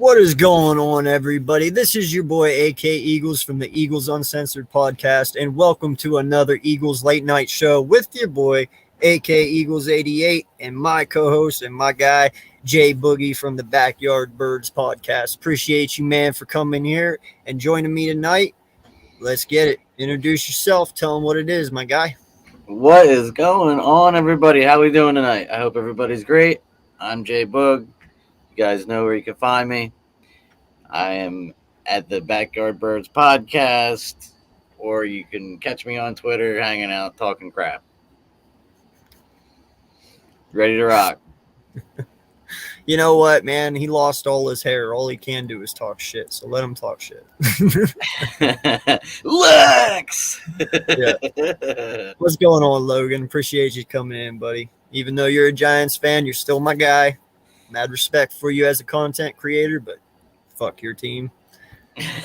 What is going on, everybody? This is your boy, AK Eagles, from the Eagles Uncensored podcast, and welcome to another Eagles Late Night Show with your boy, AK Eagles 88, and my co-host and my guy, Jay Boogie from the Backyard Birds podcast. Appreciate you, man, for coming here and joining me tonight. Let's get it. Introduce yourself. Tell them what it is, my guy. What is going on, everybody? How we doing tonight? I hope everybody's great. I'm Jay Boog. You guys know where you can find me. I am at the Backyard Birds podcast, or you can catch me on Twitter hanging out, talking crap. Ready to rock. You know what, man? He lost all his hair. All he can do is talk shit, so let him talk shit. Lex! Yeah. What's going on, Logan? Appreciate you coming in, buddy. Even though you're a Giants fan, you're still my guy. Mad respect for you as a content creator, but fuck your team.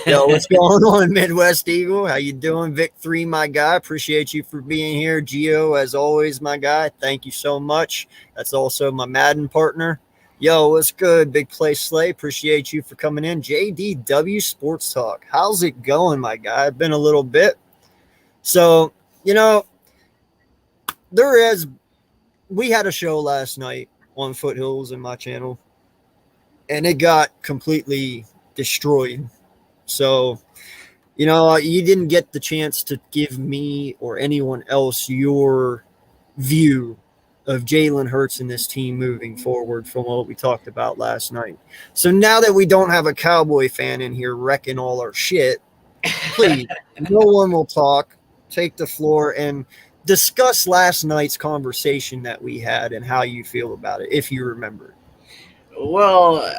Yo, what's going on, Midwest Eagle? How you doing? Vic 3, my guy. Appreciate you for being here. Gio, as always, my guy. Thank you so much. That's also my Madden partner. Yo, what's good? Big Play Slay. Appreciate you for coming in. JDW Sports Talk. How's it going, my guy? Been a little bit. So, we had a show last night on Foothills in my channel, and it got completely destroyed. So, you didn't get the chance to give me or anyone else your view of Jalen Hurts and this team moving forward from what we talked about last night. So now that we don't have a Cowboy fan in here wrecking all our shit, please, no one will talk. Take the floor and discuss last night's conversation that we had and how you feel about it, if you remember. Well,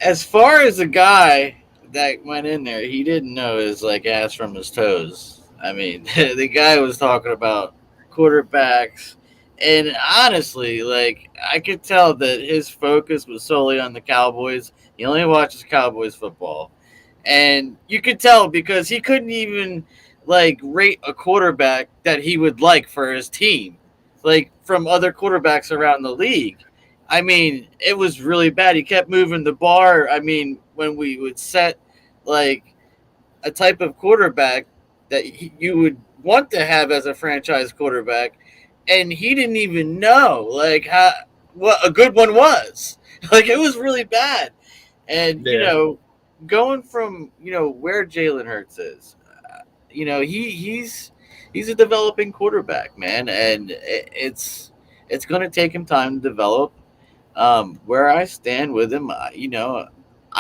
as far as the guy that went in there, he didn't know his ass from his toes. I mean, the guy was talking about quarterbacks, and honestly, I could tell that his focus was solely on the Cowboys. He only watches Cowboys football, and you could tell because he couldn't even rate a quarterback that he would like for his team, from other quarterbacks around the league. I mean, it was really bad. He kept moving the bar. I mean, when we would set a type of quarterback that you would want to have as a franchise quarterback, and he didn't even know what a good one was. It was really bad. And going from where Jalen Hurts is, he's a developing quarterback, man, and it's going to take him time to develop. Where I stand with him, I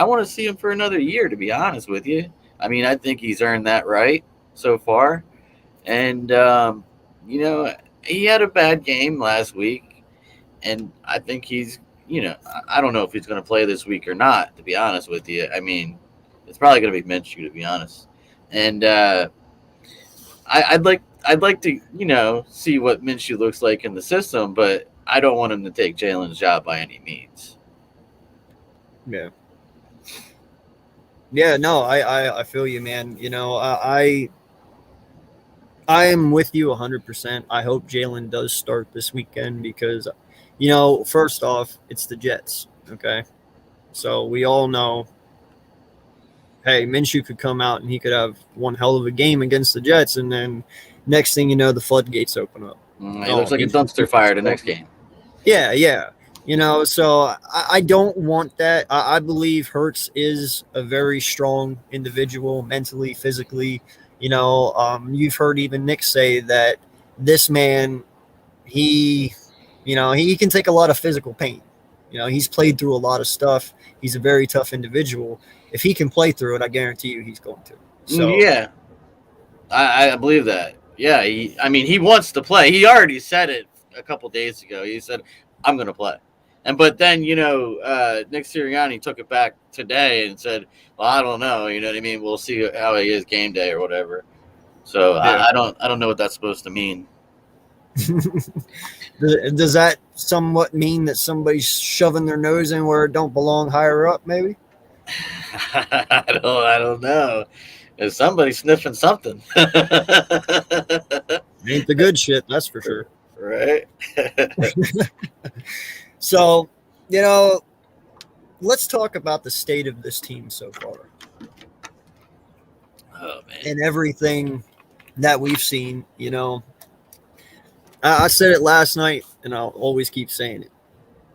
want to see him for another year, to be honest with you. I mean, I think he's earned that right so far. And, he had a bad game last week, and I think he's, I don't know if he's going to play this week or not, to be honest with you. I mean, it's probably going to be Minshew, to be honest. And I'd like to, see what Minshew looks like in the system, but I don't want him to take Jalen's job by any means. Yeah. Yeah, no, I feel you, man. I am with you 100%. I hope Jalen does start this weekend because, first off, it's the Jets, okay? So we all know, hey, Minshew could come out and he could have one hell of a game against the Jets, and then next thing you know, the floodgates open up. He looks like a dumpster fire the next game. Yeah. So I don't want that. I believe Hurts is a very strong individual, mentally, physically. You've heard even Nick say that this man, he can take a lot of physical pain. He's played through a lot of stuff. He's a very tough individual. If he can play through it, I guarantee you he's going to. So yeah, I believe that. Yeah, he wants to play. He already said it a couple days ago. He said, "I'm going to play." But then, Nick Sirianni took it back today and said, "Well, I don't know. You know what I mean? We'll see how he is game day or whatever." So yeah. I don't know what that's supposed to mean. Does that somewhat mean that somebody's shoving their nose in where it don't belong higher up? Maybe. I don't know. Is somebody sniffing something? Ain't the good shit, that's for sure. Right. So, let's talk about the state of this team so far. Oh man. And everything that we've seen. You know, I said it last night, and I'll always keep saying it.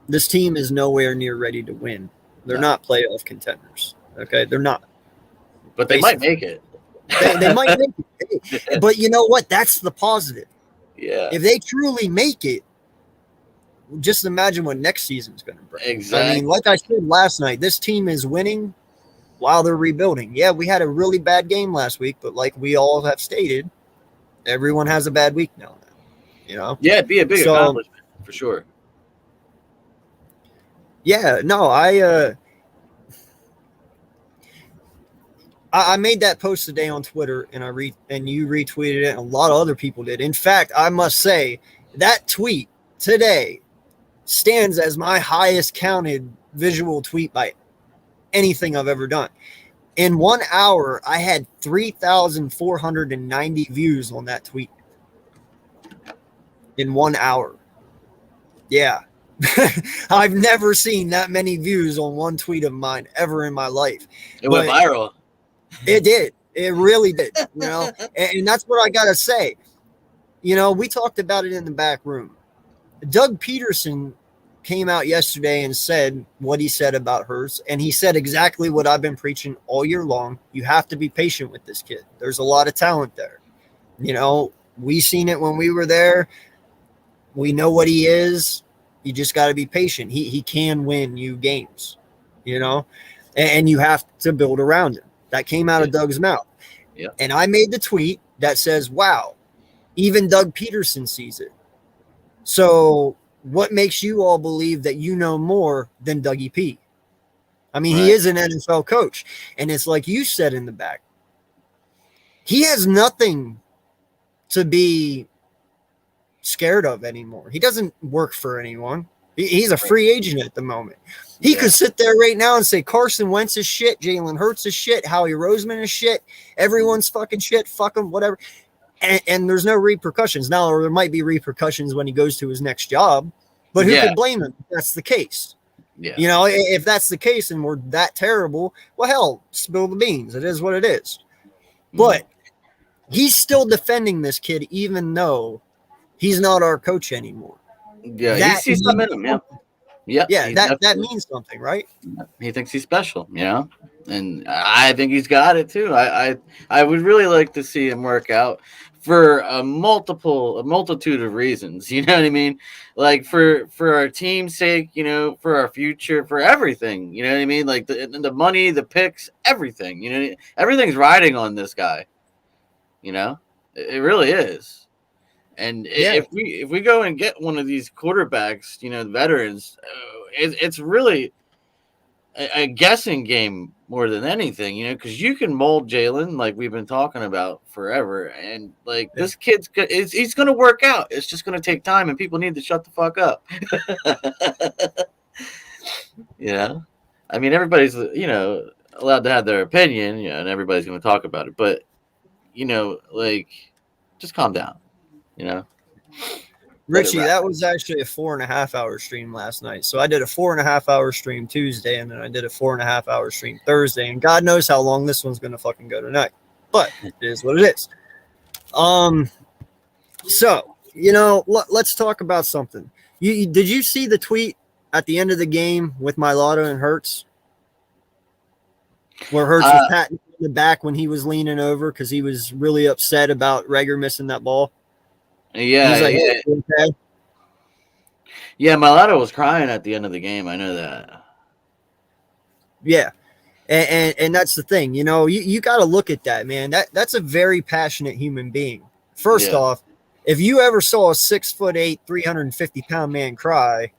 This team is nowhere near ready to win. They're not playoff contenders. Okay, they're not. But they might make it. They might make it. But you know what? That's the positive. Yeah. If they truly make it, just imagine what next season's going to bring. Exactly. I mean, like I said last night, this team is winning while they're rebuilding. Yeah, we had a really bad game last week, but like we all have stated, everyone has a bad week now. You know? Yeah, it'd be a big accomplishment for sure. Yeah, no, I made that post today on Twitter, and you retweeted it, and a lot of other people did. In fact, I must say that tweet today stands as my highest counted visual tweet by anything I've ever done. In 1 hour, I had 3,490 views on that tweet. In 1 hour. Yeah. I've never seen that many views on one tweet of mine ever in my life. It went viral. It did. It really did. You know, and that's what I gotta say. You know, we talked about it in the back room. Doug Peterson came out yesterday and said what he said about Hurts, and he said exactly what I've been preaching all year long. You have to be patient with this kid. There's a lot of talent there. You know, we seen it when we were there. We know what he is. You just got to be patient. He can win you games, you know, and you have to build around him. That came out of Doug's mouth. Yeah. And I made the tweet that says, wow, even Doug Peterson sees it. So what makes you all believe that you know more than Dougie P? I mean, He is an NFL coach. And it's like you said in the back. He has nothing to be scared of anymore. He doesn't work for anyone. He's a free agent at the moment. He could sit there right now and say Carson Wentz is shit, Jalen Hurts is shit, Howie Roseman is shit, everyone's fucking shit, fuck him, whatever. And there's no repercussions. Now, or there might be repercussions when he goes to his next job, but who could blame him if that's the case? Yeah. You know, if that's the case and we're that terrible, well, hell, spill the beans. It is what it is. But he's still defending this kid even though he's not our coach anymore. Yeah, he sees something in him. Yeah, that means something, right? He thinks he's special, and I think he's got it too. I would really like to see him work out for a multitude of reasons. You know what I mean? Like for our team's sake, you know, for our future, for everything. You know what I mean? Like the money, the picks, everything. You know, everything's riding on this guy. You know, it really is. And if we go and get one of these quarterbacks, you know, the veterans, it's really a guessing game more than anything, you know, because you can mold Jalen like we've been talking about forever, and like this kid's he's going to work out. It's just going to take time, and people need to shut the fuck up. You know, I mean, everybody's allowed to have their opinion, and everybody's going to talk about it, but like just calm down. Richie, that was actually a 4.5 hour stream last night. So I did a 4.5 hour stream Tuesday, and then I did a 4.5 hour stream Thursday, and God knows how long this one's going to fucking go tonight. But it is what it is. So, let's talk about something. Did you see the tweet at the end of the game with Mailata and Hurts? Where Hurts was patting in the back when he was leaning over because he was really upset about Reagor missing that ball. Yeah, like, yeah. Okay. Yeah, Mailata was crying at the end of the game. I know that. Yeah, and that's the thing. You got to look at that, man. That's a very passionate human being. First off, if you ever saw a 6'8", 350-pound man cry,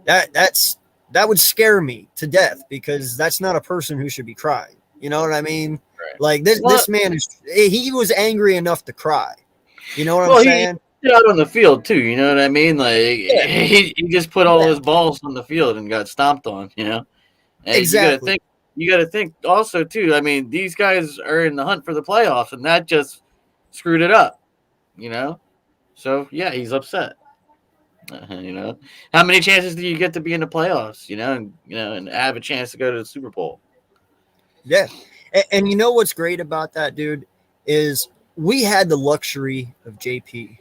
that would scare me to death because that's not a person who should be crying. You know what I mean? Right. Like this man he was angry enough to cry. You know what I'm saying? Out on the field too, you know what I mean? Like he just put all his balls on the field and got stomped on, And exactly. You got to think also too. I mean, these guys are in the hunt for the playoffs, and that just screwed it up, So yeah, he's upset. You know, how many chances do you get to be in the playoffs? And have a chance to go to the Super Bowl. Yeah. And you know what's great about that, dude, is we had the luxury of JP,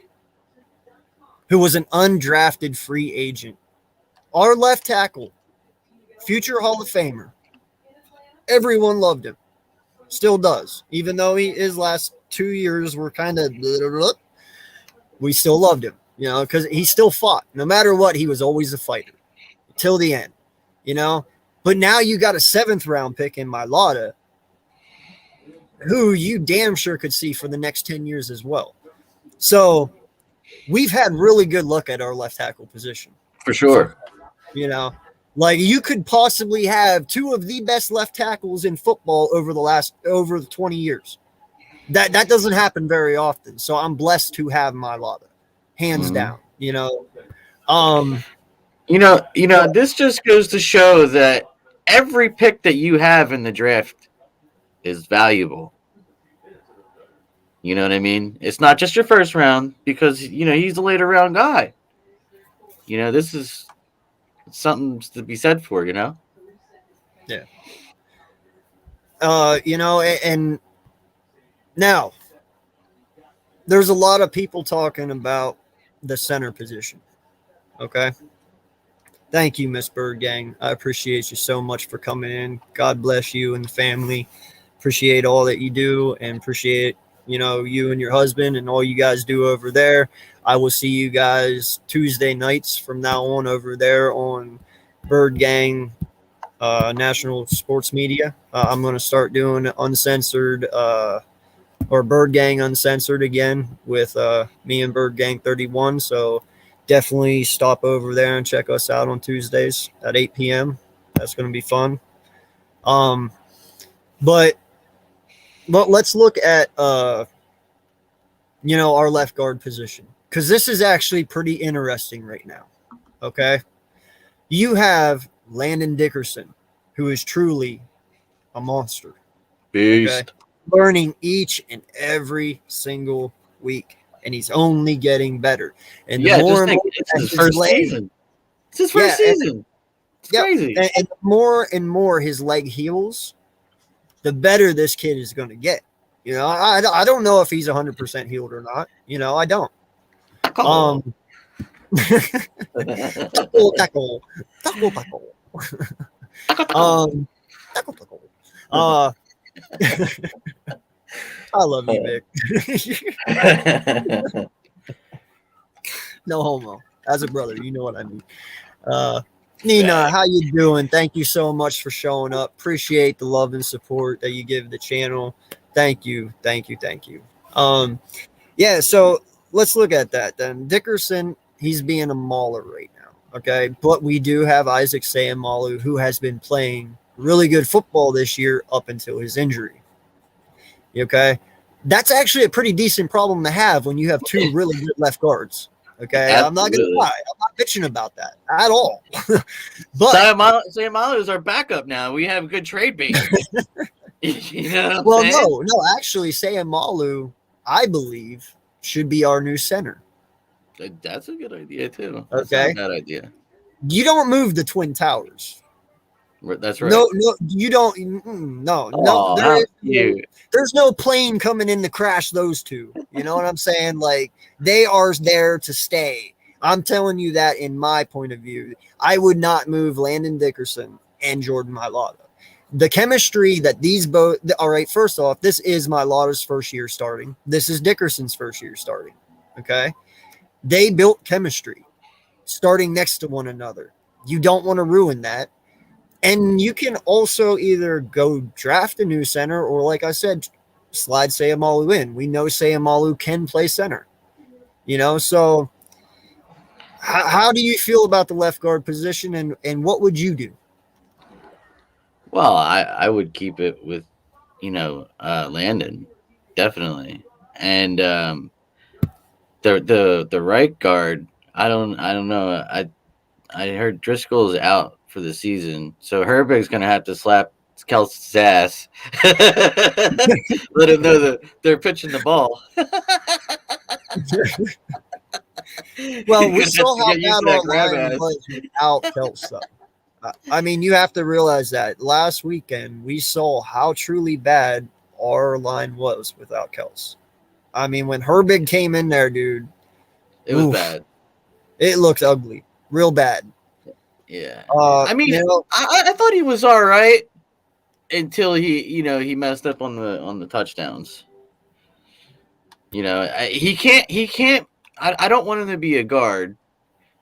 who was an undrafted free agent. Our left tackle, future Hall of Famer. Everyone loved him. Still does. Even though his last 2 years were kind of, we still loved him, because he still fought. No matter what, he was always a fighter till the end, But now you got a 7th round pick in Mailata, who you damn sure could see for the next 10 years as well. So we've had really good luck at our left tackle position. For sure. Like you could possibly have 2 of the best left tackles in football over the 20 years. That doesn't happen very often. So I'm blessed to have Mailata, hands down, This just goes to show that every pick that you have in the draft is valuable. You know what I mean? It's not just your first round because, he's a later round guy. This is something to be said for, Yeah. And now there's a lot of people talking about the center position. Okay. Thank you, Miss Bird Gang. I appreciate you so much for coming in. God bless you and the family. Appreciate all that you do and appreciate, you and your husband and all you guys do over there. I will see you guys Tuesday nights from now on over there on Bird Gang National Sports Media. I'm going to start doing uncensored or Bird Gang Uncensored again with me and Bird Gang 31. So definitely stop over there and check us out on Tuesdays at 8 p.m. That's going to be fun. But let's look at, our left guard position, because this is actually pretty interesting right now. Okay. You have Landon Dickerson, who is truly a monster. Beast. Okay? Learning each and every single week. And he's only getting better. And the more and more it's his first season. It's his first season. It's crazy. And the more and more his leg heals, the better this kid is going to get. I don't know if he's 100% healed or not. I don't. Tackle. I love you, Vic. No homo. As a brother, you know what I mean. Nina, how you doing? Thank you so much for showing up. Appreciate the love and support that you give the channel. Thank you. So let's look at that then. Dickerson, he's being a mauler right now. Okay. But we do have Isaac Sayamalu, who has been playing really good football this year up until his injury. Okay. That's actually a pretty decent problem to have when you have 2 really good left guards. Okay. Absolutely. I'm not going to lie. I'm not bitching about that at all. But Sayamalu is our backup now. We have good trade bait. No. Actually, Sayamalu, I believe, should be our new center. That's a good idea, too. That's not a bad idea. You don't move the Twin Towers. That's right. No, you don't. No. There's no plane coming in to crash those 2. You know what I'm saying? Like, they are there to stay. I'm telling you that in my point of view. I would not move Landon Dickerson and Jordan Mailata. The chemistry that these both, all right, first off, this is Mailata's first year starting. This is Dickerson's first year starting. Okay. They built chemistry starting next to one another. You don't want to ruin that. And you can also either go draft a new center or, like I said, slide Sayamalu in. We know Sayamalu can play center. So how do you feel about the left guard position and what would you do? Well, I would keep it with, Landon, definitely. And the right guard, I don't know. I heard Driscoll is out for the season, so Herbig's gonna have to slap Kelsey's ass. Let him know that they're pitching the ball. Well, You're we gonna have saw to how get used bad to that our grab line ass. was without Kels, though. I mean, you have to realize that last weekend we saw how truly bad our line was without Kels. I mean, when Herbig came in there, dude, It was oof, bad. it looked ugly, real bad. Yeah. I mean, You know, I thought he was all right until he messed up on the touchdowns. He can't. I don't want him to be a guard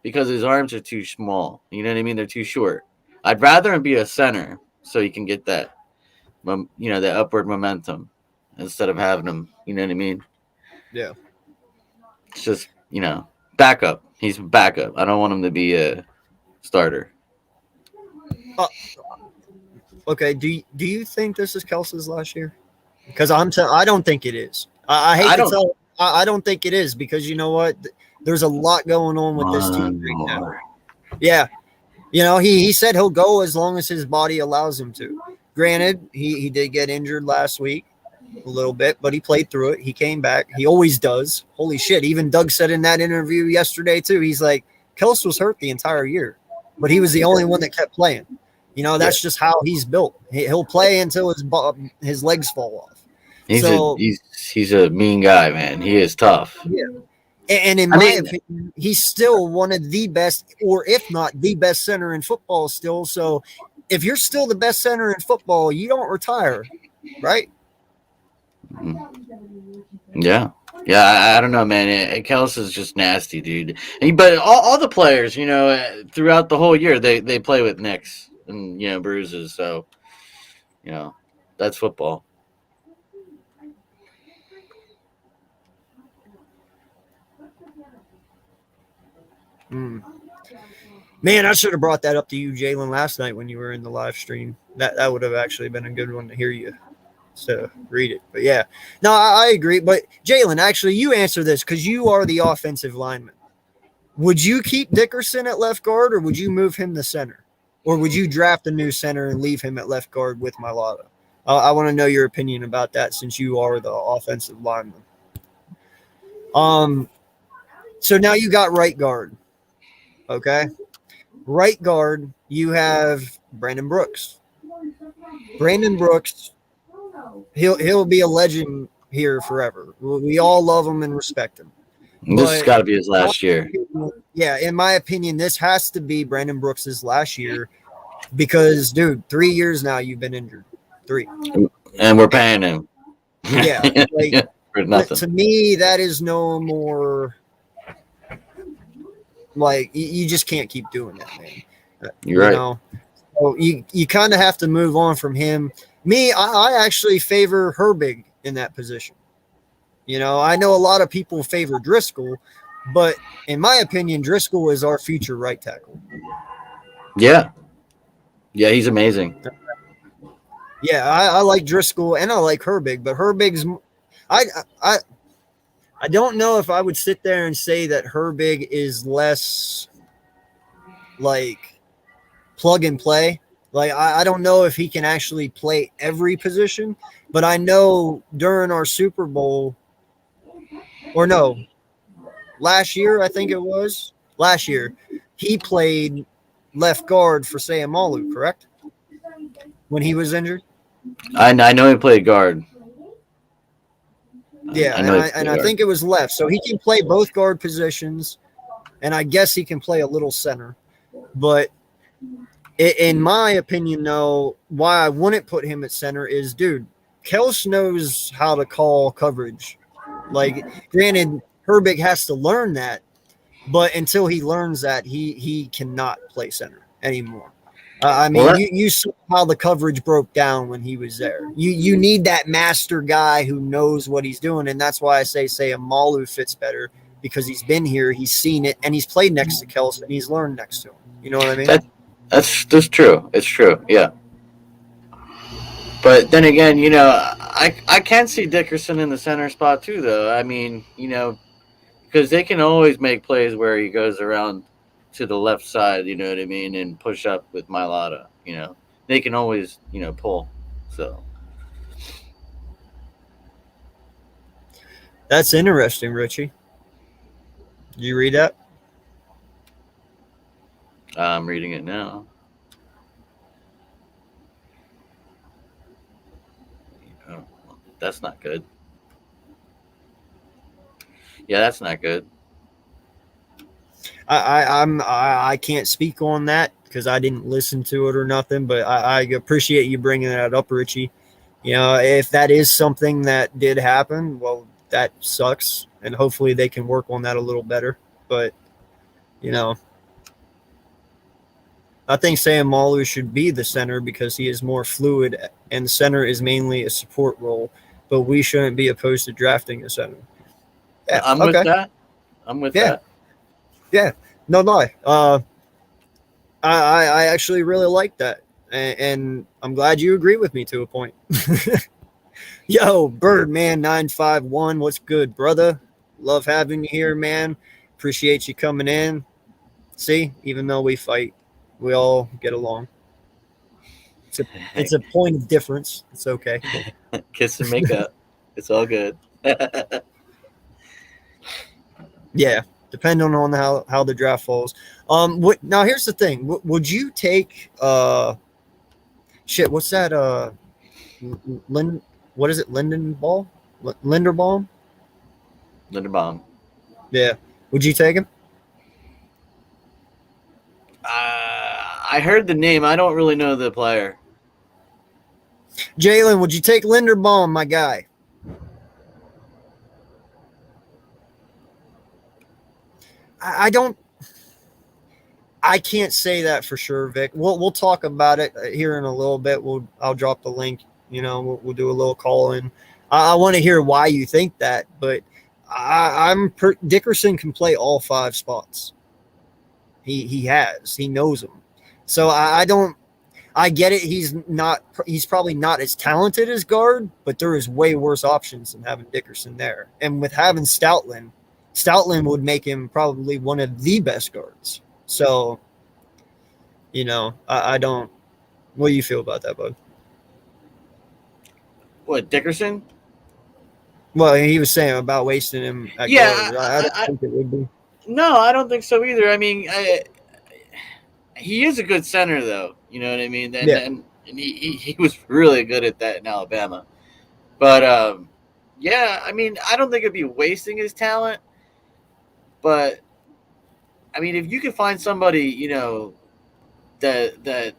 because his arms are too small. You know what I mean? They're too short. I'd rather him be a center so he can get that, the upward momentum instead of having him. You know what I mean? yeah. It's just backup. He's backup. I don't want him to be a starter. Uh, okay. Do you think this is Kelsey's last year? Because I don't think it is. I hate I to don't. tell. I don't think it is because you know what? There's a lot going on with this team One right now. more. Yeah, he said he'll go as long as his body allows him to. Granted, he did get injured last week a little bit, but he played through it. He came back. He always does. Holy shit! Even Doug said in that interview yesterday too. He's like, Kels was hurt the entire year, but he was the only one that kept playing. Yeah. That's just how he's built. He'll play until his legs fall off. He's a So he's he's a mean guy, man. He is tough. yeah. And in I my mean, opinion, he's still one of the best, or if not the best center in football still. So if you're still the best center in football, you don't retire, right? yeah. Yeah, I don't know, man. Kels is just nasty, dude. But all the players, throughout the whole year, they play with nicks and bruises. So you know that's football. Mm. Man, I should have brought that up to you, Jalen, last night when you were in the live stream. That would have actually been a good one to hear you to read it. But yeah, no, I agree. But Jalen, actually, you answer this because you are the offensive lineman. Would you keep Dickerson at left guard, or would you move him to center, or would you draft a new center and leave him at left guard with Mailata? I want to know your opinion about that since you are the offensive lineman. So now you got right guard. Okay. Right guard, you have Brandon Brooks. Brandon Brooks, he'll be a legend here forever. We all love him and respect him. This has But got to be his last year. yeah, in my opinion, this has to be Brandon Brooks' last year because, dude, 3 years now you've been injured. 3. And we're paying him. Yeah, like for nothing. to me, that is no more. Like you just can't keep doing that, man. You're right. So you kind of have to move on from him. Me, I actually favor Herbig in that position. I know a lot of people favor Driscoll, but in my opinion, Driscoll is our future right tackle. Yeah. Yeah, he's amazing. Yeah, I like Driscoll and I like Herbig, but Herbig's I don't know if I would sit there and say that Herbig is less like plug and play. Like I don't know if he can actually play every position, but I know during our Super Bowl, or no, last year I think it was last year, he played left guard for Sayamalu, correct? When he was injured. I know he played guard. Yeah, and I think it was left, so he can play both guard positions, and I guess he can play a little center. But in my opinion, though, why I wouldn't put him at center is, dude, Kels knows how to call coverage. Like, granted, Herbig has to learn that, but until he learns that, he cannot play center anymore. I mean, you saw how the coverage broke down when he was there. You need that master guy who knows what he's doing, and that's why I say Amalu fits better because he's been here, he's seen it, and he's played next to Kels, and he's learned next to him. You know what I mean? That's true. It's true. Yeah. But then again, I can see Dickerson in the center spot too, though. I mean, because they can always make plays where he goes around to the left side, you know what I mean, and push up with Mailata. They can always, pull. So that's interesting, Richie. Did you read that? I'm reading it now. Oh, that's not good. Yeah, that's not good. I can't speak on that because I didn't listen to it or nothing. But I appreciate you bringing that up, Richie. You know, if that is something that did happen, well, that sucks, and hopefully they can work on that a little better. But you know, I think Sam Malu should be the center because he is more fluid, and the center is mainly a support role. But we shouldn't be opposed to drafting a center. Yeah. I'm with Okay. that. I'm with Yeah. that. Yeah. No lie. I actually really like that, and I'm glad you agree with me to a point. Yo, Birdman 951, what's good, brother? Love having you here, man. Appreciate you coming in. See, even though we fight, we all get along. It's a point of difference. It's okay. Kiss and make up. It's all good. Yeah, depending on how the draft falls. Now here's the thing. Would you take shit? What's that? What is it? Lindenbaum? Linderbaum? Linderbaum. Yeah. Would you take him? I heard the name. I don't really know the player. Jalen, would you take Linderbaum, my guy? I don't. I can't say that for sure, Vic. We'll talk about it here in a little bit. I'll drop the link. You know, we'll do a little call in. I want to hear why you think that, but Dickerson can play all 5 spots. He knows them. So I don't. I get it. He's probably not as talented as guard, but there is way worse options than having Dickerson there. And with having Stoutland would make him probably one of the best guards. So, you know, I don't. What do you feel about that, bud? What, Dickerson? Well, he was saying about wasting him at guard. I don't think it would be. No, I don't think so either. I mean, he is a good center, though. You know what I mean? And he was really good at that in Alabama. But, yeah, I mean, I don't think it'd be wasting his talent. But, I mean, if you can find somebody, you know, that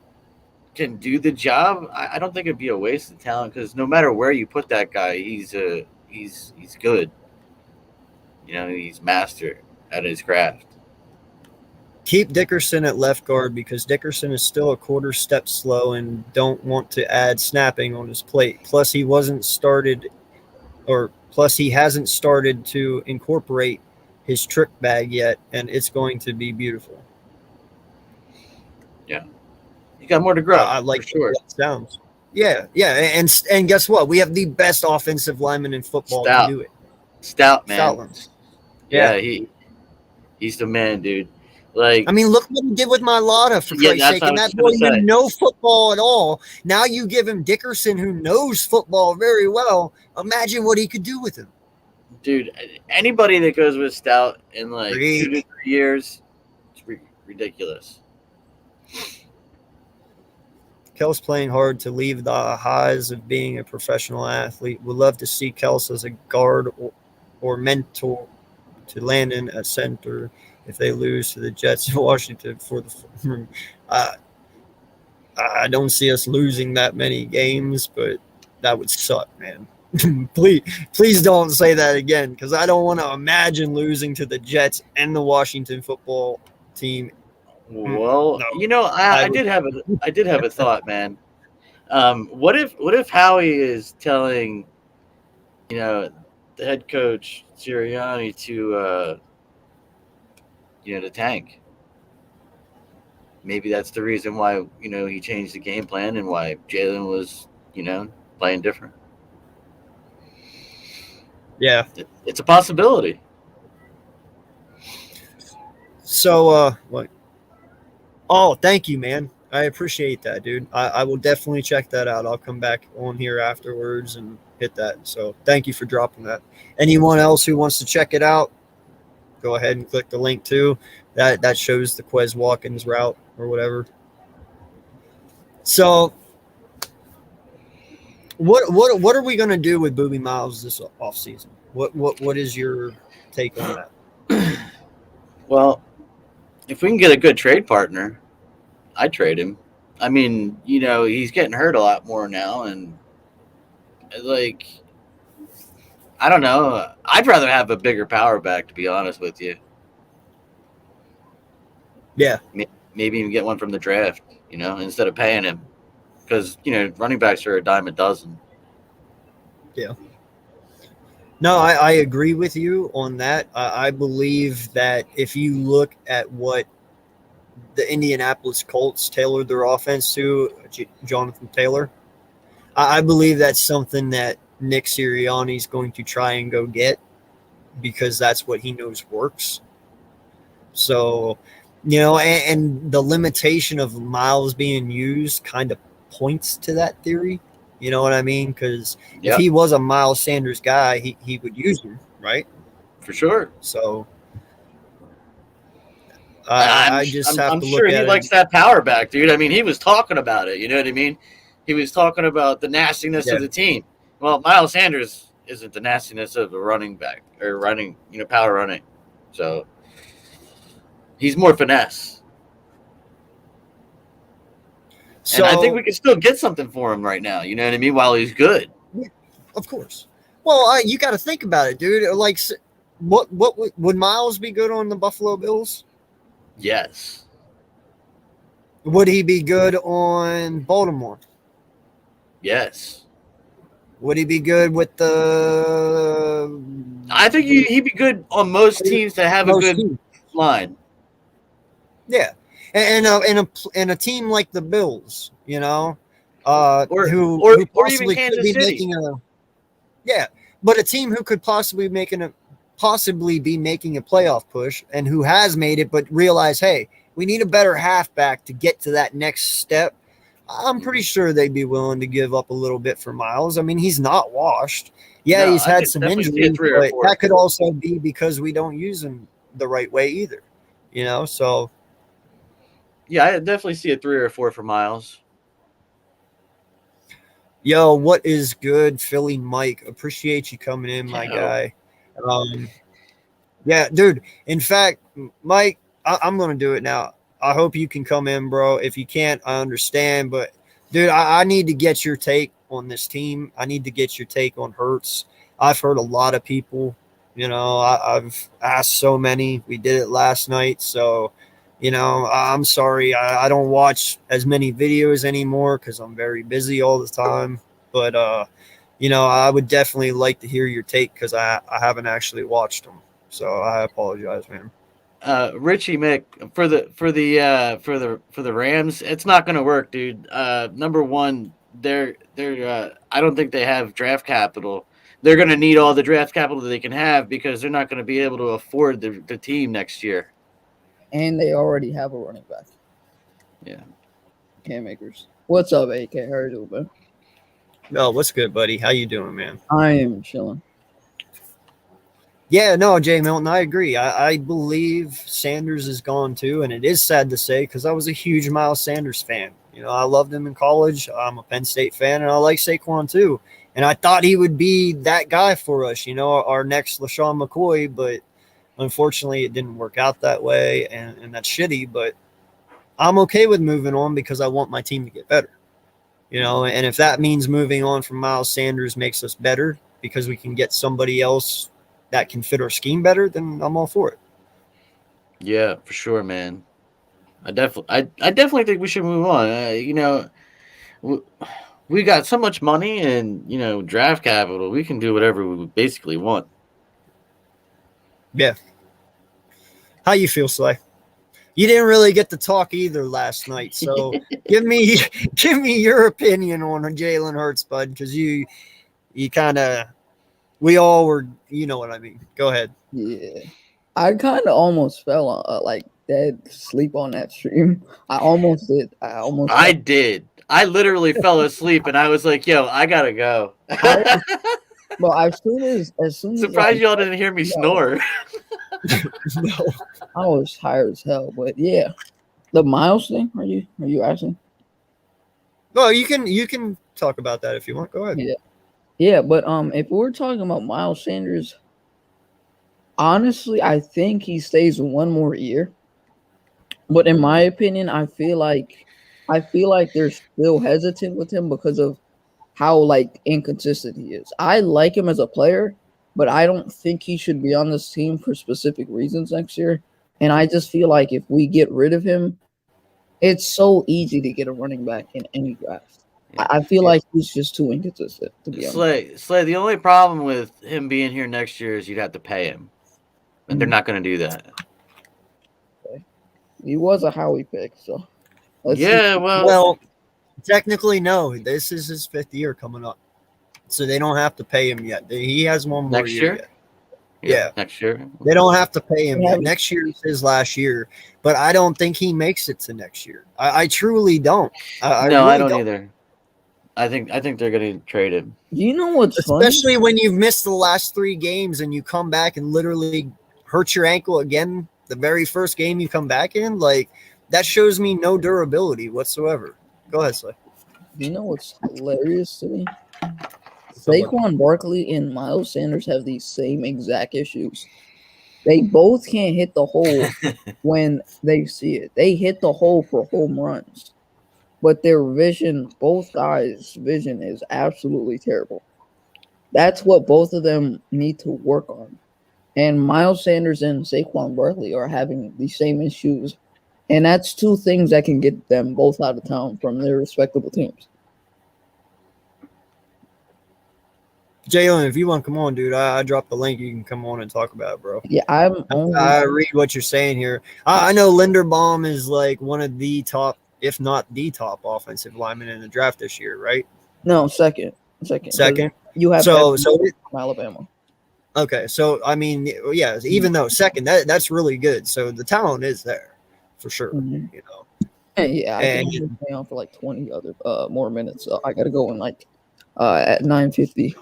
can do the job, I don't think it'd be a waste of talent because no matter where you put that guy, he's good. You know, he's master at his craft. Keep Dickerson at left guard because Dickerson is still a quarter step slow and don't want to add snapping on his plate. Plus, he hasn't started to incorporate his trick bag yet, and it's going to be beautiful. Yeah, you got more to grow. I like for sure. That sounds. Yeah, and guess what? We have the best offensive lineman in football to do it. Stout, man. Stoutland. Yeah, he's the man, dude. Like, I mean, look what he did with Mailata, for Christ's sake. And that boy didn't know football at all. Now you give him Dickerson, who knows football very well. Imagine what he could do with him. Dude, anybody that goes with Stout in like 2 to 3 years, it's ridiculous. Kels playing hard to leave the highs of being a professional athlete. Would love to see Kels as a guard or mentor to Landon at center if they lose to the Jets in Washington for the I don't see us losing that many games, but that would suck, man. please don't say that again, because I don't want to imagine losing to the Jets and the Washington football team. Well, no. You know, I did have a thought, man. What if Howie is telling, you know, the head coach Sirianni to to tank? Maybe that's the reason why, you know, he changed the game plan and why Jalen was, you know, playing different. Yeah. It's a possibility. So, what? Oh, thank you, man. I appreciate that, dude. I will definitely check that out. I'll come back on here afterwards and hit that. So thank you for dropping that. Anyone else who wants to check it out, go ahead and click the link too. That shows the Quez Watkins route or whatever. So what are we going to do with Booby Miles this offseason? What is your take on that? Well, if we can get a good trade partner, I'd trade him. I mean, he's getting hurt a lot more now, and like, I don't know. I'd rather have a bigger power back, to be honest with you. Yeah. Maybe even get one from the draft, instead of paying him. Because, running backs are a dime a dozen. Yeah. No, I agree with you on that. I believe that if you look at what the Indianapolis Colts tailored their offense to, Jonathan Taylor, I believe that's something that Nick Sirianni is going to try and go get because that's what he knows works. So, and the limitation of Miles being used kind of points to that theory. You know what I mean? Because if he was a Miles Sanders guy, he would use him, right? For sure. So I just have to look at it. I'm sure he likes that power back, dude. I mean, he was talking about it. You know what I mean? He was talking about the nastiness of the team. Well, Miles Sanders isn't the nastiness of a running back or running, power running. So he's more finesse. So, and I think we can still get something for him right now. You know what I mean? While he's good. Yeah, of course. Well, you got to think about it, dude. Like, what would Miles be good on the Buffalo Bills? Yes. Would he be good on Baltimore? Yes. Would he be good with the? I think he'd be good on most teams that have a good line. Yeah. And a team like the Bills, or even Kansas City. But a team who could possibly be making a playoff push and who has made it, but realize, hey, we need a better halfback to get to that next step. I'm pretty sure they'd be willing to give up a little bit for Miles. I mean, he's not washed. Yeah, he's had some injuries, but that could also be because we don't use him the right way either. So. Yeah, I definitely see a 3 or a 4 for Miles. Yo, what is good, Philly Mike? Appreciate you coming in, my guy. Yeah, dude. In fact, Mike, I'm going to do it now. I hope you can come in, bro. If you can't, I understand. But, dude, I need to get your take on this team. I need to get your take on Hurts. I've heard a lot of people. I've asked so many. We did it last night, so – I'm sorry. I don't watch as many videos anymore because I'm very busy all the time. But, I would definitely like to hear your take because I haven't actually watched them. So I apologize, man. Richie Mick, for the Rams, it's not going to work, dude. Number one, they're I don't think they have draft capital. They're going to need all the draft capital that they can have because they're not going to be able to afford the team next year. And they already have a running back. Yeah. Cam Akers. What's up, AK? How are you doing, man? Oh, what's good, buddy? How you doing, man? I am chilling. Yeah, no, Jay Milton, I agree. I believe Sanders is gone too, and it is sad to say because I was a huge Miles Sanders fan. I loved him in college. I'm a Penn State fan, and I like Saquon too. And I thought he would be that guy for us, our next LaShawn McCoy, but unfortunately, it didn't work out that way, and that's shitty, but I'm okay with moving on because I want my team to get better. And if that means moving on from Miles Sanders makes us better because we can get somebody else that can fit our scheme better, then I'm all for it. Yeah, for sure, man. I definitely think we should move on. We got so much money and, draft capital. We can do whatever we basically want. Yeah. How you feel, Slay? You didn't really get to talk either last night, so give me your opinion on Jalen Hurts, bud, because you kind of we all were, you know what I mean. Go ahead. Yeah, I kind of almost fell like dead asleep on that stream. I almost did. I did. I literally fell asleep, and I was like, "Yo, I gotta go." Well, as soon as surprised y'all didn't hear me snore. No. I was tired as hell, but yeah. The Miles thing, are you asking? Well, you can talk about that if you want. Go ahead. Yeah. Yeah, but if we're talking about Miles Sanders, honestly, I think he stays one more year. But in my opinion, I feel like they're still hesitant with him because of how like inconsistent he is. I like him as a player, but I don't think he should be on this team for specific reasons next year. And I just feel like if we get rid of him, it's so easy to get a running back in any draft. Yeah. I feel like he's just too inconsistent, to be honest. Slay. The only problem with him being here next year is you'd have to pay him, and they're not going to do that. Okay. He was a Howie pick, so let's see. Yeah, well, Well, technically, no. This is his 5th year coming up, so they don't have to pay him yet. He has one more next year. yet. Yeah. Next year. They don't have to pay him Yeah. yet. Next year is his last year, but I don't think he makes it to next year. I truly don't. I No, I really don't either. I think they're going to trade him. You know what's funny? Especially when you've missed the last 3 games and you come back and literally hurt your ankle again the very first game you come back in. Like, that shows me no durability whatsoever. Go ahead, Slay. You know what's hilarious to me? Saquon Barkley and Miles Sanders have these same exact issues. They both can't hit the hole when they see it. They hit the hole for home runs, but their vision, both guys' vision is absolutely terrible. That's what both of them need to work on. And Miles Sanders and Saquon Barkley are having the same issues. And that's 2 things that can get them both out of town from their respectable teams. Jalen, if you want to come on, dude, I dropped the link. You can come on and talk about it, bro. Yeah, I'm only. I read what you're saying here. I know Linderbaum is like one of the top, if not the top, offensive lineman in the draft this year, right? No, second. Second. You have So from Alabama. okay. So I mean, yeah. Even though second, that's really good. So the talent is there for sure. Mhm. You know. Yeah, I And- can stay on for like 20 other more minutes. So I gotta go in like at 9:50.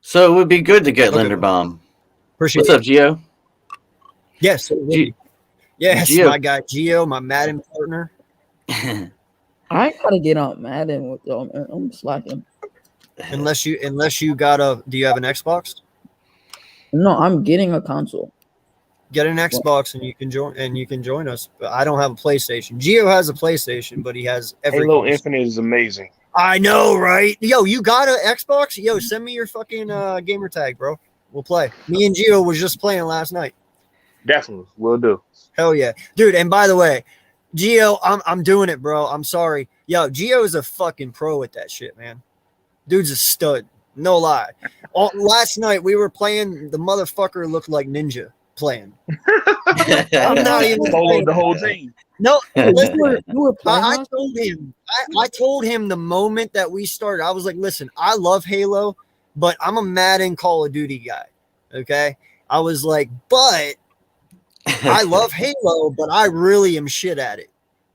So it would be good to get Okay. Linderbaum. Appreciate What's up, Gio? Yes. Yes, Gio. my guy Gio, my Madden partner. I gotta get on Madden with y'all, man. I'm slacking. Unless you got do you have an Xbox? No, I'm getting a console. Get an Xbox and you can join us. But I don't have a PlayStation. Gio has a PlayStation, but he has every Halo console. Infinite is amazing. I know, right? Yo, you got an Xbox? Yo, send me your fucking gamer tag, bro. We'll play. Me and Gio was just playing last night. Definitely, will do. Hell yeah, dude. And by the way, Gio, I'm doing it, bro. I'm sorry. Yo, Gio is a fucking pro at that shit, man. Dude's a stud. No lie. Last night we were playing. The motherfucker looked like Ninja playing. I'm not even Solo the whole team. No, listen, You were playing. I last- told him. I told him the moment that we started. I was like, "Listen, I love Halo, but I'm a Madden Call of Duty guy." Okay, I was like, "But I love Halo, but I really am shit at it,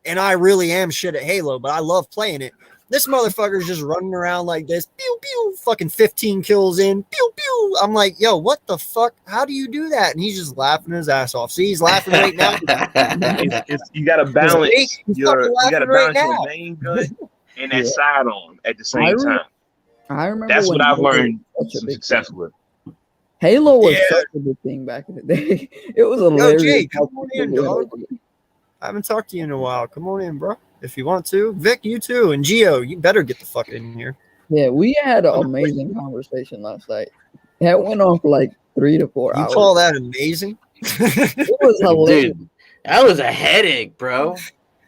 and I really am shit at Halo, but I love playing it." This motherfucker's just running around like this, pew pew, fucking 15 kills in, pew pew. I'm like, "Yo, what the fuck? How do you do that?" And he's just laughing his ass off. See, he's laughing right now. You got to balance He's your fucking laughing right now. your main gun and that Yeah. sidearm at the I same re- time. I remember That's when what I've Halo learned was such a some big success thing. with. Halo was Yeah. such a big thing back in the day. It was hilarious. Jay, how come on people in, did dog. it. I haven't talked to you in a while. Come on in, bro. If you want to. Vic, you too. And Gio, you better get the fuck in here. Yeah, we had an amazing conversation last night. That went on for like 3 to 4 You hours. call that amazing? It was hilarious. Dude, that was a headache, bro.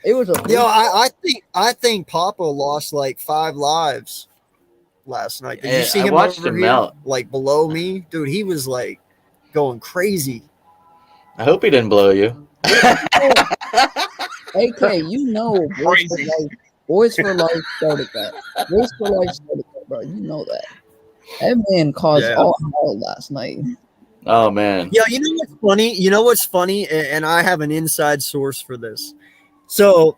It was a Yo, I think Papa lost like 5 lives last night. Did Yeah, you see I him watched over him here? melt. Like below me? Dude, he was like going crazy. I hope he didn't blow you. AK, you know, Crazy. Boys for Life started that. Boys for Life started that, bro. You know that. That man caused Yeah. all hell last night. Oh man. Yo, you know what's funny? You know what's funny? And I have an inside source for this. So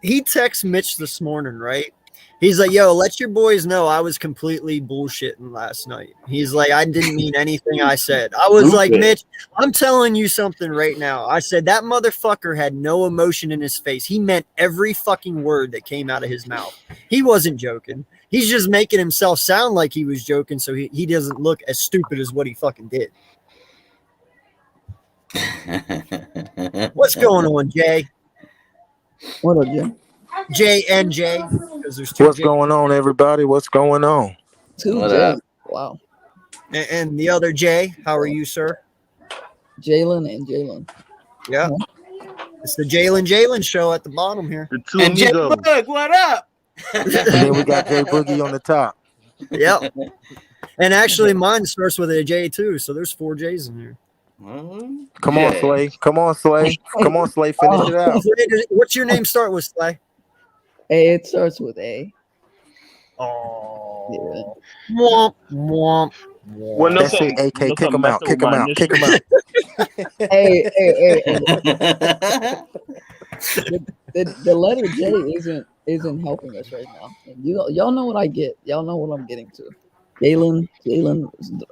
he texts Mitch this morning, right? He's like, yo, let your boys know I was completely bullshitting last night. He's like, I didn't mean anything I said. I was like, Mitch, I'm telling you something right now. I said that motherfucker had no emotion in his face. He meant every fucking word that came out of his mouth. He wasn't joking. He's just making himself sound like he was joking so he doesn't look as stupid as what he fucking did. What's going on, Jay? What up, Jay? J and J, because there's two. What's going on, everybody? What's going on? Two What J's. up? Wow. And the other Jay, how are you, sir? Jalen and Jalen. Yeah. It's the Jalen show at the bottom here. The two And Jay amigos. Boog, what up? And then we got Jay Boogie on the top. Yep. And actually, mine starts with a J too, so there's 4 J's in here. Come on, Slay. Come on, Slay. Come on, Slay. Finish it out. What's your name start with, Slay? It starts with A. Oh. Womp, womp, Well, no, That's it, AK. Kick him out. Kick him out. Kick him out. Hey. The letter J isn't helping us right now. And y'all know what I get. Y'all know what I'm getting to. Jalen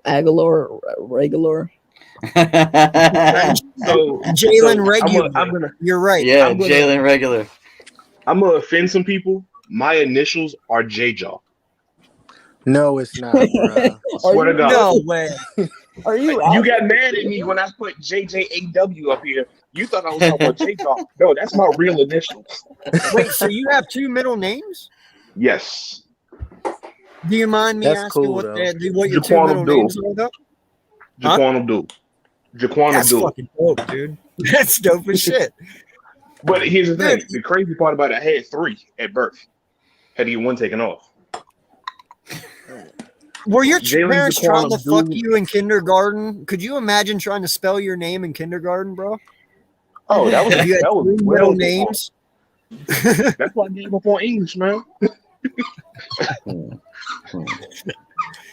Aguilar, regular. So Jalen regular. I'm gonna You're right. Yeah, I'm gonna- Jalen regular. I'm gonna offend some people. My initials are J Jaw. No, it's not, bro. Swear to God. No way. Are you? You got mad at me when I put JJAW up here. You thought I was talking about J Jaw. No, that's my real initials. Wait, so you have 2 middle names? Yes. Do you mind me That's asking cool, what though. your 2 Jaquan middle Abdul. names are, though? Huh? Jaquan Abdul. Jaquan That's Abdul. fucking dope, dude. That's dope as shit. But here's the thing. The crazy part about it, I had 3 at birth. Had to get 1 taken off. Were your Jalen parents Jaquan trying to Abdul- fuck you in kindergarten? Could you imagine trying to spell your name in kindergarten, bro? Oh, that was If you had that was 3 well middle before. names. That's why I gave up on English, man.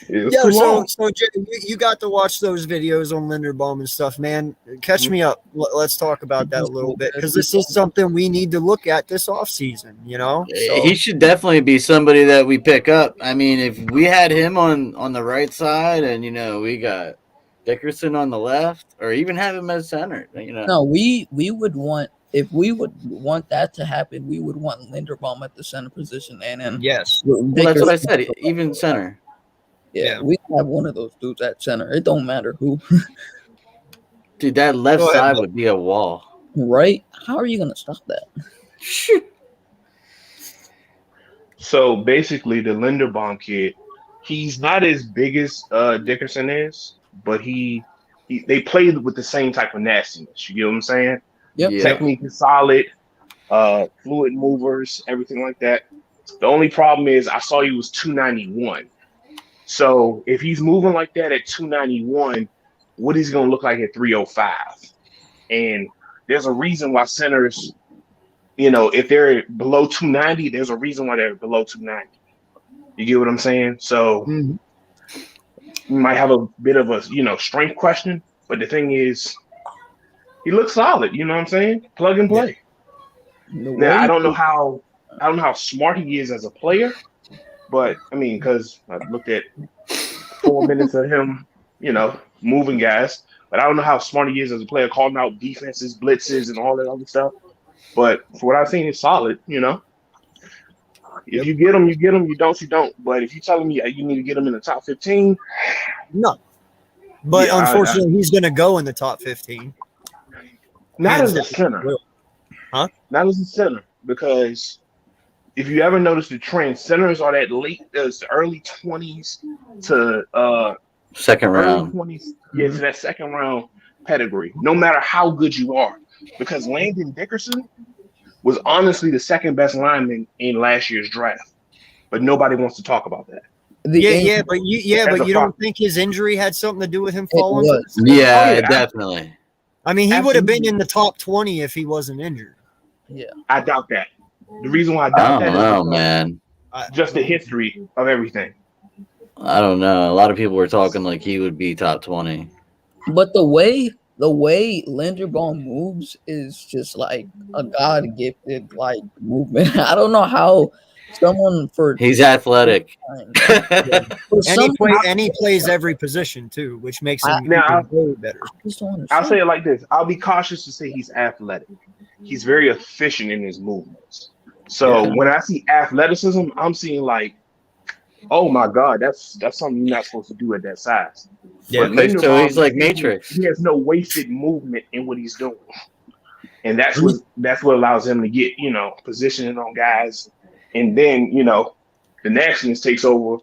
It was Yo, too so long. Jay, you got to watch those videos on Linderbaum and stuff, man. Catch me up. Let's talk about that a little bit because this is something we need to look at this off season. You know, so, He should definitely be somebody that we pick up. I mean, if we had him on the right side, and we got Dickerson on the left, or even have him as center. No, we would want, if we would want that to happen, we would want Linderbaum at the center position, and then yes, Well, that's what I said. Even center. Yeah, we have one of those dudes at center. It don't matter who, Dude, that left Go ahead, side Bo. would be a wall. right? How are you gonna stop that? So basically, the Linderbaum kid, he's not as big as Dickerson is, but they played with the same type of nastiness. You get what I'm saying? Yep. Yeah. Technique is solid, fluid movers, everything like that. The only problem is I saw he was 291. So if he's moving like that at 291, what is he going to look like at 305? And there's a reason why centers, if they're below 290, there's a reason why they're below 290. You get what I'm saying? So Mhm. we might have a bit of a, strength question, but the thing is, he looks solid. You know what I'm saying? Plug and play. Now I don't know how smart he is as a player, but I mean, because I looked at 4 minutes of him, moving guys, but I don't know how smart he is as a player, calling out defenses, blitzes, and all that other stuff. But for what I've seen, it's solid. If you get him, you get him. You don't, you don't. But if you're telling me you need to get him in the top 15, no. But Yeah, unfortunately, he's going to go in the top 15. not Hands as a down. center. Huh? Not as a center, because if you ever notice the trend, centers are that early 20s to Second early round. 20s, to that second round pedigree, no matter how good you are. Because Landon Dickerson was honestly the second best lineman in last year's draft, but nobody wants to talk about that. But As a you don't think his injury had something to do with him falling? was. To this? Yeah, Oh, yeah. definitely. I mean, he would have been Absolutely. in the top 20 if he wasn't injured. I doubt that. The reason why I I doubt don't that is know, because man. just the history of everything. I don't know. A lot of people were talking like he would be top 20. But the way Linderbaum moves is just like a God gifted like movement. I don't know how someone for He's athletic. And he plays every position too, which makes him way better. I'll say it like this. I'll be cautious to say he's athletic. He's very efficient in his movements. So when I see athleticism, I'm seeing like, oh my God, that's something you're not supposed to do at that size. Yeah, so he's like Matrix. He has no wasted movement in what he's doing. And that's what allows him to get, positioning on guys. And then, the nastiness takes over.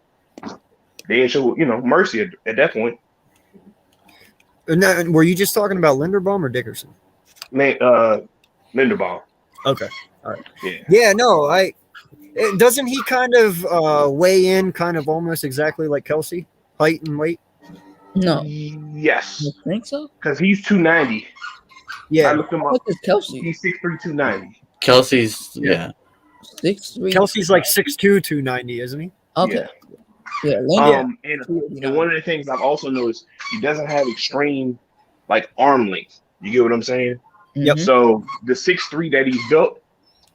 They ain't show, mercy at that point. Now, were you just talking about Linderbaum or Dickerson? Linderbaum. Okay. All right. Yeah, no, doesn't he kind of weigh in kind of almost exactly like Kelsey, height and weight? No. Yes. I think so. Because he's 290. Yeah. I looked him up. What is Kelsey? He's 6'3", 290. Kelsey's 6'3". Kelsey's like 6'2", 290, isn't he? Okay. Yeah. And one of the things I've also noticed, he doesn't have extreme like arm length. You get what I'm saying? Yep. So the 6'3" that he's built,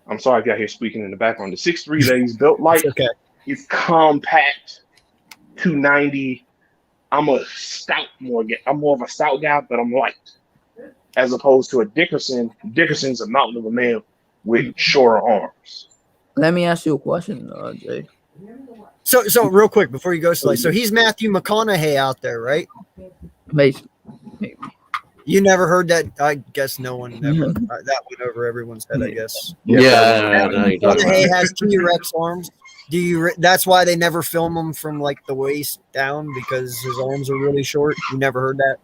I'm sorry if y'all hear squeaking in the background. The 6'3" that he's built like is compact, 290. I'm more of a stout guy, but I'm light. As opposed to a Dickerson. Dickerson's a mountain of a man with shorter arms. Let me ask you a question, Jay. So real quick before you go, Slay. So he's Matthew McConaughey out there, right? Maybe. You never heard that? I guess no one ever. That went over everyone's head, I guess. Yeah. McConaughey has T-Rex arms. That's why they never film him from like the waist down because his arms are really short. You never heard that?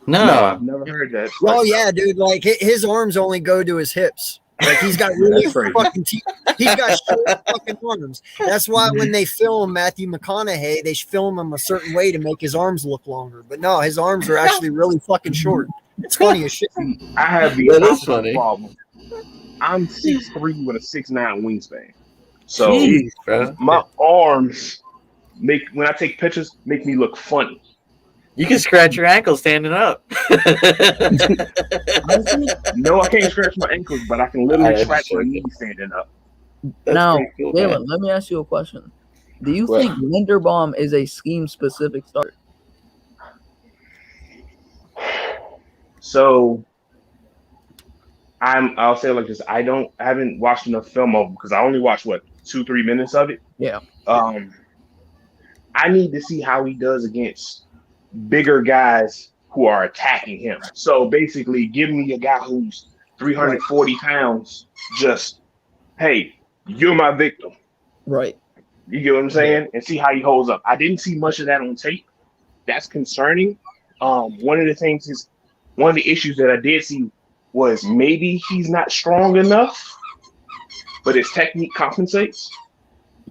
No, I've never heard that. Oh yeah, dude. Like his arms only go to his hips. Like he's got really fucking he's got short fucking arms. That's why when they film Matthew McConaughey, they film him a certain way to make his arms look longer. But no, his arms are actually really fucking short. It's funny as shit. I have the opposite problem. I'm 6'3" with a 6'9" wingspan. So jeez, my arms when I take pictures make me look funny. You can scratch your ankle standing up. No, I can't scratch my ankles, but I can literally scratch my knees standing up. Now, Jalen, let me ask you a question. Do you think Linderbaum is a scheme-specific starter? So I'll say it like this. I haven't watched enough film of him because I only watched 2-3 minutes of it. Yeah. I need to see how he does against bigger guys who are attacking him. So basically, give me a guy who's 340 pounds. Just, hey, you're my victim. Right. You get what I'm saying? And see how he holds up. I didn't see much of that on tape. That's concerning. One of the issues that I did see was maybe he's not strong enough, but his technique compensates.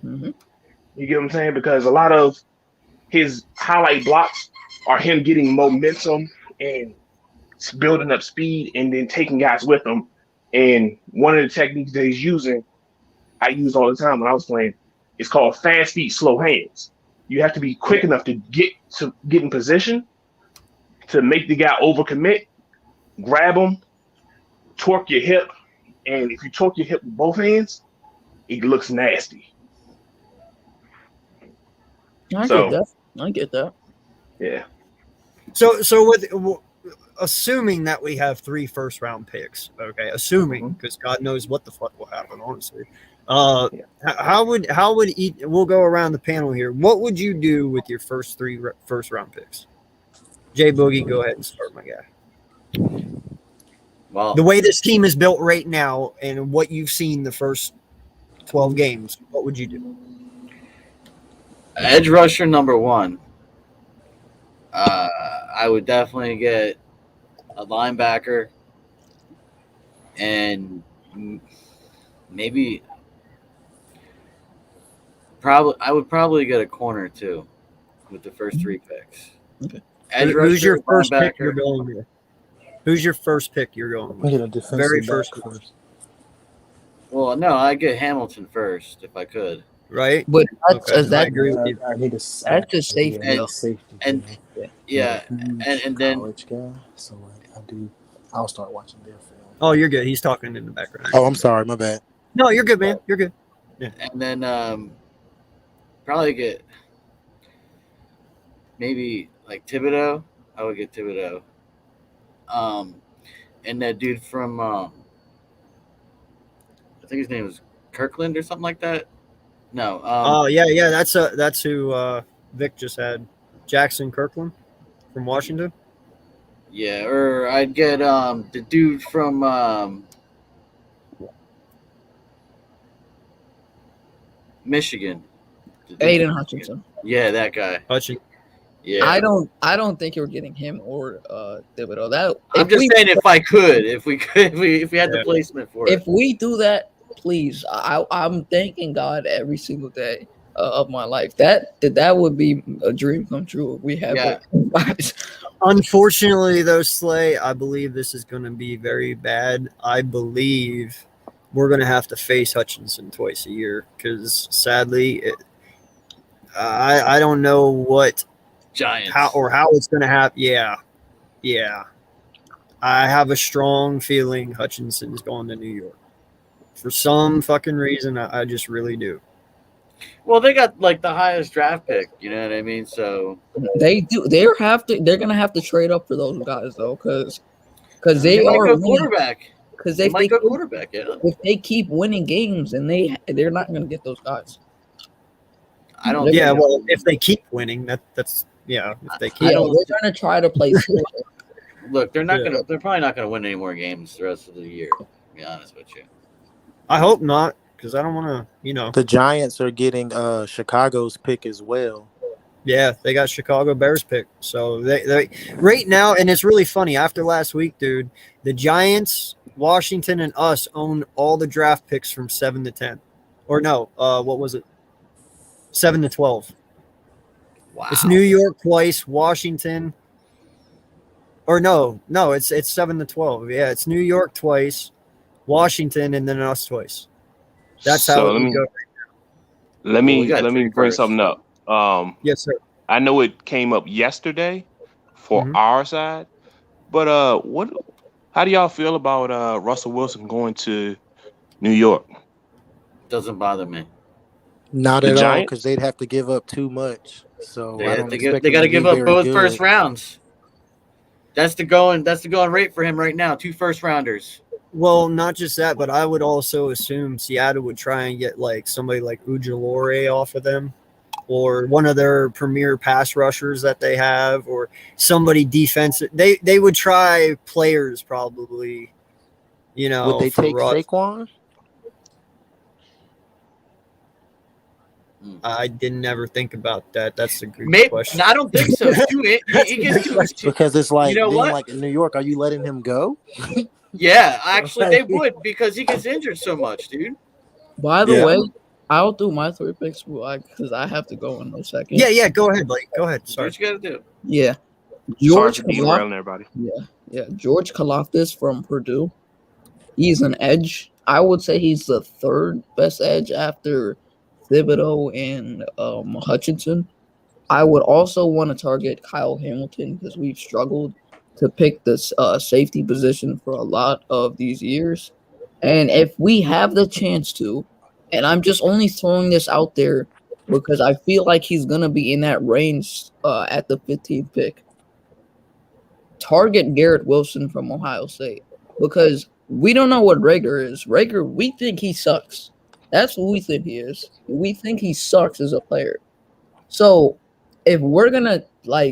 Mm-hmm. You get what I'm saying? Because a lot of his highlight blocks are him getting momentum and building up speed and then taking guys with him. And one of the techniques that he's using, I use all the time when I was playing, it's called fast feet, slow hands. You have to be quick enough to get in position to make the guy overcommit, grab him, torque your hip, and if you torque your hip with both hands, it looks nasty. I get that. Yeah. So with assuming that we have 3 first-round picks, okay, assuming because God knows what the fuck will happen, honestly. How would we'll go around the panel here. What would you do with your first 3 first-round picks? Jay Boogie, go ahead and start, my guy. Well, the way this team is built right now and what you've seen the first 12 games, what would you do? Edge rusher number 1. I would definitely get a linebacker and I would probably get a corner too with the first 3 picks. Okay. Who's your first pick you're going with? Who's your first pick you're going with? Get a defensive Very back first. Well, no, I'd get Hamilton first if I could. Right? But I agree with you. I need a that's just safety. And then college guy, so I'll start watching their film. Oh, you're good. He's talking in the background. Oh, I'm sorry, my bad. No, you're good, man. You're good. Yeah. And then probably get maybe like Thibodeau. I would get Thibodeau. And that dude from I think his name was Kirkland or something like that. No. Oh yeah. That's who Vic just had. Jackson Kirkland from Washington. Yeah, or I'd get the dude from Michigan. Aiden Hutchinson. Yeah, that guy. Hutchinson. Yeah. I don't think you're getting him or Thibodeau. That I'm just saying if we had the placement for it. If we do that, please. I'm thanking God every single day of my life. That would be a dream come true if we have it. Unfortunately, though, Slay, I believe this is going to be very bad. I believe we're going to have to face Hutchinson twice a year because, sadly, I don't know what Giants how it's going to happen. Yeah. I have a strong feeling Hutchinson's going to New York for some fucking reason. I just really do. Well, they got like the highest draft pick. You know what I mean? So they do. They're gonna have to trade up for those guys though, because they might are go quarterback. Because they might go quarterback. Yeah. If they keep winning games, and they're not gonna get those guys. I don't. Yeah. Well, if they keep winning, that's yeah. If they keep, they're gonna try to play. Look, they're not gonna. They're probably not gonna win any more games the rest of the year. To be honest with you. I hope not, because I don't want to. The Giants are getting Chicago's pick as well. Yeah, they got Chicago Bears pick. So they right now, and it's really funny. After last week, dude, the Giants, Washington, and us own all the draft picks from 7 to 10, or no, what was it? 7 to 12. Wow. It's New York twice, Washington. Or no, it's 7 to 12. Yeah, it's New York twice, Washington, and then us twice. That's how it would go. Let me bring something up. Yes, sir. I know it came up yesterday for our side, but how do y'all feel about Russell Wilson going to New York? Doesn't bother me. Not at all, because they'd have to give up too much. So they got to give up both first rounds. That's the going rate for him right now. 2 first rounders. Well, not just that, but I would also assume Seattle would try and get like somebody like Ujulore off of them, or one of their premier pass rushers that they have, or somebody defensive. They would try players probably. Would they take Saquon? I didn't ever think about that. That's a good question. I don't think so. Because it's like, like in New York, are you letting him go? Yeah, actually they would, because he gets injured so much, dude. By the way, I'll do my 3 picks because I have to go in a second. Yeah, go ahead, Blake. Go ahead. Sorry. What you got to do? Yeah. George everybody. Yeah. George Kalafdis from Purdue. He's an edge. I would say he's the 3rd best edge after Thibodeau and Hutchinson. I would also want to target Kyle Hamilton because we've struggled to pick this safety position for a lot of these years. And if we have the chance to, and I'm just only throwing this out there because I feel like he's going to be in that range at the 15th pick, target Garrett Wilson from Ohio State, because we don't know what Rager is. Rager, we think he sucks. That's what we think he is. We think he sucks as a player. So if we're going to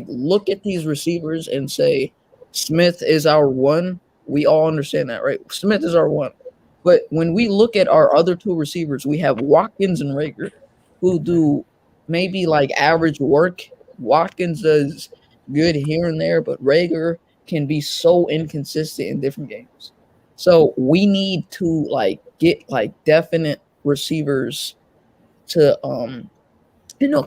look at these receivers and say Smith is our 1, we all understand that, right? Smith is our 1. But when we look at our other 2 receivers, we have Watkins and Rager, who do maybe average work. Watkins does good here and there, but Rager can be so inconsistent in different games. So we need to get definite receivers to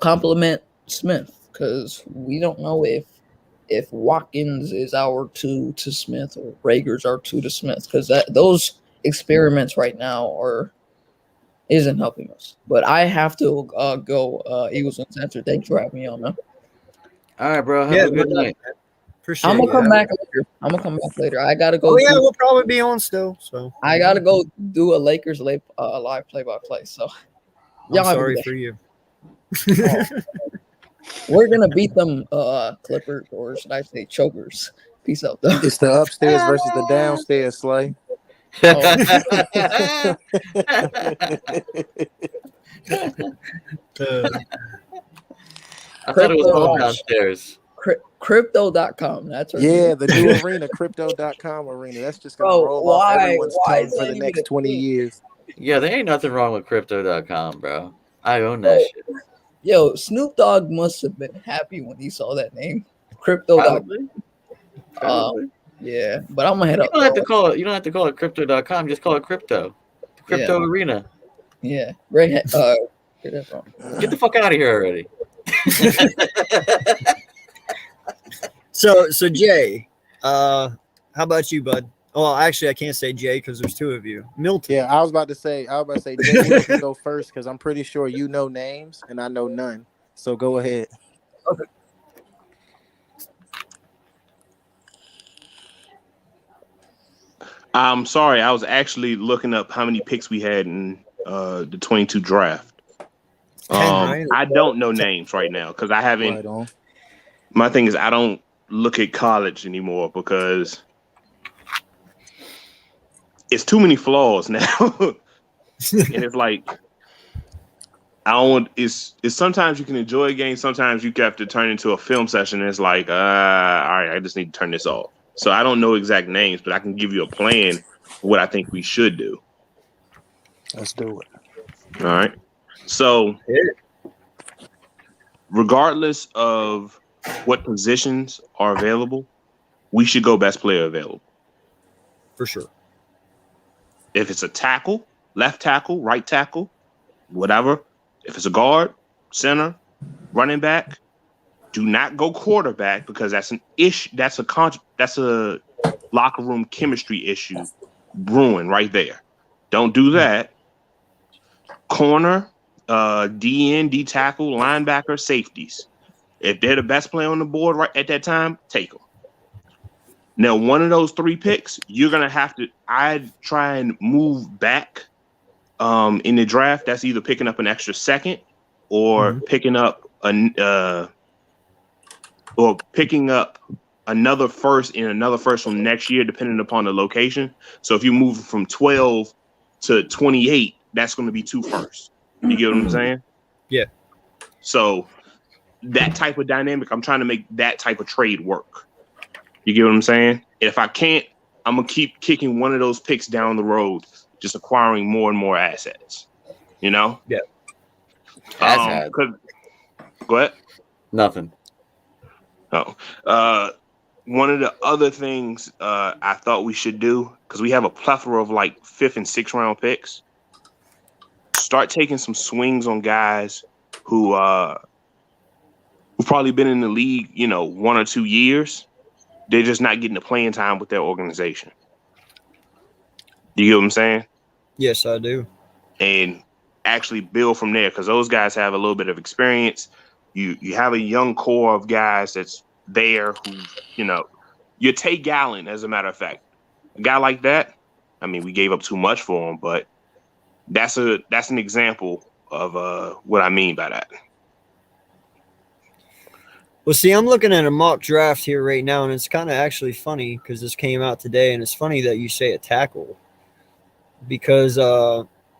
complement Smith, because we don't know if Watkins is our 2 to Smith or Rager's our 2 to Smith, because those experiments right now isn't helping us. But I have to go Eagles Uncensored. Thanks for having me on, man. All right, bro. Have a good night. Appreciate I'm gonna come back later. I gotta go. Oh yeah, we'll probably be on still. So I gotta go do a Lakers live play-by-play. So I'm sorry for you. Oh. We're gonna beat them Clippers, or should I say chokers. Peace out though. It's the upstairs versus the downstairs, Slay. Oh. I thought it was all downstairs. Crypto.com. That's our the new arena, crypto.com arena. That's just gonna roll off everyone's tongue for the next 20 years. Yeah, there ain't nothing wrong with crypto.com, bro. I own that shit. Yo, Snoop Dogg must have been happy when he saw that name. Crypto.com. Yeah, but I'm gonna head up. You don't have to call it crypto.com, just call it crypto. Crypto arena. Yeah. Great. Get the fuck out of here already. So Jay, how about you, bud? Oh, actually, I can't say Jay because there's two of you. Milton. Yeah, I was about to say, Jay, you can go first because I'm pretty sure you know names and I know none. So go ahead. Okay. I'm sorry, I was actually looking up how many picks we had in the 22 draft. I don't know names right now because I haven't. Right, my thing is I don't look at college anymore because it's too many flaws now. And it's like I don't want it's sometimes you can enjoy a game, sometimes you have to turn into a film session and it's like, all right, I just need to turn this off. So I don't know exact names, but I can give you a plan for what I think we should do. Let's do it. All right. So regardless of what positions are available, we should go best player available. For sure. If it's a tackle, left tackle, right tackle, whatever. If it's a guard, center, running back, do not go quarterback because that's an issue. That's a locker room chemistry issue brewing right there. Don't do that. Corner, DN, D tackle, linebacker, safeties. If they're the best player on the board right at that time, take them. Now, one of those three picks, you're gonna have to. I'd try and move back in the draft. That's either picking up an extra second or picking up another first and another first from next year, depending upon the location. So if you move from 12 to 28, that's going to be 2 firsts. You get what I'm saying? Yeah. So that type of dynamic, I'm trying to make that type of trade work. You get what I'm saying? If I can't, I'm going to keep kicking one of those picks down the road, just acquiring more and more assets. You know? Yeah. Go ahead. Nothing. Oh. One of the other things I thought we should do, because we have a plethora of like 5th and 6th round picks, start taking some swings on guys who've probably been in the league, 1 or 2 years. They're just not getting the playing time with their organization. Do you get what I'm saying? Yes, I do. And actually build from there, because those guys have a little bit of experience. You have a young core of guys that's there who, you take Gallen, as a matter of fact. A guy like that, I mean, we gave up too much for him, but that's an example of what I mean by that. Well, see, I'm looking at a mock draft here right now, and it's kind of actually funny because this came out today, and it's funny that you say a tackle because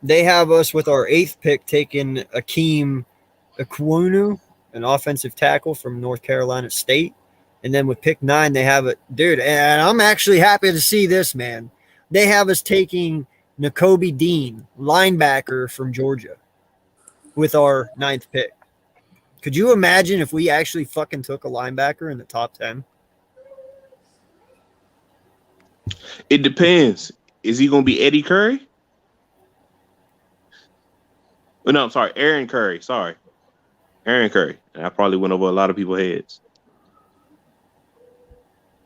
they have us with our 8th pick taking Akeem Ekwonu, an offensive tackle from North Carolina State. And then with pick 9, they have it. Dude, and I'm actually happy to see this, man. They have us taking Nakobe Dean, linebacker from Georgia, with our 9th pick. Could you imagine if we actually fucking took a linebacker in the top 10? It depends. Is he going to be Eddie Curry? Oh, no, I'm sorry. Aaron Curry. Sorry. Aaron Curry. I probably went over a lot of people's heads.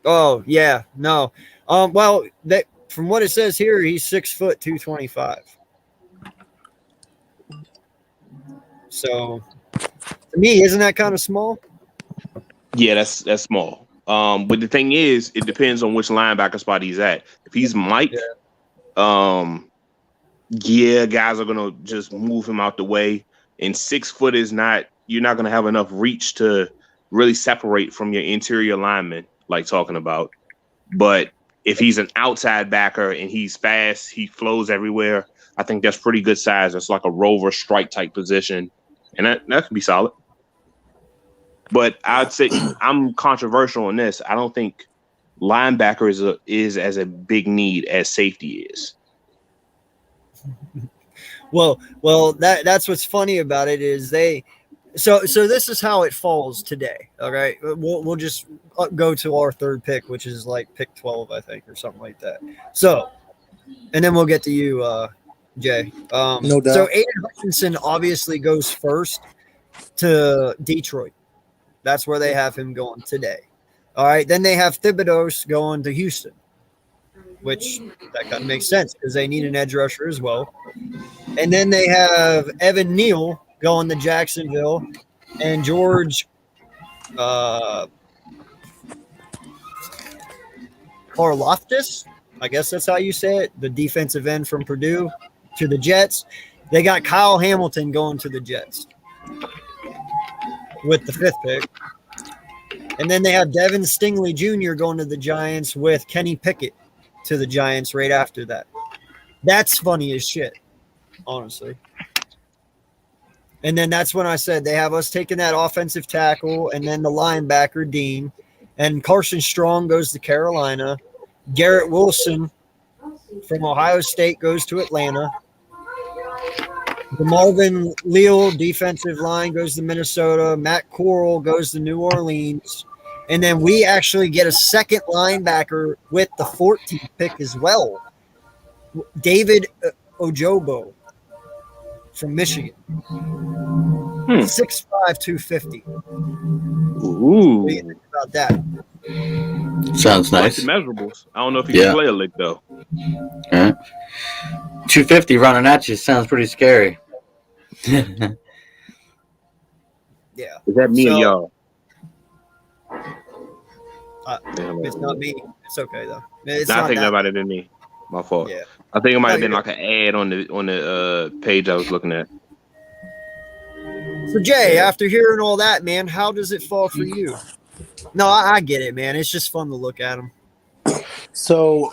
Oh, yeah. No. Well, from what it says here, he's 6 foot 225. So, to me, isn't that kind of small? Yeah, that's small. But the thing is, it depends on which linebacker spot he's at. If he's Mike, guys are gonna just move him out the way. and 6 foot is not. You're not going to have enough reach to really separate from your interior lineman, like talking about. But if he's an outside backer and he's fast, he flows everywhere. I think that's pretty good size. That's like a rover strike type position, and that can be solid. But I'd say I'm controversial on this. I don't think linebacker is as a big need as safety is. Well, that's what's funny about it is so this is how it falls today. All right, we'll just go to our third pick, which is like pick 12, I think, or something like that. So, and then we'll get to you, Jay. No doubt. So Aiden Hutchinson obviously goes first to Detroit. That's where they have him going today. All right, then they have Thibodeau going to Houston, which that kind of makes sense because they need an edge rusher as well. And then they have Evan Neal going to Jacksonville, and George Karlaftis, I guess that's how you say it, the defensive end from Purdue, to the Jets. They got Kyle Hamilton going to the Jets with the 5th pick. And then they have Devin Stingley Jr. going to the Giants with Kenny Pickett to the Giants right after that. That's funny as shit, honestly. And then that's when I said they have us taking that offensive tackle and then the linebacker, Dean. And Carson Strong goes to Carolina. Garrett Wilson from Ohio State goes to Atlanta. The Marvin Leal defensive line goes to Minnesota. Matt Corral goes to New Orleans. And then we actually get a second linebacker with the 14th pick as well. David Ojobo from Michigan. 6'5", 250. Ooh. What do you think about that? Sounds Like nice. the measurables. I don't know if he can play a lick, though. Yeah. 250 running at you sounds pretty scary. Yeah. Is that me and y'all? It's not me. It's okay, though. It's I not think that. about it than me. My fault. Yeah. I think it might have No, been like an ad on the page I was looking at. So, Jay, after hearing all that, man, how does it fall for you? No, I get it, man. It's just fun to look at them. So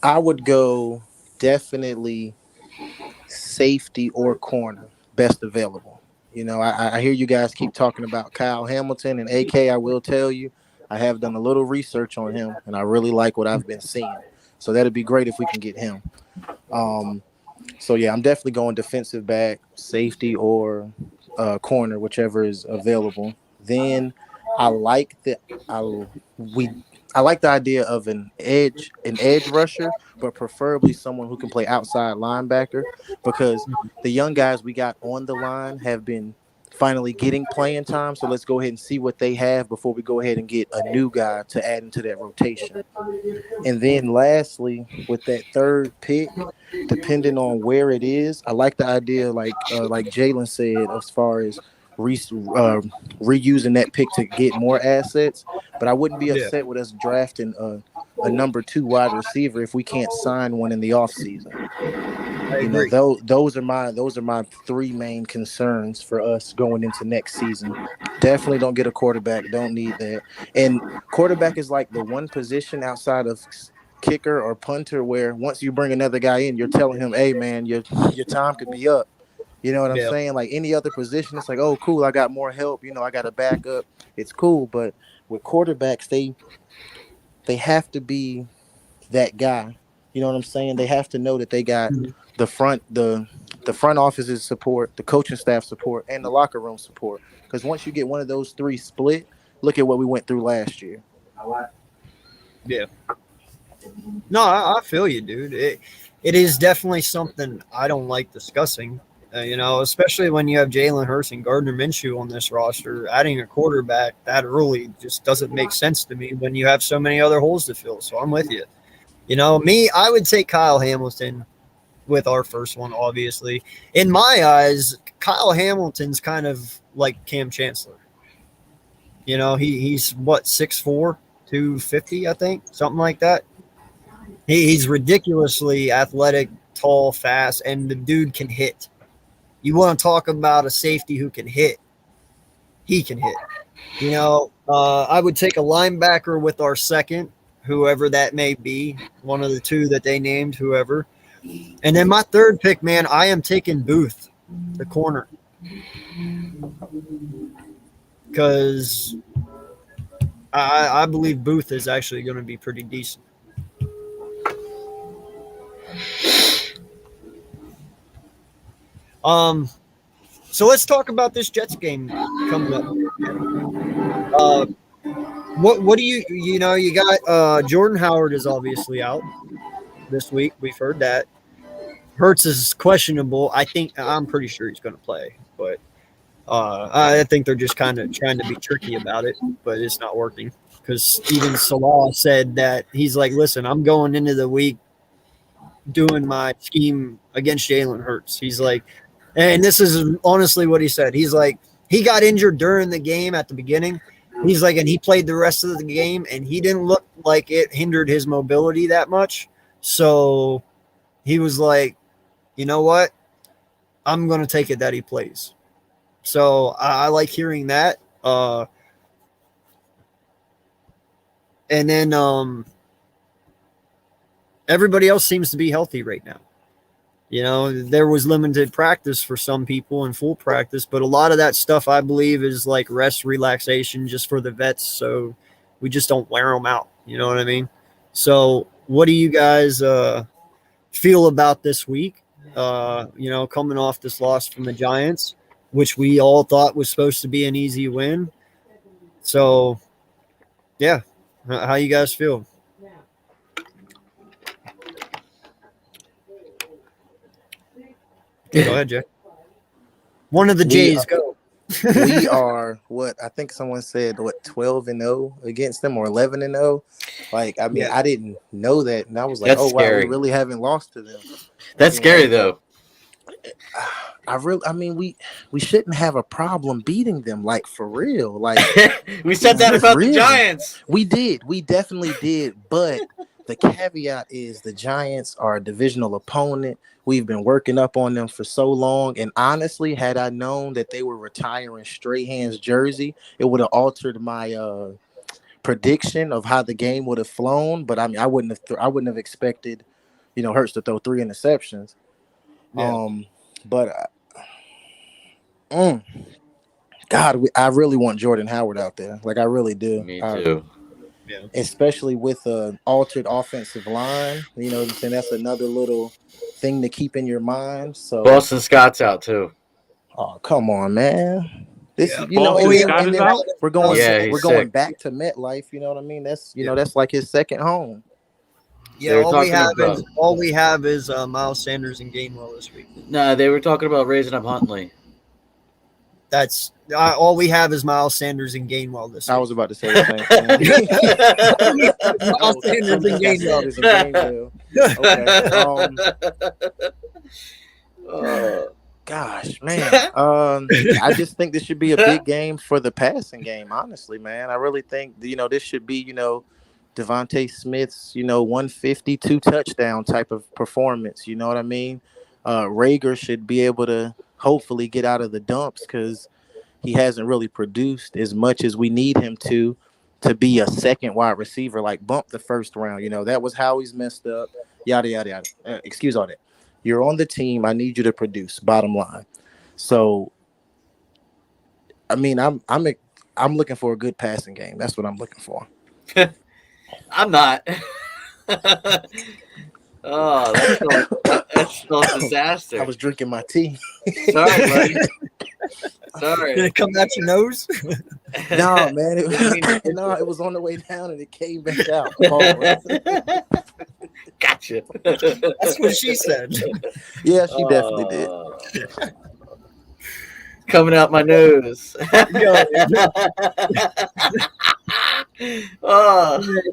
I would go definitely safety or corner, best available. You know, I hear you guys keep talking about Kyle Hamilton, and AK, I will tell you, I have done a little research on him, and I really like what I've been seeing. So that'd be great if we can get him. So, yeah, I'm definitely going defensive back, safety, or corner, whichever is available. Then I like the idea of an edge rusher, but preferably someone who can play outside linebacker, because the young guys we got on the line have been finally getting playing time. So let's go ahead and see what they have before we go ahead and get a new guy to add into that rotation. And then lastly, with that 3rd pick, depending on where it is, I like the idea, like Jalen said, as far as reusing that pick to get more assets. But I wouldn't be upset with us drafting a number 2 wide receiver if we can't sign one in the offseason. You know, those are my 3 main concerns for us going into next season. Definitely don't get a quarterback. Don't need that. And quarterback is like the one position outside of kicker or punter where once you bring another guy in, you're telling him, hey, man, your time could be up. You know what I'm saying? Like any other position, it's like, oh, cool, I got more help. You know, I got a backup. It's cool. But with quarterbacks, they have to be that guy. You know what I'm saying? They have to know that they got the front office's support, the coaching staff support, and the locker room support. Because once you get one of those 3 split, look at what we went through last year. Yeah. No, I feel you, dude. It is definitely something I don't like discussing. You know, especially when you have Jalen Hurts and Gardner Minshew on this roster, adding a quarterback that early just doesn't make sense to me when you have so many other holes to fill. So I'm with you. You know, I would take Kyle Hamilton with our first one, obviously. In my eyes, Kyle Hamilton's kind of like Cam Chancellor. You know, he's what, 6'4", 250, I think, something like that. He's ridiculously athletic, tall, fast, and the dude can hit. You want to talk about a safety who can hit. He can hit. You know, I would take a linebacker with our second, whoever that may be, one of the two that they named, whoever. And then my third pick, man, I am taking Booth, the corner. Because I believe Booth is actually going to be pretty decent. So let's talk about this Jets game coming up. What do you know? You got Jordan Howard is obviously out this week. We've heard that. Hurts is questionable. I'm pretty sure he's going to play, but I think they're just kind of trying to be tricky about it, but it's not working because even Salah said that he's like, listen, I'm going into the week doing my scheme against Jalen Hurts. He's like, and this is honestly what he said. He's like, he got injured during the game at the beginning. He's like, and he played the rest of the game, and he didn't look like it hindered his mobility that much. So he was like, you know what? I'm going to take it that he plays. So I like hearing that. And then everybody else seems to be healthy right now. You know, there was limited practice for some people and full practice, but a lot of that stuff I believe is like rest, relaxation just for the vets. So we just don't wear them out. You know what I mean? So what do you guys feel about this week? You know, coming off this loss from the Giants, which we all thought was supposed to be an easy win. So, yeah, how you guys feel? Go ahead, Jay. One of the Jays, go. We are what I think someone said 12-0 against them or 11-0. Like, I mean, I didn't know that, and I was like, That's scary. Wow, we really haven't lost to them. That's scary though. We shouldn't have a problem beating them, like, for real. Like, we said that about the Giants. We definitely did, but the caveat is the Giants are a divisional opponent. We've been working up on them for so long, and honestly, had I known that they were retiring Strahan's jersey, it would have altered my prediction of how the game would have flown. But I mean, I wouldn't have expected, you know, Hurts to throw 3 interceptions. Yeah. God, I really want Jordan Howard out there. Like, I really do. Me too. Yeah. Especially with an altered offensive line. You know what I'm saying? That's another little thing to keep in your mind. So Boston Scott's out too. Oh, come on, man. This, Yeah. you know, Scott is out? we're going sick. back to MetLife. You know what I mean? That's that's like his second home. Yeah, all we have is Miles Sanders and Gainwell this week. No, they were talking about raising up Huntley. That's all we have is Miles Sanders and Gainwell this week. I was about to say the same thing. Miles Sanders and Gainwell. Okay. Gosh, man. I just think this should be a big game for the passing game, honestly, man. I really think, this should be, Devontae Smith's, 152 touchdown type of performance. You know what I mean? Rager should be able to hopefully get out of the dumps because he hasn't really produced as much as we need him to be a second wide receiver, like bump the first round. That was how he's messed up. Yada, yada, yada. Excuse all that. You're on the team. I need you to produce, bottom line. So, I mean, I'm looking for a good passing game. That's what I'm looking for. I'm not. Oh, that's a disaster. I was drinking my tea. Sorry, buddy. Sorry. Did it come out your nose? No, man. It was on the way down and it came back out. Gotcha. That's what she said. Yeah, she definitely did. Coming out my nose.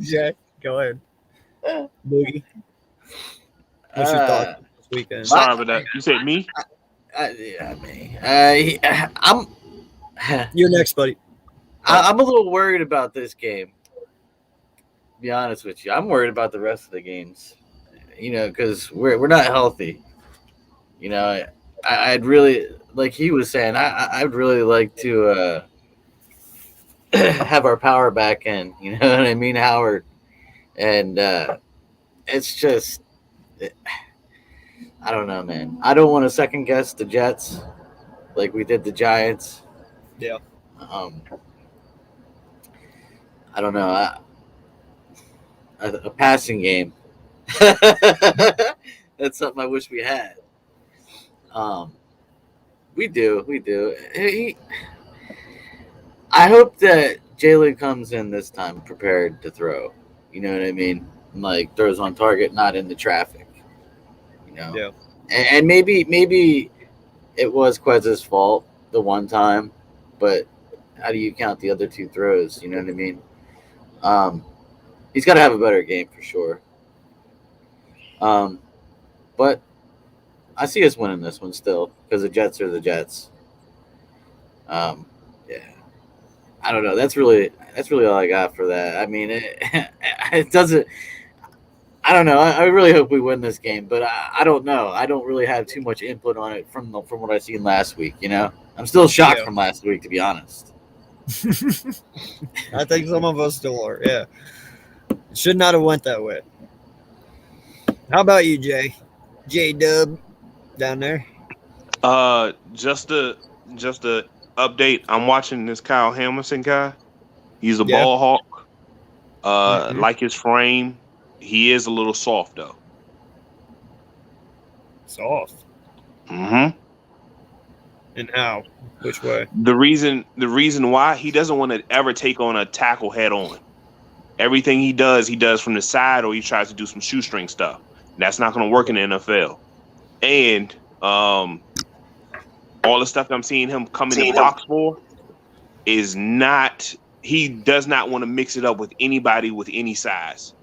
Jack, go ahead. Boogie. What's your thought this weekend? Sorry about that. You said me? I'm. You're next, buddy. I'm a little worried about this game. To be honest with you, I'm worried about the rest of the games. Because we're not healthy. I'd really, like he was saying, I'd really like to have our power back in. You know what I mean, Howard? And it's just, I don't know, man. I don't want to second guess the Jets like we did the Giants. Yeah. I don't know. A passing game. That's something I wish we had. We do. I hope that Jalen comes in this time prepared to throw. You know what I mean? Like throws on target, not in the traffic. You know. Yeah. And maybe it was Quez's fault the one time, but how do you count the other two throws? You know what I mean? He's got to have a better game for sure. But I see us winning this one still because the Jets are the Jets. Yeah, I don't know. That's really all I got for that. I mean, it doesn't. I don't know. I really hope we win this game, but I don't know. I don't really have too much input on it from what I seen last week. You know, I'm still shocked from last week, to be honest. I think some of us still are. Yeah, it should not have went that way. How about you, Jay? J Dub down there. Just a update. I'm watching this Kyle Hamilton guy. He's a ball hawk. Like his frame, he is a little soft though. Soft. Mm-hmm. And how? Which way? The reason why he doesn't want to ever take on a tackle head on. Everything he does from the side, or he tries to do some shoestring stuff. That's not going to work in the NFL. And all the stuff that I'm seeing him come in the box for is not. He does not want to mix it up with anybody with any size.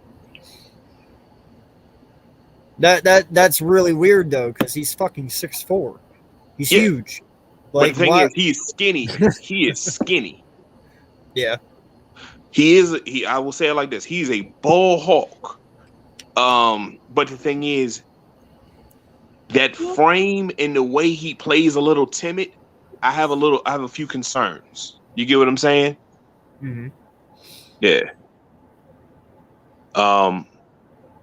That's really weird though, because he's fucking 6'4". He's huge. Like, but the thing is, he is skinny. He is skinny. Yeah. I will say it like this. He's a ball hawk. But the thing is, that frame and the way he plays a little timid, I have a few concerns. You get what I'm saying? Mm-hmm. Yeah.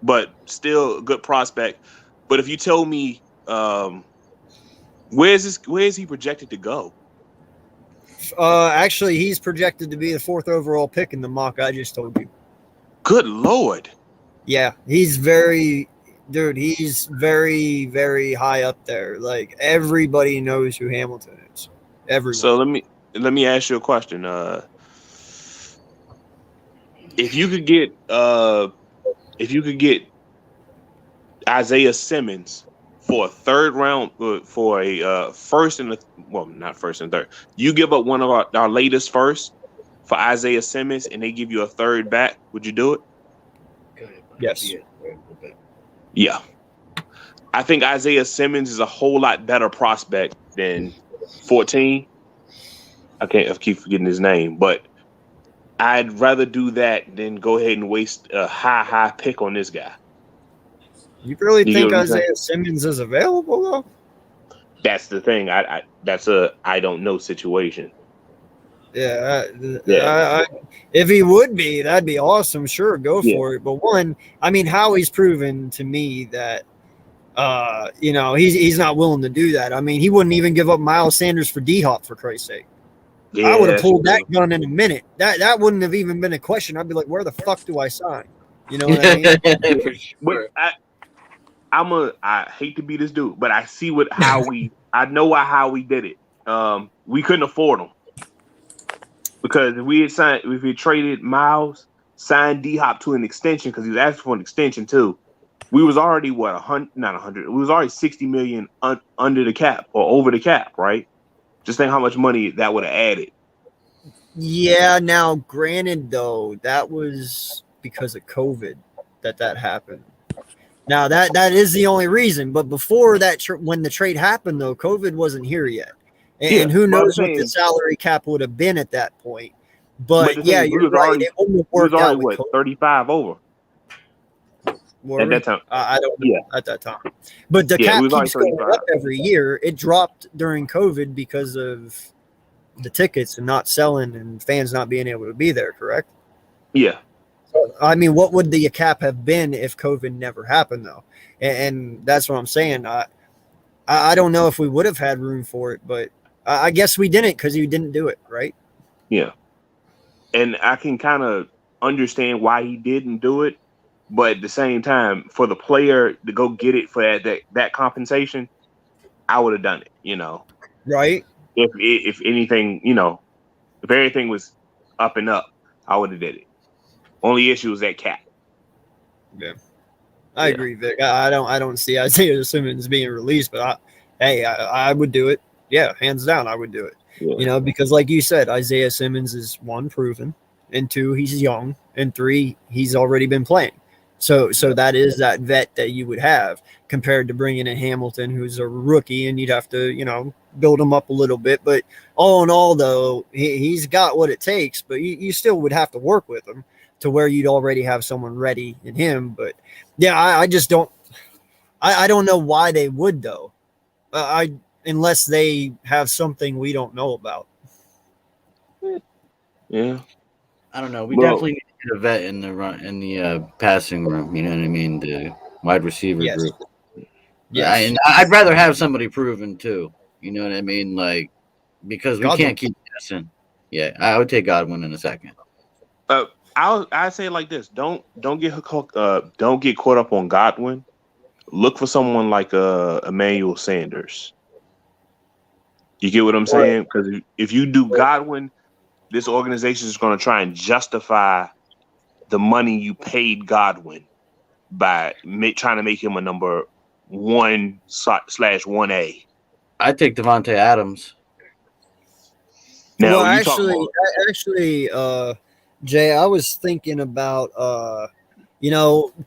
But still a good prospect. But if you told me, where is he projected to go? Actually, he's projected to be the 4th overall pick in the mock I just told you. Good Lord. Yeah, he's very, very high up there. Like, everybody knows who Hamilton is. Everyone. So let me ask you a question. If you could get Isaiah Simmons for a third round, for a first and not first and third, you give up one of our latest first for Isaiah Simmons, and they give you a third back, would you do it? Yes. Yeah. I think Isaiah Simmons is a whole lot better prospect than 14. I keep forgetting his name, but I'd rather do that than go ahead and waste a high pick on this guy. You really think Isaiah Simmons is available though? That's the thing. That's a I don't know situation. Yeah, if he would be, that'd be awesome. Sure, go for it. But one, I mean, Howie's proven to me that, he's not willing to do that. I mean, he wouldn't even give up Miles Sanders for D-Hop, for Christ's sake. Yeah, I would have pulled that gun in a minute. That wouldn't have even been a question. I'd be like, where the fuck do I sign? You know what I mean? For sure. I hate to be this dude, but I see I know why Howie did it. We couldn't afford him. Because if we traded Miles, signed D-Hop to an extension, because he was asking for an extension too, we was already We was already $60 million under the cap or over the cap, right? Just think how much money that would have added. Yeah. Now, granted, though, that was because of COVID that happened. Now that is the only reason. But before that, when the trade happened, though, COVID wasn't here yet. And who knows what the salary cap would have been at that point. But yeah, you're right. It wouldn't have worked out. What, 35 over? Were At we? that time. I don't know Yeah. at that time. But the Yeah, cap we was keeps already going 35. up every year. It dropped during COVID because of the tickets and not selling and fans not being able to be there, correct? Yeah. I mean, what would the cap have been if COVID never happened, though? And that's what I'm saying. I don't know if we would have had room for it, but I guess we didn't because you didn't do it, right? Yeah. And I can kind of understand why he didn't do it, but at the same time, for the player to go get it for that compensation, I would have done it. Right. If anything, if everything was up and up, I would have did it. Only issue was that cap. Yeah. I agree, Vic. I don't see Isaiah Simmons being released, but I would do it. Yeah, hands down, I would do it. Yeah. Because like you said, Isaiah Simmons is 1, proven, and 2, he's young, and 3, he's already been playing. So that is that vet that you would have compared to bringing in Hamilton, who's a rookie, and you'd have to build him up a little bit. But all in all, though, he's got what it takes, but you still would have to work with him to where you'd already have someone ready in him. But yeah, I just don't. I don't know why they would though. Unless they have something we don't know about. Yeah. I don't know. We definitely need to get a vet in the passing room. You know what I mean? The wide receiver group. Yeah, and I'd rather have somebody proven too. You know what I mean? Like, because we can't keep guessing. Yeah, I would take Godwin in a second. I say it like this: don't get caught up on Godwin. Look for someone like Emmanuel Sanders. You get what I'm saying? Because if you do Godwin, this organization is going to try and justify the money you paid Godwin by trying to make him a number 1/1A. I take Devontae Adams. Now, well, actually, Jay, I was thinking about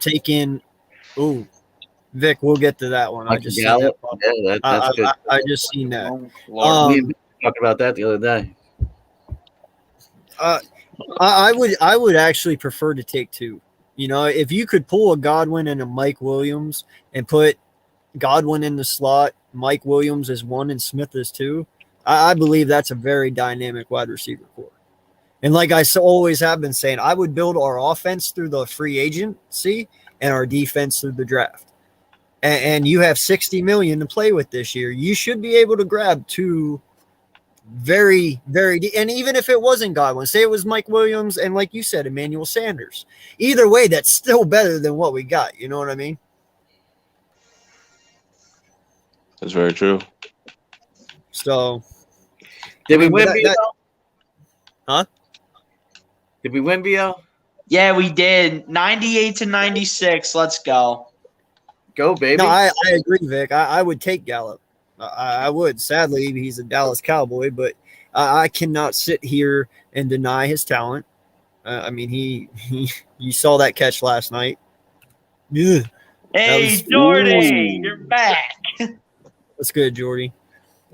taking. Ooh, Vic, we'll get to that one. I just seen that. Yeah, that's good. I just seen that. We talked about that the other day. I would actually prefer to take 2. If you could pull a Godwin and a Mike Williams and put Godwin in the slot, Mike Williams as 1 and Smith as 2, I believe that's a very dynamic wide receiver core. And like I always have been saying, I would build our offense through the free agency and our defense through the draft. And you have $60 million to play with this year. You should be able to grab 2 very, very, and even if it wasn't Godwin, say it was Mike Williams and like you said, Emmanuel Sanders. Either way, that's still better than what we got. You know what I mean? That's very true. So, did we win, BL? Huh? Did we win, BL? Yeah, we did. 98-96. Let's go. Go, baby. No, I agree, Vic. I would take Gallup. I would. Sadly, he's a Dallas Cowboy, but I cannot sit here and deny his talent. I mean, he you saw that catch last night. Yeah. Hey, Jordy, you're back. That's good, Jordy.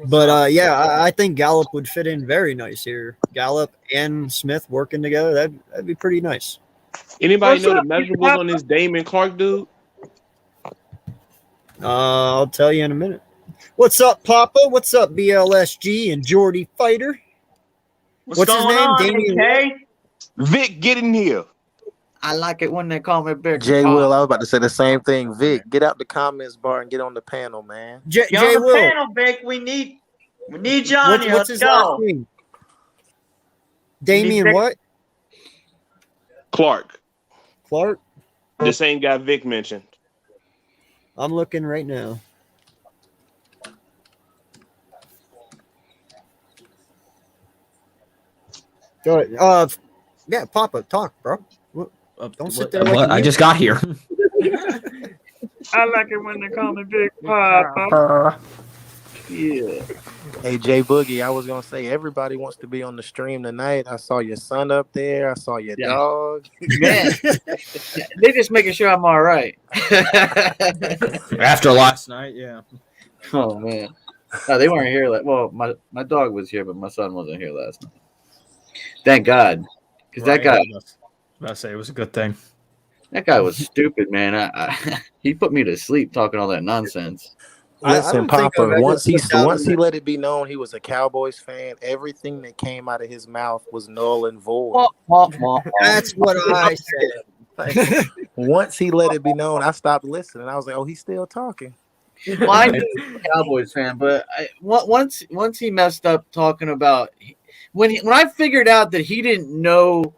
But yeah, I think Gallup would fit in very nice here. Gallup and Smith working together, that'd be pretty nice. Anybody know the measurables on this Damon Clark dude? I'll tell you in a minute. What's up, Papa? What's up, BLSG and Jordy Fighter? What's his name? Damien. Vic, get in here. I like it when they call me Big Jay Will, I was about to say the same thing. Vic, get out the comments bar and get on the panel, man. Jay Will. the panel, Vic. We need you on here. What's his last name? Damien what? Clark. The same guy Vic mentioned. I'm looking right now. Go ahead. Yeah, Papa, talk, bro. Don't sit there. Like I just got here. I like it when they call me Big Papa. Yeah. Hey, Jay Boogie, I was going to say, everybody wants to be on the stream tonight. I saw your son up there. I saw your dog. Man, they just making sure I'm all right. After last night, yeah. Oh, man. No, they weren't here. Well, my dog was here, but my son wasn't here last night. Thank God. Because that guy. I say it was a good thing. That guy was stupid, man. He put me to sleep talking all that nonsense. Listen, don't think I've Papa. ever Once he put down he let it be known he was a Cowboys fan, everything that came out of his mouth was null and void. That's what I said. Like, once he let it be known, I stopped listening. I was like, "Oh, he's still talking." Well, I knew he was a Cowboys fan, but once he messed up talking about when I figured out that he didn't know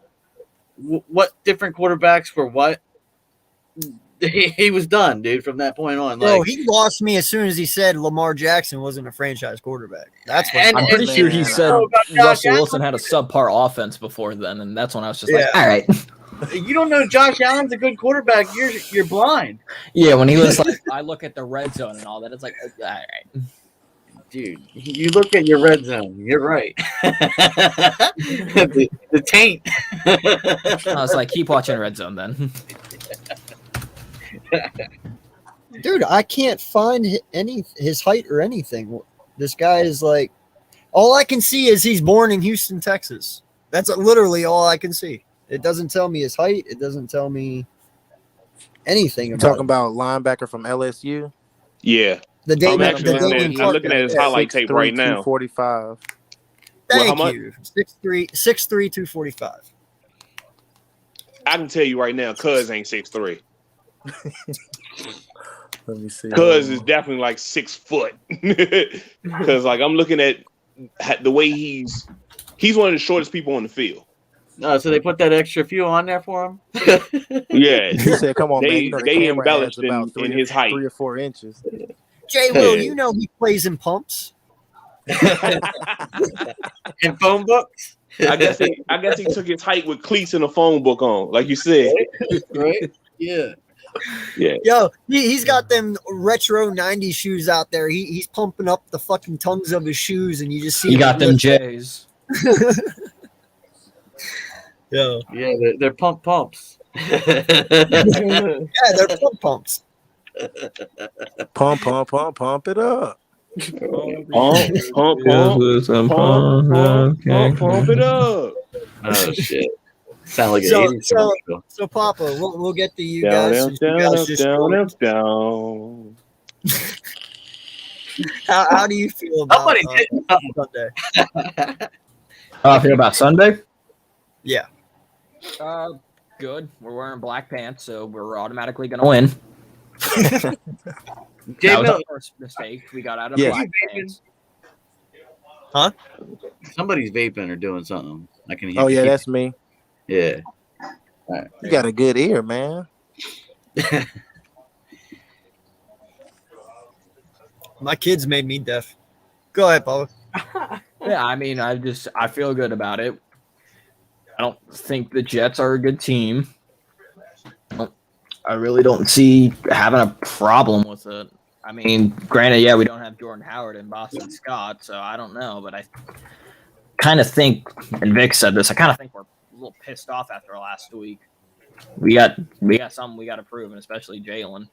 what different quarterbacks were what, he was done, dude. From that point on, Bro, he lost me as soon as he said Lamar Jackson wasn't a franchise quarterback. That's what I'm pretty sure he said Josh Russell Allen. Wilson had a subpar offense before then, and that's when I was just like, all right. You don't know Josh Allen's a good quarterback. You're blind. Yeah, when he was like, I look at the red zone and all that, it's like, all right. Dude, you look at your red zone. You're right. the taint. I was like, keep watching red zone then. Dude, I can't find his height or anything. This guy is like, all I can see is he's born in Houston, Texas. That's literally all I can see. It doesn't tell me his height. It doesn't tell me anything. You talking about linebacker from LSU? Yeah. I'm looking at his highlight tape right now. 245. Thank you. 6'3", 245. I can tell you right now, Cuz ain't 6'3". Let me see. Cuz is definitely like 6 foot. Because like I'm looking at the way he's one of the shortest people on the field. No, so they put that extra few on there for him. Yeah, he said, "Come on, they, man. You know the they camera embellished adds about in his height, 3 or 4 inches." Jay Will, you know he plays in pumps. In phone books. I guess he took his height with cleats and a phone book on, like you said. Right? Yeah. Yeah. Yo, he's got them retro 90s shoes out there. He's pumping up the fucking tongues of his shoes, and you just see he got them J's. Yeah, they're pumps. yeah, they're pumps. Pump it up. Pump it up. Oh shit! Sound like an 80s commercial. So Papa, we'll get to you guys. Down. How do you feel about Sunday? How I feel about Sunday? Yeah. Good. We're wearing black pants, so we're automatically going to win. That was our first mistake. We got out of black pants. Huh? Somebody's vaping or doing something. I can hear. Oh yeah, that's me. Yeah. Right. You got a good ear, man. My kids made me deaf. Go ahead, Papa. Yeah, I mean, I feel good about it. I don't think the Jets are a good team. I really don't see having a problem with it. I mean, granted, yeah, we don't have Jordan Howard and Boston Scott, so I don't know, but I kind of think, and Vic said this, I kind of think we're a little pissed off after last week. We got something we got to prove, and especially Jalen.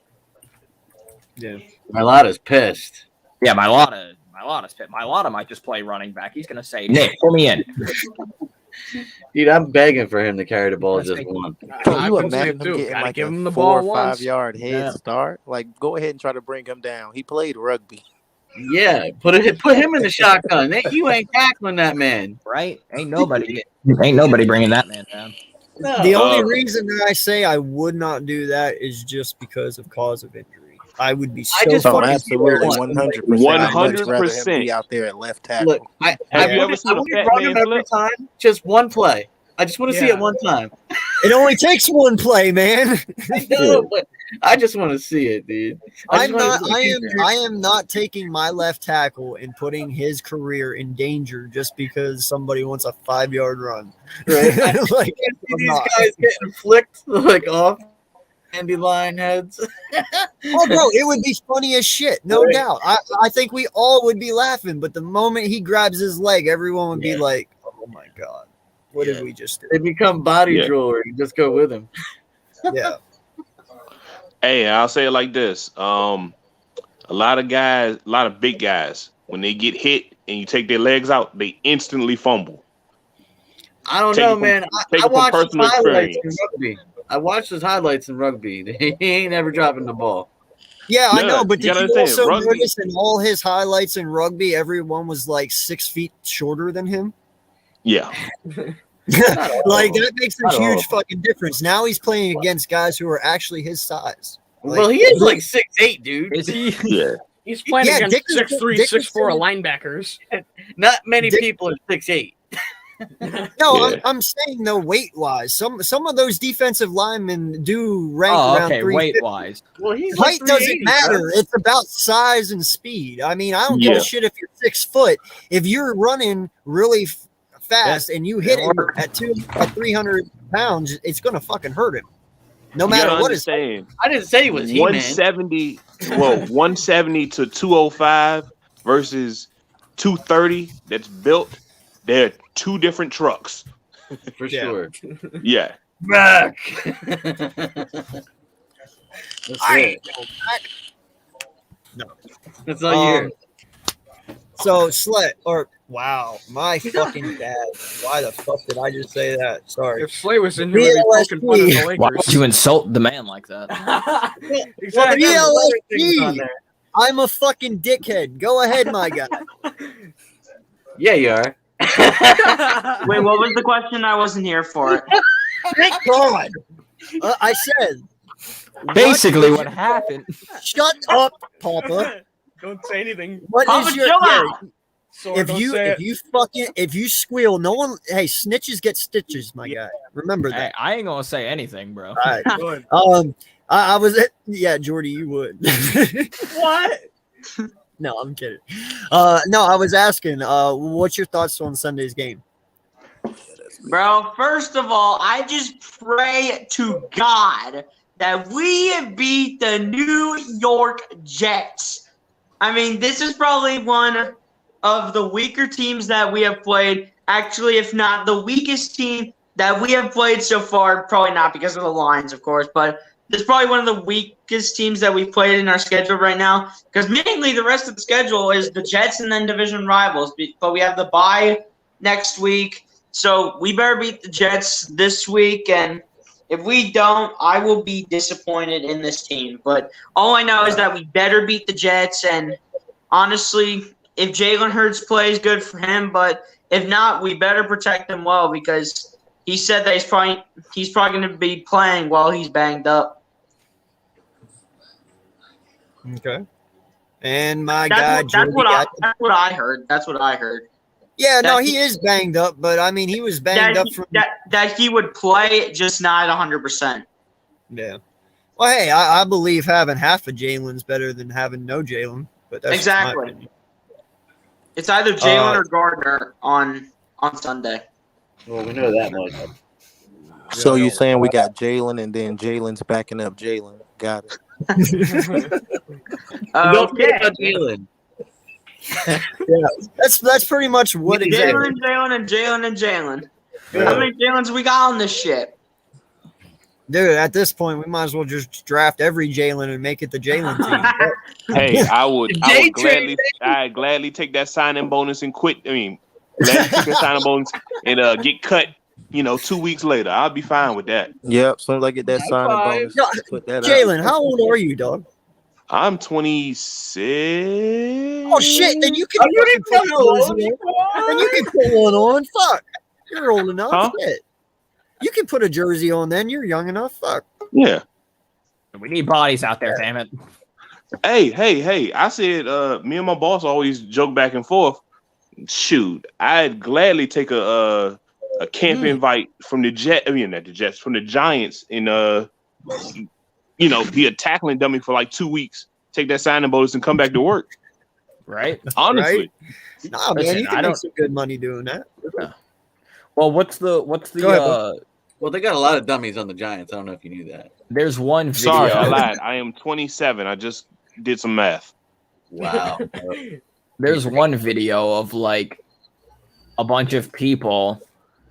Yeah, Mailata's pissed. Yeah, Mailata's pissed. Mailata might just play running back. He's gonna say, "Nick, pull me in." Dude, I'm begging for him to carry the ball just once. Can you imagine him getting like a 4 or 5 yard head start? Like, go ahead and try to bring him down. He played rugby. Yeah, put him in the shotgun. You ain't tackling that man, right? Ain't nobody bringing that man down. No. The only reason that I say I would not do that is just because of cause of injury. I would be so absolutely 100%. 100% be out there at left tackle. Look, I would run him every time. Just one play. I just want to see it one time. It only takes one play, man. I know, but I just want to see it, dude. I am not taking my left tackle and putting his career in danger just because somebody wants a 5-yard run. Right? Like these guys getting flicked like off Andy line heads. Oh, bro, it would be funny as shit, no doubt. I think we all would be laughing, but the moment he grabs his leg, everyone would be like, "Oh my god, what did we just do?" They become body drool. You just go with him. Yeah. Hey, I'll say it like this: a lot of big guys, when they get hit and you take their legs out, they instantly fumble. I don't know, man. I watched highlights in rugby. I watched his highlights in rugby. He ain't ever dropping the ball. Yeah, I No, know, but you did gotta you understand, also rugby- notice in all his highlights in rugby, everyone was like 6 feet shorter than him? Yeah. Like that makes a Not all. huge fucking difference. Now he's playing against guys who are actually his size. Well, he is like 6'8", dude. Is he? Yeah. He's playing Yeah, against Dickerson- 6'3", Dickerson- 6'4" linebackers. Not many Dick- people are 6'8". No, Yeah. I'm saying though weight wise, some of those defensive linemen do rank Oh, around okay. 350. Weight wise, Well, he's Height like doesn't 380, matter. bro. It's about size and speed. I mean, I don't give Yeah. a shit if you're 6 foot. If you're running really fast and you hit him at 300 pounds, it's gonna fucking hurt him. No You matter gotta what his understand. I didn't say he was He-Man. 170, 170 to 205 versus 230 that's built. They're two different trucks. For Yeah. sure. Yeah. Back. That's I it. ain't going back. No. That's all you hear. So Slet or wow, my fucking dad. Why the fuck did I just say that? Sorry. If Slay was in here, we'd be poking fun at the why Lakers. would you insult the man like that? Exactly. Well, Things on BLSG. there. I'm a fucking dickhead. Go ahead, my guy. Yeah, you are. Wait, what was the question? I wasn't here for it. Thank God. I said. Basically, what what happened? Shut up, Papa. Don't say anything. What Papa, is your? chill Yeah, out. Sorry, don't say it. if you squeal, no one. Hey, snitches get stitches, my guy. Remember Hey, that. I ain't gonna say anything, bro. All right. Good. I was at, yeah, Jordy, you would. What? No, I'm kidding. No, I was asking. What's your thoughts on Sunday's game? Bro, first of all, I just pray to God that we beat the New York Jets. I mean, this is probably one of the weaker teams that we have played. Actually, if not the weakest team that we have played so far, probably not because of the Lions, of course, but this is probably one of the weakest teams that we've played in our schedule right now, because mainly the rest of the schedule is the Jets and then division rivals, but we have the bye next week. So we better beat the Jets this week, and if we don't, I will be disappointed in this team. But all I know is that we better beat the Jets, and honestly, if Jalen Hurts plays, good for him. But if not, we better protect him well, because he said that he's probably going to be playing while he's banged up. Okay. And my guy, That's what I heard. That's what I heard. yeah, no, he is banged up, but I mean, he was banged up from. That he would play, just not 100%. Yeah. Well, hey, I believe having half of Jalen's better than having no Jalen, but that's just my Exactly. opinion. It's either Jalen or Gardner on Sunday. Well, we know that much. So you saying we got Jalen and then Jalen's backing up Jalen? Got it. Don't forget Okay. about Jalen. That's pretty much what exactly. Jalen and Jalen. How many Jalen's we got on this shit? Dude, at this point, we might as well just draft every Jalen and make it the Jalen team. Hey, I'd gladly take that signing bonus and quit. I mean, gladly take that signing bonus and get cut. 2 weeks later, I'll be fine with that. Yep. As soon as I get that signing five. bonus, Yo, put that Jalen, how old are you, dog? I'm 26. Oh shit! Then you can fucking put one on. Then you can put one on. Fuck, you're old enough. Huh? Shit. You can put a jersey on. Then you're young enough. Fuck. Yeah. We need bodies out there, damn it. Hey! I said, me and my boss always joke back and forth. Shoot, I'd gladly take a camp invite from the Jets. I mean, not the Jets, from the Giants, and be a tackling dummy for like 2 weeks. Take that signing bonus and come back to work. Right? Honestly, Nah, man, Listen, you can I make don't- some good money doing that. Well, what's the Go ahead, bud. Well, they got a lot of dummies on the Giants. I don't know if you knew that. there's one video. sorry, I lied. I am 27. I just did some math. Wow. There's one video of like a bunch of people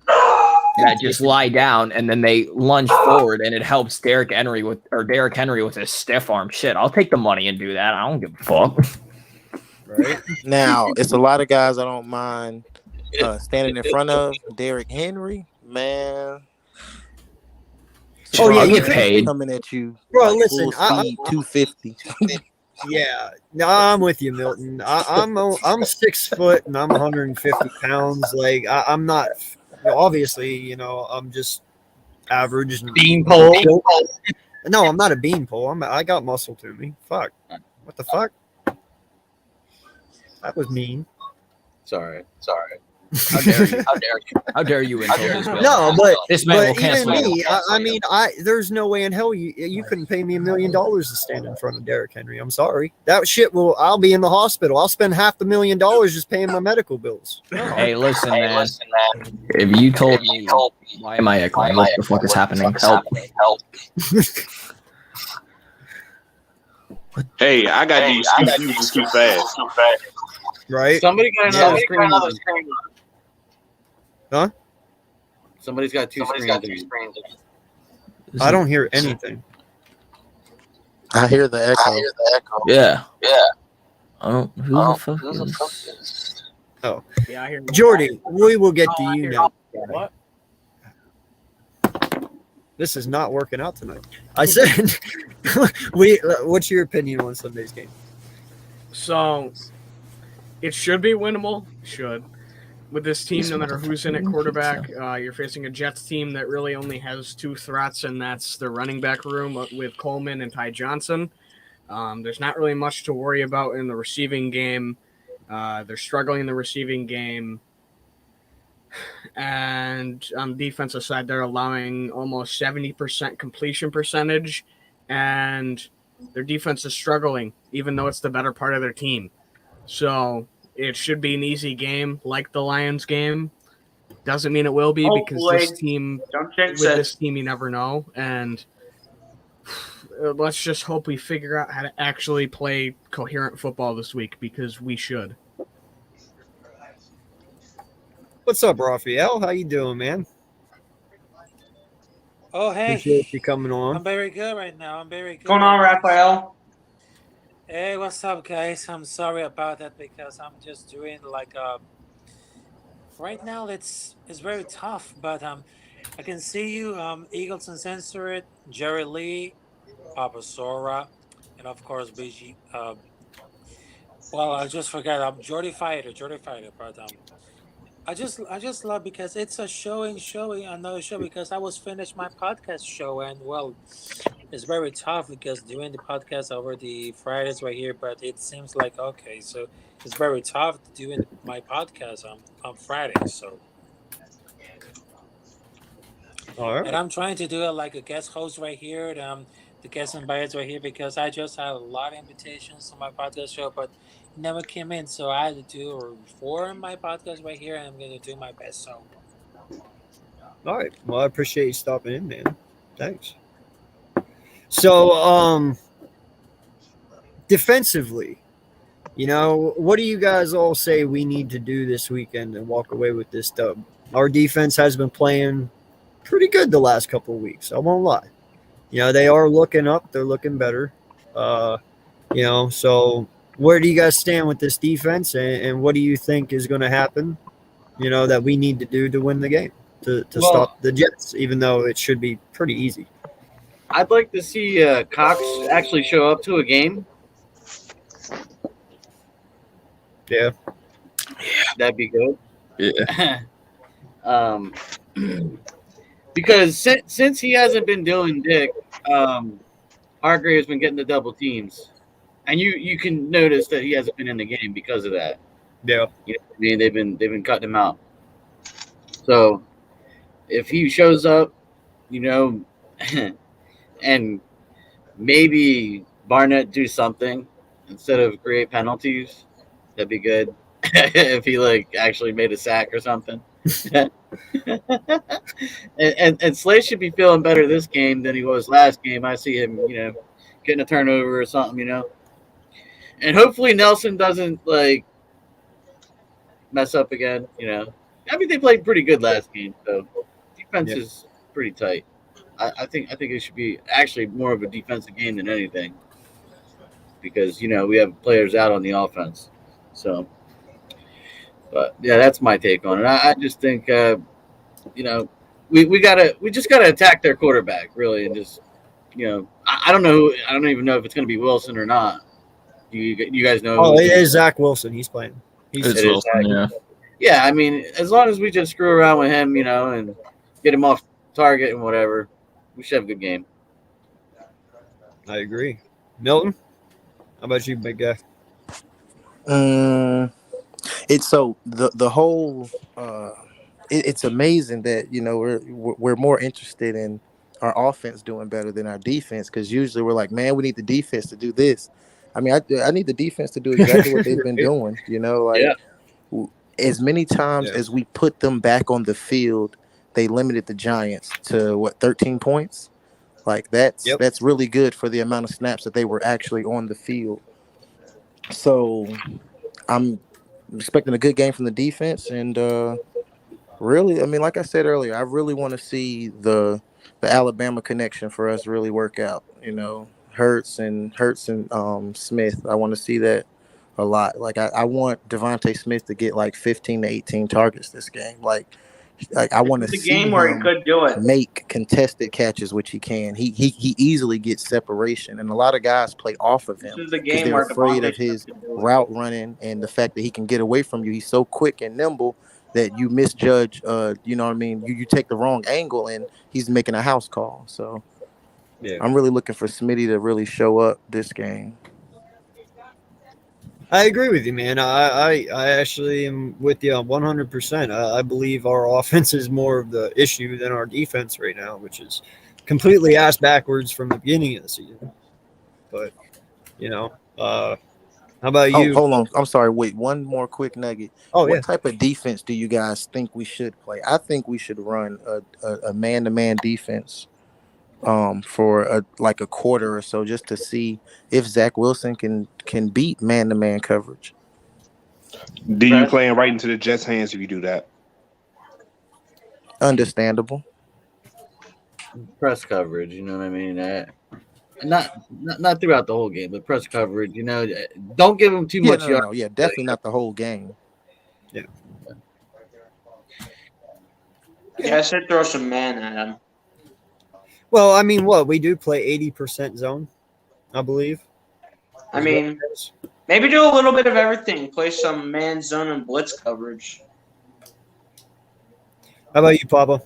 that just lie down and then they lunge forward and it helps Derrick Henry with his stiff arm. Shit, I'll take the money and do that. I don't give a fuck. Right? Now, it's a lot of guys I don't mind standing in front of. Derrick Henry, man. Oh yeah, you get paid. coming at you, bro. like Listen, full speed, 250. yeah, no, I'm with you, Milton. I'm 6 foot and I'm 150 pounds. Like I'm not. Obviously, I'm just average. Beanpole. No, I'm not a beanpole. I got muscle to me. Fuck. What the fuck? That was mean. Sorry. How dare you? How dare you insult this man? No, but This man will even cancel you. me, there's no way in hell you couldn't pay me $1 million to stand in front of Derrick Henry. I'm sorry. That shit I'll be in the hospital. I'll spend half $1,000,000 just paying my medical bills. Hey, listen, man. If you told me, why am I echoing? What the fuck is happening? Help. Hey, I got these excuses too fast. Right? Somebody got another screen. Huh? Somebody's got two screens. I don't hear anything. I hear the echo. Yeah. I don't. Who the fuck is? Oh, Yeah, I hear. Jordy, we will get to you now. What? This is not working out tonight. I said, what's your opinion on Sunday's game? So, it should be winnable. Should. With this team, no matter who's in at quarterback, you're facing a Jets team that really only has two threats, and that's the running back room with Coleman and Ty Johnson. There's not really much to worry about in the receiving game. They're struggling in the receiving game. And on the defensive side, they're allowing almost 70% completion percentage, and their defense is struggling, even though it's the better part of their team. So it should be an easy game, like the Lions game. Doesn't mean it will be, because this team, this team, you never know. And let's just hope we figure out how to actually play coherent football this week, because we should. What's up, Raphael? How you doing, man? Oh, hey. Appreciate you coming on. I'm very good right now. I'm very good. What's going on, Raphael? Hey, what's up, guys? I'm sorry about that, because I'm just doing right now it's very tough, but I can see you, Eagles Uncensored, Jerrylee, Papa Sora, and of course BG. Well, I just forgot. Jordy Fighter, but I just love, because it's a showing another show, because I was finished my podcast show, and well, it's very tough because doing the podcast over the Fridays right here, but it seems like okay, so it's very tough doing my podcast on Fridays. So All right. and I'm trying to do it like a guest host right here, the guest invited right here, because I just had a lot of invitations to my podcast show, but it never came in, so I had to do a reform my podcast right here, and I'm going to do my best. So, all right. Well, I appreciate you stopping in, man. Thanks. So, defensively, what do you guys all say we need to do this weekend and walk away with this dub? Our defense has been playing pretty good the last couple of weeks. I won't lie. They are looking up. They're looking better. So where do you guys stand with this defense, and what do you think is going to happen, that we need to do to win the game, to stop the Jets, even though it should be pretty easy? I'd like to see Cox actually show up to a game. Yeah. That'd be good. Yeah. Because since he hasn't been doing Dick, Hargrave's been getting the double teams, and you can notice that he hasn't been in the game because of that. Yeah, I mean, they've been cutting him out. So if he shows up, and maybe Barnett do something instead of create penalties, that'd be good. If he actually made a sack or something. and Slay should be feeling better this game than he was last game. I see him, getting a turnover or something, and hopefully Nelson doesn't mess up again. I mean, they played pretty good last game, so defense is pretty tight. I think it should be actually more of a defensive game than anything, because we have players out on the offense. So, but yeah, that's my take on it. I just think we just gotta attack their quarterback really, and just I don't know. I don't even know if it's gonna be Wilson or not. You guys know? Oh, it is Zach Wilson. He's playing. It's Wilson, yeah. Yeah, I mean, as long as we just screw around with him, and get him off target and whatever, we should have a good game. I agree. Milton, how about you, big guy? It's so the whole. It's amazing that we're more interested in our offense doing better than our defense, because usually we're like, man, we need the defense to do this. I mean, I need the defense to do exactly what they've been doing. As many times as we put them back on the field, they limited the Giants to 13 points. Like that's really good for the amount of snaps that they were actually on the field. So I'm expecting a good game from the defense, and really, I mean, like I said earlier, I really want to see the Alabama connection for us really work out. Hurts and Smith. I want to see that a lot. Like I want Devontae Smith to get like 15 to 18 targets this game. Like I want to see game where he could do it. Make contested catches, which he can. He easily gets separation, and a lot of guys play off of him because they're afraid of his route running and the fact that he can get away from you. He's so quick and nimble that you misjudge. You know what I mean? You take the wrong angle, and he's making a house call. So I'm really looking for Smitty to really show up this game. I agree with you, man. I actually am with you 100%. I believe our offense is more of the issue than our defense right now, which is completely ass backwards from the beginning of the season. But, how about you? Hold on. I'm sorry. Wait, one more quick nugget. What type of defense do you guys think we should play? I think we should run a man-to-man defense for a quarter or so, just to see if Zach Wilson can beat man-to-man coverage. Do you playing right into the Jets' hands if you do that? Understandable. Press coverage, you know what I mean? Not throughout the whole game, but press coverage. Don't give them too much. No, definitely not the whole game. Yeah. Yeah, I should throw some man at him. Well, I mean, we do play 80% zone, I believe. I mean, maybe do a little bit of everything. Play some man zone and blitz coverage. How about you, Papa?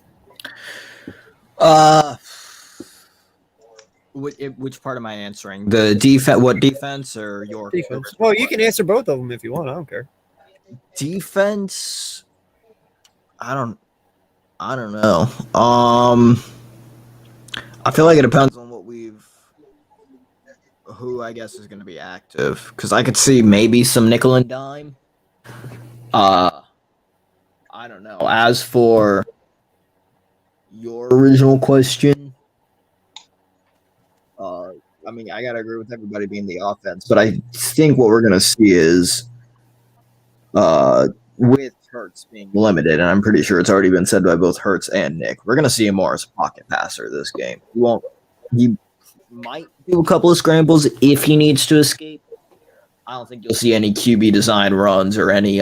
Which part am I answering? The defense? What defense or your defense? Well, you can answer both of them if you want. I don't care. Defense. I don't know. I feel like it depends on who I guess is going to be active, because I could see maybe some nickel and dime. I don't know. As for your original question, I mean, I gotta agree with everybody being the offense, but I think what we're gonna see is, with Hurts being limited, and I'm pretty sure it's already been said by both Hurts and Nick, we're gonna see him more as a pocket passer this game. He might do a couple of scrambles if he needs to escape. I don't think you'll see any QB design runs or any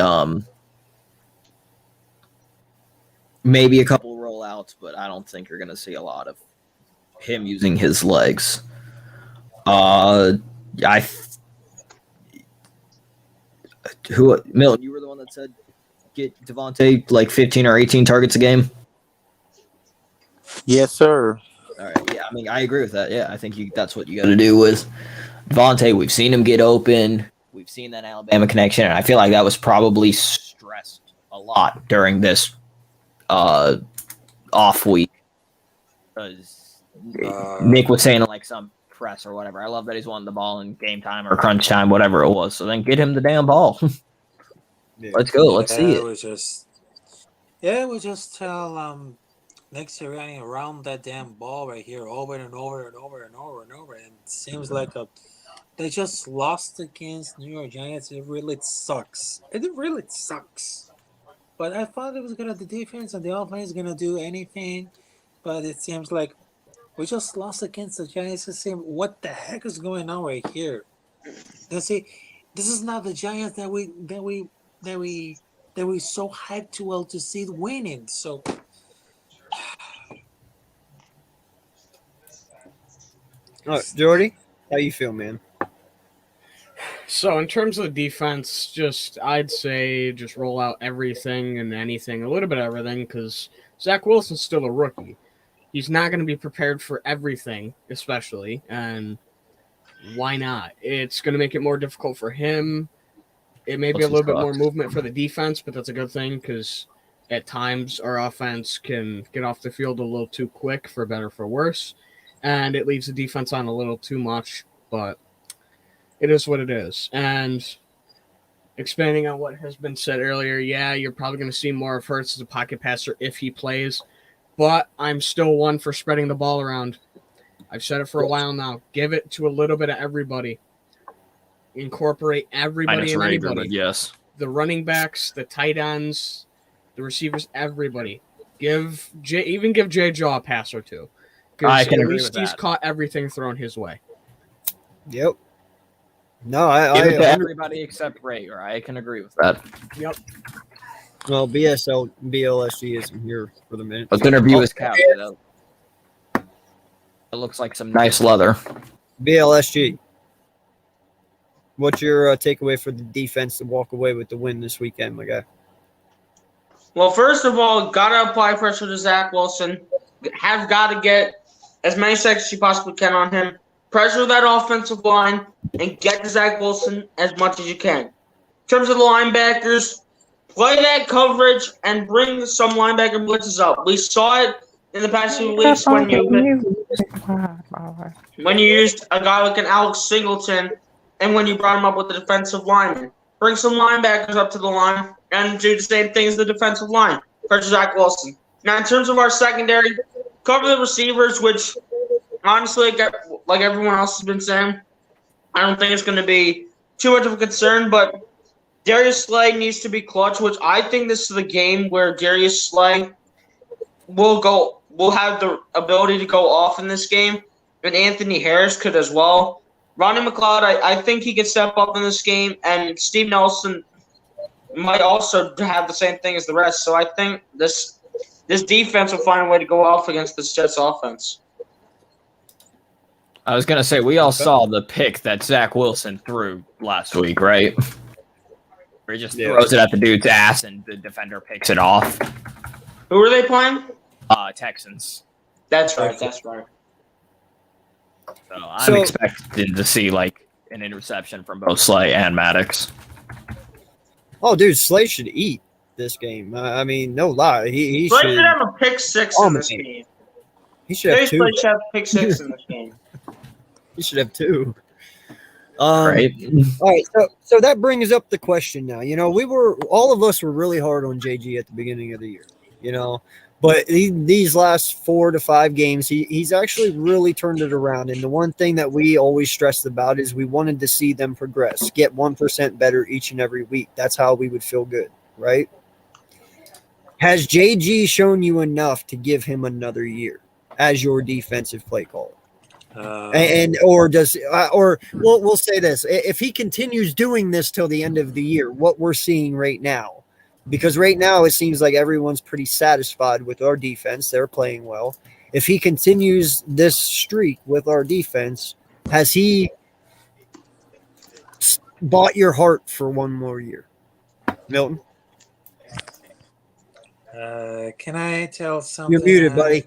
maybe a couple of rollouts, but I don't think you're gonna see a lot of him using his legs. Milton, you were the one that said get Devontae like 15 or 18 targets a game? Yes, sir. All right. Yeah, I mean, I agree with that. Yeah, I think that's what you got to do with Devontae. We've seen him get open. We've seen that Alabama connection, and I feel like that was probably stressed a lot during this off week. Because Nick was saying like some press or whatever. I love that he's won the ball in game time or crunch time, whatever it was. So then get him the damn ball. Let's go. Let's see it. We just tell Nick Sirianni around that damn ball right here over and over and over and over and over. And it seems like they just lost against New York Giants. It really sucks. It really sucks. But I thought it was good at the defense and the offense is gonna do anything. But it seems like we just lost against the Giants. What the heck is going on right here? This is not the Giants that we so hyped to see winning. So All right, Jordy, how you feel, man? So in terms of the defense, I'd say just roll out everything and anything, a little bit of everything, because Zach Wilson's still a rookie. He's not going to be prepared for everything, especially, and why not? It's going to make it more difficult for him. It may be a little bit more movement for the defense, but that's a good thing because at times our offense can get off the field a little too quick, for better or for worse, and it leaves the defense on a little too much, but it is what it is. And expanding on what has been said earlier, yeah, you're probably going to see more of Hurts as a pocket passer if he plays, but I'm still one for spreading the ball around. I've said it for a while now. Give it to a little bit of everybody. Incorporate everybody and anybody. Yes. The running backs, the tight ends, the receivers, everybody. Give Jay Jaw a pass or two. I can at agree least with he's that. caught everything thrown his way. Yep. No, Give it to everybody except Ray, or I can agree with that. Yep. Well, BLSG isn't here for the minute. Let's interview his couch. It looks like some nice leather. BLSG. What's your takeaway for the defense to walk away with the win this weekend, my guy? Well, first of all, gotta apply pressure to Zach Wilson. Have got to get as many sacks as you possibly can on him. Pressure that offensive line and get to Zach Wilson as much as you can. In terms of the linebackers, play that coverage and bring some linebacker blitzes up. We saw it in the past few weeks when you used a guy like an Alex Singleton and when you brought him up with the defensive lineman. Bring some linebackers up to the line and do the same thing as the defensive line. Pressure Zach Wilson. Now, in terms of our secondary, cover the receivers, which honestly, like everyone else has been saying, I don't think it's going to be too much of a concern, but Darius Slay needs to be clutch, which I think this is the game where Darius Slay will have the ability to go off in this game, and Anthony Harris could as well. Ronnie McLeod, I think he could step up in this game, and Steve Nelson might also have the same thing as the rest. So I think this defense will find a way to go off against this Jets offense. I was going to say, we all saw the pick that Zach Wilson threw last week, right? Where he just throws it at the dude's ass and the defender picks it off. Who are they playing? Texans. That's right. That's right. So I'm expecting to see like an interception from both Slay and Maddox. Oh, dude, Slay should eat this game. I mean, no lie. He Slay should have a pick six in this game. He should have two. Slay should have pick six in this game. He should have two. Right. All right. So that brings up the question now. You know, all of us were really hard on JG at the beginning of the year. You know, but these last 4 to 5 games, he's actually really turned it around. And the one thing that we always stressed about is we wanted to see them progress, get 1% better each and every week. That's how we would feel good, right? Has JG shown you enough to give him another year as your defensive play caller? We'll say this: if he continues doing this till the end of the year, what we're seeing right now, because right now it seems like everyone's pretty satisfied with our defense; they're playing well. If he continues this streak with our defense, has he bought your heart for one more year, Milton? Can I tell something? You're muted, buddy.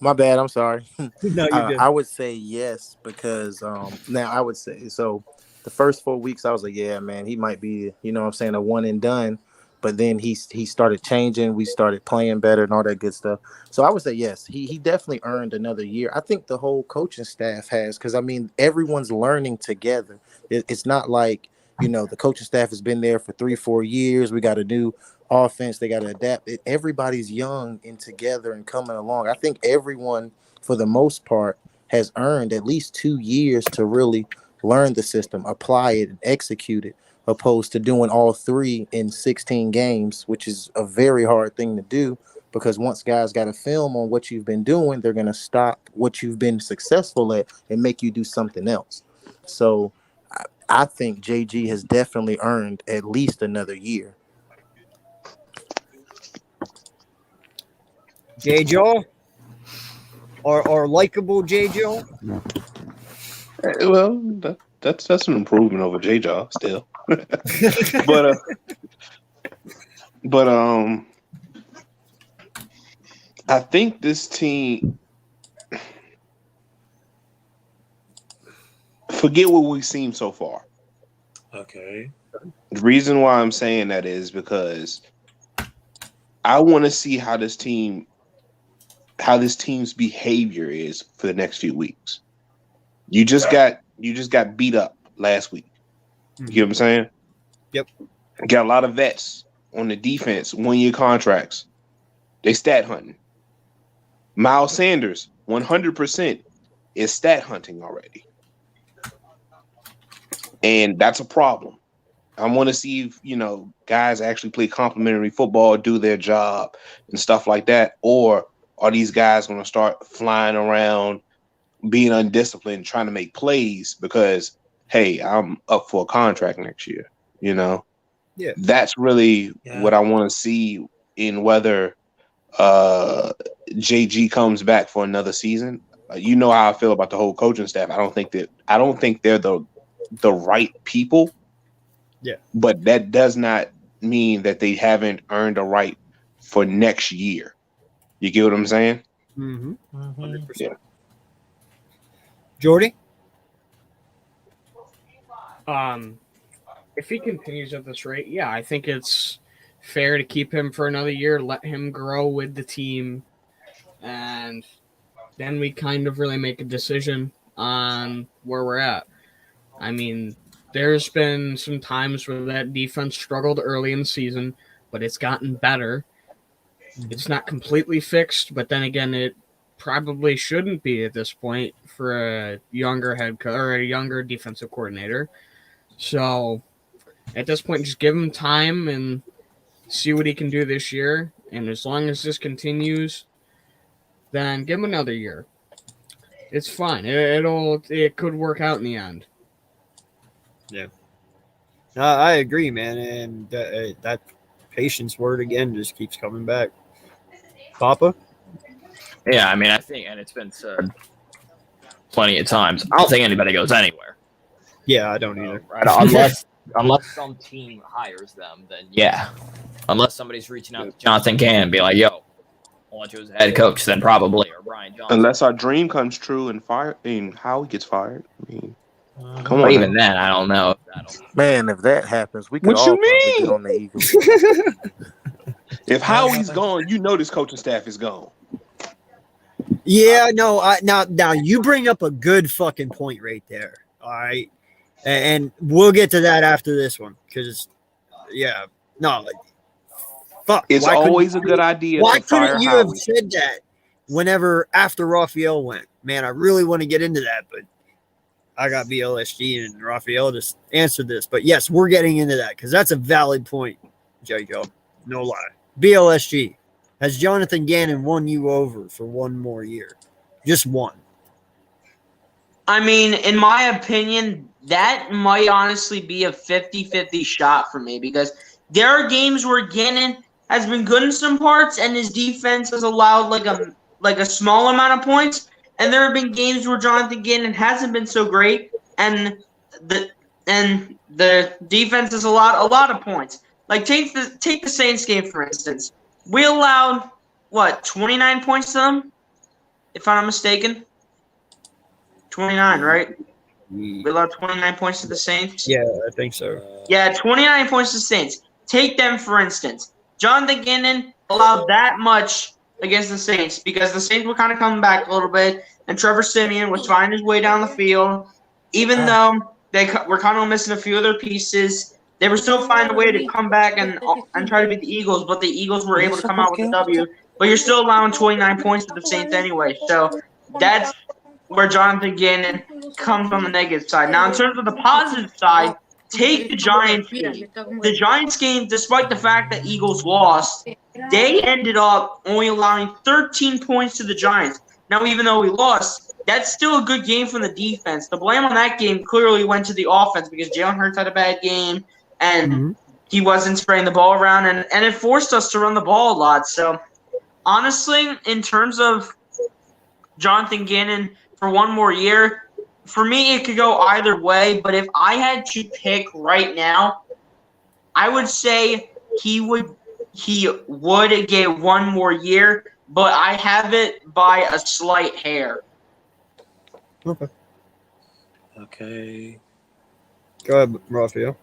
My bad. I'm sorry. No, you're good. I would say yes because now I would say so. The first 4 weeks, I was like, yeah, man, he might be, you know what I'm saying, a one and done. But then he started changing. We started playing better and all that good stuff. So I would say yes, he definitely earned another year. I think the whole coaching staff has because, I mean, everyone's learning together. It's not like, you know, the coaching staff has been there for 3-4 years. We got a new offense. They got to adapt. Everybody's young and together and coming along. I think everyone, for the most part, has earned at least 2 years to really learn the system, apply it, and execute it, opposed to doing all 3 in 16 games, which is a very hard thing to do because once guys got a film on what you've been doing, they're going to stop what you've been successful at and make you do something else. So I think JG has definitely earned at least another year. J-Jaw? Or likable J-Jaw? Well, that's an improvement over J-Jaw still. but I think this team. Forget what we've seen so far. Okay. The reason why I'm saying that is because I want to see how this team's behavior is for the next few weeks. You just got beat up last week. You get what I'm saying? Yep. Got a lot of vets on the defense, 1-year contracts. They stat hunting. Miles Sanders, 100% is stat hunting already. And that's a problem. I want to see if, guys actually play complimentary football, do their job and stuff like that. Or are these guys going to start flying around, being undisciplined, trying to make plays because, hey, I'm up for a contract next year, Yeah. That's really what I want to see in whether JG comes back for another season. You know how I feel about the whole coaching staff. I don't think they're the right people. Yeah. But that does not mean that they haven't earned a right for next year. You get what I'm saying? 100%. Yeah. Jordy? If he continues at this rate, yeah, I think it's fair to keep him for another year, let him grow with the team, and then we kind of really make a decision on where we're at. I mean, there's been some times where that defense struggled early in the season, but it's gotten better. It's not completely fixed, but then again, it probably shouldn't be at this point for a younger head coach or a younger defensive coordinator. So at this point, just give him time and see what he can do this year. And as long as this continues, then give him another year. It's fine. It could work out in the end. Yeah. I agree, man. And that patience word again just keeps coming back. Papa? Yeah, I mean, I think, and it's been said plenty of times, I don't think anybody goes anywhere. Yeah, I don't either. Right? Unless some team hires them, then yeah. Unless somebody's reaching out to Jonathan Gannon and be like, yo, I want you as a head coach, then probably, or Brian Johnson. Unless our dream comes true and Howie gets fired. I mean, come on. But even then, I don't know. Man, if that happens, we could What all you probably mean? get on the Eagles. If Howie's gone, you know this coaching staff is gone. Yeah, no. Now you bring up a good fucking point right there. All right, and we'll get to that after this one because, yeah, no, fuck. It's always a good idea. Why to fire couldn't you Howie. have said that whenever after Raphael went? Man, I really want to get into that, but I got BLSG and Raphael just answered this. But yes, we're getting into that because that's a valid point, Jacob. No lie. BLSG. Has Jonathan Gannon won you over for one more year? Just one. I mean, in my opinion, that might honestly be a 50-50 shot for me because there are games where Gannon has been good in some parts and his defense has allowed like a small amount of points, and there have been games where Jonathan Gannon hasn't been so great and the defense has allowed a lot of points. Like take the Saints game for instance. We allowed, 29 points to them? If I'm not mistaken. 29, right? We allowed 29 points to the Saints? Yeah, I think so. Yeah, 29 points to the Saints. Take them, for instance. Jonathan Gannon allowed that much against the Saints because the Saints were kind of coming back a little bit, and Trevor Siemian was finding his way down the field. Even though they were kind of missing a few of their pieces, they were still finding a way to come back and try to beat the Eagles, but the Eagles were able to come out with a W. But you're still allowing 29 points to the Saints anyway. So that's where Jonathan Gannon comes on the negative side. Now, in terms of the positive side, take the Giants game. The Giants game, despite the fact that Eagles lost, they ended up only allowing 13 points to the Giants. Now, even though we lost, that's still a good game from the defense. The blame on that game clearly went to the offense because Jalen Hurts had a bad game. And he wasn't spraying the ball around, and it forced us to run the ball a lot. So, honestly, in terms of Jonathan Gannon for one more year, for me, it could go either way. But if I had to pick right now, I would say he would get one more year, but I have it by a slight hair. Okay. Okay. Go ahead, Raphael.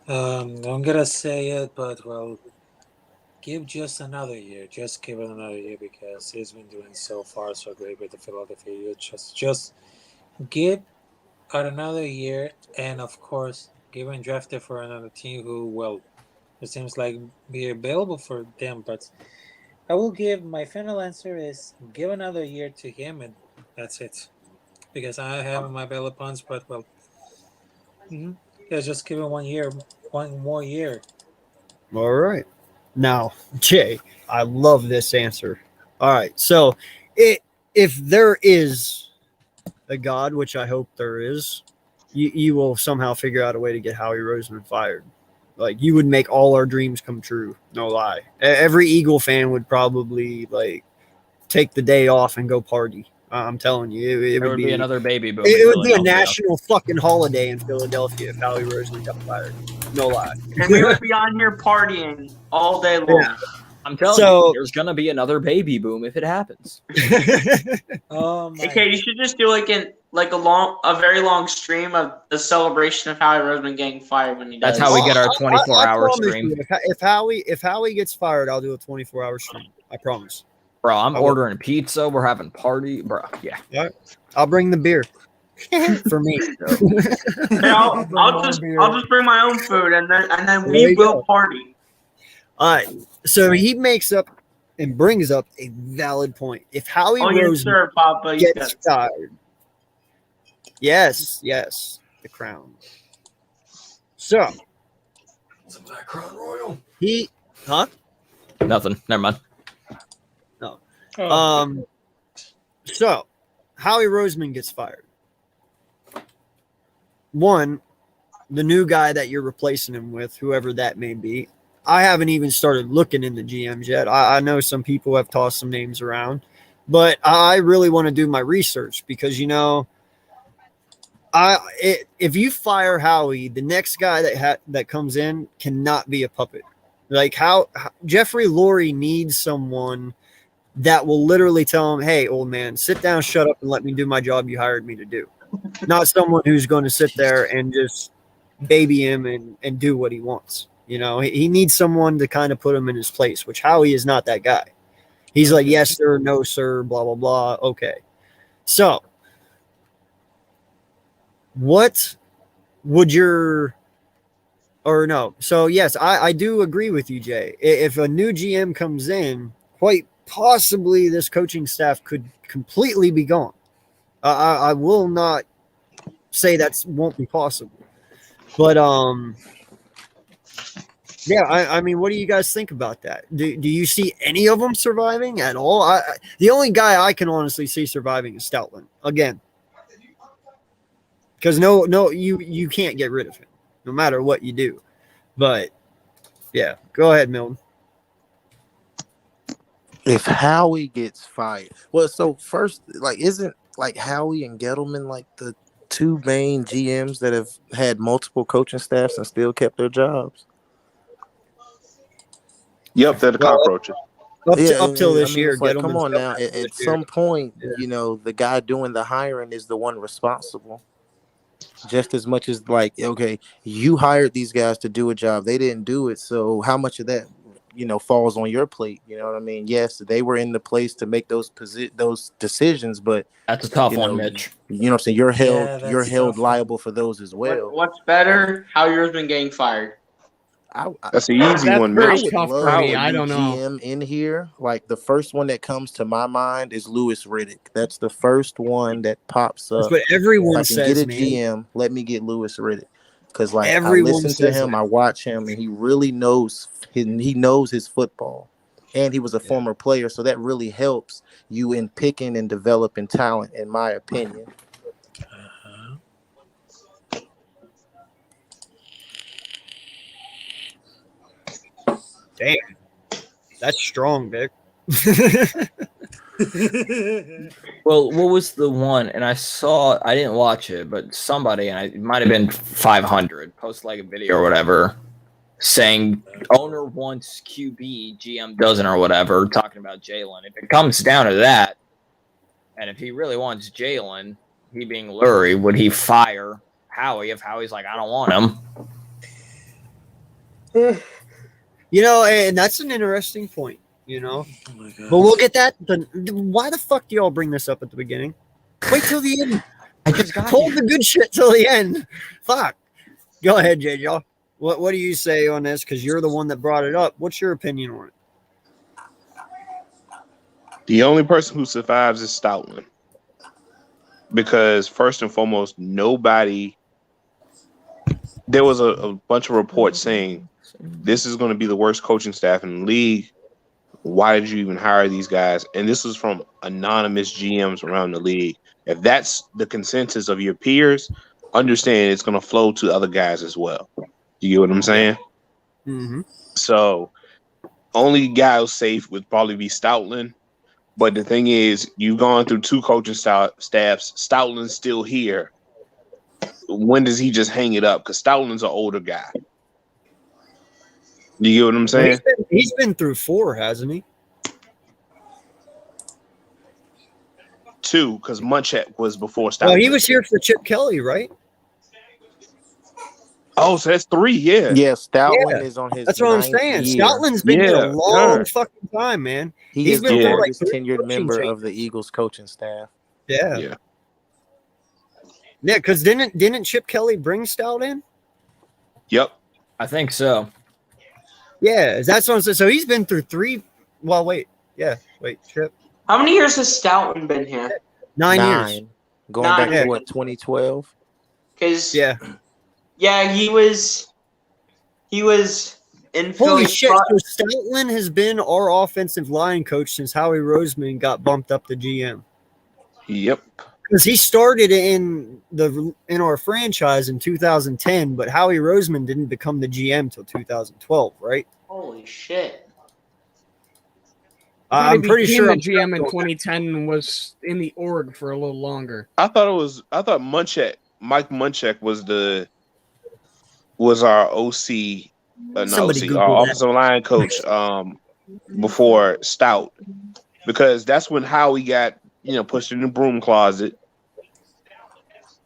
I'm gonna say it, but well, give just another year. Just give it another year because he's been doing so far so great with the Philadelphia Eagles. Just give it another year, and of course, give him drafted for another team who, well, it seems like be available for them. But I will give my final answer is give another year to him, and that's it. Because I have my bail upons, but well, yeah, just give him 1 year, 1 more year. All right. Now, Jay, I love this answer. All right. So, if there is a God, which I hope there is, you will somehow figure out a way to get Howie Roseman fired. Like, you would make all our dreams come true. No lie. Every Eagle fan would probably like take the day off and go party. I'm telling you, it There would be another baby boom. It would be a national fucking holiday in Philadelphia if Howie Roseman got fired. No lie. And we would be on here partying all day long. Yeah. I'm telling you, there's gonna be another baby boom if it happens. Okay, you should just do a very long stream of the celebration of Howie Roseman getting fired when he does. That's how we get our 24-hour stream. You, if Howie gets fired, I'll do a 24-hour stream. I promise. Bro, I'm ordering pizza. We're having party, bro. Yeah. Yeah. I'll bring the beer for me. I'll just bring my own food and then we will party. All right. So he makes up and brings up a valid point. If Howie Roseman gets fired, yes, the crown. So, What's that Crown Royal? Nothing. Never mind. No. So Howie Roseman gets fired. One, the new guy that you're replacing him with, whoever that may be. I haven't even started looking in the GMs yet. I know some people have tossed some names around, but I really want to do my research because, if you fire Howie, the next guy that comes in cannot be a puppet. Like how Jeffrey Lurie needs someone that will literally tell him, "Hey, old man, sit down, shut up, and let me do my job you hired me to do." Not someone who's going to sit there and just baby him and do what he wants. He needs someone to kind of put him in his place, which Howie is not that guy. He's like, yes, sir, no, sir, blah, blah, blah. Okay. So what would So yes, I do agree with you, Jay. If a new GM comes in, quite possibly this coaching staff could completely be gone. I will not say that won't be possible, but yeah. I mean, what do you guys think about that? Do you see any of them surviving at all? The only guy I can honestly see surviving is Stoutland again, because you can't get rid of him no matter what you do. But yeah, go ahead, Milton. If Howie gets fired, well, so first, isn't Howie and Gettleman the two main GMs that have had multiple coaching staffs and still kept their jobs? Yep, they're the cockroaches. Up till this year, come on now. At some point, the guy doing the hiring is the one responsible. Just as much as okay, you hired these guys to do a job, they didn't do it. So how much of that falls on your plate? You know what I mean? Yes, they were in the place to make those decisions, but that's a tough one, Mitch. You know what I'm saying? You're held liable for those as well. What's better? Howie Roseman getting fired. That's an easy one, Very Mitch. tough for me. I don't know. GM in here, the first one that comes to my mind is Louis Riddick. That's the first one that pops up. That's what everyone says. Get a man. GM. Let me get Louis Riddick, because I everyone listen to him, that. I watch him, and he really knows. He knows his football, and he was a former player, so that really helps you in picking and developing talent, in my opinion. Damn, that's strong, Vic. Well, what was the one? And I didn't watch it, but somebody, and it might have been 500, post like a video or whatever, saying owner wants QB, GM doesn't or whatever, talking about Jalen. If it comes down to that, and if he really wants Jalen, he being Lurie, would he fire Howie if Howie's like, I don't want him? And that's an interesting point, Oh but we'll get that. Why the fuck do y'all bring this up at the beginning? Wait till the end. I just got hold the good shit till the end. Fuck. Go ahead, JJ. What do you say on this? Because you're the one that brought it up. What's your opinion on it? The only person who survives is Stoutland. Because first and foremost, there was a bunch of reports saying this is going to be the worst coaching staff in the league. Why did you even hire these guys? And this was from anonymous GMs around the league. If that's the consensus of your peers, understand it's going to flow to other guys as well. You get what I'm saying? Mm-hmm. So, only guy who's safe would probably be Stoutland. But the thing is, you've gone through 2 coaching staffs. Stoutland's still here. When does he just hang it up? Because Stoutland's an older guy. You get what I'm saying? He's been through 4, hasn't he? 2, because Munchak was before Stoutland. Well, he was here for Chip Kelly, right? Oh, so that's 3, yeah. Yeah, Stoutland is on his. That's what I'm saying. Year. Stoutland's been here a long fucking time, man. He's been the through longest 3 tenured member changes. of the Eagles coaching staff. Yeah, because didn't Chip Kelly bring Stout in? Yep, I think so. Yeah, that's what I'm saying. So he's been through 3. Well, wait, Chip. How many years has Stoughton been here? 9 years. Going back to what, 2012? Because yeah, he was in holy Philly. shit! So Stoutland has been our offensive line coach since Howie Roseman got bumped up to GM. Yep. Because he started in our franchise in 2010, but Howie Roseman didn't become the GM till 2012, right? Holy shit! I'm pretty sure the GM in 2010 and was in the org for a little longer. I thought Munchak, Mike Munchak was our OC, our offensive line coach before Stout, because that's when Howie got pushed in the broom closet,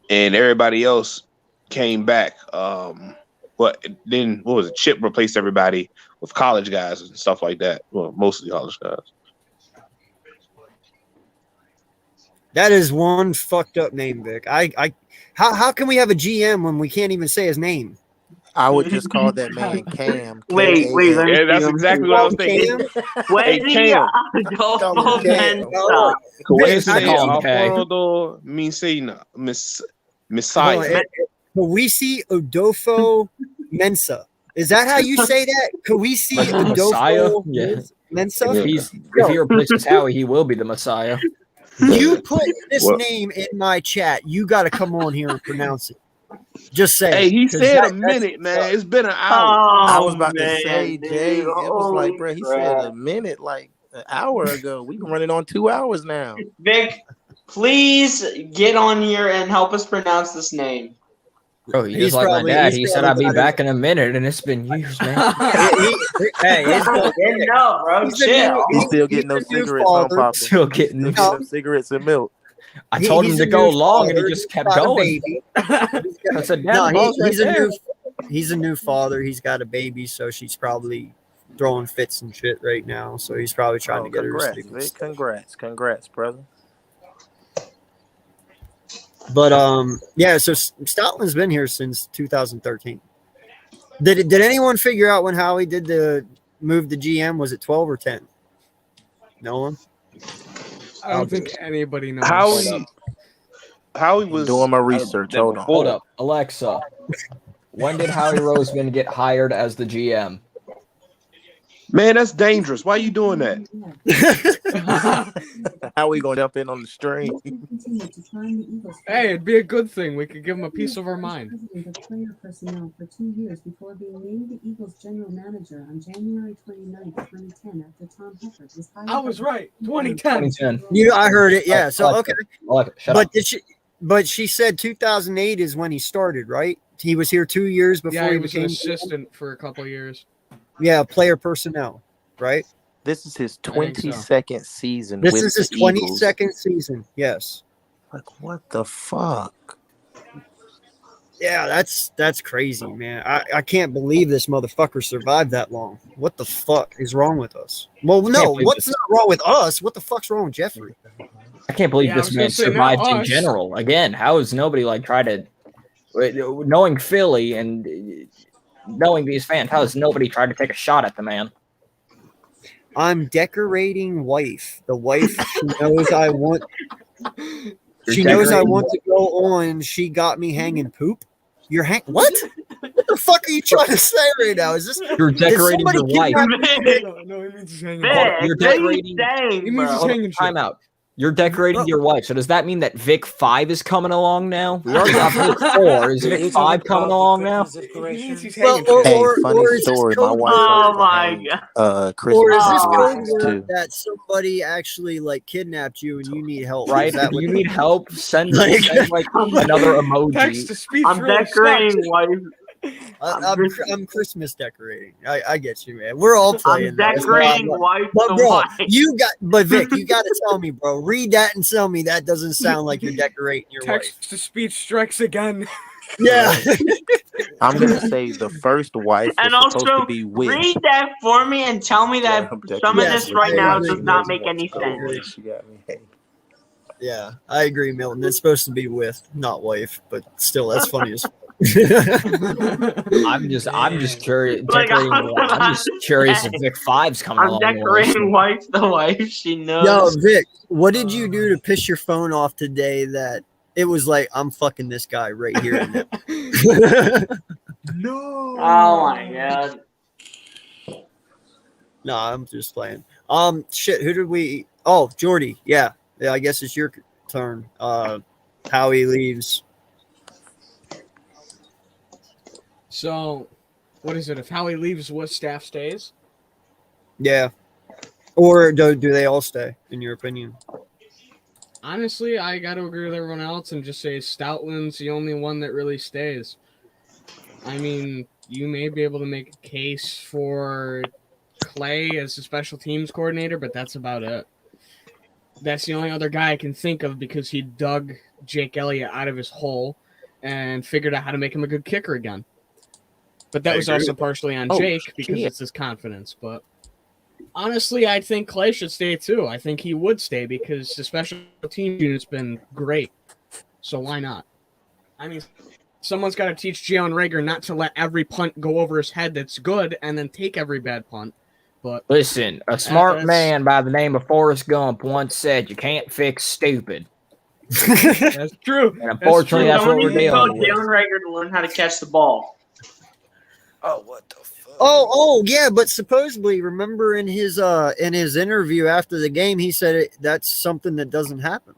and everybody else came back. But then what was it? Chip replaced everybody with college guys and stuff like that. Well, mostly college guys. That is one fucked up name, Vic. How can we have a GM when we can't even say his name? I would just call that man Cam. Wait. Yeah, that's exactly what I was thinking. Hey, Cam. Messiah. Kawisi Odofo Mensa. Is that how you say that? Kawisi Odofo Mensa? If he replaces Howie, he will be the Messiah. You put this name in my chat. You got to come on here and pronounce it. Just say. Hey, he said a minute, man. It's been an hour. I was about to say, Jay. It was like, bro, he said a minute like an hour ago. We've been running on 2 hours now. Vic, please get on here and help us pronounce this name. Bro, he's like my dad. He said I'd be back in a minute, and it's been years, man. No, bro, chill. He's still getting those cigarettes on popping. Still getting them cigarettes and milk. I told him to go long, and he just kept going. I said, he's a new father. He's got a baby, so she's probably throwing fits and shit right now. So he's probably trying to get her. Congrats, brother. But so Stoutland's been here since 2013. Did anyone figure out when Howie did the move to GM? Was it 12 or 10? No one. I don't think anybody knows. Howie was doing my research. Hold up, Alexa. When did Howie Roseman get hired as the GM? Man, that's dangerous. Why are you doing that? How we gonna jump in on the stream? Hey, it'd be a good thing. We could give him a piece of our mind. Player personnel for 2 years before being named the Eagles general manager on January 29th, 2010, after Tom Heifetz was hired. I was right. 2010. 2010. I heard it. Yeah. So okay. I like it. Shut But up. but she said 2008 is when he started, right? He was here 2 years before Yeah, he he was an became assistant for a couple of years. Yeah, player personnel, right? This is his I think so. 22nd season. This with is his the Eagles. 22nd season. Yes. Like, what the fuck? Yeah, that's crazy, man. I can't believe this motherfucker survived that long. What the fuck is wrong with us? Well, no, believe what's this. not wrong with us? What the fuck's wrong with Jeffrey? I can't believe Yeah, I this was gonna man say, not survived in us. general. Again, how has nobody like tried to, knowing Philly and knowing these fans, how has nobody tried to take a shot at the man? I'm decorating wife. The wife she knows I want. She knows I want to go on. She got me hanging poop. You're what? What the fuck are you trying to say right now? Is this? You're decorating somebody your wife. No, he means he's hanging. Vic, You're what are you decorating- saying, He means he's bro? hanging shit. Time out. You're decorating your wife. So does that mean that Vic 5 is coming along now? We already have Vic 4. Is Vic 5 coming along now? He means he's Well, hanging shit. Hey, or funny is this story. My code wife word? Oh likes to my hang, god! Christmas Or is this Oh, code decorations word too. that somebody actually like kidnapped you and you need help? Right? Is that If what you need help, send Like- like another Text emoji. to speech. I'm really decorating sucks. wife. I'm Christmas decorating. I get you, man. We're all playing. I'm that. It's not decorating like- wife But the bro, wife. but Vic, you got to tell me, bro. Read that and tell me that doesn't sound like you're decorating your wife. Text to speech strikes again. Yeah. I'm gonna say the first wife was And supposed also, to be with. read that for me and tell me that some of Yes, this right I now agree. does not make any Oh, sense. she got me. Hey. Yeah, I agree, Milton. It's supposed to be with, not wife, but still, that's funny as. I'm just curious. Like, Decorating I the was wife. I'm just about to curious say, if Vic 5's coming I'm along. the list. decorating wife the wife. She Yo, knows. Vic, what did you do to piss your phone off today that it was like, I'm fucking this guy right here and now? No. Oh my god. No, I'm just playing. Shit, who did we? Oh, Jordy. Yeah, I guess it's your turn. Howie leaves. So, what is it? If Howie leaves, what staff stays? Yeah. Or do they all stay, in your opinion? Honestly, I got to agree with everyone else and just say Stoutland's the only one that really stays. I mean, you may be able to make a case for Clay as a special teams coordinator, but that's about it. That's the only other guy I can think of because he dug Jake Elliott out of his hole and figured out how to make him a good kicker again. But that I was agree also with that. partially on Oh, Jake because shit. it's his confidence. But honestly, I think Clay should stay too. I think he would stay because the special team unit's been great. So why not? I mean, someone's got to teach Jalen Reagor not to let every punt go over his head that's good and then take every bad punt. But Listen, a smart that's- man by the name of Forrest Gump once said, "You can't fix stupid." that's true. And unfortunately, that's what Someone we're needs to tell dealing with. Jalen Reagor to learn how to catch the ball. Oh, what the fuck? Oh, yeah, but supposedly, remember in his interview after the game, he said that's something that doesn't happen.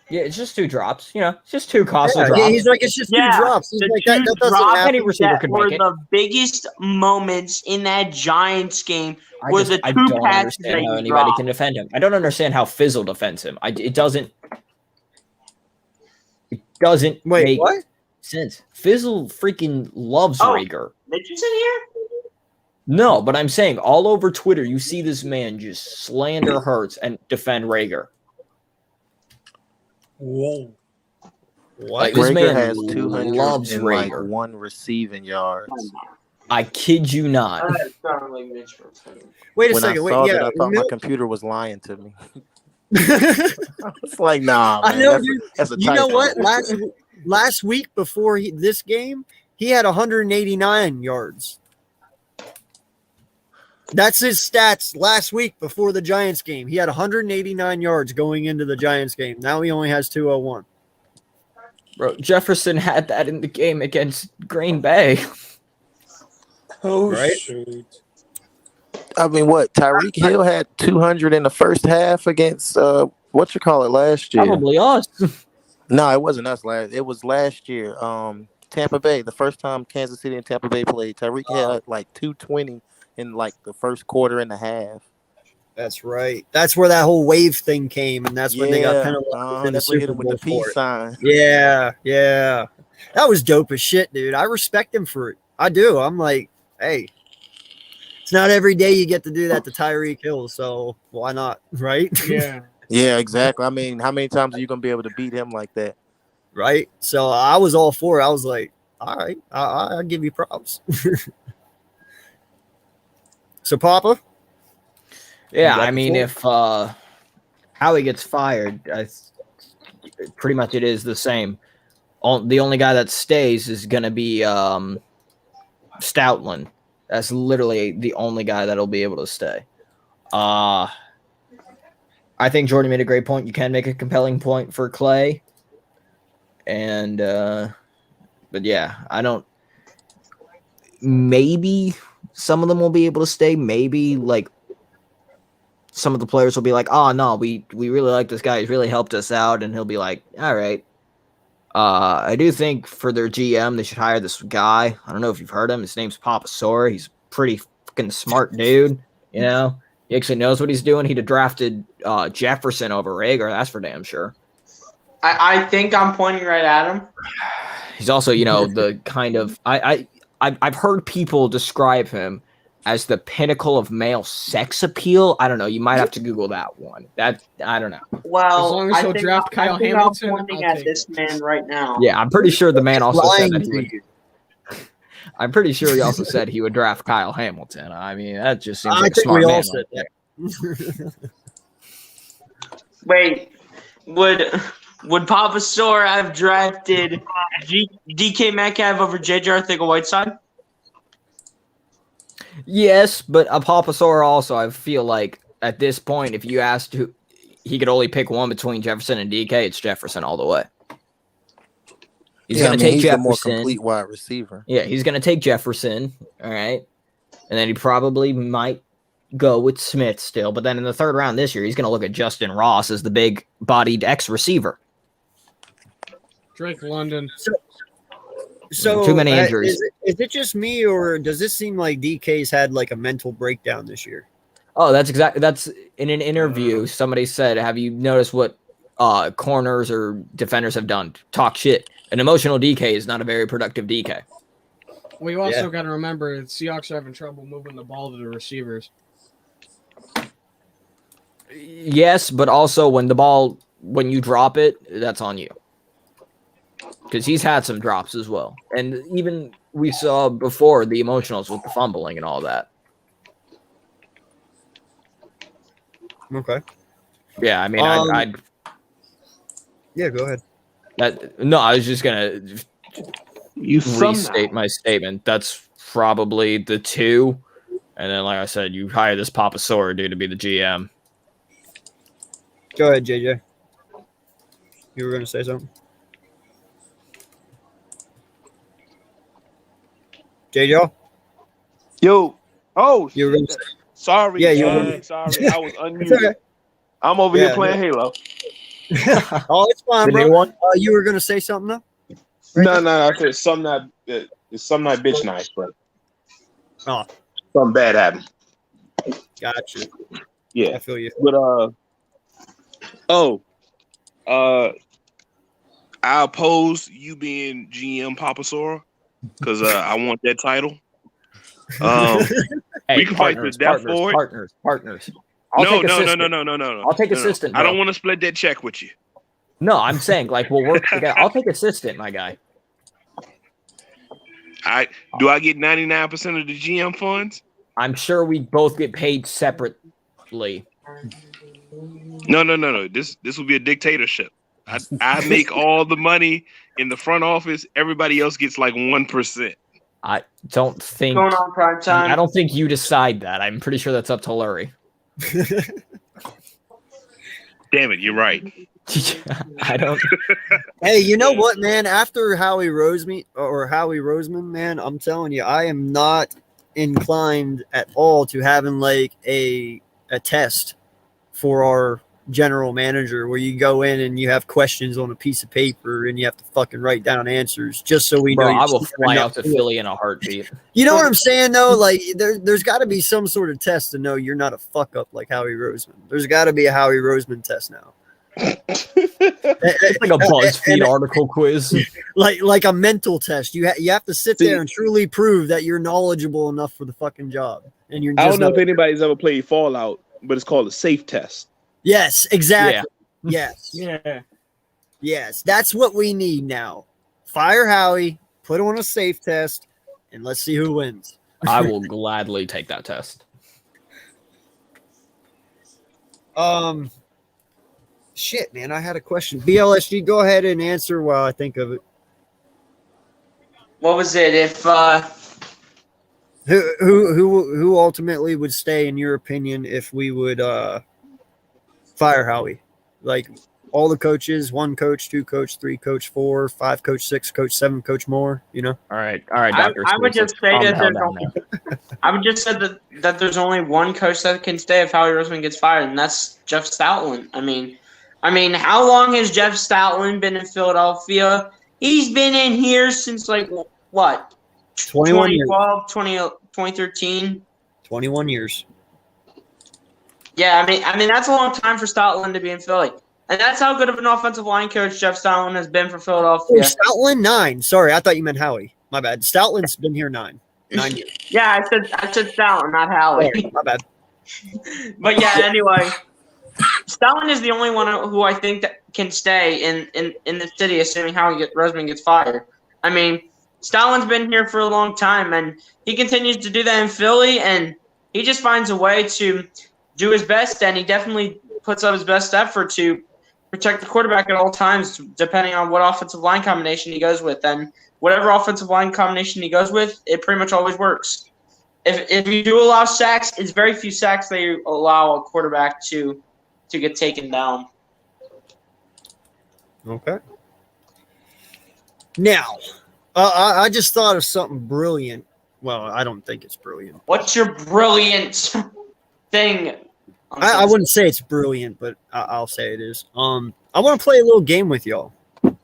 Yeah, it's just 2 drops. You know, it's just 2 costly Yeah, drops. he's like, it's just 2 drops. He's the like, two that doesn't drops happen. Any receiver that could were make it. the biggest moments in that Giants game were the I two don't passes that understand how you anybody dropped. can defend him. I don't understand how Fizzle defends him. It doesn't Wait, make what? sense. Fizzle freaking loves Oh. Rager. Did you sit here? No, but I'm saying all over Twitter, you see this man just slander Hurts and defend Rager. Whoa. Like, this Rager man has loves 201 Rager. receiving yards. I kid you not. Wait a When I second. Wait, saw yeah. that, I thought my computer was lying to me. It's like, nah, man. I know that's a you know typo. what? Last week before this game, he had 189 yards. That's his stats last week before the Giants game. He had 189 yards going into the Giants game. Now he only has 201. Bro, Jefferson had that in the game against Green Bay. Oh, Right? shoot. I mean, what? Tyreek Hill had 200 in the first half against what you call it last year? Probably us. No, it wasn't us last. It was last year. Tampa Bay. The first time Kansas City and Tampa Bay played, Tyreek had like 220 in like the first quarter and a half. That's right. That's where that whole wave thing came, and that's when they got Yeah, penalized in the that's what hit Super him with the Bowl peace for it. sign. Yeah, yeah. That was dope as shit, dude. I respect him for it. I do. I'm like, hey, it's not every day you get to do that to Tyreek Hill, so why not, right? Yeah. Yeah, exactly. I mean, how many times are you gonna be able to beat him like that? Right? So I was all for it. I was like, all right, I'll give you props. So, Papa? Yeah, I mean, if Howie gets fired, pretty much it is the same. The only guy that stays is going to be Stoutland. That's literally the only guy that'll be able to stay. I think Jordan made a great point. You can make a compelling point for Clay. And, but yeah, I don't. Maybe some of them will be able to stay. Maybe like some of the players will be like, oh no, we really like this guy. He's really helped us out. And he'll be like, all right. I do think for their GM, they should hire this guy. I don't know if you've heard him. His name's Papa Sora. He's a pretty fucking smart dude. You know, he actually knows what he's doing. He'd have drafted Jefferson over Rager. That's for damn sure. I think I'm pointing right at him. He's also, you know, the kind of I've heard people describe him as the pinnacle of male sex appeal. I don't know. You might have to Google that one. That I don't know. Well, As long as he'll draft Kyle Hamilton, I'm pointing at this man right now. Yeah, I'm pretty sure the man also said that he Lying would. I'm pretty sure he also said he would draft Kyle Hamilton. I mean, that just seems I like a think smart we all man. said Right that. Wait, would Papa Sora have drafted DK Metcalf over JJ Arthur-Whiteside? Yes, but a Papasaur also, I feel like at this point, if you asked who he could only pick one between Jefferson and DK, it's Jefferson all the way. He's going to take he's Jefferson. the more complete wide receiver. Yeah, he's going to take Jefferson. All right. And then he probably might go with Smith still. But then in the third round this year, he's going to look at Justin Ross as the big bodied X receiver. Drake London. So too many injuries. Is it just me, or does this seem like DK's had like a mental breakdown this year? Oh, that's in an interview. Somebody said, have you noticed what corners or defenders have done? Talk shit. An emotional DK is not a very productive DK. Well, you also got to remember the Seahawks are having trouble moving the ball to the receivers. Yes, but also when you drop it, that's on you. Because he's had some drops as well. And even we saw before the emotionals with the fumbling and all that. Okay. Yeah, I mean, I'd yeah, go ahead. I was just gonna restate my statement. That's probably the two, and then, like I said, you hire this Papa Sora dude to be the GM. Go ahead, JJ. You were gonna say something, JJ? Yo, oh, you were gonna say, sorry. Yeah, sorry. I was unmuted. okay. I'm over here playing Halo. Oh, it's fine, The bro. new one? You were gonna say something though? No. I said some not. It's some not bitch nice, but something bad happened. Gotcha. Yeah, I feel you. But I oppose you being GM Papa Sora because I want that title. Hey, we can fight to death for it. Partners. No. I'll take assistant. I don't want to split that check with you. No, I'm saying like we'll work together. I'll take assistant, my guy. Do I get 99% of the GM funds? I'm sure we both get paid separately. No. This will be a dictatorship. I make all the money in the front office. Everybody else gets like 1%. I don't think. Going on prime time. I don't think you decide that. I'm pretty sure that's up to Lurie. Damn it, you're right. I don't. Hey, you know what, man? After Howie Roseman, man, I'm telling you, I am not inclined at all to having like a test for our general manager where you go in and you have questions on a piece of paper and you have to fucking write down answers just so we Bro, know. I will fly out to Philly in a heartbeat. You know what I'm saying though? Like there's got to be some sort of test to know you're not a fuck up like Howie Roseman. There's got to be a Howie Roseman test now. It's like a BuzzFeed article quiz, like a mental test. You have to sit there and truly prove that you're knowledgeable enough for the fucking job. And you're. I don't know if anybody's ever played Fallout, but it's called a safe test. Yes, exactly. Yeah. Yes. Yeah. Yes, that's what we need now. Fire Howie, put on a safe test, and let's see who wins. I will gladly take that test. Shit, man, I had a question. BLSG, go ahead and answer while I think of it. What was it? If who ultimately would stay in your opinion if we would fire Howie? Like all the coaches, 1 coach, 2 coach, 3 coach, 4, 5 coach, 6 coach, 7 coach more, you know? All right, Doctor. I would just say I would just say that there's only 1 coach that can stay if Howie Roseman gets fired, and that's Jeff Stoutland. I mean, how long has Jeff Stoutland been in Philadelphia? He's been in here since like what? 21 years. 2013. 21 years. Yeah, I mean that's a long time for Stoutland to be in Philly. And that's how good of an offensive line coach Jeff Stoutland has been for Philadelphia. Oh, Stoutland 9. Sorry, I thought you meant Howie. My bad. Stoutland's been here 9 years. Yeah, I said Stoutland, not Howie. Sorry, my bad. But yeah, anyway, Stoutland is the only one who I think that can stay in the city, assuming Howie Roseman gets fired. I mean, Stoutland's been here for a long time, and he continues to do that in Philly, and he just finds a way to do his best, and he definitely puts up his best effort to protect the quarterback at all times, depending on what offensive line combination he goes with. And whatever offensive line combination he goes with, it pretty much always works. If you do allow sacks, it's very few sacks that you allow a quarterback to get taken down. Okay. Now, I just thought of something brilliant. Well, I don't think it's brilliant. What's your brilliant thing? I wouldn't say it's brilliant, but I'll say it is. I want to play a little game with y'all. Go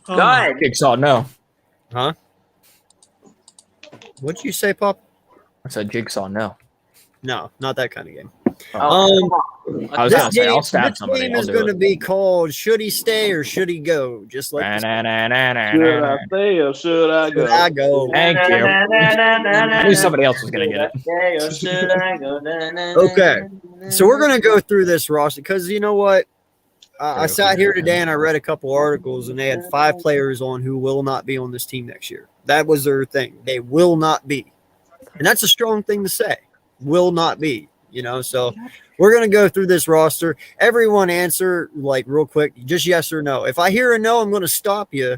ahead. Jigsaw, no. Huh? What'd you say, Pop? I said Jigsaw, no. No, not that kind of game. I was going to say, I'll stab somebody. This game is going to be called Should He Stay or Should He Go? Just like Should I stay or should I go? Should I go? Thank you. I knew somebody else was going to get it. Okay. So we're going to go through this roster because you know what? I sat here today and I read a couple articles and they had 5 players on who will not be on this team next year. That was their thing. They will not be. And that's a strong thing to say. Will not be. You know, so we're going to go through this roster. Everyone answer like real quick, just yes or no. If I hear a no, I'm going to stop you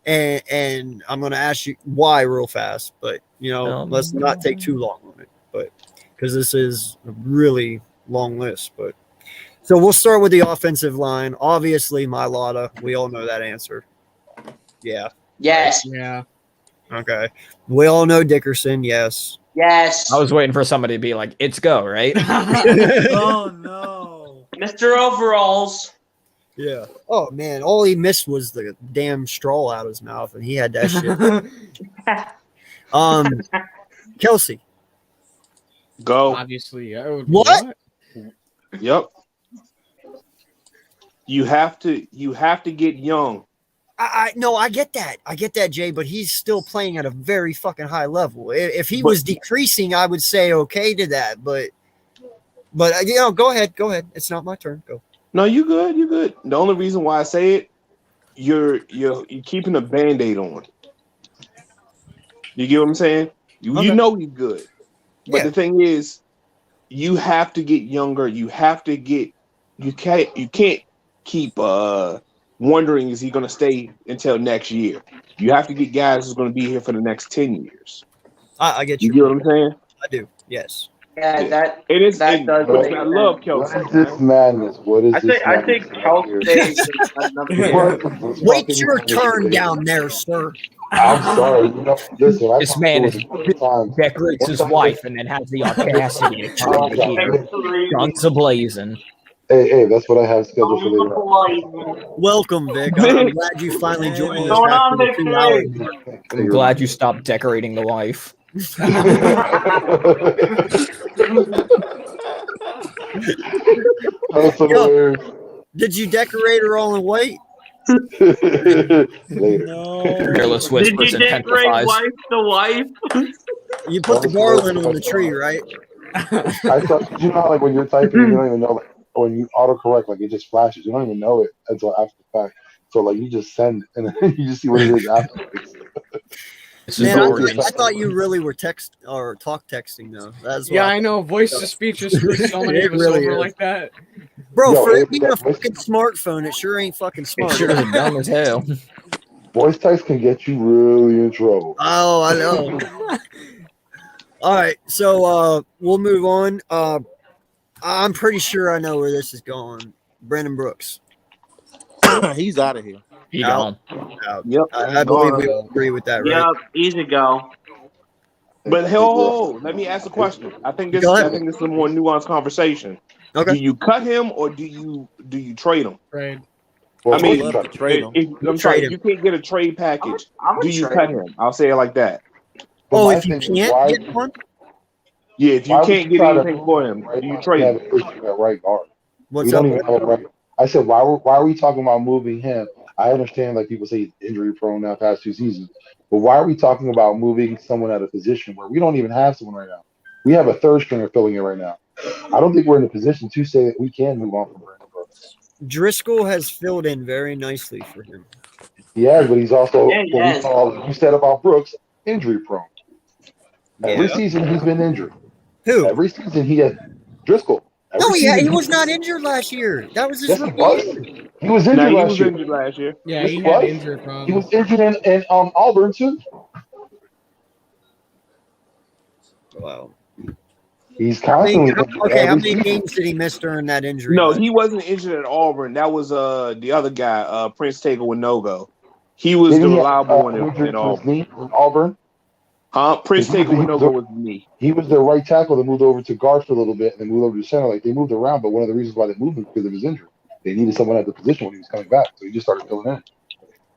and I'm going to ask you why real fast. But, you know, let's not take too long on it. But because this is a really long list. But so we'll start with the offensive line. Obviously, Mailata. We all know that answer. Yeah. Yes. Yeah. Okay. We all know Dickerson. Yes. Yes. I was waiting for somebody to be like, it's go, right? Oh, no. Mr. Overalls. Yeah. Oh, man. All he missed was the damn straw out of his mouth, and he had that shit. Kelsey. Go. Obviously. What? Yep. You have to get young. No, I get that. I get that, Jay, but he's still playing at a very fucking high level. If he was decreasing, I would say okay to that. But you know, go ahead. It's not my turn. Go. No, you good. You good. The only reason why I say it, you're keeping a Band-Aid on. You get what I'm saying? You know he's good. But the thing is, you have to get younger. You have to get. You can't keep wondering is he going to stay until next year. You have to get guys who's going to be here for the next 10 years. I get you. You get what I'm saying? I do. Yes. Yeah, that it is. That does I love Kelsey. What is this madness? What is this? I think Kelsey. Wait your turn down there, sir. I'm sorry. You know, listen, This man decorates his wife and then has the audacity to come over here, guns a-blazing. Hey, that's what I have scheduled for later on. Welcome, Vic. I'm glad you finally joined us Going after on, the 2 hour mark. I'm glad you stopped decorating the wife. Yo, did you decorate her all in white? Later. Fearless Did whispers you decorate intensifies. wife the wife? You put the garland on the tree, right? I thought, you know, how, like when you're typing, you don't even know, like when you autocorrect, like it just flashes. You don't even know it until after the fact. So like you just send, and then you just see what it is afterwards. Man, I thought you really were text or talk texting though. That's Yeah, why I know. Voice to speech just screws so many It of us really over is. like that. Bro, Yo, for hey, it being a that voice- fucking smartphone, it sure ain't fucking smart. Sure is dumb as hell. Voice text can get you really in trouble. Oh, I know. All right, so we'll move on. I'm pretty sure I know where this is going. Brandon Brooks. He's out of here. He Out. gone. Out. Yep. I believe we all agree with that, right? Yep, easy go. But hell, let me ask a question. I think this Go ahead. is a more nuanced conversation. Okay. Do you cut him or do you trade him? Trade. Well, I mean, love to trade him. I'm sorry, if you can't get a trade package. I'm Do you cut him? I'll say it like that. But Oh, my if you thing is, can't why- get one, Yeah, if you why would can't get try to anything for him, right do you now, trade we have him? an issue at right guard. what's We don't up? even have a right. I said, why are we talking about moving him? I understand, like people say, he's injury prone now past 2 seasons, but why are we talking about moving someone at a position where we don't even have someone right now? We have a third stringer filling it right now. I don't think we're in a position to say that we can move on from Brandon Brooks. Driscoll has filled in very nicely for him. He has, but he's also Yeah, he what we has. call, you said about Brooks, injury prone. Every Yeah. season he's been injured. Who? Every season he has Driscoll. No, Every he season was not injured last year. That was his Yes, he rookie was. year. He was No, injured he last was year. injured last year. Yeah, Yes, he he had was. injury He problems. was injured in Auburn too. Wow. He's How many, constantly how, injured okay, how every many season. games did he miss during that injury? No, last he year? wasn't injured at Auburn. That was the other guy, Prince Taker Winogo. He was Didn't the he have reliable one injury in to his Auburn. knee in Auburn? Prince He Taker was Winogo was me. He was their right tackle that moved over to guard for a little bit and then moved over to center. Like they moved around, but one of the reasons why they moved him was because of his injury. They needed someone at the position when he was coming back, so he just started filling in.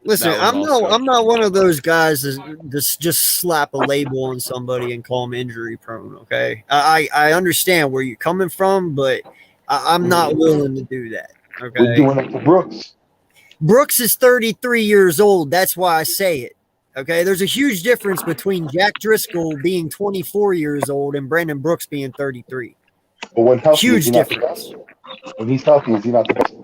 Listen, That was also- I'm not one of those guys that just slap a label on somebody and call them injury prone. Okay, I understand where you're coming from, but I'm not willing to do that. Okay, We're doing it for Brooks. Brooks is 33 years old. That's why I say it. Okay, there's a huge difference between Jack Driscoll being 24 years old and Brandon Brooks being 33. But when healthy, is Huge he not the difference. best? When he's healthy, is he not the best?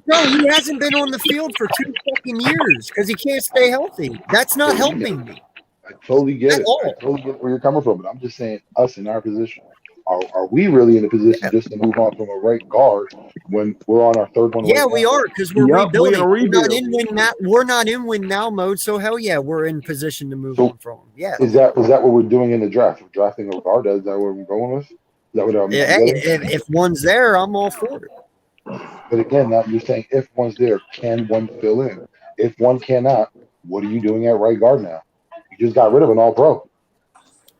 No, he hasn't been on the field for 2 fucking years because he can't stay healthy. That's not helping me. I totally get At it. all. I totally get where you're coming from, but I'm just saying, us in our position, are we really in a position just to move on from a right guard when we're on our third one? Yeah, right we now? are because we're Yup, we in rebuilding. a rebuild. We're not in win now mode. So hell yeah, we're in position to move on from him. Yeah. Is that what we're doing in the draft? We're drafting a guard. Is that what we're going with? Is that what I'm Yeah, getting? if one's there, I'm all for it. But again, now you're saying if one's there, can one fill in? If one cannot, what are you doing at right guard now? You just got rid of an all pro.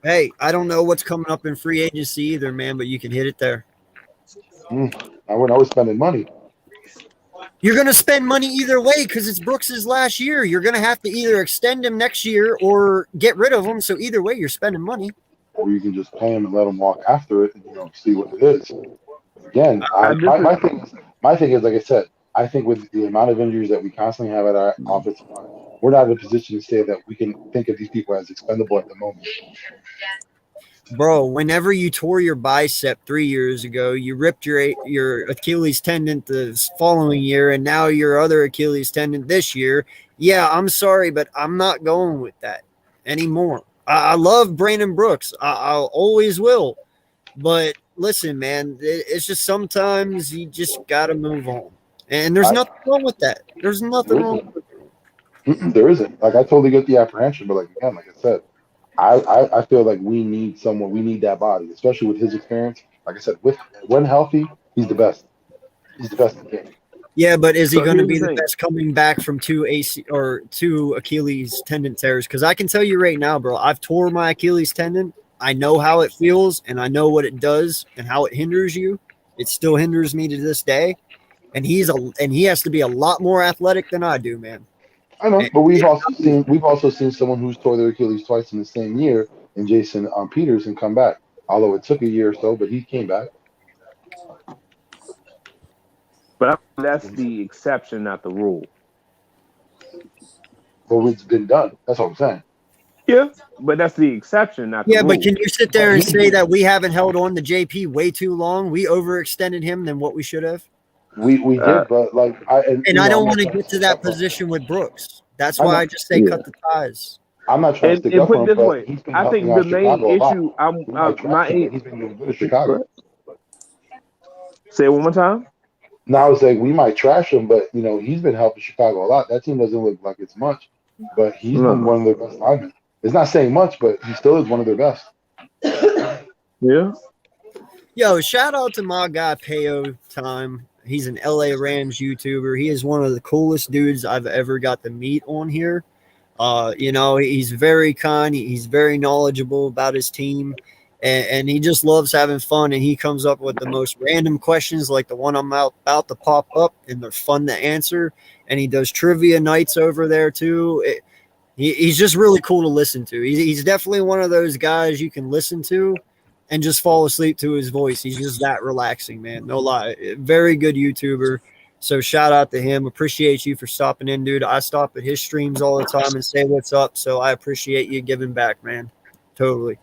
Hey, I don't know what's coming up in free agency either, man, but you can hit it there. I wouldn't always spending money. You're going to spend money either way because it's Brooks's last year. You're going to have to either extend him next year or get rid of him. So either way, you're spending money. Or you can just pay him and let him walk after it and see what it is. Again, my thing is, like I said, I think with the amount of injuries that we constantly have at our offensive line, we're not in a position to say that we can think of these people as expendable at the moment. Bro, whenever you tore your bicep 3 years ago, you ripped your Achilles tendon the following year, and now your other Achilles tendon this year. Yeah, I'm sorry, but I'm not going with that anymore. I love Brandon Brooks. I always will. But listen, man, it's just sometimes you just got to move on. And there's nothing wrong with that. There's nothing wrong with it. There isn't. Like, I totally get the apprehension, but like I said, I feel like we need someone. We need that body, especially with his experience. Like I said, when healthy, he's the best. He's the best in the game. Yeah, but is he So going to here's be the the thing. best coming back from two Achilles tendon tears? Because I can tell you right now, bro, I've tore my Achilles tendon. I know how it feels, and I know what it does and how it hinders you. It still hinders me to this day. And he has to be a lot more athletic than I do, man. I know, but we've also seen someone who's tore their Achilles twice in the same year, and Jason Peters, and come back. Although it took a year or so, but he came back. But that's the exception, not the rule. Well, it's been done. That's what I'm saying. Yeah, but that's the exception, not the rule. But can you sit there and say that we haven't held on to JP way too long? We overextended him than what we should have. We did, but like I don't want to get to that position with Brooks. That's why I just say cut the ties. I'm not trying to stick up for him, but he's been I think helping the out main Chicago issue, he's been doing good at Chicago. Say it one more time. Now I was like, we might trash him, but he's been helping Chicago a lot. That team doesn't look like it's much, but he's been one of their best linemen. It's not saying much, but he still is one of their best. Yeah. Yo, shout out to my guy Payo Time. He's an LA Rams YouTuber. He is one of the coolest dudes I've ever got to meet on here. He's very kind. He's very knowledgeable about his team, and he just loves having fun. And he comes up with the most random questions, like the one I'm about to pop up, and they're fun to answer. And he does trivia nights over there too. He's just really cool to listen to. He's definitely one of those guys you can listen to and just fall asleep to his voice. He's just that relaxing, man. No lie. Very good YouTuber. So shout out to him. Appreciate you for stopping in, dude. I stop at his streams all the time and say what's up. So I appreciate you giving back, man. Totally.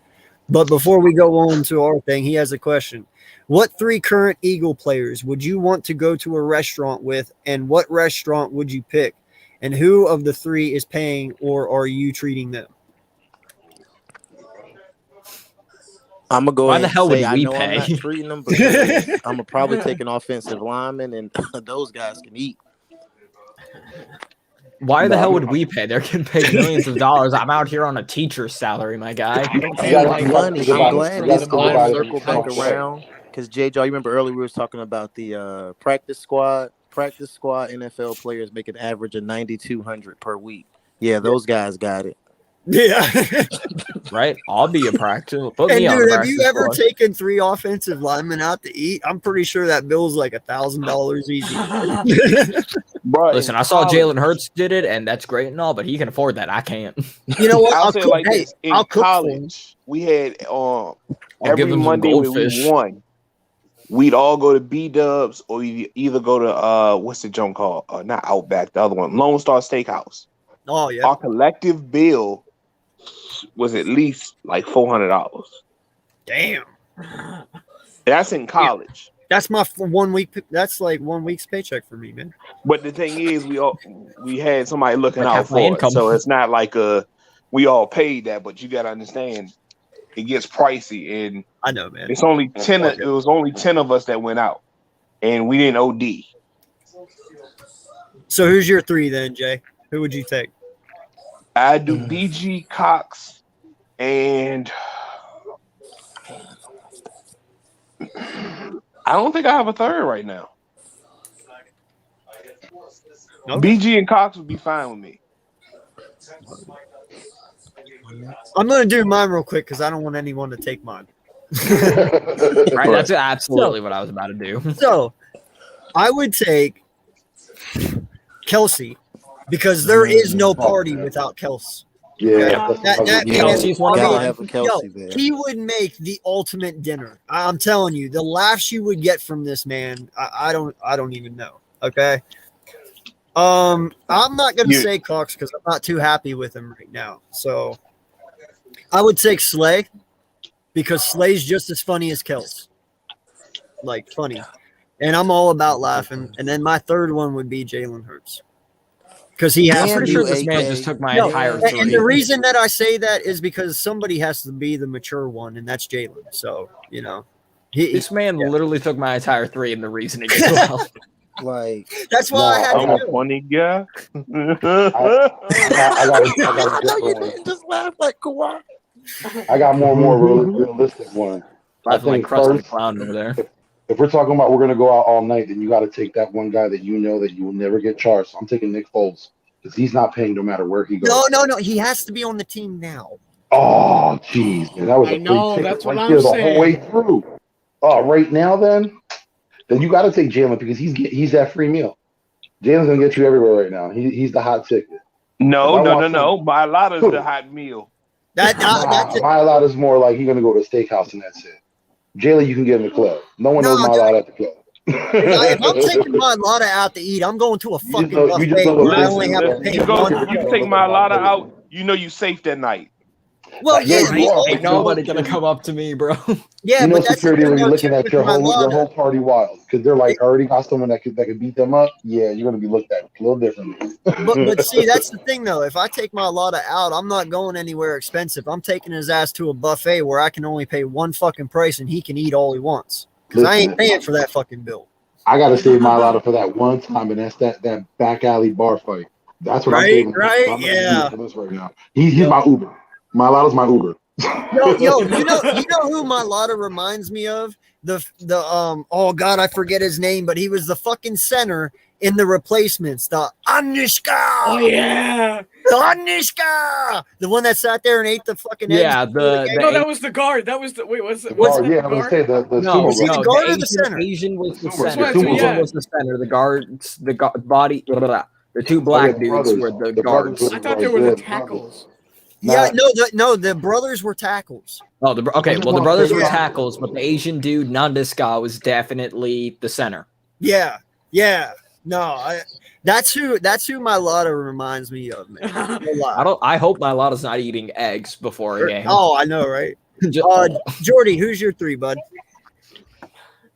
But before we go on to our thing, he has a question. What 3 current Eagle players would you want to go to a restaurant with, and what restaurant would you pick? And who of the 3 is paying, or are you treating them? I'm gonna go Why ahead the hell and say would I we know I'm pay? not treating them, because I'm gonna probably take an offensive lineman, and those guys can eat. Why the hell would we pay? They're getting paid millions of dollars. I'm out here on a teacher's salary, my guy. Hey, money. I'm glad this circle back around, because J. Jaw, you remember earlier we was talking about the practice squad NFL players make an average of $9,200 per week. Yeah, those guys got it. Yeah. Right? I'll be a practice. Put And me on dude, a have you practice ever squad. taken 3 offensive linemen out to eat? I'm pretty sure that bill's like $1,000 easy. Bro, Listen, I saw Jalen Hurts did it, and that's great and all, but he can afford that. I can't. You know what? I'll say it like this. In I'll cook for college, we had give every him some Monday when goldfish. we won, we'd all go to B-Dubs, or either go to what's the junk called? Not Outback, the other one, Lone Star Steakhouse. Oh yeah. Our collective bill was at least like $400. Damn. That's in college. That's my 1 week. That's like 1 week's paycheck for me, man. But the thing is, we had somebody looking Like out half my for income. it, so it's not like we all paid that. But you got to understand, it gets pricey, and I know, man. it's only 10. It was only 10 of us that went out, and we didn't OD. So who's your 3 then, Jay? Who would you take? I do BG, Cox, and I don't think I have a third right now. Okay. BG and Cox would be fine with me. I'm gonna do mine real quick because I don't want anyone to take mine. Right? That's absolutely what I was about to do. So I would take Kelsey because there is no party without Kelsey. Yeah, Kelsey's one of Gotta them. have a Kelsey there. He would make the ultimate dinner. I'm telling you, the laughs you would get from this man, I don't even know. Okay. I'm not gonna say Cox because I'm not too happy with him right now. So I would take Slay because Slay's just as funny as Kels. Like funny. And I'm all about laughing. And then my third one would be Jalen Hurts. Because he has I'm to pretty be sure this man just took my entire and the 3. reason that I say that is because somebody has to be the mature one, and that's Jalen. So, This man literally took my entire 3 in the reasoning as well. Like, that's why I had I'm to a do it. funny guy. I got a different one. just laugh like Kawhi. I got more realistic one. I Laughing like think Krusty the first, Clown over there. if we're talking about we're going to go out all night, then you got to take that one guy that you know that you will never get charged. So I'm taking Nick Foles because he's not paying no matter where he goes. No. He has to be on the team now. Oh, jeez. Man, that was a free ticket that's right what there I'm the saying. whole way through. Oh, right now then? then you got to take Jalen because he's that free meal. Jalen's gonna get you everywhere right now. He's the hot ticket. No. My Lotta's the hot meal. That's my lot is more like he's gonna go to a steakhouse and that's it. Jalen, you can get in the club. No one knows my lot at the club. If I'm taking my Lotta out to eat, I'm going to a fucking buffet where I only have to pay one. You take my Lotta out, you know you safe that night. Well, yeah, ain't nobody gonna come up to me, bro. Yeah, you know, but that's security will be looking at your my whole party wild because they're like already got someone that could beat them up. Yeah, you're gonna be looked at a little differently. but see, that's the thing though. If I take my Lotta out, I'm not going anywhere expensive. I'm taking his ass to a buffet where I can only pay one fucking price and he can eat all he wants. Because I ain't paying for that fucking bill. I gotta save my Lotta for that one time, and that's that back alley bar fight. That's what I'm saving. Right, yeah. For this right now. He's my Uber. My Lotta's my Uber. Yo, you know who my Lotta reminds me of? The oh god, I forget his name, but he was the fucking center in The Replacements. The Anishka. Oh yeah, the Anishka, the one that sat there and ate the fucking eggs. No, that was the guard. That was the was it? Yeah, I was gonna say the no, was he the guard or the Asian, center? Asian was the Sumo. center. Asian was the center. The guards, body. Blah, blah, blah. The two black dudes were the guards. I thought they were the tackles. Yeah, no, the brothers were tackles. Oh, the brothers were tackles, but the Asian dude, Nandiska, was definitely the center. Yeah. No, that's who my Lotta reminds me of, man. I hope my Lotta's not eating eggs before a game. Oh, I know, right? Jordy, who's your 3, bud?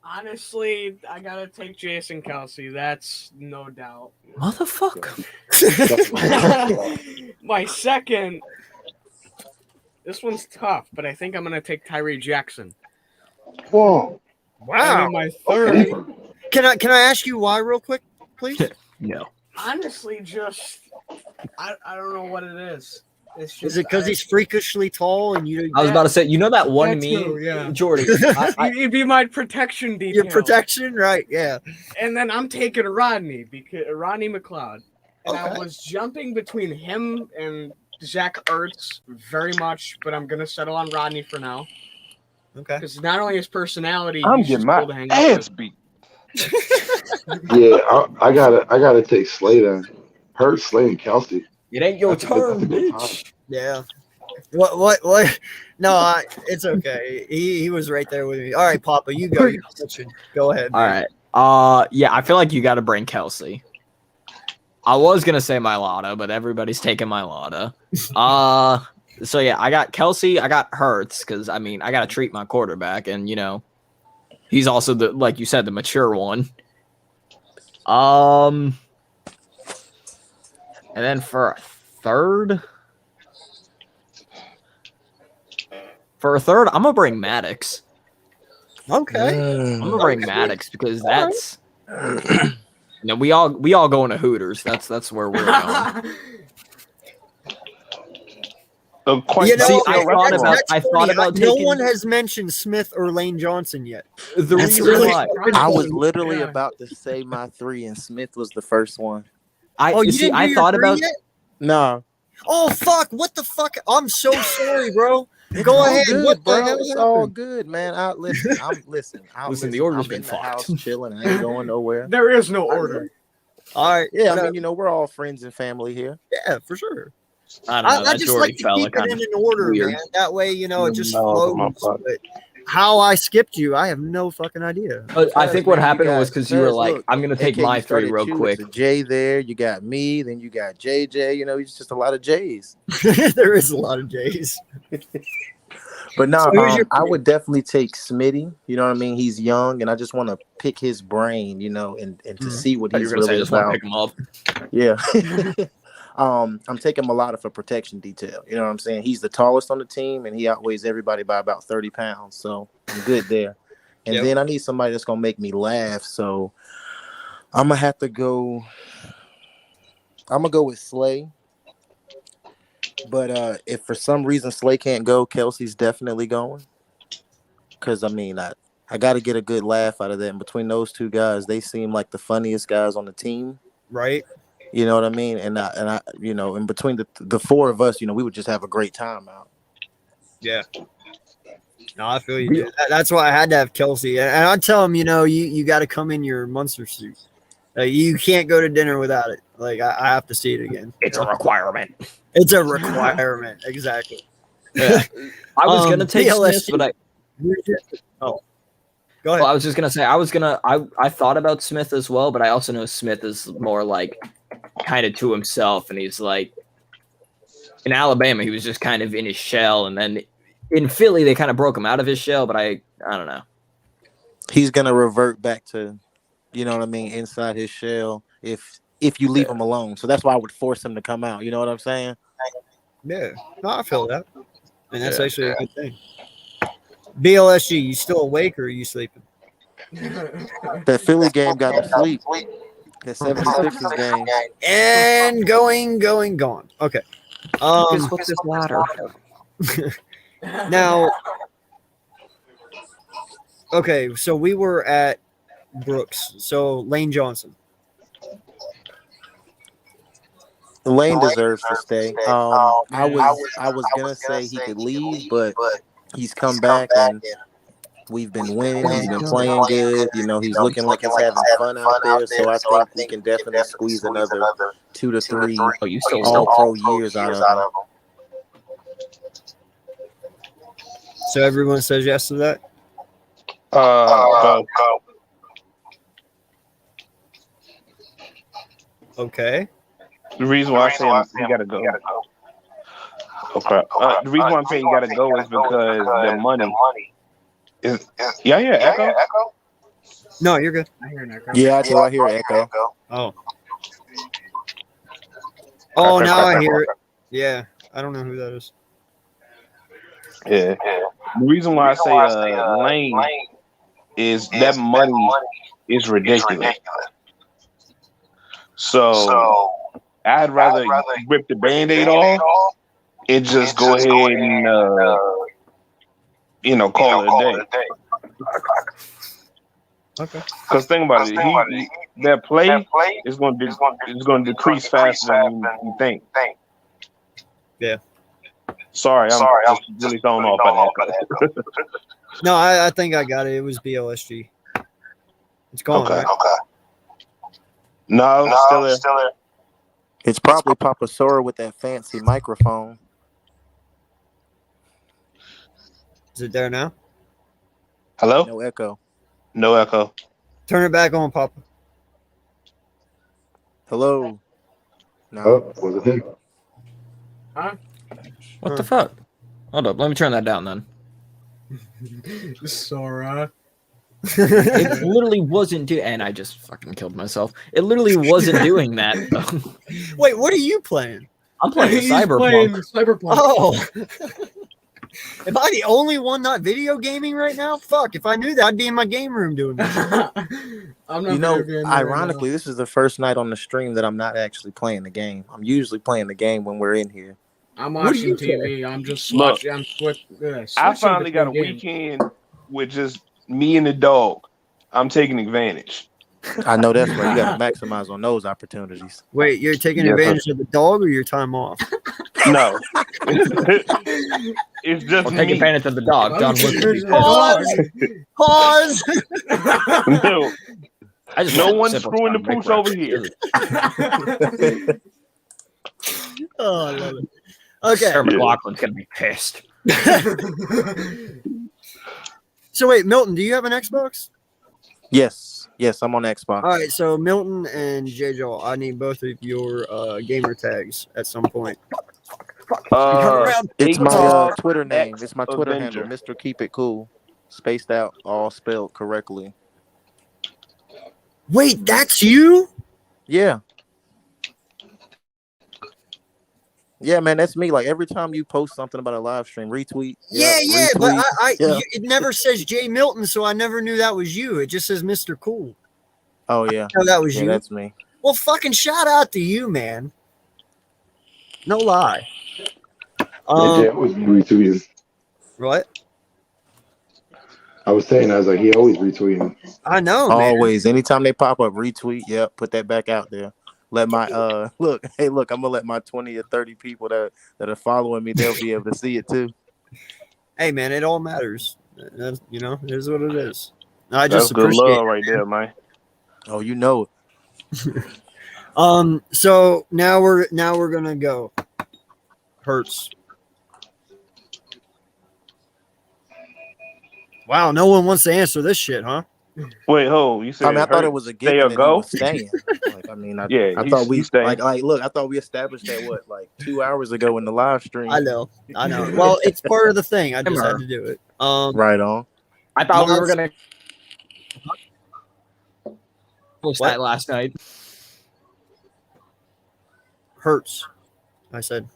Honestly, I gotta take Jason Kelsey. That's no doubt. Motherfucker. My second. This one's tough, but I think I'm gonna take Tyree Jackson. Whoa! Wow. And my third. Can I ask you why real quick, please? No. Honestly, just I don't know what it is. It's just, is it because he's freakishly tall and you? I was about to say, you know that one meme, too, yeah. Jordy. He'd be my protection detail. Your protection, right? Yeah. And then I'm taking Rodney McLeod, and I was jumping between him and Zach Ertz very much, but I'm gonna settle on Rodney for now. Okay. Because not only his personality, I'm he's getting just my cool to hang out with. ass beat. Yeah, I gotta take Slay then. Hurt Slay and Kelsey. It ain't your turn, bitch. Yeah. What? No, it's okay. He was right there with me. All right, Papa, you go. Go ahead. Man. All right. Yeah, I feel like you got to bring Kelsey. I was gonna say my Lotta, but everybody's taking my Lotta. So yeah, I got Kelsey. I got Hurts because I got to treat my quarterback, and he's also like you said, the mature one. And then for a third, I'm gonna bring Maddox. Okay. I'm gonna bring Maddox because that's we all going to Hooters. That's where we're going. I thought about no one has mentioned Smith or Lane Johnson yet. The reason why I was literally about to say my 3, and Smith was the first one. I thought about yet? No. Oh fuck! What the fuck? I'm so sorry, bro. Go ahead. Good, what bro? the hell? It's all good, man. Listen. Listen, the order's I'm been in the fucked. house chilling. I ain't going nowhere. There is no order. All right. Yeah, we're all friends and family here. Yeah, for sure. I don't know. I just like to keep it in an order, weird. man. That way, it just flows. But how I skipped you, I have no fucking idea. I think what happened was because you were like, look, I'm going to take AK, my you 3 started real you quick. with the J there. You got me. Then you got JJ. It's just a lot of J's. There is a lot of J's. But no, So I would definitely take Smitty. You know what I mean? He's young, and I just want to pick his brain, and to see what he's really about. Pick him up. Yeah. I'm taking Mulata for protection detail. You know what I'm saying? He's the tallest on the team, and he outweighs everybody by about 30 pounds. So I'm good there. And then I need somebody that's going to make me laugh. So I'm going to have to go. I'm going to go with Slay. But if for some reason Slay can't go, Kelsey's definitely going. Because, I got to get a good laugh out of that. And between those two guys, they seem like the funniest guys on the team. Right. You know what I mean? And I in between the 4 of us, we would just have a great time out. Yeah. No, I feel you, dude. That's why I had to have Kelsey. And I tell him, you got to come in your Munster suit. You can't go to dinner without it. Like, I have to see it again. It's a requirement. It's a requirement. Exactly. Yeah. I was gonna take Smith, but oh, go ahead. Well, I was just gonna say I thought about Smith as well, but I also know Smith is more like kind of to himself, and he's like in Alabama he was just kind of in his shell, and then in Philly they kind of broke him out of his shell, but I don't know. He's gonna revert back to, you know what I mean, inside his shell if you leave him alone. So that's why I would force him to come out. You know what I'm saying? Yeah, no, I feel that. And that's actually a good thing. BLSG, you still awake or are you sleeping? That Philly game got him sleep. That 76ers game. And gone. Okay. What's this ladder? Now, okay, so we were at Brooks. So Lane Johnson. Lane deserves to stay. I was gonna say he could leave, but he's come back and we've been winning. He's been playing good. You know, he's looking like he's having fun out there. So I think we can definitely squeeze another 2 to 3 all-pro years out of him. So everyone says yes to that? Go. Okay. The reason why I say he got to go. Okay. The reason why I'm saying he got to go is because the money is. Yeah, Echo. No, you're good. I hear an echo. Yeah, I hear echo. Oh, now I hear it. Yeah, I don't know who that is. Yeah. The reason why I say Lane is that money is ridiculous. So I'd rather rip the Band-Aid off and just go ahead and call it a day. Okay. Because think about it, that play is going to decrease faster than you think. Yeah. Sorry, I'm just really thrown off by that. No, I think I got it. It was BLSG. It's gone. Okay. Right? No, still there. It's probably Papa Sora with that fancy microphone. Is it there now? Hello? No echo. No echo. Turn it back on, Papa. Hello. No. Oh, was it him? Huh? What the fuck? Hold up, let me turn that down then. Sora. It literally wasn't and I just fucking killed myself. It literally wasn't doing that. Wait, what are you playing? I'm playing He's Cyberpunk. Cyberpunk. Oh. Am I the only one not video gaming right now? Fuck, if I knew that, I'd be in my game room doing this. I'm not You know, video gaming ironically, right this is the first night on the stream that I'm not actually playing the game. I'm usually playing the game when we're in here. now. I'm What do you watching TV. I'm just Look, watching. I'm switching I finally got a between games. weekend with just me and the dog. I'm taking advantage. I know that's right. You got to maximize on those opportunities. Wait, you're taking Yeah. advantage of the dog or your time off? No. It's just Or take me. advantage of the dog. John Wick. Pause! No. I just No want one's simple screwing the John Wick pooch over reference. here. Oh, I love it. Okay. Sarah McLaughlin's gonna be pissed. So wait, Milton, do you have an Xbox? Yes, I'm on Xbox. All right, so Milton and J. Joel, I need both of your gamer tags at some point. It's my ACOG Twitter name. X It's my Twitter Avenger. handle, Mr. Keep It Cool, spaced out, all spelled correctly. Wait, that's you? Yeah. Yeah, man, that's me. Like every time you post something about a live stream, retweet. Yeah, retweet, but yeah. it never says Jay Milton, so I never knew that was you. It just says Mr. Cool. Oh yeah. No, that was Yeah, you. that's me. Well, fucking shout out to you, man. No lie. Jay always retweeting. What? I was saying, I was like, he always retweeting. I know, man. Always. Anytime they pop up, retweet. Yep, put that back out there. Let my look. Hey, look. I'm gonna let my 20 or 30 people that are following me. They'll be able to see it too. Hey, man, it all matters. You know, it is what it is. I That's just good appreciate love it, right man. there, man. Oh, you know it. So now we're gonna go. Hurts. Wow, no one wants to answer this shit, huh? Wait, hold. You said I mean, I thought it was a stay given or that he go? was staying. Like, I mean, Yeah, I thought we he's staying. look, I thought we established that like 2 hours ago in the live stream. I know. Well, it's part of the thing. I just had to do it. Right on. I thought we were gonna post that last night. Hurts. I said.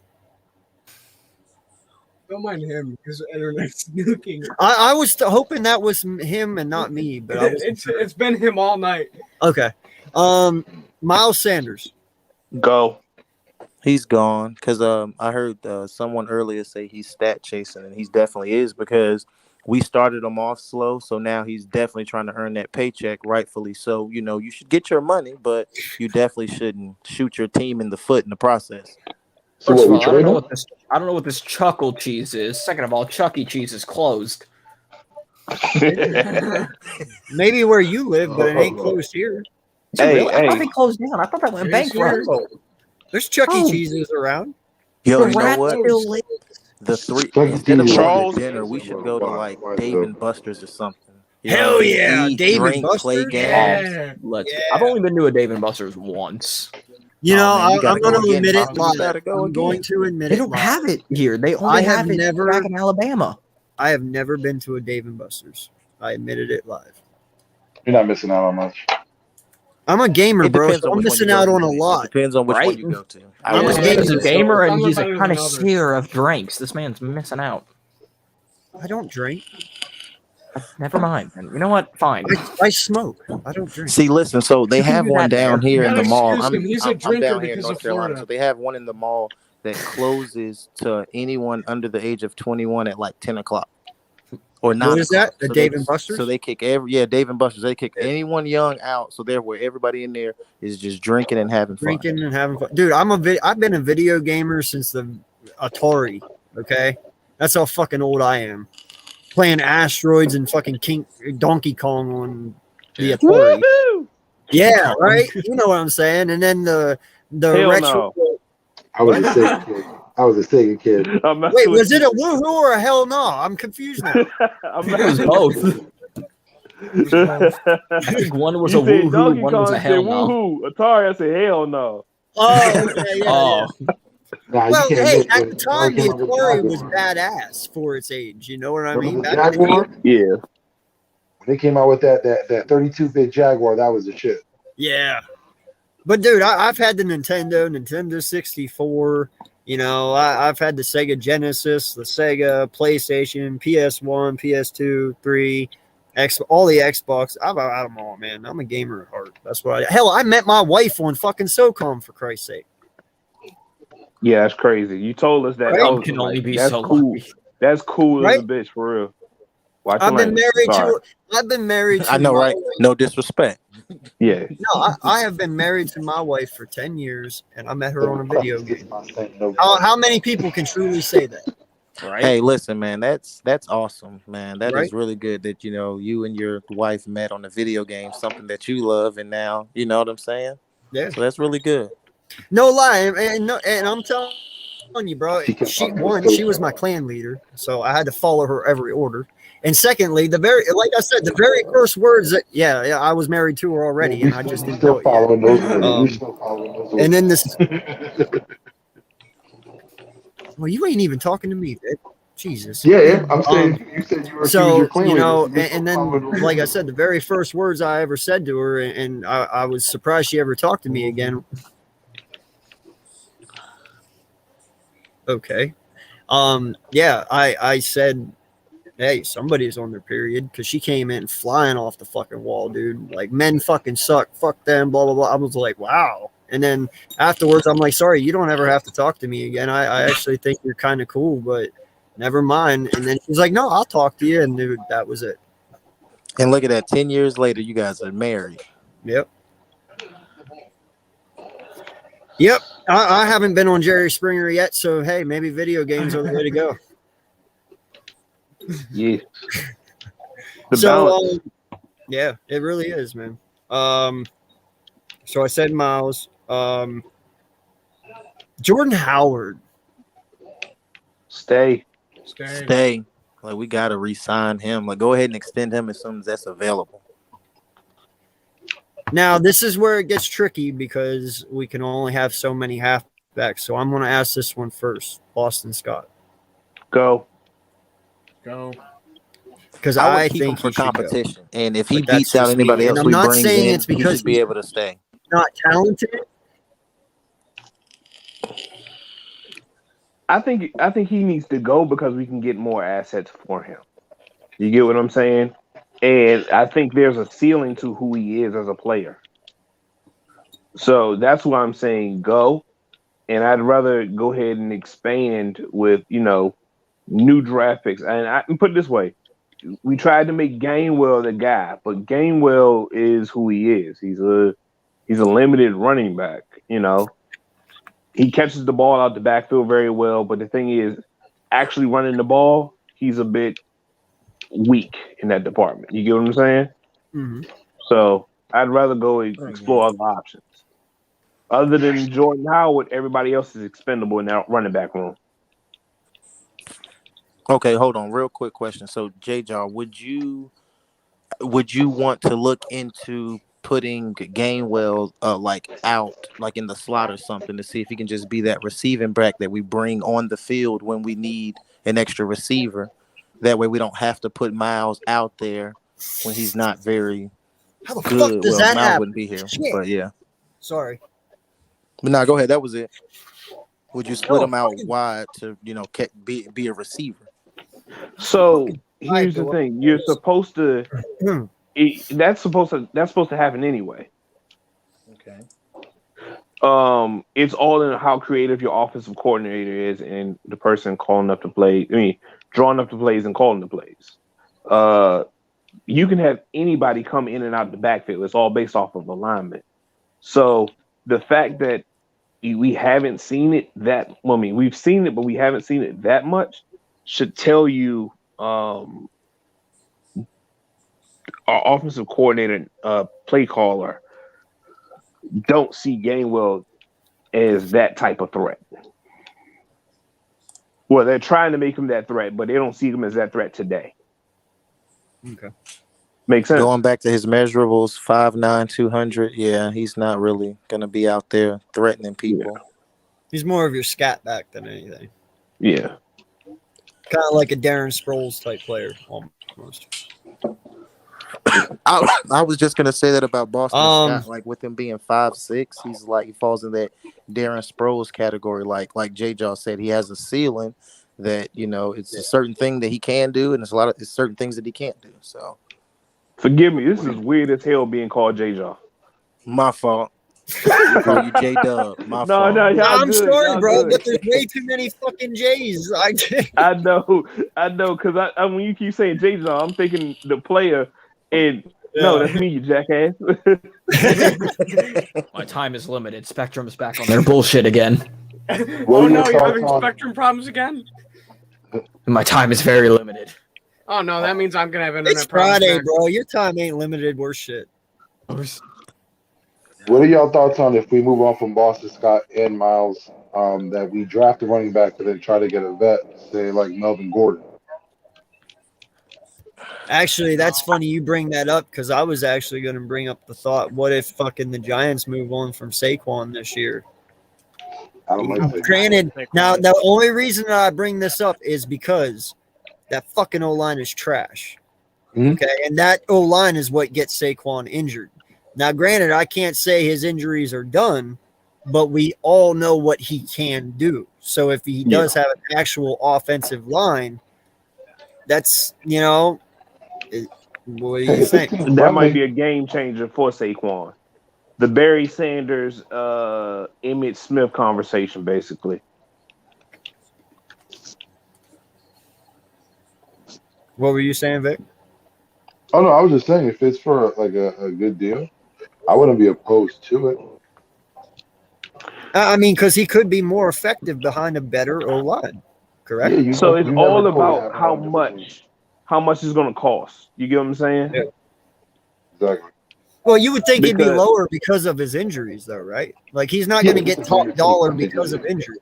Don't mind him. His internet's nuking. I was hoping that was him and not me, but I was. It's been him all night. Okay. Miles Sanders. Go. He's gone because I heard someone earlier say he's stat chasing, and he definitely is because we started him off slow, so now he's definitely trying to earn that paycheck, rightfully so. You know, you should get your money, but you definitely shouldn't shoot your team in the foot in the process. So First of what, all, we I don't know trade him? what this chuckle cheese is. Second of all, Chuck E. Cheese is closed. Maybe where you live, but it ain't closed here. Is it really? I thought they closed down. I thought that went bankrupt. There's Chuck E. Cheese's around. Yo, The you know rat what? still lives. The three Chuck E. instead of Cheese. going Charles. to dinner, we should go to like Dave and Buster's or something. You know Hell what I mean? yeah, Eat, Dave and drink, Buster's? play games. Yeah. Let's. I've only been to a Dave and Buster's once. You know, man, you I'm gotta going go to again, admit it Bobby. You live. gotta go I'm going again. to admit They it don't live. have it here. They only have have it never- back in Alabama. I have never been to a Dave and Buster's. I admitted it live. You're not missing out on much. I'm a gamer, It bro. depends So on I'm which one you missing go out to. on a It lot. depends on which Right? one you go to. I'm a This man is a gamer. gamer Some and are he's a better than connoisseur of drinks. This man's missing out. I don't drink. Never mind. And you know what? Fine. I smoke. I don't drink. See, listen. So they You can have do one that down there. here in Gotta the mall. excuse him. He's a I'm drinker down here in because North of Carolina. Florida. So they have one in the mall that closes to anyone under the age of 21 at like 10 o'clock or 9 What is that? o'clock. The So Dave they- and Buster's? So they kick Dave and Buster's. They kick anyone young out. So they're where everybody in there is just drinking and having fun. Drinking and having fun. Dude, I've been a video gamer since the Atari. Okay, that's how fucking old I am. Playing asteroids and fucking Donkey Kong on the Atari. Yeah, right. You know what I'm saying. And then the Hell retro. no. I was a Sega kid. I was a Sega kid. I'm messing Wait, with was it you. a woohoo or a hell no? I'm confused now. I'm It was messing both. with I think one was you a said woohoo, Donkey one Kong, was a said hell no. woohoo. Atari, I said hell no. Oh, okay, yeah. Oh, Nah, Well, you can't hey, miss at when the time, the came out with Atari was Jaguar. badass for its age. You know what I Remember mean? the Back in the Jaguar? day. Yeah. When they came out with that 32-bit Jaguar, that was the shit. Yeah. But, dude, I've had the Nintendo 64. You know, I've had the Sega Genesis, the Sega, PlayStation, PS1, PS2, 3, all the Xbox. I've had them all, man. I'm a gamer at heart. That's what hell, I met my wife on fucking SOCOM, for Christ's sake. Yeah, that's crazy. You told us that. Right? That was can like, only be that's so cool. lucky. That's cool Right? as a bitch for real. Watch I've your been language. married Sorry. to I know, my right? wife. No disrespect. Yeah. No, I have been married to my wife for 10 years, and I met her on a video game. No, How many people can truly say that? right. Hey, listen, man, that's awesome, man. That is Right? really good that you and your wife met on a video game, something that you love, and now you know what I'm saying. Yeah. So that's really good. No lie, and I'm telling you, bro. She can She fuck one, with she was my clan leader, so I had to follow her every order. And secondly, like I said, the very first words that I was married to her already, and I just didn't know still it yet. following those orders. We still following those orders. And then this, well, you ain't even talking to me, Vic. Jesus. Yeah. I'm saying you said you were So your clan you leader, know, so we still and then following those like I orders. said, the very first words I ever said to her, and I was surprised she ever talked to me again. Okay. I said, hey, somebody's on their period, because she came in flying off the fucking wall, dude. Like, men fucking suck. Fuck them, blah, blah, blah. I was like, wow. And then afterwards, I'm like, sorry, you don't ever have to talk to me again. I actually think you're kind of cool, but never mind. And then she's like, no, I'll talk to you. And dude, that was it. And look at that, 10 years later, you guys are married. Yep. Yep. I haven't been on Jerry Springer yet, so hey, maybe video games are the way to go. Yeah. The balance. Yeah, it really is, man. So I said Miles. Jordan Howard. Stay. Like, we got to re-sign him. Like, go ahead and extend him as soon as that's available. Now, this is where it gets tricky because we can only have so many halfbacks. So I'm going to ask this one first. Boston Scott. Go. Because I I would keep him think for he should go. competition. And if he But that's beats out just anybody me. else And we I'm not bring saying in, it's he because should be he's able to stay. not talented. I think he needs to go because we can get more assets for him. You get what I'm saying? And I think there's a ceiling to who he is as a player. So that's why I'm saying go. And I'd rather go ahead and expand with, new draft picks. And I can put it this way. We tried to make Gainwell the guy, but Gainwell is who he is. He's a limited running back, He catches the ball out the backfield very well, but the thing is, actually running the ball, he's a bit weak in that department. You get what I'm saying? Mm-hmm. So I'd rather go explore other options. Other than Jordan Howard, everybody else is expendable in that running back room. Okay, hold on. Real quick question. So, J-Jaw, would you want to look into putting Gainwell out in the slot or something to see if he can just be that receiving back that we bring on the field when we need an extra receiver? That way we don't have to put Miles out there when he's not very How the good. fuck does Well, that Miles happen? wouldn't be here, Shit. but yeah. Sorry. But no, go ahead. That was it. Would you split No, him out wide to be a receiver? So here's the thing: you're supposed to. That's supposed to happen anyway. Okay. It's all in how creative your offensive coordinator is and the person calling up the play. Drawing up the plays and calling the plays. You can have anybody come in and out of the backfield. It's all based off of alignment. So the fact that we haven't seen it we've seen it, but we haven't seen it that much should tell you our offensive coordinator, play caller, don't see Gainwell as that type of threat. Well, they're trying to make him that threat, but they don't see him as that threat today. Okay. Makes sense. Going back to his measurables, 5'9", 200. Yeah, he's not really going to be out there threatening people. Yeah. He's more of your scat back than anything. Yeah. Kind of like a Darren Sproles type player, almost. I was just gonna say that about Boston Scott. Like, with him being 5'6", he falls in that Darren Sproles category. Like J-Jaw said, he has a ceiling that it's a certain thing that he can do, and it's certain things that he can't do. So, forgive me, this is weird as hell being called J-Jaw. My fault. We call you J-Dub. My fault. No, y'all I'm good, sorry, y'all bro, good. but there's way too many fucking J's. I know, because I when you keep saying J-Jaw, I'm thinking the player, and no, that's me, you jackass. My time is limited. Spectrum's back on their bullshit again. Oh no, you're having Spectrum problems again? My time is very limited. Oh no, that means I'm gonna have internet It's problems. Friday, next. bro. Your time ain't limited. Worse shit. What are y'all thoughts on if we move on from Boston Scott and Miles, that we draft a running back and then try to get a vet, say like Melvin Gordon? Actually, that's funny you bring that up because I was actually going to bring up the thought: what if fucking the Giants move on from Saquon this year? I don't like Saquon. Granted, now the only reason that I bring this up is because that fucking O-line is trash. Mm-hmm. Okay, and that O-line is what gets Saquon injured. Now, granted, I can't say his injuries are done, but we all know what he can do. So if he does have an actual offensive line, that's, what do you think? That might be a game changer for Saquon. The Barry Sanders, Emmitt Smith conversation, basically. What were you saying, Vic? Oh no, I was just saying if it's for like a good deal, I wouldn't be opposed to it. I mean, because he could be more effective behind a better O-line, correct? Yeah, so it's all about how much how much it's going to cost. You get what I'm saying? Yeah. Exactly. Well, you would think it'd be Because- lower because of his injuries, though, right? Like he's not going to get top dollar because of injuries.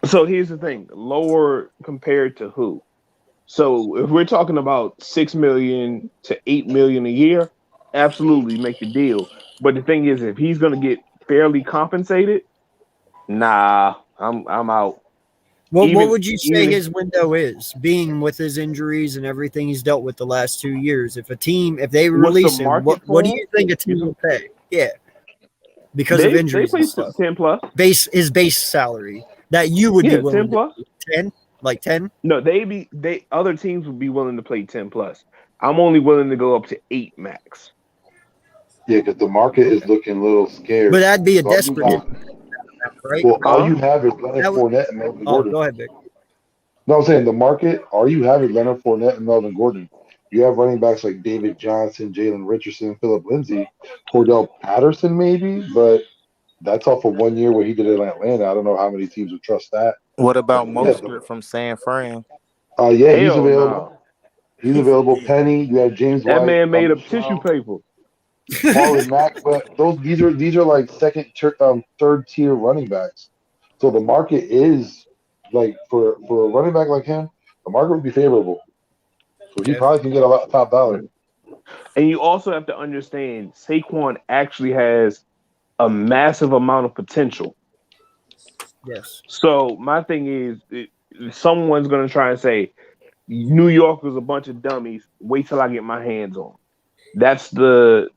So here's the thing: lower compared to who? So if we're talking about 6 million to 8 million a year, absolutely make the deal. But the thing is, if he's going to get fairly compensated, nah, I'm out. What Even- would you say even- his window is, being with his injuries and everything he's dealt with the last 2 years? If they What's the release him, market what for do him? you think a team will pay? Yeah, because of They injuries play and stuff. 10 plus. His base salary that you would be Yeah, willing 10 plus. to pay. 10, like 10. No, other teams would be willing to play 10 plus. I'm only willing to go up to 8 max. Yeah, because the market is looking a little scared. But that'd be a So all you desperate, have- right? Well, all Huh? you have is Leonard That would- Fournette and Melvin Oh, Gordon. go ahead, Vic. No, I'm saying the market, all you have is Leonard Fournette and Melvin Gordon. You have running backs like David Johnson, Jalen Richardson, Philip Lindsay, Cordell Patterson, maybe, but that's all for 1 year where he did it in Atlanta. I don't know how many teams would trust that. What about Yeah, Mostert from San Fran? Yeah, he's Hell available. no. He's available. Penny, you have James That White. man made up Michelle, tissue paper. Marlon Mack, but these are like third tier running backs. So the market is like for a running back like him, the market would be favorable. So he probably can get a lot top dollar. And you also have to understand Saquon actually has a massive amount of potential. Yes. So my thing is, someone's going to try and say, New York was a bunch of dummies. Wait till I get my hands on. That's a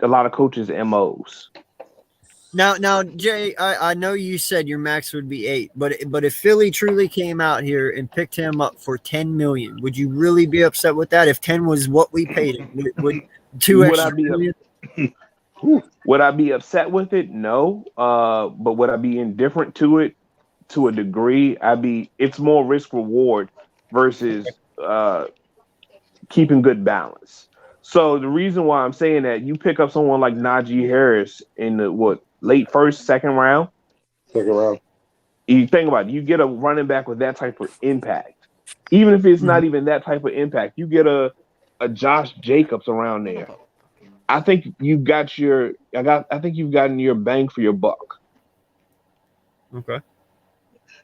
lot of coaches' MOs. Now, Jay, I know you said your max would be 8, but if Philly truly came out here and picked him up for 10 million, would you really be upset with that? If 10 was what we paid him, would 2 Would extra I be million? Would I be upset with it? No. But would I be indifferent to it to a degree? It's more risk reward versus keeping good balance. So the reason why I'm saying that, you pick up someone like Najee Harris in the late first, second round. Second round. You think about it, you get a running back with that type of impact. Even if it's not even that type of impact, you get a Josh Jacobs around there. I think you've gotten your bang for your buck. Okay.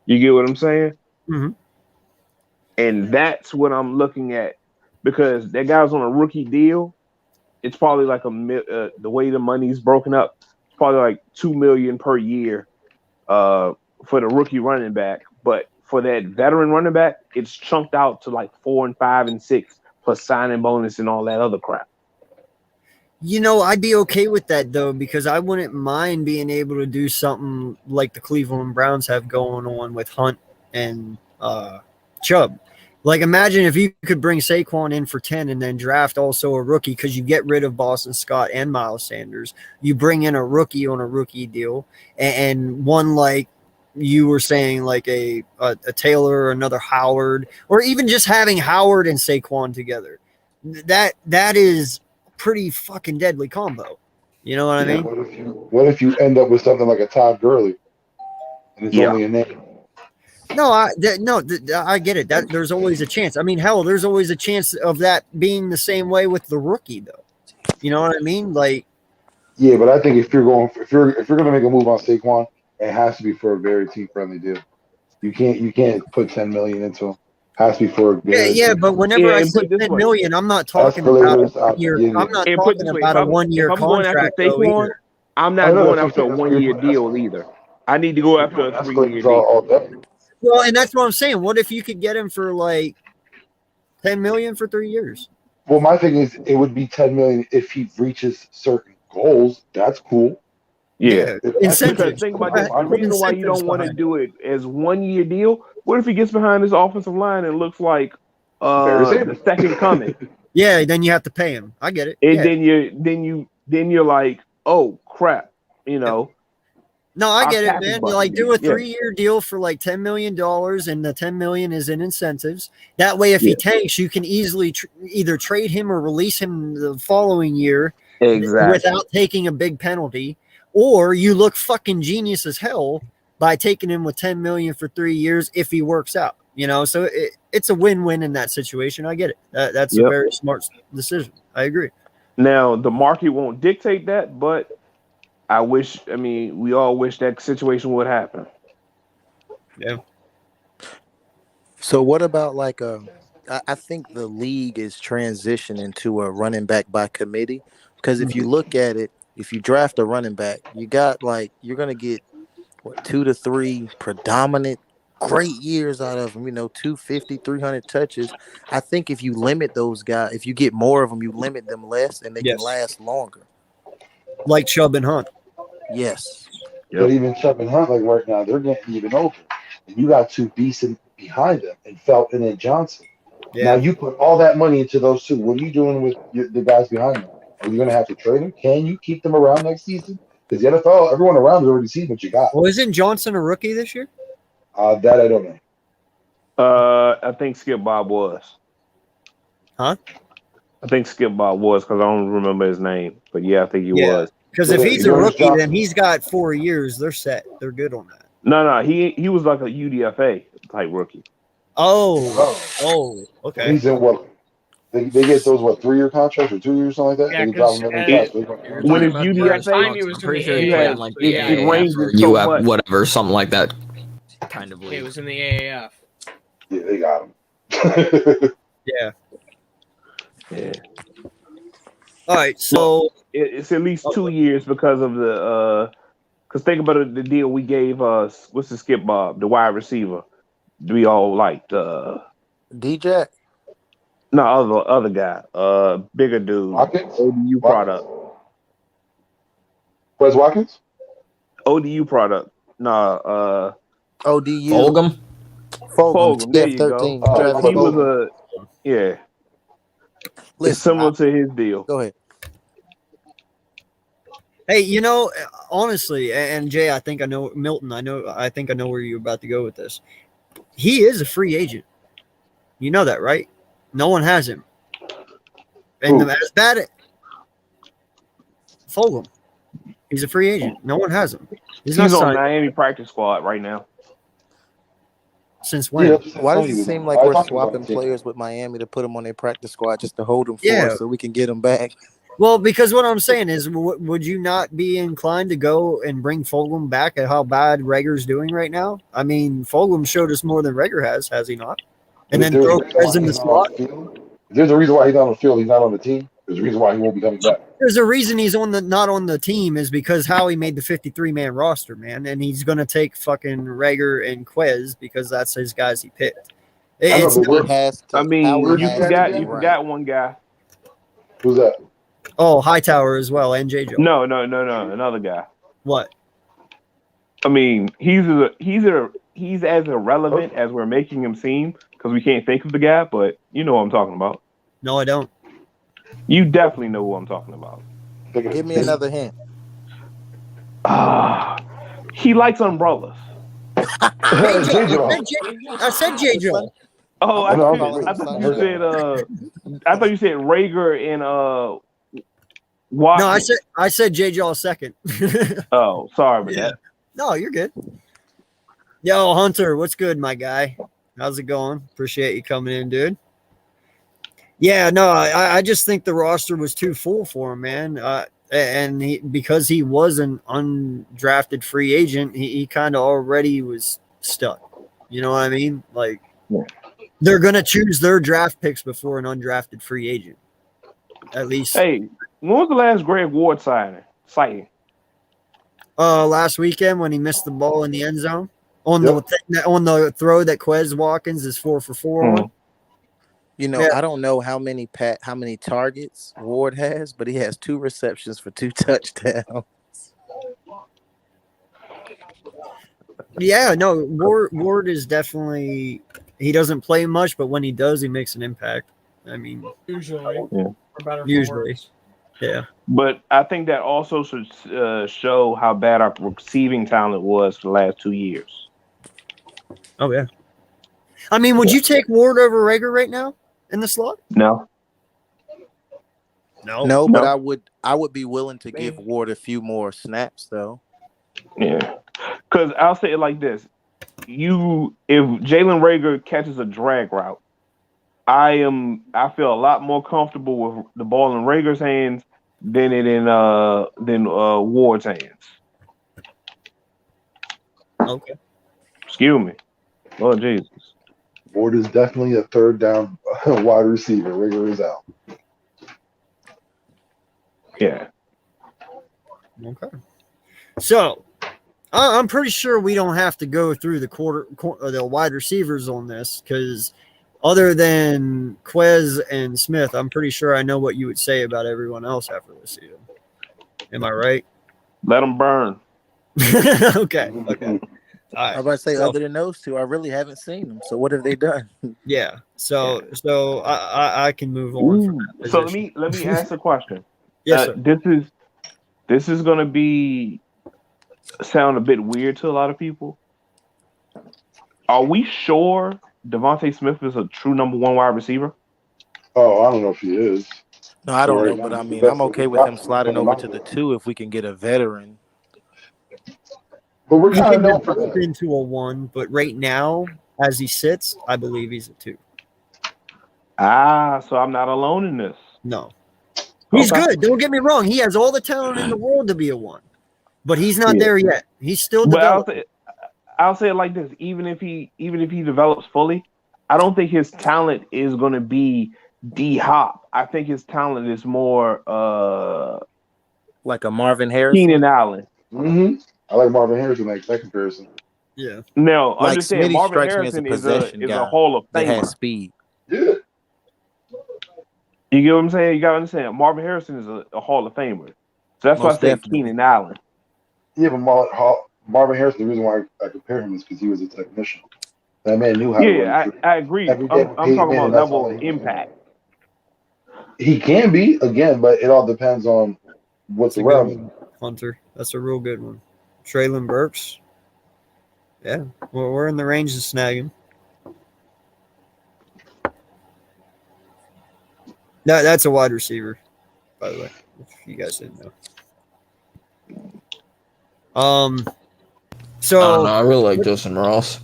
You get what I'm saying? Mm-hmm. And that's what I'm looking at, because that guy's on a rookie deal. It's probably like the way the money's broken up, it's probably like $2 million per year for the rookie running back. But for that veteran running back, it's chunked out to like 4 and 5 and 6 plus signing bonus and all that other crap. I'd be okay with that, though, because I wouldn't mind being able to do something like the Cleveland Browns have going on with Hunt and Chubb. Like, imagine if you could bring Saquon in for 10 and then draft also a rookie, because you get rid of Boston Scott and Miles Sanders. You bring in a rookie on a rookie deal, and one like you were saying, like a Taylor or another Howard, or even just having Howard and Saquon together. That is pretty fucking deadly combo. You know what I mean? What if you end up with something like a Todd Gurley, and it's only a name? No, I get it. That there's always a chance. I mean, hell, there's always a chance of that being the same way with the rookie, though. You know what I mean? Like, yeah, but I think if you're going to make a move on Saquon, it has to be for a very team friendly deal. You can't put 10 million into him. It has to be for a very but whenever I say 10 million, I'm not talking about a year. I'm not talking about a 1 year contract. Saquon, I'm not going after a 1 year deal either. I need to go after a 3-year deal. Well, and that's what I'm saying. What if you could get him for like 10 million for 3 years? Well, my thing is, it would be 10 million if he reaches certain goals. That's cool. Yeah. Incentives. Think about this. The reason why you don't want to do it as 1 year deal, what if he gets behind his offensive line and looks like the second coming? Yeah, then you have to pay him. I get it. And then you're like, oh crap, No, I get it, man. Like, do a 3 3-year deal for like $10 million, and the 10 million is in incentives. That way, if he tanks, you can easily either trade him or release him the following year, without taking a big penalty. Or you look fucking genius as hell by taking him with 10 million for 3 years if he works out. So it's a win-win in that situation. I get it. That's a very smart decision. I agree. Now the market won't dictate that, but we all wish that situation would happen. Yeah. So what about I think the league is transitioning to a running back by committee, because if you look at it, if you draft a running back, you're gonna get 2 to 3 predominant great years out of them, 250, 300 touches. I think if you limit those guys, if you get more of them, you limit them less and they can last longer. Like Chubb and Hunt. Yes. But even Chubb and Hunt, like right now, they're getting even older. And you got two decent behind them in Felton and Johnson. Yeah. Now you put all that money into those two. What are you doing with the guys behind them? Are you going to have to trade them? Can you keep them around next season? Because the NFL, everyone around has already seen what you got. Well, isn't Johnson a rookie this year? That I don't know. I think Skip Bob was. Huh? I think Skip Bob was, because I don't remember his name. But yeah, I think he was. Because if he's a rookie, then he's got 4 years. They're set. They're good on that. No, he was like a UDFA type rookie. Oh, okay. He's in what? They get those 3-year contracts or 2 years, something like that. Yeah, they drop them when it's UDFA, was in the it ranges so much. Whatever, something like that. Kind of. It was in the AAF. Yeah, they got him. Yeah. Yeah. All right, so it's at least 2 years because of the because think about it, the deal we gave us. What's the Skip Bob, the wide receiver? We all liked DJ. No, other guy, bigger dude. Watkins? ODU product. Wes Watkins? ODU product. No, ODU. Fulgham. There you go. He was yeah. Listen, it's similar to his deal. Go ahead. hey, honestly, and Jay, I think I know Milton. I think I know where you're about to go with this. He is a free agent. You know that, right? No one has him. And as bad as Fulgham, he's a free agent. No one has him. He's on Miami practice squad right now. Since when? Why does it seem like we're swapping players with Miami to put them on their practice squad just to hold them for us so we can get them back? Well, because what I'm saying is, would you not be inclined to go and bring Fulgham back at how bad Rager's doing right now? I mean, Fulgham showed us more than Rager has he not? And then throw Quez in the slot. There's a reason why he's not on the field. He's not on the team. There's a reason why he won't be coming back. There's a reason he's not on the team is because Howie made the 53-man roster, man, and he's going to take fucking Rager and Quez because that's his guys he picked. You got one guy. Who's that? Oh, Hightower as well, and J. Joe. No, another guy. What? I mean, he's as irrelevant as we're making him seem because we can't think of the guy, but you know what I'm talking about. No, I don't. You definitely know who I'm talking about. Give me another hint. He likes umbrellas. I said J. Joe. Oh, I thought you said Rager and Watkins. No, I said J. Joe second. Oh, sorry about that. No, you're good. Yo, Hunter, what's good, my guy? How's it going? Appreciate you coming in, dude. Yeah, no, I just think the roster was too full for him, man. And because he was an undrafted free agent, he kind of already was stuck. You know what I mean? Like, they're going to choose their draft picks before an undrafted free agent. At least. Hey, when was the last Greg Ward sighting? Last weekend when he missed the ball in the end zone. On the throw that Quez Watkins is 4 for 4 on. I don't know how many targets Ward has, but he has 2 receptions for 2 touchdowns. Yeah, no, Ward is definitely he doesn't play much, but when he does, he makes an impact. I mean, usually. Yeah. But I think that also should show how bad our receiving talent was for the last 2 years. Oh yeah. I mean, would you take Ward over Rager right now in the slot? No. No, but I would be willing to give Ward a few more snaps though. Yeah. Because I'll say it like this. Jalen Reagor catches a drag route, I feel a lot more comfortable with the ball in Rager's hands than Ward's hands. Okay. Excuse me. Lord Jesus. Ward is definitely a third down wide receiver. Rigger is out. Yeah. Okay. So, I'm pretty sure we don't have to go through the wide receivers on this, because other than Quez and Smith, I'm pretty sure I know what you would say about everyone else after this season. Am I right? Let them burn. Okay. All right. I was about to say, other than those two, I really haven't seen them. So what have they done? Yeah. So I can move on from that So position. let me ask a question. Yes, sir. This is gonna sound a bit weird to a lot of people. Are we sure Devontae Smith is a true number one wide receiver? Oh, I don't know if he is. No, I don't know, but I mean, I'm okay with him sliding over to the 2 if we can get a veteran. But we're He kind can of develop into a 1, but right now, as he sits, I believe he's a 2. So I'm not alone in this. No. He's Okay. good. Don't get me wrong. He has all the talent in the world to be a 1, but he's not there yet. He's still But developing. I'll say it like this: even if he develops fully, I don't think his talent is going to be D-Hop. I think his talent is more like a Marvin Harrison, Keenan Allen. Mm-hmm. I like Marvin Harrison like that comparison. Yeah. No, like understand Smitty Marvin strikes Harrison me as a possession is guy a Hall of that Famer. has speed. Yeah. You get what I'm saying? You got to understand. Marvin Harrison is a Hall of Famer. So that's why I Most said definitely. Keenan Allen. Yeah, but Marvin Harrison, the reason why I compare him is because he was a technician. That man knew how to run. I agree. Every day I'm with talking Peyton about Manning, that's level all of he was impact. He can be, again, but it all depends on what's That's a good around him. one, Hunter. That's a real good one. Traylon Burks. Yeah. Well, we're in the range of snagging. No, that's a wide receiver, by the way, if you guys didn't know. So I don't know. I really like Justin Ross.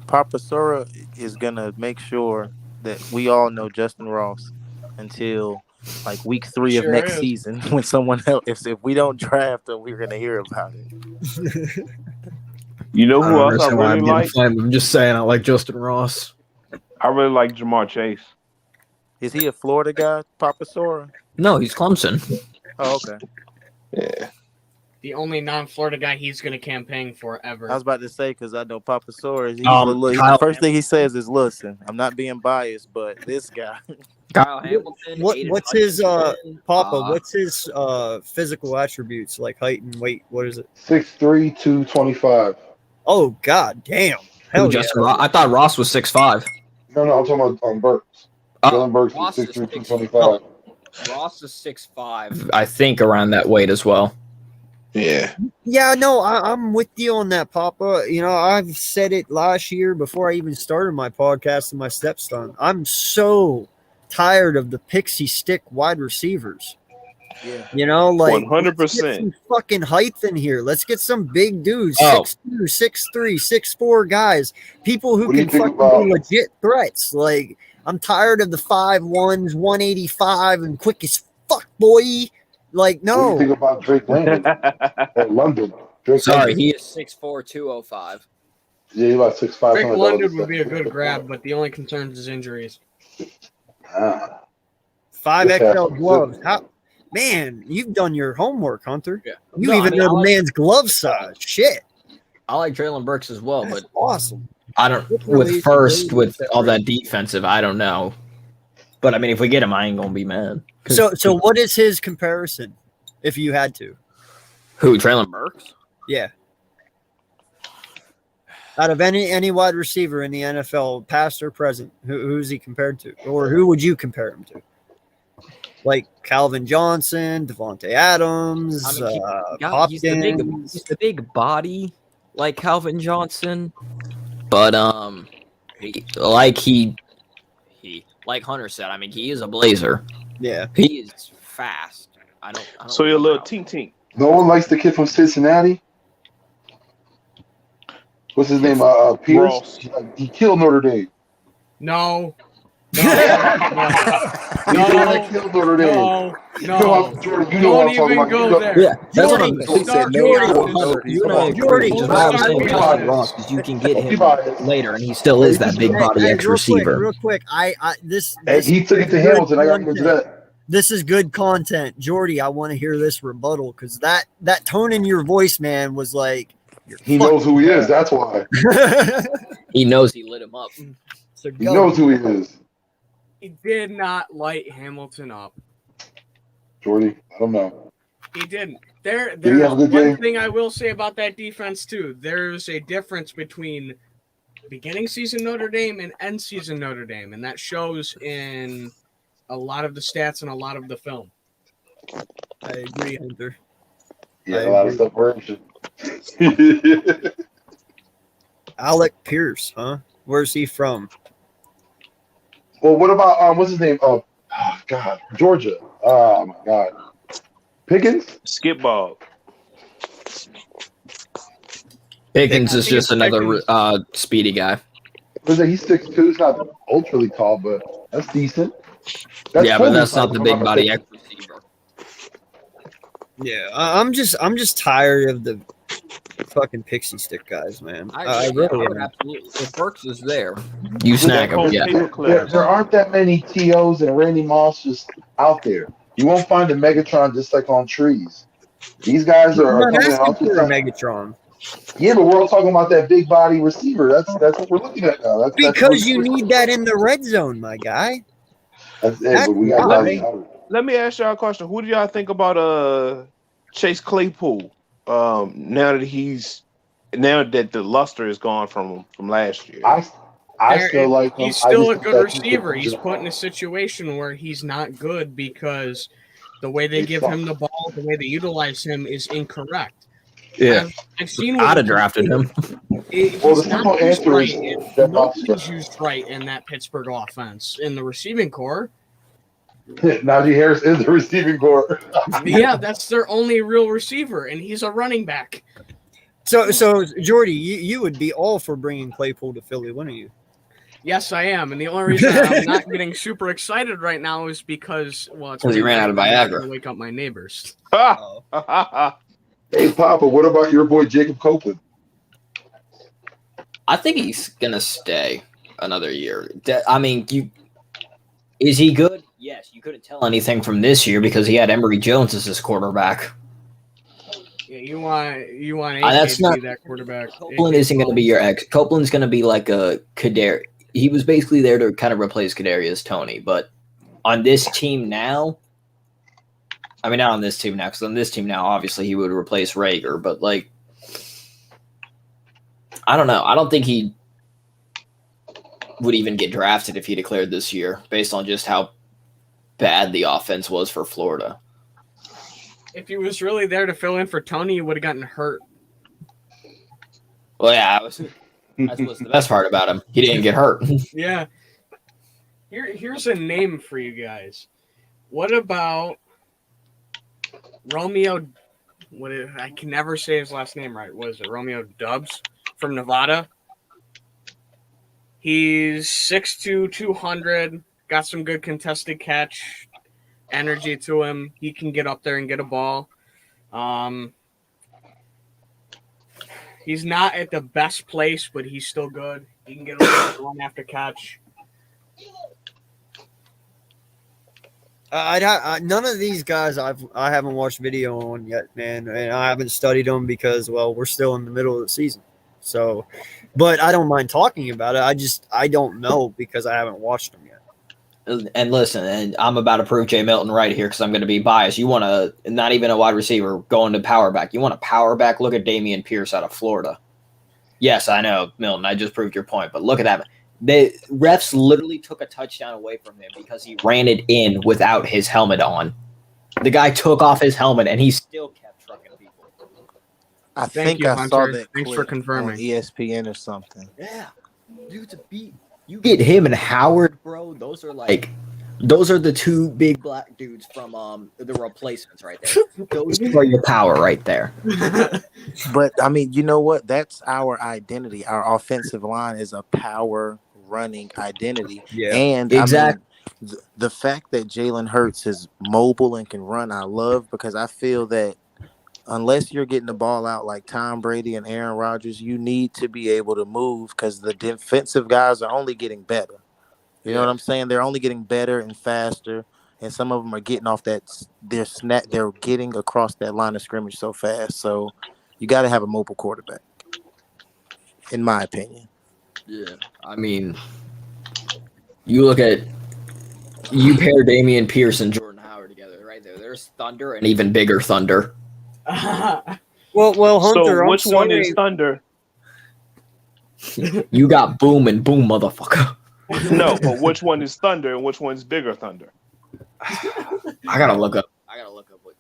Papa Sora is gonna make sure that we all know Justin Ross until like week 3 of Sure next is. season, when someone else, if we don't draft him, we're gonna hear about it. You know I who don't else I understand why really I'm getting like? flamed. I'm just saying I like Justin Ross. I really like Jamar Chase. Is he a Florida guy, Papa Sora? No, he's Clemson. Oh, okay. Yeah. The only non-Florida guy he's going to campaign for ever. I was about to say, because I know Papa Sora. Kyle First thing he says is, "Listen, I'm not being biased, but this guy." Kyle Hamilton. What's his Papa? What's his physical attributes, like height and weight? What is it? 6'3", 225. Oh God, damn! Hell yeah! Justin Ross? I thought Ross was 6'5". No, I'm talking about on Burks. Dylan Burks is 6'3", 225. Ross is 6'5". I think around that weight as well. Yeah. Yeah, no, I'm with you on that, Papa. You know, I've said it last year before I even started my podcast and my stepson. I'm so tired of the pixie stick wide receivers. Yeah. You know, like 100%. Let's get some fucking height in here. Let's get some big dudes, Oh. 6'2", 6'3", 6'4" guys. People who What do you can think fucking be about- legit threats. Like, I'm tired of the 5'1", 185 and quick as fuck, boy. Like, What do you no. think about Drake London? Or London? Drake Sorry, London. he is 6'4", 205. Yeah, he's about 6'5". Rick something like that. London would be a good grab, but the only concern is injuries. 5XL gloves. How, man, you've done your homework, Hunter. Yeah. You No, I even mean, know I the like- man's glove size. Shit. I like Traylon Burks as well, That's but awesome. I don't Literally, with first really with all that defensive. I don't know, but I mean, if we get him, I ain't gonna be mad. So what is his comparison, if you had to? Who, Traylon Burks? Yeah. Out of any wide receiver in the NFL, past or present, who's he compared to? Or who would you compare him to? Like Calvin Johnson, Devontae Adams, I mean, Hopkins. he's the big body like Calvin Johnson, but like Hunter said, I mean, he is a blazer. Yeah, he is fast. I don't So you're a little tink tink. No one likes the kid from Cincinnati. What's his name? Pierce. Ross. He killed Notre Dame. No. He's the one that killed Notre Dame. Jordan, you know what I'm talking about. Go there. Yeah, that's what I'm He said no. Jordy, no 100. You and Come I on, agree. Jordy, Just why I was saying be Justin honest. Ross because you can get Be him honest. later, and he still is that big body X real receiver. quick. This And he took it to good Hamilton. I got to give it to content. that. This is good content, Jordy. I want to hear this rebuttal because that tone in your voice, man, was like He knows who he is. That's why. He knows he lit him up. So He knows who he is. He did not light Hamilton up. Jordy, I don't know. He didn't. he There's have a good one game? thing I will say about that defense too. There's a difference between beginning season Notre Dame and end season Notre Dame, and that shows in a lot of the stats and a lot of the film. I agree, Hunter. Yeah, a lot of separation. Alec Pierce, huh? Where's he from? Well, what about what's his name? Oh God, Georgia. Oh my God, Pickens. Skip Bob. Pickens is just another speedy guy. He's 6'2". He's not ultra tall, but that's decent. Yeah, but that's not the big body X receiver. Yeah, I'm just tired of the fucking pixie stick guys, man. I would really am. absolutely. If Burks is there, you snag him. Yeah. There aren't that many TOs and Randy Moss just out there. You won't find a Megatron just like on trees. These guys are You're not coming out. asking for a Megatron. Yeah, but we're all talking about that big body receiver. That's what we're looking at now. That's Because you need that in the red zone, my guy. That's it. But we got Let me ask y'all a question. Who do y'all think about Chase Claypool? Now that the luster is gone from last year. I still like him. He's still a good receiver. He's put in a situation where he's not good because the way they give him the ball, the way they utilize him is incorrect. Yeah, I've seen. I'd have drafted him. He's Well, the not simple used answer right. is Nobody's used right in that Pittsburgh offense in the receiving core. Najee Harris is the receiving core. Yeah, that's their only real receiver, and he's a running back. So Jordy, you would be all for bringing Claypool to Philly, wouldn't you? Yes, I am, and the only reason I'm not getting super excited right now is because it's he ran out of Viagra. To wake up my neighbors. Hey, Papa, what about your boy Jacob Copeland? I think he's gonna stay another year. I mean, is he good? Yes. You couldn't tell anything from this year because he had Emory Jones as his quarterback. Yeah, you want that's to not be that quarterback. Copeland isn't going to be your ex. Copeland's going to be like a Kadar. He was basically there to kind of replace Kadarius Toney, but on this team now, I mean, not on this team now, because on this team now, obviously he would replace Rager, but like, I don't know. I don't think he would even get drafted if he declared this year, based on just how bad the offense was for Florida. If he was really there to fill in for Tony, he would have gotten hurt. Well, yeah, that's what's the best part about him. He didn't get hurt. Yeah. Here's a name for you guys. What about Romeo? I can never say his last name right. What is it? Romeo Dubs from Nevada. He's 6'2", 200. Got some good contested catch energy to him. He can get up there and get a ball. He's not at the best place, but he's still good. He can get a run after catch. None of these guys I haven't watched video on yet, man, and I haven't studied them because we're still in the middle of the season. So, but I don't mind talking about it. I don't know because I haven't watched them yet. And listen, and I'm about to prove Jay Milton right here because I'm going to be biased. You want not even a wide receiver going to power back. You want a power back? Look at Dameon Pierce out of Florida. Yes, I know, Milton. I just proved your point, but look at that. The refs literally took a touchdown away from him because he ran it in without his helmet on. The guy took off his helmet and he still kept trucking people. I Thank think you, I saw Hunter. that. Thanks for clip confirming. on ESPN or something. Yeah, dude's a beat. You get him and Howard, bro. Those are like Those are the two big black dudes from the replacements right there. Those are your power right there. But I mean, you know what? That's our identity. Our offensive line is a power running identity. Yeah, And exactly. I mean, the fact that Jalen Hurts is mobile and can run, I love, because I feel that unless you're getting the ball out like Tom Brady and Aaron Rodgers, you need to be able to move because the defensive guys are only getting better. You know what I'm saying? They're only getting better and faster, and some of them are getting off that. They're getting across that line of scrimmage so fast. So you got to have a mobile quarterback, in my opinion. Yeah, I mean, you pair Damian Pierce and Jordan Howard together right there. There's thunder and even bigger thunder. Well, Hunter. So I'm which one is sorry. thunder? You got boom and boom, motherfucker. No, but which one is thunder and which one's bigger thunder? I gotta look up what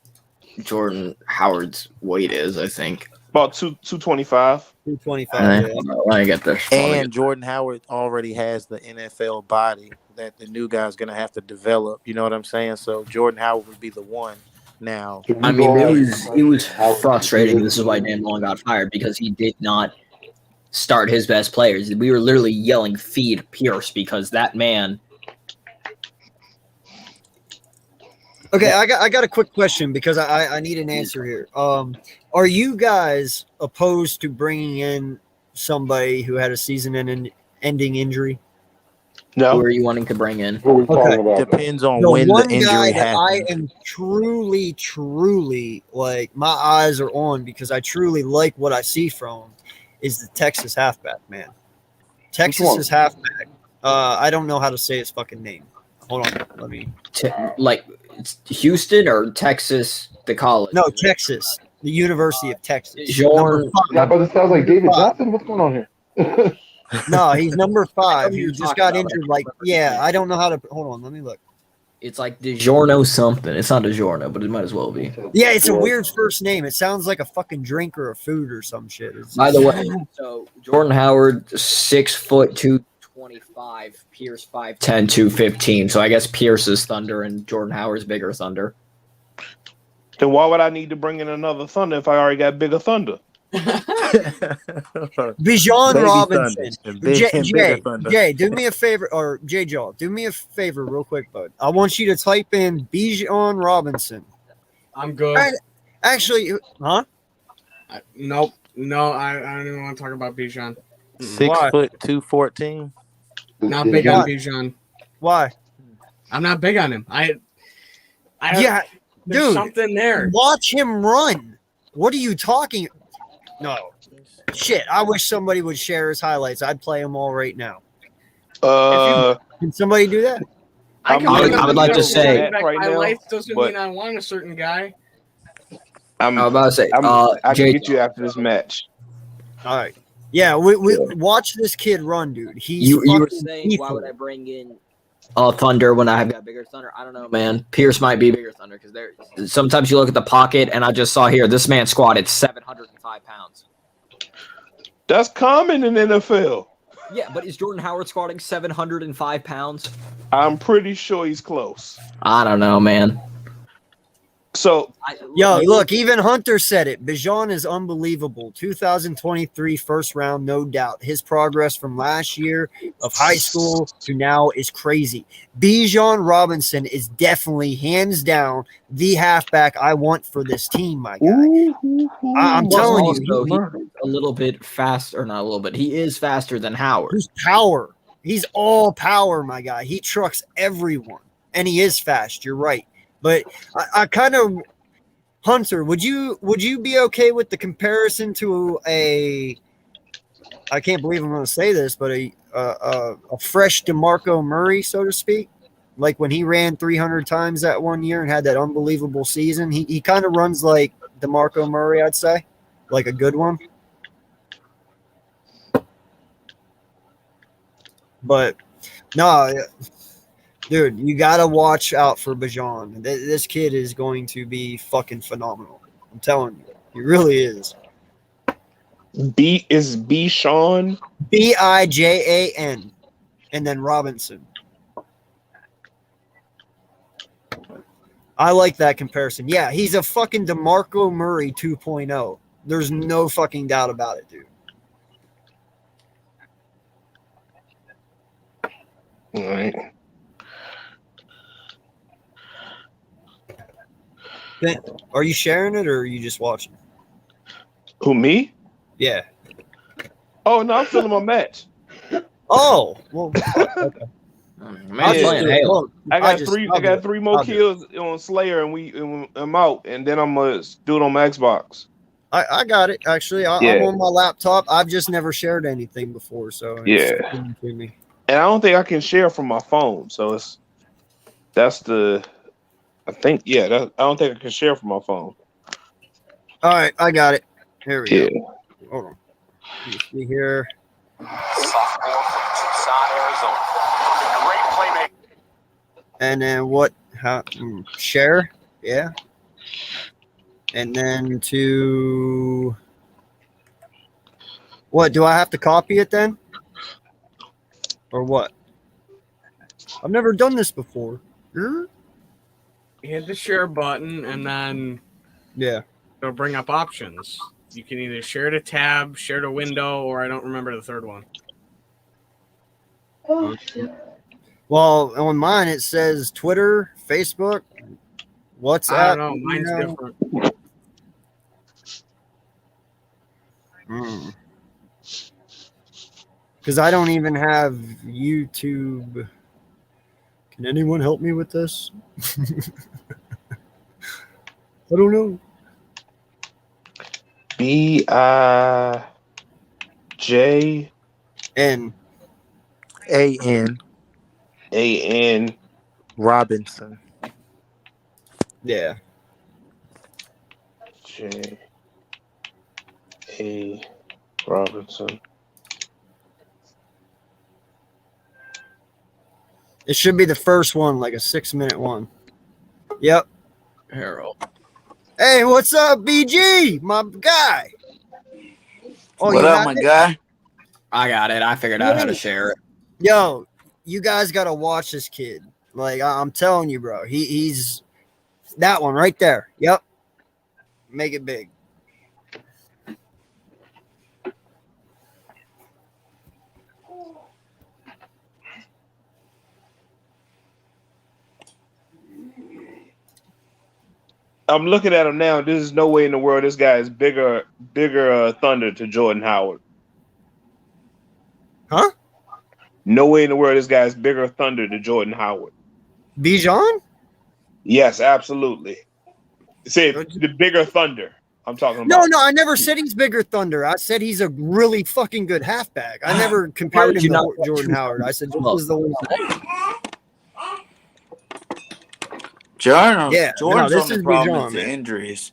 Jordan Howard's weight is. I think About 225. 225. Let me get this. And Jordan Howard already has the NFL body that the new guy's going to have to develop. You know what I'm saying? So Jordan Howard would be the one now. I mean, it was frustrating. This is why Dan Mullen got fired, because he did not start his best players. We were literally yelling "Feed Pierce" because that man. Okay, I got a quick question because I need an answer here. Are you guys opposed to bringing in somebody who had a season-ending injury? No. Who are you wanting to bring in? What are we talking about? Depends on The when one the injury guy that I happened. am truly like my eyes are on because I truly like what I see from him is the Texas halfback, man. Texas's halfback. I don't know how to say his fucking name. Hold on, let me. It's Houston or Texas, the college? No, Texas, the University of Texas. Jordan. Yeah, but it sounds like David Johnson. What's going on here? No, he's number 5. who He you're just talking got about, injured. but I Like, can't remember his yeah, name. I don't know how to. Hold on, let me look. It's like DiGiorno something. It's not DiGiorno, but it might as well be. Yeah, it's a weird first name. It sounds like a fucking drink or a food or some shit. By the way, so Jordan Howard, 6'2", 225. Pierce, 5'10", 215. So I guess Pierce is thunder and Jordan Howard's bigger thunder. Then why would I need to bring in another thunder if I already got bigger thunder? Bijan Baby Robinson. Thunder. Bigger Thunder. Jay, do me a favor, or Jay Jaw, do me a favor real quick, bud. I want you to type in Bijan Robinson. I'm good. Actually, huh? Nope. No, I don't even want to talk about Bijan. 6 foot 214. Not big on Bijan. Why? I'm not big on him. Yeah, there's dude, something there. Watch him run. What are you talking? No. Shit, I wish somebody would share his highlights. I'd play them all right now. Can somebody do that? I would like to say highlights doesn't mean I want a certain guy. I'm about to say, I can Jay, get you after this match. All right. Yeah, we watch this kid run, dude. He's you were fucking saying lethal. why would I bring in Thunder when I have got bigger thunder? I don't know, man. Pierce might be bigger thunder because there. Sometimes you look at the pocket, and I just saw here this man squatted 705 pounds. That's common in NFL. Yeah, but is Jordan Howard squatting 705 pounds? I'm pretty sure he's close. I don't know, man. So, Yo, look, even Hunter said it. Bijan is unbelievable. 2023 first round, no doubt. His progress from last year of high school to now is crazy. Bijan Robinson is definitely, hands down, the halfback I want for this team, my guy. I'm telling you. He's a little bit faster, not a little bit. He is faster than Howard. He's power. He's all power, my guy. He trucks everyone, and he is fast. You're right. But I kind of, Hunter, would you be okay with the comparison to I can't believe I'm going to say this, but a fresh DeMarco Murray, so to speak? Like when he ran 300 times that one year and had that unbelievable season, he kind of runs like DeMarco Murray, I'd say, like a good one. But no. Dude, you got to watch out for Bijan. This kid is going to be fucking phenomenal. I'm telling you. He really is. Bijan? Bijan. And then Robinson. I like that comparison. Yeah, he's a fucking DeMarco Murray 2.0. There's no fucking doubt about it, dude. All right. Are you sharing it or are you just watching? Who, me? Yeah. Oh no, I'm filling my match. Oh, well, okay. Man, playing Halo. I got three more kills on Slayer, and I'm out, and then I'm gonna do it on my Xbox. I got it actually. I'm on my laptop. I've just never shared anything before, so it's new to me. And I don't think I can share from my phone, so I don't think I can share from my phone. All right, I got it. Here we go. Hold on. Let me see here. Sophomore from Tucson, Arizona. Great playmaker. And then what? Share? Yeah. And then to what? Do I have to copy it then? Or what? I've never done this before. Hit the share button and then it'll bring up options. You can either share to tab, share to window, or I don't remember the third one. Well, on mine it says Twitter, Facebook, WhatsApp. I don't know. Mine's different. Because I don't even have YouTube. Can anyone help me with this? I don't know. BIJAN Robinson. Yeah. J.A. Robinson. It should be the first one, like a 6-minute one. Yep. Harold. Hey, what's up, BG? My guy. Oh, what up, my guy? I got it. I figured out how to share it. Yo, you guys got to watch this kid. Like, I'm telling you, bro. He's that one right there. Yep. Make it big. I'm looking at him now. There's no way in the world this guy is bigger thunder to Jordan Howard. Huh? No way in the world this guy is bigger thunder to Jordan Howard. Bijan? Yes, absolutely. Say the bigger thunder. I'm talking about. No, I never said he's bigger thunder. I said he's a really fucking good halfback. I never compared him to Jordan Howard. I said this is the one. Jordan's this only is problem Bijan, is the man. injuries.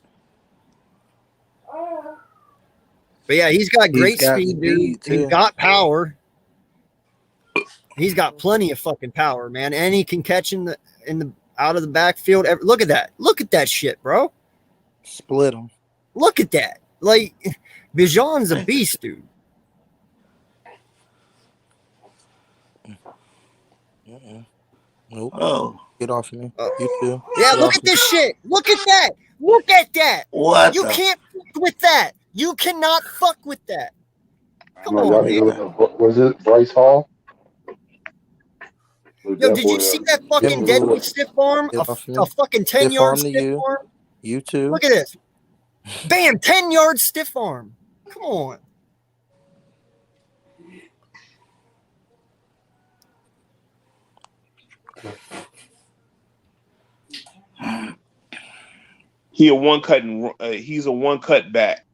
But yeah, he's got great speed, dude. He's got power. He's got plenty of fucking power, man. And he can catch in the out of the backfield. Look at that. Look at that shit, bro. Split him. Look at that. Like, Bijan's a beast, dude. Nope. Oh. Get off me. You too. Yeah, Get look off at me. this shit. Look at that. Look at that. What You the- can't fuck with that. You cannot fuck with that. Come Y'all on, need to man. look at, was it Bryce Hall? Yo, did you see that fucking deadly stiff arm? Get off me. A fucking Stiff 10-yard arm to stiff you. arm? You too. Look at this. Bam, 10-yard stiff arm. Come on. He's a one cut back.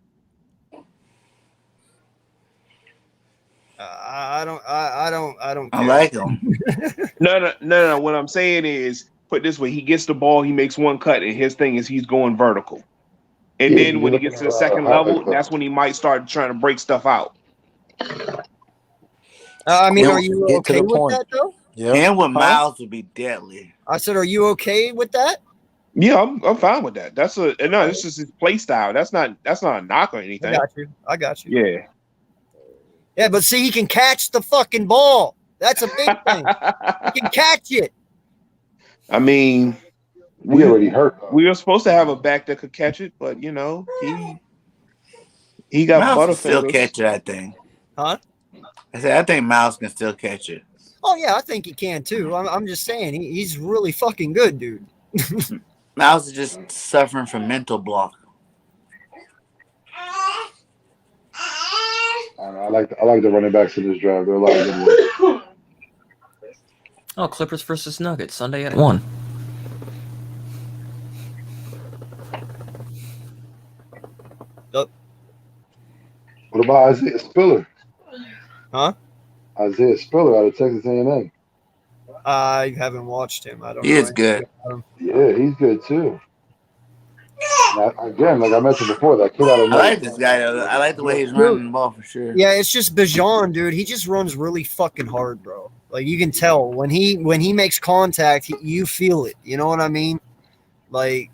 I don't I care. like him. No. What I'm saying is, put it this way: he gets the ball, he makes one cut, and his thing is he's going vertical. And Yeah, then you're when he looking gets to the at, second level, that's when he might start trying to break stuff out. I mean, Get are you to okay the with point. that, though? Yeah. And with Miles would be deadly. I said, are you okay with that? Yeah, I'm fine with that. This is his play style. That's not a knock or anything. I got you. Yeah. Yeah, but see, he can catch the fucking ball. That's a big thing. He can catch it. I mean, He already hurt. We were supposed to have a back that could catch it, but he got Miles can still butterfingers. catch it, I think. Huh? I think Miles can still catch it. Oh yeah, I think he can too. I'm just saying he's really fucking good, dude. Miles is just suffering from mental block. I like the running backs in this draft. There are a lot of good ones. Oh, Clippers versus Nuggets Sunday at 1. What about Isaiah Spiller? Huh? Isaiah Spiller out of Texas A&M. I haven't watched him. I don't. He know is good. Yeah, he's good too. Again, like I mentioned before, that kid out of I like this guy. I like the way he's running the ball for sure. Yeah, it's just Bijan, dude. He just runs really fucking hard, bro. Like you can tell when he makes contact, you feel it. You know what I mean? Like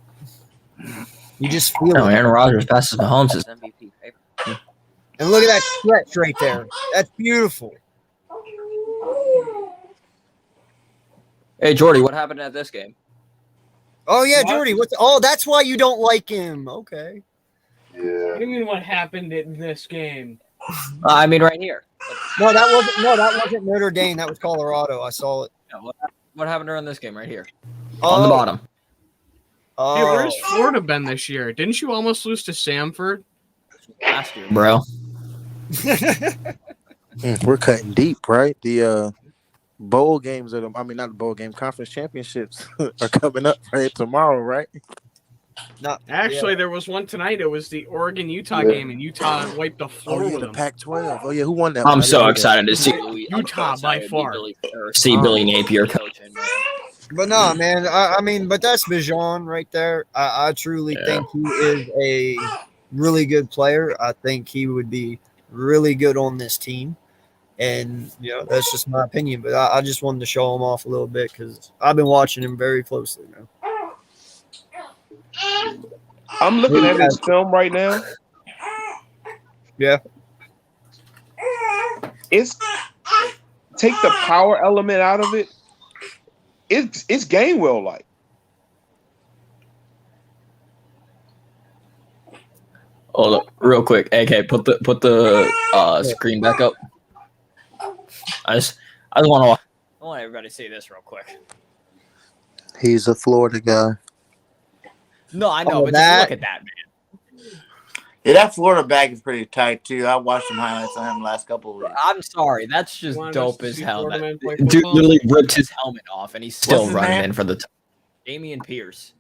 you just feel No, it. Aaron Rodgers passes Mahomes as MVP favorite. And look at that stretch right there. That's beautiful. Hey, Jordy, what happened at this game? Oh yeah, What? Jordy. That's why you don't like him. Okay. Yeah. What do you mean? What happened in this game? I mean, right here. No, that wasn't Notre Dame. That was Colorado. I saw it. Yeah, what happened during this game right here? On the bottom. Oh, Hey, where's Florida been this year? Didn't you almost lose to Samford? Last year, bro. We're cutting deep, right? The bowl games not the bowl game, conference championships are coming up right tomorrow, right? Actually, there was one tonight. It was the Oregon-Utah Yeah. game, and Utah wiped the floor with the them. Pac-12. Oh yeah, who won that? I'm one? so excited to see Utah by far. see Billy Napier coaching. Man. But no, man. I mean, but that's Bijan right there. I truly think he is a really good player. I think he would be really good on this team. And, that's just my opinion. But I just wanted to show him off a little bit because I've been watching him very closely, man. I'm looking at his film right now. Yeah. It's take the power element out of it. It's Gainwell like. Hold up, real quick. AK, put the screen back up. I want everybody to see this real quick. He's a Florida guy. No, I know, Oh, but that- just look at that, man. Yeah, that Florida back is pretty tight too. I watched some highlights on him the last couple of weeks. I'm sorry, that's just Want us dope to as see hell. Florida That man play dude football? literally ripped his helmet off, and he's still What's his running name? in for the Damian Pierce.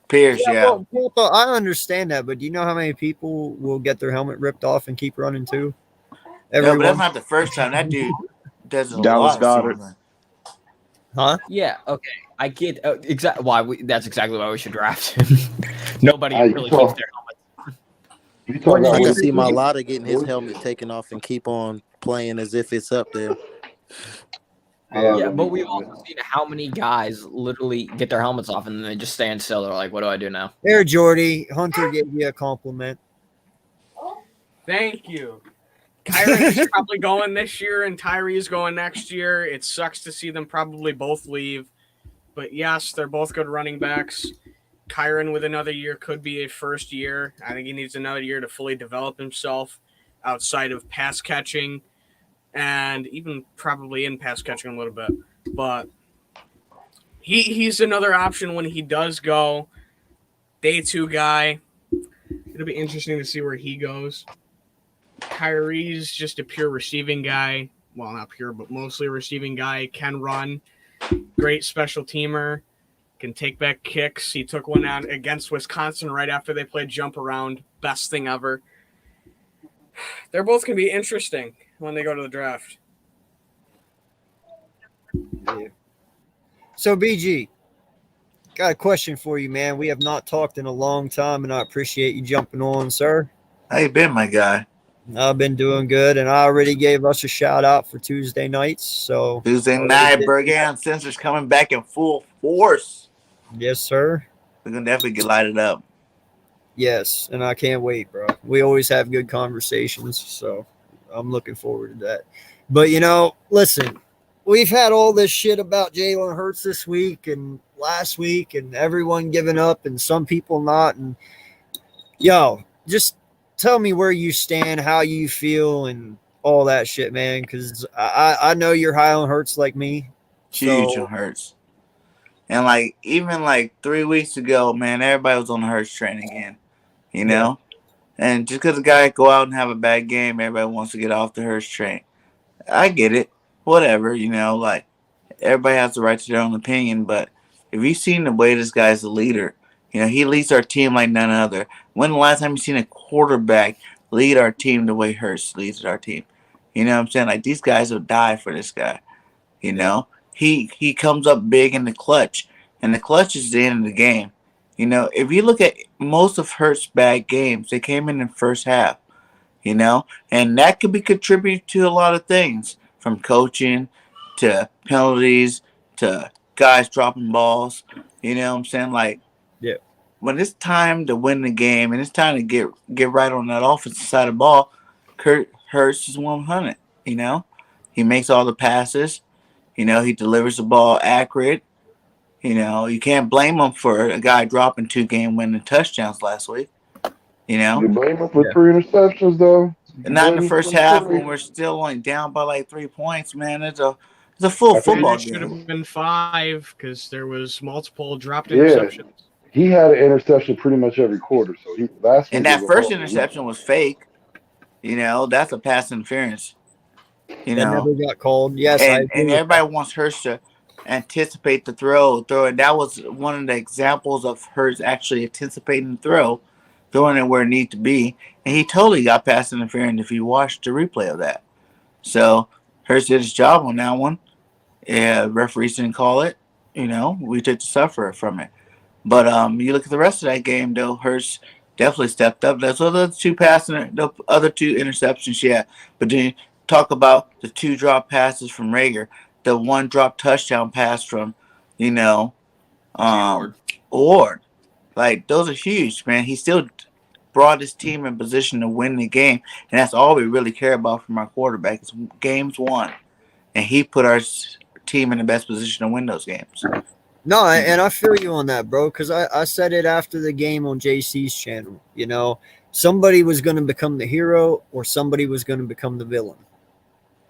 Pierce, yeah. Well, I understand that, but do you know how many people will get their helmet ripped off and keep running too? No, but Everyone. that's not the first time. That dude does it a Dallas lot. Goedert. Huh? Yeah, okay, I get exactly why. That's exactly why we should draft him. Nobody Hey, really you keeps talk- their helmets. You talking I about can see Mailata getting his helmet taken off and keep on playing as if it's up there. Yeah, but we've also seen how many guys literally get their helmets off and then they just stand still. They're like, "What do I do now?" There, Jordy. Hunter gave you a compliment. Thank you. Kyron's probably going this year, and Tyree's going next year. It sucks to see them probably both leave. But yes, they're both good running backs. Kyron with another year could be a first year. I think he needs another year to fully develop himself outside of pass catching and even probably in pass catching a little bit. But he's another option when he does go. Day 2 guy. It'll be interesting to see where he goes. Kyrie's just a pure receiving guy. Well, not pure, but mostly a receiving guy. Can run. Great special teamer. Can take back kicks. He took one out against Wisconsin right after they played jump around. Best thing ever. They're both going to be interesting when they go to the draft. So, BG, got a question for you, man. We have not talked in a long time, and I appreciate you jumping on, sir. How you been, my guy? I've been doing good, and I already gave us a shout out for Tuesday nights. So Tuesday night, Bergen Sensors coming back in full force. Yes, sir. We're gonna definitely get lighted up. Yes, and I can't wait, bro. We always have good conversations, so I'm looking forward to that. But listen, we've had all this shit about Jalen Hurts this week, and last week and everyone giving up and some people not. And yo, just tell me where you stand, how you feel, and all that shit, man. Because I know you're high on Hurts like me. Huge So on Hurts. And like even like 3 weeks ago, man, everybody was on the Hurts train again. You know? And just because a guy go out and have a bad game, everybody wants to get off the Hurts train. I get it. Whatever, like everybody has the right to their own opinion, but if you've seen the way this guy's a leader, he leads our team like none other. When the last time you seen a quarterback lead our team the way Hurts leads our team? You know what I'm saying? Like these guys will die for this guy. He comes up big in the clutch, and the clutch is the end of the game. If you look at most of Hurts' bad games, they came in the first half. And that could be contributed to a lot of things, from coaching to penalties to guys dropping balls. You know what I'm saying? Like, when it's time to win the game and it's time to get right on that offensive side of the ball, Kurt Hurts is 100. He makes all the passes. He delivers the ball accurate. You can't blame him for a guy dropping 2 game-winning touchdowns last week. You blame him for 3 interceptions, though. Not in the first half when we're still only down by like 3 points, man. It's a full football It should game. have been 5 because there was multiple dropped Yeah. interceptions. He had an interception pretty much every quarter. So last week And that was a first horrible interception was fake. That's a pass interference. That never got called. Yes, I agree. And everybody wants Hurts to anticipate the throw. And that was one of the examples of Hurts actually anticipating the throw, throwing it where it needed to be. And he totally got pass interference if you watched the replay of that. So Hurts did his job on that one. Yeah, referees didn't call it. We took the sufferer from it. But you look at the rest of that game, though, Hurts definitely stepped up. That's the other 2 interceptions, yeah. But then you talk about the 2 drop passes from Rager, the 1 drop touchdown pass from, Ward. Like, those are huge, man. He still brought his team in position to win the game, and that's all we really care about from our quarterback. It's games won, and he put our team in the best position to win those games. No, and I feel you on that, bro, because I said it after the game on JC's channel. Somebody was going to become the hero or somebody was going to become the villain.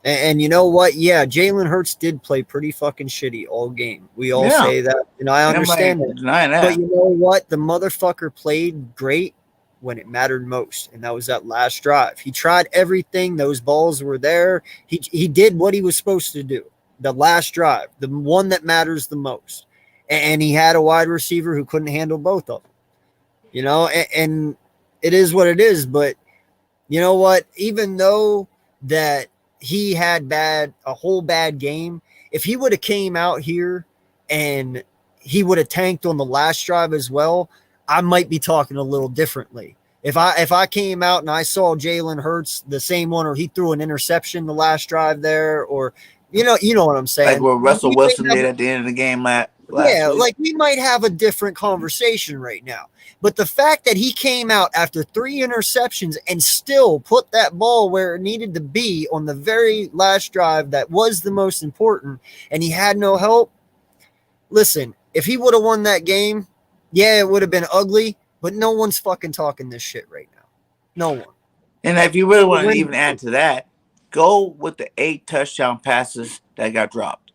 And you know what? Yeah, Jalen Hurts did play pretty fucking shitty all game. We all say that, and I understand that. But you know what? The motherfucker played great when it mattered most, and that was that last drive. He tried everything. Those balls were there. He did what he was supposed to do. The last drive, the one that matters the most. And he had a wide receiver who couldn't handle both of them. And it is what it is. But you know what? Even though that he had a whole bad game, if he would have came out here and he would have tanked on the last drive as well, I might be talking a little differently. If I came out and I saw Jalen Hurts the same one, or he threw an interception the last drive there, or you know what I'm saying, like what Russell Wilson did at the end of the game last week. Like we might have a different conversation right now. But the fact that he came out after 3 interceptions and still put that ball where it needed to be on the very last drive that was the most important, and he had no help. Listen, if he would have won that game, yeah, it would have been ugly, but no one's fucking talking this shit right now. No one. And if you really want to even add to that, go with the 8 touchdown passes that got dropped.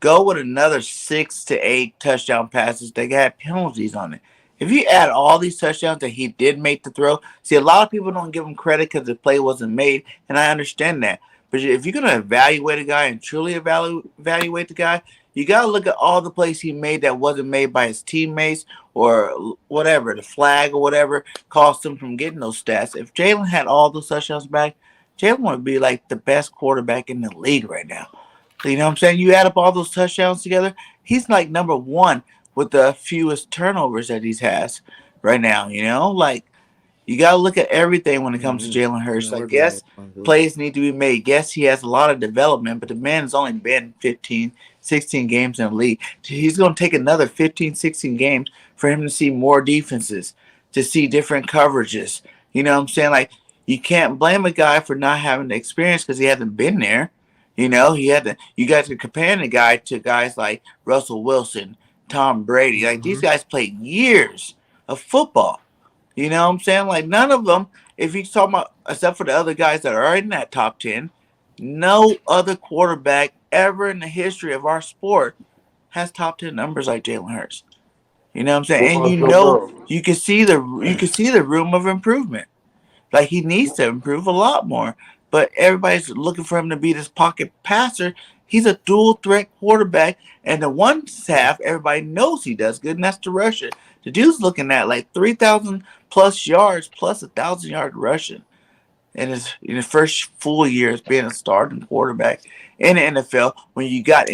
Go with another 6 to 8 touchdown passes that got penalties on it. If you add all these touchdowns that he did make the throw, see, a lot of people don't give him credit because the play wasn't made, and I understand that. But if you're going to evaluate a guy and truly evaluate the guy, you got to look at all the plays he made that wasn't made by his teammates or whatever, the flag or whatever cost him from getting those stats. If Jalen had all those touchdowns back, Jalen would be like the best quarterback in the league right now. You know what I'm saying? You add up all those touchdowns together, he's like number 1 with the fewest turnovers that he has right now. Like, you got to look at everything when it comes to Jalen Hurts. Like, yes, plays need to be made. Yes, he has a lot of development, but the man has only been 15, 16 games in the league. He's going to take another 15, 16 games for him to see more defenses, to see different coverages. You know what I'm saying? Like, you can't blame a guy for not having the experience because he hasn't been there. You know, you guys could compare the guy to guys like Russell Wilson, Tom Brady. Like these guys played years of football. You know what I'm saying? Like none of them, if you talk about, except for the other guys that are in that top 10, no other quarterback ever in the history of our sport has top 10 numbers like Jalen Hurts. You know what I'm saying? What And about Joe Burrow? you can see the room of improvement. Like he needs to improve a lot more. But everybody's looking for him to be this pocket passer. He's a dual threat quarterback. And the one half, everybody knows he does good, and that's the rusher. The dude's looking at like 3,000 plus yards plus 1,000-yard rushing in his first full year as being a starting quarterback in the NFL when you got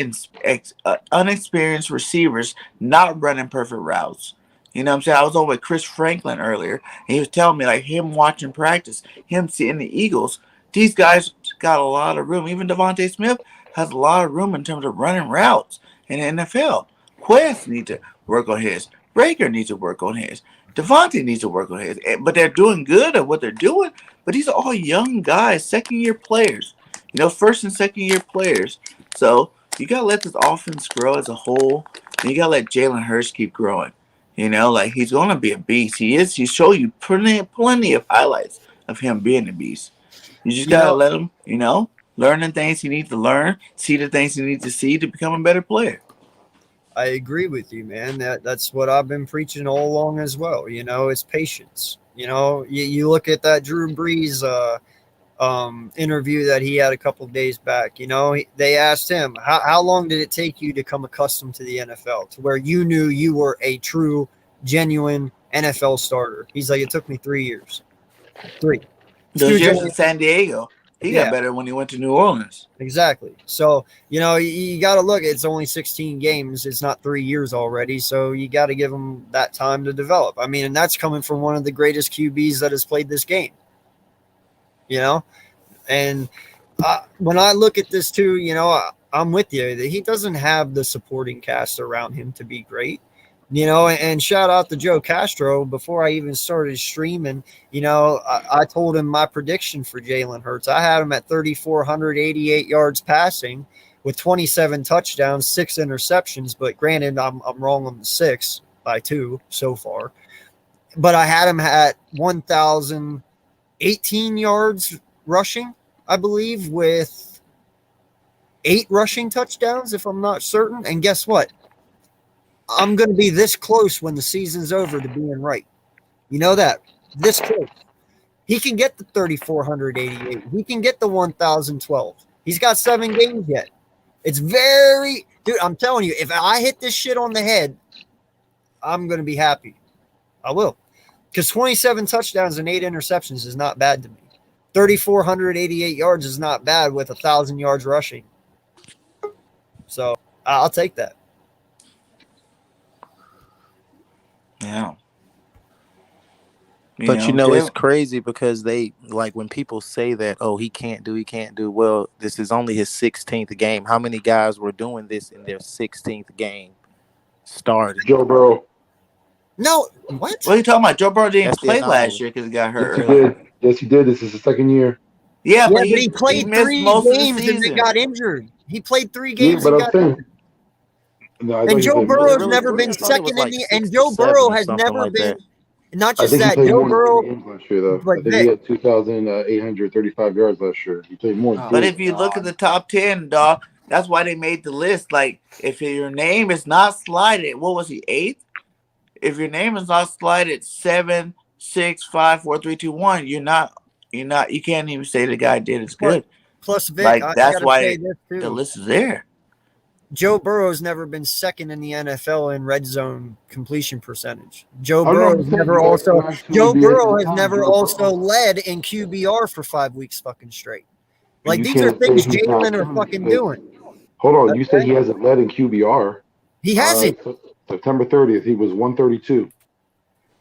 unexperienced receivers not running perfect routes. You know what I'm saying? I was over with Chris Franklin earlier, and he was telling me, like, him watching practice, him seeing the Eagles, these guys got a lot of room. Even Devontae Smith has a lot of room in terms of running routes in the NFL. Quest needs to work on his. Rager needs to work on his. Devontae needs to work on his. But they're doing good at what they're doing. But these are all young guys, second-year players. You know, first and second-year players. So you got to let this offense grow as a whole. And you got to let Jalen Hurts keep growing. You know, like he's going to be a beast. He is. He showed you plenty of highlights of him being a beast. You just got to let him, you know, learn the things he needs to learn, see the things he needs to see to become a better player. I agree with you, man. That's what I've been preaching all along as well. You know, it's patience. You know, you look at that Drew Brees interview that he had a couple of days back. You know, they asked him, how long did it take you to become accustomed to the NFL, to where you knew you were a true, genuine NFL starter? He's like, it took me 3 years. 3. Those years in San Diego. He got better when he went to New Orleans. Exactly. So, you know, you got to look, it's only 16 games. It's not 3 years already. So you got to give him that time to develop. I mean, and that's coming from one of the greatest QBs that has played this game. You know, and when I look at this too, you know, I'm with you that he doesn't have the supporting cast around him to be great, you know, and shout out to Joe Castro. Before I even started streaming, you know, I told him my prediction for Jalen Hurts. I had him at 3,488 yards passing with 27 touchdowns, 6 interceptions. But granted, I'm wrong on the 6 by 2 so far, but I had him at 1,018 yards rushing, I believe, with 8 rushing touchdowns, if I'm not certain. And guess what? I'm going to be this close when the season's over to being right. You know that. This close. He can get the 3,488. He can get the 1,012. He's got 7 games yet. It's very – dude, I'm telling you, if I hit this shit on the head, I'm going to be happy. I will. Because 27 touchdowns and 8 interceptions is not bad to me. 3,488 yards is not bad with 1,000 yards rushing. So I'll take that. Yeah. But you know, it's crazy because they, like, when people say that, oh, he can't do. Well, this is only his 16th game. How many guys were doing this in their 16th game starting? Joe Burrow. No, what? What are you talking about? Joe Burrow didn't play last year because he got hurt. Yes, he did. Yes, he did. This is his second year. Yeah, but he played 3 games and then got injured. He played 3 games and got injured. No, and Joe Burrow's never been second in the – and Joe Burrow has never been – not just that, Joe Burrow. Last year, though. I think he had 2,835 yards last year. He played more. But if you look at the top 10, dog, that's why they made the list. Like, if your name is not slided, what was he, 8th? If your name is not slided 7, 6, 5, 4, 3, 2, 1, you can't even say the guy did as good. Plus, Vic, like, that's why the list is there. Joe Burrow's never been second in the NFL in red zone completion percentage. Joe Burrow has never also led in QBR for 5 weeks fucking straight. Like, these are things Jalen are fucking doing. Hold on, you say he hasn't led in QBR? He hasn't. September 30th, he was 132.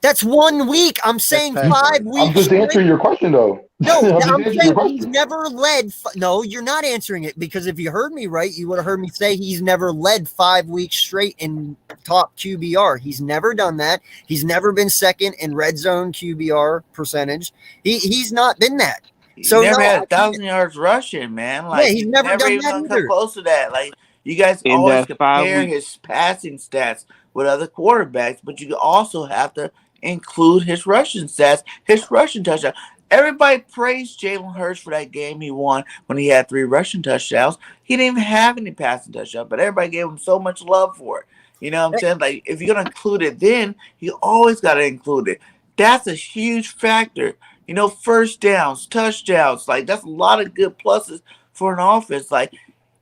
That's 1 week. I'm saying 5 weeks. I'm just answering your question, though. No, I'm saying he's never led. No, you're not answering it, because if you heard me right, you would have heard me say he's never led 5 weeks straight in top QBR. He's never done that. He's never been second in red zone QBR percentage. He's not been that. He So never no, had I 1,000 yards rushing, man. yeah, Like he's he's never never done even that gonna come either. close to that. Like you guys In always that 5 compare weeks. his passing stats with other quarterbacks, but you also have to include his rushing stats, his rushing touchdown. Everybody praised Jalen Hurts for that game he won when he had 3 rushing touchdowns. He didn't even have any passing touchdowns, but everybody gave him so much love for it. You know what I'm saying? Like if you're gonna include it, then you always gotta include it. That's a huge factor. You know, first downs, touchdowns, like that's a lot of good pluses for an offense. Like,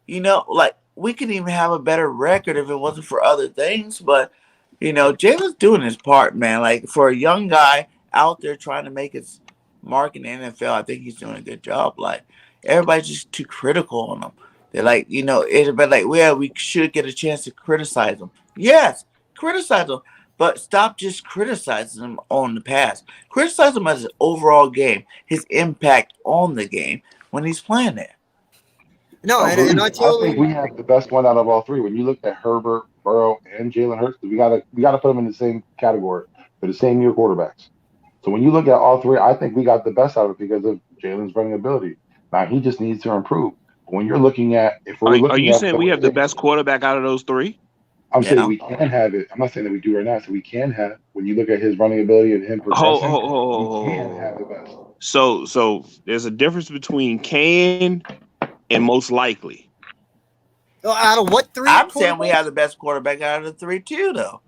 you know, like we could even have a better record if it wasn't for other things. But, you know, Jalen's doing his part, man. Like for a young guy out there trying to make his mark in the NFL, I think he's doing a good job. Like everybody's just too critical on him. They're like, you know, it'd be like, well, we should get a chance to criticize him. Yes, criticize him. But stop just criticizing him on the pass. Criticize him as an overall game, his impact on the game when he's playing there. No, and Agreed. I I totally think we have the best one out of all three. When you look at Herbert, Burrow, and Jalen Hurts, we gotta put them in the same category. They're the same year quarterbacks. So when you look at all three, I think we got the best out of it because of Jalen's running ability. Now he just needs to improve. When you're looking at, if we're Are looking you at saying we have the best quarterback out of those 3? I'm saying Yeah. we can have it. I'm not saying that we do right now. So we can have, when you look at his running ability and him progressing, we can have the best. So there's a difference between can and most likely. out of what 3? I'm saying we have the best quarterback out of the 3 too, though.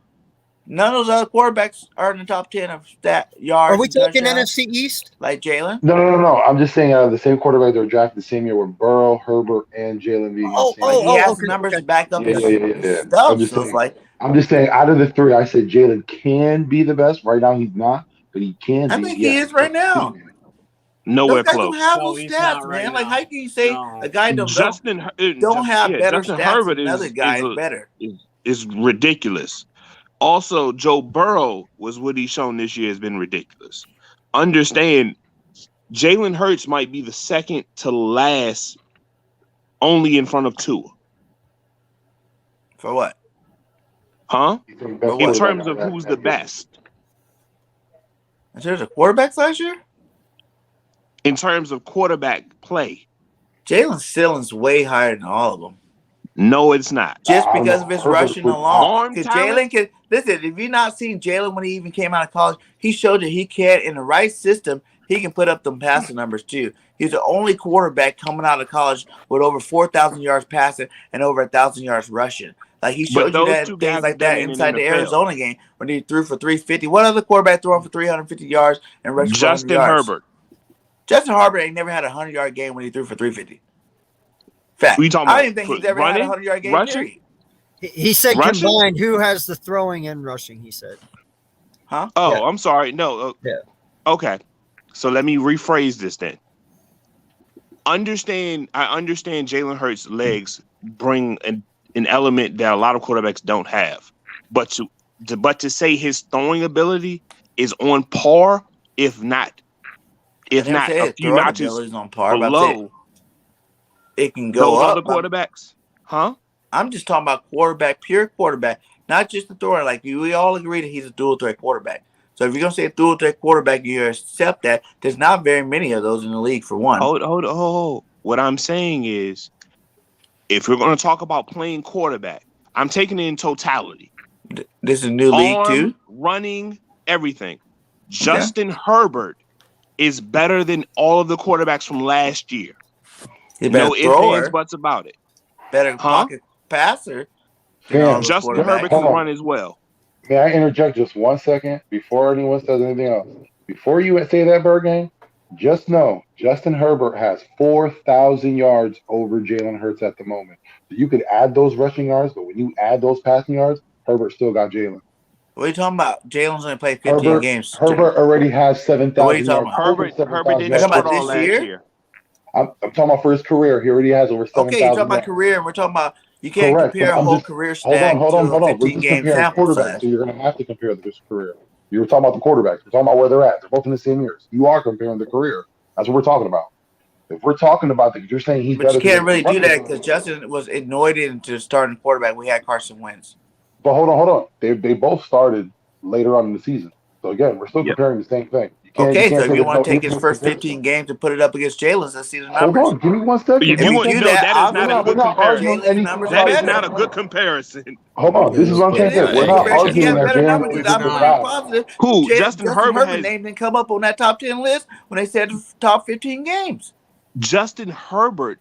None of those other quarterbacks are in the top 10 of stat yards. Are we and talking touchdowns, NFC East? like Jalen? No. I'm just saying the same quarterback that were drafted the same year with Burrow, Herbert, and Jalen being Oh, in the same He has okay, numbers okay. to back up Yeah. his stuff. I'm just So it's saying. like I'm just saying. Out of the 3, I said Jalen can be the best. Right now, he's not, but he can I be. think he is right now. Nowhere Those guys close. don't have No, those he's stats, not right man. Like now. how can you say No. a guy don't have better Justin stats Herbert than another guy is better? is ridiculous. Also, Joe Burrow was what he's shown this year has been ridiculous. Understand, Jalen Hurts might be the second to last, only in front of Tua. For what? Huh? For In what? terms of who's the best. In terms of quarterbacks last year? In terms of quarterback play. Jalen's ceiling's way higher than all of them. No, it's not. Just because of his rushing alone. Because talent? Jalen can listen, if you've not seen Jalen when he even came out of college, he showed that he can, in the right system, he can put up them passing numbers too. He's the only quarterback coming out of college with over 4,000 yards passing and over 1,000 yards rushing. Like he showed you those that two things guys like have done that it in inside the NFL. Arizona game when he threw for 350. What other quarterback throwing for 350 yards and rushing for 100 Justin yards? Herbert. Justin Herbert ain't never had a 100-yard game when he threw for 350. Fact. Who you talking I about? don't even think he's ever had a 100-yard game. Rushing? Period. He said Rushing? combined. Who has the throwing and rushing? He said. Huh? Oh, Yeah. I'm sorry. No. Yeah. Okay. So let me rephrase this then. I understand Jalen Hurts' legs bring an element that a lot of quarterbacks don't have. But to say his throwing ability is on par, if not I never say a his few throwing notches ability is on par, but I'm below saying it can go those up. other quarterbacks. Huh? I'm just talking about quarterback, pure quarterback, not just the thrower. Like we all agree that he's a dual threat quarterback. So if you're gonna say a dual threat quarterback, you accept that. There's not very many of those in the league. For one, Hold. What I'm saying is, if we're going to talk about playing quarterback, I'm taking it in totality. This is a new league too. Running, everything. Justin Herbert is better than all of the quarterbacks from last year. He's a better No ifs, thrower, ands, buts about it. better pocket passer than all those Justin quarterbacks. Herbert can run as well. May I interject just 1 second before anyone says anything else? Before you say that, Bergang, just know Justin Herbert has 4,000 yards over Jalen Hurts at the moment. So you could add those rushing yards, but when you add those passing yards, Herbert still got Jalen. What are you talking about? Jalen's only played 15 games. Herbert already has 7,000 What are you talking yards. about? Over 7,000 didn't yards. start all last year. I'm talking about for his career. He already has over 7,000 Okay, you're talking yards. about career, and we're talking about you can't Correct, compare but a I'm whole just career hold stack on. to a We're 15 just game comparing sample quarterbacks, size. so you're going to have to compare his career. You were talking about the quarterbacks. We're talking about where they're at. They're both in the same years. You are comparing the career. That's what we're talking about. If we're talking about you're saying he's But better. you can't than really do that because Justin was anointed into starting quarterback. We had Carson Wentz. But hold on. They both started later on in the season. So again, we're still comparing the same thing. You Okay, so if you say want to take there's his no first comparison. 15 games and put it up against Jalen's, let's see the Hold numbers. on, give me 1 second. You If we want do no? that, That is not a We're good not arguing comparison. Jalen's anything numbers That are is about not better. a good comparison. Hold on, this is what I'm It trying to is say. a We're good not comparison. He arguing has that better Jalen numbers Hurts because is a I'm good pretty guy. positive Who? Justin Justin Herbert Herbert has name didn't come up on that top 10 list when they said top 15 games. Justin Herbert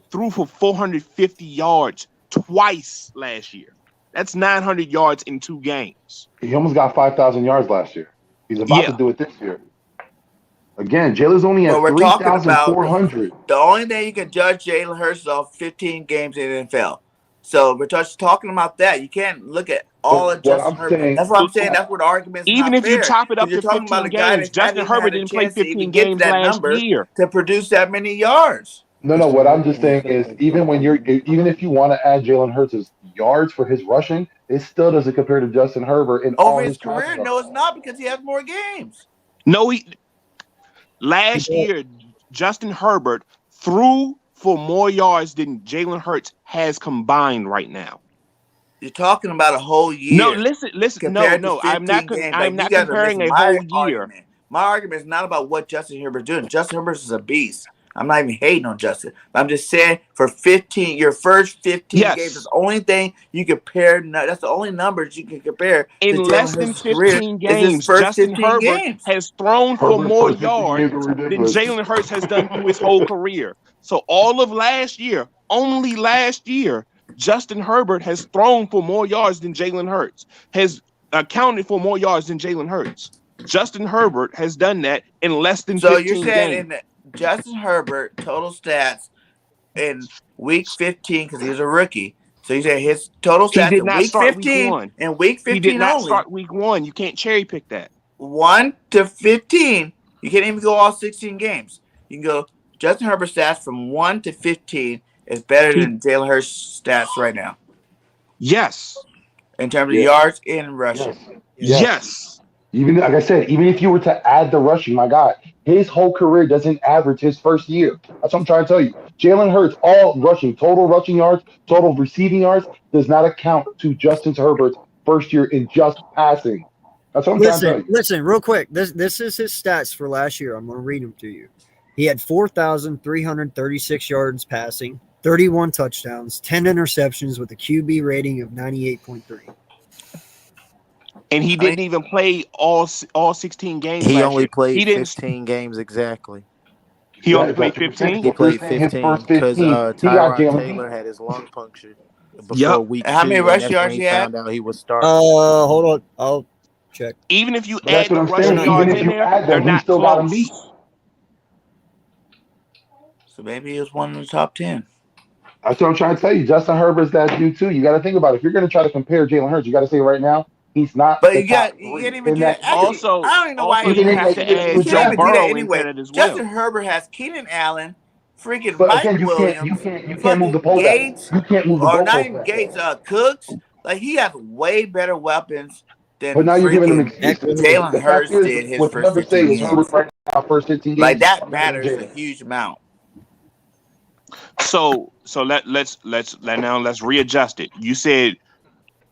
threw for 450 yards twice last year. That's 900 yards in 2 games. He almost got 5,000 yards last year. He's about to Yeah. do it this year. Again, Jalen's only But at we're talking about 3,400. the only thing you can judge Jalen Hurts is off 15 games in the NFL. So we're just talking about that. You can't look at all of But what Justin I'm Herbert. saying, That's what I'm saying. That's where the argument's Even not if you fair. chop it Because up you're to talking about 15 a guy games, that Justin hasn't even Herbert had a didn't play chance to even 15 get to games that last number year. to produce that many yards. no, what I'm just saying is even if you want to add Jalen Hurts' yards for his rushing, it still doesn't compare to Justin Herbert in all Over his his passing career, yards. no, it's not because he has more games. No, last year, Justin Herbert threw for more yards than Jalen Hurts has combined right now. You're talking about a whole year. No, listen. Compared No, to 15 games. I'm Like, not you guys are comparing missing a my whole year. argument. My argument is not about what Justin Herbert's doing. Justin Herbert is a beast. I'm not even hating on Justin. I'm just saying for 15, your first 15 games is the only thing you compare. That's the only numbers you can compare In to less Jalen than Hurts' career 15 is his games, first Justin 15 Herbert games. has thrown for Herbert's more first 15 yards games are than ridiculous. Jalen Hurts has done through his whole career. So all of last year, only last year, Justin Herbert has thrown for more yards than Jalen Hurts, has accounted for more yards than Jalen Hurts. Justin Herbert has done that in less than So you're 15 saying games. in the Justin Herbert total stats in week 15, because he was a rookie. So you say his total He stats did in not week start week 15 1. and week He did 15 not only. start week 1. You can't cherry pick that. 1 to 15. You can't even go all 16 games. You can go Justin Herbert stats from 1 to 15 is better than Jalen Hurts stats right now. Yes. In terms of yards and rushing. Yes. Even like I said, even if you were to add the rushing, my God, his whole career doesn't average his first year. That's what I'm trying to tell you. Jalen Hurts, all rushing, total rushing yards, total receiving yards, does not account to Justin Herbert's first year in just passing. That's what I'm trying to tell you. Listen, real quick. This is his stats for last year. I'm going to read them to you. He had 4,336 yards passing, 31 touchdowns, 10 interceptions with a QB rating of 98.3. And he didn't even play all 16 games He last only year. played He didn't. 15 games exactly. He only played 15? He played His 15 first because 15, he got Tyrod Jalen. Taylor had his lung punctured before week 2. How many And rush that's yards when he he had? found out he was starting. Hold on. I'll check. Even if you But that's add what the I'm rushing saying. yards Even if in you there, add they're them, he not still got him close. beat. So maybe he was one of the top 10. That's what I'm trying to tell you. Justin Herbert's that dude too. You got to think about it. If you're going to try to compare Jalen Hurts, you got to say right now he's not But the you top can't 3 even in do that. that. Actually, I don't even know why you have to you add can't Joe even do that Burrow into anyway. that as Justin well. Herbert has Keenan Allen, freaking But Mike again, you Williams, can't move the fucking pole back. Gates, You can't move the or not goalpost even back. Gates, Cooks. Like, he has way better weapons than But now you're giving him freaking excuses. Jalen The fact Hurts is, did his what the first numbers say 15 is Herbert games. right now, first 15 Like, games, that better than matters a Jalen. huge amount. So let's readjust it. You said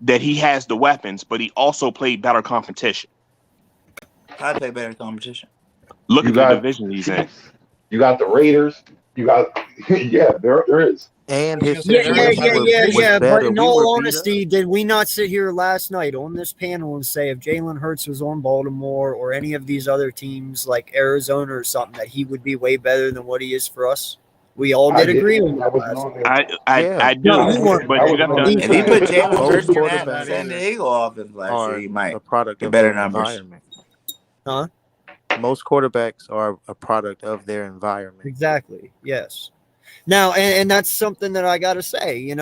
that he has the weapons, but he also played better competition. I play better competition. Look You at the got division he's in. Chiefs, you got the Raiders, you got yeah, there is. And his Yeah. schedule was But better. in We all were beat up. honesty, did we not sit here last night on this panel and say if Jalen Hurts was on Baltimore or any of these other teams like Arizona or something that he would be way better than what he is for us? We all did agree on that. I do, No, you weren't. but you have to If he understand. put Jalen Most Hurts in that quarterbacks San Diego offense last year, he might a product get of better their numbers. environment. Huh? Most quarterbacks are a product of their environment. Exactly. Yes. Now, and that's something that I got to say,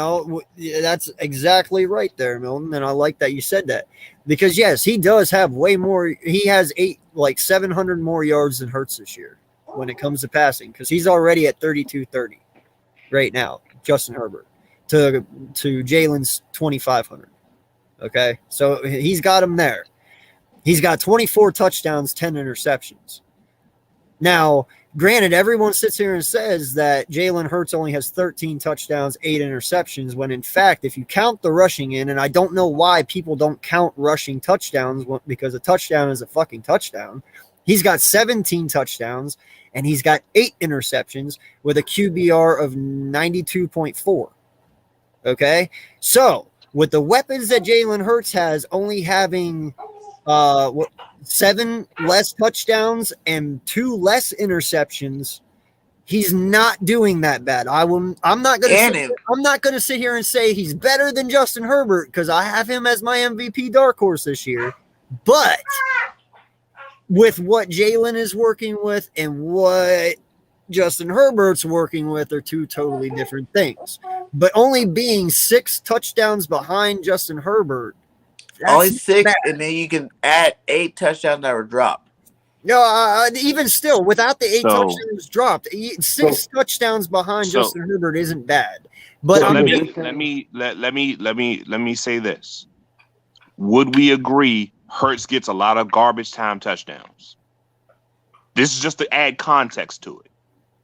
that's exactly right there, Milton. And I like that you said that because yes, he does have way more. He has 700 more yards than Hurts this year when it comes to passing because he's already at 3,230 right now, Justin Herbert to Jalen's 2,500. Okay. So he's got him there. He's got 24 touchdowns, 10 interceptions. Now, granted, everyone sits here and says that Jalen Hurts only has 13 touchdowns, 8 interceptions, when in fact, if you count the rushing in, and I don't know why people don't count rushing touchdowns because a touchdown is a fucking touchdown, He's got 17 touchdowns, and he's got 8 interceptions with a QBR of 92.4. Okay? So, with the weapons that Jalen Hurts has, only having 7 less touchdowns and 2 less interceptions, he's not doing that bad. I'm not going to sit here and say he's better than Justin Herbert because I have him as my MVP dark horse this year. But with what Jalen is working with and what Justin Herbert's working with are two totally different things. But only being 6 touchdowns behind Justin Herbert. Only 6, and then you can add 8 touchdowns that were dropped. No, even still, without the 8 touchdowns dropped, 6 touchdowns behind Justin Herbert isn't bad. But let me say this: would we agree Hurts gets a lot of garbage time touchdowns? This is just to add context to it,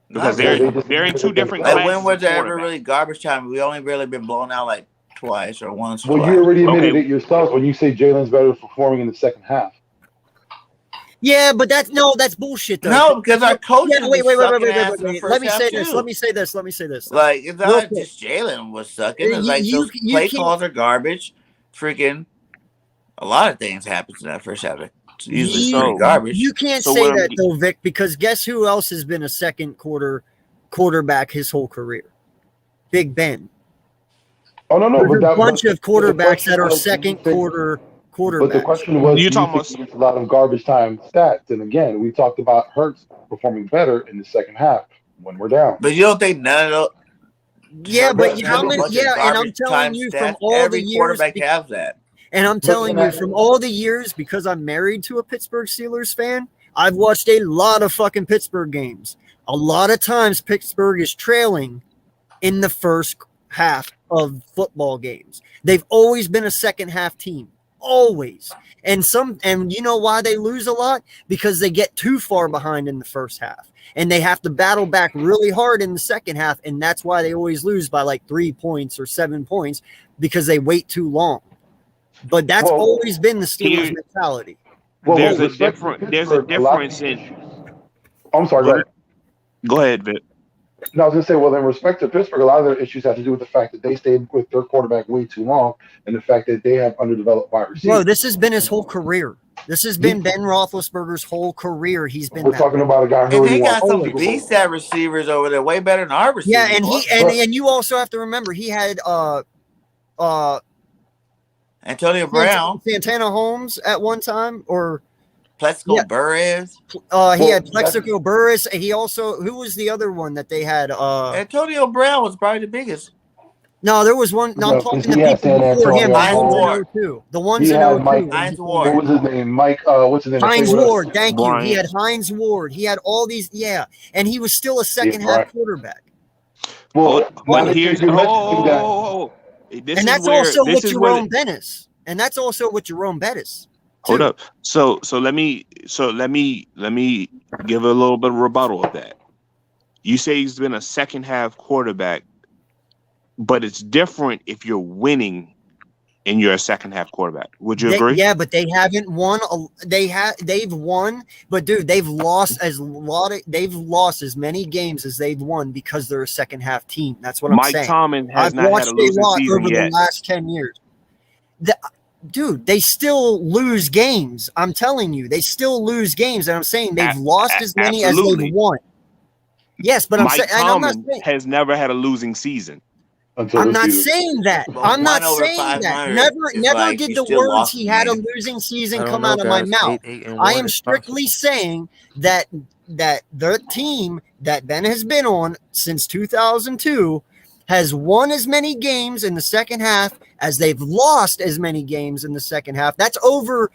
because they're in 2 different classes. When was there ever really garbage time? We only really been blown out like twice or once. Well, you already admitted it yourself when you say Jalen's better performing in the second half. Yeah, but that's bullshit though. No, because our coaches. Yeah, wait. Let me say this. Like, it's not just Jalen was sucking. It's like those play calls are garbage. Freaking, a lot of things happen in that first half. It's usually garbage. You can't say that though, Vic, because guess who else has been a second quarter quarterback his whole career? Big Ben. Oh no, There's a bunch of quarterbacks that are second quarter quarterbacks. But the question was, you're talking about a lot of garbage time stats, and again, we talked about Hurts performing better in the second half when we're down. But you don't think none of those? Yeah, but how many? Yeah, and I'm telling you from all the years, quarterback has that. And I'm telling you from all the years, because I'm married to a Pittsburgh Steelers fan, I've watched a lot of fucking Pittsburgh games. A lot of times, Pittsburgh is trailing in the first half of football games. They've always been a second half team. Always. And you know why they lose a lot? Because they get too far behind in the first half and they have to battle back really hard in the second half, and that's why they always lose by like 3 points or 7 points, because they wait too long. But that's always been the Steelers mentality. There's a difference in. I'm sorry. Go ahead, Vic. No, I was going to say, well, in respect to Pittsburgh, a lot of their issues have to do with the fact that they stayed with their quarterback way too long, and the fact that they have underdeveloped wide receivers. Bro, this has been his whole career. This has been Ben Roethlisberger's whole career. He's been. We're talking about a guy who they got some beast at receivers over there, way better than our receivers. Yeah, and you also have to remember he had Antonio Brown, Santana Holmes at one time, or Plexico Burress. He had Plexico Burress. He also, who was the other one that they had? Antonio Brown was probably the biggest. No, there was one. No, I'm talking to people before him. The ones in 02. Hines Ward. What was his name? Mike. What's his name? Hines Ward. Thank you. He had Hines Ward. He had all these. Yeah, and he was still a second half quarterback. Well, here's and that's also with Jerome Bettis. And that's also with Jerome Bettis. Hold up. So let me give a little bit of rebuttal of that. You say he's been a second half quarterback, but it's different if you're winning and you're a second half quarterback. Would you agree? Yeah, but they haven't won. They've won, but dude, they've lost as many games as they've won because they're a second half team. That's what I'm saying. Mike Tomlin has not had a losing season over the last 10 years. Dude, they still lose games. I'm telling you, they still lose games, and I'm saying they've lost as many as they've won. Yes, but Mike Tomlin has never had a losing season. I'm not saying that. I'm not saying that. Never did the words he had a losing season come out of my mouth. I am strictly saying that the team that Ben has been on since 2002 has won as many games in the second half as they've lost as many games in the second half. That's over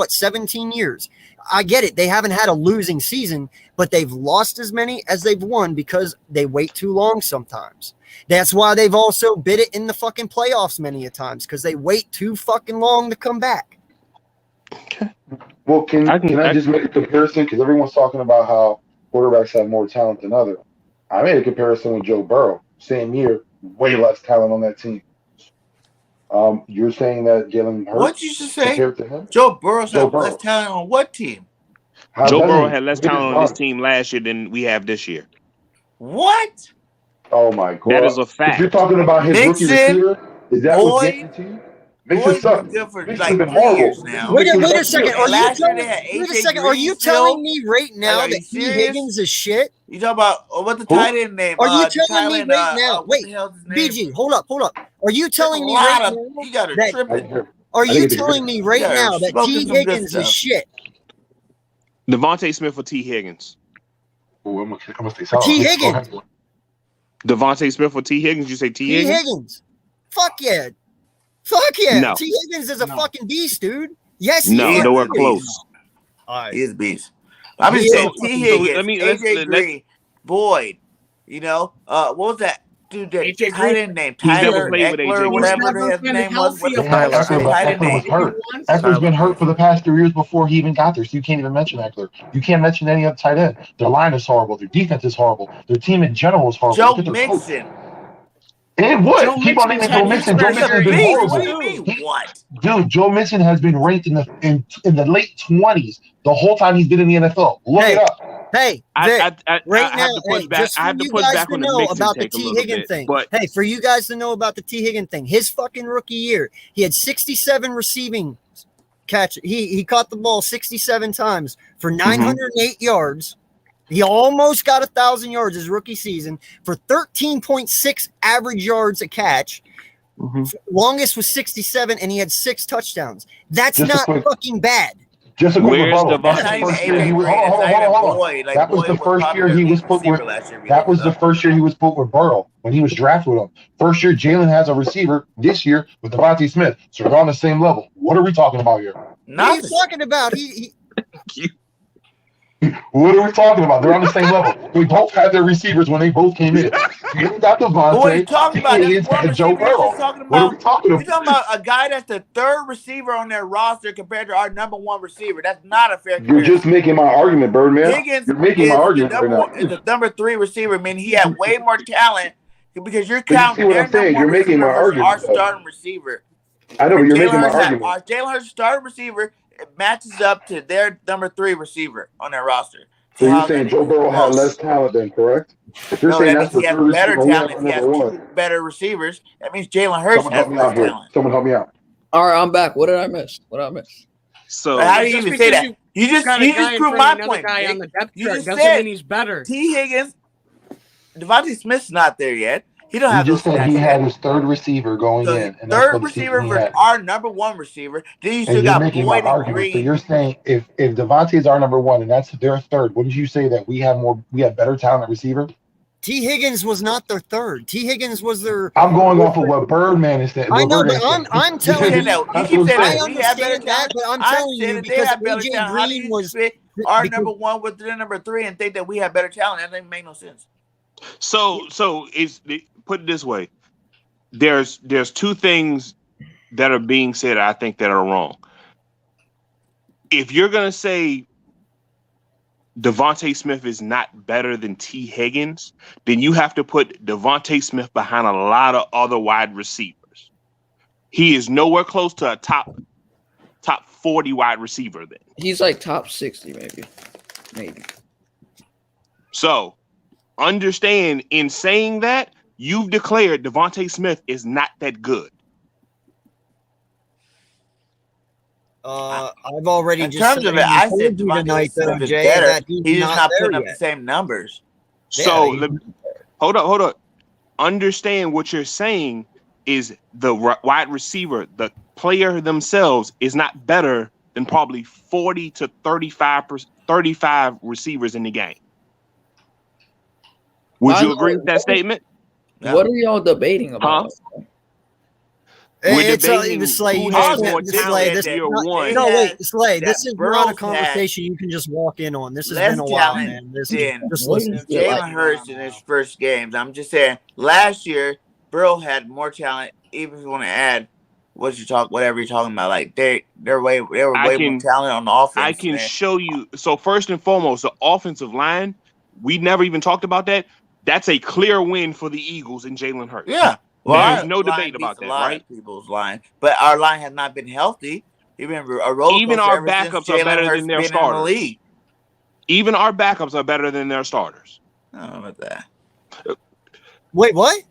17 years. I get it. They haven't had a losing season, but they've lost as many as they've won because they wait too long sometimes. That's why they've also bid it in the fucking playoffs many a times, because they wait too fucking long to come back. Okay. Well, can I just make a comparison? Because everyone's talking about how quarterbacks have more talent than others. I made a comparison with Joe Burrow. Same year, way less talent on that team. You're saying that Jalen Hurts what did you just say? Compared to him? Joe Burrow's have less talent on what team? Joe Burrow had less talent on this team last year than we have this year. What? Oh my god. That is a fact. If you're talking about his rookie receiver, is that what's Boyd, guaranteed? Boyd's been good for Mixon's like been 3 horrible. years now. Wait a second. Are you last year telling, they had wait a AJ second. Are you Green still? telling me right now Like, are that you T. serious? Higgins is shit? You talking about what's the tight end name? Are you The telling me tight end, right now? what Wait, the hell's his name? BG, hold up. Are you telling me There's a right lot of now you got to that? trip it. Are I you think it's telling me right Yeah, now that smoking T. some good Higgins is stuff. shit? Devontae Smith or T. Higgins? Ooh, I'm gonna say solid. T. Go Higgins. ahead. Devontae Smith or T. Higgins? You say T. T. Higgins? Higgins. Fuck yeah. Fuck yeah. No. T. Higgins is a fucking beast, dude. Yes, he No, is. nowhere a beast. close. All right. He is a beast. I'm just He saying, is. T. So Higgins, let's AJ Green, Boyd. You know, what was that dude? That AJ tight Green. end name He's never Tyler played with Eckler, AJ or Green. whatever his been name was. What healthy the of fuck late. was his Eckler, tight but end Eckler was name? hurt. Eckler's been hurt for the past 3 years before he even got there, so you can't even mention Eckler. You can't mention any other tight end. Their line is horrible. Their defense is horrible. Their team in general is horrible. Joe Look at their coach. Mixon. And what? Joe Keep on Mixon's naming Joe had his Mixon. Joe fair He's a share Mixon's been beast. injuries What do horrible. you mean? What? Dude, Joe Mixon has been ranked in the late 20s the whole time he's been in the NFL. Look it up. Hey, I Vic, right have now, to push hey, back. just I for have to you push guys back to on the know Mixon about the take a T. little Higgins bit. thing. But Hey, for you guys to know about the T. Higgins thing, his fucking rookie year, he had 67 receiving catch. He caught the ball 67 times for 908 yards. He almost got 1,000 yards his rookie season for 13.6 average yards a catch. Longest was 67, and he had 6 touchdowns. That's Just a not quick- fucking bad. Just a quick Where's rebuttal. That's Not the even first year AJ he was. Green. Hold It's not even on. Boyd. Like, That was Boyd the was first probably year their he lead was put with. receiver last year. That was the first year he was put with Burrow when he was drafted with him. First year Jalen has a receiver this year with Devontae Smith, so they're on the same level. What are we talking about here? What are you Nothing. talking about? He What are we talking about? They're on the same level. We both had their receivers when they both came in. You got But what are you Devontae, talking about? That's Higgins, one and Joe receiver. You're just Burrow. talking What are about. we talking You're about? talking about a guy that's the third receiver on their roster compared to our number one receiver. That's not a fair You're comparison. just making my argument, Birdman. Higgins You're making my is the argument right number now. one, is the number 3 receiver. I mean, he had way more talent because you're But you see counting what their I'm saying? number one You're making receiver my versus our argument, though. starting receiver. I know, but And you're making my Jalen argument. Hurts' starting receiver matches up to their number 3 receiver on their roster. So you're how's that saying Joe even Burrow had close? less talent then, correct? If you're No, saying that that's means the he has third better receiver, we talent. have If he has number 2 one. better receivers, that means Jalen Hurts Someone has help me less out here. talent. Someone help me out. All right, I'm back. What did I miss? so But how do you Just even say because that? You just got a guy in proved front of my another point. guy Vic. on the depth You chart just doesn't said mean he's better. T. Higgins, Devontae Smith's not there yet. He don't You have those just said stats he had yet. his third receiver going So in, and that's third what the receiver season he versus had. our number 1 receiver. Then you still And you're got making my Boyd and argument. So Green. you're saying if Devontae is our number one and that's their third, wouldn't you say that we have better talent at receiver? T. Higgins was not their third. T. Higgins was their. I'm going off of what Birdman is saying. I know, but Birdman I'm said. telling saying you. that he That's keeps what I'm saying I that we have better understand that, talent. but I'm I'm telling saying you that they because have better AJ talent. How do Green you was fit our because number 1 with their number 3 and think that we have better talent? That doesn't make no sense. So it's put it this way. There's 2 things that are being said I think that are wrong. If you're gonna say Devontae Smith is not better than T. Higgins, then you have to put Devontae Smith behind a lot of other wide receivers. He is nowhere close to a top 40 wide receiver then. He's like top 60, maybe. So understand, in saying that, you've declared Devontae Smith is not that good. I've already In just terms said of it, I said told you Devontae tonight, though, Smith is Jay, better. that he's He's just not there putting up the yet. same numbers. So Yeah, hold up. Understand what you're saying is the wide receiver, the player themselves, is not better than probably 40 to 35 receivers in the game. Would you agree with that statement? What are y'all debating about? We're It's debating Slay. who You has just more can't. Slay, this year not, one. no, wait, Slay. This that is not a Burrow's conversation you can just walk in on. This has less been a while, talent man. This than just listen. Jalen Hurts in his first games. I'm just saying, last year Burrow had more talent. Even if you want to add whatever you're talking about, like they were way more talent on the offense. I can show you. So first and foremost, the offensive line. We never even talked about that. That's a clear win for the Eagles and Jalen Hurts. Yeah. Well, there's our no line debate about beats a that, lot right? of people's line, but our line has not been healthy. Even a roller Even coaster our ever since backups are Jalen better Hurts than their been in the starters. league. Even our backups are better than their starters. I don't know about that. Wait, what?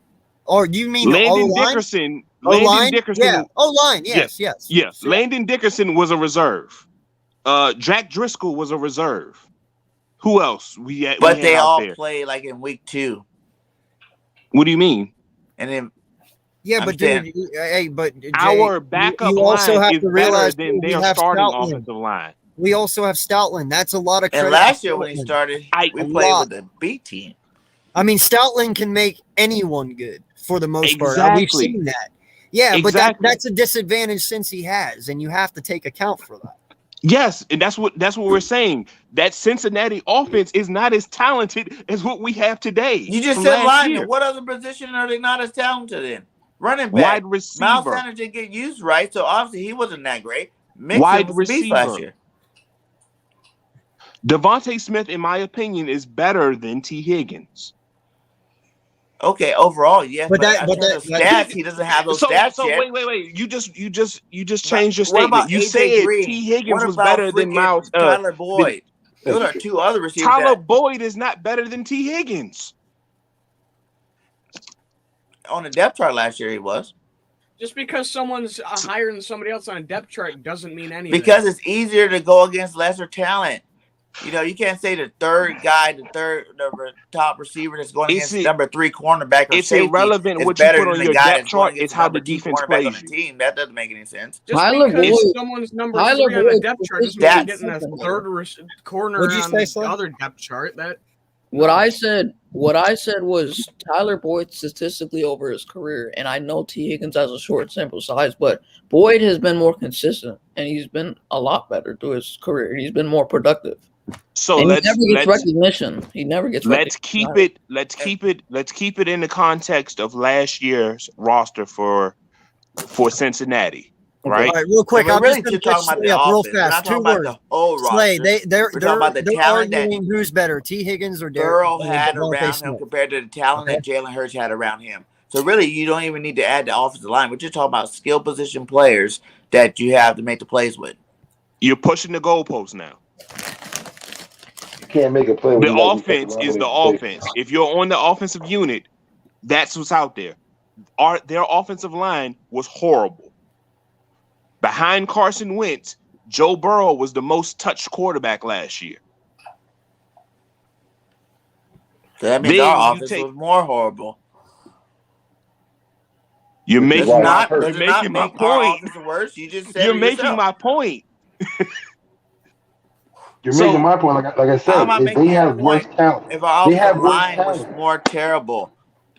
Or do you mean Landon O-line? Dickerson? O-line? Landon Dickerson. Yeah. O-line. Yes. Yeah. Landon Dickerson was a reserve. Jack Driscoll was a reserve. Who else? But they all play like in week 2. What do you mean? And then yeah, but dude, but Jay, our backup you also line have is to realize better than we their have starting Stoutland. offensive line. We also have Stoutland. That's a lot of credit. And last year to when he Stoutland. started, we played with the B team. I mean, Stoutland can make anyone good for the most part. We've Exactly. seen that. Yeah, Exactly. but that's a disadvantage since he has, and you have to take account for that. Yes, and that's what we're saying. That Cincinnati offense is not as talented as what we have today. You just from said last lineman. year. What other position are they not as talented in? Running back. Wide receiver. Miles Sanders didn't get used right, so obviously he wasn't that great. Mixon Wide was a beast last receiver. year. Devontae Smith, in my opinion, is better than T. Higgins. Okay, overall, yes, But but, that- in but terms that- of stats, he doesn't have those So stats yet. wait. You just changed your What statement. about You AJ said Green? T. Higgins What was about better than freaking Miles. Tyler Boyd. Those are two other receivers. Tyler that, Boyd is not better than T. Higgins. on the depth chart last year, he was. Just because someone's higher than somebody else on a depth chart doesn't mean anything. Because it's easier to go against lesser talent. You know, you can't say the third guy, the top receiver that's going against number 3 cornerback or It's safety irrelevant is what you better put on than your the guy depth that's going chart. against It's how number the 2 defense cornerback on plays the you. team. That doesn't make any sense. Just Tyler because Boyd- someone's number Tyler 3 on the Boyd depth chart doesn't was mean getting a something. third corner What'd you on say, the Slim? other depth chart. What I said was Tyler Boyd statistically over his career, and I know T. Higgins has a short sample size, but Boyd has been more consistent, and he's been a lot better through his career. He's been more productive. So And let's he never gets recognition. He never gets let's recognition. keep it in the context of last year's roster for Cincinnati, right? All right, real quick. We're I'm really just going just to talking about the up real offense. We're fast. not 2 talking about words. the whole Slay, roster. they're We're talking about the talent that arguing who's better, T. Higgins or Burrow had Devontae around him Smith. compared to the talent that Jalen Hurts had around him. So really, you don't even need to add the offensive line. We're just talking about skill position players that you have to make the plays with. You're pushing the goalpost now. You can't make a play. When The you got these offense fucking is the running backs. offense. If you're on the offensive unit, that's what's out there. Their offensive line was horrible. Behind Carson Wentz, Joe Burrow was the most touched quarterback last year. So that means Then our you offense take- was more horrible. You're Does making it my not, you're does it not making my make our point. offense worse? You just said You're it making yourself. my point. You're So- making my point. Like I How said, am I if making they your have worse point talent, if our they have offensive worse line was talent. more terrible?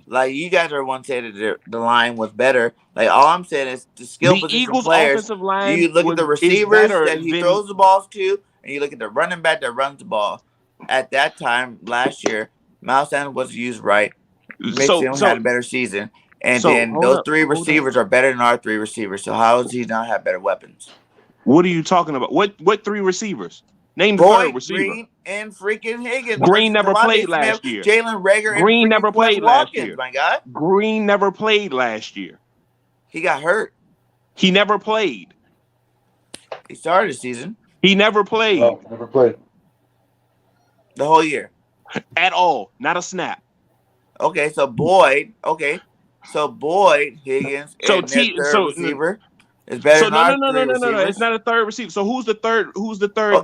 Like you guys are one saying that the line was better. Like all I'm saying is the skill The position Eagles' players. offensive line You look at the is receivers better that he than throws the balls to, and you look at the running back that runs the ball. At that time last year, Miles Sanders was used right. Mixon had a better season, and so then hold those up, 3 hold up. receivers are better than our 3 receivers. So how does he not have better weapons? What are you talking about? What 3 receivers? Name the third Boyd, receiver. Green, and freaking Higgins. Green versus never Devontae played Smith, last year. Jalen Rager, Green and never freaking Quez played last Watkins, year. my guy. Green never played last year. He got hurt. He never played. He started the season He never played Oh, never played. the whole year. at all. Not a snap. Okay, so Boyd. Okay, so Boyd, Higgins, So and their T. third So receiver is better so than no our no no 3 no no no. receivers. It's not a third receiver. So who's the third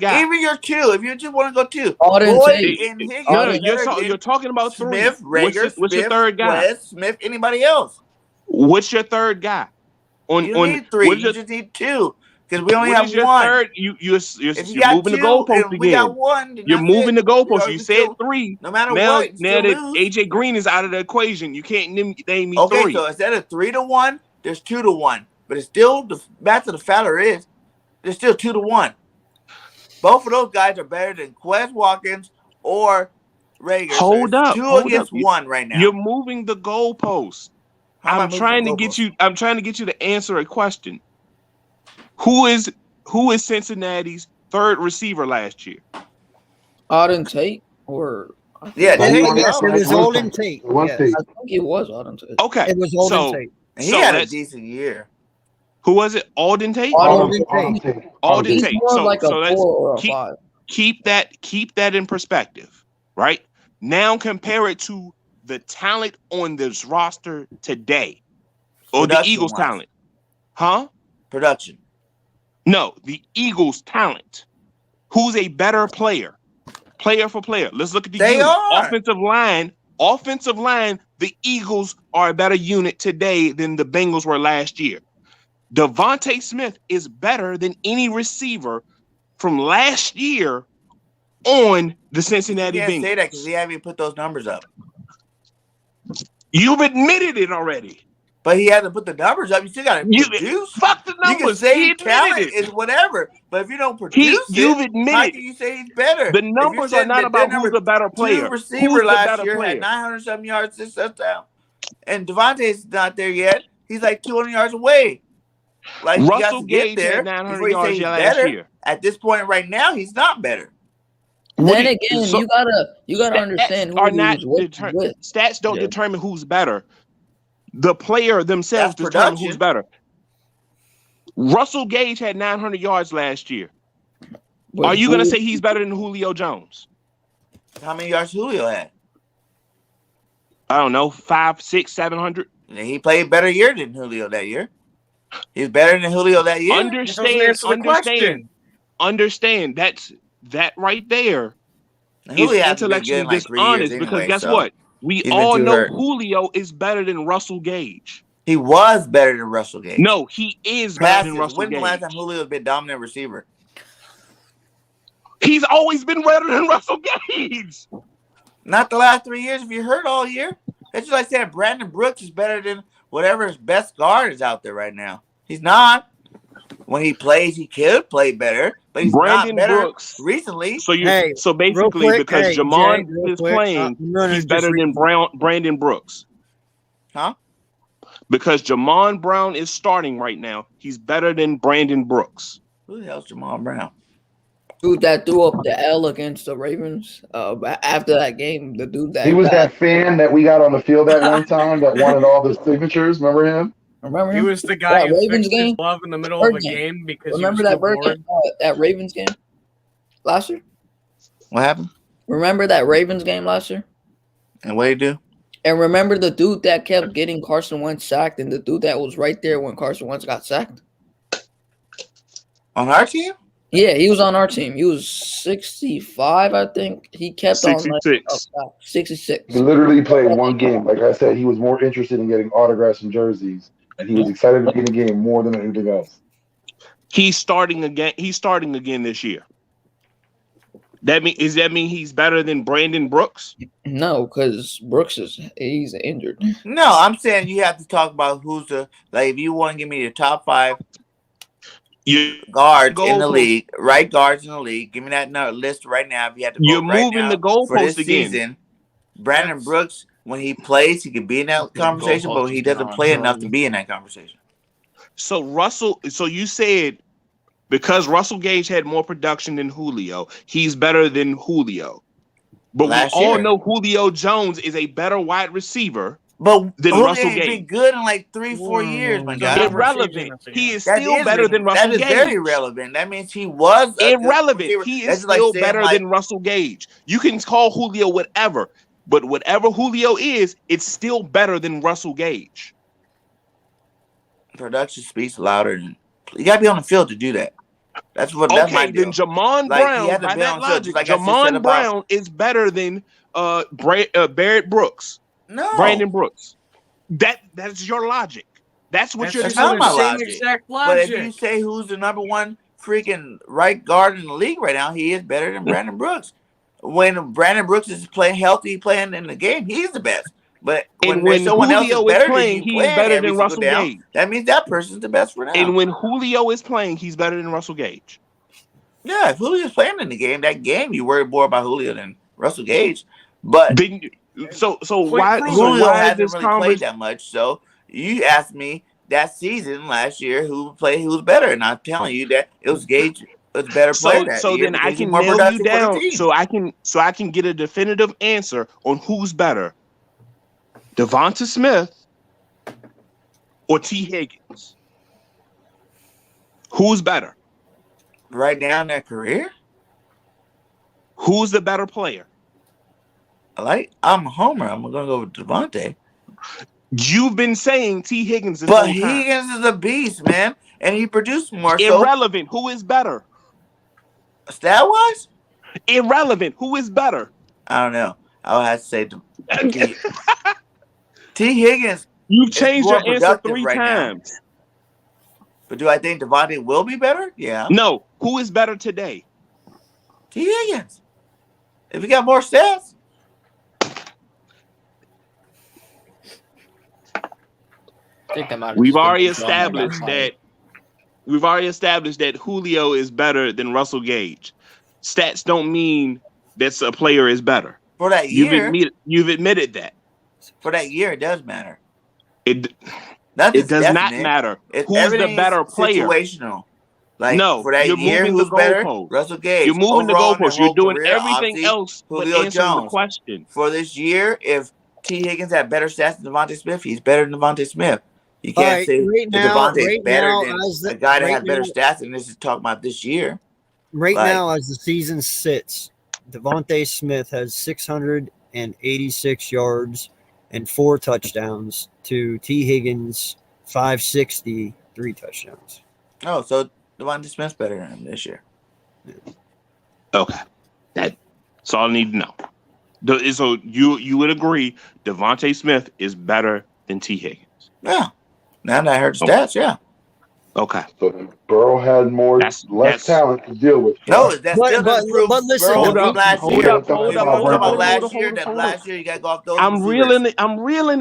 guy? Even your 2, if you just want to go 2, Auden Boyd Tate. and Higgins. No, is better than you're talking about 3. Smith, Rager, What's your Smith, third guy? Quez, Smith, anybody else. What's your third guy? You don't need 3. You just need 2 because we only what have is your 1. third? You're If you got moving the 2 goalpost and we got again. 1, then You're that's moving it. the goalpost. You you said still, 3. no matter now what, you now still that lose. AJ Green is out of the equation, you can't name me Okay, 3. so instead of 3-1, there's 2-1. But it's still back to the fatter is there's still 2-1. Both of those guys are better than Quez Watkins or Rager. Hold so up, it's 2 hold against up. 1 right now. You're moving the goalpost. How am I I'm moving trying the to get goalpost? you. I'm trying to get you to answer a question. Who is Cincinnati's third receiver last year? Auden Tate or Yeah, Yeah, there you yes, go. it was It was Auden Tate. It was Yes. Tate. I think it was Auden Tate. Okay, It was Auden so Tate. And he so had a that's decent year. who was it? Alden Tate. Auden Auden Tate. Tate. Alden He's Tate. more So like a so let's 4 or a keep 5. keep that in perspective, right? Now compare it to the talent on this roster today, or the Eagles' talent, huh? Production. No, the Eagles' talent. Who's a better player? Player for player. Let's look at the unit. Offensive line. Offensive line. The Eagles are a better unit today than the Bengals were last year. Devontae Smith is better than any receiver from last year on the Cincinnati You can't Bengals. say that because he haven't even put those numbers up. You've admitted it already. But he hasn't put the numbers up. You still got to produce. Fuck the numbers. You can say He talent admitted it. is whatever, but if you don't produce You've it, admitted how can you say he's better? The numbers are not about who's the better player. Two receiver Who's the last better year player? had 900-something yards, 6 touchdowns. And Devontae's not there yet. He's like 200 yards away. Like he got Russell to get Gage there had 900 before you say yards he's last better. year. At this point right now, he's not better. Then again, you gotta understand who are he not was with. Stats don't determine who's better. The player themselves determine who's better. Russell Gage had 900 yards last year. Are you going to say he's better than Julio Jones? How many yards Julio had? I don't know, 500, 600, 700. He played better year than Julio that year. He's better than Julio that year. Understand. That right there Julio is hasn't been good intellectually in like 3 dishonest years because anyway, guess so what? We he's been all too know hurt. Julio is better than Russell Gage. He was better than Russell Gage. No, he is better than Russell When's the Gage. last time Julio's been dominant receiver? He's always been better than Russell Gage. Not the last 3 years. If you hurt all year, that's just like saying Brandon Brooks is better than whatever his best guard is out there right now. He's not. When he plays, he could play better, but he's Brandon not better Brooks recently. So basically, quick, because hey, Jamon Jay, is playing, he's better than Brandon Brooks. Huh? Because Jamon Brown is starting right now, he's better than Brandon Brooks. Who the hell's Jamon Brown? Dude that threw up the L against the Ravens. After that game, the dude that he was that fan that we got on the field that one time that wanted all the signatures. Remember him? Remember He him? was the guy That who Ravens fixed his game? glove in the middle Bird of a game because Remember he that was Bird too game? bored. That Ravens game last year? What happened? Remember that Ravens game last year? And what did he do? And remember the dude that kept getting Carson Wentz sacked and the dude that was right there when Carson Wentz got sacked? On our team? Yeah, he was on our team. He was 65, I think. He kept 66. on 66. He literally played one game. Like I said, he was more interested in getting autographs and jerseys, and he was excited to be in the game more than anything else. He's starting again. He's starting again this year. Does that mean he's better than Brandon Brooks? No, because Brooks he's injured. No, I'm saying you have to talk about who's the if you want to give me the top 5 guards in the league, right guards in the league. Give me that list right now. If you had to You're vote right moving now the goalpost for this again. season, Brandon Brooks, when he plays, he could be in that conversation, but he doesn't play enough to be in that conversation. So you said because Russell Gage had more production than Julio, he's better than Julio. But we all know Julio Jones is a better wide receiver than Russell Gage. Been good in like 3-4 years, my guy. Irrelevant. He is still better than Russell Gage. That is very relevant. That means he was irrelevant. He is still better than Russell Gage. You can call Julio whatever, but whatever Julio is, it's still better than Russell Gage. Production speaks louder than you gotta be on the field to do that. That's my deal. Then Jamon Brown, by that logic, Jamon Brown is better than Barrett Brooks. No, Brandon Brooks. That's your logic. That's what you're That's doing. not my logic. But if you say who's the number 1 freaking right guard in the league right now, he is better than Brandon Brooks. When Brandon Brooks is playing healthy, playing in the game, he's the best. But when someone else is better playing, than you, he's better than Russell down, Gage. That means that person's the best for now. And when Julio is playing, he's better than Russell Gage. Yeah, if Julio's playing in the game, you worry more about Julio than Russell Gage. But so why Julio hasn't this really played that much? So you asked me that season last year who was better, and I'm telling you that it was Gage was a better player that so year. Then I can nail you down. So I can get a definitive answer on who's better, Devonta Smith or T. Higgins. Who's better right now in their career? Who's the better player? I'm a homer. I'm gonna go with Devontae. You've been saying T. Higgins this But whole time. Higgins is a beast, man, and he produced more. Irrelevant. Who is better? Stat wise? Irrelevant. Who is better? I don't know. I would have to say T. Higgins. You've changed more your answer productive 3 right times. now. But do I think Devontae will be better? Yeah. No. Who is better today? T. Higgins. If he got more stats. We've already established that Julio is better than Russell Gage. Stats don't mean that a player is better. For that year, you've admitted that. For that year, it does matter. It does not matter. Who's the better player? Situational. Like no, for that you're year, moving who's the better? goalpost. Russell Gage. You're moving the goalpost. You're doing career, everything else but Julio answering Jones. the question. For this year, if T. Higgins had better stats than Devontae Smith, he's better than Devontae Smith. You can't say Devontae is better than a guy that had better stats, and this is talking about this year. Right now, as the season sits, Devontae Smith has 686 yards and 4 touchdowns to T. Higgins 560, 3 touchdowns. Oh, so Devontae Smith's better than him this year. Okay, that's all I need to know. So you would agree Devontae Smith is better than T. Higgins? Yeah. Now that I heard the stats, yeah. Okay. So Burrow had less talent to deal with. No, that's still doesn't prove listen, hold up. Last year you got to go off those. I'm reeling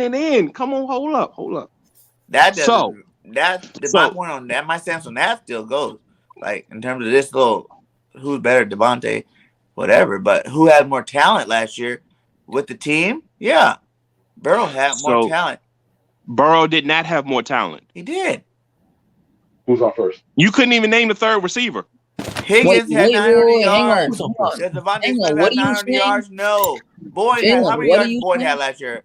it in. Come on, hold up. That doesn't. My point on that, my stance on that still goes. Like in terms of this little, who's better, Devontae, whatever. But who had more talent last year with the team? Yeah, Burrow had more talent. Burrow did not have more talent. He did. Who's on first? You couldn't even name the third receiver. Higgins had 900 yards. Hang Does Devontae Smith have 900 yards? No. Boyd had how many yards Boyd had last year?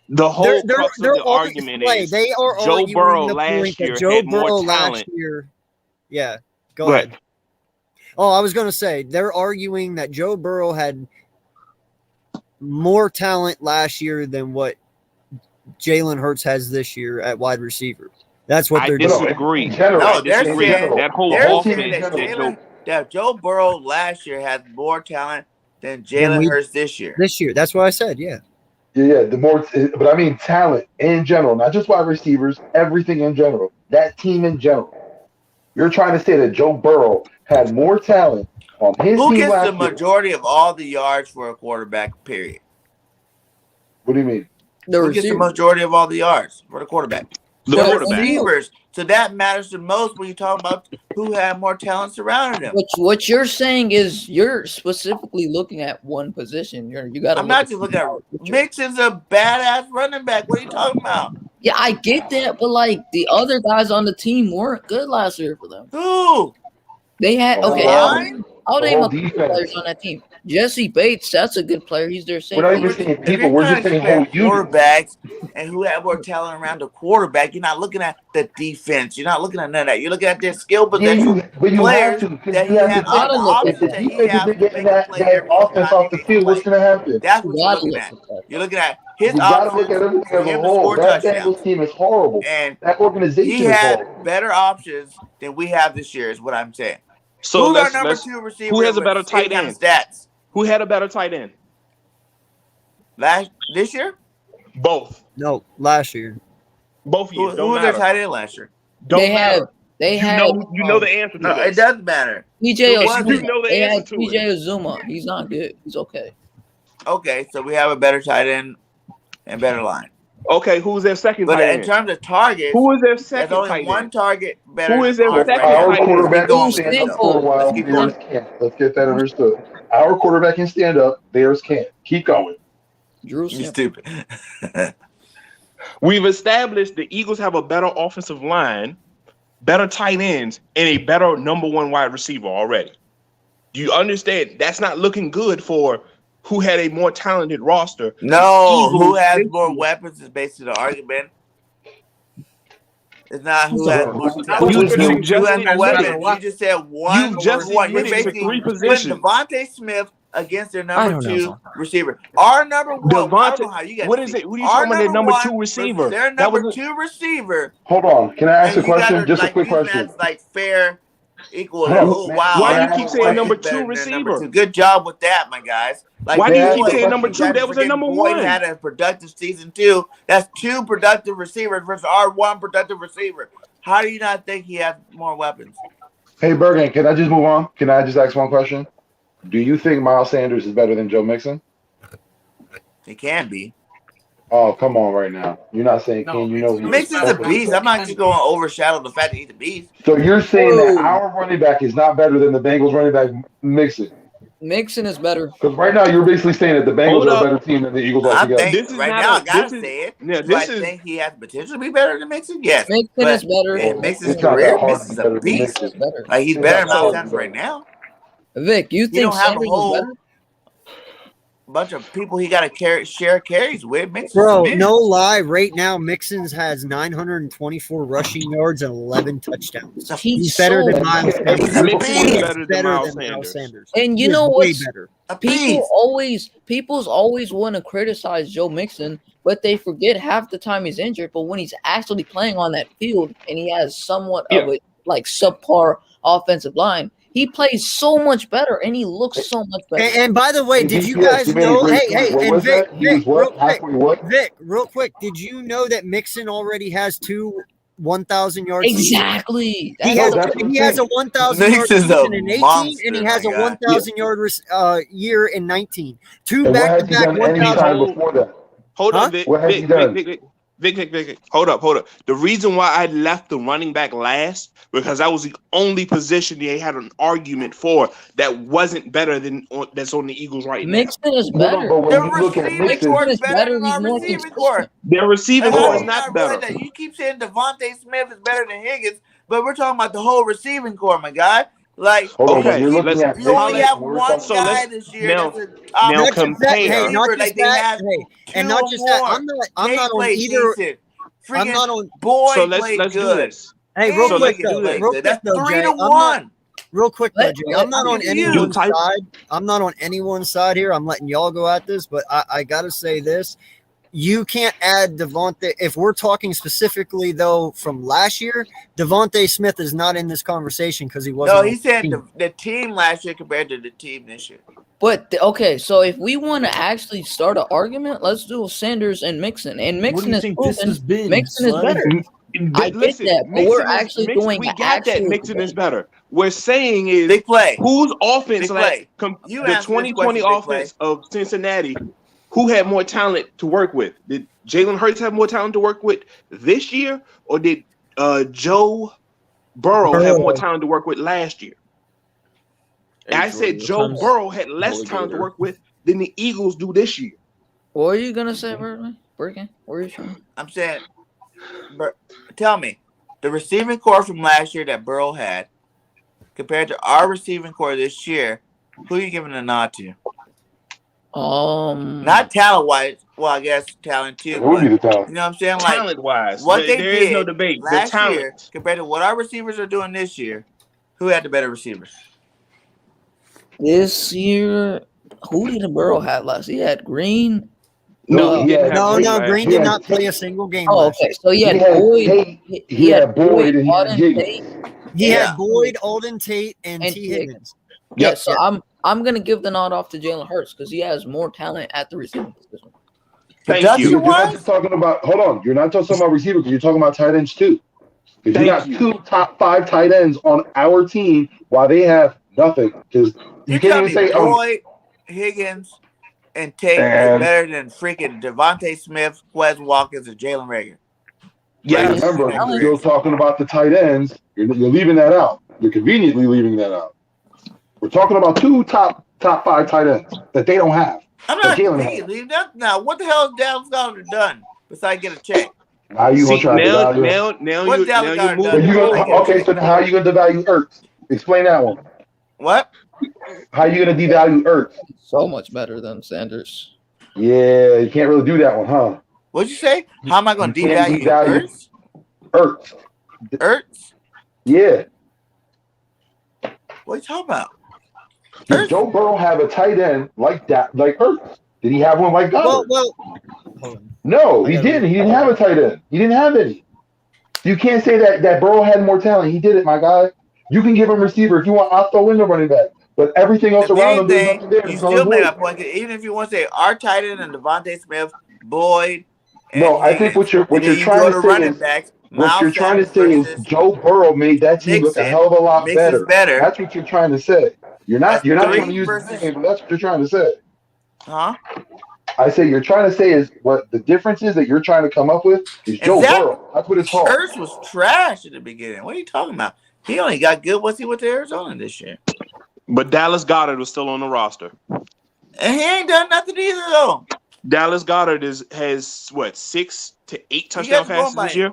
The whole crux of the argument is they are Joe Burrow last year had more talent. Yeah, go ahead. Oh, I was going to say, they're arguing that Joe Burrow had more talent last year than what Jalen Hurts has this year at wide receiver. That's what they're doing. Disagree. No, they're saying that whole offense that Joe Burrow last year had more talent than Jalen Hurts this year. This year, that's what I said. Yeah. Yeah. But I mean talent in general, not just wide receivers, everything in general. That team in general. You're trying to say that Joe Burrow had more talent on his team last year. Who gets the majority of all the yards for a quarterback? Period. What do you mean? Who gets the majority of all the yards for the quarterback? The receivers. So that matters the most when you talk about who had more talent surrounding him. What you're saying is you're specifically looking at one position. You got. I'm not just looking at Mixon's a badass running back. What are you talking about? Yeah, I get that, but like the other guys on the team weren't good last year for them. Who? They had I'll name a couple defense. players on that team. Jesse Bates, that's a good player. He's their safety. We're not even saying people. We're just saying who quarterbacks and who have more talent around the quarterback. You're not looking at the defense. You're not looking at none of that. You're looking at their skill position players that he had on the offense. If the defense is getting that offense off the field, what's going to happen? That's what you're looking at. You're looking at his you got to offense. look at everything as a whole. That Bengals team is horrible. And that organization he had better options than we have this year, is what I'm saying. So who's our number 2 receiver? Who has a better tight end? Stats. Who had a better tight end? This year? Both. No, last year. Both years. Who was their tight end last year? You know the answer to this. It doesn't matter. PJ Azuma. Azuma. He's not good. He's okay. Okay, so we have a better tight end and better line. Okay, who's their second tight end? But in terms of targets, who is their second there's only tight end? one target better. Who is their second Our tight end? quarterback can stand up for a while. Theirs can't. Let's get that understood. Our quarterback can stand up. Theirs can't. Keep going. You're stupid. We've established the Eagles have a better offensive line, better tight ends, and a better number 1 wide receiver already. Do you understand? That's not looking good for who had a more talented roster. No, who has more weapons is basically the argument. It's not who has more talent. Who has more weapons. You just said one. You just one. You're admitted to basically 3 positions. Devontae Smith against their I number don't know, 2 sometimes. receiver. Our number one, I don't Devontae, know how you guys what is see. it? What are you Our talking about? Their number 2 1, receiver. their That number was 2 receiver, Hold on. Can I ask a and you question? gotta Just a like quick using question. that as like fair equal. Hold Like, on. oh May, wow, why may I you ask keep a number saying 1 number is question? 2 better than their number receiver? 2. Good job with that, my guys. Like Why do May you I ask keep a saying Boyd, number you 2? question? guys are That was their forgetting number Boyd 1. had a productive season too. That's 2 productive receivers versus our 1 productive receiver. How do you not think he has more weapons? Hey, Bergen, can I just move on? Can I just ask one question? Do you think Miles Sanders is better than Joe Mixon? He can be. Oh, come on right now. You're not saying No, can. You know Mixon is he's Mixon's a better, not perfect. beast. I'm not can just be. going to overshadow the fact that he's a beast. So you're saying that Whoa, our running back is not better than the Bengals running back Mixon? Mixon is better. Because right now you're basically saying that the Bengals Hold are a up. better team than the Eagles I altogether. think This is right not now I a. gotta This is say it. yeah. Do I This is think he has potential to be better than Mixon? Yes, Mixon but is better. in Well, Mixon's it's not that career, hard to be Mixon's a better than beast. Mixon is Mixon. better. Like he's It's better not than that Miles hard to be Sanders right better. now. Vic, you You think don't have a Sanders is whole better? bunch of people he got to share carries with. Mixon's Bro, mid. no lie. Right now, Mixon's has 924 rushing yards and 11 touchdowns. He's better than Miles Sanders. He's a Mixon is beast. better than Miles Sanders. And He you is know way what's better. A people's beast. always want to criticize Joe Mixon, but they forget half the time he's injured. But when he's actually playing on that field and he has somewhat of a like subpar offensive line, he plays so much better and he looks so much better. And by the way, Hey, did you DPS, guys you made a know? great Hey, point. hey, What and was Vic, that? He was real what? quick, Halfway what? Vic, real quick. Did you know that Mixon already has 2 1,000-yard seasons? Exactly. He That's has No, that's what I'm he has a saying. 1,000-yard Mixon's a season in 18, and he monster, has my a guy. 1,000-yard year in 19. 2 And what has he back-to-back done any 1,000. time before that? Hold Huh? up, Vic. What has he Vic. done? Vic. Hold up. The reason why I left the running back last because that was the only position they had an argument for that wasn't better than that's on the Eagles right now. Mixon is No, better. but when The you look at receiving Mixon, core is is better better. than He's our more receiving core. consistent. Their receiving Like, how core do is you not not realize better. that? You keep saying Devontae Smith is better than Higgins, but we're talking about the whole receiving core, my guy. Like hold on, when Okay, you're you looking at you only Mixon, have when we're one talking so about guy let's this year that's a top now Not just that. Hey, compare. not receiver. just Like they that. have Hey, and 2 not or just that. more. I'm not Tate on played either. decent. I'm Freaking not on. So Boyd let's played do good. this. Hey, real And So quick let's Higgins do though. this. played Real good. quick That's though, 3 Jay. to I'm not. 1. Real quick though, Jay. I'm not Look on at you. anyone's side. I'm not on anyone's side here. I'm letting y'all go at this, but I gotta say this. You can't add Devontae. If we're talking specifically though from last year, Devontae Smith is not in this conversation because he wasn't No, on he said the team. the team last year compared to the team this year. But okay, so if we want to actually start an argument, let's do Sanders and Mixon. And Mixon is proven Mixon is better. I get Listen, that, but we're actually Mixon. doing We an got that actual Mixon is debate. better. We're saying is Big play. whose offense Big play. the You answer this 2020 question, big play. offense of Cincinnati. Who had more talent to work with? Did Jalen Hurts have more talent to work with this year, or did Joe Burrow have more talent to work with last year? I said Joe Burrow had less talent to work with than the Eagles do this year. What are you gonna say, Bergen? Where are you trying? I'm saying, tell me, the receiving core from last year that Burrow had compared to our receiving core this year, who are you giving a nod to? Not talent wise. Well, I guess talent too. Who would be the But, talent? you know what I'm saying? Like Talent wise, what they there is no did debate. The last talent. year compared to what our receivers are doing this year, who had the better receivers? This year, who did Burrow have last? He had Green. No, he didn't have Green. Green did not play a single game. Oh, last okay. year. So he had Boyd. He had Boyd and he had Auden Higgins. Tate. He Yeah. had Boyd, Alden Tate, and T. Higgins. Yeah, so I'm gonna give the nod off to Jalen Hurts because he has more talent at the receiving position. Thank You're you. not just talking about. Hold on. You're not just talking about receivers. You're talking about tight ends too. Because you got 2 top 5 tight ends on our team while they have nothing. Because you You're can't even telling me say Boyd, Higgins, and Tate is better than freaking Devontae Smith, Wes Watkins, and Jalen Rager. Yes. Remember, you're still talking about the tight ends. You're leaving that out. You're conveniently leaving that out. We're talking about 2 top 5 tight ends that they don't have. I'm not leave that now. What the hell has Dallas Goddard done besides get a check? How you gonna try to devalue? Now What Dallas Goddard done? Okay, so how are you gonna devalue Ertz? Explain that one. What? How are you gonna devalue Ertz? So much better than Sanders. Yeah, you can't really do that one, huh? What'd you say? How am I gonna You can't devalue Ertz? Ertz. Ertz? Yeah. What are you talking about? Did Joe Burrow have a tight end like that, like Hurts? Did he have one like Goddard? Well, no, he didn't. He didn't have a tight end. He didn't have any. You can't say that Burrow had more talent. He did it, my guy. You can give him receiver if you want. I'll throw in the running back, but everything else around him, there's nothing there. You still make that point. Even if you want to say our tight end and Devontae Smith, Boyd. No, I think what you're trying to say is Joe Burrow made that team look a hell of a lot better. That's what you're trying to say. You're not trying to use the name, but that's what you're trying to say. Huh? I say you're trying to say is what the difference is that you're trying to come up with is Joe Burrow. That's what it's called. Hurts was trash at the beginning. What are you talking about? He only got good once he went to Arizona this year. But Dallas Goedert was still on the roster. And he ain't done nothing either, though. Dallas Goedert has what 6 to 8 touchdown passes this year.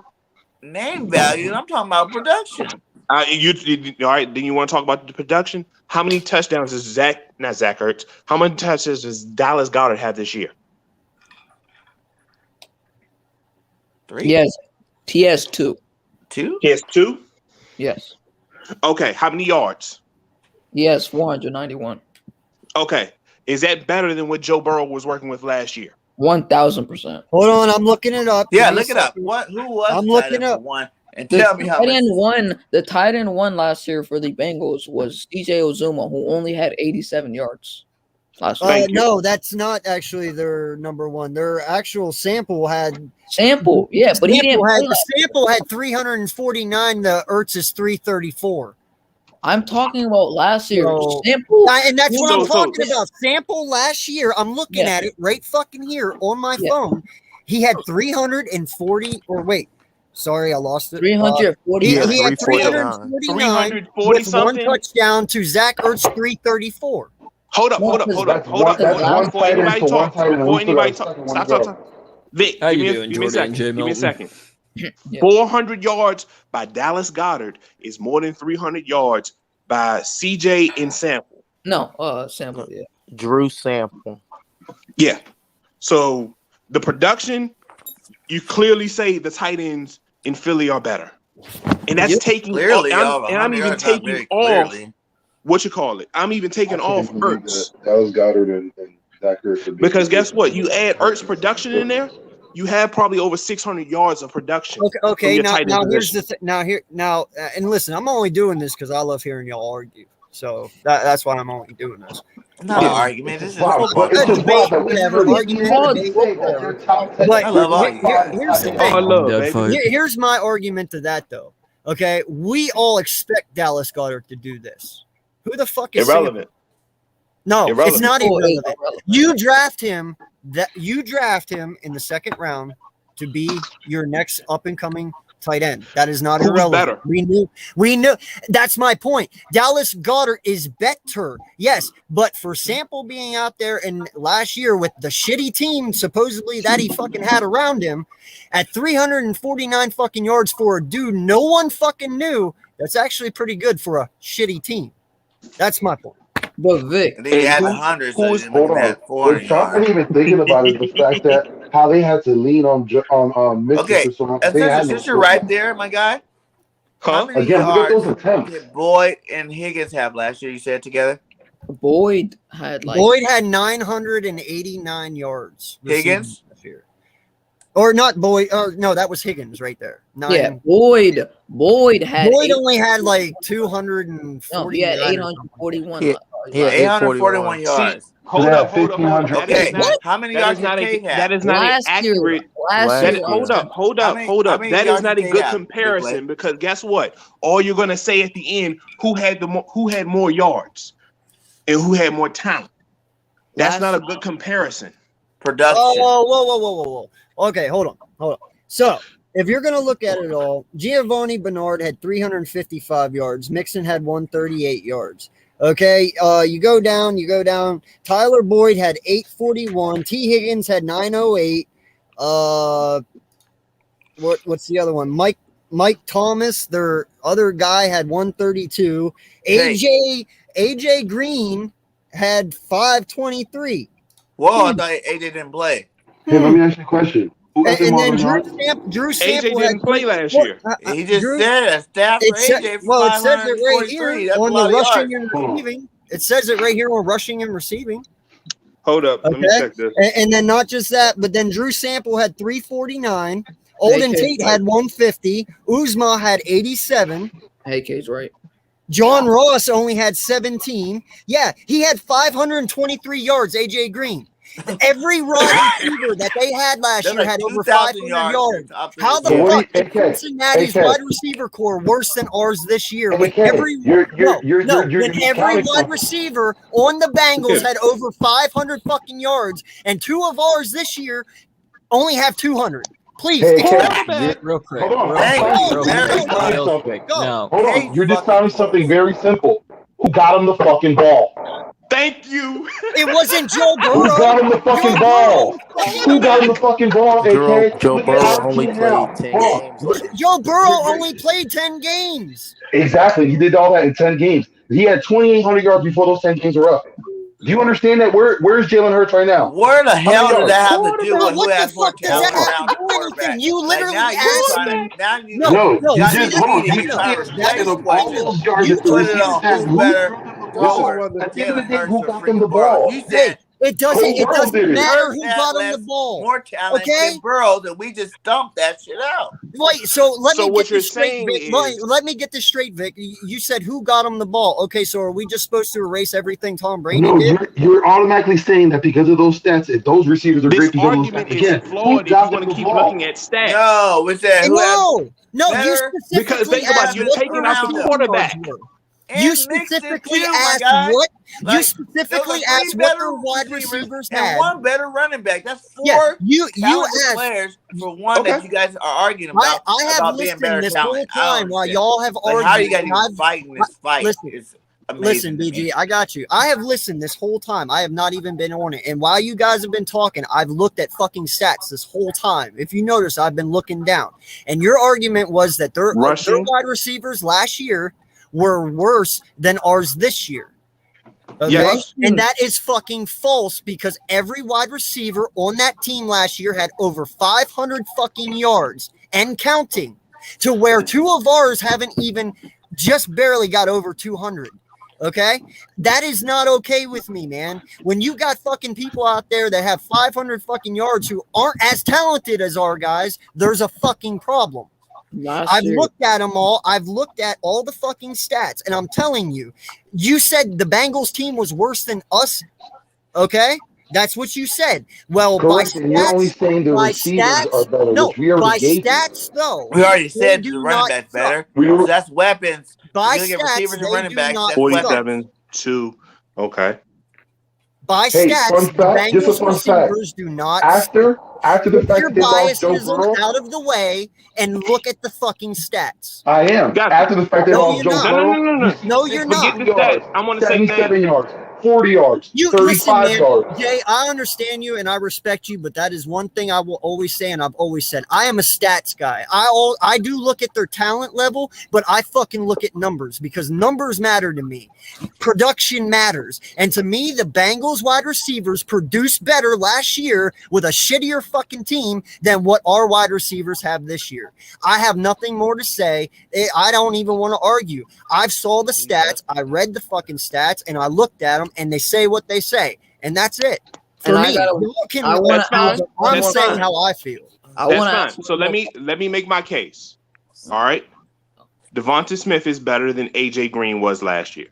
Name value. I'm talking about production. All right, then you want to talk about the production? How many touchdowns does not Zach Ertz? How many touchdowns does Dallas Goedert have this year? 3. Yes, he has 2. 2? He has 2. Yes. Okay, how many yards? He has 491. Okay, is that better than what Joe Burrow was working with last year? 1,000%. Hold on, I'm looking it up. Yeah, look it up. Who was? I'm looking up one. And tell me how much. The tight end one last year for the Bengals was DJ Uzuma, who only had 87 yards last year. No, that's not actually their number one. Their actual sample had but he didn't. The sample had 349. The Ertz is 334. I'm talking about last year. Sample, and that's what I'm talking about. Sample last year. I'm looking at it right fucking here on my phone. He had 340. Or wait. Sorry, I lost it. 340. He had 349 with one touchdown to Zach Ertz 334. Hold up. Before anybody talks, stop. Vic, give me a second. 400 yards by Dallas Goedert is more than 300 yards by CJ and Sample. No, Sample, yeah. Drew Sample. Yeah. So the production, you clearly say the tight ends in Philly are better. And that's taking clearly I'm even taking off what you call it. I'm even taking off Ertz. Dallas Goedert and Zach Ertz. Because guess what? You add Ertz production in there, you have probably over 600 yards of production. Okay. Now here's the thing. And listen, I'm only doing this because I love hearing y'all argue. So that's why I'm only doing this. Not an argument. This is a debate, whatever. Here's my argument to that, though. Okay, we all expect Dallas Goedert to do this. Who the fuck is irrelevant? No, it's not irrelevant. You draft him in the second round to be your next up and coming tight end. That is not irrelevant. Better? We knew. That's my point. Dallas Goedert is better, yes, but for Sample being out there and last year with the shitty team supposedly that he fucking had around him at 349 fucking yards for a dude no one fucking knew, that's actually pretty good for a shitty team. That's my point. But Vic, they had 100. Hold on. What I'm even thinking about is the fact that how they had to lean on Mitchell. Okay, since you're right there, my guy. Huh? Again, look at those attempts. Did Boyd and Higgins have last year? You said together. Boyd had 989 yards. Higgins. Or not Boyd. No, that was Higgins right there. Boyd had. Boyd only had like 240. No, he had 841. He had 841 yards. See, hold up. Okay, how many yards did K have? That is not an accurate. Hold up. That is not a good comparison because guess what? All you're gonna say at the end, who had more yards, and who had more talent. That's not a good comparison. Production. Whoa. Okay, hold on. So, if you're going to look at it all, Giovanni Bernard had 355 yards. Mixon had 138 yards. Okay, you go down. Tyler Boyd had 841. T. Higgins had 908. What's the other one? Mike Thomas, their other guy, had 132. AJ Green had 523. Whoa, I thought AJ didn't play. Hey, let me ask you a question. And then Drew Sample AJ didn't play last year. He just said a stat for AJ. Well, it says it right here on the rushing and receiving. It says it right here on rushing and receiving. Hold up. Let me Okay? check this. And then not just that, but then Drew Sample had 349. Olden Tate had 150. Uzma had 87. AK's right. John Ross only had 17. Yeah, he had 523 yards, AJ Green. Every wide receiver that they had last year had over 500 yards. How the fuck is Cincinnati's wide receiver core worse than ours this year? When every wide receiver on the Bengals had over 500 fucking yards, and 2 of ours this year only have 200. Please, Real quick. Hold on. You're just telling me something very simple. Who got him the fucking ball? Thank you. It wasn't Joe Burrow. Who got him the fucking ball? Who got him the fucking ball, AK? Joe Burrow only played 10 games. Joe Burrow only played 10 games. Exactly. He did all that in 10 games. He had 2,800 yards before those 10 games were up. Do you understand that? Where's Jalen Hurts right now? Where the hell did that have to do with who what has the more fuck does that talent have around to the do with quarterback? anything? You literally Like, now asked you're me. trying to, now you No, you got just the hold on. media You trying to can't respect all questions. those yards You that the put it receivers on had. who's better thrower, At the end of the Jalen day, Hurts who or got them the freaking Burrow. ball? You said It doesn't matter who got him the ball. more talent Okay? than Burrow, that we just dumped that shit out. Wait, so let me what get you're this straight, saying Vic. is- Let me get this straight, Vic. You said who got him the ball? Okay, so are we just supposed to erase everything Tom Brady No, did? you're automatically saying that because of those stats, if those receivers are This great because of those argument stats. is Again, flawed who if you got want them to the keep ball? looking at stats. No, we said who No, you better? specifically Because think about it, asked you're what taking the out the receiving quarterback. yards were. And You mixed it specifically too, my asked guy. what Like, you specifically there was asked three what better their wide receivers receivers and had. one better running back. That's Yeah, 4 you talented asked. players for one that you guys are arguing I about have being listened better this talent. whole I time don't while understand. y'all have Like, argued. how you guys and even I've- fighting this fight Listen, is amazing Listen, to me. BG, I got you. I have listened this whole time. I have not even been on it. And while you guys have been talking, I've looked at fucking stats this whole time. If you notice, I've been looking down. And your argument was that their wide receivers last year were worse than ours this year. Okay. Yes. And that is fucking false because every wide receiver on that team last year had over 500 fucking yards and counting, to where 2 of ours haven't even just barely got over 200. Okay. That is not okay with me, man. When you got fucking people out there that have 500 fucking yards who aren't as talented as our guys, there's a fucking problem. I've looked at them all. I've looked at all the fucking stats, and I'm telling you, you said the Bengals team was worse than us. Okay, that's what you said. Well, Correct. by And you're only stats, saying the receivers are better, no, which we already by gave you. stats though, We already they said do the running not back's suck. better. We were- So that's weapons. By You look at stats, receivers and they running do backs. not That's weapons. 47-2. Okay. By Hey, stats, fun the fact, just a Bengals fun fact. receivers do not. After the Put fact your that they lost Joe biases Burrow, out of the way and look at the fucking stats. I am. Got After the fact they No, lost you're Joe not. Burrow, No, you're not. Forget the stats. I want to say 77 names. yards, 40 yards, You listen, 35 man. yards. Jay, I understand you and I respect you, but that is one thing I will always say, and I've always said. I am a stats guy. I do look at their talent level, but I fucking look at numbers because numbers matter to me. Production matters. And to me, the Bengals wide receivers produced better last year with a shittier fucking team than what our wide receivers have this year. I have nothing more to say. I don't even want to argue. I've saw the stats. I read the fucking stats and I looked at them and they say what they say. And that's it. For me, I'm saying how I feel. That's fine. So let me make my case. All right. Devonta Smith is better than AJ Green was last year.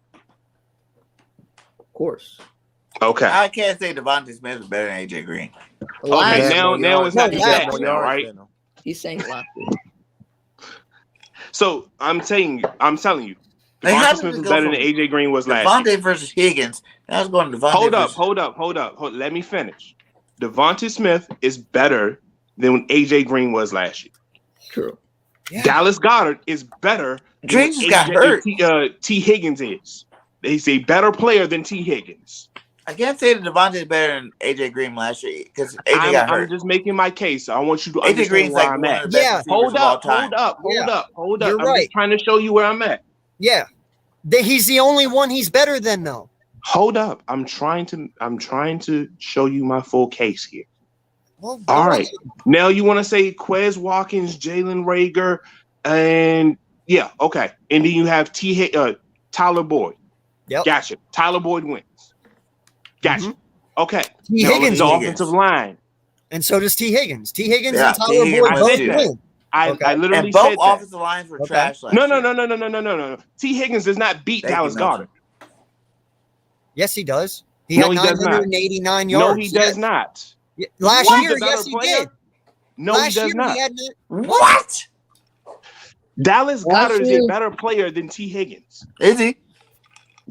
Of course. Okay. I can't say Devontae Smith is better than AJ Green. Okay, now it's not the stats now, right? He's saying last year. So I'm telling you, Like, how Devonta did Smith this is go better from than AJ Green was last year. Devontae versus Higgins. I was going Devontae. Hold up. Let me finish. Devonta Smith is better than when AJ Green was last year. True. Yeah. Dallas Goedert is better than Green just got hurt. T. Higgins is. He's a better player than T. Higgins. I can't say that Devontae is better than AJ Green last year because AJ got hurt. I'm just making my case. I want you to AJ understand Green's where like I'm one at. of the best receivers of all time. Hold up. You're I'm right. just trying to show you where I'm at. Yeah. He's the only one he's better than, though. Hold up. I'm trying to show you my full case here. Well, all right. Now you want to say Quez Watkins, Jalen Reagor, and yeah, okay. And then you have Tyler Boyd. Yep. Gotcha. Tyler Boyd wins. Gotcha. Okay. T. Now, Higgins the wins. offensive line. And so does T. Higgins. T. Higgins Yeah, and T. Tyler Higgins Boyd I both said that. win. I literally And both said that. offensive lines were trash last year. No. T. Higgins does not beat Thank you, Dallas Milton. Goddard. Yes, he does. He No, had he does not. 989 yards. No, he does not. Last He's year, a better yes, he player. did. No, Last he does year, not. He had What? Dallas Last Goddard is year- a better player than T. Higgins. Is he?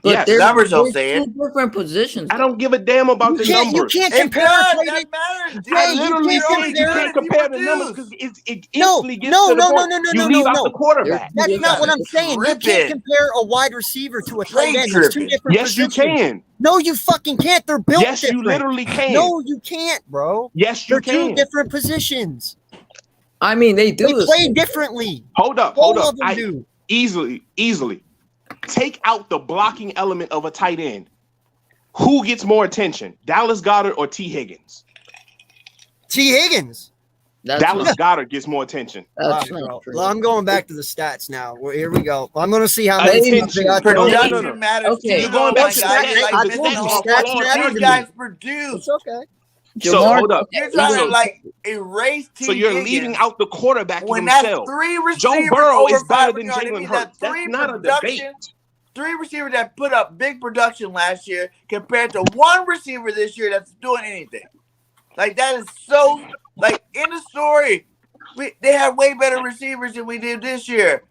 But Yes. they're, Numbers don't they're say two different positions. I don't give a damn about the numbers. You can't It compare. does. tight That end- matters. Dude. I Jay, you literally can't said you compare. can't compare the numbers because it instantly gets no, to the no, point no, no, you no, leave no, out no. the quarterback. That's not what I'm saying. You can't Tripping. compare a wide receiver to a tight Straight end. There's two tripping. different Yes, you positions. can. No, you fucking can't. They're built Yes, you different. literally can. No, you can't, bro. Yes, you They're two can. different positions. I mean, they do They this. play differently. Hold up. All of them do. Easily. Take out the blocking element of a tight end. Who gets more attention, Dallas Goddard or T. Higgins? T. Higgins. Dallas Goddard gets more attention. That's All right, not bro. true. I'm going back to the stats now. Well, here we go. I'm going to see how many Attention. they got. Production No. matters. Okay. You're going back to guys, stats. like, I missing told the you whole stats point. matter to These me. guys produce. It's okay. So hold up. You're trying So- to like erase T. So you're Higgins leaving out the quarterback when that's himself. three receivers Joe Burrow over is better 500 than yards. That Jalen means Hurts. that That's not a debate. Three receivers that put up big production last year compared to one receiver this year that's doing anything. Like that is so like in the story. They have way better receivers than we did this year.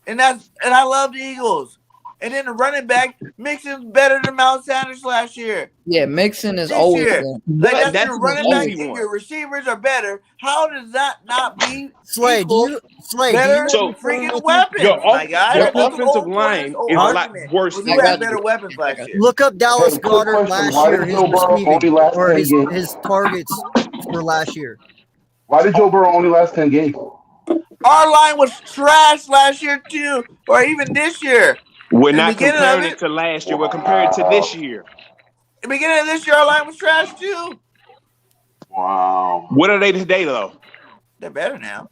And I love the Eagles. And then the running back, Mixon's better than Miles Sanders last year. Yeah, Mixon is This always year. there. Like that's your an running back easy and one. your receivers are better. How does that not be Slay, do equal? you, Slay, Better do So- you freaking weapons, Your my guy. your That's the offensive old line old is a lot argument. worse Well, than you I had got better weapons last year. look up Dallas Hey, quick Goddard question. last Why year, did his Joe Burrow only receiving last or 10 his games? targets for last year. Why did Joe Burrow only last 10 games? Our line was trash last year too, or even this year. We're In the not beginning of comparing it- it to last year. We're comparing it to this year. In the beginning of this year, our line was trash too. Wow. What are they today, though? They're better now.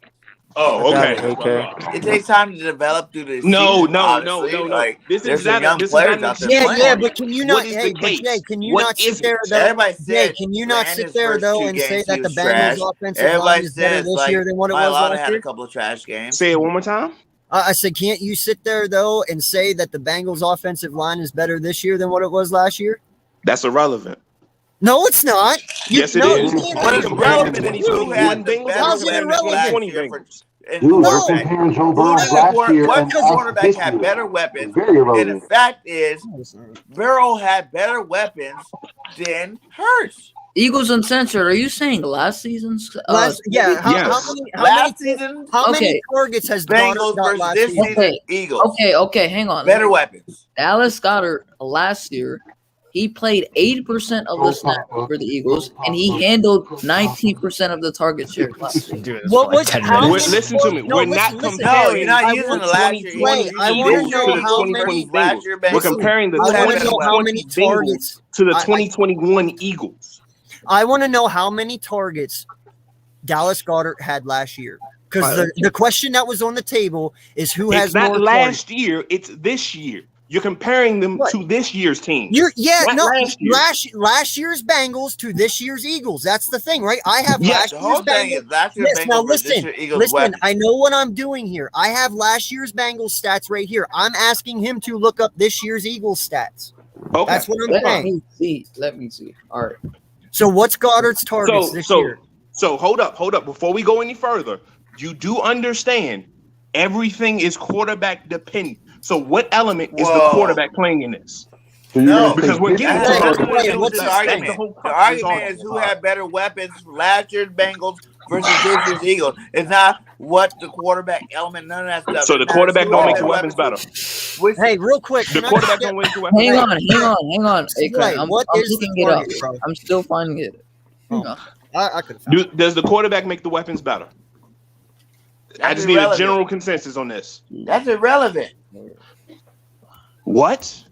Oh, I okay. got it, AK. It takes time to develop through the No. season, honestly. Like, This there's is some not. young This is players not out there an Yeah, playing. yeah, but can you What not? is Hey, the but case? Jay, can you What not is sit there it? though? Everybody Jay, said can you not Brandon's sit there first though two and say games that he the was Bengals trash. offensive line Everybody is better says this like year than what it was Mailata last had year? a couple of trash games. Say it one more time. I said, can't you sit there though and say that the Bengals offensive line is better this year than what it was last year? That's irrelevant. No, it's not. Yes, it no, is. you can't What say is it's relevant irrelevant. is who had the better How's it weapons last irrelevant? year for Dude, No. we're comparing Joe Burrow's last year What and us quarterback this had year. better weapons? Very And the irrelevant. fact is, Burrow had better weapons than Hurts. Eagles Uncensored. Are you saying last season's? How Yes. many? Last season, How many Okay. targets has Goddard Bengals got versus last this season? season, Eagles. Okay, hang on. Better weapons. Dallas Goddard last year, he played 80% of the snaps for the Eagles, and he handled 19% of the target share last year. What was how many? Listen to me. No, We're listen, not listen. No, comparing. you're not I using want the last year. Slay, I Eagles want to this know year, how Eagles many. versus last year We're Bengals. comparing the Who I had want to better know how weapons? many 2020 Bengals targets. to the I- 2021 Eagles. I want to know how many targets Dallas Goddard had last year. Because the question that was on the table is who has It's not more last targets. year. It's this year. You're comparing them What? to this year's team. Not last year. last year's Bengals to this year's Eagles. That's the thing, right? I have Yes, last The year's whole thing Bengals. is last year's Yes, now Bengals versus this listen, year's Eagles listen. weapons. I know what I'm doing here. I have last year's Bengals stats right here. I'm asking him to look up this year's Eagles stats. Okay. That's what I'm Let saying. me see. Let me see. All right. So what's Goddard's targets this year? So hold up. Before we go any further, you do understand everything is quarterback dependent. So what element is the Whoa. quarterback playing in this? So you're No, gonna Because say we're this getting That's to year- not that. the Wait, what's the the argument. whole The crux argument we're is who talking had better weapons last year's Bengals versus this year's Eagles. It's not what the quarterback element, none of that stuff. So It the matters quarterback who don't had make better your weapons better. Which, Hey, real quick. The can I quarterback just don't make your Hang weapons better. on. Hey, Slay, I'm what is the picking it up. target, bro? I'm still finding it. Hang Oh. on. I could have found Does the quarterback make the weapons better? I That's just need a irrelevant. general consensus on this. That's irrelevant. What?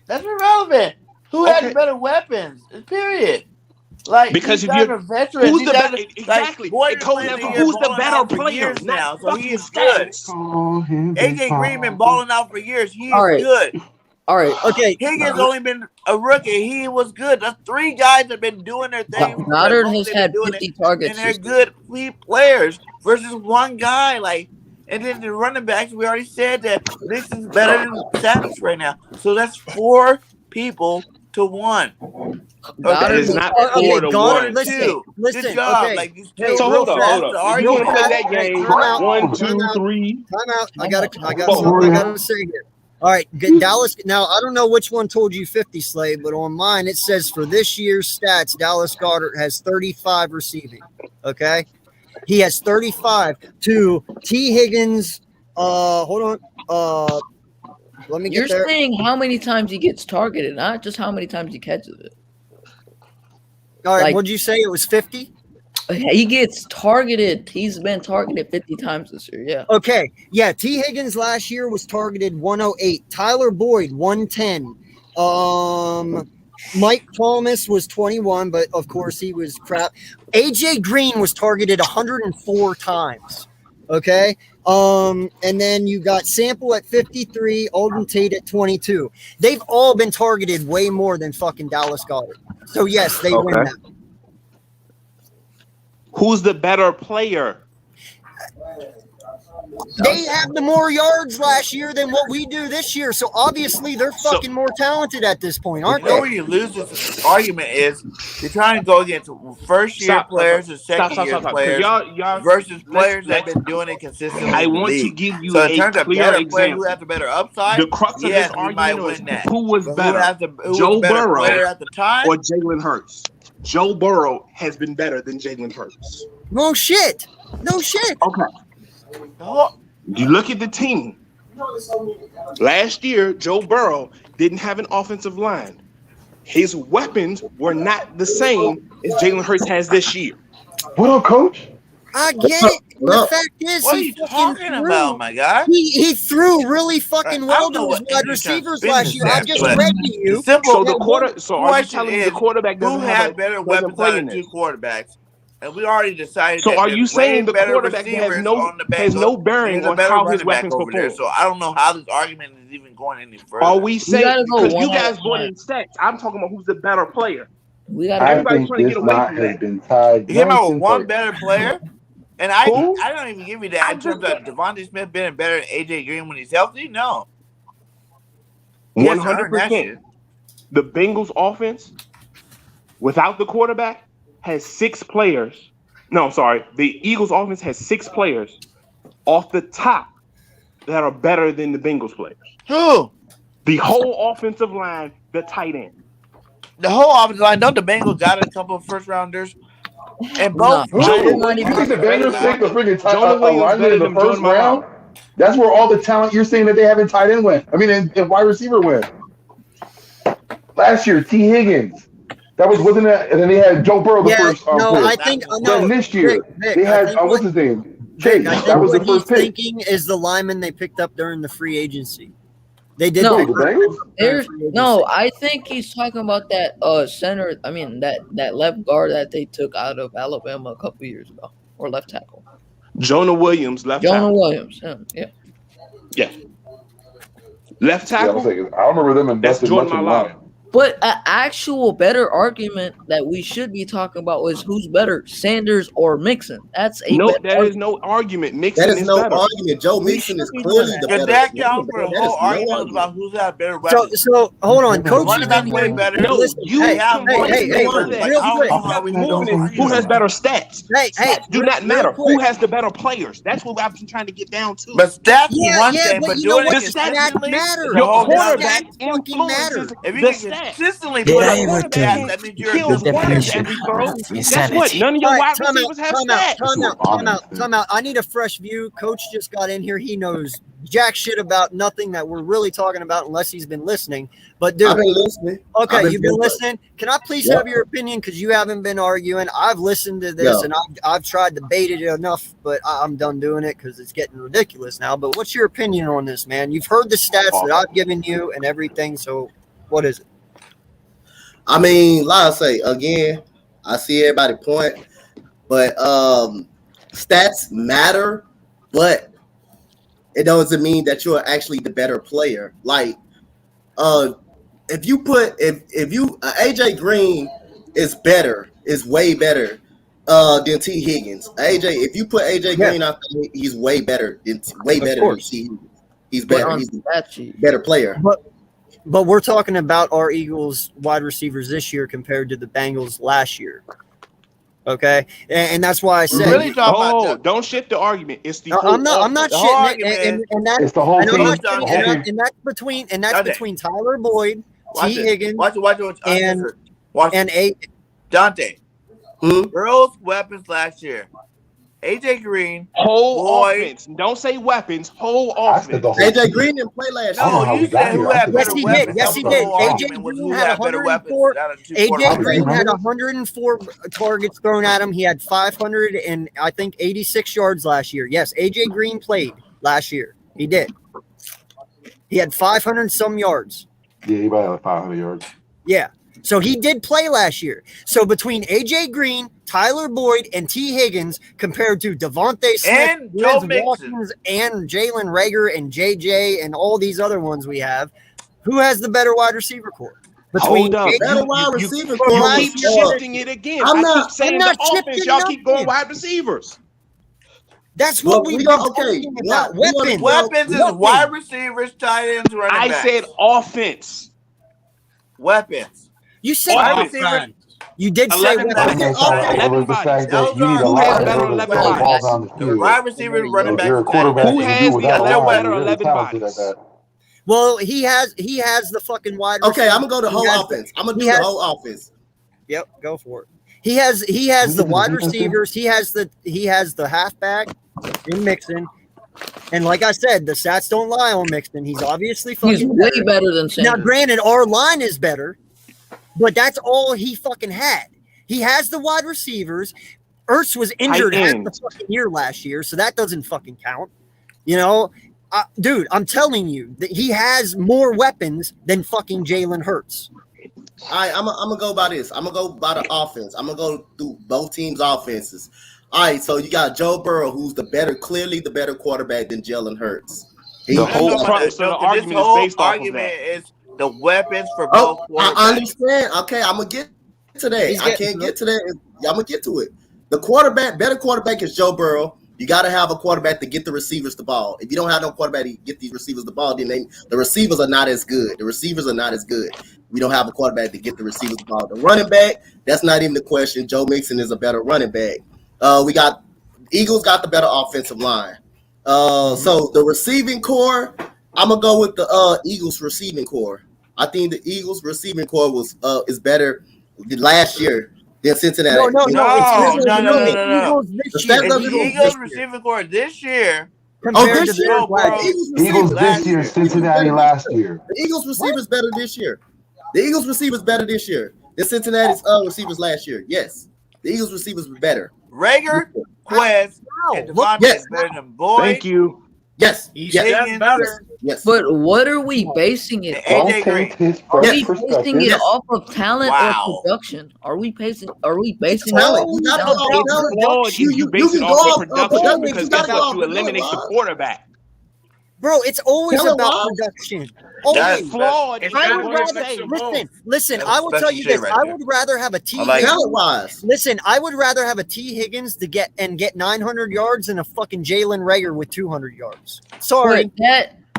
That's irrelevant. Who had Okay. better weapons? Period. Like Because these if guys you're are veterans. who's These the guys better are- exactly? Like, Boyd It goes been down playing to here who's the balling better out for player, years not now, so he fucking is good. stats. Call him AJ Big Green been Papa. balling out for years. He is All right. good. All right. Okay. Higgins only been a rookie. He was good. The 3 guys have been doing their thing. Goddard has had 50 targets. And they're good players versus one guy. Like, and then the running backs, we already said that this is better than Sanders right now. So that's 4 people to 1. That is not 4 to 1. Listen. Good job. Okay. Like, Hey, So hold up. If you want to play that Hey, game, time out. 1, 2, Time out. 3. Time out. I got something I gotta say here. All right, Dallas. Now I don't know which one told you 50, Slade, but on mine it says for this year's stats, Dallas Goedert has 35 receiving. Okay, he has 35 to T. Higgins. Hold on. Let me get You're there. saying how many times he gets targeted, not just how many times he catches it. All right, Like- what'd you say? It was 50? He gets targeted. He's been targeted 50 times this year. Yeah. Okay. Yeah. T. Higgins last year was targeted 108. Tyler Boyd, 110. Mike Thomas was 21, but of course he was crap. AJ Green was targeted 104 times. Okay. And then you got Sample at 53, Alden Tate at 22. They've all been targeted way more than fucking Dallas Goedert. So yes, they win that. Who's the better player? They have the more yards last year than what we do this year. So obviously they're fucking more talented at this point, aren't You know they? where you lose this argument is you're trying to go against first-year players and second-year players versus players that have been doing it consistently. I in the want to league. give you so in a terms of clear better player example. who has the better upside, The crux of yes, this we might argument win is that. who was But better, who was Joe the better Burrow player at the time? or Jalen Hurts? Joe Burrow has been better than Jalen Hurts. No shit. No shit. Okay. You look at the team. Last year, Joe Burrow didn't have an offensive line. His weapons were not the same as Jalen Hurts has this year. What up, coach? I get it. The fact is, What are he you fucking talking threw. about, my guy? He threw really fucking I well don't to know his what wide you're trying to receivers spin last this year. I as, just but read to you. the simple So the quarter. So are you question telling me is the quarterback who doesn't had have better doesn't weapons play out in of 2 this? quarterbacks? And we already decided So that are there's you saying way the better quarterback has receivers no on the Bengals. has no bearing There's a on better how his running back weapons over there. perform? So I don't know how this argument is even going any further. Are we saying gotta go because you one at guys a brought time. in stats? I'm talking about who's the better player. We gotta I Everybody's think trying to get this away knot from has that. been tied You came nice out with and one tight. better player, and Who? I don't even give you that in terms of Devontae Smith being better than AJ Green when he's healthy. No, he has to earn that 100%. shit. The Bengals offense without the quarterback has 6 players. No, sorry. The Eagles offense has 6 players off the top that are better than the Bengals players. Who? The whole offensive line, the tight end. The whole offensive line. Don't the Bengals got a couple of first rounders? And both. Who? Jonah You Williams think the is better Bengals than take the freaking Jonah Williams lineman better in the than first Jordan round? Maher. That's where all the talent you're saying that they haven't tight end went. I mean, and wide receiver went. Last year, T. Higgins. That wasn't that, and then they had Joe Burrow the first pick. I think Then this year Vic, they I had think what's his name? Vic, Chase. I think That was the what he's first pick. thinking is the lineman they picked up during the free agency. They did No, pick the up Bengals? There's no. I think he's talking about that center. I mean that left guard that they took out of Alabama a couple years ago, or left tackle. Jonah Williams, left Jonah tackle. Williams. Yeah. Yeah. Left tackle. I remember them investing much in line. But an actual better argument that we should be talking about is who's better, Sanders or Mixon. That's a No, better there is no argument. Mixon That is is no better. argument. Joe We Mixon is should be clearly doing the that. Because better. that counts for the That whole is no argument was argument. about who's got better So weapons. hold on, The coach. running back way better. No, Listen, you hey, have can more hey, than hey, one. that. Like, real I don't quick. know how we Moving don't is agree who on has that. better stats. Hey, Stats do not real matter. quick. Who has the better players? That's what I've been trying to get down to. But stats is Yeah, one yeah, thing, but but you know doing what? it The stats consistently matter. is a Your whole quarterback nother. influences If you the can stats. consistently The put up good quarterback stats, that means you're a kills good player. worms every throw. Guess what? None of your All right, wide time out, receivers have time out, stats. time out. I need a fresh view. Coach just got in here. He knows jack shit about nothing that we're really talking about unless he's been listening. But dude, I've been listening. okay, you've been listening. Can I please Yep. have your opinion? Because you haven't been arguing. I've listened to this Yeah. and I've tried to bait it enough, but I'm done doing it because it's getting ridiculous now. But what's your opinion on this, man? You've heard the stats that I've given you and everything. So what is it? I mean, like I say, again, I see everybody point, but stats matter, but it doesn't mean that you're actually the better player. Like, if you put if you AJ Green is way better than T Higgins. If you put AJ Green out there, he's way better than T Higgins. He's better. He's a better player. But we're talking about our Eagles wide receivers this year compared to the Bengals last year. Okay, and that's why I said, really don't shift the argument. It's the I'm not shitting it, and that's it's the whole and I'm not team. shitting, and that's between Tyler Boyd, T Higgins, and Dante. Girls' weapons last year. AJ Green, whole offense. Don't say weapons. Whole offense. AJ Green didn't play last year. No, you said who had better weapons. Yes, he did. AJ Green had 104. AJ Green had 104 targets thrown at him. He had 500 and I think 86 yards last year. Yes, AJ Green played last year. He did. He had 500 some yards. Yeah, he might have 500 yards. Yeah. So he did play last year. So between AJ Green, Tyler Boyd, and T Higgins, compared to Devontae Smith, and Joe Watkins, and Jalen Reagor, and JJ, and all these other ones we have, who has the better wide receiver core? Hold up. Better wide receiver core. You keep shifting it again. I keep saying the offense. Y'all keep going wide receivers. That's what we've been talking about. Weapons is wide receivers, tight ends, running backs. I said offense. Weapons. You said offense. You did say weapons. Wide receivers, running backs. Who has the better 11 bodies? Well, he has the fucking wide receiver. Okay, I'm gonna go to whole offense. I'm gonna do the whole offense. Yep, go for it. He has the wide receivers. He has the halfback in Mixon. And like I said, the stats don't lie on Mixon. He's obviously fucking He's way better than Sanders. Now, granted, our line is better, but that's all he fucking had. He has the wide receivers. Ertz was injured half the fucking year last year, so that doesn't fucking count. You know, dude, I'm telling you that he has more weapons than fucking Jalen Hurts. All right, I'm gonna go by this. I'm gonna go by the offense. I'm gonna go through both teams' offenses. All right, so you got Joe Burrow, who's clearly the better quarterback than Jalen Hurts. The whole argument is based off of that. Is the weapons for both quarterbacks. I understand. Okay, I'm gonna get to that. I can't get to that. I'm gonna get to it. The better quarterback is Joe Burrow. You got to have a quarterback to get the receivers the ball. If you don't have no quarterback to get these receivers the ball, then the receivers are not as good. We don't have a quarterback to get the receivers the ball. The running back, that's not even the question. Joe Mixon is a better running back. Eagles got the better offensive line. So the receiving core, I'm gonna go with the Eagles receiving core. I think the Eagles receiving core is better last year than Cincinnati. No. The Eagles receiving core this year. This year? Eagles this year, Cincinnati last year. The Eagles receivers better this year. The Eagles receivers better this year than Cincinnati's receivers last year. Yes, the Eagles receivers were better. Reagor, Quez, and Devontae is better than Boyd. Thank you. Yes, better. Yes. But what are we basing it off? Are we basing it off of talent or production? Are we basing talent? You base it off of production because that's how you eliminate the quarterback. Bro, it's always about production. That's flawed. Listen. I will tell you this. I would rather have a T. Listen, I would rather have a T. Higgins to get 900 yards than a fucking Jalen Reagor with 200 yards. Sorry,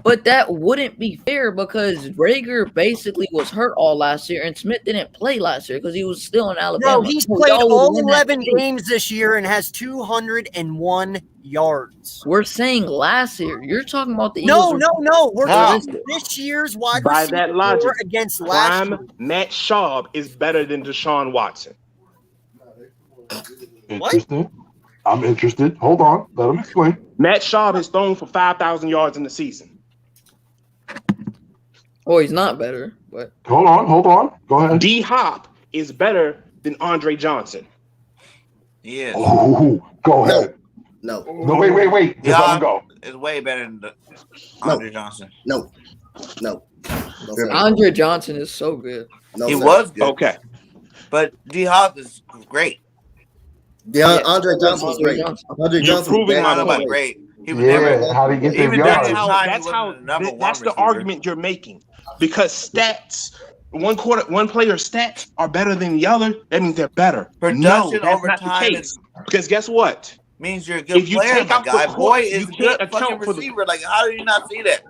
but that wouldn't be fair because Reagor basically was hurt all last year, and Smith didn't play last year because he was still in Alabama. No, he's played all 11 games this year and has 201 yards. We're saying last year. You're talking about the Eagles. No. We're talking this year's wide By receiver that logic, against last year. Matt Schaub is better than Deshaun Watson. Interesting. I'm interested. Hold on. Let him explain. Matt Schaub has thrown for 5,000 yards in the season. Oh, he's not better. But hold on. Go ahead. D Hop is better than Andre Johnson. Yeah. Oh, go ahead. No. Wait. Just let him go. It's way better than Andre Johnson. No. Andre Johnson is so good. He was good. Okay. But D Hop is great. Andre Johnson was great. Andre Johnson proving my point. Great. He was never. how do you get them Even during yards? his time, he That's wasn't how. the number one That's the receiver. argument you're making. Because stats, one player's stats are better than the other. That means they're better. Production No, that's over not the time case. Because guess what? means you're a good If you player, take my out the guy. court, Boy you is a can't good fucking account for the. receiver. Like, how do you not see that?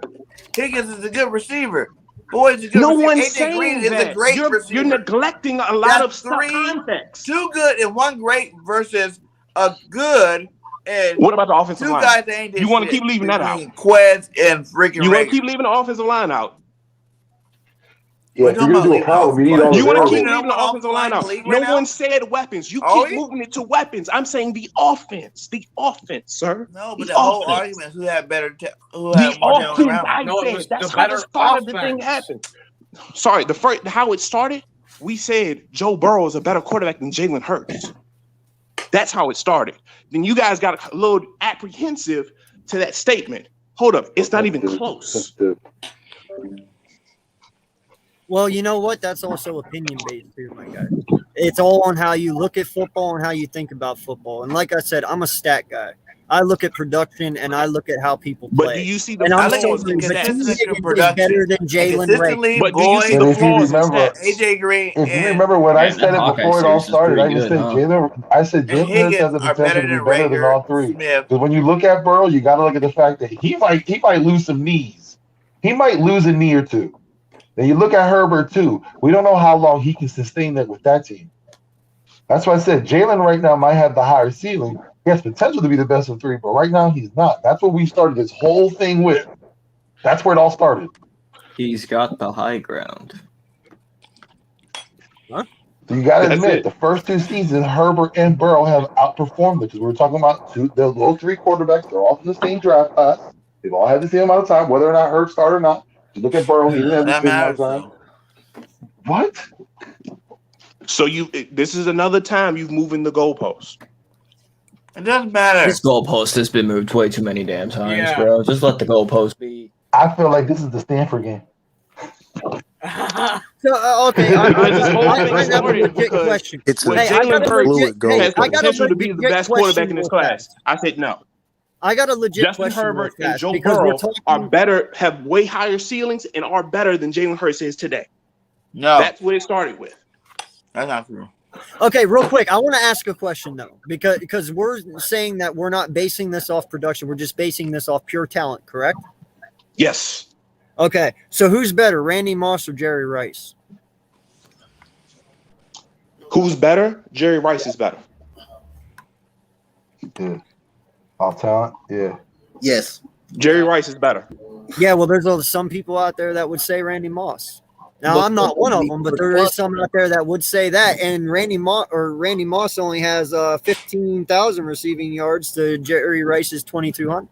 Higgins is a good receiver. Boy is a good No receiver. one's AJ Green saying is a that. great You're receiver. neglecting a lot of That's stuff. three, Context. two good and one great versus a good and What about the offensive two line? guys that ain't did You want to shit keep leaving that out? between Quez and freaking You want to Rager. keep leaving the offensive line out? Yeah, if you're gonna do a problem, you need all You the want to variables. keep leaving the offensive line out. No one said weapons. You keep moving it to weapons. I'm saying the offense. The offense, sir. No, but the the whole offense. argument is who had better, who The had more talent offense, around. I No, it said. was That's the how better the start of the thing offense. happened. Sorry, how it started, we said Joe Burrow is a better quarterback than Jalen Hurts. That's how it started. Then you guys got a little apprehensive to that statement. Hold up, it's not even close. Well, you know what? That's also opinion based too, my guy. It's all on how you look at football and how you think about football. And like I said, I'm a stat guy. I look at production and I look at how people play. But do you see the and I'm flaws saying in that stats? Consistent is production. better than Jalen Ray. But do you see And the if you flaws in remember, stats? AJ Green if you and, remember when I Man, said that it Hawkeye before it all series is started, pretty I even good, said huh? Jalen Hurts Higgins has the are potential better to be than better than all Rager, three. Smith. Because when you look at Burrow, you got to look at the fact that he might lose some knees. He might lose a knee or two. Then you look at Herbert too. We don't know how long he can sustain that with that team. That's why I said Jalen right now might have the higher ceiling. He has potential to be the best of three, but right now he's not. That's what we started this whole thing with. That's where it all started. He's got the high ground. Huh? So you got to That's admit, it. the first two seasons, Herbert and Burrow have outperformed it because we were talking about those three quarterbacks. They're all from the same draft class. They've all had the same amount of time, whether or not Hurts started or not. You look at Burrow, he didn't have the That same amount matters, of time. What? So this is another time you've moving the goalpost. It doesn't matter. This goalpost has been moved way too many damn times, Yeah. bro. Just let the goalpost be. I feel like this is the Stanford game. So, okay, I have a legit because question. It's when a Jalen Hurts has I got a potential to be the legit best quarterback in this question real class. I said no. I got a legit Justin question real Herbert and fast Joe because we're Burrow talking. are better, have way higher ceilings, and are better than Jalen Hurts is today. No, That's what it started with. that's not true. Okay, real quick, I want to ask a question though, because we're saying that we're not basing this off production, we're just basing this off pure talent, correct? Yes. Okay, so who's better, Randy Moss or Jerry Rice? Who's better? Jerry Rice is better. Yeah. Off talent? Yeah. Yes. Jerry Rice is better. Yeah, well, there's some people out there that would say Randy Moss. Now, I'm not one of them, but there is some out there that would say that. And Randy Moss only has 15,000 receiving yards to Jerry Rice's 22,000.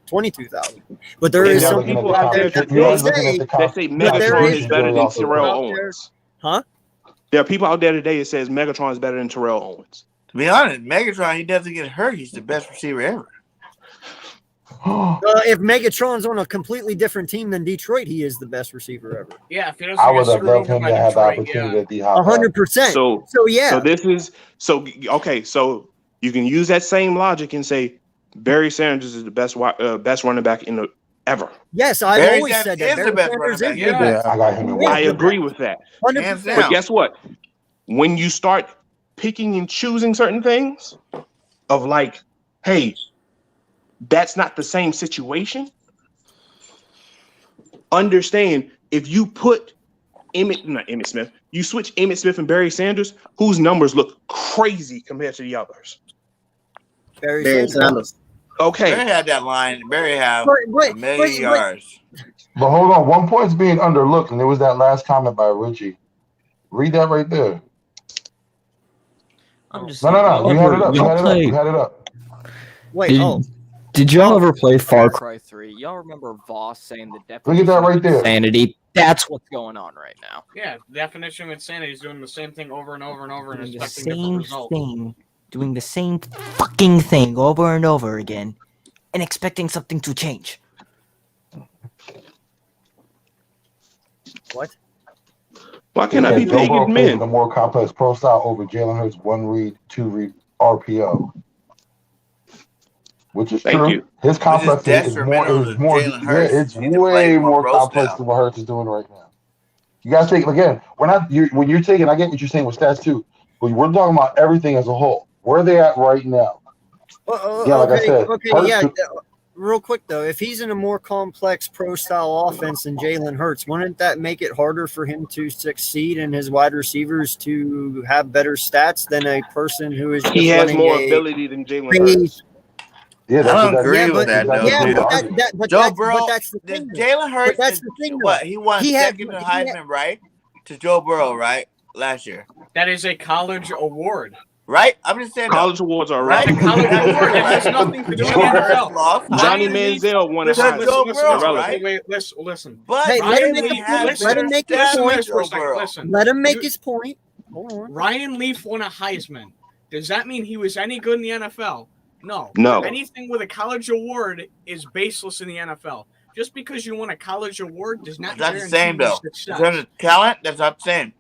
But there is some people out there that say Megatron is better than Terrell Owens. Huh? There are people out there today that says Megatron is better than Terrell Owens. To be honest, Megatron, he doesn't get hurt. He's the best receiver ever. If Megatron's on a completely different team than Detroit, he is the best receiver ever. Yeah, if he doesn't I get would have screwed loved over him by to have the Detroit, opportunity at the 100%. So yeah. So this is okay. So you can use that same logic and say Barry Sanders is the best running back in the ever. Yes, I've Barry always Sanders said that. is the best Sanders running is back. the Yeah. best. I got him in I agree with that. 100%. But guess what? When you start picking and choosing certain things of like, hey, that's not the same situation. Understand if you put you switch Emmitt Smith and Barry Sanders, whose numbers look crazy compared to the others. Barry Sanders. Okay. Barry had that line. Barry had Wait, a million yards. But hold on, 1 point's being underlooked, and there was that last comment by Richie. Read that right there. I'm just No. You had it up. You had it up. Wait, Did y'all ever play Far Cry 3? Y'all remember Voss saying the definition Look at that right there. of insanity? That's what's going on right now. Yeah, the definition of insanity is doing the same thing over and over and over and Doing the expecting different same results. thing, doing the same fucking thing over and over again, and expecting something to change. What? Why can't I be Joe Burrow pagan plays men? the more complex pro style over Jalen Hurts 1 read, 2 read RPO. Which is Thank true. you. His complex is more. detrimental Is to more. Jalen Yeah, Hurts. it's He needs to play way more more pro complex style. than what Hurts is doing right now. You guys think again. We're not. When you're taking, I get what you're saying with stats too, but we're talking about everything as a whole. Where are they at right now? Yeah, like I said, Yeah. Hurts. Real quick though, if he's in a more complex pro style offense than Jalen Hurts, wouldn't that make it harder for him to succeed and his wide receivers to have better stats than a person who is just He has running more a ability than Jalen Hurts. Yeah, I that's don't what agree that's with that exactly though, what dude. I'm arguing. Joe Burrow, that's the thing. Jalen Hurts. But that's the thing. What he won He had- second to he Heisman, right? To Joe Burrow, right? Last year, That is a college award. right? I'm just saying. College awards are right. It's a college award. It has nothing to do with the NFL. Johnny Ryan Leaf- Manziel won a listen, Heisman. listen, listen, Irrelevant. wait, listen. But Hey, let him Ryan make Leaf- a point. listen, Let him make his listen to point. this for a second. Listen. Let him make his point. Hold on. Ryan Leaf won a Heisman. Does that mean he was any good in the NFL? No. No. Anything with a college award is baseless in the NFL. Just because you won a college award does not That's not the guarantee same you though. success. In terms of talent, that's not the same.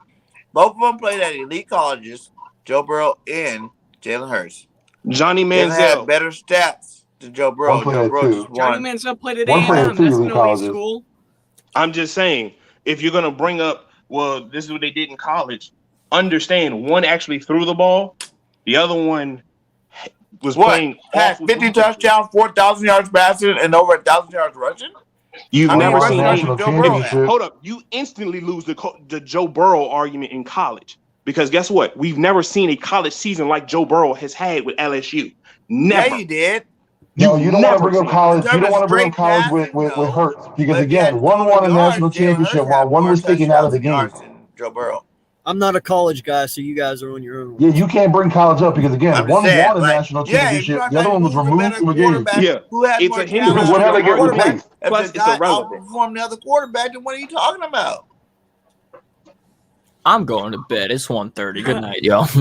Both of them played at elite colleges. Joe Burrow and Jalen Hurts. Johnny Jalen had Manziel. better stats than Joe Burrow. One played Joe at Burrow two. just Johnny won. Manziel played at One played A&M. at two That's elite no elite colleges. school. I'm just saying, if you're gonna bring up, well, this is what they did in college. Understand, one actually threw the ball, the other one was playing Had awful 50 defense. touchdowns, 4,000 yards passing, and over 1,000 yards rushing. You've How many never rushing seen yards any. did Joe Burrow have? Hold up, you instantly lose the Joe Burrow argument in college because guess what? We've never seen a college season like Joe Burrow has had with LSU. Never. Yeah, you did. No, you don't want to bring up college. You don't want to bring up straight college with passing, Hurts because But if you had again, one total won a yards, national Jalen championship Hurts while had one more was taken out of touchdowns the and game. yards than Joe Burrow. I'm not a college guy, so you guys are on your own. Yeah, you can't bring college up because again, I'm just one saying, won a like, national yeah, if championship, you're the other one was who's a removed better from a game. quarterback, Yeah, who had it's more a hindrance talent to Whatever as a get quarterback, replaced. if Plus, the it's guy irrelevant. outperformed the other quarterback, then what are you talking about? I'm going to bed. It's 1:30. Good night, y'all. Have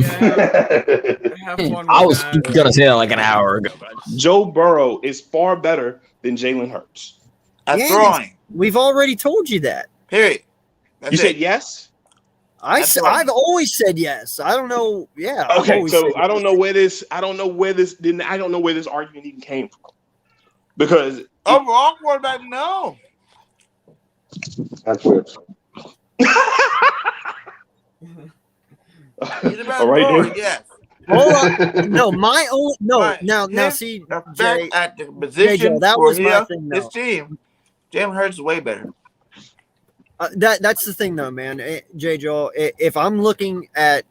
fun I with was that. gonna say that like an hour ago. Joe Burrow is far better than Jalen Hurts. At Yes, throwing, we've already told you that. period. That's You it. said yes? I've always said yes. I don't know. Yeah. I've Okay, always so said I don't know where this argument even came from. Because Overall quarterback, no. That's it. He's a better All right, thrower, then. yes. Hold on. No, my own. No, But now his see, effect Jay, at the position that for was my thing, his though. team, Jalen Hurts is way better. That's the thing, though, man. Jay Joel, if I'm looking at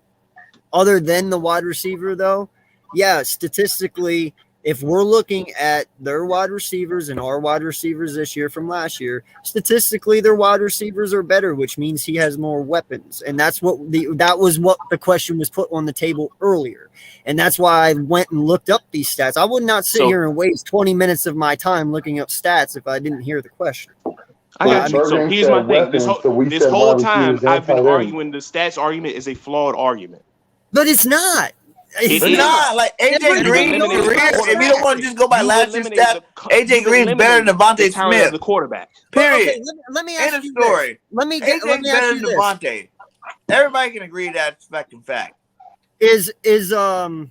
other than the wide receiver, though, yeah, statistically, if we're looking at their wide receivers and our wide receivers this year from last year, statistically, their wide receivers are better, which means he has more weapons, and that was what the question was put on the table earlier, and that's why I went and looked up these stats. I would not sit here and waste 20 minutes of my time looking up stats if I didn't hear the question. So here's my thing. This whole time I've been arguing the stats argument is a flawed argument. But it's not. It's not like AJ Green's career. If you don't want to just go by last year's stats, AJ Green's better than Devontae Smith. The quarterback. Period. Okay, let me ask End of you story. this. Let me AJ's ask better you than this. Devontae. Everybody can agree that's fucking fact. Is TJ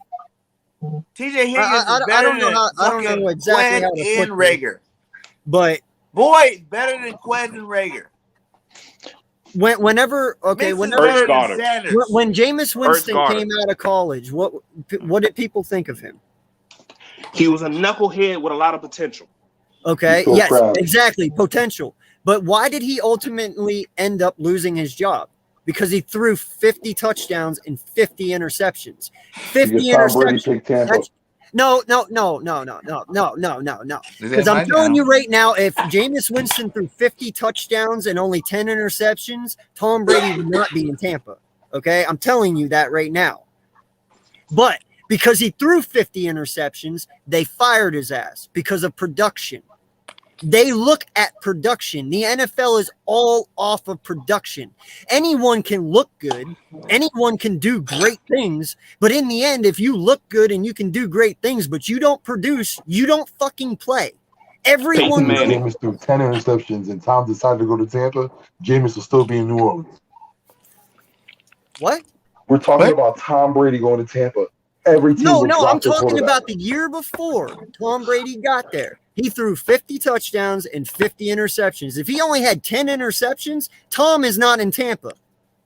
Higgins is better than I don't know exactly how to Quez and put Rager. But boy, better than Quez and Rager. Whenever when Jameis Winston came out of college, what did people think of him? He was a knucklehead with a lot of potential. Okay, yes, exactly, potential. But why did he ultimately end up losing his job? Because he threw 50 touchdowns and 50 interceptions. 50 interceptions. No. Because I'm telling you right now, if Jameis Winston threw 50 touchdowns and only 10 interceptions, Tom Brady would not be in Tampa. Okay, I'm telling you that right now. But because he threw 50 interceptions, they fired his ass because of production. They look at production. The NFL is all off of production. Anyone can look good. Anyone can do great things. But in the end, if you look good and you can do great things, but you don't produce, you don't fucking play. Everyone knows. Jameis threw 10 interceptions and Tom decided to go to Tampa. Jameis will still be in New Orleans. What? We're talking about Tom Brady going to Tampa. every team would I'm drop their talking quarterback. about the year before Tom Brady got there. He threw 50 touchdowns and 50 interceptions. If he only had 10 interceptions, Tom is not in Tampa.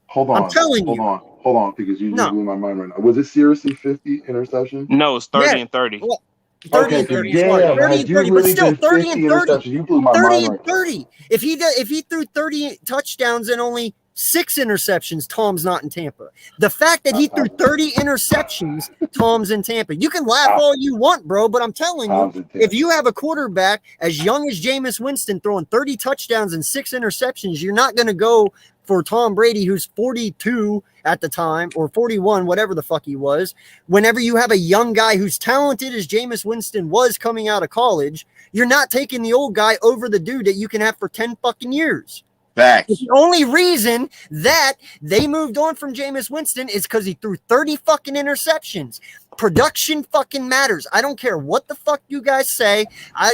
Hold on. I'm telling you. Hold on, because you just blew my mind right now. Was it seriously 50 interceptions? No, it's 30 and 30. Well, 30 and 30. Damn, 30 had and you 30, but really still been 30 50 and 30. interceptions, you blew my 30 mind and right there. 30. If he threw 30 touchdowns and only 6 interceptions, Tom's not in Tampa. The fact that he threw 30 interceptions, Tom's in Tampa. You can laugh all you want, bro, but I'm telling you, if you have a quarterback as young as Jameis Winston throwing 30 touchdowns and 6 interceptions, you're not going to go for Tom Brady, who's 42 at the time, or 41, whatever the fuck he was. Whenever you have a young guy who's talented as Jameis Winston was coming out of college, you're not taking the old guy over the dude that you can have for 10 fucking years. Facts. The only reason that they moved on from Jameis Winston is because he threw 30 fucking interceptions. Production fucking matters. I don't care what the fuck you guys say.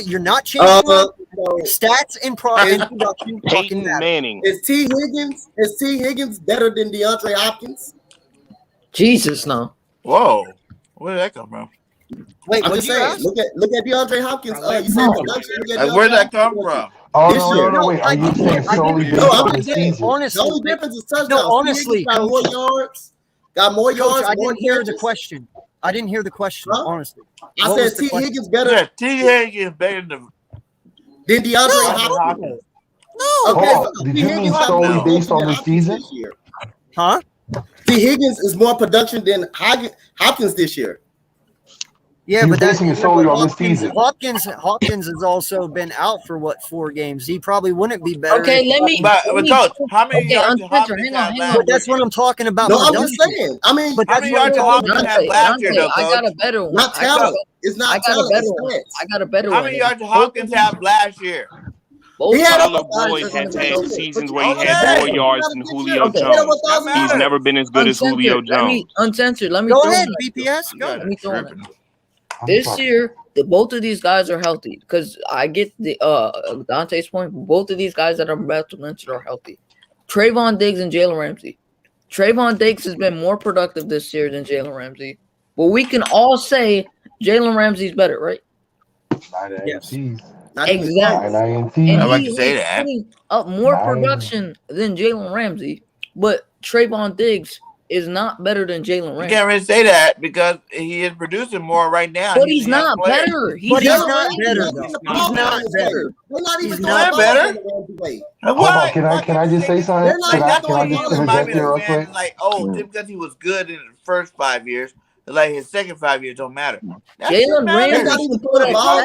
You're not changing stats and production. Peyton Manning. Is T. Higgins better than DeAndre Hopkins? Jesus, no. Whoa. Where did that come from? Wait, I'm just saying. Look at DeAndre Hopkins. You said production. Where'd that come from? Oh, no, wait. Are you saying solely based on the season? Honestly, the only difference is touchdowns. No, honestly, got more yards. Coach, I didn't hear the question. I didn't hear the question, honestly. I said T. Higgins better. Yeah, T. Higgins better than DeAndre Hopkins. No. Okay, did you mean solely based on the season? Huh? T. Higgins is more production than Hopkins this year. Yeah, He's but that's basing it solely on this season. Hopkins has also been out for 4 games. He probably wouldn't be better. Okay, let me. But Coach, how many yards did Uncensored, Hopkins hang have on. last But that's what I'm talking about. No, I'm just saying. I mean, but How many yards did Hopkins have last year, though, I got a Coach? better one. Not talent. It's not talent. I got a better one. How many yards did Hopkins have last year? Tyler Boyd has had seasons where he had more yards than Julio Jones. He's never been as good as Julio Jones. Uncensored. Let me go throw ahead, one. BPS. Go. Let me throw one. This year, both of these guys are healthy because I get the Dante's point. Both of these guys that I'm about to mention are healthy. Trayvon Diggs and Jalen Ramsey. Trayvon Diggs has been more productive this year than Jalen Ramsey, but we can all say Jalen Ramsey's better, right? Yes. Exactly. I like to say that. Putting up more production than Jalen Ramsey, but Trayvon Diggs is not better than Jalen Ramsey. You can't really say that because he is producing more right now. But he's not better. He's not better. He's not better. They're not even He's doing not the better. ball the way. Hold on, can I just say something? Can I just interject here real quick? Like, just because he was good in the first 5 years, like his second 5 years don't matter. Jalen Ramsey not even throwing the ball.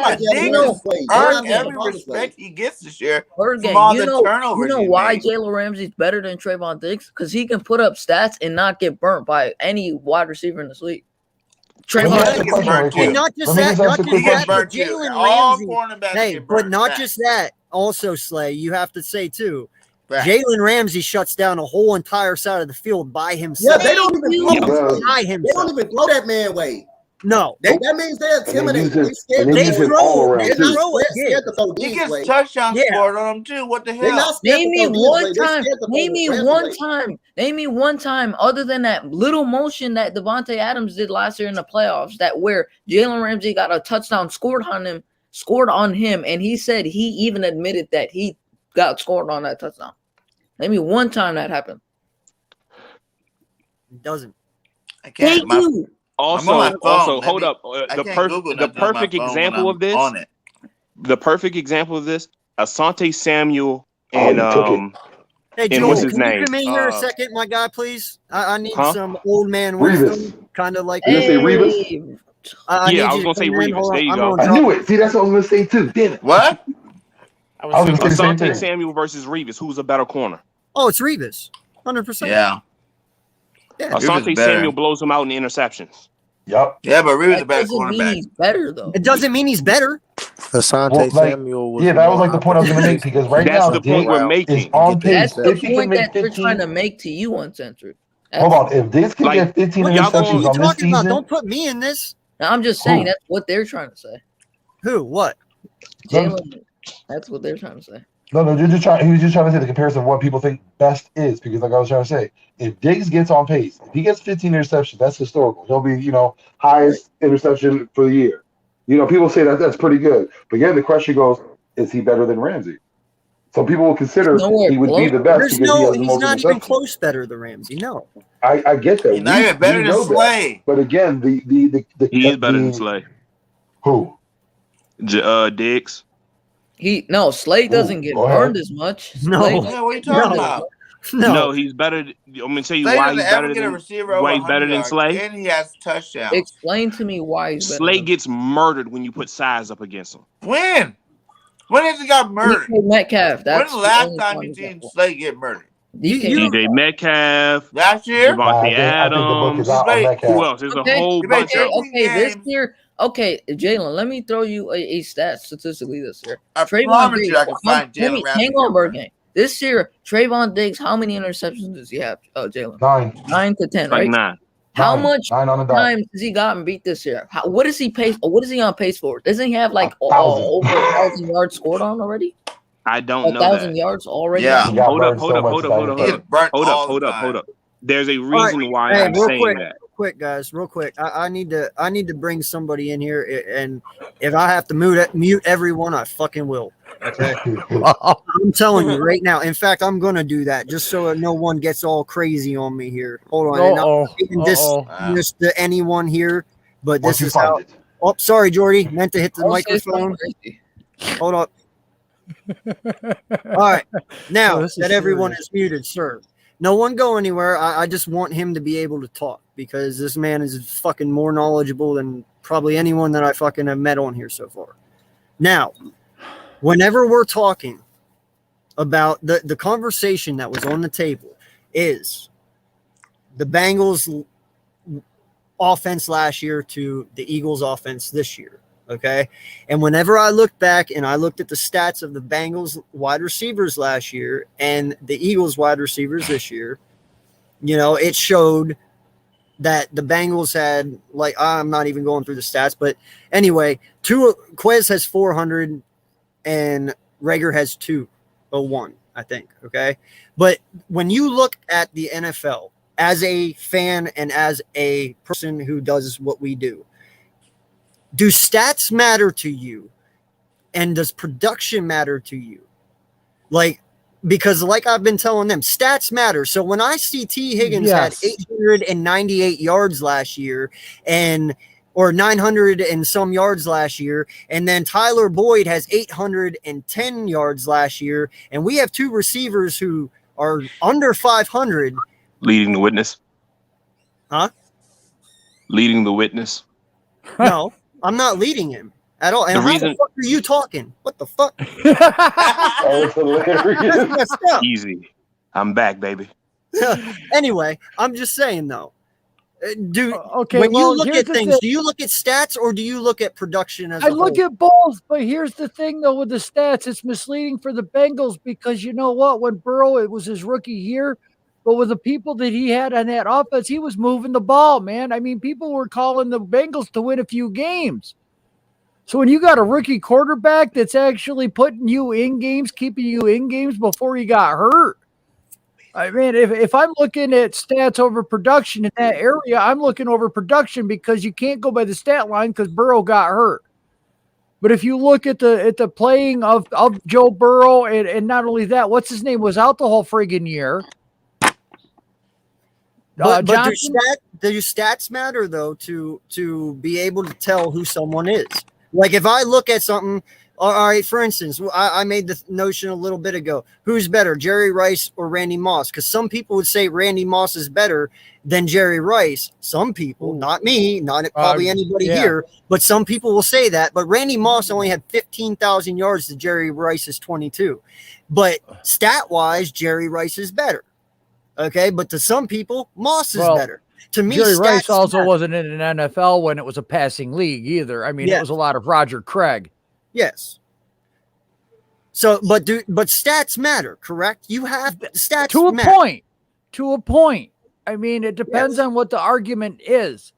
Earned every respect he gets this year Hurricane, from all the turnovers. You know why Jalen Ramsey's better than Trayvon Diggs? Because he can put up stats and not get burnt by any wide receiver in this league. Trayvon gets burnt too. Not just that, but Jalen All Ramsey. cornerbacks Hey, get but burnt. not Facts. just that. Also, Slay, you have to say too. Facts. Jalen Ramsey shuts down a whole entire side of the field by himself. Yeah, they don't even blow. By They himself. don't even blow that man way. No. That means they're intimidated. They throw it. Scared to throw He Diggs gets way. touchdown scored on him too. What the They're hell? not scared Name to me throw one Diggs way. They're time. scared to throw Name me Ramsey one way. time. Name me one time other than that little motion that Devontae Adams did last year in the playoffs, that where Jalen Ramsey got a touchdown scored on him, and he said he even admitted that he got scored on that touchdown. Name me one time that happened. It doesn't. I can't. Thank you. Also, hold up. I The can't Google the nothing on my perfect phone when example I'm of this. on it. The perfect example of this. Asante Samuel and Hey, and Joel, what's his can you name? come in here a second, my guy, please? I need Huh? some old man Revis. wisdom, kind of like. You gonna say Revis? I Yeah, I need was you gonna say come in. Revis. Hold on, There you I'm go. gonna I knew it. See, that's what I was gonna say too. Damn it. What? I was gonna say the same Asante thing. Samuel versus Revis. Who's a better corner? Oh, it's Revis, 100%. Yeah. Asante Samuel blows him out in the interceptions. Yep. Yeah, but Revis is a That better doesn't mean cornerback. he's better though. It doesn't mean he's better. Asante Samuel was yeah, that was more like the point I was gonna make because right That's now the point we're Diggs is making. on pace. That's the If he can point make that we're trying 15, to make to you, Uncensored. hold on. If Diggs can get 15 What y'all interceptions on this talking about? season, Don't put me in this. I'm just saying Who? that's what they're trying to say. Who? What? Jalen. That's what they're trying to say. No, he was just trying to say the comparison of what people think best is, because like I was trying to say, if Diggs gets on pace, if he gets 15 interceptions, that's historical. He'll be, highest interception for the year. People say that's pretty good. But again, the question goes, is he better than Ramsey? Some people will consider he would be the best because he has the he's most not even interceptions. close better than Ramsey. No. I get that. He's not even better than Slay. But again, he is better than Slay. Who? Diggs. Slay doesn't get burned as much. No. Slay, what are you talking about? No, he's better. I'm gonna tell you Slay why doesn't he's ever better get a than receiver over why he's better 100 than yards, Slay. and he has touchdowns. Explain to me why he's better. Slay gets murdered when you put size up against him. When has he got murdered? DK Metcalf. That's When's the last time you seen Slay get murdered? DJ Metcalf. Last year? Devontae Adams. Who else? There's a whole bunch of them. This year. Okay, Jalen, let me throw you a stat statistically this year. I Trayvon promise Diggs, you I can find Jalen Ramsey. hang on, Bird Game. This year, Trayvon Diggs, how many interceptions does he have, Jalen? 9 to 10, Like right? 9. How much 9 on the dot. times has he gotten beat this year? What is he pace? What is he on pace for? Doesn't he have like over 1,000 yards scored on already? I don't know 1,000 that. yards already? Yeah. Hold up. There's a reason why I'm saying that. Quick, guys, real quick. I need to bring somebody in here, and if I have to mute everyone, I fucking will. Okay, I'm telling you right now. In fact, I'm gonna do that just so no one gets all crazy on me here. Hold on, and I'm not giving this to anyone here, but this is how. Oh, sorry, Jordy, meant to hit the microphone. Hold up. All right, now that everyone is muted, sir. No one go anywhere. I just want him to be able to talk because this man is fucking more knowledgeable than probably anyone that I fucking have met on here so far. Now, whenever we're talking about the conversation that was on the table is the Bengals offense last year to the Eagles offense this year. Okay. And whenever I looked back and I looked at the stats of the Bengals wide receivers last year and the Eagles wide receivers this year, it showed that the Bengals had, like, I'm not even going through the stats, but anyway, Quez has 400 and Rager has 201, I think. Okay. But when you look at the NFL as a fan and as a person who does what we do stats matter to you? And does production matter to you? Because like I've been telling them, stats matter. So when I see T. Higgins had 898 yards last year or 900 and some yards last year, and then Tyler Boyd has 810 yards last year, and we have 2 receivers who are under 500. Leading the witness. Huh? Leading the witness. No. I'm not leading him at all. And how the fuck are you talking? What the fuck? That was hilarious. Easy. I'm back, baby. Anyway, I'm just saying though. When you look at things, do you look at stats or do you look at production as a whole? I look at both, but here's the thing though with the stats, it's misleading for the Bengals because you know what? When Burrow, it was his rookie year, but with the people that he had on that offense, he was moving the ball, man. I mean, people were calling the Bengals to win a few games. So when you got a rookie quarterback that's actually putting you in games, keeping you in games before he got hurt, I mean, if I'm looking at stats over production in that area, I'm looking over production because you can't go by the stat line because Burrow got hurt. But if you look at the playing of Joe Burrow and not only that, what's his name was out the whole friggin' year. But do stats matter though to be able to tell who someone is? Like if I look at something, all right, for instance, I made the notion a little bit ago. Who's better, Jerry Rice or Randy Moss? Because some people would say Randy Moss is better than Jerry Rice. Some people, not me, not probably anybody here, but some people will say that. But Randy Moss only had 15,000 yards to Jerry Rice's 22. But stat-wise, Jerry Rice is better. Okay, but to some people, Moss is better. To me, Jerry Rice also wasn't in an NFL when it was a passing league either. I mean, it was a lot of Roger Craig. Yes. So, but stats matter, correct? You have stats to a matter. point. To a point. I mean, it depends on what the argument is.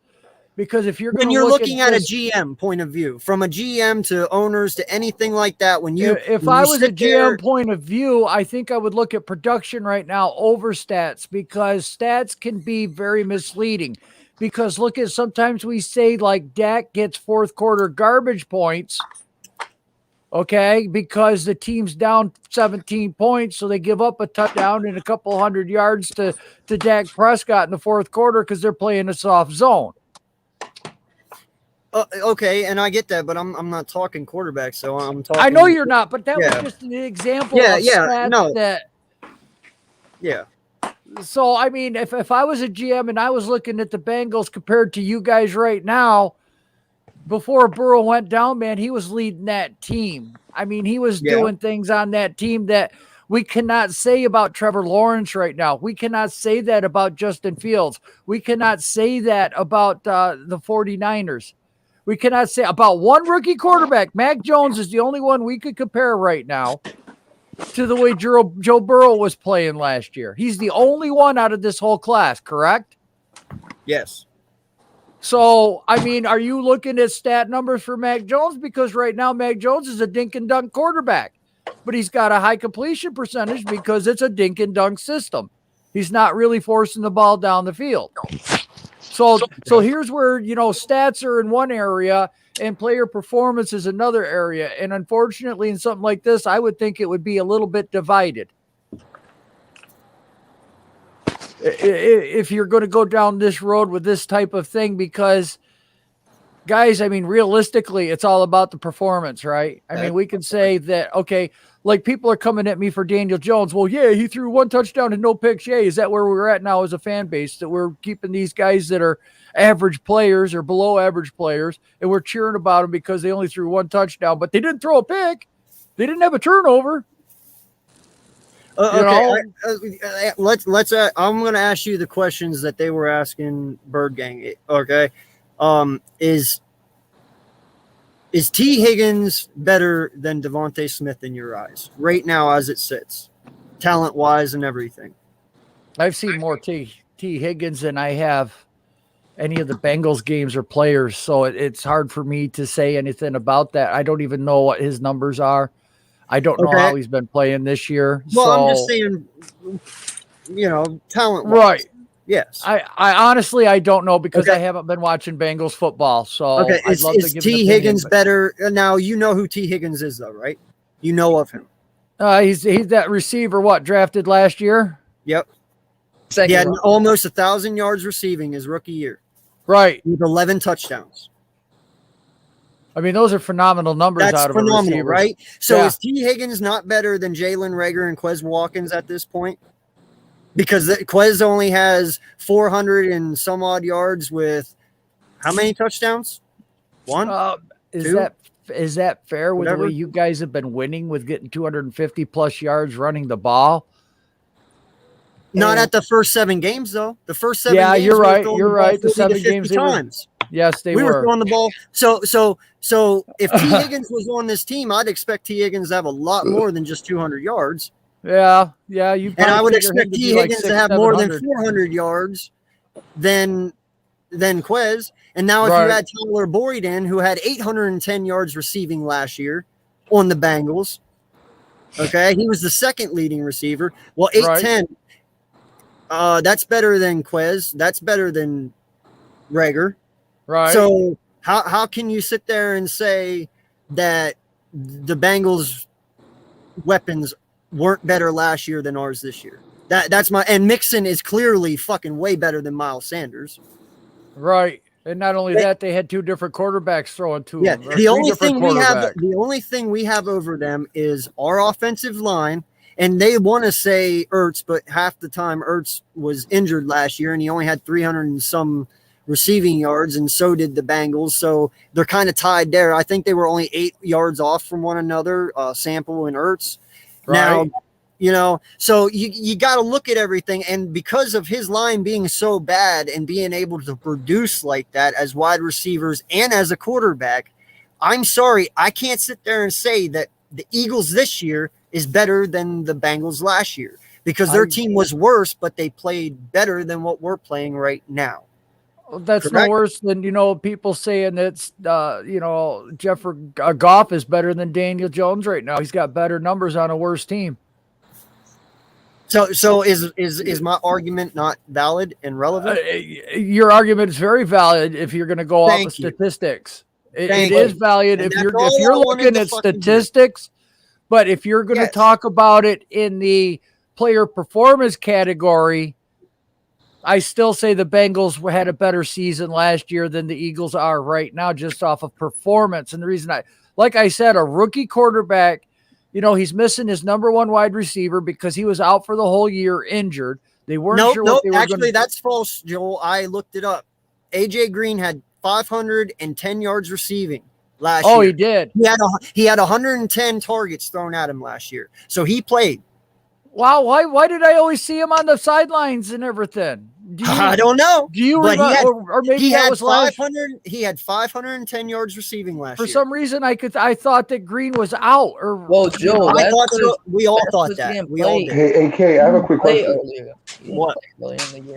Because if you're going when to you're look looking at at a this, GM point of view, from a GM to owners to anything like that, if I was a GM point of view, I think I would look at production right now over stats, because stats can be very misleading. Because look at, sometimes we say like Dak gets fourth quarter garbage points, okay, because the team's down 17 points, so they give up a touchdown and a couple hundred yards to Dak Prescott in the fourth quarter because they're playing a soft zone. Okay, and I get that, but I'm not talking quarterback, so I'm talking. I know you're not, but that was Yeah. just an example Yeah, of yeah, stats no. that. Yeah. So I mean, if I was a GM and I was looking at the Bengals compared to you guys right now, before Burrow went down, man, he was leading that team. I mean, he was doing things on that team that we cannot say about Trevor Lawrence right now. We cannot say that about Justin Fields. We cannot say that about the 49ers. We cannot say about one rookie quarterback. Mac Jones is the only one we could compare right now to the way Joe Burrow was playing last year. He's the only one out of this whole class, correct? Yes. So, I mean, are you looking at stat numbers for Mac Jones? Because right now Mac Jones is a dink and dunk quarterback, but he's got a high completion percentage because it's a dink and dunk system. He's not really forcing the ball down the field. So here's where, stats are in one area and player performance is another area. And unfortunately, in something like this, I would think it would be a little bit divided. If you're going to go down this road with this type of thing, because guys, I mean, realistically, it's all about the performance, right? I mean, we can say that, okay, like people are coming at me for Daniel Jones. Well, yeah, he threw one touchdown and no picks. Yeah, is that where we're at now as a fan base, that we're keeping these guys that are average players or below average players, and we're cheering about them because they only threw one touchdown, but they didn't throw a pick. They didn't have a turnover. Okay, let's. I'm going to ask you the questions that they were asking Bird Gang. Okay, is T. Higgins better than Devontae Smith in your eyes right now as it sits, talent wise and everything? I've seen more T. Higgins than I have any of the Bengals games or players, so it's hard for me to say anything about that. I don't even know what his numbers are. I don't know how he's been playing this year. Well, so, I'm just saying, talent wise. Right. Yes. I honestly, I don't know because I haven't been watching Bengals football. So Okay, I'd love to is give T. Higgins better? Now, you know who T. Higgins is, though, right? You know of him. He's that receiver, drafted last year? Yep. He had almost 1,000 yards receiving his rookie year. Right. With 11 touchdowns. I mean, those are phenomenal numbers out of a receiver. Right? So is T. Higgins not better than Jalen Reagor and Quez Watkins at this point? Because Quez only has 400 and some odd yards with how many touchdowns? One? Two? Is that fair with the way you guys have been winning with getting 250 plus yards running the ball? Not at the first 7 games, though. The first 7 games. Yeah, you're right. You're right. The 7 games times. Yes, we were throwing the ball. So if T. Higgins was on this team, I'd expect T. Higgins to have a lot more than just 200 yards. Yeah. And I would expect T. Higgins to have more than 400 yards than Quez. And now if you add Tyler Boyd in, who had 810 yards receiving last year on the Bengals, okay, he was the second leading receiver. Well, 810, that's better than Quez. That's better than Reagor. Right. So how can you sit there and say that the Bengals' weapons weren't better last year than ours this year? That's and Mixon is clearly fucking way better than Miles Sanders. Right. And not only that, they had 2 different quarterbacks throwing to them. The only thing we have over them is our offensive line. And they want to say Ertz, but half the time Ertz was injured last year and he only had 300 and some receiving yards, and so did the Bengals. So they're kind of tied there. I think they were only 8 yards off from one another, Sample and Ertz. Right. Now, so you got to look at everything. And because of his line being so bad and being able to produce like that as wide receivers and as a quarterback, I'm sorry, I can't sit there and say that the Eagles this year is better than the Bengals last year because their team was worse, but they played better than what we're playing right now. That's Correct. no worse than people saying that's Jeffrey Goff is better than Daniel Jones right now. He's got better numbers on a worse team. So is my argument not valid and relevant? Your argument is very valid if you're going to go off of Thank you. statistics. It Thank is you. valid And if that's you're all I wanted looking to at fucking do. statistics, but if you're going to Yes. talk about it in the player performance category, I still say the Bengals had a better season last year than the Eagles are right now, just off of performance. And the reason like I said, a rookie quarterback, he's missing his number one wide receiver because he was out for the whole year injured. They weren't sure what they were going to do. Actually, that's false, Joel. I looked it up. AJ Green had 510 yards receiving last year. Oh, he did. He had 110 targets thrown at him last year. So he played. Wow, why did I always see him on the sidelines and everything? I don't know. Do you But remember? Or maybe that was last. He had 510 yards receiving last year. For some reason, I thought that Green was out. Or Joe, I thought so. We all thought that. We all did. Hey, AK, I have a quick question. What?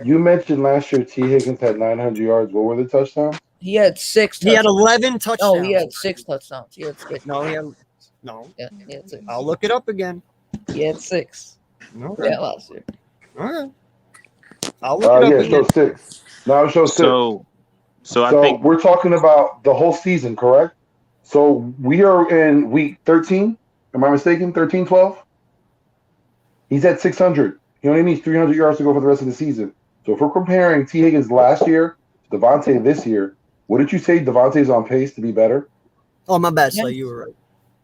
You mentioned last year T. Higgins had 900 yards. What were the touchdowns? He had 6 touchdowns. He had 11 touchdowns. No, he had 6 touchdowns. He had 6. No. Yeah, he had 6. I'll look it up again. He had 6. Okay. Yeah, last year. All right. I'll look it up again. Show 6. No, it shows 6. So I think we're talking about the whole season, correct? So we are in week 13. Am I mistaken? 13, 12? He's at 600. He only needs 300 yards to go for the rest of the season. So if we're comparing T. Higgins last year to Devontae this year, wouldn't you say Devontae's on pace to be better? Oh, my bad, Slay. You were right.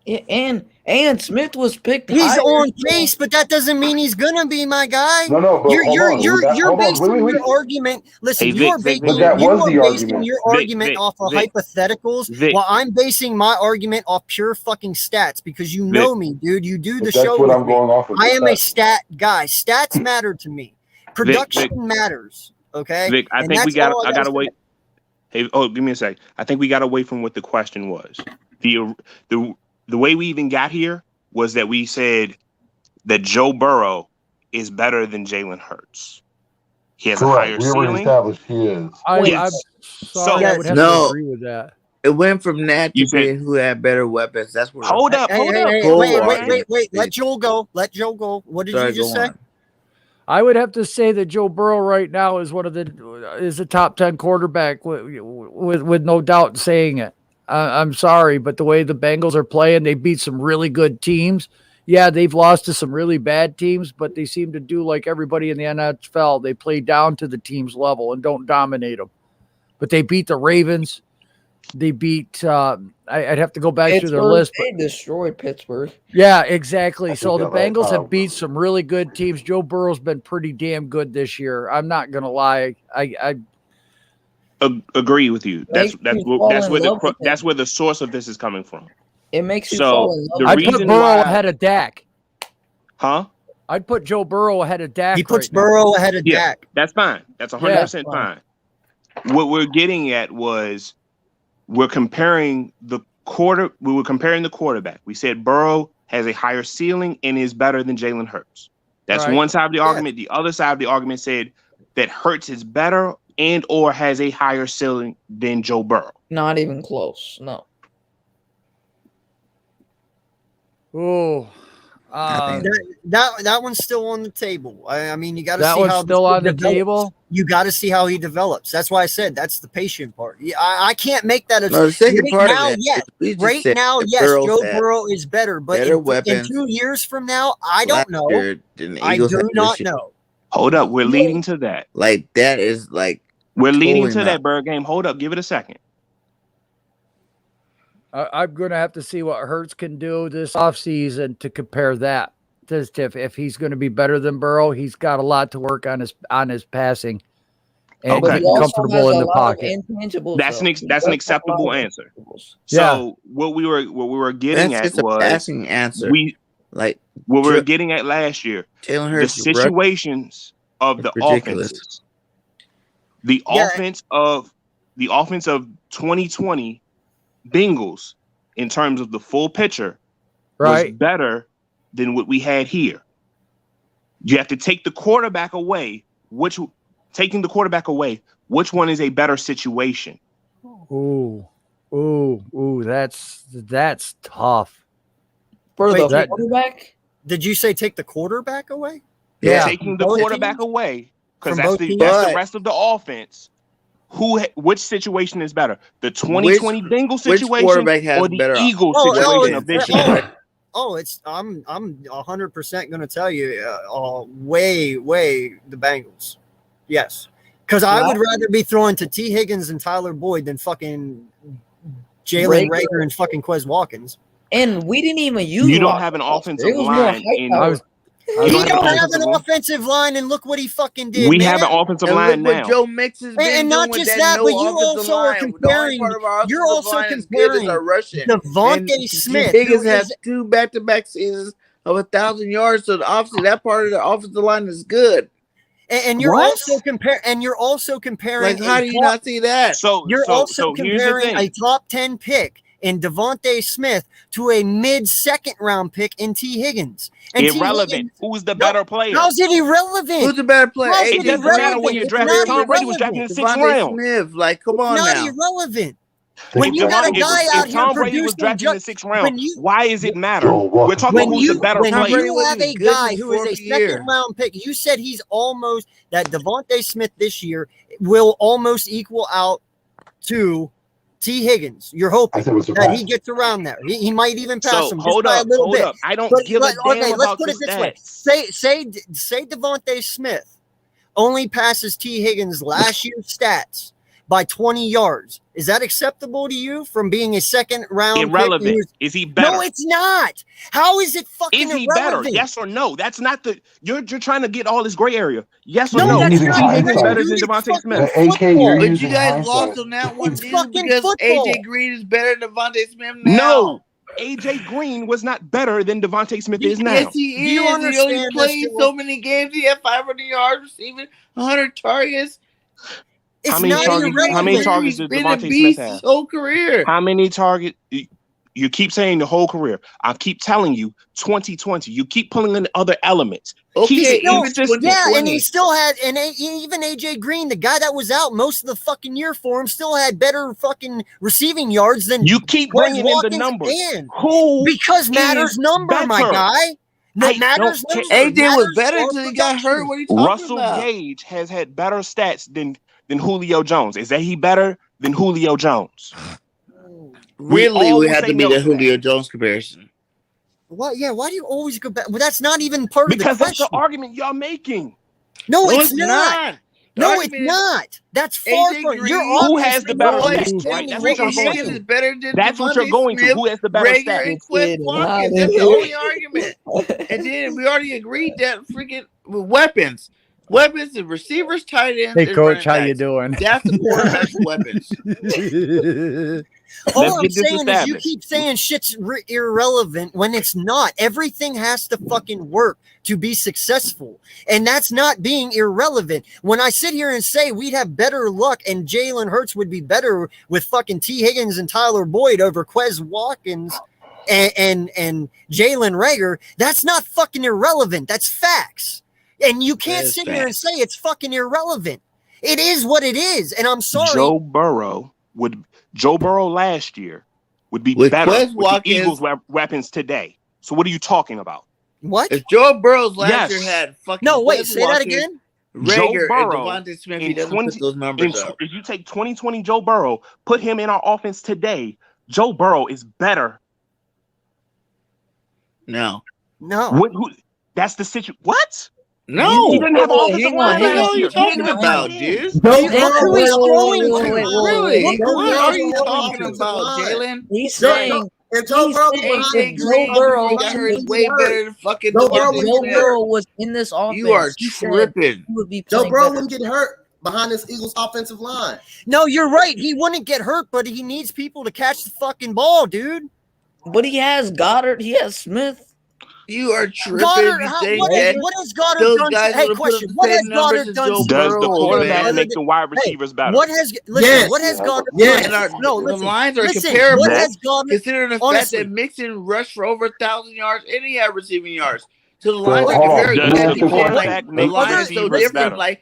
Yeah, and Smith was picked. He's higher. on pace, but that doesn't mean he's gonna be, my guy. No, but you're basing your argument. Listen, Hey, you are Vic, basing, that you was are the basing argument. your Vic, argument Vic, off of Vic, hypotheticals, Vic. while I'm basing my argument off pure fucking stats because you know me, dude. You do the But show. that's what with I'm me. going off of. I am a stat guy. Stats matter to me. Production Vic. matters. Okay. Vic, I And think we that's got. all I gotta say. wait. Hey, give me a sec. I think we got away from what the question was. The way we even got here was that we said that Joe Burrow is better than Jalen Hurts. He has a higher We already ceiling. established he is. I'm Yes. sorry, I would have to agree with that. It went from that You to being who had better weapons. That's what. Hold up. Wait. Let Joel go. What did Sorry, you just go say? on. I would have to say that Joe Burrow right now is is a top 10 quarterback with no doubt saying it. I'm sorry, but the way the Bengals are playing, they beat some really good teams. Yeah, they've lost to some really bad teams, but they seem to do like everybody in the NFL. They play down to the team's level and don't dominate them. But they beat the Ravens. They beat. I'd have to go back through their list. They destroyed Pittsburgh. Yeah, exactly. So the they'll let Bengals have Kyle beat some really good teams. Joe Burrow's been pretty damn good this year. I'm not gonna lie. I Agree with you. That's Makes you fall in love with him. that's where the source of this is coming from. It makes you So, fall in love. the I'd reason put Burrow why- ahead of Dak. Huh? I'd put Joe Burrow ahead of Dak. He puts right now. Burrow ahead of Yeah, Dak. that's fine. That's 100% fine. What we're getting at was we were comparing the quarterback. We said Burrow has a higher ceiling and is better than Jalen Hurts. That's Right. one side of the argument. The other side of the argument said that Hurts is better and or has a higher ceiling than Joe Burrow. Not even close. No. Oh, That one's still on the table. I mean, you got to that see one's how still this on the develops. table. You got to see how he develops. That's why I said that's the patient part. Yeah, I can't make that. No, the second part of now, that yes. is we just Right said now, that yes, Burrow Joe had Burrow is better, but better in weapons 2 years from now, I don't know. year than the I Eagles do had not this year. know. Hold up. We're leading to that. Like that is like We're leading totally to not. that, Bird game. Hold up. Give it a second. I'm going to have to see what Hurts can do this offseason to compare that. If he's going to be better than Burrow, he's got a lot to work on his passing and Okay. getting comfortable in the pocket. That's an acceptable answer. Yeah. So what we were getting That's at just a was passing answer. what we were getting at last year. Jalen The Hurts, you're right. situations of the Ridiculous. offenses. The offense of 2020 Bengals in terms of the full picture was Right. better than what we had here. You have to take the quarterback away, which which one is a better situation? Ooh, that's tough. For Wait, the quarterback? Did you say take the quarterback away? Yeah. Taking the quarterback away, because From that's both the rest of the offense. Which situation is better? The 2020 Bengals situation quarterback has or the better Eagles Oh, situation of this year? I'm 100% going to tell you, way the Bengals. Yes, because I would rather be throwing to T. Higgins and Tyler Boyd than fucking Jalen Reagor and fucking Quez Watkins. And we didn't even use. You don't have an offensive line. He don't have an offensive line, and look what he fucking did. We man. have an offensive And line look now. what Joe Mix has been And not doing just with that, no but you offensive also line. are comparing. The only part of our You're offensive also line is good is comparing our rushing. Devontae And Smith, Higgins who has is- 2 back-to-back seasons of 1,000 yards, so obviously that part of the offensive line is good. And you're also comparing. Like, how do you not see that? You're also here's the comparing thing. a top 10 pick in Devontae Smith to a mid-second round pick in T. Higgins. And T. Irrelevant. Higgins, Who's the better player? how's it irrelevant? Who's the better player? How's It it doesn't matter when you're irrelevant? drafting. It's not Tom Brady was drafted in the 6th Devontae round. Smith, like, come on Not now. irrelevant. When you got a guy out here Tom Brady was producing drafted in the 6th round, why does it matter? Joe We're talking about who's the better when player. you have a good guy his who is a fourth year. second round pick, you said he's almost that Devontae Smith this year will almost equal out to T. Higgins. You're hoping that he gets around there. He might even pass So him just hold by up, a little hold bit. up. I don't But give a damn let's about put the it this way. stats. Say Devontae Smith only passes T. Higgins last year's stats by 20 yards. Is that acceptable to you from being a second round Irrelevant. pick? Is he better? No, it's not. How is it fucking Is he irrelevant? better? Yes or no? That's not the. You're trying to get all this gray area. Yes or No, no? that's Is not T. gray, Higgins better dude. than It's Devontae fucking Smith? AK, you're But you using guys hindsight. lost on that one, It's dude, fucking because football. AJ Green is better than Devontae Smith now. No. AJ Green was not better than Devontae Smith is now. Yes, he is. Do you He only understand this, played Joe? so many games. He had 500 yards receiving, 100 targets. It's How many not targets? How many irrelevant. targets He's did been a Devontae Smith beast have? his whole career. How many targets? You keep saying the whole career. I keep telling you 2020. You keep pulling in other elements. Okay, Keep it even consistent. Yeah, and 2020. he still had, and even AJ Green, the guy that was out most of the fucking year for him, still had better fucking receiving yards than You keep Quez bringing in the Watkins numbers. and. Who Because matters is number, my better? guy. That I matters don't number. AJ was Matters better are until he got production. hurt. What are you talking Russell about? Gage has had better stats than Julio Jones. Is that he better than Julio Jones? Really, all we will have say to be no the to that. Julio Jones comparison. What? Yeah, why do you always go back? Well, that's not even part Because of the that's the question. argument y'all making. No, No, it's it's not. not. The No, it's argument is not. That's far AJ from your Green. Who offense has the is better not stats, right? understanding That's what what y'all you're Freaking going Higgins to. is better than That's what you're Devontae going to. Smith, Who has the better Rager, stats? and Quez Get Watkins. outta That's the here. only argument. And then we already agreed that freaking weapons. Weapons and receivers, tight ends, Hey, and coach, running how you backs. doing? That's the quarterback's weapons. All Let's I'm get this saying is you established. keep saying shit's irrelevant when it's not. Everything has to fucking work to be successful. And that's not being irrelevant. When I sit here and say we'd have better luck and Jalen Hurts would be better with fucking T. Higgins and Tyler Boyd over Quez Watkins and Jalen Reagor, that's not fucking irrelevant. That's facts. And you can't That's sit here and facts. say it's fucking irrelevant. It is what it is. And I'm sorry. Joe Burrow last year would be With better Quez with the Watkins- Eagles' weapons today. So what are you talking about? What? If Joe Burrows last Yes. year had fucking No, wait, Quez say that Watkins, again. Joe Rager, and Burrow Devontae Smith, he in doesn't 20 put those numbers up. If you take 2020 Joe Burrow, put him in our offense today, Joe Burrow is better. No. No. That's the situation. What? No. He didn't have an Wait, offensive hang on, line What the hang hell last are year. you talking Neither about, did. dude? Look who he's throwing to. wait, Really? Look who What he's are you throwing talking to. about, Jalen? He's Joe- saying If Joe he's Burrow was saying behind if AJ Joe Green before Burrow he got hurt is wouldn't way get hurt. better than fucking Joe Burrow Devontae wouldn't Joe get Smith. Burrow was in this offense, You are he said tripping. he would be Joe playing Burrow better. wouldn't get hurt behind this Eagles offensive line. No, you're right. He wouldn't get hurt, but he needs people to catch the fucking ball, dude. But he has Goddard, he has Smith. You are tripping. Goddard, You how, think what, that is, what has Goddard those done? guys Hey, would have put question. up the What has same numbers Goddard as done? Joe Does the Burrow, quarterback man? make the wide receivers better? What has listen? Yes. What has Goddard? Yes. And our, No, the listen. lines are Listen, comparable, what has Goddard? considering the fact Honestly, that Mixon rushed for over 1,000 yards and he had receiving yards. So the Well, lines are hold on. comparable. Let You me can't ask keep you a saying question. like the Make line is so receivers different. better. Like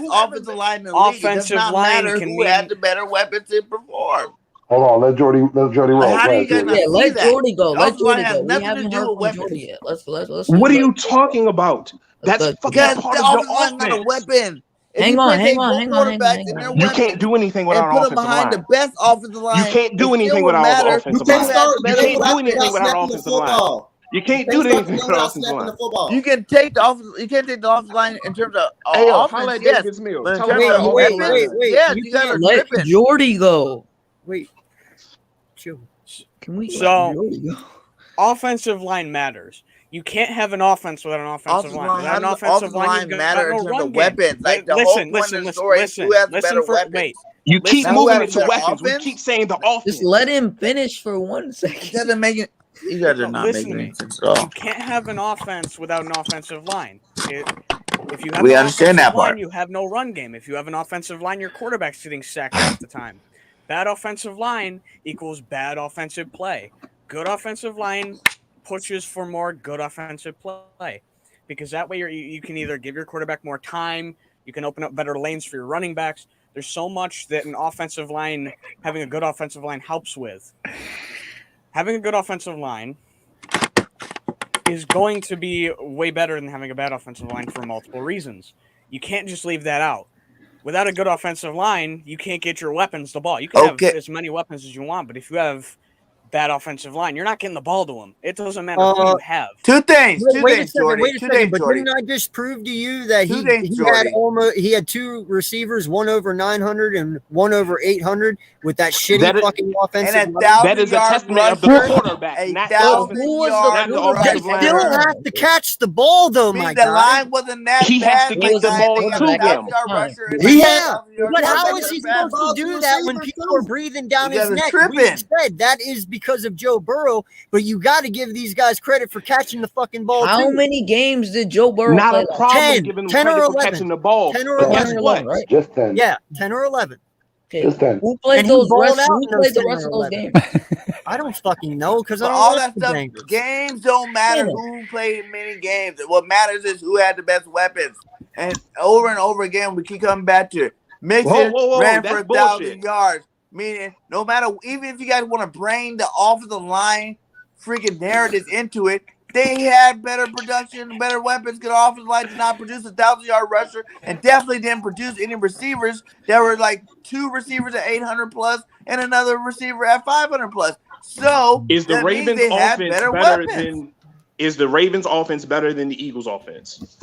best offensive line in the league. It does offensive not line matter can who mean- had the better weapons to perform. Hold on, let Jordy roll. How do you Go guys ahead, not Jordy. see let that? Jordy go. The Let offensive line Jordy has go. We nothing to haven't do heard with from weapons. Jordy yet. Let's What are you talking about? That's fucking Because part the of your offensive line is not a offense. weapon. If Hang you on, could hang take on, both hang on, hang on, quarterbacks hang and their on. You can't do anything and without an put them offensive behind the line. best offensive line, You can't do it still anything would without an matter offensive who can't line. had the start You better can't do weapons. anything without an snapping the offensive line. football. You can't You do can't start the anything game without an without offensive snapping line. the football. You can take the offense. You can't take the offensive line in terms of Hey, yo, offense, holla at yes, Davis Mills. but in Tell him terms what of that offensive line weapons, is. yes, You you guys are can't Let tripping. Jordy go. wait. too. Can we So offensive line matters. You can't have an offense without an offensive line. Without an offensive line, you've got no run game. Weapons. Like the whole point of the story is who has better weapons. Wait. You keep Listen, moving who has into better weapons. We offense? keep saying the offense. Just let him finish for 1 second. It doesn't make it. You guys are not Listen making to any me. sense at all. You can't have an offense without an offensive line. If you have We an understand offensive that part. line, you have no run game. If you have an offensive line, your quarterback's getting sacked half the time. Bad offensive line equals bad offensive play. Good offensive line pushes for more good offensive play, because that way you can either give your quarterback more time, you can open up better lanes for your running backs. There's so much that an offensive line, having a good offensive line, helps with. Having a good offensive line is going to be way better than having a bad offensive line for multiple reasons. You can't just leave that out. Without a good offensive line, you can't get your weapons the ball. You can have as many weapons as you want, but if you have bad offensive line, you're not getting the ball to them. It doesn't matter who you have. Two things, Wait a second, Jordy. wait a Two second. things, But Jordy. didn't I just prove to you that Two things, he had 2 receivers, one over 900 and one over 800 with that shitty That is- fucking offensive And line? That is a testament of the quarterback, not the offensive line. Still have to catch the ball though, my The guy. line wasn't that He bad. has to get the ball to them. Yeah, but how is he supposed to do that when people are breathing down You his guys are neck? tripping. We said that is because of Joe Burrow, but you got to give these guys credit for catching the fucking ball. How too. many games did Joe Burrow Not play? a problem 10, giving him 10 credit or for 11. catching the ball. 10 or But 11, guess what? right? Just 10. Yeah, 10 or 11. Okay. Just 10. Who played And he those balled rest? out Who in those played the 10 rest or of those 11. games? I don't fucking know because I But don't all watch that the stuff, Bengals. games don't matter Yeah. who played many games. What matters is who had the best weapons. And over again, we keep coming back to it. Mixon Whoa, ran that's for 1,000 bullshit. yards. Meaning, no matter, even if you guys want to bring the offensive line freaking narratives into it, they had better production, better weapons. Good offensive line did not produce a 1,000-yard rusher, and definitely didn't produce any receivers. There were like 2 receivers at 800 plus and another receiver at 500 plus. So Is the that means Ravens they had offense better better weapons. than is the Ravens offense better than the Eagles offense?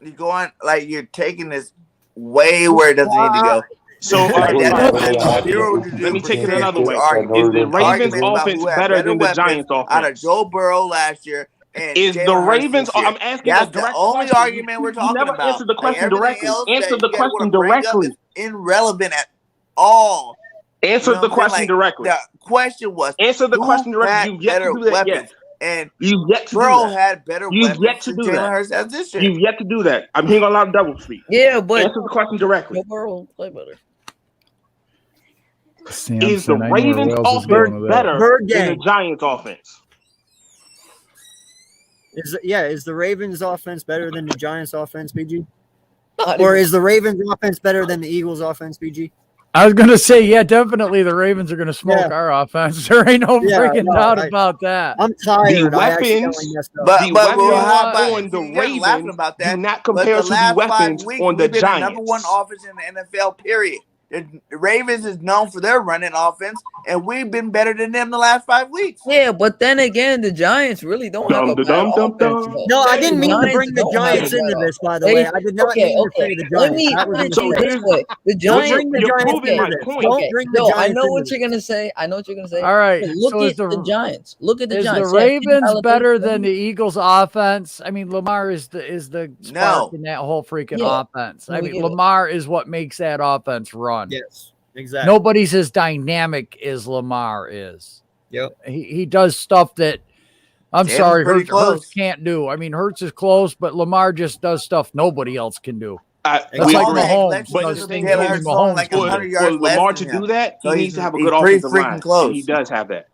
You're going like you're taking this way where it doesn't need to go. So all right, That's zero to let me take it percent another way. argument. Is the Ravens Argument about offense who had better than the weapons Giants out of offense? Joe Burrow last year and Is the Jalen Hurts Ravens? this year. I'm asking That's a the direct only question. argument we're You talking never about. answered the Like question everything directly. else Answer that the you guys want question to bring up directly. is irrelevant at all. Answer the what I'm saying? question Like, directly. the question was Answer the who question directly. had You've yet better to do that weapons, yet. and You've yet to do Burrow that. had better You've weapons yet to than do Jalen that. Hurts has this year. You've yet to do that. I'm hearing a lot of double speak. Yeah, but Answer the question directly. Joe Burrow play better. Is the Samson, I know where Ravens Wells is going offense with that. better Bird than the gang. Giants offense? Is the Ravens offense better than the Giants offense, BG? Not Or even- is the Ravens offense better than the Eagles offense, BG? I was gonna say, yeah, definitely the Ravens are gonna smoke Yeah. our offense. There ain't no Yeah, freaking no, doubt I- about that. I'm The tired. I accidentally weapons, messed up. But the well, weapons how about on the you guys are laughing Ravens about that? do not But compare the to the last 5 weapons weeks, on the we've been the number one Giants. offense in the NFL. Period. The Ravens is known for their running offense, and we've been better than them the last 5 weeks. Yeah, but then again, the Giants really don't have a bad offense. though. No, I didn't The mean to Giants bring the don't have a Giants bad into offense. this, by the way. I did not mean to say the Giants. Let me That was a put it to you mistake. this way: the Don't Giants. bring the Giants into this. Don't bring the No, I Giants know into what this. you're gonna say. I know what you're gonna say. All right, But look so at is the Giants. Look at the Is Giants. the They have Ravens talented better players. than the Eagles offense? I mean, Lamar is the spark No. in that whole freaking Yeah. offense. No, I we mean, get it. Lamar is what makes that offense run. Yes, exactly. Nobody's as dynamic as Lamar is. Yep. He does stuff that I'm Jalen's sorry, pretty Hurts close. can't do. I mean, Hurts is close, but Lamar just does stuff nobody else can do. That's We like agree. Mahomes. But Does the things thing only is, Mahomes like can 100 do. yards for less Lamar than to him. do that, So he he's needs to have a he's good pretty offensive freaking line. close. And he does have that.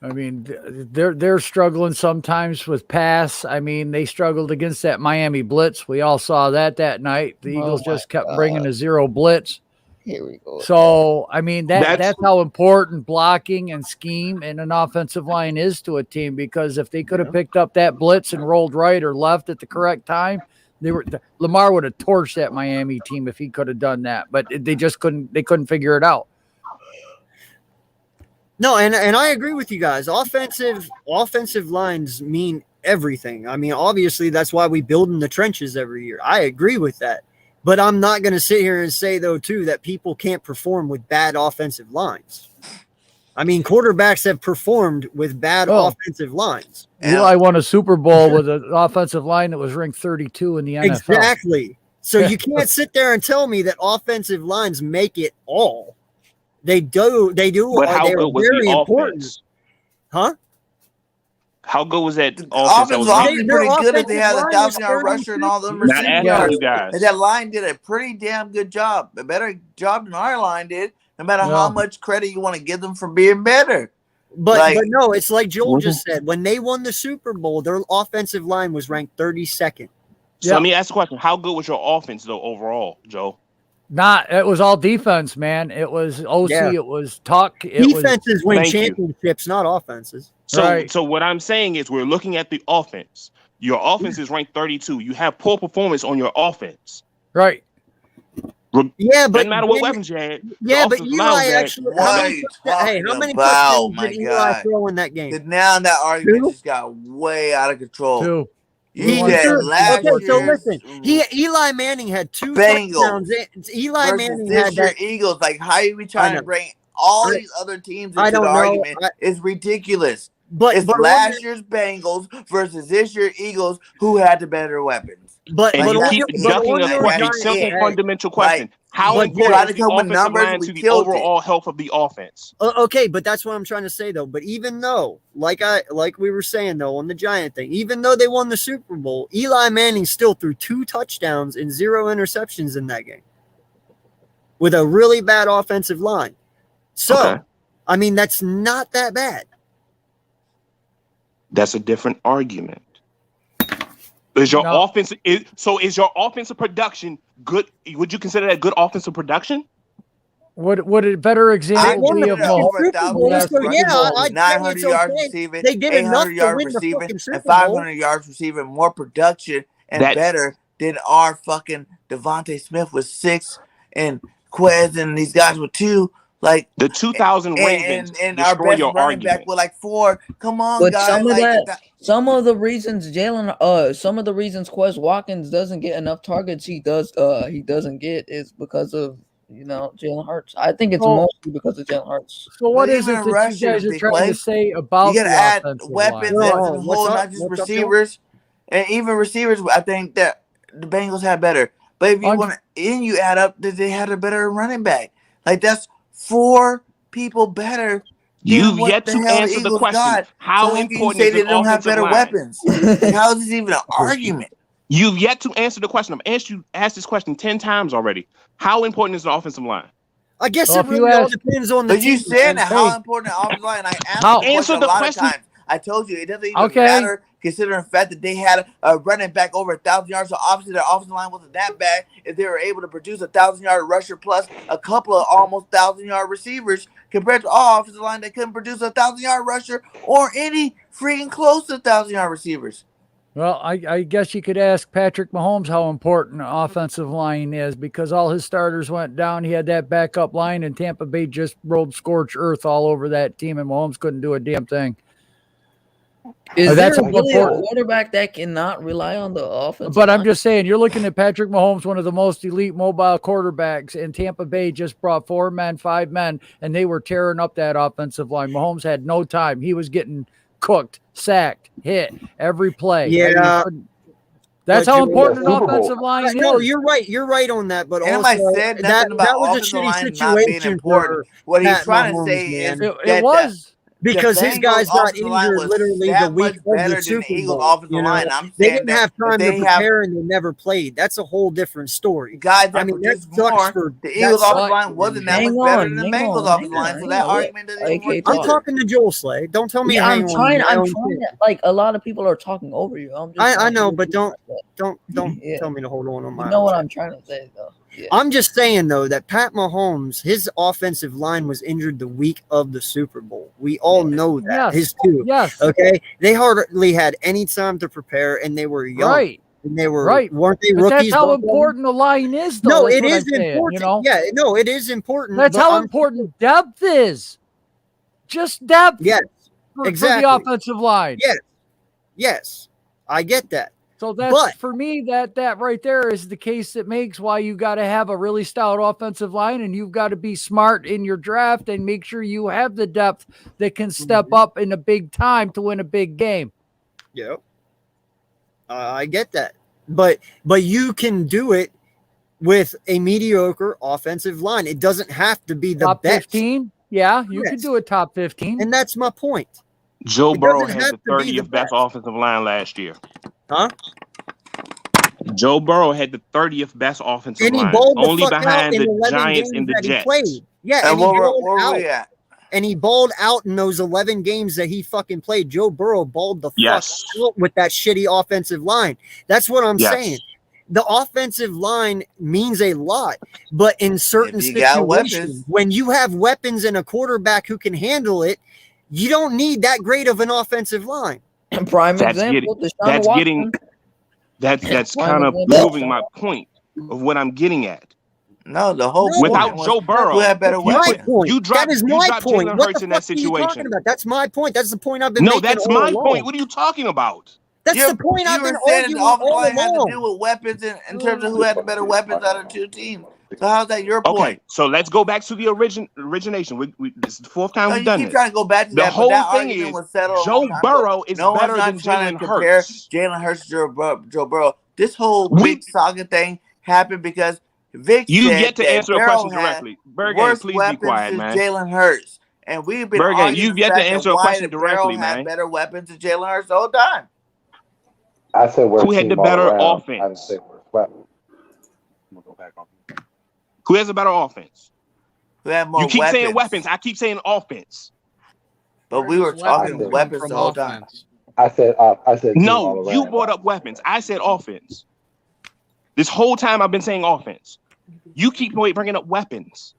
I mean, they're struggling sometimes with pass. I mean, they struggled against that Miami blitz. We all saw that night. The Eagles just kept bringing a zero blitz. Here we go. So, I mean, That's- that's how important blocking and scheme in an offensive line is to a team, because if they could have picked up that blitz and rolled right or left at the correct time, Lamar would have torched that Miami team if he could have done that. But they just couldn't figure it out. No, and I agree with you guys. Offensive lines mean everything. I mean, obviously that's why we build in the trenches every year. I agree with that. But I'm not going to sit here and say, though, too, that people can't perform with bad offensive lines. I mean, quarterbacks have performed with bad offensive lines. Eli won a Super Bowl with an offensive line that was ranked 32 in the NFL. Exactly. So you can't sit there and tell me that offensive lines make it all. They do. But how good was very the important. offense? Huh? How good was that offense? Offensive line was pretty good if they had a offensive 1,000-yard line was rusher and all them Not receiving asking yards. you guys. And that line did a pretty damn good job. A better job than our line did, no matter how much credit you want to give them for being better. But no, it's like Joel just said. When they won the Super Bowl, their offensive line was ranked 32nd. So let me ask the question: how good was your offense though overall, Joe? It was all defense, man. It was OC. Yeah. It was Tuck. Defenses win Thank you. championships, not offenses. So what I'm saying is we're looking at the offense. Your offense is ranked 32. You have poor performance on your offense. Right. Yeah, but doesn't matter what weapons you had. Yeah, but offensive Eli line was actually. What How are many you how many talking about, touchdowns my did Eli guy? throw in that game? 'Cause now that argument just got way out of control. Two. You said last Okay, so year's listen. Eli Manning had 2 Bengals touchdowns. Eli versus Manning this had year that. Eagles. Like, how are we trying to bring all these other teams I into the don't know. argument? It's ridiculous. But it's but last year's Bengals versus this year's Eagles, who had the better weapons. But And you on keep your- ducking a simple fundamental question. How Like, important try is to the come with offensive numbers, line we to the killed it. overall health of the offense? Okay, but that's what I'm trying to say though. But even though, like we were saying though on the Giant thing, even though they won the Super Bowl, Eli Manning still threw 2 touchdowns and 0 interceptions in that game with a really bad offensive line. So, Okay. I mean, that's not that bad. That's a different argument. Is your offense is your offensive production good? Would you consider that good offensive production? Would a better example be of over Mahomes? 1,000 Bowl, yards so rushing, yeah, I'd say 900 it's yards okay. receiving, They did enough 800 to yards win the receiving, fucking Super and Bowl. 500 yards receiving, more production and better than our fucking Devontae Smith with 6 and Quez and these guys with 2. Like the 2000 Ravens and our destroy best your running back argument. with like 4. Come on, But guys. some of like, some of the reasons some of the reasons Quez Watkins doesn't get enough targets he doesn't get is because of Jalen Hurts. I think it's mostly because of Jalen Hurts. So what But is it even that you rushers, guys are big trying to play. say about You gotta the add offensive weapons line? as a whole, not just receivers. And even receivers, I think that the Bengals had better. But if you want to, and you add up that they had a better running back. Like, that's 4 people better. You've what yet the to hell answer the Eagles question. got. How So how can you important say is they an don't have offensive better line? weapons? Like, how is this even an argument? You've yet to answer the question. I've asked this question 10 times already. How important is the offensive line? I guess it really all depends on the But you team. saying man. how important the offensive line? I asked How- the question Answer a the lot question. of times. I told you it doesn't even matter considering the fact that they had a running back over 1,000 yards. So obviously their offensive line wasn't that bad if they were able to produce a 1,000-yard rusher plus a couple of almost 1,000-yard receivers compared to our offensive line that couldn't produce a 1,000-yard rusher or any freaking close to 1,000-yard receivers. Well, I guess you could ask Patrick Mahomes how important the offensive line is because all his starters went down. He had that backup line, and Tampa Bay just rolled scorched earth all over that team, and Mahomes couldn't do a damn thing. Is That's there how really a important. quarterback that cannot rely on the offense? But I'm just saying, you're looking at Patrick Mahomes, one of the most elite mobile quarterbacks, and Tampa Bay just brought 4 men, 5 men, and they were tearing up that offensive line. Mahomes had no time. He was getting cooked, sacked, hit every play. Yeah. That's But how you- important an offensive line No, is. you're right. You're right on that. But And also, I said nothing about that was a offensive shitty line not being situation important. for What he's Pat trying to Mahomes, say man. is that because the his guys Bengals' got offensive line injured was literally the that week much of better the than Super the Eagles' Bowl. offensive line. I'm They saying didn't that have if time to they have prepare and they never played. That's a whole different story. guys that I mean, that produce sucks more, for the that Eagles' offensive sucks line for wasn't them. that much better than the Bengals' offensive line. So that argument doesn't even work. I'm talking to Joel Slay. Don't tell me Yeah, to I'm hang on trying. my I'm own trying shit. to, like, a lot of people are talking over you. I'm just I trying to know, get but you don't Yeah. tell me to hold on You my know own what shit. I'm trying to say, though. Yeah. I'm just saying though that Pat Mahomes, his offensive line was injured the week of the Super Bowl. We all know that. Yes. His two. Yes. Okay. They hardly had any time to prepare, and they were young. Right. And they were Right. weren't they But rookies? that's how both of them? important the line is, though. No, That's it what is I'm saying, important. you know? Yeah, no, it is important. That's but how I'm- important depth is. Just depth. Yes, for exactly. the offensive line. Yes, I get that. So that's for me. That right there is the case that makes why you got to have a really stout offensive line, and you've got to be smart in your draft and make sure you have the depth that can step up in a big time to win a big game. Yep, I get that, but you can do it with a mediocre offensive line. It doesn't have to be the top best. 15. Yeah, you can do a top 15, and that's my point. Joe Burrow had the 30th best offensive line last year. Huh? Joe Burrow had the 30th best offensive And he line, balled the only fuck out behind in the 11 Giants games and the that he Jets. played. Yeah, And and he where balled were we out. at? And he balled out in those 11 games that he fucking played. Joe Burrow balled the fuck out with that shitty offensive line. That's what I'm saying. The offensive line means a lot, but in certain If you got situations, weapons. when you have weapons and a quarterback who can handle it, you don't need that great of an offensive line. Prime That's example, getting, Deshaun that's Watson. getting, that's Prime kind of example. proving my point of what I'm getting at. No, the whole Without point was Joe Burrow, who had better That's my weapons. point. you drop That is my point. Jalen What Hurts the in that fuck are you talking situation. about? That's my point. That's the point I've been No, making that's all my along. point. What are you talking about? That's the point I've You been were saying arguing the offensive all line had to along. deal with weapons in terms of who had the better weapons out of two teams. So how's that your Okay, point? so let's go back to the origination. This is the fourth time No, we've you done keep this. trying to go back to The that, but whole that thing argument is was settled a Joe long time Burrow ago. is No one's better not than trying Jalen to compare Hurts. Jalen Hurts to Joe Burrow. This whole big saga thing happened because Vic You said yet to that answer a Burrow question had directly. Bergen, worse please be weapons quiet, than man. Jalen Hurts. And we've been Bergen, arguing you've the yet to fact answer that a why question did Burrow directly, had man. better weapons than Jalen Hurts the whole time. I said Who worst had the team all better around. I didn't offense? say worst weapon. I'm gonna go back on. Who has a better offense? Who had more You keep saying weapons. weapons. I keep saying offense. But we were talking weapons weapons from the whole time. offense. I said team No, all you around. brought up weapons. I said offense. This whole time I've been saying offense. You keep bringing up weapons.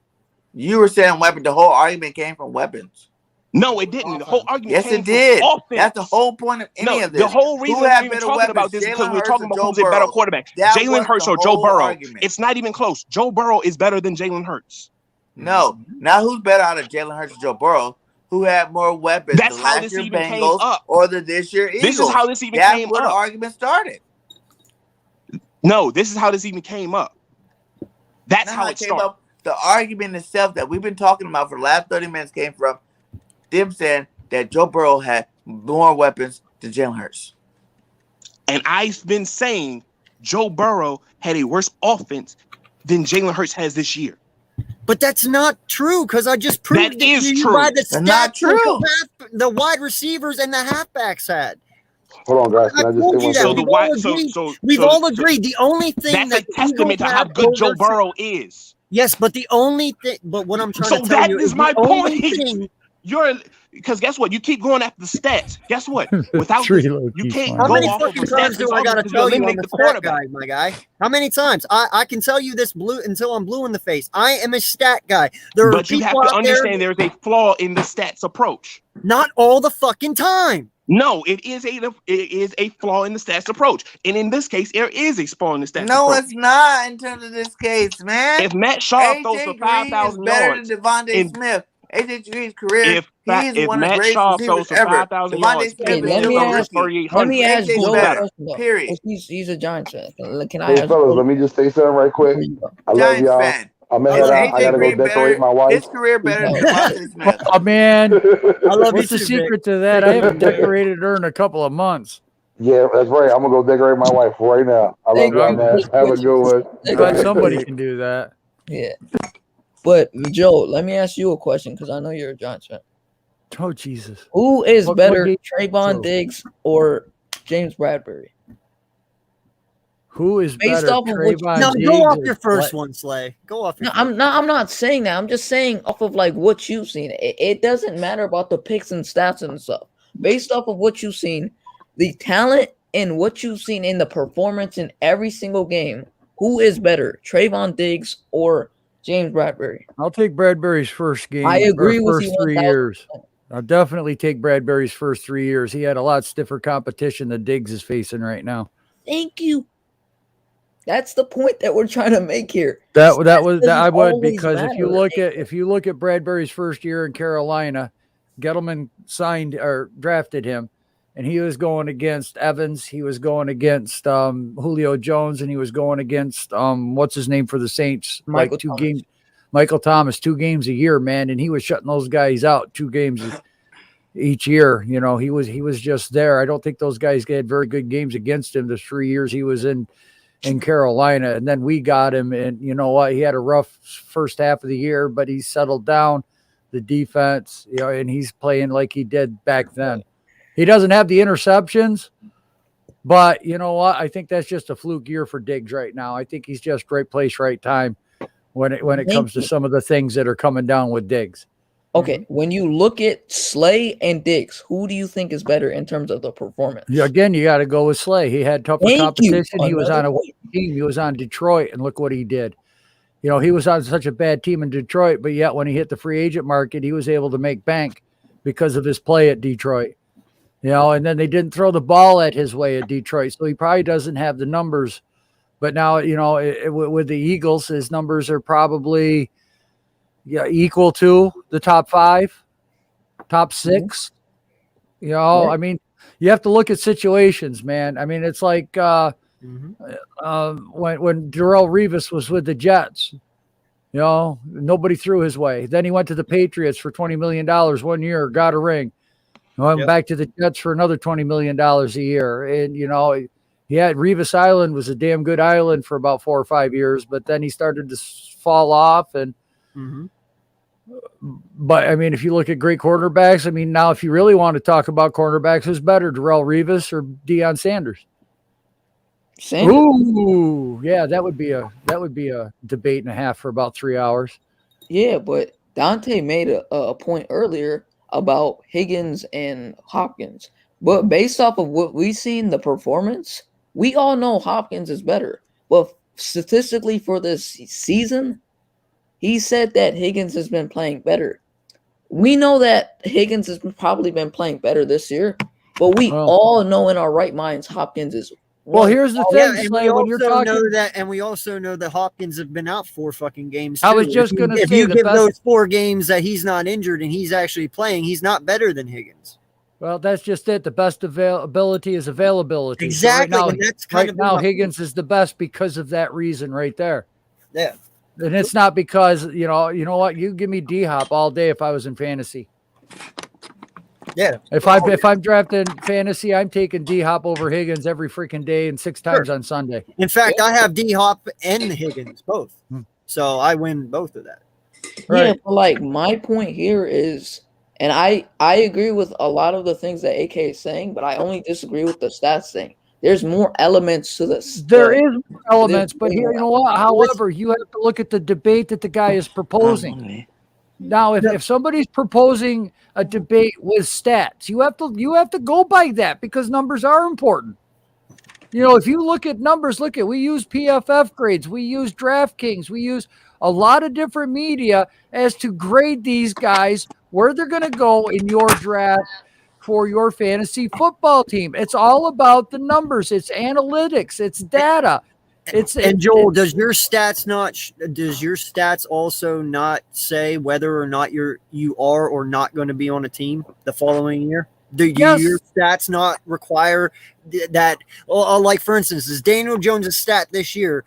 You were saying weapons. The whole argument came from weapons. No, it didn't. The whole argument Yes, came it did. from offense. That's the whole point of any No, of this. the whole reason Who we're had even better talking about weapons, this is because Jalen we're Hurts talking or about Joe who's a better Burrow? quarterback. That Jalen was Hurts the or Joe whole Burrow. argument. It's not even close. Joe Burrow is better than Jalen Hurts. No, now who's better out of Jalen Hurts or Joe Burrow? Who had more weapons? That's the how last this year even came Bengals up. or the this year Eagles? This is how this even That's came where the up. argument started. No, this is how this even came up. That's Not how how it started. up. The argument itself that we've been talking about for the last 30 minutes came from them saying that Joe Burrow had more weapons than Jalen Hurts. And I've been saying Joe Burrow had a worse offense than Jalen Hurts has this year. But that's not true because I just proved That it is to you true. by the That's not stats that true. the wide receivers and the halfbacks had. Hold on, guys. I Can I just say told you one that. So thing? the We've all wide, agreed. We've all agreed. The only thing that's a that the testament to Eagles how have good Joe over Burrow is. Yes, but the only thing, but what I'm trying So to tell that you is is my the only point. thing. You're because guess what? You keep going after the stats. Guess what? Without Tree this, low you key can't fine. How go many off of fucking a times stat-based do I got to offense because you tell you I'm eliminate the the stat quarterback. guy, my guy? How many times? I can tell you this blue until I'm blue in the face. I am a stat guy. There are But you have people to out there. understand there's a flaw in the stats approach. Not all the fucking time. No, it is a flaw in the stats approach. And in this case, there is a flaw in the stats No, approach. it's not in terms of this case, man. If Matt Schaub throws for AJ Green is 5,000 better yards, than Devontae and Smith. AJ Green's career, he's if one of the Matt greatest Schaub receivers throws for ever. 5,000 Devontae yards, Smith Hey, is let still me a ask. rookie. Let me ask AJ Joe a better. question though. Period. He's a Giants fan. Can I Hey, ask fellas, Joe let me just say something right quick. before you go? I love Giants y'all. fan. I'm gonna Hey, head Is out. I AJ gotta go Green decorate better? my wife. His career better than No. Devontae Smith. Oh man, I love what's you the too, Vic. secret to that? I haven't decorated her in a couple of months. Yeah, that's right. I'm gonna go decorate my wife right now. I love y'all, man. Have a good one. Glad somebody can do that. Yeah. But Joe, let me ask you a question because I know you're a Giants fan. Oh Jesus! Who is What better, game- Trayvon Joe. Diggs or James Bradbury? Who is Based better, off of what Trayvon No, Diggs go off or your first what? one, Slay. Go off your No, I'm not saying that. I'm just saying off of like what you've seen. It doesn't matter about the picks and stats and stuff. Based off of what you've seen, the talent and what you've seen in the performance in every single game, who is better, Trayvon Diggs or James Bradbury? I'll take Bradbury's first game. I agree with first you 3 1000%. years. I'll definitely take Bradbury's first 3 years. He had a lot stiffer competition than Diggs is facing right now. Thank you. That's the point that we're trying to make here. That Stats I would doesn't because always if you look at Bradbury's first year in Carolina, Gettleman signed or drafted him, and he was going against Evans. He was going against Julio Jones, and he was going against what's his name for the Saints? Michael like 2 Thomas. games. Michael Thomas, 2 games a year, man, and he was shutting those guys out 2 games each year. You know, he was just there. I don't think those guys had very good games against him the 3 years he was in Carolina, and then we got him, and you know what? He had a rough first half of the year, but he settled down. The defense, you know, and he's playing like he did back then. He doesn't have the interceptions, but you know what? I think that's just a fluke year for Diggs right now. I think he's just right place, right time when it comes to some of the things that are coming down with Diggs. Okay, when you look at Slay and Diggs, who do you think is better in terms of the performance? Yeah, again, you got to go with Slay. He had tougher Thank you. competition. He was on a Another team. He was on Detroit, and look what he did. You know, he was on such a bad team in Detroit, but yet when he hit the free agent market, he was able to make bank because of his play at Detroit. You know, and then they didn't throw the ball at his way at Detroit, so he probably doesn't have the numbers. But now, you know, with the Eagles, his numbers are probably equal to the top 5, top 6. You know, Yeah. I mean, you have to look at situations, man. I mean, it's like when Darrelle Revis was with the Jets, you know, nobody threw his way. Then he went to the Patriots for $20 million 1 year, got a ring. Went back to the Jets for another $20 million a year. And, you know, he had Revis Island was a damn good island for about 4 or 5 years, but then he started to fall off. And, but I mean, if you look at great quarterbacks, I mean, now if you really want to talk about quarterbacks, who's better, Darrelle Revis or Deion Sanders? Sanders. Ooh, yeah, that would be a debate and a half for about 3 hours. Yeah, but Dante made a point earlier about Higgins and Hopkins. But based off of what we've seen, the performance, we all know Hopkins is better. But statistically for this season, he said that Higgins has been playing better. We know that Higgins has probably been playing better this year, but we all know in our right minds Hopkins is. Well, here's the thing, and Slay, when you're talking, we also know that Hopkins have been out 4 fucking games. I was too. just going to say, if you the give best, those 4 games that he's not injured and he's actually playing, he's not better than Higgins. Well, that's just it. The best availability is availability. Exactly, So and that's kind right of now my Higgins is the best because of that reason right there. Yeah, and it's not because you know what, you give me D-Hop all day if I was in fantasy. Yeah. If I'm drafting fantasy, I'm taking D-Hop over Higgins every freaking day and 6 times on Sunday. In fact, I have D-Hop and Higgins both, so I win both of that. Yeah, but like my point here is, and I agree with a lot of the things that AK is saying, but I only disagree with the stats thing. There's more elements to this. There is elements, but here, you know what? However, you have to look at the debate that the guy is proposing. Now, if somebody's proposing a debate with stats, you have to go by that because numbers are important. You know, if you look at numbers, we use PFF grades, we use DraftKings, we use a lot of different media as to grade these guys where they're going to go in your draft for your fantasy football team. It's all about the numbers. It's analytics. It's data. Joel, does your stats also not say whether or not you are or not going to be on a team the following year? Do your stats not require that? Like for instance, is Daniel Jones' stat this year?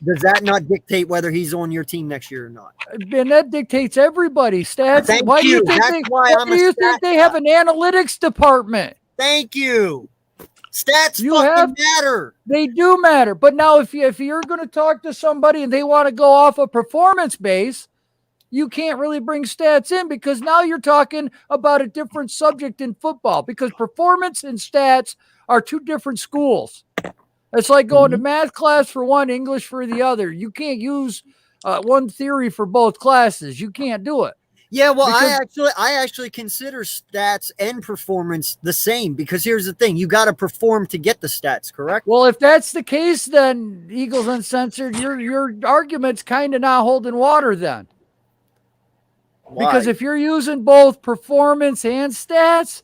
Does that not dictate whether he's on your team next year or not? And that dictates everybody's stats. Thank why do you. you think Why do you think they have an analytics department? Thank you. Stats matter. They do matter. But now if you're going to talk to somebody and they want to go off a performance base, you can't really bring stats in because now you're talking about a different subject in football because performance and stats are 2 different schools. It's like going to math class for one, English for the other. You can't use one theory for both classes. You can't do it. Yeah, well, I actually consider stats and performance the same because here's the thing: you got to perform to get the stats, correct? Well, if that's the case, then Eagles Uncensored, your argument's kind of not holding water then. Why? Because if you're using both performance and stats,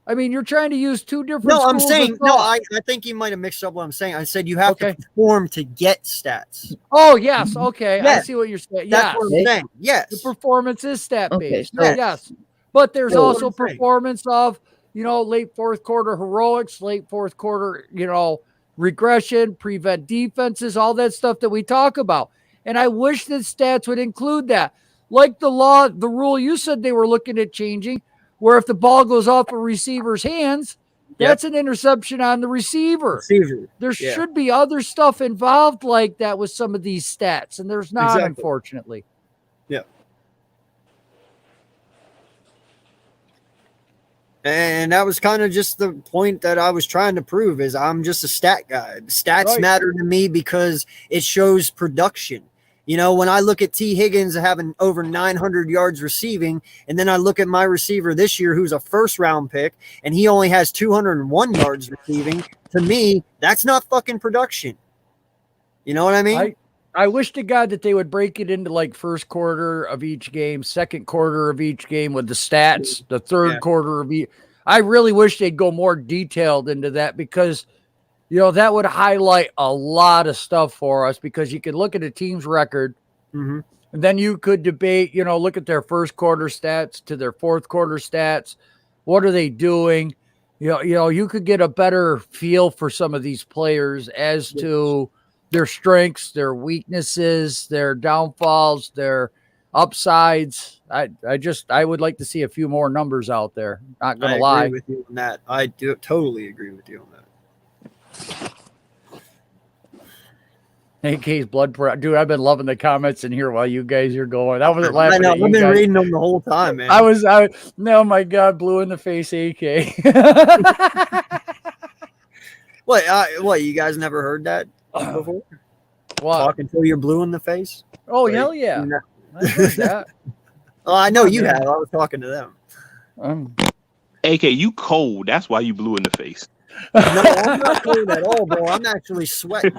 I mean, you're trying to use 2 different. No, I'm schools saying of no. thought. I think you might have mixed up what I'm saying. I said you have to perform to get stats. Oh yes, okay, I Yes. see what you're saying. That's Yes, what I'm saying. Yes, the performance is stat based. Okay, so- Yes, but there's So- also performance of late fourth quarter heroics, late fourth quarter, regression, prevent defenses, all that stuff that we talk about. And I wish that stats would include that. Like the rule you said they were looking at changing, where if the ball goes off a receiver's hands, that's an interception on the receiver. There should be other stuff involved like that with some of these stats, and there's not, unfortunately. Yeah. And that was kind of just the point that I was trying to prove is I'm just a stat guy. Stats matter to me because it shows production. When I look at T. Higgins having over 900 yards receiving, and then I look at my receiver this year who's a first-round pick, and he only has 201 yards receiving, to me, that's not fucking production. You know what I mean? I wish to God that they would break it into like first quarter of each game, second quarter of each game with the stats, the third quarter of each. I really wish they'd go more detailed into that because, that would highlight a lot of stuff for us because you could look at a team's record and then you could debate, look at their first quarter stats to their fourth quarter stats. What are they doing? You could get a better feel for some of these players as to their strengths, their weaknesses, their downfalls, their upsides. I would like to see a few more numbers out there. Not gonna lie. I agree with you on that. I do totally agree with you on that. AK's blood pressure. Dude, I've been loving the comments in here while you guys are going. I wasn't laughing. I know. I've been reading them the whole time, man. Oh my God, blue in the face, AK. What? You guys never heard that before? What? Talk until you're blue in the face? Oh, hell yeah. I heard that. Oh, I know you have. I was talking to them. AK, you cold. That's why you blue in the face. No, I'm not cold at all, bro. I'm actually sweating.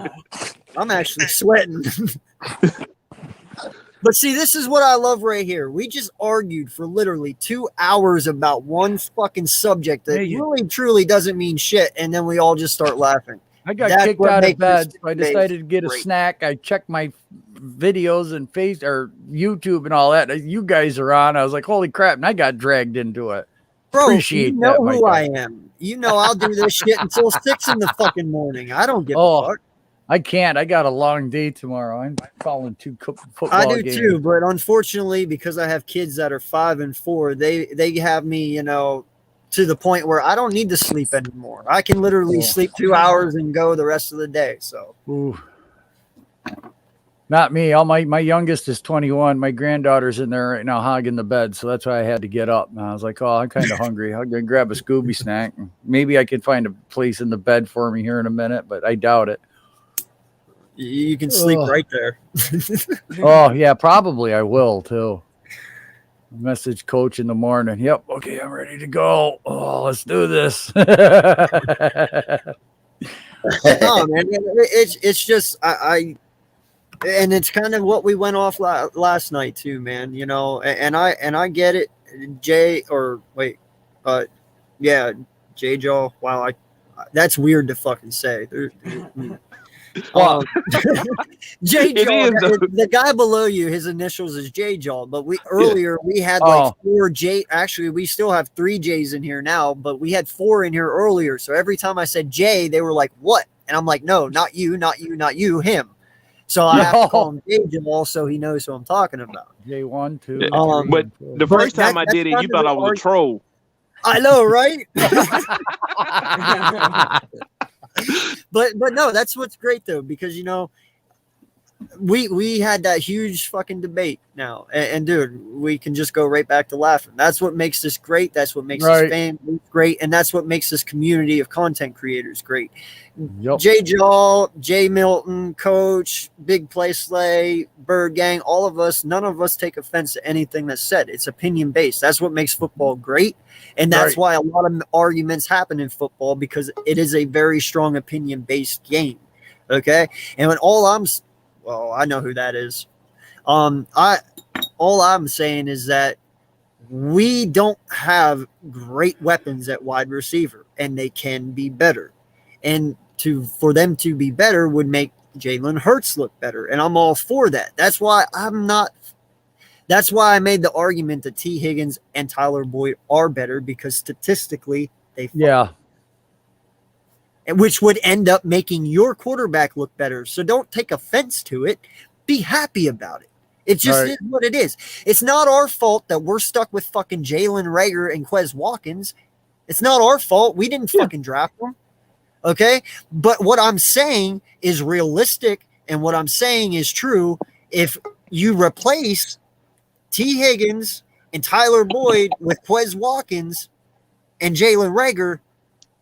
But see, this is what I love right here. We just argued for literally 2 hours about one fucking subject that really, truly doesn't mean shit, and then we all just start laughing. I got kicked out of bed. So I decided to get a snack. I checked my videos and YouTube and all that. You guys are on. I was like, holy crap. And I got dragged into it. Bro, Appreciate you know that, who I am. I'll do this shit until 6 in the fucking morning. I don't give a fuck. I can't. I got a long day tomorrow. I'm calling 2 football games. I do too, but unfortunately, because I have kids that are 5 and 4, they have me, to the point where I don't need to sleep anymore. I can literally sleep 2 hours and go the rest of the day. So, not me. My youngest is 21. My granddaughter's in there right now hogging the bed, so that's why I had to get up. And I was like, I'm kind of hungry. I'm gonna grab a Scooby snack. Maybe I can find a place in the bed for me here in a minute, but I doubt it. You can sleep right there. Oh yeah, probably I will too. Message coach in the morning. Yep. Okay, I'm ready to go. Oh, let's do this. No, man. It's just and it's kind of what we went off last night too, man. And I get it. J Jaw. Wow, that's weird to fucking say. J Jaw, the guy below you, his initials is J Jaw, but we had like 4 J. Actually, we still have 3 J's in here now, but we had 4 in here earlier. So every time I said J, they were like, "What?" And I'm like, "No, not you, not you, not you, him." So I have to call him J Jaw so he knows who I'm talking about. J1, 2. But the first time I did it, you thought I was a troll. I know, right? But no, that's what's great though, because we had that huge fucking debate now, and dude, we can just go right back to laughing. That's what makes this great. That's what makes this fan great, and that's what makes this community of content creators great. Jay Jaw, Jay Milton, Coach, Big Play Slay, Bird Gang, all of us, none of us take offense to anything that's said. It's opinion based. That's what makes football great, and that's why a lot of arguments happen in football, because it is a very strong opinion based game. Okay, and when I know who that is. All I'm saying is that we don't have great weapons at wide receiver, and they can be better. And for them to be better would make Jalen Hurts look better, and I'm all for that. That's why I made the argument that T. Higgins and Tyler Boyd are better, because statistically Yeah. Which would end up making your quarterback look better. So don't take offense to it. Be happy about it. It just is what it is. It's not our fault that we're stuck with fucking Jalen Reagor and Quez Watkins. It's not our fault. We didn't fucking draft them. Okay? But what I'm saying is realistic, and what I'm saying is true. If you replace T. Higgins and Tyler Boyd with Quez Watkins and Jalen Reagor,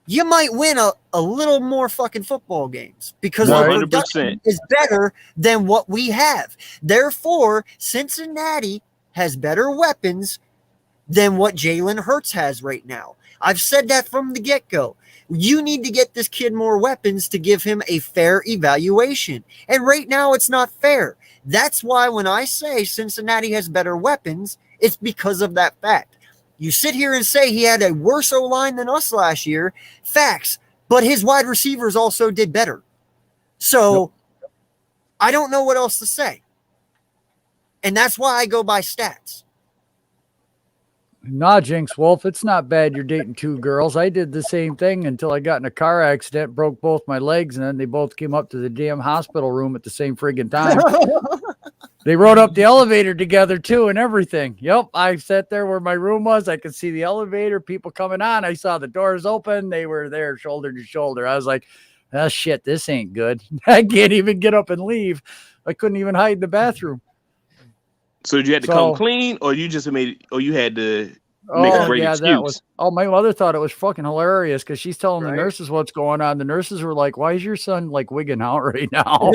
you might win a little more fucking football games because the production is better than what we have. Therefore, Cincinnati has better weapons than what Jalen Hurts has right now. I've said that from the get-go. You need to get this kid more weapons to give him a fair evaluation. And right now, it's not fair. That's why when I say Cincinnati has better weapons, it's because of that fact. You sit here and say he had a worse O-line than us last year. Facts. But his wide receivers also did better. So I don't know what else to say. And that's why I go by stats. Nah, Jinx Wolf, it's not bad you're dating two girls. I did the same thing until I got in a car accident, broke both my legs, and then they both came up to the damn hospital room at the same friggin' time. They rode up the elevator together, too, and everything. Yep, I sat there where my room was. I could see the elevator, people coming on. I saw the doors open. They were there shoulder to shoulder. I was like, oh, shit, this ain't good. I can't even get up and leave. I couldn't even hide in the bathroom. So you had to come clean, or you just made, or you had to make a great excuse? That was. Oh, my mother thought it was fucking hilarious because she's telling the nurses what's going on. The nurses were like, "Why is your son like wigging out right now?"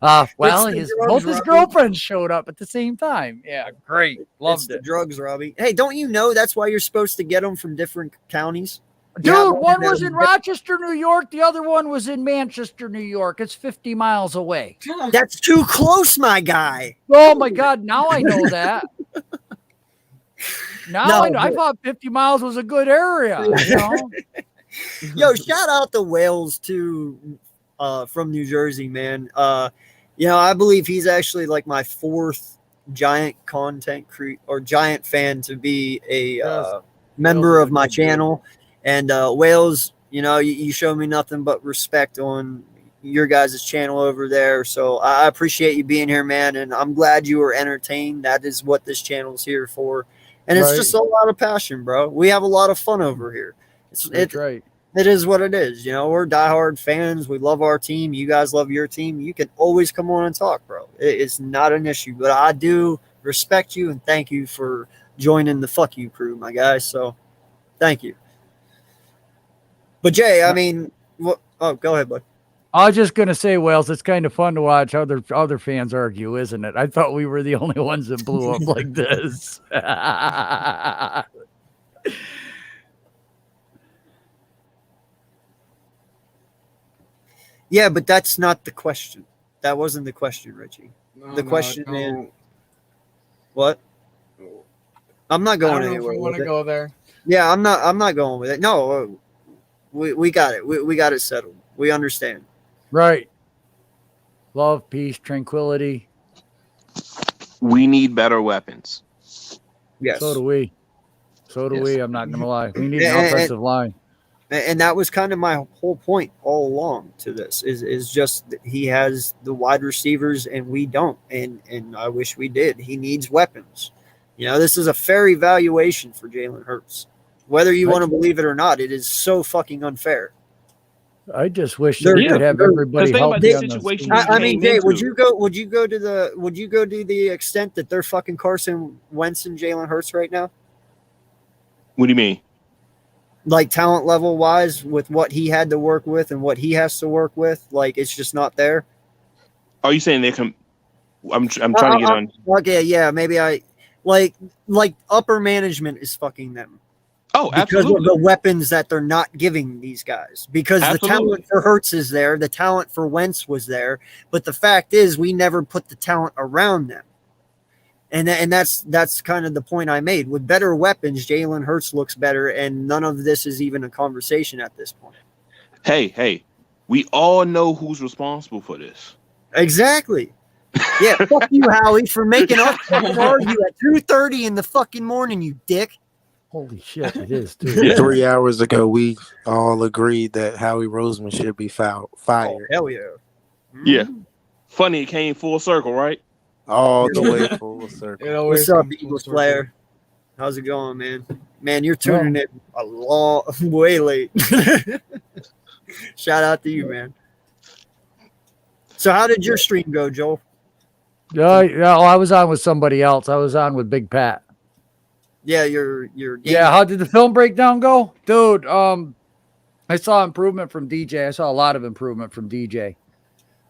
Well, both his girlfriends showed up at the same time. Yeah, great, loved it. The drugs, Robbie. Hey, don't you know that's why you're supposed to get them from different counties? Dude, one was in Rochester, New York. The other one was in Manchester, New York. It's 50 miles away. That's too close, my guy. Oh, my God. Now I know that. I know. I thought 50 miles was a good area. You know? Yo, shout out to Wales, too, from New Jersey, man. I believe he's actually like my fourth giant content or giant fan to be a member of my channel. And Wales, you show me nothing but respect on your guys' channel over there. So I appreciate you being here, man. And I'm glad you were entertained. That is what this channel is here for. And it's just a lot of passion, bro. We have a lot of fun over here. That's right. It is what it is. We're diehard fans. We love our team. You guys love your team. You can always come on and talk, bro. It's not an issue. But I do respect you and thank you for joining the Fuck You crew, my guys. So thank you. But Jay, I mean, go ahead, bud. I was just gonna say, Wales, it's kind of fun to watch other fans argue, isn't it? I thought we were the only ones that blew up like this. Yeah, but that's not the question. That wasn't the question, Richie. The question is, what? I'm not going anywhere. Want to go there? Yeah, I'm not going with it. No. We got it. We got it settled. We understand. Right. Love, peace, tranquility. We need better weapons. Yes. So do we. I'm not going to lie. We need an offensive line. And that was kind of my whole point all along to this is just that he has the wide receivers and we don't. And I wish we did. He needs weapons. This is a fair evaluation for Jalen Hurts. Whether you want to believe it or not, it is so fucking unfair. I just wish that we could have everybody healthy on the I mean, Jay, would you go to the extent that they're fucking Carson Wentz and Jalen Hurts right now? What do you mean? Like talent level wise, with what he had to work with and what he has to work with, like it's just not there. Are you saying they come? I'm trying to get on. Okay, yeah, maybe I like upper management is fucking them. Oh, absolutely. Because of the weapons that they're not giving these guys. Because the talent for Hurts is there. The talent for Wentz was there. But the fact is we never put the talent around them. And that's kind of the point I made. With better weapons, Jalen Hurts looks better, and none of this is even a conversation at this point. Hey, we all know who's responsible for this. Exactly. Yeah, fuck you, Howie, for making us argue at 2:30 in the fucking morning, you dick. Holy shit, it is too. 3 hours ago, we all agreed that Howie Roseman should be fired. Hell yeah. Yeah. Funny, it came full circle, right? All the way full circle. What's up, Eagle Slayer? How's it going, man? Man, you're tuning in a long way late. Shout out to you, man. So how did your stream go, Joel? Yeah, I was on with somebody else. I was on with Big Pat. Yeah, your Yeah, how did the film breakdown go? Dude, I saw improvement from DJ. I saw a lot of improvement from DJ.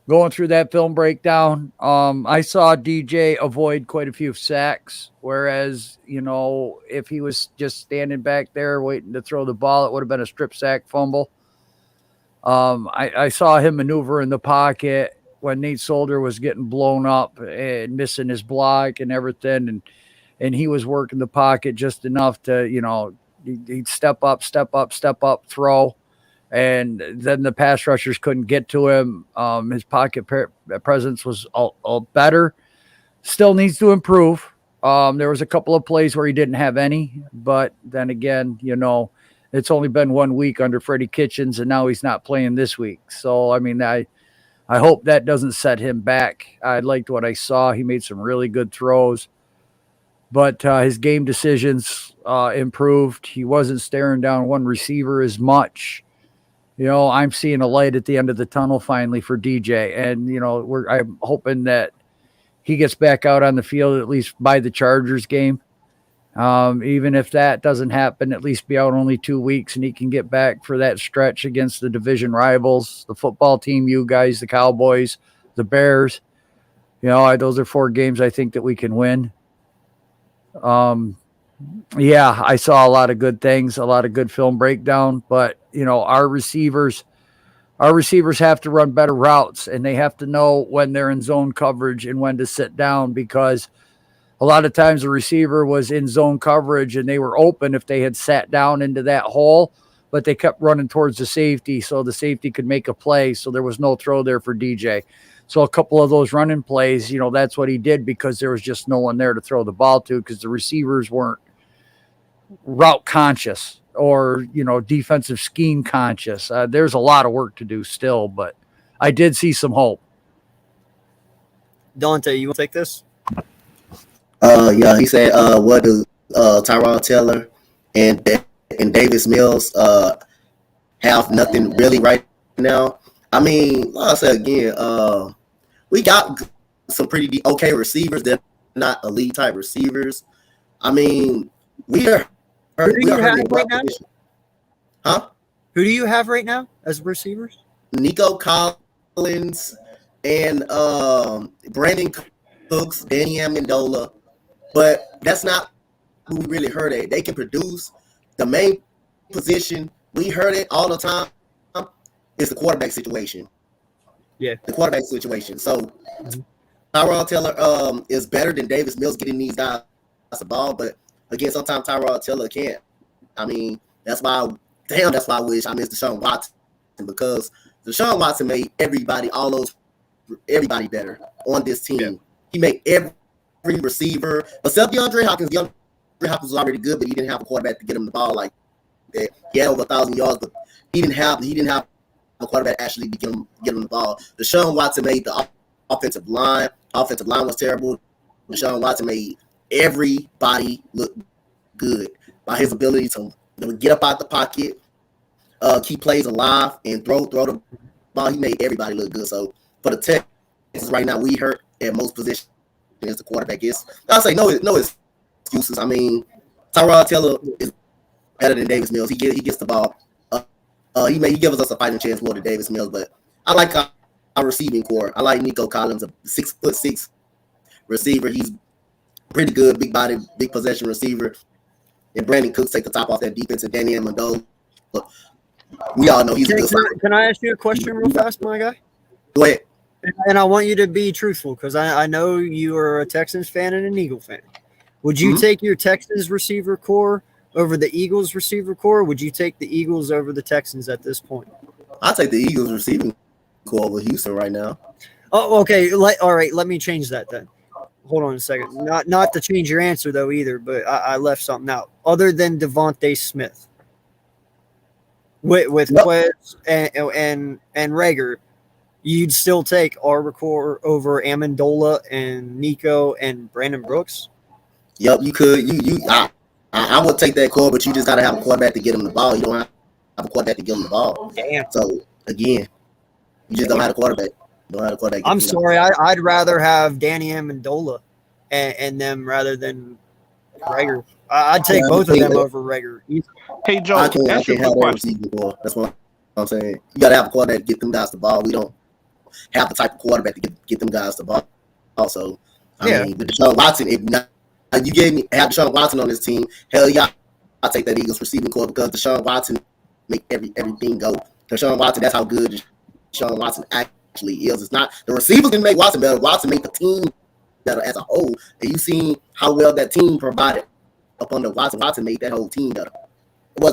Going through that film breakdown, I saw DJ avoid quite a few sacks, whereas, if he was just standing back there waiting to throw the ball, it would have been a strip sack fumble. I saw him maneuver in the pocket when Nate Solder was getting blown up and missing his block and everything, and he was working the pocket just enough to, he'd step up, throw. And then the pass rushers couldn't get to him. His pocket presence was all better. Still needs to improve. There was a couple of plays where he didn't have any. But then again, it's only been 1 week under Freddie Kitchens, and now he's not playing this week. So, I mean, I hope that doesn't set him back. I liked what I saw. He made some really good throws. But his game decisions improved. He wasn't staring down one receiver as much. I'm seeing a light at the end of the tunnel finally for DJ. And, I'm hoping that he gets back out on the field at least by the Chargers game. Even if that doesn't happen, at least be out only 2 weeks and he can get back for that stretch against the division rivals, the football team, you guys, the Cowboys, the Bears. Those are 4 games I think that we can win. Yeah, I saw a lot of good things, a lot of good film breakdown, but our receivers have to run better routes, and they have to know when they're in zone coverage and when to sit down, because a lot of times the receiver was in zone coverage and they were open if they had sat down into that hole, but they kept running towards the safety so the safety could make a play. So there was no throw there for DJ. So a couple of those running plays, that's what he did, because there was just no one there to throw the ball to, because the receivers weren't route conscious or, defensive scheme conscious. There's a lot of work to do still, but I did see some hope. Dante, you want to take this? Yeah, he said, what do Tyrod Taylor and Davis Mills have nothing really right now? I mean, like I said again, we got some pretty okay receivers. They're not elite type receivers. I mean, we are. Who do you have right now? Huh? Who do you have right now as receivers? Nico Collins and Brandon Cooks, Danny Amendola. But that's not who we really heard at. They can produce. The main position we heard it all the time is the quarterback situation. Yeah, the quarterback situation. So Tyrod Taylor is better than Davis Mills getting these guys the ball, but again, sometimes Tyrod Taylor can't. I mean, that's why I wish I missed Deshaun Watson, because Deshaun Watson made everybody better on this team. Yeah. He made every receiver, except DeAndre Hopkins. DeAndre Hopkins was already good, but he didn't have a quarterback to get him the ball like that. He had over 1,000 yards, but he didn't have a quarterback actually to get him the ball. Deshaun Watson made the offensive line. Offensive line was terrible. Deshaun Watson made everybody look good by his ability to get up out the pocket, keep plays alive, and throw the ball. He made everybody look good. So for the Texans right now, we hurt at most positions as the quarterback is. I'll say no excuses. I mean, Tyrod Taylor is better than Davis Mills. He gets the ball. He gives us a fighting chance more than Davis Mills, but I like our receiving core. I like Nico Collins, a 6'6" receiver. He's pretty good, big body, big possession receiver. And Brandon Cooks take the top off that defense, and Danny Amendola. We all know he's a good fighter. Can I ask you a question real fast, my guy? Go ahead. And I want you to be truthful, because I know you are a Texans fan and an Eagle fan. Would you take your Texans receiver core over the Eagles receiver core? Would you take the Eagles over the Texans at this point? I'll take the Eagles receiving core over Houston right now. Oh, okay. All right. Let me change that then. hold on a second. Not to change your answer though either, but I left something out. Other than Devontae Smith, with Quez and Rager, you'd still take Arbacor over Amendola and Nico and Brandon Brooks. Yep, you could. I would take that call, but you just got to have a quarterback to get him the ball. You don't have a quarterback to get him the ball. Damn. So again, you just don't have a quarterback. You don't have a quarterback. I'm sorry. I'd rather have Danny Amendola and them rather than Rager. I'd take both of them over Rager. Hey Joe, I can't have that receiving core. That's what I'm saying. You got to have a quarterback to get them guys the ball. We don't have the type of quarterback to get them guys the ball. Also, I mean, with Deshaun Watson, you gave me have Deshaun Watson on this team. Hell yeah, I'll take that Eagles receiving core because Deshaun Watson make everything go. Deshaun Watson, that's how good Deshaun Watson actually is. It's not the receivers didn't make Watson better. Watson made the team better as a whole. And you seen how well that team provided up under Watson. Watson made that whole team better.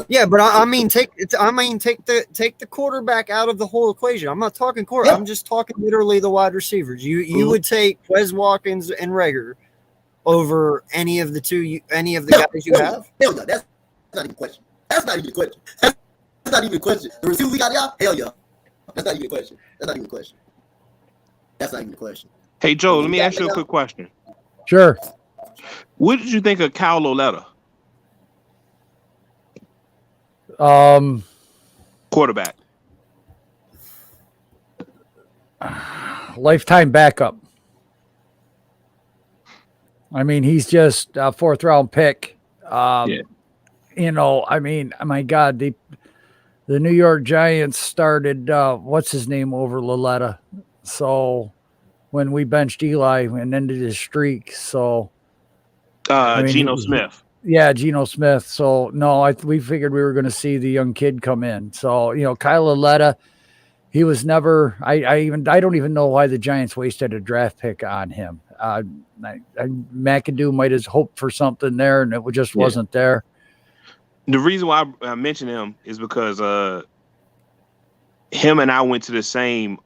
Yeah, but I mean, take the quarterback out of the whole equation. I'm not talking quarterback. I'm just talking literally the wide receivers. You would take Wes Watkins and Rager over any of the guys you have. Hell yeah, that's not even a question. That's not even a question. That's not even a question. The receivers we got y'all, hell yeah. That's not even a question. That's not even a question. That's not even a question. Hey Joe, let me ask you a quick question. Sure. What did you think of Kyle Loletta? Quarterback. Lifetime backup. I mean, he's just a 4th round pick. You know, I mean, my God, the New York Giants started what's his name over Loletta. So when we benched Eli and ended his streak, so Geno Smith. Yeah, Geno Smith. So no, we figured we were going to see the young kid come in. So Kyle Loletta, he was never. I don't even know why the Giants wasted a draft pick on him. McAdoo might have hoped for something there, and it just wasn't there. The reason why I mentioned him is because him and I went to the same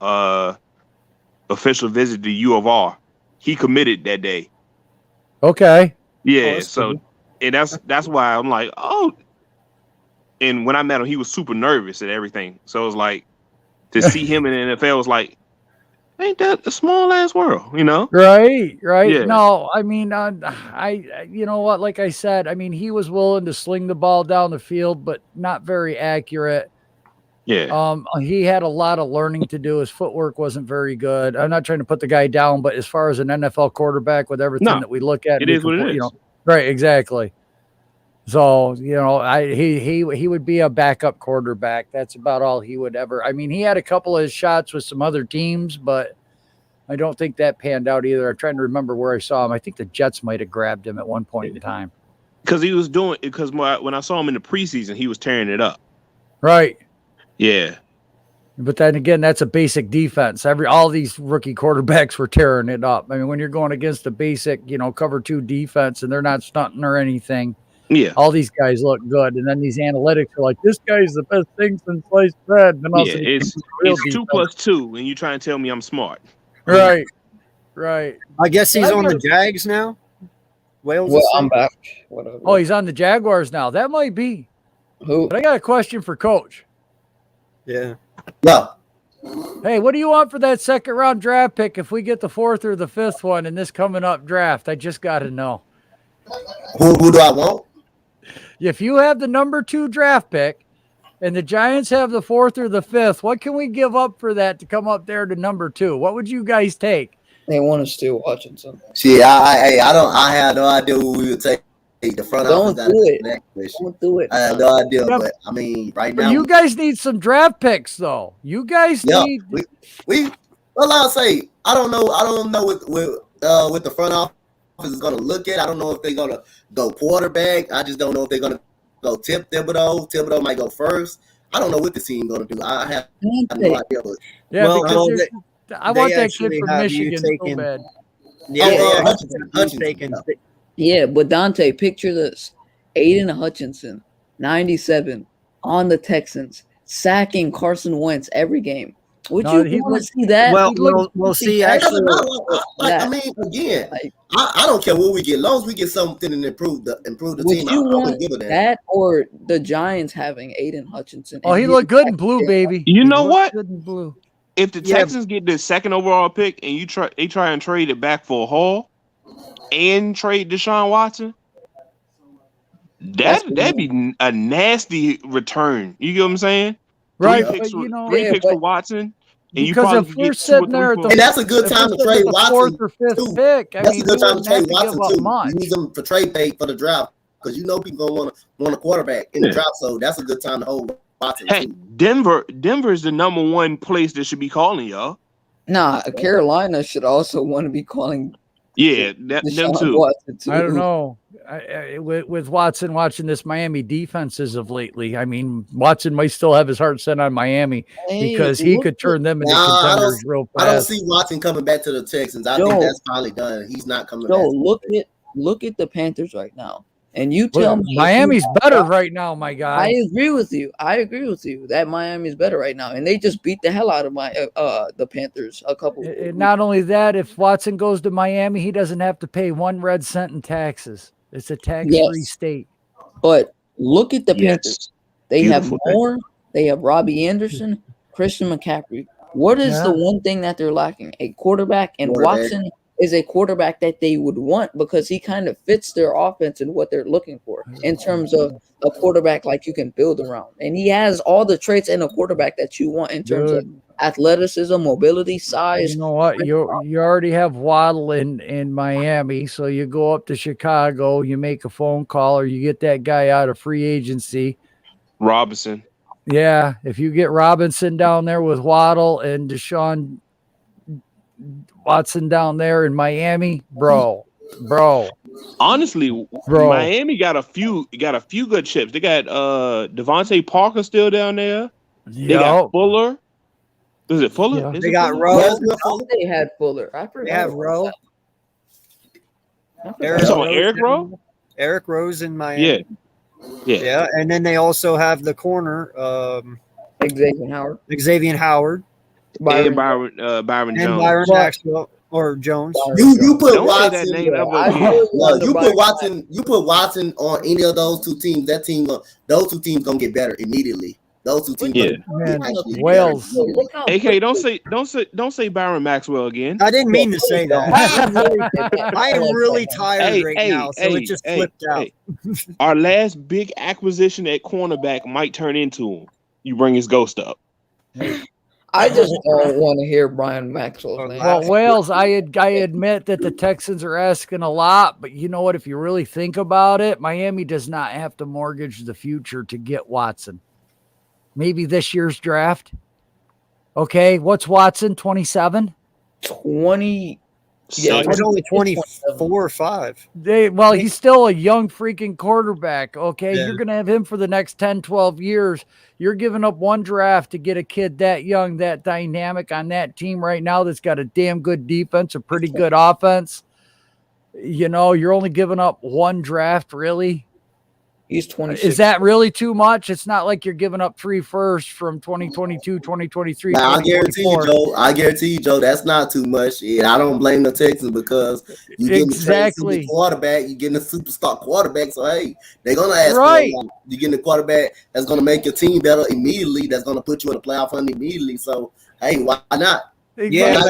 official visit to U of R. He committed that day. Okay. Yeah. So. And that's why I'm like, oh. And when I met him, he was super nervous and everything. So it was like to see him in the NFL was like, ain't that a small ass world, Right. Yeah. No, I mean, you know what? Like I said, I mean, he was willing to sling the ball down the field, but not very accurate. Yeah. He had a lot of learning to do. His footwork wasn't very good. I'm not trying to put the guy down, but as far as an NFL quarterback with everything that we look at, it is what it is. Right, exactly. So, he would be a backup quarterback. That's about all he would ever. I mean, he had a couple of shots with some other teams, but I don't think that panned out either. I'm trying to remember where I saw him. I think the Jets might have grabbed him at one point in time. Because when I saw him in the preseason, he was tearing it up. Right. Yeah. But then again, that's a basic defense. All these rookie quarterbacks were tearing it up. I mean, when you're going against a basic, cover 2 defense and they're not stunting or anything, all these guys look good. And then these analytics are like, this guy's the best thing since sliced bread. And also it's 2 plus 2, and you trying to tell me I'm smart. Right. I guess he's on the Jags now. Wales. Well, I'm back. Whatever. Oh, he's on the Jaguars now. That might be. Who? But I got a question for Coach. Yeah. Hey, what do you want for that 2nd round draft pick if we get the 4th or the 5th one in this coming up draft? I just got to know. Who do I want? If you have the number 2 draft pick and the Giants have the 4th or the 5th, what can we give up for that to come up there to number 2? What would you guys take? They want to steal Hutchinson. See, I have no idea who we would take. The front office Don't do it. I have no idea, but I mean, right now, you guys need some draft picks, though. You guys need. Well, I'll say I don't know. I don't know what the front office is going to look at. I don't know if they're going to go quarterback. I just don't know if they're going to go Tim Thibodeau. Thibodeau might go first. I don't know what the team going to do. I have no idea. But, I want that kid from Michigan so bad. Hutchinson. Yeah, but Dante, picture this. Aiden Hutchinson, 97, on the Texans, sacking Carson Wentz every game. Would No, you want to see that? We'll see. It Actually, doesn't matter. I mean, again, I don't care what we get, as long as we get something and improve the Would team. I you don't want give a damn. that or the Giants having Aiden Hutchinson? Oh, he looked good in blue, baby. You He know looked what? Good in blue. If the Texans get the second overall pick and they try and trade it back for a haul and trade Deshaun Watson, that'd be a nasty return. You get what I'm saying? Right, Three picks, but, you know, three picks for Watson, and you Because probably if could we're get 2 or sitting 3 there at for the, And that's a good if time we're to sitting trade at the Watson. fourth or fifth too. pick, I That's mean, a good we time to wouldn't have trade to give Watson up too. much. Use them for trade bait for the draft because you know people gonna want a quarterback in the draft. So that's a good time to hold Watson Hey, too. Denver is the number one place that should be calling y'all. Nah, Carolina should also want to be calling. Yeah, them Deshaun too. Watson too. I don't know. With Watson watching this Miami defense as of lately, I mean, Watson might still have his heart set on Miami because he could turn them into contenders real fast. I don't see Watson coming back to the Texans. I think that's finally done. He's not coming back. Look at the Panthers right now, and you tell me Miami's better right now, my guy. I agree with you. That Miami's better right now, and they just beat the hell out of the Panthers a couple. And not only that, if Watson goes to Miami, he doesn't have to pay 1 red cent in taxes. It's a tax-free state. But look at the Panthers. They have more. They have Robbie Anderson, Christian McCaffrey. What is the one thing that they're lacking? A quarterback, and Watson is a quarterback that they would want because he kind of fits their offense and what they're looking for in terms of a quarterback like you can build around. And he has all the traits in a quarterback that you want in terms of athleticism, mobility, size. You know what? You already have Waddle in Miami, so you go up to Chicago, you make a phone call, or you get that guy out of free agency. Robinson. Yeah, if you get Robinson down there with Waddle and Deshaun Watson down there in Miami, bro. Honestly, Miami got a few good chips. They got Devontae Parker still down there. They got Fuller. Is it Fuller? Yeah. Is They it got Fuller? Rowe. They had Fuller. I forgot. They have Rowe. Eric Rowe? Eric Rose in Miami. Yeah. And then they also have the corner, Xavier Howard. And Byron and Jones. Byron Maxwell or Jones. You put Don't say that Watson. name ever again. You put Watson on any of those two teams. Those two teams gonna get better immediately. Those two teams. Wales. AK, don't say Byron Maxwell again. I didn't mean to say that. I am really tired right now, so it just flipped out. Our last big acquisition at cornerback might turn into him. You bring his ghost up. I just don't want to hear Brian Maxwell's name. Well, Wales, I admit that the Texans are asking a lot, but you know what? If you really think about it, Miami does not have to mortgage the future to get Watson. Maybe this year's draft. Okay, what's Watson? 27? 20. Yeah, he's only 24 or 5. He's still a young freaking quarterback. Okay, Yeah. You're going to have him for the next 10, 12 years. You're giving up one draft to get a kid that young, that dynamic on that team right now that's got a damn good defense, a pretty good offense. You know, you're only giving up one draft, really. He's 26. Is that really too much? It's not like you're giving up 3 firsts from 2022, 2023, Now, I guarantee you, Joe, that's not too much. And I don't blame the Texans because you're getting a quarterback, you're getting a superstar quarterback. So, hey, they're going to ask for you're getting a quarterback that's going to make your team better immediately, that's going to put you in a playoff hunt immediately. So, hey, why not? Yeah,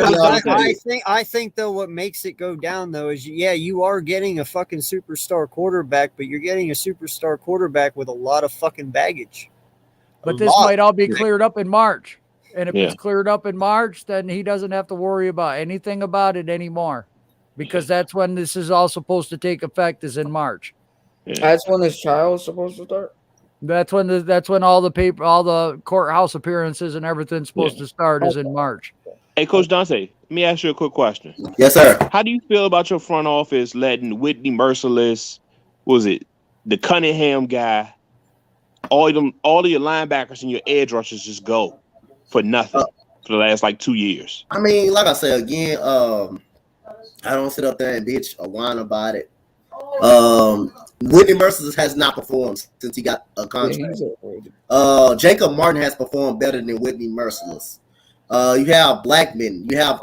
I think though what makes it go down though is you are getting a fucking superstar quarterback, but you're getting a superstar quarterback with a lot of fucking baggage. But this might all be cleared up in March. And if it's cleared up in March, then he doesn't have to worry about anything about it anymore. Because that's when this is all supposed to take effect, is in March. That's when this trial is supposed to start. That's when all the courthouse appearances and everything's supposed to start is in March. Hey, Coach Dante, let me ask you a quick question. Yes, sir. How do you feel about your front office letting Whitney Merciless, the Cunningham guy, all of your linebackers and your edge rushers just go for nothing for the last 2 years? I mean, like I said again, I don't sit up there and bitch or whine about it. Whitney Merciless has not performed since he got a contract. Jacob Martin has performed better than Whitney Merciless. You have Blackman. You have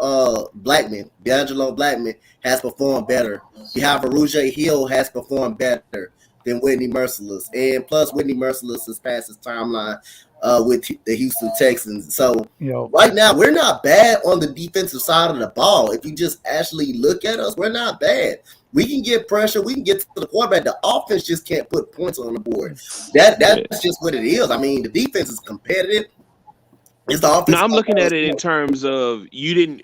Blackman. D'Angelo Blackman has performed better. You have Aruja Hill has performed better than Whitney Merciless. And plus Whitney Merciless has passed his timeline with the Houston Texans. So right now we're not bad on the defensive side of the ball. If you just actually look at us, we're not bad. We can get pressure. We can get to the quarterback. The offense just can't put points on the board. That's just what it is. I mean, the defense is competitive. It's the offense. No, I'm looking at it in terms of you didn't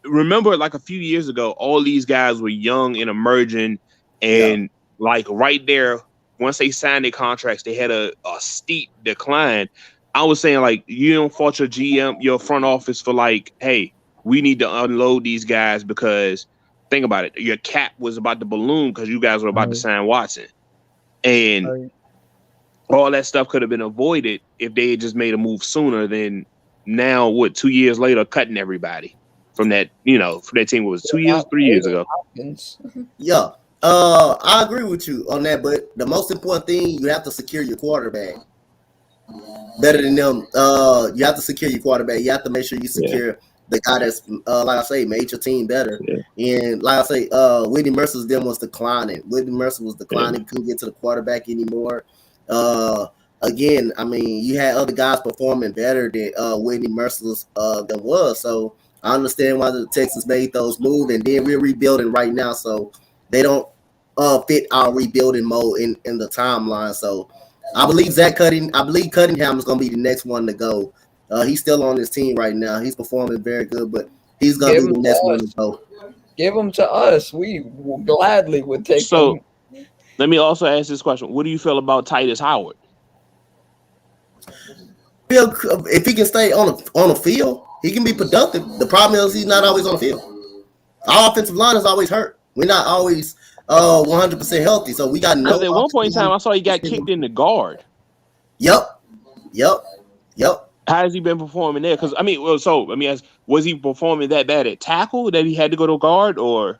remember like a few years ago, all these guys were young and emerging, and like right there, once they signed their contracts, they had a steep decline. I was saying like you don't fault your GM, your front office for like, hey, we need to unload these guys because think about it, your cap was about to balloon because you guys were about to sign Watson, and all that stuff could have been avoided if they had just made a move sooner than now. What 2 years later, cutting everybody from that, from that team was 2 years, 3 years ago. Yeah. I agree with you on that, but the most important thing, you have to secure your quarterback better than them. You have to secure your quarterback. You have to make sure you secure the guy that's, like I say, made your team better. And like I say, Whitney Merciless then was declining. Whitney Merciless was declining. Couldn't get to the quarterback anymore. Again, I mean, you had other guys performing better than Whitney Merciless than was. So I understand why the Texans made those moves, and then we're rebuilding right now, so they don't fit our rebuilding mode in the timeline. So I believe Cunningham is going to be the next one to go. He's still on his team right now. He's performing very good, but he's going to be the next one to go. Give him to us. We gladly would take So him. let me also ask this question. What do you feel about Titus Howard? If he can stay on the field, he can be productive. The problem is he's not always on the field. Our offensive line is always hurt. We're not always 100% healthy, so we got no. At one point in time, I saw he got kicked in the guard. Yep. How has he been performing there? Because was he performing that bad at tackle that he had to go to guard, or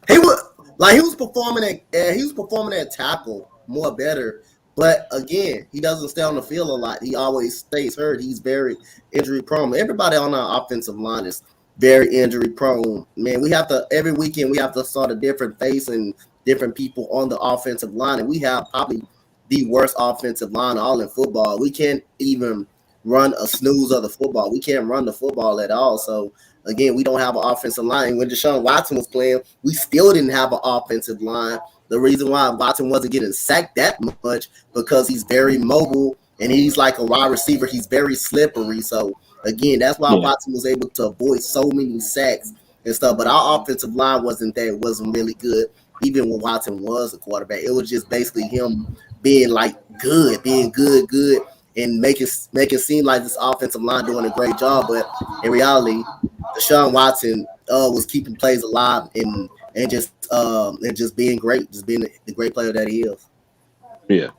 he was performing at tackle more better? But again, he doesn't stay on the field a lot. He always stays hurt. He's very injury prone. Everybody on our offensive line is very injury prone. Man, every weekend we have to start a different face and different people on the offensive line. And we have probably the worst offensive line all in football. We can't even run a snooze of the football. We can't run the football at all. So again, we don't have an offensive line. When Deshaun Watson was playing, we still didn't have an offensive line. The reason why Watson wasn't getting sacked that much because he's very mobile and he's like a wide receiver. He's very slippery. So again, that's why Watson was able to avoid so many sacks and stuff. But our offensive line wasn't really good, even when Watson was a quarterback. It was just basically him being good, and make it seem like this offensive line doing a great job. But in reality, Deshaun Watson was keeping plays alive and just being great, just being the great player that he is. Yeah.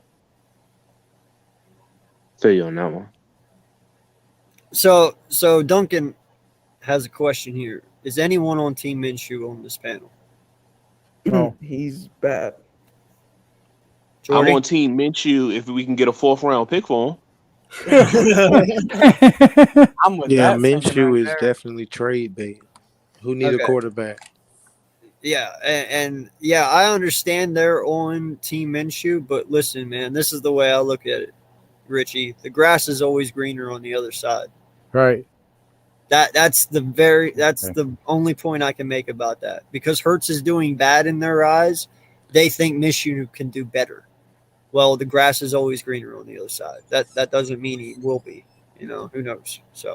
Say you on that one. So Duncan has a question here. Is anyone on Team Minshew on this panel? No, he's bad. I'm on Team Minshew if we can get a 4th round pick for him. I'm with Yeah, that Minshew is there. definitely trade bait. Who need a quarterback? Yeah, and I understand they're on Team Minshew, but listen, man, this is the way I look at it, Richie. The grass is always greener on the other side. Right. That's the only point I can make about that. Because Hurts is doing bad in their eyes, they think Minshew can do better. Well, the grass is always greener on the other side. That doesn't mean he will be. Who knows? So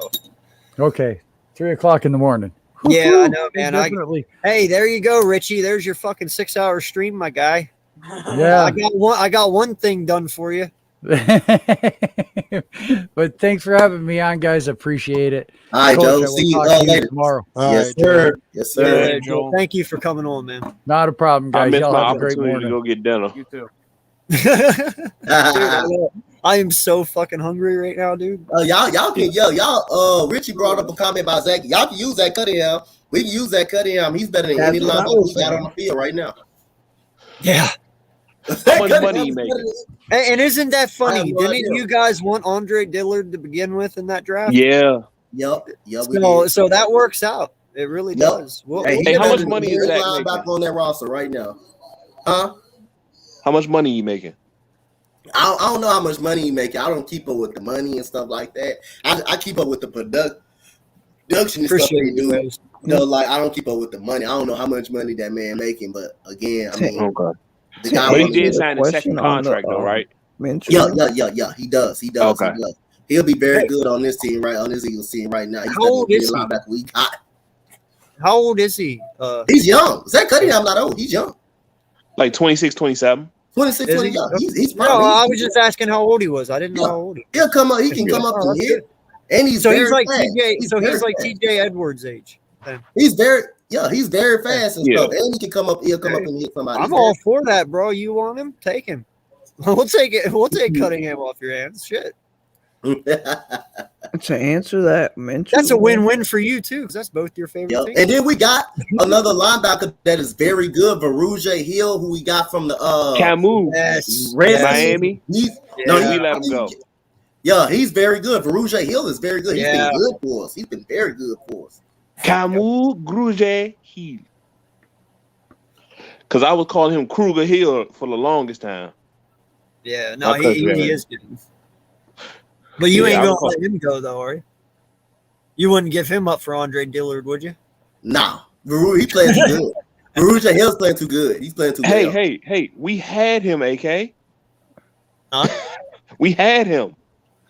Okay. 3:00 in the morning. yeah, I know, man. Definitely. Hey, there you go, Richie. There's your fucking 6-hour stream, my guy. Yeah. I got one thing done for you. But thanks for having me on, guys. Appreciate it. All right, Coach, Joe. I will See you talk to later tomorrow. Yes, sir. Yes, sir. Yeah, Joel, thank you for coming on, man. Not a problem, I guys. missed Y'all my have a great opportunity to morning. go get dinner. You too. Dude, I am so fucking hungry right now, dude. Richie brought up a comment about Zach. Y'all can use that Cunningham. We can use that Cunningham. He's better than any linebacker we got on the field right now. Yeah. How much money you making? And isn't that I have funny? no Didn't idea. you guys want Andre Dillard to begin with in that draft? Yeah. Yep, we did. So that works out. It really Yep. does. Hey, Hey, he's how much the money is best Zach linebacker making? on that roster right now. Huh? How much money you making? I don't know how much money he making. I don't keep up with the money and stuff like that. I keep up with the production and stuff Appreciate they do. you guys. You know, like I don't keep up with the money. I don't know how much money that man making, but again, I mean, Okay. the guy. But he wanted did to- sign the second contract though, right? Yeah. He does. Okay. He does. He'll be very good on this team, right? On this Eagles team right now. He's How old is he? linebacker we got. How old is he? He's young. Zach Cunningham not old. He's young. Like 26, 27. 26, Is 20. he? Yeah, he's No, probably. I was just asking how old he was. I didn't know how old he was. He'll come up. He can come up Oh, to that's hit, and he's so very he's like fast. TJ. So very he's like fast. TJ Edwards' age. Then. He's very fast and Yeah. stuff, and he can come up. He'll come up and hit somebody. I'm all for that, bro. You want him? Take him. We'll take it. We'll take Cunningham off your hands. Shit. To answer that mention, That's a win-win for you too, because that's both your favorite Yep. teams. And then we got another linebacker that is very good, Veruja Hill, who we got from the Camus. Yes. Miami. He's, Yeah, we let him go. Yeah, he's very good. Veruja Hill is very good. He's Yeah. been good for us. He's been very good for us. Camus Gruge Hill. Because I was calling him Kruger Hill for the longest time. Yeah, no, Okay, he yeah. is good. But you Yeah, ain't I gonna would call- let him go though, are you? You wouldn't give him up for Andre Dillard, would you? Nah, he playing too good. Veruja Hill's playing too good. He's playing too well. Hey, we had him, AK. Huh? We had him.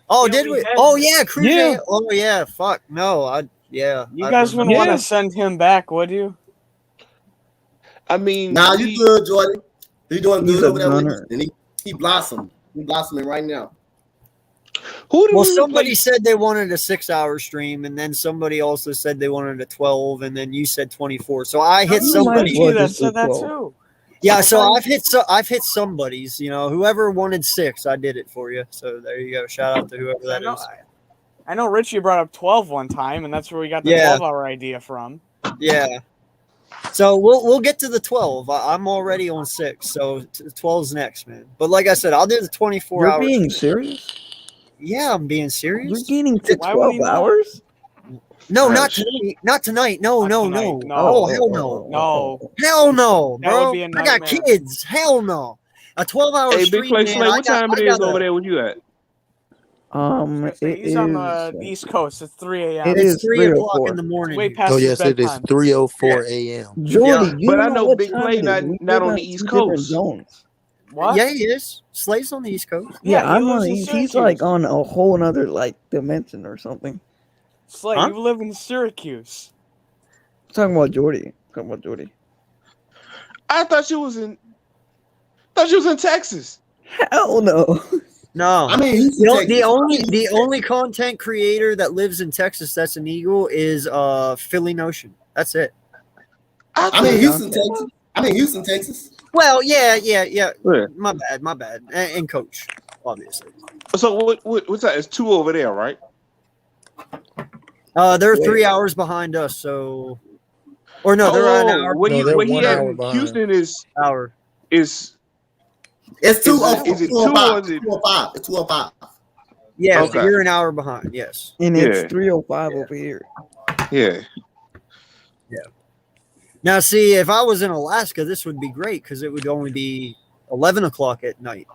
Oh, did we? Oh yeah, Cruz. Yeah. Oh yeah, fuck no, You guys wouldn't want to send him back, would you? I mean, Nah, you good, Jordan. He doing He's good a over there with gunner. us. And he blossomed. He blossoming right now. Who did Well, we somebody replace? said they wanted a 6-hour stream, and then somebody also said they wanted a 12, and then you said 24. So I hit You might as somebody. well that just do said that 12. too. Yeah, so I've hit somebody's. You know, whoever wanted 6, I did it for you. So there you go. Shout out to whoever that is. I know Richie brought up 12 one time, and that's where we got the Yeah. 12-hour idea from. Yeah. So we'll get to the 12. I'm already on 6, so 12's next, man. But like I said, I'll do the 24 You're hours. being serious? Yeah, I'm being serious. You're getting to Why would he 12 not? hours? No, not tonight. Not tonight. No, Not no, tonight. no. No. Oh, hell no. No. Hell no, That bro. would be a I got nightmare. kids. Hell no. A 12-hour Hey, Big stream, Play man. Slay, what time it I is gotta- over there when you at? It He's on is. the East Coast. It's 3 a.m. It It's is 3 o'clock 3:04. in the morning. Way here. past Oh his yes, it is bedtime. 3:04 a.m. Jordy, Yeah. you But I know know what Big time Play it not- is. We not live on in the 2 East different Coast. zones. What? Yeah, he is. Slay's on the East Coast. Yeah, Yeah, he I'm lives on in East. He's Syracuse. like on a whole another like dimension or something. Slay, Huh? you live in Syracuse. Talking about Jordy. Talking about Jordy. I thought you was in Texas. Hell no. No, I mean, he's the only content creator that lives in Texas that's an Eagle is Philly Notion. That's it. I mean, Houston, Texas. Houston, Texas. Well, yeah. Yeah. My bad. And Coach, obviously. So what's that? It's 2 over there, right? They're 3 hours behind us. So, or no, they're an hour. What No, he they're what he 1 had hour in behind. Houston is Hour. is It's is it 2 or 205. is it? 205. It's 205. Yeah, Okay. so you're an hour behind. Yes. And it's Yeah. 3:05 over here. Yeah. Now, see, if I was in Alaska, this would be great because it would only be 11 o'clock at night.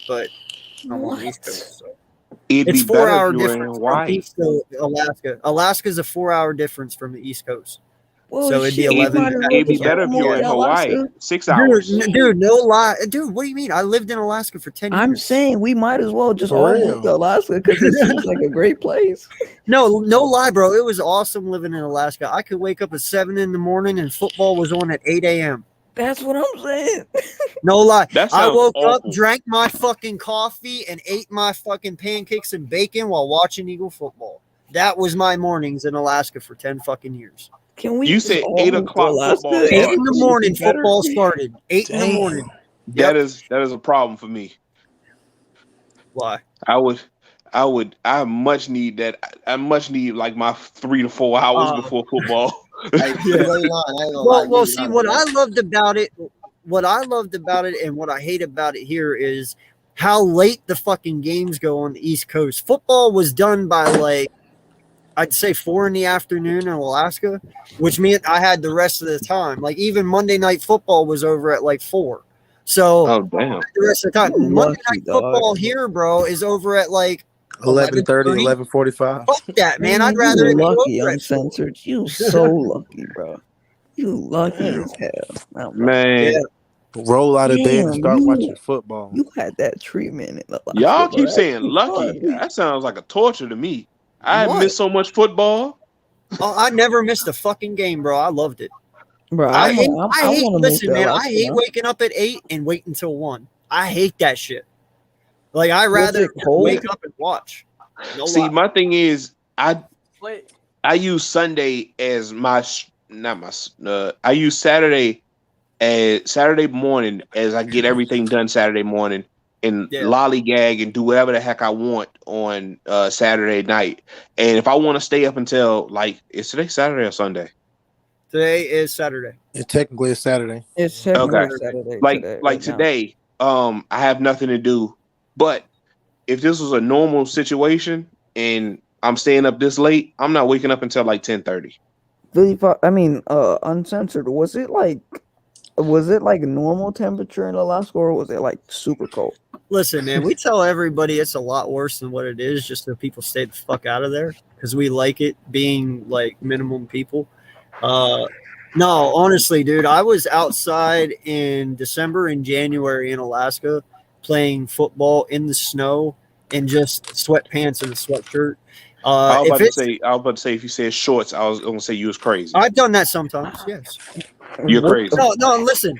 But I'm on the East Coast, so. It'd It's be better 4-hour if you were in difference from Hawaii. East to Alaska. Alaska's a 4-hour difference from the East Coast. Well, So it'd be shit, you 11. might as well It'd be just better if you were in promote Alaska. Hawaii. 6 hours. Dude, no lie. Dude, what do you mean? I lived in Alaska for 10 I'm years. saying we might as well just For all real. move to Alaska because it seems like a great place. No lie, bro. It was awesome living in Alaska. I could wake up at 7 in the morning and football was on at 8 a.m. That's what I'm saying. No lie. That I sounds woke up, awful. drank my fucking coffee, and ate my fucking pancakes and bacon while watching Eagle football. That was my mornings in Alaska for 10 fucking years. Can we You just said all 8 move to o'clock Alaska football and 8 starts. in the things morning, be better? football started. 8 in the morning. That is a problem for me. Why? I much need that. I much need like my 3 to 4 hours before football. Hey, you ain't lying. I ain't gonna lie. Well, You see, ain't what lying. I loved about it and what I hate about it here is how late the fucking games go on the East Coast. Football was done by like, I'd say 4 in the afternoon in Alaska, which meant I had the rest of the time. Like even Monday Night Football was over at like 4. So Oh damn. the rest of the time, You're Monday lucky, Night dog. Football here, bro, is over at like 11:30, 11:30. 11:45. Fuck that, man. I'd Man, rather you it be lucky, over at 4. uncensored. You so lucky, bro. You lucky as hell. Man, Yeah. Roll out of bed and Damn, start watching football. you had that treatment in Alaska. y'all bro. keep saying That's lucky. fun. That sounds like a torture to me. I What? miss so much football. Oh, I never missed a fucking game, bro. I loved it. Bro, I hate, want I hate, to move listen, to man, I Alaska hate now. waking up at 8 and wait until 1. I hate that shit. Like, I'd Was rather it cold? wake up and watch. No See, lie. my thing is, I Wait. use Sunday as my I use Saturday as Saturday morning as I get everything done Saturday morning and lollygag and do whatever the heck I want on Saturday night. And if I want to stay up until like, is today Saturday or Sunday? Today is Saturday. It technically is Saturday. It's technically Okay. Saturday Like today. right now. today, I have nothing to do. But if this was a normal situation and I'm staying up this late, I'm not waking up until like 10:30. Uncensored. Was it like normal temperature in Alaska, or was it like super cold? Listen, man, we tell everybody it's a lot worse than what it is just so people stay the fuck out of there because we like it being like minimum people. No, honestly, dude, I was outside in December and January in Alaska playing football in the snow in just sweatpants and a sweatshirt. I was If about to it's, say, if you said shorts, I was gonna say you was crazy. I've done that sometimes, yes. You're crazy. No, listen.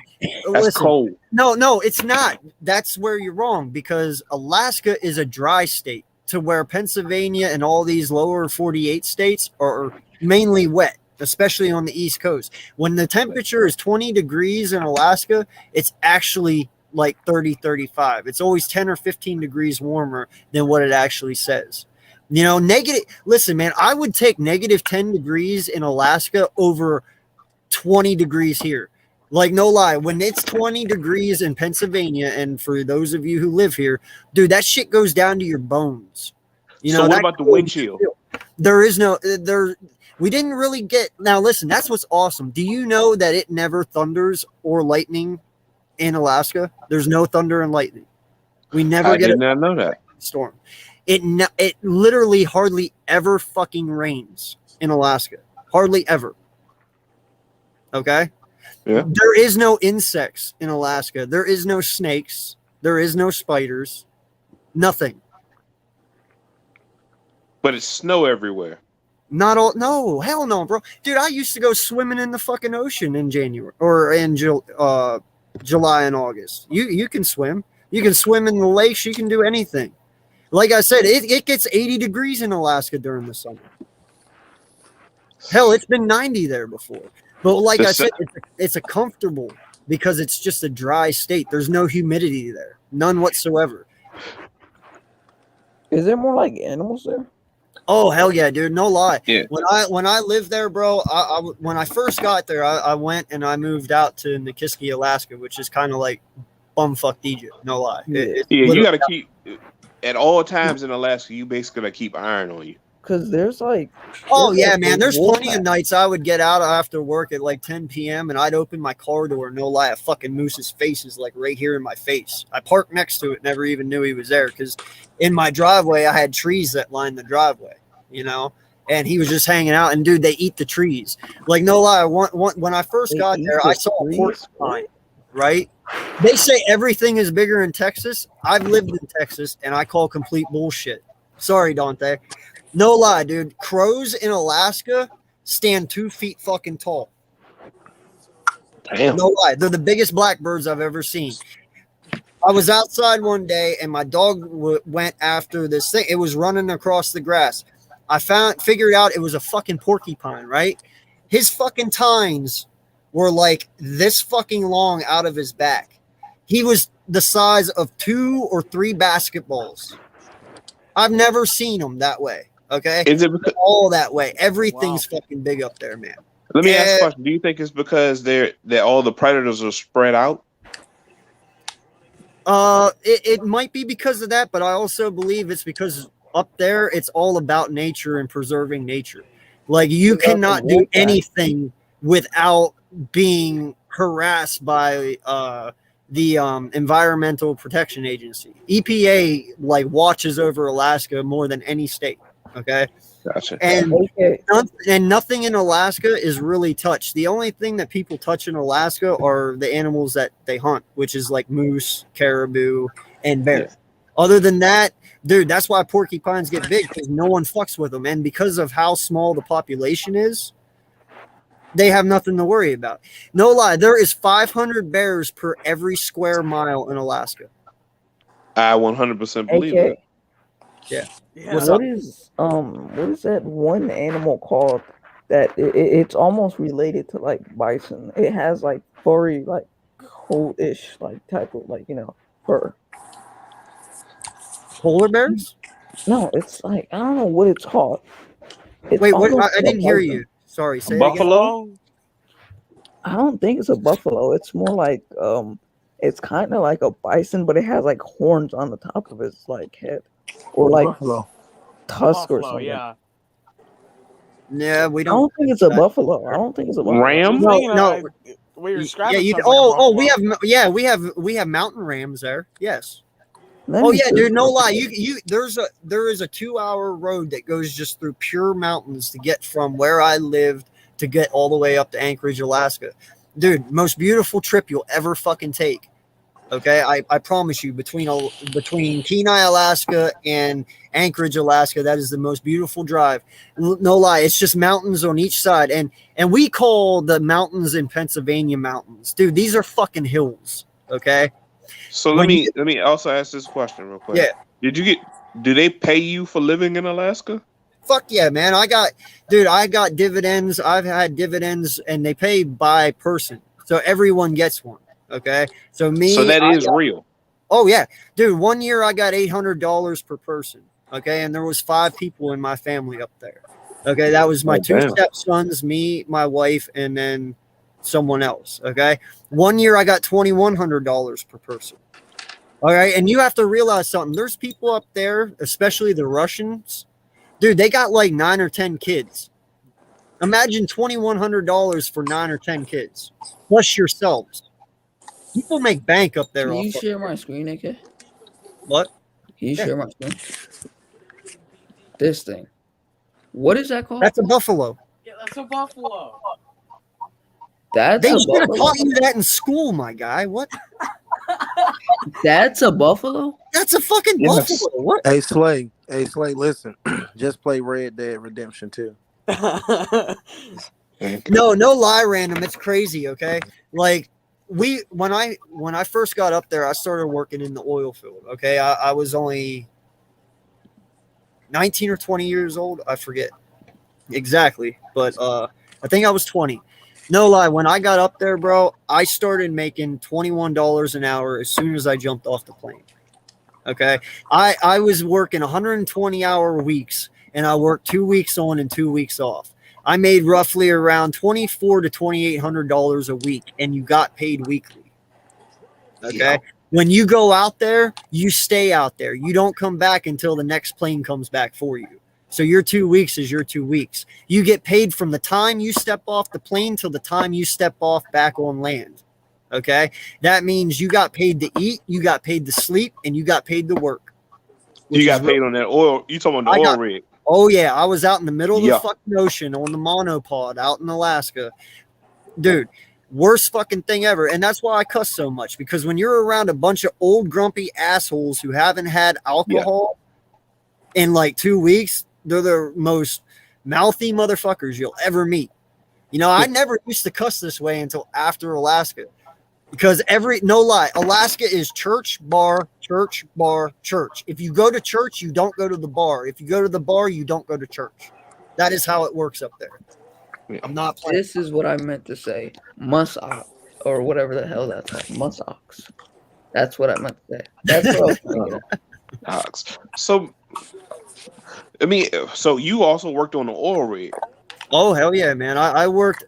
That's cold. No, it's not. That's where you're wrong because Alaska is a dry state to where Pennsylvania and all these lower 48 states are mainly wet, especially on the East Coast. When the temperature is 20 degrees in Alaska, it's actually like 30, 35. It's always 10 or 15 degrees warmer than what it actually says. You know, listen, man, I would take negative 10 degrees in Alaska over 20 degrees here. Like, no lie, when it's 20 degrees in Pennsylvania, and for those of you who live here, dude, that shit goes down to your bones. You know, So what that about the goes- wind chill? There is no there. We didn't really get. Now, listen, that's what's awesome. Do you know that it never thunders or lightning in Alaska? There's no thunder and lightning. We never I get did a not know that. storm. It literally hardly ever fucking rains in Alaska. Hardly ever. Okay? Yeah. There is no insects in Alaska. There is no snakes. There is no spiders. Nothing. But it's snow everywhere. Not all. No, hell no, bro. Dude, I used to go swimming in the fucking ocean in January or in July and August. You can swim. You can swim in the lakes. You can do anything. Like I said, it gets 80 degrees in Alaska during the summer. Hell, it's been 90 there before. But like I said, it's a comfortable because it's just a dry state. There's no humidity there. None whatsoever. Is there more like animals there? Oh hell yeah, dude! No lie. Yeah. When I lived there, bro, when I first got there, I went and I moved out to Nikiski, Alaska, which is kind of like bumfuck Egypt. No lie. It's Yeah, you literally- got to keep at all times in Alaska. You basically got to keep iron on you. Because there's like. Oh there's yeah, like man. the There's wolf plenty of pack. nights I would get out after work at like 10 p.m. and I'd open my car door. No lie, a fucking moose's face is like right here in my face. I parked next to it, never even knew he was there because in my driveway I had trees that lined the driveway. You know, and he was just hanging out. And dude, they eat the trees. Like no lie, when I first They got eat there, the I saw a trees? porcupine. Right? They say everything is bigger in Texas. I've lived in Texas, and I call complete bullshit. Sorry, Dante. No lie, dude. Crows in Alaska stand 2 feet fucking tall. Damn. No lie. They're the biggest blackbirds I've ever seen. I was outside one day, and my dog went after this thing. It was running across the grass. I figured out it was a fucking porcupine, right? His fucking tines were like this fucking long out of his back. He was the size of 2 or 3 basketballs. I've never seen him that way. Okay, Is it because, all that way? Everything's fucking big up there, man. let me ask a question. Do you think it's because that all the predators are spread out? It might be because of that, but I also believe it's because up there it's all about nature and preserving nature. Like you cannot do anything without being harassed by the Environmental Protection Agency. EPA like watches over Alaska more than any state. Okay. Gotcha. And nothing in Alaska is really touched. The only thing that people touch in Alaska are the animals that they hunt, which is like moose, caribou, and bear. Yeah. Other than that, dude, that's why porcupines get big, because no one fucks with them. And because of how small the population is, they have nothing to worry about. No lie, there is 500 bears per every square mile in Alaska. I 100% believe AK. that. Yeah. What is that one animal called that it's almost related to like bison? It has like furry, like coat-ish, like type of like fur. Polar bears? No, it's like I don't know what it's called. It's Wait, what? almost I like didn't a hear bison. you. Sorry, say it Buffalo? again. I don't think it's a buffalo. It's more like it's kind of like a bison, but it has like horns on the top of its like head, or like Buffalo. tusk or Buffalo, something. yeah. Yeah, we I don't. don't think it's a buffalo. I don't think it's a buffalo. Ram? No. What you're Yeah, describing you. sounds like a Oh, buffalo. we have mountain rams there. Yes. Let Oh me yeah, see. dude. No lie. There is a 2-hour road that goes just through pure mountains to get from where I lived to get all the way up to Anchorage, Alaska. Dude, most beautiful trip you'll ever fucking take. Okay, I promise you, between Kenai, Alaska, and Anchorage, Alaska, that is the most beautiful drive. No lie, it's just mountains on each side, and we call the mountains in Pennsylvania mountains, dude. These are fucking hills. Okay. So let me also ask this question real quick. Yeah. Do they pay you for living in Alaska? Fuck yeah, man. I got dividends. I've had dividends, and they pay by person. So everyone gets one. Okay. So that is real. Oh yeah. Dude, one year I got $800 per person. Okay. And there was 5 people in my family up there. Okay. That was my 2 stepsons, me, my wife, and then someone else. Okay. One year I got $2,100 per person. All right. And you have to realize something. There's people up there, especially the Russians. Dude, they got like 9 or 10 kids. Imagine $2,100 for 9 or 10 kids, plus yourselves. People make bank up there. Can you share my screen, AK? What? Can you share my screen? This thing. What is that called? That's a buffalo. Yeah, that's a buffalo. That's they a should have buffalo. taught you that in school, my guy. What? That's a buffalo? That's a fucking buffalo. What? Hey Slay, listen. Just play Red Dead Redemption 2. No lie, random. It's crazy, okay? Like when I first got up there, I started working in the oil field. Okay. I was only 19 or 20 years old. I forget exactly, but I think I was 20. No lie, when I got up there, bro, I started making $21 an hour as soon as I jumped off the plane. Okay. I was working 120-hour weeks, and I worked 2 weeks on and 2 weeks off. I made roughly around $2,400 to $2,800 a week, and you got paid weekly. Okay. Yeah. When you go out there, you stay out there. You don't come back until the next plane comes back for you. So your 2 weeks is your 2 weeks. You get paid from the time you step off the plane till the time you step off back on land. Okay. That means you got paid to eat, you got paid to sleep, and you got paid to work. You got paid on that oil. You talking about the oil rig? Oh yeah, I was out in the middle of the fucking ocean on the monopod out in Alaska. Dude, worst fucking thing ever. And that's why I cuss so much, because when you're around a bunch of old grumpy assholes who haven't had alcohol in like 2 weeks, they're the most mouthy motherfuckers you'll ever meet. You know, I never used to cuss this way until after Alaska. Because no lie, Alaska is church, bar, church, bar, church. If you go to church, you don't go to the bar. If you go to the bar, you don't go to church. That is how it works up there. I'm not playing. This is what I meant to say. Musox, or whatever the hell that's called. Musox. That's what I meant to say. That's what I was thinking of. So, I mean, so you also worked on the oil rig. Oh hell yeah, man! I worked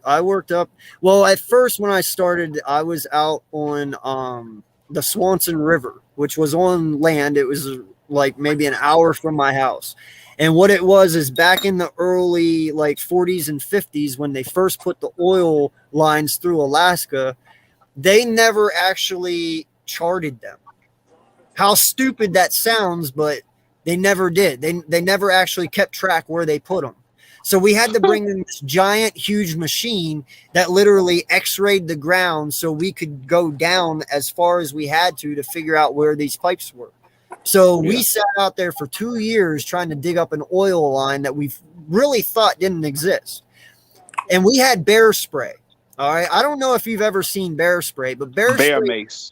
up. Well, at first when I started, I was out on the Swanson River, which was on land. It was like maybe an hour from my house. And what it was is back in the early like 40s and 50s, when they first put the oil lines through Alaska, they never actually charted them. How stupid that sounds, but they never did. They never actually kept track where they put them. So we had to bring in this giant, huge machine that literally x-rayed the ground so we could go down as far as we had to figure out where these pipes were. So we sat out there for 2 years trying to dig up an oil line that we really thought didn't exist. And we had bear spray. All right. I don't know if you've ever seen bear spray, but bear spray, mace.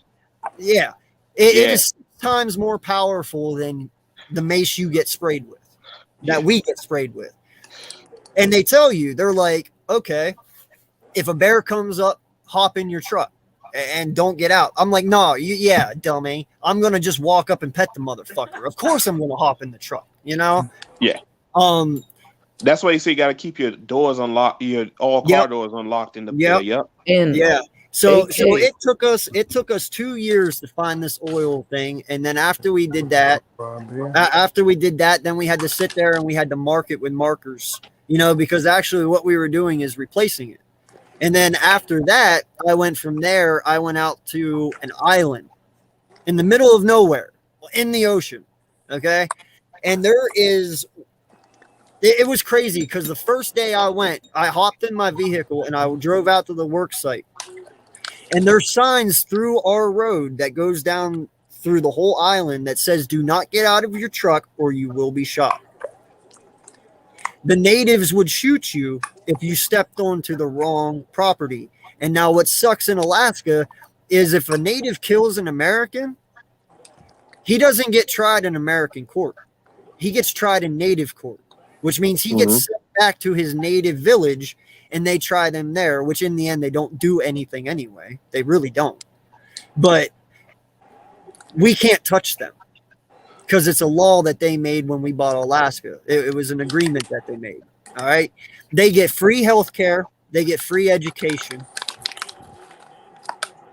Yeah. It is 6 times more powerful than the mace you get sprayed with, that we get sprayed with. And they tell you, they're like, okay, if a bear comes up, hop in your truck and don't get out. I'm like, no, yeah, dummy. I'm going to just walk up and pet the motherfucker. Of course I'm going to hop in the truck, you know? Yeah. That's why you say you got to keep your doors unlocked, your all car doors unlocked in the And So it took us 2 years to find this oil thing, and then after we did that, then we had to sit there and we had to mark it with markers, you know, because actually what we were doing is replacing it. And then after that, I went out to an island in the middle of nowhere, in the ocean, okay? And it was crazy because the first day I went, I hopped in my vehicle and I drove out to the work site. And there's signs through our road that goes down through the whole island that says, do not get out of your truck or you will be shot. The natives would shoot you if you stepped onto the wrong property. And now what sucks in Alaska is if a native kills an American, he doesn't get tried in American court. He gets tried in native court, which means he gets sent back to his native village and they try them there, which in the end, they don't do anything anyway. They really don't. But we can't touch them because it's a law that they made when we bought Alaska. It was an agreement that they made. All right. They get free health care. They get free education.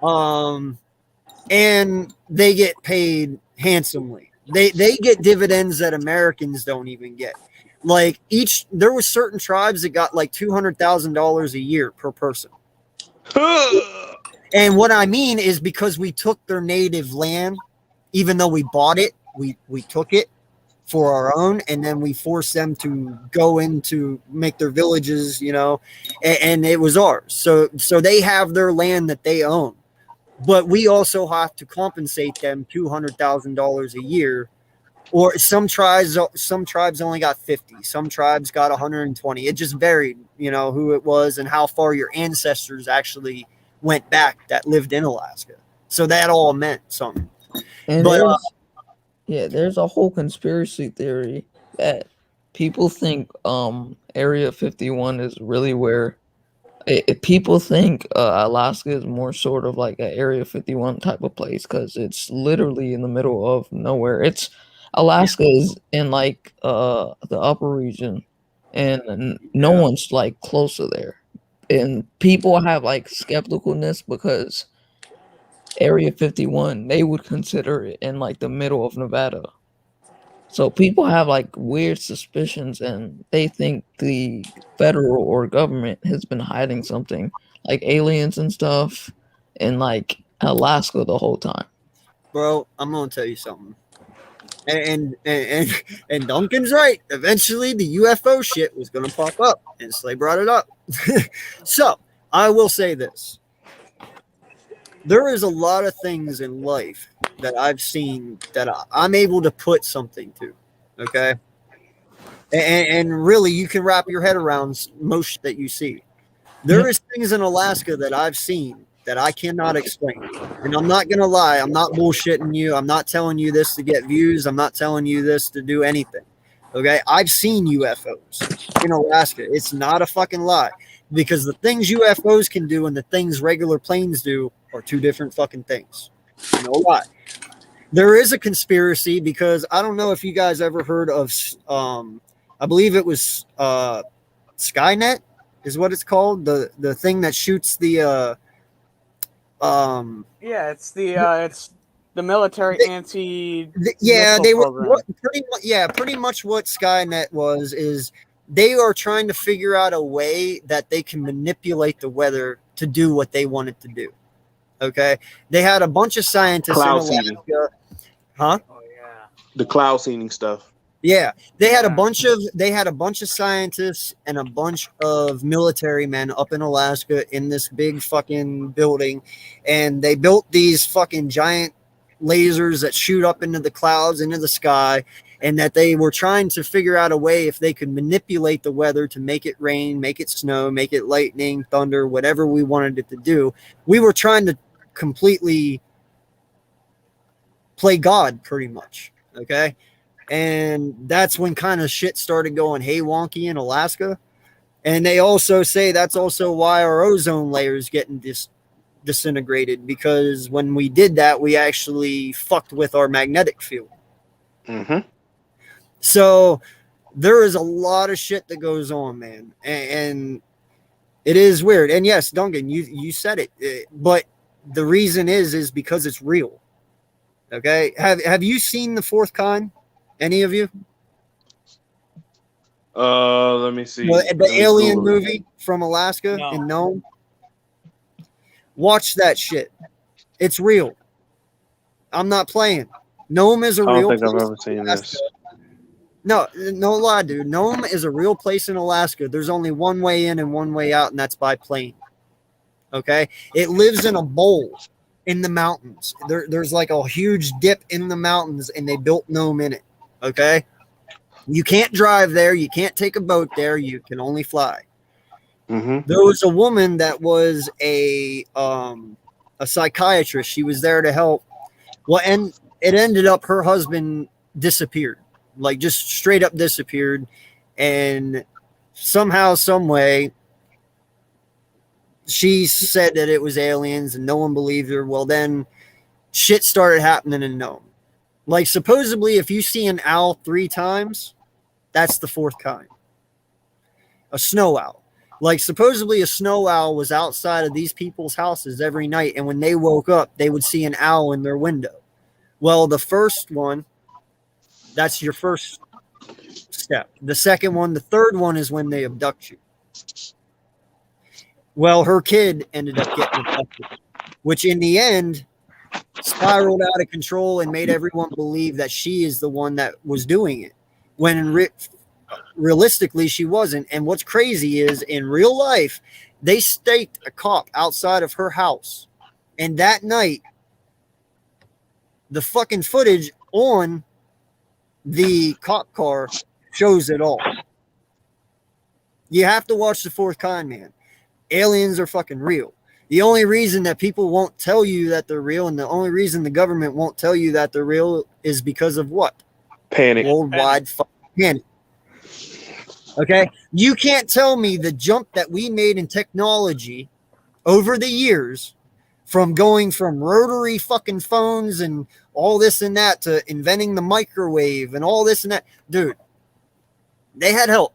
And they get paid handsomely. They get dividends that Americans don't even get. Like there was certain tribes that got like $200,000 a year per person. And what I mean is because we took their native land, even though we bought it, we took it for our own, and then we forced them to go into make their villages, you know, and it was ours. So they have their land that they own, but we also have to compensate them $200,000 a year. Or some tribes only got 50. Some tribes got 120. It just varied, you know, who it was and how far your ancestors actually went back that lived in Alaska. So that all meant something. And there's a whole conspiracy theory that people think Area 51 is really where people think Alaska is more sort of like an Area 51 type of place because it's literally in the middle of nowhere. Alaska is in like the upper region, and no one's like closer there. And people have like skepticalness because Area 51, they would consider it in like the middle of Nevada. So people have like weird suspicions, and they think the federal or government has been hiding something like aliens and stuff in like Alaska the whole time. Bro, I'm gonna tell you something. And Duncan's right. Eventually, the UFO shit was going to pop up, and Slay brought it up. So, I will say this. There is a lot of things in life that I've seen that I'm able to put something to, okay? And really, you can wrap your head around most that you see. There is things in Alaska that I've seen that I cannot explain. And I'm not going to lie. I'm not bullshitting you. I'm not telling you this to get views. I'm not telling you this to do anything. Okay? I've seen UFOs in Alaska. It's not a fucking lie. Because the things UFOs can do and the things regular planes do are two different fucking things. No lie. There is a conspiracy because I don't know if you guys ever heard of, I believe it was Skynet is what it's called. The thing that shoots the, it's the military anti Yeah, missile they were program. pretty much what Skynet was is they are trying to figure out a way that they can manipulate the weather to do what they want it to do. Okay, they had a bunch of scientists in Cloud Alaska, seeding. huh? Oh yeah. The cloud seeding stuff. Yeah, they had a bunch of scientists and a bunch of military men up in Alaska in this big fucking building, and they built these fucking giant lasers that shoot up into the clouds, into the sky, and that they were trying to figure out a way if they could manipulate the weather to make it rain, make it snow, make it lightning, thunder, whatever we wanted it to do. We were trying to completely play God, pretty much. Okay. And that's when kind of shit started going hey wonky in Alaska. And they also say that's also why our ozone layer is getting disintegrated, because when we did that, we actually fucked with our magnetic field. Mm-hmm. So there is a lot of shit that goes on, man. And it is weird. And yes, Duncan, you said it. But the reason is because it's real. Okay. Have you seen The Fourth Kind? Any of you? Let me see. The Alien movie from Alaska No. and Nome. Watch that shit. It's real. I'm not playing. Nome is a I don't real think place I've ever in seen Alaska. this. No lie, dude. Nome is a real place in Alaska. There's only one way in and one way out, and that's by plane. Okay? It lives in a bowl in the mountains. There's like a huge dip in the mountains, and they built Nome in it. Okay? You can't drive there. You can't take a boat there. You can only fly. Mm-hmm. There was a woman that was a psychiatrist. She was there to help. Well, and it ended up her husband disappeared, like just straight up disappeared, and somehow, some way, she said that it was aliens, and no one believed her. Well, then shit started happening in Nome. Like supposedly, if you see an owl 3 times, that's the fourth kind. A snow owl. Like supposedly a snow owl was outside of these people's houses every night, and when they woke up, they would see an owl in their window. Well, the first one, that's your first step. The second one, the third one is when they abduct you. Well, her kid ended up getting abducted, which in the end spiraled out of control and made everyone believe that she is the one that was doing it, when realistically she wasn't. And what's crazy is in real life, they staked a cop outside of her house, and that night the fucking footage on the cop car shows it all. You have to watch The Fourth Kind, man. Aliens are fucking real. The only reason that people won't tell you that they're real, and the only reason the government won't tell you that they're real, is because of what? Panic. Worldwide fucking panic. Okay? You can't tell me the jump that we made in technology over the years, from going from rotary fucking phones and all this and that to inventing the microwave and all this and that. Dude, they had help.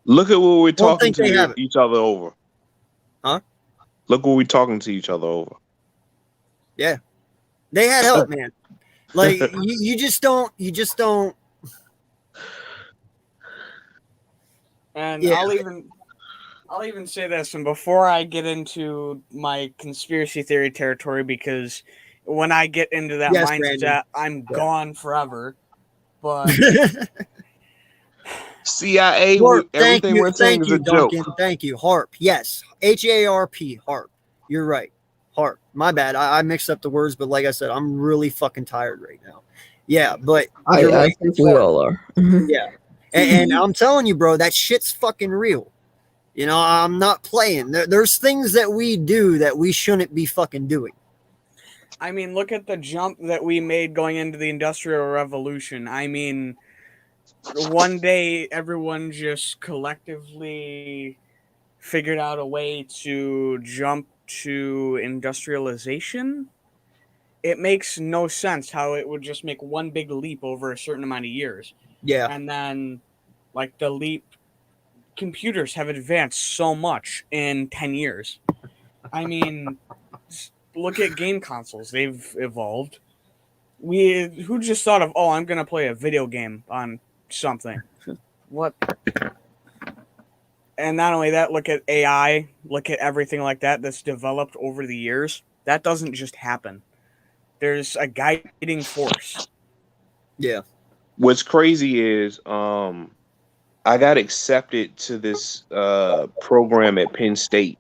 Look at what we're Don't talking think they have to each other over. Huh? Look what we're talking to each other over. Yeah. They had help, man. Like you just don't And Yeah. I'll even say this, and before I get into my conspiracy theory territory, because when I get into that Yes, mindset, Brandon. I'm Yeah. gone forever. But CIA, Harp, everything we're saying is a joke. Duncan. Thank you. HARP. Yes. HARP. HARP. You're right. HARP. My bad. I mixed up the words, but like I said, I'm really fucking tired right now. Yeah, but you're I right. think we all are. Yeah. And I'm telling you, bro, that shit's fucking real. You know, I'm not playing. There's things that we do that we shouldn't be fucking doing. I mean, look at the jump that we made going into the Industrial Revolution. I mean, one day everyone just collectively figured out a way to jump to industrialization. It makes no sense how it would just make one big leap over a certain amount of years. Yeah. And then, like, the leap, computers have advanced so much in 10 years. I mean, look at game consoles. They've evolved. Who just thought of, I'm gonna play a video game on something? What? And not only that, look at AI, look at everything like that that's developed over the years. That doesn't just happen. There's a guiding force. Yeah. What's crazy is I got accepted to this program at Penn State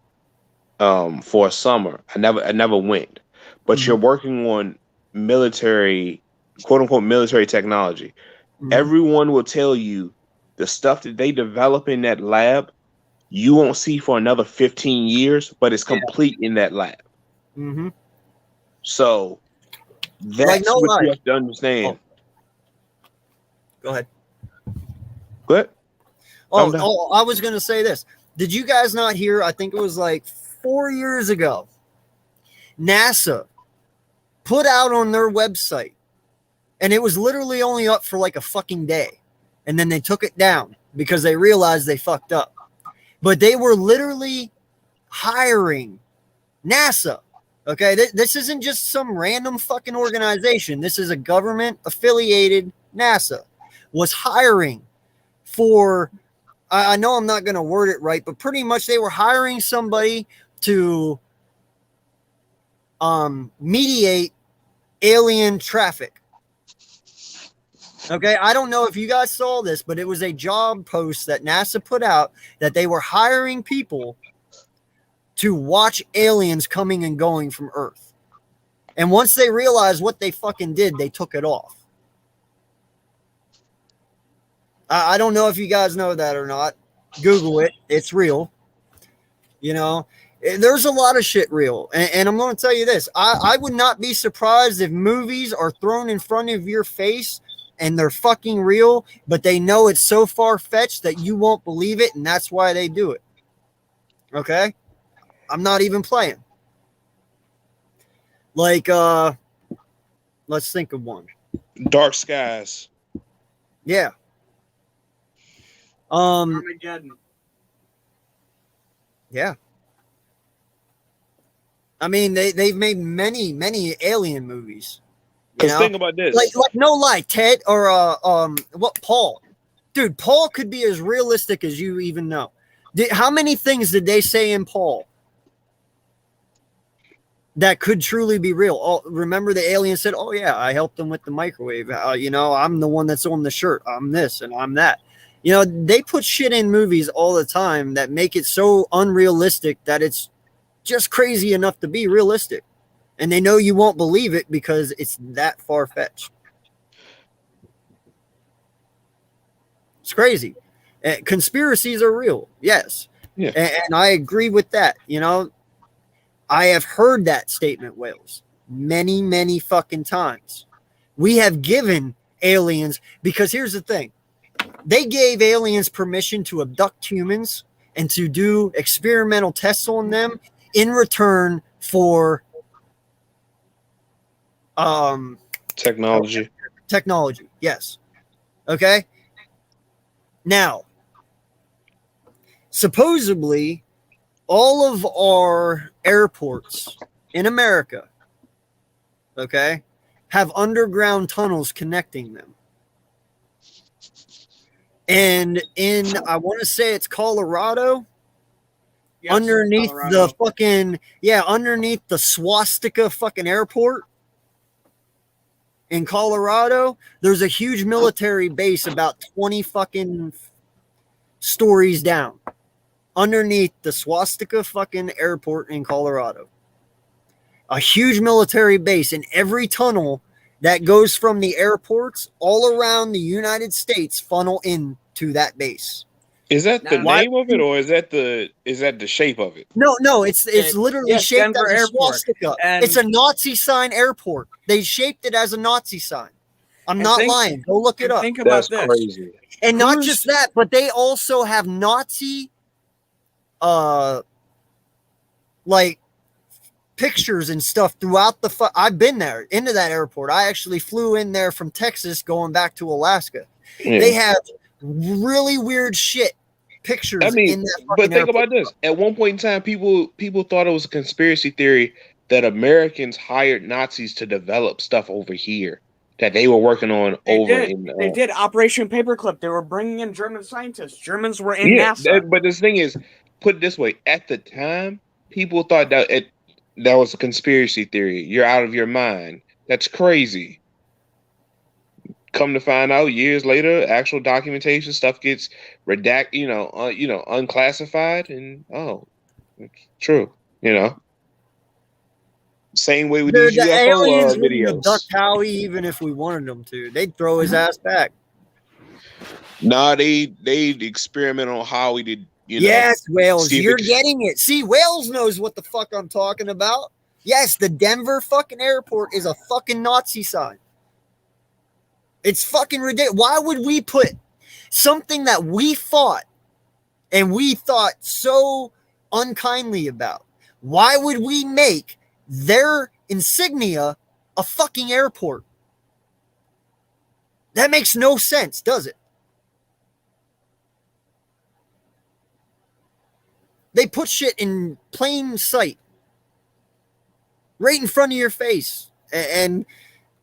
for a summer. I never went. But you're working on military, quote unquote military technology. Everyone will tell you the stuff that they develop in that lab you won't see for another 15 years, but it's complete in that lab. Mm-hmm. So that's what you have to understand. Go ahead. What? I was going to say this. Did you guys not hear? I think it was like 4 years ago. NASA put out on their website, and it was literally only up for like a fucking day. And then they took it down because they realized they fucked up. But they were literally hiring NASA. Okay, this isn't just some random fucking organization. This is a government affiliated NASA was hiring for, I know I'm not going to word it right, but pretty much they were hiring somebody to mediate alien traffic. Okay, I don't know if you guys saw this, but it was a job post that NASA put out that they were hiring people to watch aliens coming and going from Earth. And once they realized what they fucking did, they took it off. I don't know if you guys know that or not. Google it. It's real. You know, there's a lot of shit real. And I'm going to tell you this. I would not be surprised if movies are thrown in front of your face and they're fucking real, but they know it's so far-fetched that you won't believe it, and that's why they do it. Okay? I'm not even playing. Like, let's think of one. Dark Skies. Yeah. Armageddon. Yeah. I mean, they've made many alien movies. Because think about this. Like no lie, Ted or Paul. Dude, Paul could be as realistic as you even know. How many things did they say in Paul that could truly be real? Oh, remember the alien said, "Oh yeah, I helped them with the microwave. You know, I'm the one that's on the shirt. I'm this and I'm that." You know, they put shit in movies all the time that make it so unrealistic that it's just crazy enough to be realistic. And they know you won't believe it because it's that far-fetched. It's crazy. Conspiracies are real, yes. Yeah. And I agree with that. You know, I have heard that statement, Wales, many fucking times. We have given aliens, because here's the thing. They gave aliens permission to abduct humans and to do experimental tests on them in return for technology. Technology, yes. Okay. Now, supposedly, all of our airports in America, okay, have underground tunnels connecting them. And in, I want to say it's Colorado, yes, underneath Colorado. The fucking, underneath the swastika fucking airport in Colorado, there's a huge military base about 20 fucking stories down underneath the swastika fucking airport in Colorado. A huge military base, in every tunnel that goes from the airports all around the United States funnel into that base. Is that the name of it, or is that the shape of it? No, it's literally shaped Denver as a Airport. swastika. And it's a Nazi sign airport. They shaped it as a Nazi sign. I'm not lying. Go look it up. Think about this. Crazy. And not just that, but they also have Nazi like pictures and stuff throughout the I've been there into that airport. I actually flew in there from Texas going back to Alaska. Yeah. They have really weird shit pictures in that but think airport. about this. At one point in time, people thought it was a conspiracy theory that Americans hired Nazis to develop stuff over here. that they were working on They did Operation Paperclip. They were bringing in German scientists. Germans were in NASA. but this thing is, put it this way: at the time, people thought that was a conspiracy theory. You're out of your mind. That's crazy. Come to find out, years later, actual documentation stuff gets redacted, unclassified, and it's true. Same way with Dude, these the UFO aliens wouldn't have videos. ducked Howie even if we wanted them to. They'd throw his ass back. Nah, they'd experiment on Howie to Yes, Wales, see if you're it- getting it. See, Wales knows what the fuck I'm talking about. Yes, the Denver fucking airport is a fucking Nazi sign. It's fucking ridiculous. Why would we put something that we fought and we thought so unkindly about? Why would we make their insignia a fucking airport? That makes no sense, does it? They put shit in plain sight, right in front of your face, and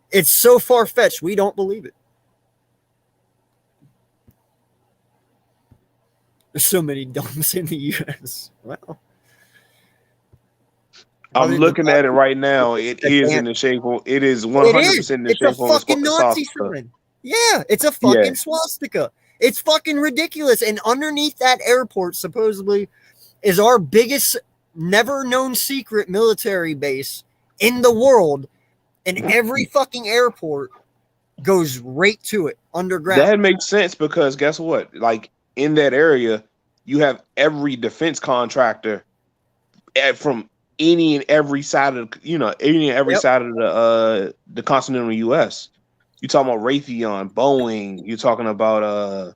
it's so far-fetched, we don't believe it. There's so many dumps in the U.S. Well, I'm looking at it right now. It is in the shape of. It is 100% in the it's a shape of fucking Nazi swastika. sign. Yeah, it's a fucking swastika. It's fucking ridiculous. And underneath that airport, supposedly, is our biggest never known secret military base in the world. And every fucking airport goes right to it underground. That makes sense because guess what? Like in that area, you have every defense contractor from any and every side of side of the continental U.S. You're talking about Raytheon, Boeing. You're talking about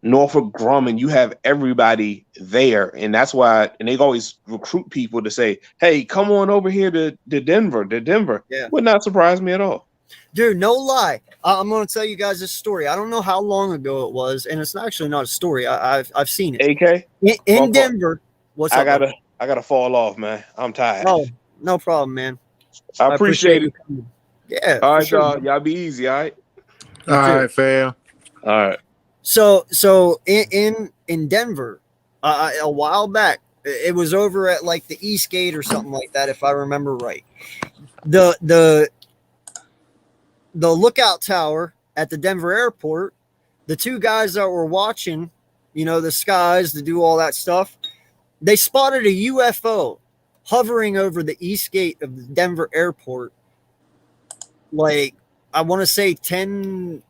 Northrop Grumman. You have everybody there, and that's why. And they always recruit people to say, "Hey, come on over here to Denver." To Denver, would not surprise me at all. Dude, no lie. I'm going to tell you guys this story. I don't know how long ago it was, and it's actually not a story. I've seen it. AK in Denver. What's up? I gotta fall off, man. I'm tired. Oh, no problem, man. I appreciate it. Yeah. All right, for sure, y'all. man. Y'all be easy. All right. All right, fam. All right. So in Denver, a while back, it was over at like the East Gate or something like that, if I remember right. The lookout tower at the Denver airport, the two guys that were watching, the skies to do all that stuff, they spotted a UFO hovering over the East Gate of the Denver airport. Like, I want to say 10,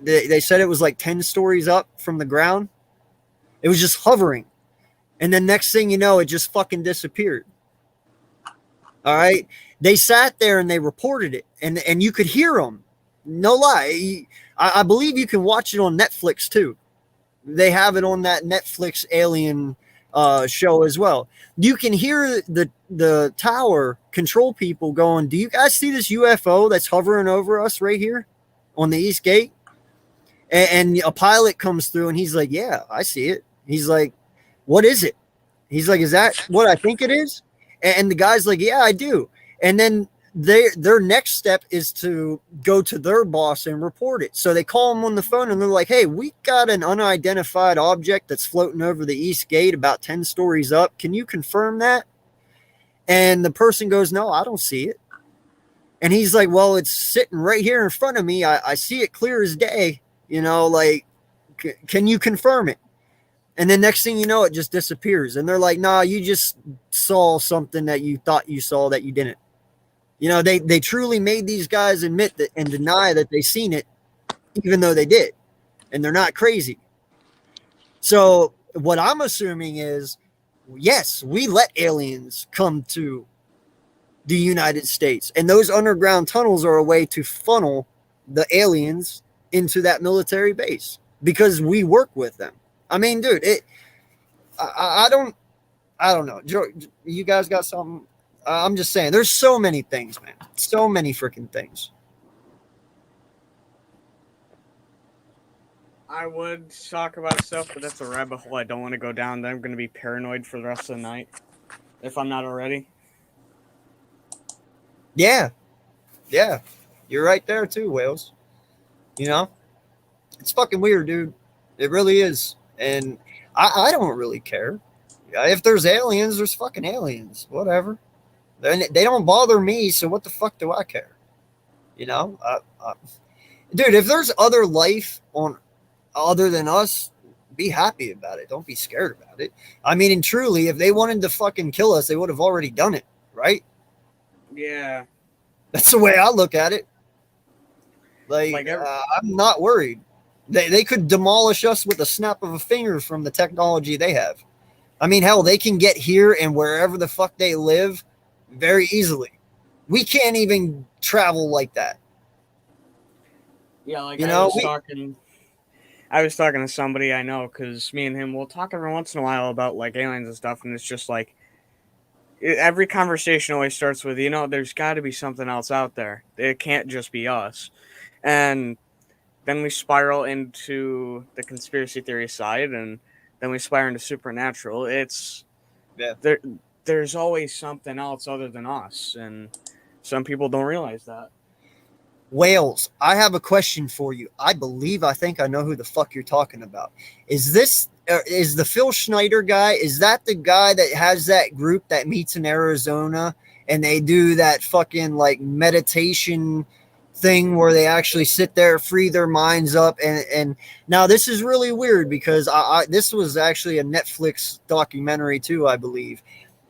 they said it was like 10 stories up from the ground. It was just hovering. And then next thing you know, it just fucking disappeared. All right. They sat there and they reported it, and you could hear them. No lie. I believe you can watch it on Netflix too. They have it on that Netflix alien show as well. You can hear the tower control people going, "Do you guys see this UFO that's hovering over us right here on the East Gate?" And a pilot comes through and he's like, "Yeah, I see it." He's like, "What is it?" He's like, "Is that what I think it is?" And the guy's like, "Yeah, I do." And then their next step is to go to their boss and report it. So they call him on the phone and they're like, "Hey, we got an unidentified object that's floating over the East Gate about 10 stories up. Can you confirm that?" And the person goes, "No, I don't see it." And he's like, "Well, it's sitting right here in front of me. I see it clear as day. Can you confirm it?" And then next thing you know, it just disappears. And they're like, "Nah, you just saw something that you thought you saw that you didn't." They truly made these guys admit that and deny that they seen it, even though they did. And they're not crazy. So what I'm assuming is, yes, we let aliens come to the United States. And those underground tunnels are a way to funnel the aliens into that military base because we work with them. I mean, dude, I don't know. You guys got something? I'm just saying, there's so many things, man. So many freaking things. I would talk about stuff, but that's a rabbit hole I don't want to go down. Then I'm going to be paranoid for the rest of the night, if I'm not already. Yeah. You're right there too, Wales. You know, it's fucking weird, dude. It really is. And I don't really care. If there's aliens, there's fucking aliens. Whatever. They don't bother me, so what the fuck do I care? You know? Dude, if there's other life on other than us, be happy about it. Don't be scared about it. I mean, and truly, if they wanted to fucking kill us, they would have already done it, right? Yeah. That's the way I look at it. I'm not worried. They could demolish us with a snap of a finger from the technology they have. I mean, hell, they can get here and wherever the fuck they live very easily. We can't even travel like that. Yeah, like You I know, was talking to somebody I know, because me and him will talk every once in a while about like aliens and stuff, and it's just like every conversation always starts with, there's got to be something else out there. It can't just be us. And then we spiral into the conspiracy theory side, and then we spiral into supernatural. There's always something else other than us, and some people don't realize that. Wales, I have a question for you. I think I know who the fuck you're talking about. Is the Phil Schneider guy, is that the guy that has that group that meets in Arizona and they do that fucking like meditation thing where they actually sit there, free their minds up? And now this is really weird because this was actually a Netflix documentary too, I believe.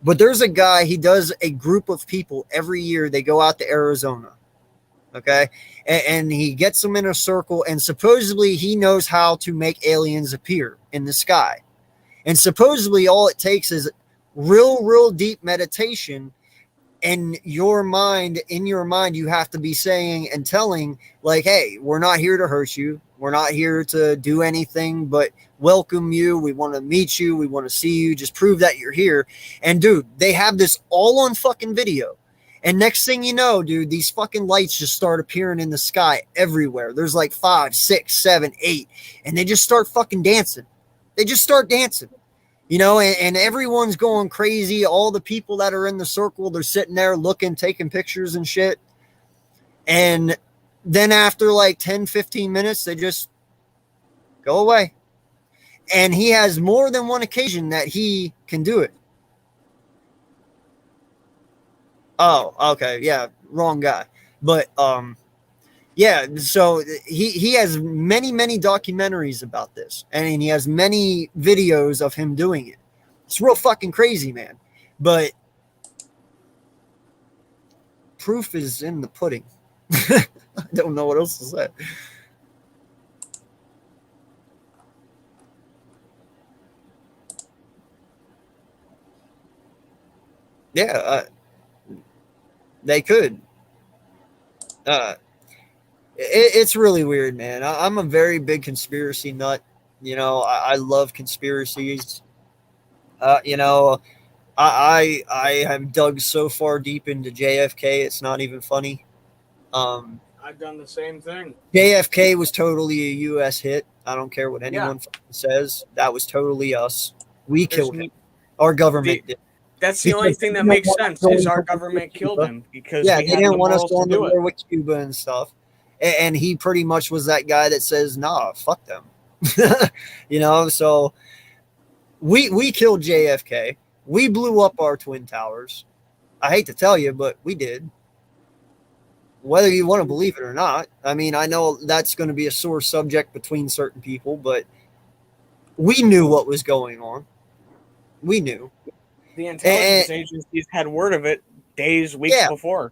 But there's a guy, he does a group of people every year. They go out to Arizona. Okay. And he gets them in a circle, and supposedly he knows how to make aliens appear in the sky. And supposedly all it takes is real deep meditation. And in your mind, you have to be saying and telling like, hey, we're not here to hurt you. We're not here to do anything but welcome you. We want to meet you. We want to see you. Just prove that you're here. And dude, they have this all on fucking video. And next thing you know, dude, these fucking lights just start appearing in the sky everywhere. There's like 5, 6, 7, 8, and they just start fucking dancing. They just start dancing, and everyone's going crazy. All the people that are in the circle, they're sitting there looking, taking pictures and shit. And then after like 10, 15 minutes, they just go away. And he has more than one occasion that he can do it. Oh, okay. Yeah. Wrong guy. But, yeah. So he has many documentaries about this, and he has many videos of him doing it. It's real fucking crazy, man. But proof is in the pudding. I don't know what else to say. Yeah. They could. It's really weird, man. I'm a very big conspiracy nut. I love conspiracies. I have dug so far deep into JFK, it's not even funny. I've done the same thing. JFK was totally a U.S. hit. I don't care what anyone says. That was totally us. We killed him. Our government did. That's the only thing that makes sense is our government killed him because they didn't want us on the war with Cuba and stuff. And he pretty much was that guy that says, nah, fuck them. So we killed JFK. We blew up our Twin Towers. I hate to tell you, but we did. Whether you want to believe it or not. I mean, I know that's going to be a sore subject between certain people, but we knew what was going on. We knew. The intelligence agencies had word of it days, weeks before.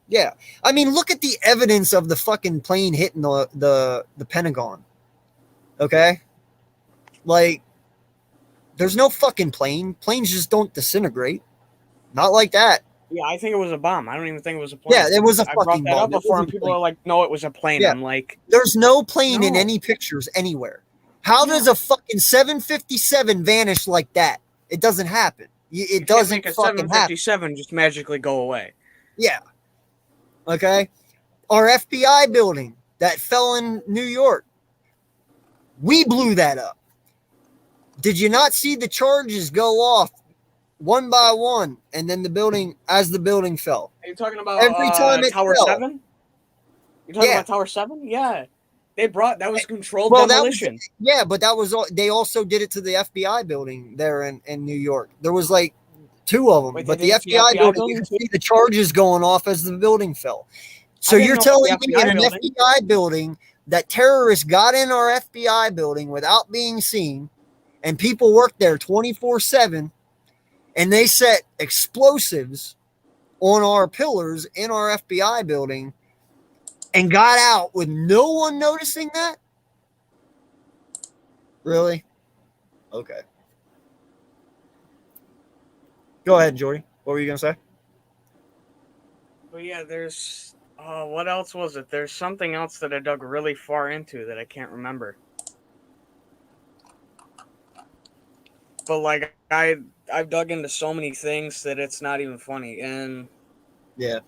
Yeah. I mean, look at the evidence of the fucking plane hitting the Pentagon. Okay? Like, there's no fucking plane. Planes just don't disintegrate. Not like that. Yeah, I think it was a bomb. I don't even think it was a plane. Yeah, it was a fucking bomb. I brought that up before, and people are like, no, it was a plane. Yeah. I'm like... There's no plane in any pictures anywhere. How does a fucking 757 vanish like that? It doesn't happen. It doesn't make a fucking 757 happen. just magically go away. Yeah. Okay. Our FBI building that fell in New York. We blew that up. Did you not see the charges go off one by one, and then the building fell? Are you talking about every time it Tower fell, 7? You're talking Yeah. about Tower 7? Yeah. That was controlled Well, demolition. but that was they also did it to the FBI building there in New York. There was like 2 of them, Wait, they but did the it to the FBI FBI building, you building could see the charges going off as the building fell. So didn't you're know it was telling the me FBI in an building. FBI building that terrorists got in our FBI building without being seen, and people worked there 24/7, and they set explosives on our pillars in our FBI building and got out with no one noticing that? Really? Okay. Go ahead, Jordy. What were you going to say? But yeah, there's what else was it? There's something else that I dug really far into that I can't remember. But like I've dug into so many things that it's not even funny, and yeah,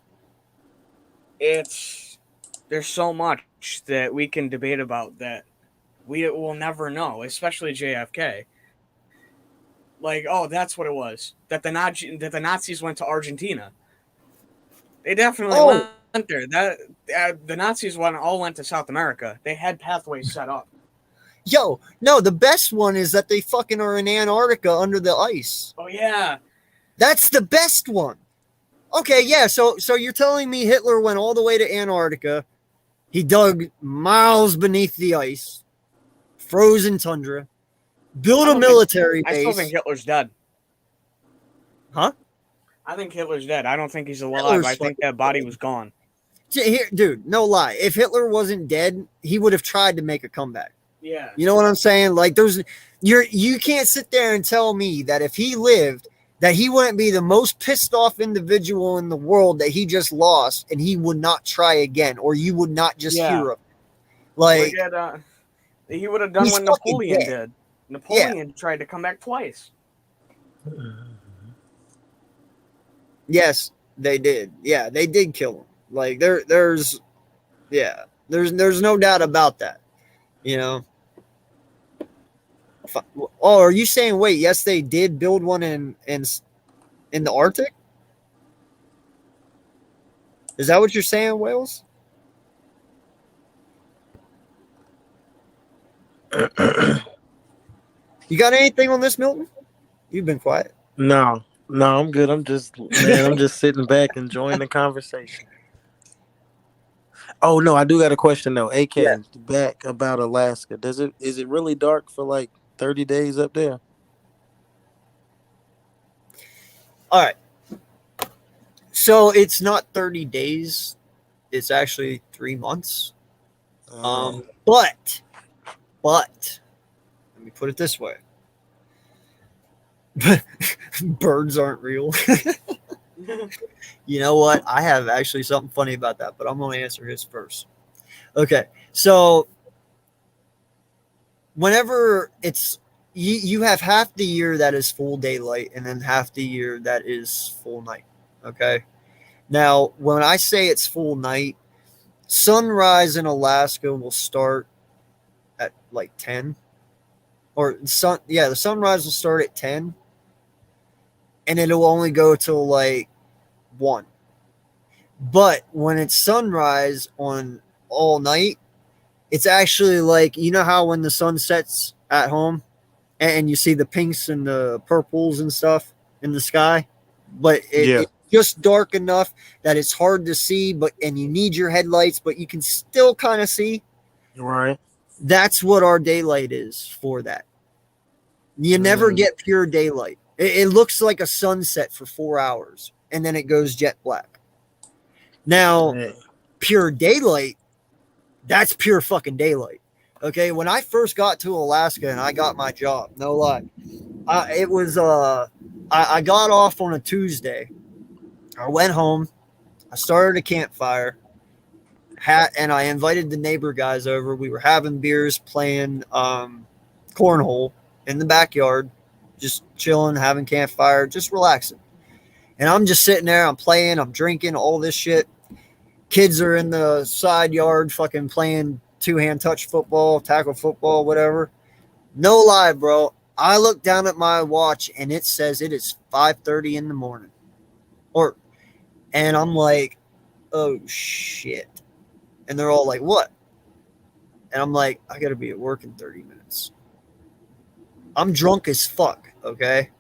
there's so much that we can debate about that we will never know, especially JFK. Like, oh, that's what it was. That the Nazis went to Argentina. They definitely went there. The Nazis all went to South America. They had pathways set up. Yo, no, the best one is that they fucking are in Antarctica under the ice. Oh yeah. That's the best one. Okay, yeah, so you're telling me Hitler went all the way to Antarctica. He dug miles beneath the ice, frozen tundra, built a military base. I still think Hitler's dead. Huh? I think Hitler's dead. I don't think he's alive. Hitler's I think that body was gone. Here, dude, no lie. If Hitler wasn't dead, he would have tried to make a comeback. Yeah. You know what I'm saying? Like you can't sit there and tell me that if he lived, that he wouldn't be the most pissed off individual in the world that he just lost, and he would not try again, or you would not just hear of him. Like he would have done what Napoleon did. Napoleon tried to come back twice. Yes, they did. Yeah, they did kill him. Like there's no doubt about that. You know. Oh, are you saying? Wait, yes, they did build one in the Arctic. Is that what you're saying, Wales? You got anything on this, Milton? You've been quiet. No, I'm good. I'm just sitting back enjoying the conversation. Oh no, I do got a question though. AK, back about Alaska. Is it really dark for like 30 days up there? All right. So it's not 30 days. It's actually 3 months. But let me put it this way. Birds aren't real. You know what? I have actually something funny about that, but I'm going to answer his first. Okay. So whenever you have half the year that is full daylight and then half the year that is full night. Okay. Now, when I say it's full night, sunrise in Alaska will start at like 10. The sunrise will start at 10. And it'll only go till like 1. But when it's sunrise on all night, it's actually like, you know how when the sun sets at home and you see the pinks and the purples and stuff in the sky, but it's just dark enough that it's hard to see, and you need your headlights, but you can still kind of see. Right. That's what our daylight is for that. You never get pure daylight. It looks like a sunset for 4 hours, and then it goes jet black. Now, pure daylight, that's pure fucking daylight. Okay, when I first got to Alaska and I got my job, no lie, I got off on a Tuesday. I went home, I started a campfire, and I invited the neighbor guys over. We were having beers, playing cornhole in the backyard, just chilling, having campfire, just relaxing. And I'm just sitting there, I'm playing, I'm drinking, all this shit. Kids are in the side yard fucking playing two-hand touch football, tackle football, whatever. No lie, bro. I look down at my watch and it says it is 5:30 in the morning. And I'm like, oh shit. And they're all like, what? And I'm like, I got to be at work in 30 minutes. I'm drunk as fuck, okay?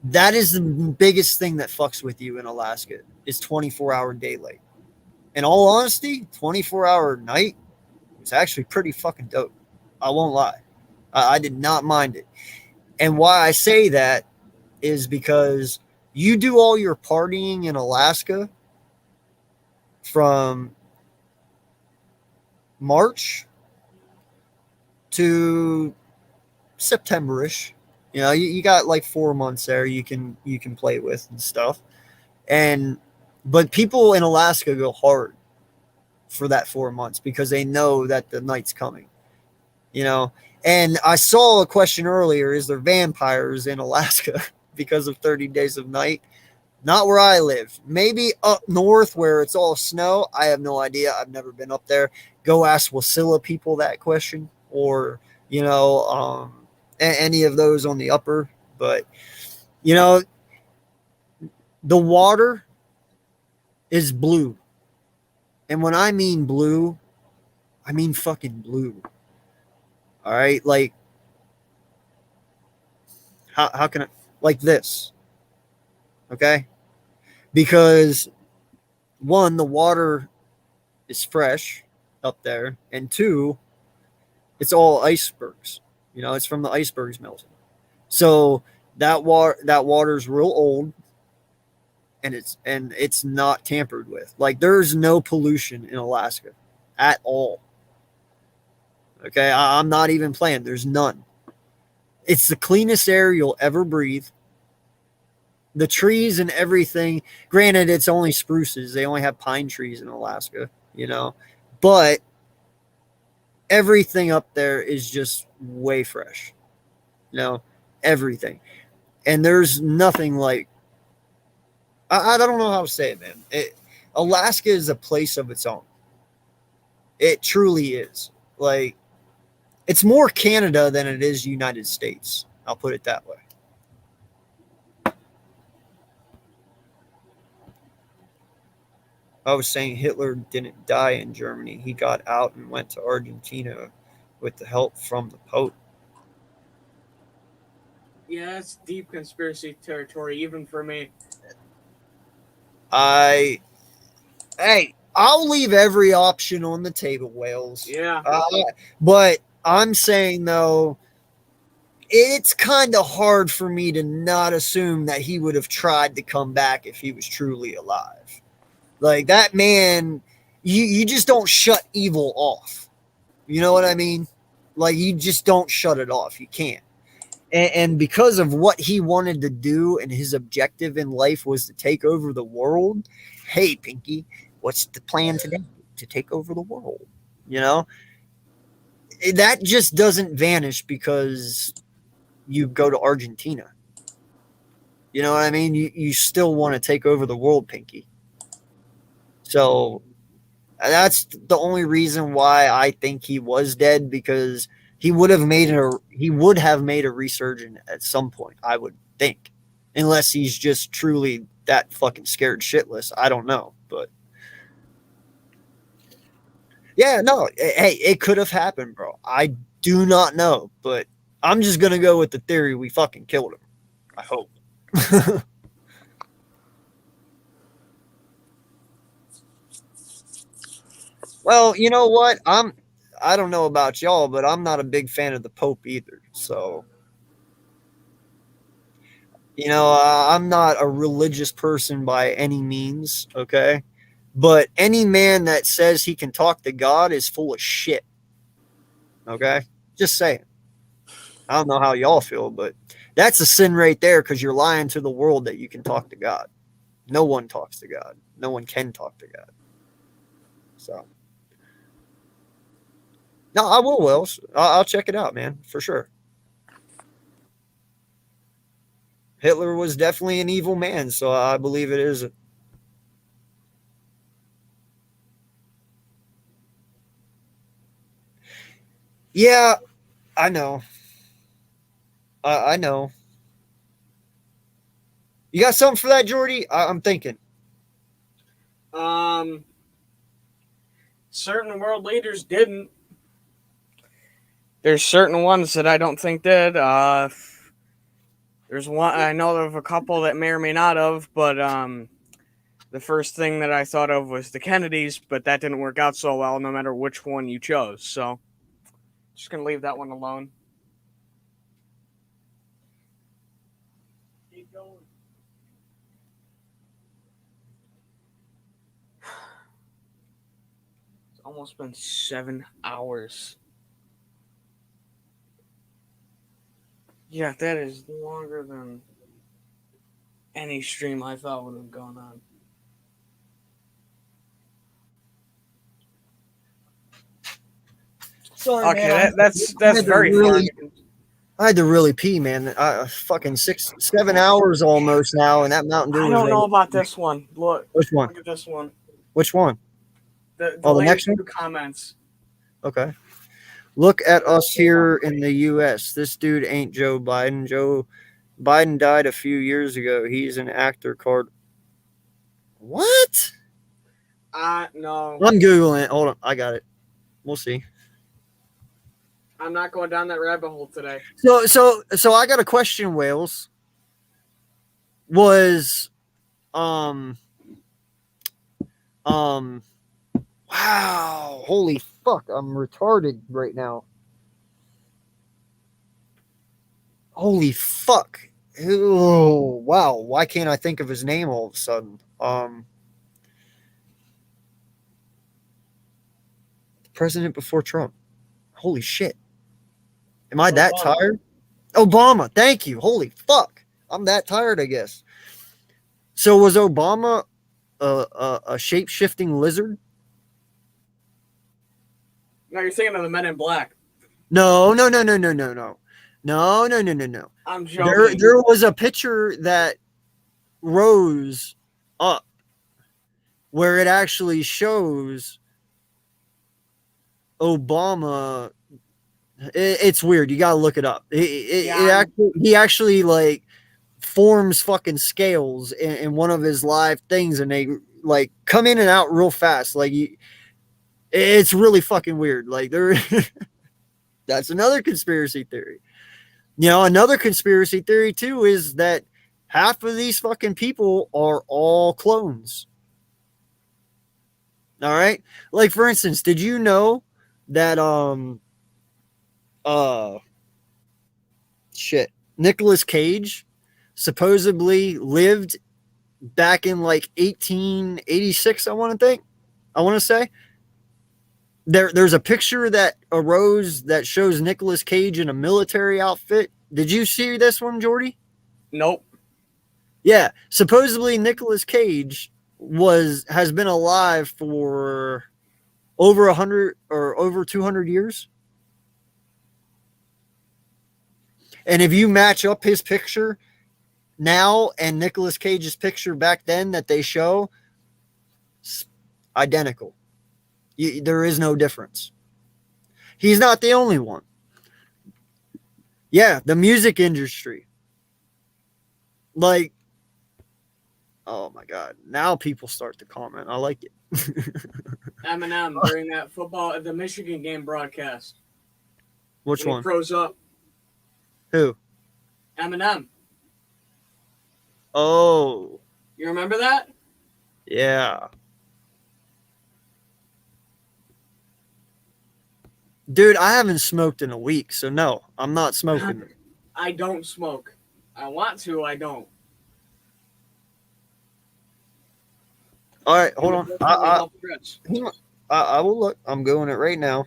That is the biggest thing that fucks with you in Alaska is 24-hour daylight. In all honesty, 24-hour night was actually pretty fucking dope. I won't lie. I did not mind it. And why I say that is because you do all your partying in Alaska from March to September-ish. You know, you got like 4 months there you can play with and stuff. But people in Alaska go hard for that 4 months because they know that the night's coming. You know, and I saw a question earlier, is there vampires in Alaska because of 30 days of night? Not where I live. Maybe up north where it's all snow. I have no idea. I've never been up there. Go ask Wasilla people that question, or, you know, any of those on the upper. But, you know, the water is blue. And when I mean blue, I mean fucking blue. All right? Like, how can I, like this? Okay? Because one, the water is fresh up there, and two, it's all icebergs. You know, it's from the icebergs melting. So that water's real old, and it's not tampered with. Like, there's no pollution in Alaska at all. Okay, I'm not even playing. There's none. It's the cleanest air you'll ever breathe. The trees and everything, granted, it's only spruces. They only have pine trees in Alaska, you know, but everything up there is just way fresh, you know, everything. And there's nothing like, I don't know how to say it, man. Alaska is a place of its own. It truly is. Like, it's more Canada than it is United States. I'll put it that way. I was saying Hitler didn't die in Germany. He got out and went to Argentina with the help from the Pope. Yeah, that's deep conspiracy territory, even for me. Hey, I'll leave every option on the table, Wales. Yeah. But I'm saying, though, it's kind of hard for me to not assume that he would have tried to come back if he was truly alive. Like, that man, you just don't shut evil off. You know what I mean? Like, you just don't shut it off. You can't. And because of what he wanted to do and his objective in life was to take over the world, hey, Pinky, what's the plan today? To take over the world. You know? That just doesn't vanish because you go to Argentina. You know what I mean? You still want to take over the world, Pinky. So that's the only reason why I think he was dead, because he would have made a resurgence at some point, I would think, unless he's just truly that fucking scared shitless. I don't know, but yeah, no, hey, it could have happened, bro. I do not know, but I'm just gonna go with the theory we fucking killed him. I hope. Well, you know what? I don't know about y'all, but I'm not a big fan of the Pope either. So, you know, I'm not a religious person by any means, okay? But any man that says he can talk to God is full of shit. Okay? Just saying. I don't know how y'all feel, but that's a sin right there, because you're lying to the world that you can talk to God. No one talks to God. No one can talk to God. So. No, I will, Wells. I'll check it out, man, for sure. Hitler was definitely an evil man, so I believe it is. Yeah, I know. I know. You got something for that, Jordy? I'm thinking. certain world leaders didn't. There's certain ones that I don't think did. There's one I know of a couple that may or may not have, but the first thing that I thought of was the Kennedys, but that didn't work out so well no matter which one you chose. So just gonna leave that one alone. Keep going. It's almost been 7 hours. Yeah, that is longer than any stream I thought would have gone on. Sorry, Okay, man. that's I had to very really, fun. I had to really pee, man. Fucking 7 hours almost now, and that Mountain Dew I was don't ready. know about this one. Look. Which one? Look at this one. Which one? The The next latest one? comments. Okay. Look at us here in the U.S. This dude ain't Joe Biden. Joe Biden died a few years ago. He's an actor called. What? No. I'm Googling it. Hold on. I got it. We'll see. I'm not going down that rabbit hole today. So I got a question, Wales. Was wow, holy fuck, I'm retarded right now. Holy fuck. Oh, wow, why can't I think of his name all of a sudden? The president before Trump. Holy shit. Am I that tired? Obama, thank you. Holy fuck. I'm that tired, I guess. So was Obama a shape-shifting lizard? No, you're thinking of the Men in Black. No. No. I'm joking. There was a picture that rose up where it actually shows Obama. It's weird. You gotta look it up. He actually like forms fucking scales in one of his live things, and they like come in and out real fast. Like it's really fucking weird. Like that's another conspiracy theory. You know, another conspiracy theory too is that half of these fucking people are all clones. All right. Like for instance, did you know that Nicolas Cage supposedly lived back in like 1886, I want to say. There's a picture that arose that shows Nicolas Cage in a military outfit. Did you see this one, Jordy? Nope. Yeah, supposedly Nicolas Cage has been alive for over 100 or over 200 years. And if you match up his picture now and Nicolas Cage's picture back then that they show, identical. There is no difference. He's not the only one. Yeah, the music industry. Like, oh my God. Now people start to comment. I like it. Eminem during that the Michigan game broadcast. Which when one? He froze up. Who? Eminem. Oh. You remember that? Yeah. Dude, I haven't smoked in a week, so no, I'm not smoking. I don't smoke. I want to, I don't. All right, hold on. I will look. I'm going it right now.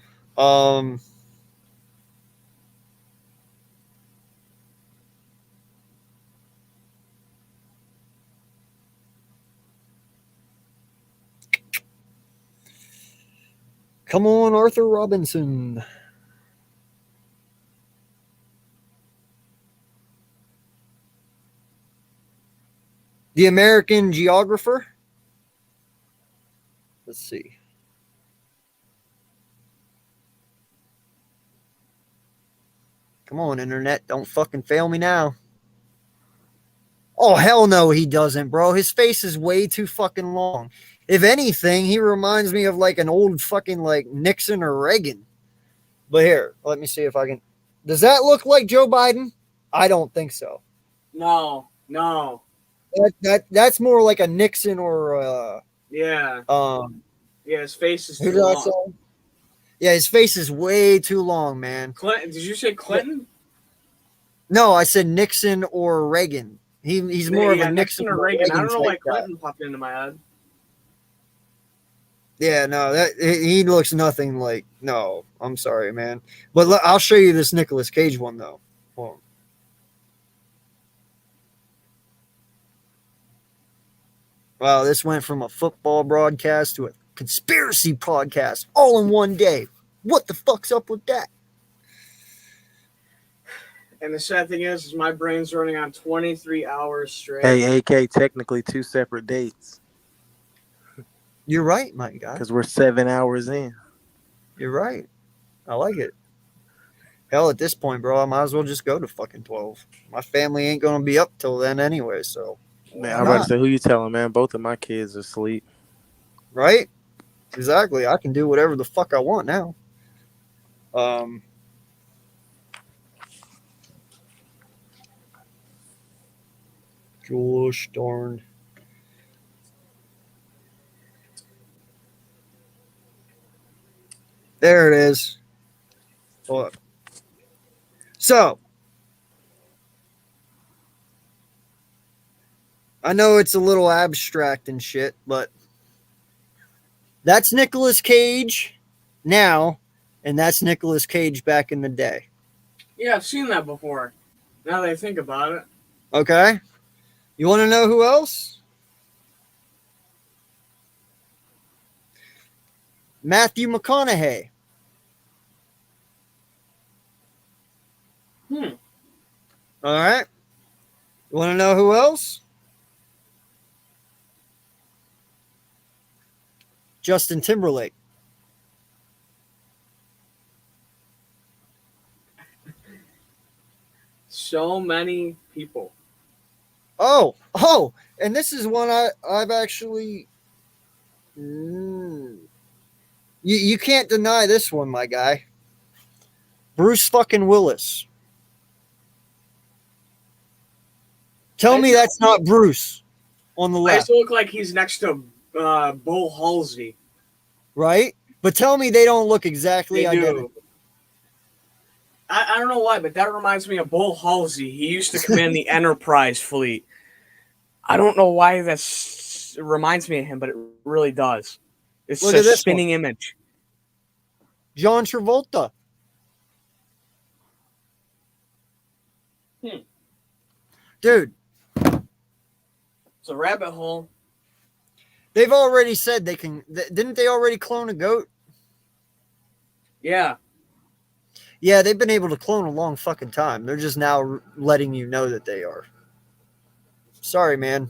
Come on, Arthur Robinson. The American Geographer. Let's see. Come on, internet. Don't fucking fail me now. Oh, hell no, he doesn't, bro. His face is way too fucking long. If anything, he reminds me of like an old fucking like Nixon or Reagan. But here, let me see if I can. Does that look like Joe Biden? I don't think so. No. That's more like a Nixon or Yeah. Yeah, his face is who too did I long. say? Yeah, his face is way too long, man. Clinton? Did you say Clinton? No, I said Nixon or Reagan. He's more of a Nixon or or Reagan. I don't know why type guy. Clinton popped into my head. Yeah, no, that he looks nothing like. No, I'm sorry, man. But I'll show you this Nicolas Cage one though. Hold on. Wow, this went from a football broadcast to a conspiracy podcast all in one day. What the fuck's up with that? And the sad thing is my brain's running on 23 hours straight. Hey, AK, technically 2 separate dates. You're right, my guy. Because we're 7 hours in. You're right. I like it. Hell, at this point, bro, I might as well just go to fucking 12. My family ain't gonna be up till then anyway, so Man, I'm about to say, who you telling, man? Both of my kids are asleep. right? Exactly. I can do whatever the fuck I want now. Gosh darn. There it is. Look. So, I know it's a little abstract and shit, but that's Nicolas Cage now, and that's Nicolas Cage back in the day. Yeah, I've seen that before. Now that I think about it. Okay? You want to know who else? Matthew McConaughey. All right. You want to know who else? Justin Timberlake. So many people. Oh, and this is one I've actually. You can't deny this one, my guy. Bruce fucking Willis. Tell me that's not Bruce on the I left, just look like he's next to Bull Halsey. right? But tell me they don't look exactly They identical. do. I don't know why, but that reminds me of Bull Halsey. He used to command the Enterprise fleet. I don't know why that reminds me of him, but it really does. It's Look a at this spinning one. image. John Travolta. Dude, It's a rabbit hole. they've already said they can. Didn't they already clone a goat? Yeah. Yeah, they've been able to clone a long fucking time. They're just now letting you know that they are. Sorry, man.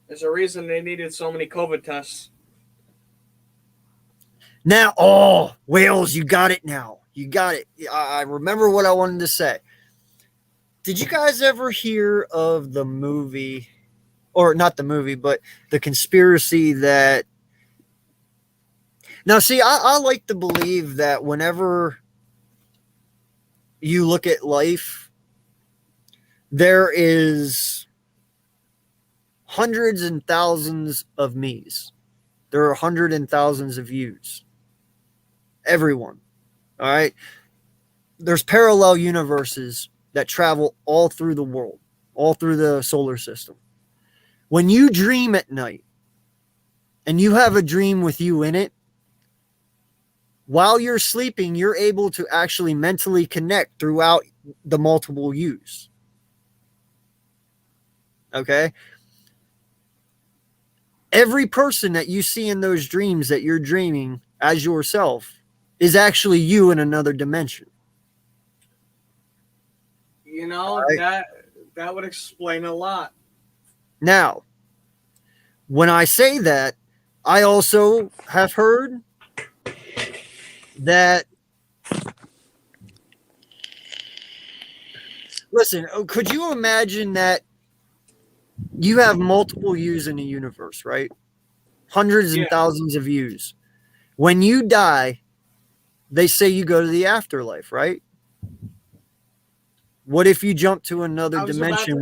There's a reason they needed so many COVID tests. Now, Wales, you got it now. You got it. I remember what I wanted to say. Did you guys ever hear of the movie, or not the movie, but the conspiracy that... Now, see, I like to believe that whenever you look at life, there is hundreds and thousands of me's. There are hundreds and thousands of yous. Everyone. All right? There's parallel universes that travel all through the world, all through the solar system. When you dream at night and you have a dream with you in it, while you're sleeping, you're able to actually mentally connect throughout the multiple yous. Okay? Every person that you see in those dreams that you're dreaming as yourself is actually you in another dimension. You know, Right. that would explain a lot. Now, when I say that, I also have heard that, listen, could you imagine that you have multiple yous in the universe, right? Hundreds and thousands of yous. When you die, they say you go to the afterlife, right? What if you jump to another dimension?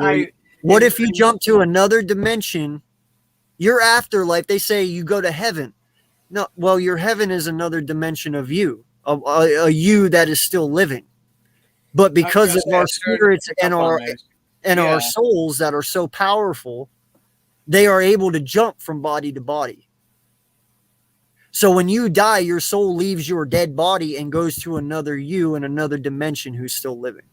What if you jump to another dimension? Your afterlife, they say you go to heaven. No, well, your heaven is another dimension of you, a you that is still living. But because of our spirits and our souls that are so powerful, they are able to jump from body to body. So when you die, your soul leaves your dead body and goes to another you in another dimension who's still living.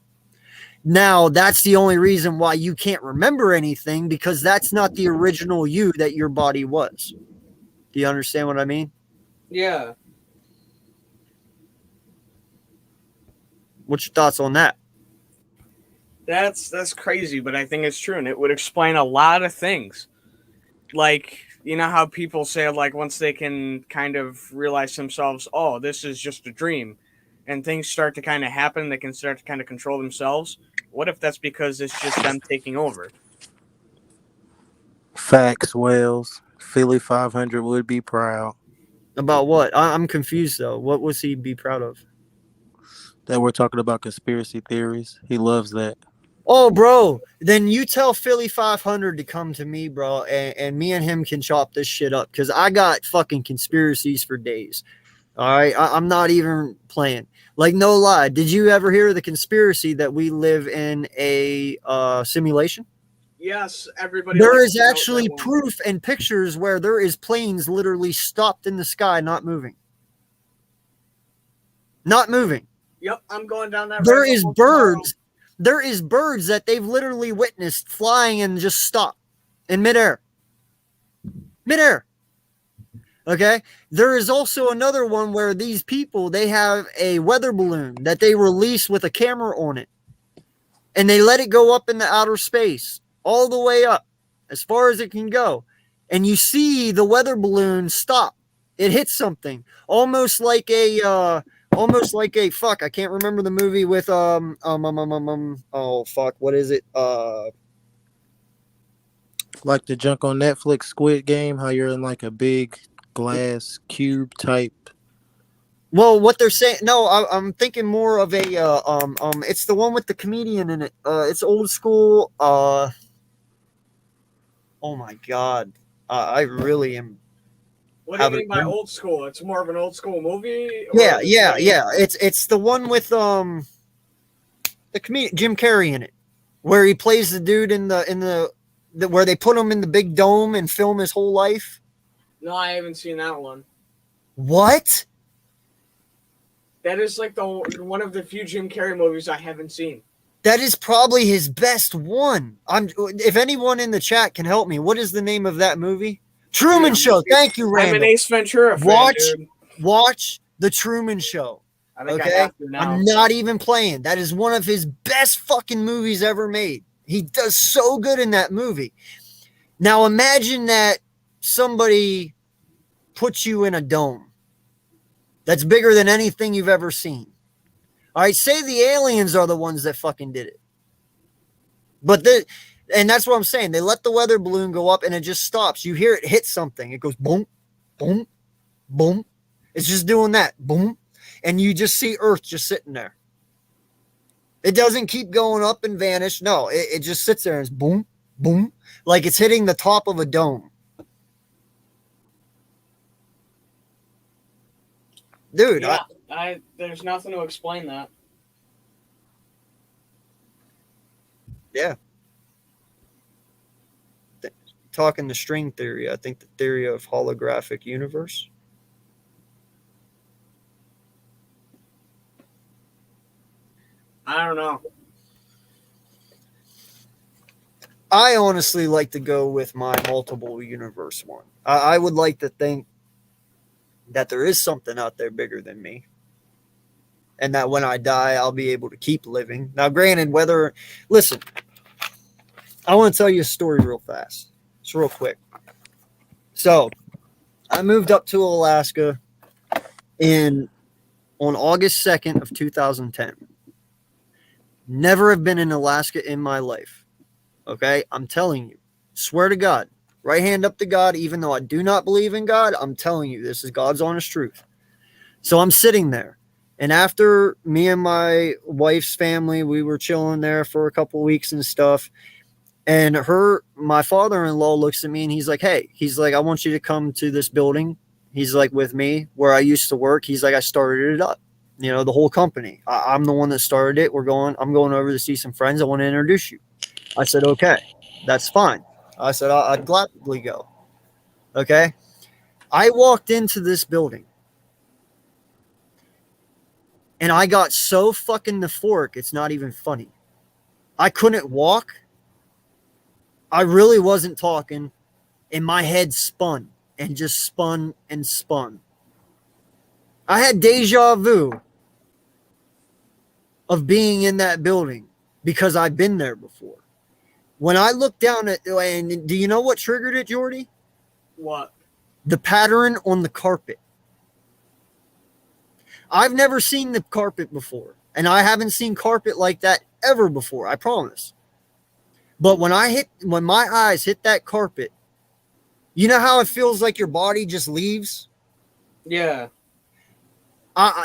Now, that's the only reason why you can't remember anything, because that's not the original you that your body was. Do you understand what I mean? Yeah. What's your thoughts on that? That's crazy, but I think it's true, and it would explain a lot of things. Like, you know how people say, like, once they can kind of realize themselves, oh, this is just a dream, and things start to kind of happen, they can start to kind of control themselves. What if that's because it's just them taking over? Facts, Wells. Philly 500 would be proud. About what? I'm confused, though. What was he be proud of? That we're talking about conspiracy theories. He loves that. Oh, bro, then you tell Philly 500 to come to me, bro, and me and him can chop this shit up, because I got fucking conspiracies for days. All right, I'm not even playing. Like, no lie. Did you ever hear the conspiracy that we live in a simulation? Yes, everybody. There is actually proof and pictures where there is planes literally stopped in the sky, not moving. Not moving. Yep, I'm going down that. There is birds. There is birds that they've literally witnessed flying and just stop in midair. Midair. Okay. There is also another one where these people, they have a weather balloon that they release with a camera on it, and they let it go up in the outer space, all the way up, as far as it can go. And you see the weather balloon stop. It hits something, almost like a fuck. I can't remember the movie with oh fuck, what is it? Like the junk on Netflix, Squid Game. How you're in like a big glass cube type. Well, what they're saying? No, I'm thinking more of a It's the one with the comedian in it. It's old school. Oh my god, I really am. What do you mean by old school? It's more of an old school movie. Yeah. It's the one with the comedian Jim Carrey in it, where he plays the dude in the where they put him in the big dome and film his whole life. No, I haven't seen that one. What? That is like one of the few Jim Carrey movies I haven't seen. That is probably his best one. If anyone in the chat can help me, what is the name of that movie? Truman Show. Thank you, Randall. I'm an Ace Ventura fan, dude. Watch The Truman Show. I think I Okay? have to now. I'm not even playing. That is one of his best fucking movies ever made. He does so good in that movie. Now imagine that somebody puts you in a dome that's bigger than anything you've ever seen. All right, say the aliens are the ones that fucking did it. And that's what I'm saying. They let the weather balloon go up and it just stops. You hear it hit something. It goes boom, boom, boom. It's just doing that. Boom. And you just see Earth just sitting there. It doesn't keep going up and vanish. No, it just sits there and it's boom, boom. Like it's hitting the top of a dome. Dude. Yeah, there's nothing to explain that. Yeah. Talking the string theory, I think the theory of holographic universe. I don't know. I honestly like to go with my multiple universe one. I would like to think that there is something out there bigger than me, and that when I die, I'll be able to keep living. Now, granted, listen, I want to tell you a story real fast. It's real quick. So, I moved up to Alaska on August 2nd of 2010. Never have been in Alaska in my life. Okay? I'm telling you. Swear to God. Right hand up to God, even though I do not believe in God, I'm telling you, this is God's honest truth. So I'm sitting there. And after me and my wife's family, we were chilling there for a couple of weeks and stuff. And my father-in-law looks at me and he's like, hey, he's like, I want you to come to this building. He's like, with me where I used to work. He's like, I started it up, the whole company. I'm the one that started it. I'm going over to see some friends. I want to introduce you. I said, okay, that's fine. I said, I'd gladly go. Okay. I walked into this building and I got so fucking euphoric. It's not even funny. I couldn't walk. I really wasn't talking, and my head spun and just spun and spun. I had deja vu of being in that building because I've been there before. When I looked down at, and do you know what triggered it, Jordy? What? The pattern on the carpet. I've never seen the carpet before, and I haven't seen carpet like that ever before, I promise. But when my eyes hit that carpet, you know how it feels like your body just leaves? Yeah.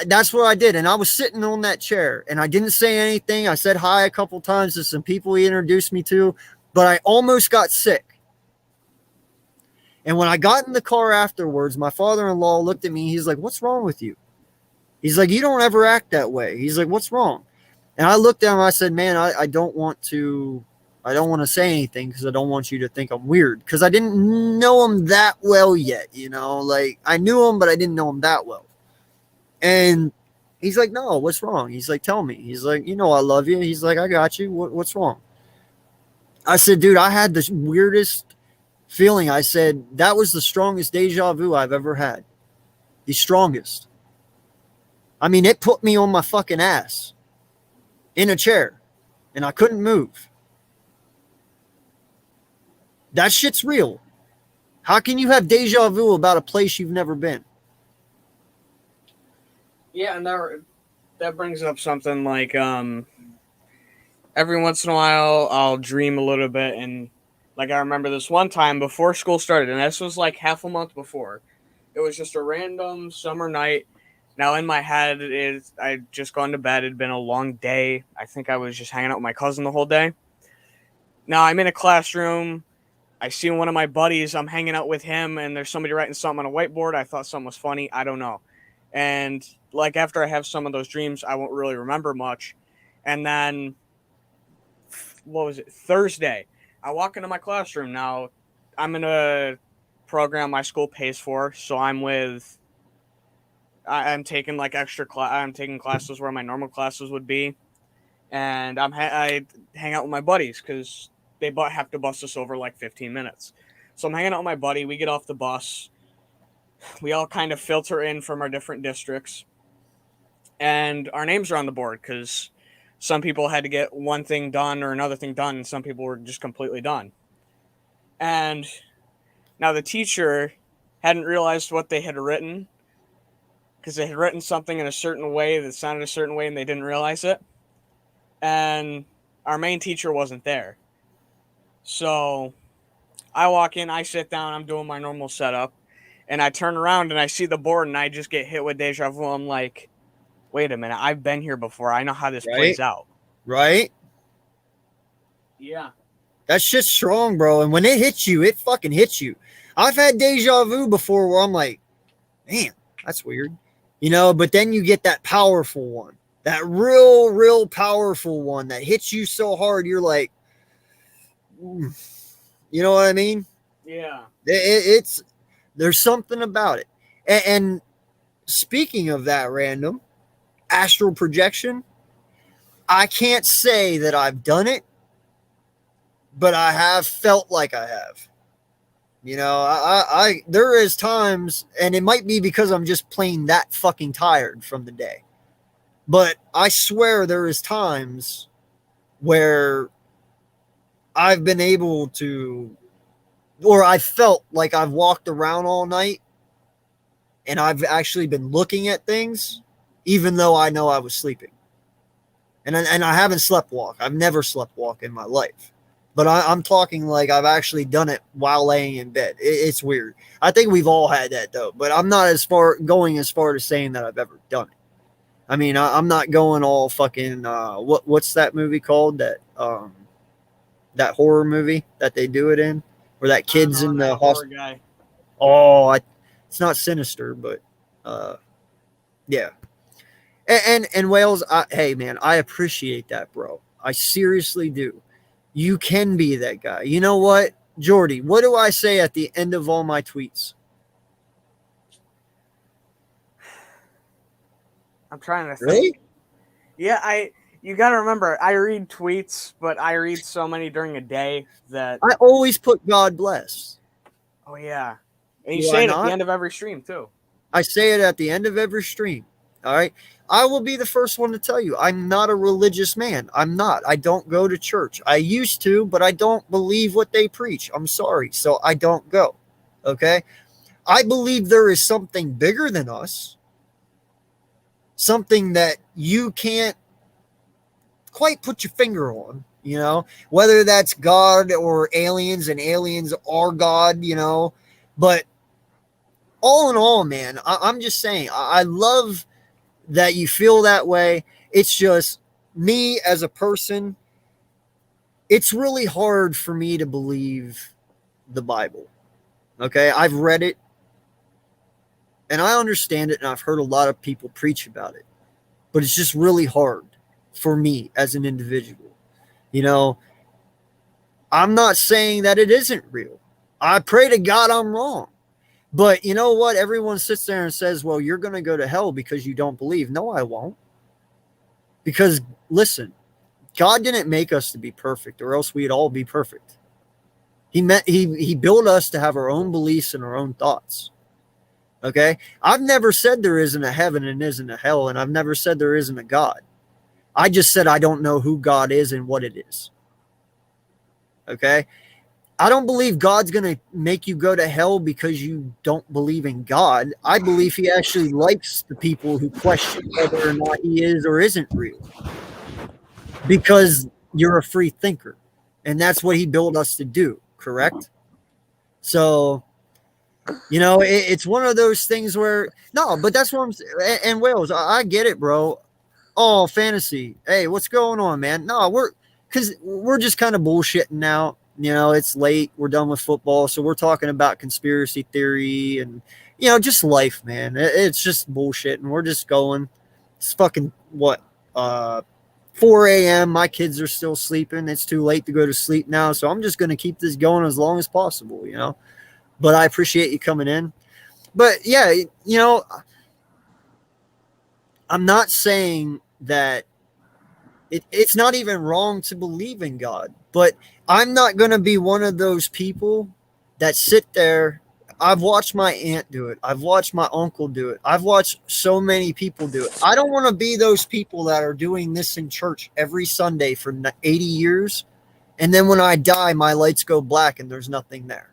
That's what I did. And I was sitting on that chair and I didn't say anything. I said hi a couple times to some people he introduced me to, but I almost got sick. And when I got in the car afterwards, my father-in-law looked at me. He's like, what's wrong with you? He's like, you don't ever act that way. He's like, what's wrong? And I looked at him. I said, man, I don't want to say anything because I don't want you to think I'm weird, because I didn't know him that well yet. Like I knew him, but I didn't know him that well. And he's like, no, what's wrong? He's like, tell me. He's like, I love you. He's like, I got you. What's wrong? I said, dude, I had the weirdest feeling. I said, that was the strongest deja vu I've ever had. The strongest. I mean, it put me on my fucking ass in a chair and I couldn't move. That shit's real. How can you have deja vu about a place you've never been? Yeah, and that brings up something like every once in a while I'll dream a little bit, and like I remember this one time before school started, and this was like half a month before. It was just a random summer night. Now in my head, I'd just gone to bed. It'd been a long day. I think I was just hanging out with my cousin the whole day. Now I'm in a classroom. I see one of my buddies. I'm hanging out with him, and there's somebody writing something on a whiteboard. I thought something was funny. I don't know. And like after I have some of those dreams, I won't really remember much. And then, what was it? Thursday, I walk into my classroom. Now, I'm in a program my school pays for, so I'm taking like extra class. I'm taking classes where my normal classes would be, and I hang out with my buddies because they have to bus us over like 15 minutes. So I'm hanging out with my buddy. We get off the bus. We all kind of filter in from our different districts, and our names are on the board because some people had to get one thing done or another thing done, and some people were just completely done. And now the teacher hadn't realized what they had written because they had written something in a certain way that sounded a certain way, and they didn't realize it. And our main teacher wasn't there. So I walk in, I sit down, I'm doing my normal setup, and I turn around and I see the board and I just get hit with deja vu. I'm like, wait a minute, I've been here before. I know how this plays out. Right? Yeah. That shit's strong, bro. And when it hits you, it fucking hits you. I've had deja vu before where I'm like, man, that's weird. But then you get that powerful one. That real powerful one that hits you so hard, you're like, you know what I mean? Yeah. There's something about it. And speaking of that random astral projection, I can't say that I've done it, but I have felt like I have. There is times, and it might be because I'm just plain that fucking tired from the day, but I swear there is times where I've been able to, or I felt like I've walked around all night and I've actually been looking at things, even though I know I was sleeping. And I haven't slept walk. I've never slept walk in my life. but I'm talking like I've actually done it while laying in bed. It's weird. I think we've all had that though, but I'm not going as far as saying that I've ever done it. I mean, I'm not going all fucking. What's that movie called? That horror movie that they do it in, where that kid's in the hospital. Guy. Oh, it's not Sinister, but yeah. And Wales, hey man, I appreciate that, bro. I seriously do. You can be that guy. You know what, Jordy? What do I say at the end of all my tweets? I'm trying to think. Really? Yeah, you got to remember, I read tweets, but I read so many during a day that I always put God bless. Oh yeah, and you Do say I it at the not? end of every stream too. I say it at the end of every stream. All right. I will be the first one to tell you, I'm not a religious man. I'm not. I don't go to church. I used to, but I don't believe what they preach. I'm sorry. So I don't go. Okay. I believe there is something bigger than us, something that you can't quite put your finger on, you know, whether that's God or aliens, and aliens are God, you know. But all in all, man, I'm just saying, I love that you feel that way. It's just me as a person, it's really hard for me to believe the Bible. Okay, I've read it and I understand it, and I've heard a lot of people preach about it, but it's just really hard for me as an individual. You know, I'm not saying that it isn't real. I pray to God I'm wrong. But you know what? Everyone sits there and says, well, you're going to go to hell because you don't believe. No, I won't. Because listen, God didn't make us to be perfect, or else we'd all be perfect. He built us to have our own beliefs and our own thoughts. Okay? I've never said there isn't a heaven and isn't a hell, and I've never said there isn't a God. I just said I don't know who God is and what it is. Okay? I don't believe God's going to make you go to hell because you don't believe in God. I believe he actually likes the people who question whether or not he is or isn't real, because you're a free thinker, and that's what he built us to do, correct? So, you know, it's one of those things where, no, but that's what I'm saying. And Wales, I get it, bro. Oh, fantasy. Hey, what's going on, man? No, we're just kind of bullshitting now. You know, it's late. We're done with football. So we're talking about conspiracy theory and, you know, just life, man. It's just bullshit. And we're just going. It's fucking, 4 a.m. My kids are still sleeping. It's too late to go to sleep now. So I'm just going to keep this going as long as possible, you know. But I appreciate you coming in. But, yeah, you know, I'm not saying that it's not even wrong to believe in God, but I'm not going to be one of those people that sit there. I've watched my aunt do it. I've watched my uncle do it. I've watched so many people do it. I don't want to be those people that are doing this in church every Sunday for 80 years. And then when I die, my lights go black and there's nothing there.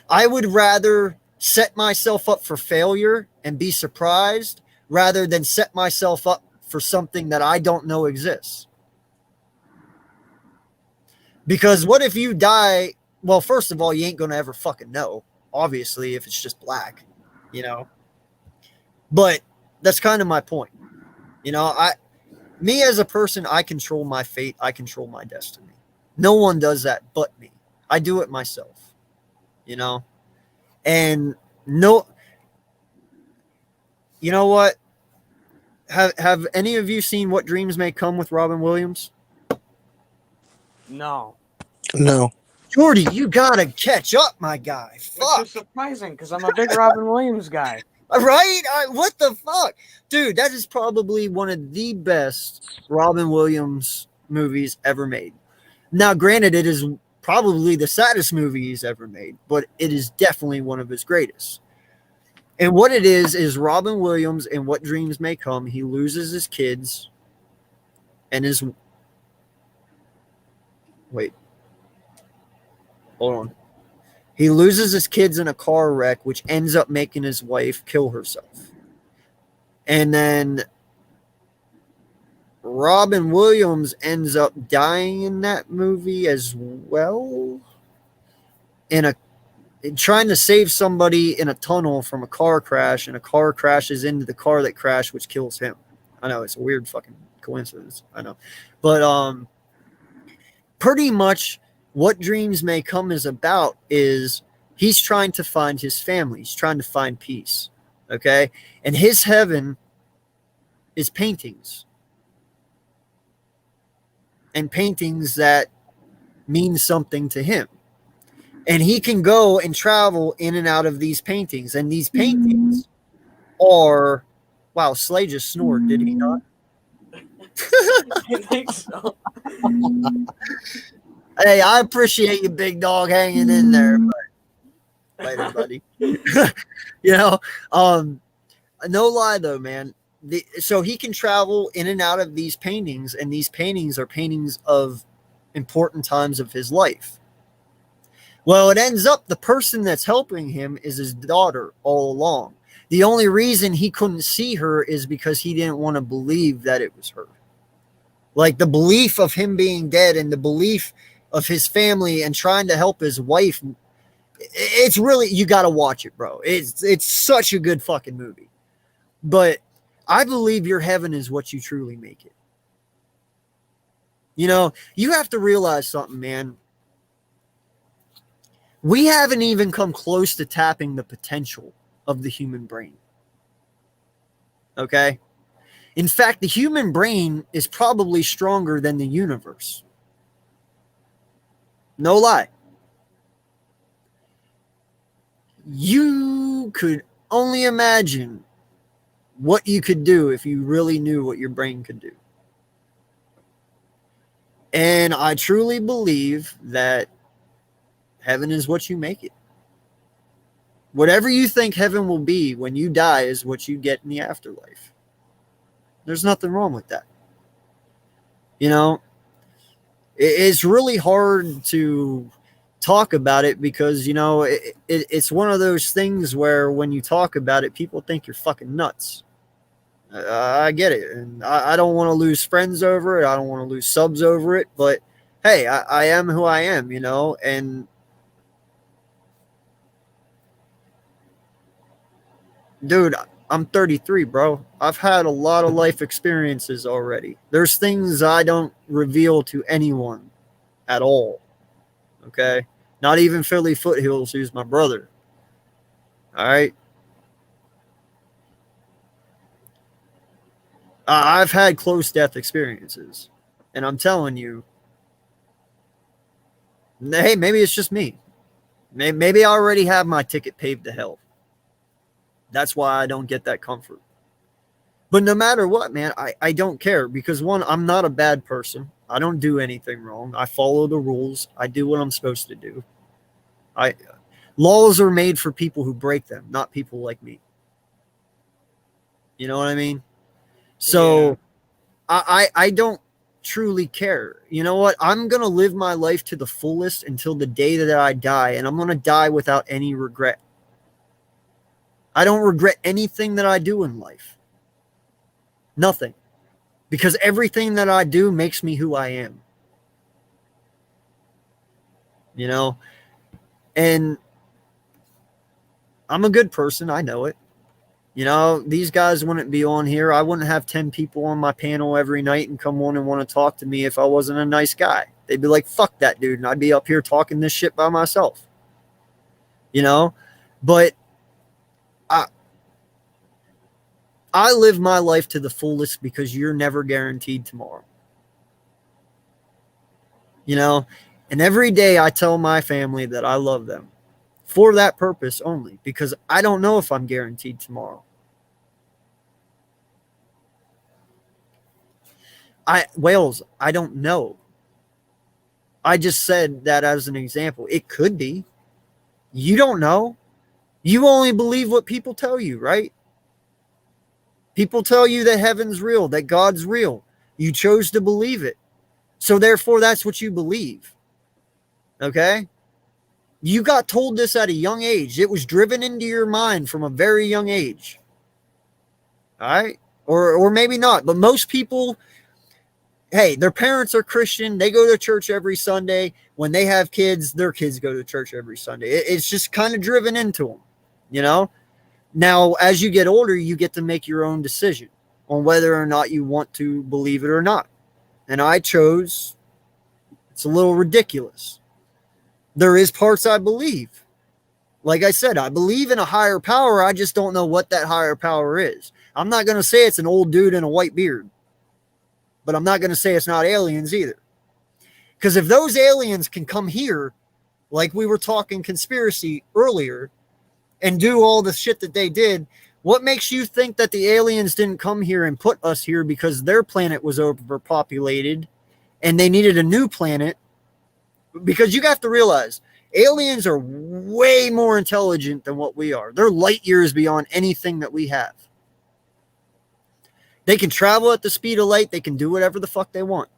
I would rather set myself up for failure and be surprised rather than set myself up for something that I don't know exists. Because what if you die? Well, first of all, you ain't going to ever fucking know, obviously, if it's just black, you know. But that's kind of my point. You know, me as a person, I control my fate. I control my destiny. No one does that but me. I do it myself, you know. And no, you know what? Have any of you seen What Dreams May Come with Robin Williams? No. No. Jordy, you gotta catch up, my guy. Fuck. Which is surprising because I'm a big Robin Williams guy. Right? What the fuck? Dude, that is probably one of the best Robin Williams movies ever made. Now, granted, it is probably the saddest movie he's ever made, but it is definitely one of his greatest. And what it is Robin Williams in What Dreams May Come, he loses his kids and his... Wait. Hold on. He loses his kids in a car wreck, which ends up making his wife kill herself. And then Robin Williams ends up dying in that movie as well, trying to save somebody in a tunnel from a car crash, and a car crashes into the car that crashed, which kills him. I know, it's a weird fucking coincidence. I know. But pretty much what Dreams May Come is about is he's trying to find his family. He's trying to find peace. Okay? And his heaven is paintings. And paintings that mean something to him. And he can go and travel in and out of these paintings. And these paintings are... Wow, Slay just snored, did he not? I think so. Hey, I appreciate you, big dog, hanging in there. But later, buddy. No lie, though, man. So he can travel in and out of these paintings, and these paintings are paintings of important times of his life. Well, it ends up the person that's helping him is his daughter all along. The only reason he couldn't see her is because he didn't want to believe that it was her. Like the belief of him being dead and the belief of his family and trying to help his wife. It's really, you got to watch it, bro. It's such a good fucking movie. But I believe your heaven is what you truly make it. You know, you have to realize something, man. We haven't even come close to tapping the potential of the human brain. Okay? In fact, the human brain is probably stronger than the universe. No lie. You could only imagine what you could do if you really knew what your brain could do. And I truly believe that heaven is what you make it. Whatever you think heaven will be when you die is what you get in the afterlife. There's nothing wrong with that. You know, it's really hard to talk about it because, you know, it's one of those things where when you talk about it, people think you're fucking nuts. I get it. And I don't want to lose friends over it. I don't want to lose subs over it. But hey, I am who I am, you know, and dude, I'm 33, bro. I've had a lot of life experiences already. There's things I don't reveal to anyone at all. Okay? Not even Philly Foothills, who's my brother. All right? I've had close death experiences. And I'm telling you, hey, maybe it's just me. Maybe I already have my ticket paved to hell. That's why I don't get that comfort. But no matter what, man, I don't care because, one, I'm not a bad person. I don't do anything wrong. I follow the rules. I do what I'm supposed to do. Laws are made for people who break them, not people like me. You know what I mean? So yeah. I don't truly care. You know what? I'm going to live my life to the fullest until the day that I die, and I'm going to die without any regret. I don't regret anything that I do in life. Nothing. Because everything that I do makes me who I am. You know? And I'm a good person. I know it. You know, these guys wouldn't be on here. I wouldn't have 10 people on my panel every night and come on and want to talk to me if I wasn't a nice guy. They'd be like, fuck that dude. And I'd be up here talking this shit by myself. You know? But I live my life to the fullest because you're never guaranteed tomorrow. You know? And every day I tell my family that I love them for that purpose only, because I don't know if I'm guaranteed tomorrow. Wales, I don't know. I just said that as an example. It could be. You don't know. You only believe what people tell you, right? People tell you that heaven's real, that God's real. You chose to believe it. So therefore, that's what you believe. Okay? You got told this at a young age. It was driven into your mind from a very young age. All right? Or maybe not. But most people, hey, their parents are Christian. They go to church every Sunday. When they have kids, their kids go to church every Sunday. It's just kind of driven into them, you know? Now, as you get older, you get to make your own decision on whether or not you want to believe it or not. And I chose, it's a little ridiculous. There is parts I believe. Like I said, I believe in a higher power. I just don't know what that higher power is. I'm not going to say it's an old dude in a white beard, but I'm not going to say it's not aliens either. Because if those aliens can come here, like we were talking conspiracy earlier, and do all the shit that they did, what makes you think that the aliens didn't come here and put us here because their planet was overpopulated and they needed a new planet? Because you have to realize, aliens are way more intelligent than what we are. They're light years beyond anything that we have. They can travel at the speed of light. They can do whatever the fuck they want.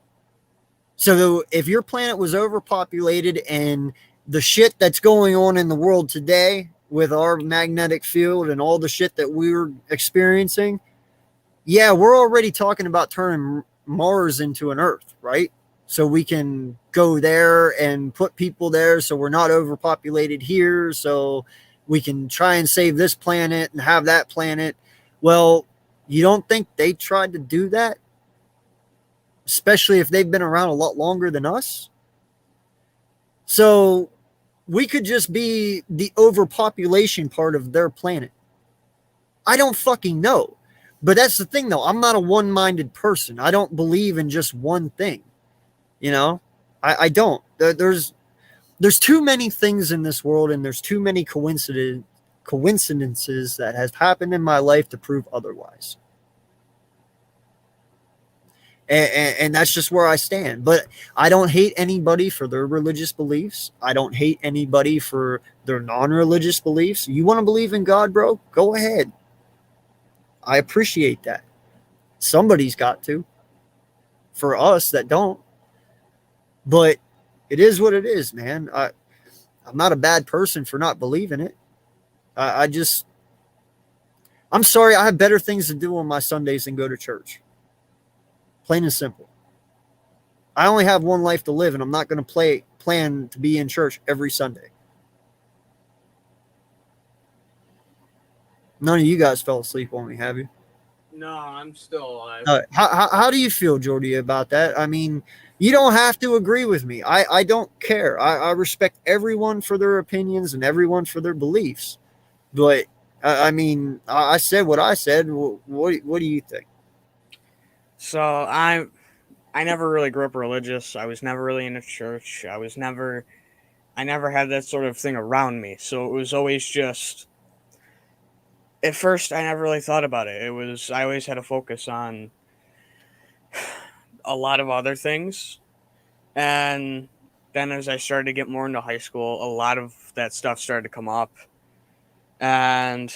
So if your planet was overpopulated and the shit that's going on in the world today with our magnetic field and all the shit that we're experiencing, yeah, we're already talking about turning Mars into an Earth, right? So we can go there and put people there so we're not overpopulated here, so we can try and save this planet and have that planet. Well, you don't think they tried to do that? Especially if they've been around a lot longer than us? So we could just be the overpopulation part of their planet. I don't fucking know. But that's the thing, though. I'm not a one-minded person. I don't believe in just one thing. You know? I don't. There's too many things in this world, and there's too many coincidences that have happened in my life to prove otherwise. And that's just where I stand. But I don't hate anybody for their religious beliefs. I don't hate anybody for their non-religious beliefs. You want to believe in God, bro? Go ahead. I appreciate that. Somebody's got to. For us that don't. But it is what it is, man. I'm not a bad person for not believing it. I'm sorry, I have better things to do on my Sundays than go to church. Plain and simple. I only have one life to live, and I'm not going to plan to be in church every Sunday. None of you guys fell asleep on me, have you? No, I'm still alive. How do you feel, Jordy, about that? I mean, you don't have to agree with me. I don't care. I respect everyone for their opinions and everyone for their beliefs. But, I mean, I said what I said. What do you think? So I never really grew up religious. I was never really in a church. I never had that sort of thing around me. So it was always just, at first I never really thought about it. I always had a focus on a lot of other things. And then as I started to get more into high school, a lot of that stuff started to come up. And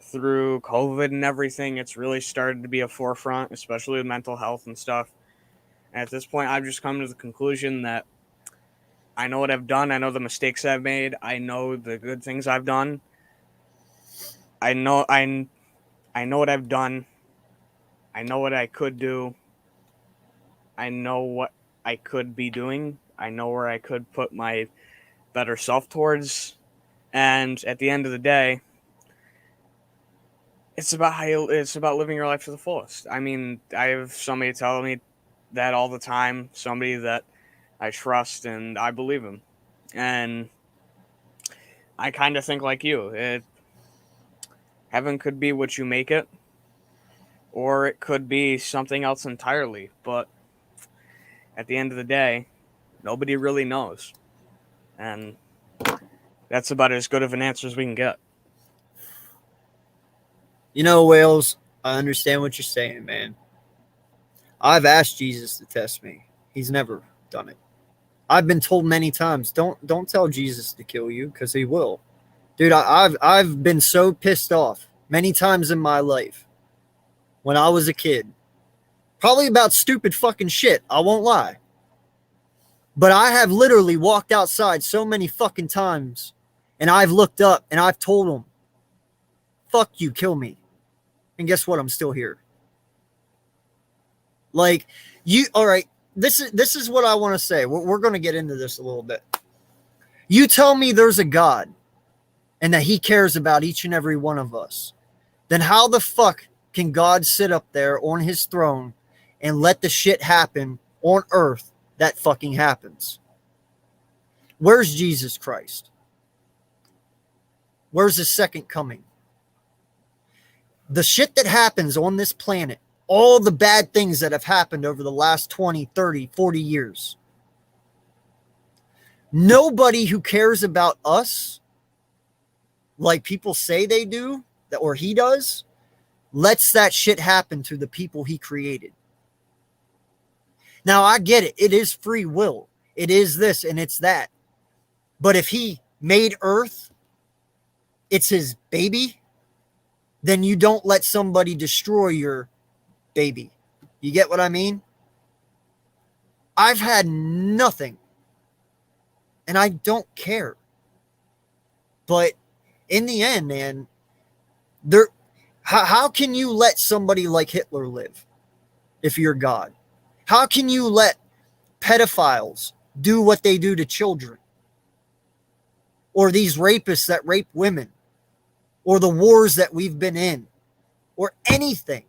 through COVID and everything, it's really started to be a forefront, especially with mental health and stuff. And at this point, I've just come to the conclusion that I know what I've done. I know the mistakes I've made. I know the good things I've done. I know what I've done. I know what I could do. I know what I could be doing. I know where I could put my better self towards. And at the end of the day, it's about living your life to the fullest. I mean, I have somebody tell me that all the time, somebody that I trust and I believe him. And I kind of think like you. Heaven could be what you make it, or it could be something else entirely. But at the end of the day, nobody really knows. And that's about as good of an answer as we can get. You know, Wales, I understand what you're saying, man. I've asked Jesus to test me. He's never done it. I've been told many times, don't tell Jesus to kill you, because he will. Dude, I've been so pissed off many times in my life when I was a kid. Probably about stupid fucking shit, I won't lie. But I have literally walked outside so many fucking times, and I've looked up and I've told him, fuck you, kill me. And guess what? I'm still here. Like, you, all right, this is what I want to say. We're going to get into this a little bit. You tell me there's a God and that he cares about each and every one of us. Then how the fuck can God sit up there on his throne and let the shit happen on earth that fucking happens? Where's Jesus Christ? Where's his second coming? The shit that happens on this planet, all the bad things that have happened over the last 20, 30, 40 years. Nobody who cares about us, like people say they do, or he does, lets that shit happen to the people he created. Now, I get it. It is free will. It is this and it's that. But if he made Earth, it's his baby, then you don't let somebody destroy your baby. You get what I mean? I've had nothing, and I don't care. But in the end, man, how can you let somebody like Hitler live if you're God? How can you let pedophiles do what they do to children? Or these rapists that rape women? Or the wars that we've been in? Or anything?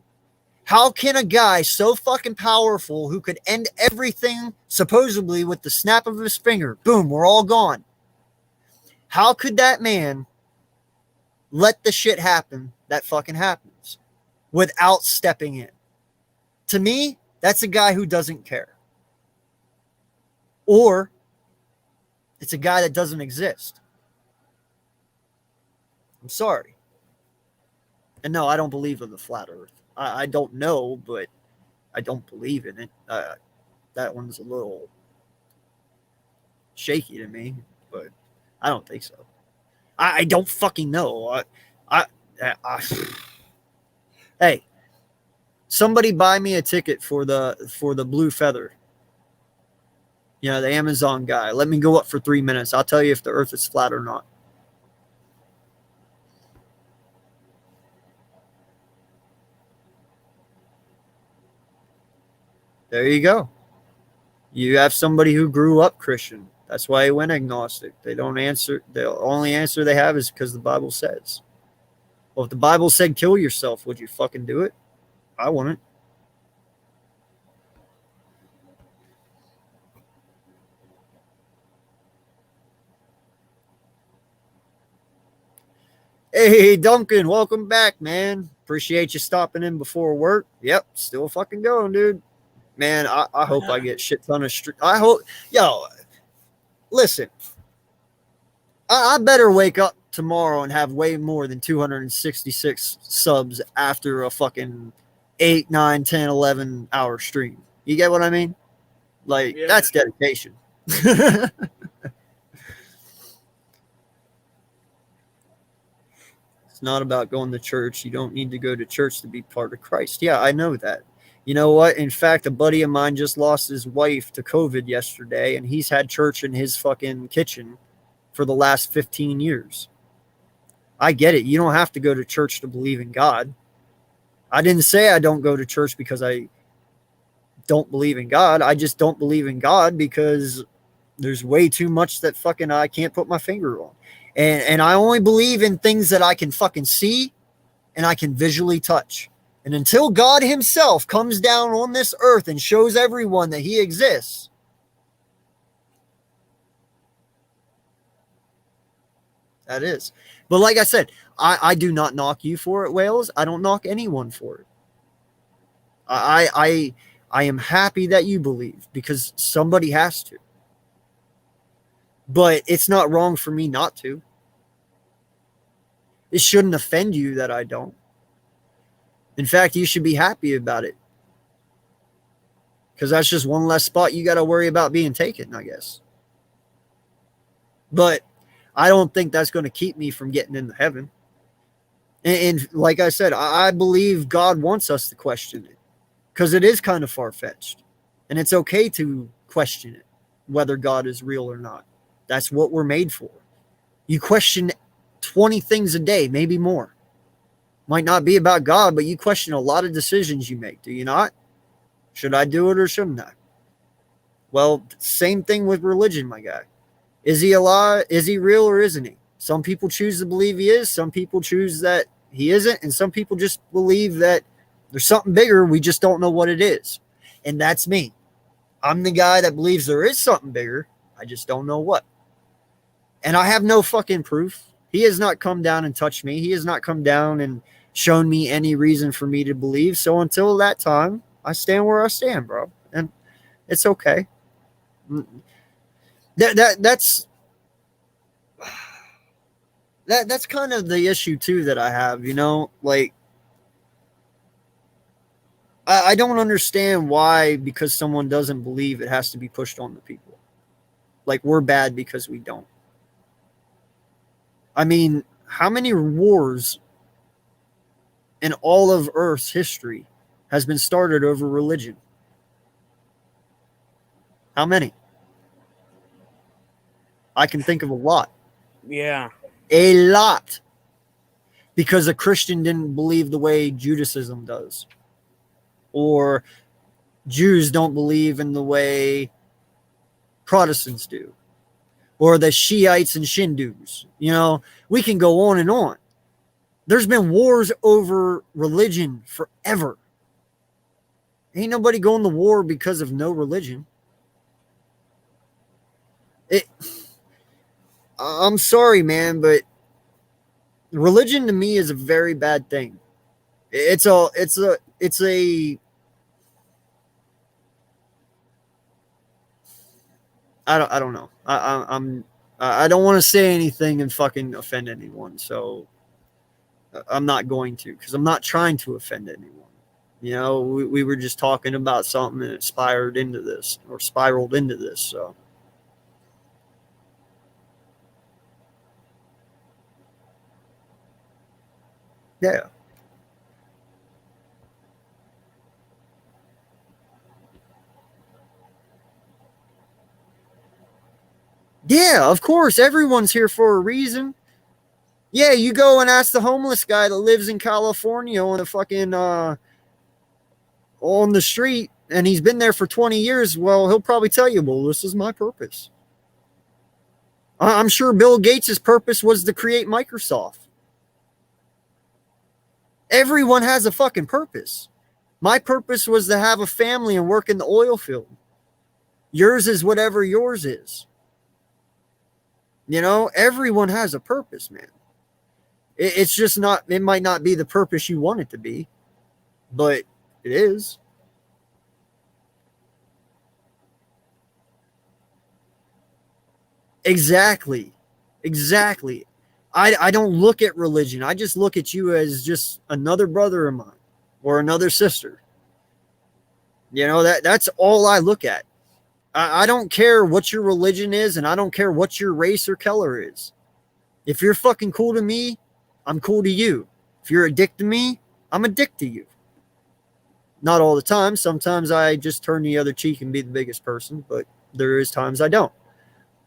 How can a guy so fucking powerful who could end everything supposedly with the snap of his finger, boom, we're all gone. How could that man let the shit happen that fucking happens without stepping in? To me, that's a guy who doesn't care. Or it's a guy that doesn't exist. I'm sorry. And no, I don't believe in the flat earth. I don't know, but I don't believe in it. That one's a little shaky to me, but I don't think so. I don't fucking know. Hey, somebody buy me a ticket for the Blue Feather. You know, the Amazon guy. Let me go up for 3 minutes. I'll tell you if the earth is flat or not. There you go. You have somebody who grew up Christian. That's why he went agnostic. They don't answer. The only answer they have is because the Bible says. Well, if the Bible said kill yourself, would you fucking do it? I wouldn't. Hey, Duncan, welcome back, man. Appreciate you stopping in before work. Yep, still fucking going, dude. Man, I hope I get shit ton of I hope, listen, I better wake up tomorrow and have way more than 266 subs after a fucking 8, 9, 10, 11 hour stream. You get what I mean? Like, yeah. That's dedication. It's not about going to church. You don't need to go to church to be part of Christ. Yeah, I know that. You know what? In fact, a buddy of mine just lost his wife to COVID yesterday, and he's had church in his fucking kitchen for the last 15 years. I get it. You don't have to go to church to believe in God. I didn't say I don't go to church because I don't believe in God. I just don't believe in God because there's way too much that fucking I can't put my finger on. And I only believe in things that I can fucking see and I can visually touch. And until God himself comes down on this earth and shows everyone that he exists, that is. But like I said, I do not knock you for it, Wales. I don't knock anyone for it. I am happy that you believe because somebody has to. But it's not wrong for me not to. It shouldn't offend you that I don't. In fact, you should be happy about it. Because that's just one less spot you got to worry about being taken, I guess. But I don't think that's going to keep me from getting into heaven. And like I said, I believe God wants us to question it. Because it is kind of far-fetched. And it's okay to question it, whether God is real or not. That's what we're made for. You question 20 things a day, maybe more. Might not be about God, but you question a lot of decisions you make, do you not? Should I do it or shouldn't I? Well, same thing with religion, my guy. Is he alive? Is he real or isn't he? Some people choose to believe he is. Some people choose that he isn't. And some people just believe that there's something bigger. We just don't know what it is. And that's me. I'm the guy that believes there is something bigger. I just don't know what. And I have no fucking proof. He has not come down and touched me. He has not come down and shown me any reason for me to believe. So until that time, I stand where I stand, bro. And it's okay. That's kind of the issue too that I have, you know, like I don't understand why, because someone doesn't believe, it has to be pushed on the people. Like we're bad because we don't. I mean, how many wars in all of Earth's history has been started over religion? How many? I can think of a lot. Yeah. A lot. Because a Christian didn't believe the way Judaism does. Or Jews don't believe in the way Protestants do. Or the Shiites and Hindus. You know, we can go on and on. There's been wars over religion forever. Ain't nobody going to war because of no religion. I'm sorry, man, but religion to me is a very bad thing. It's a I don't know. I don't want to say anything and fucking offend anyone, so I'm not going to, because I'm not trying to offend anyone. You know, we were just talking about something and it spiraled into this, so. Yeah. Yeah, of course. Everyone's here for a reason. Yeah, you go and ask the homeless guy that lives in California on a fucking on the street, and he's been there for 20 years. Well, he'll probably tell you, well, this is my purpose. I'm sure Bill Gates' purpose was to create Microsoft. Everyone has a fucking purpose. My purpose was to have a family and work in the oil field. Yours is whatever yours is. You know, everyone has a purpose, man. It's just not, it might not be the purpose you want it to be, but it is. Exactly. I don't look at religion. I just look at you as just another brother of mine or another sister. You know, that's all I look at. I don't care what your religion is, and I don't care what your race or color is. If you're fucking cool to me, I'm cool to you. If you're a dick to me, I'm a dick to you. Not all the time. Sometimes I just turn the other cheek and be the biggest person, but there is times I don't.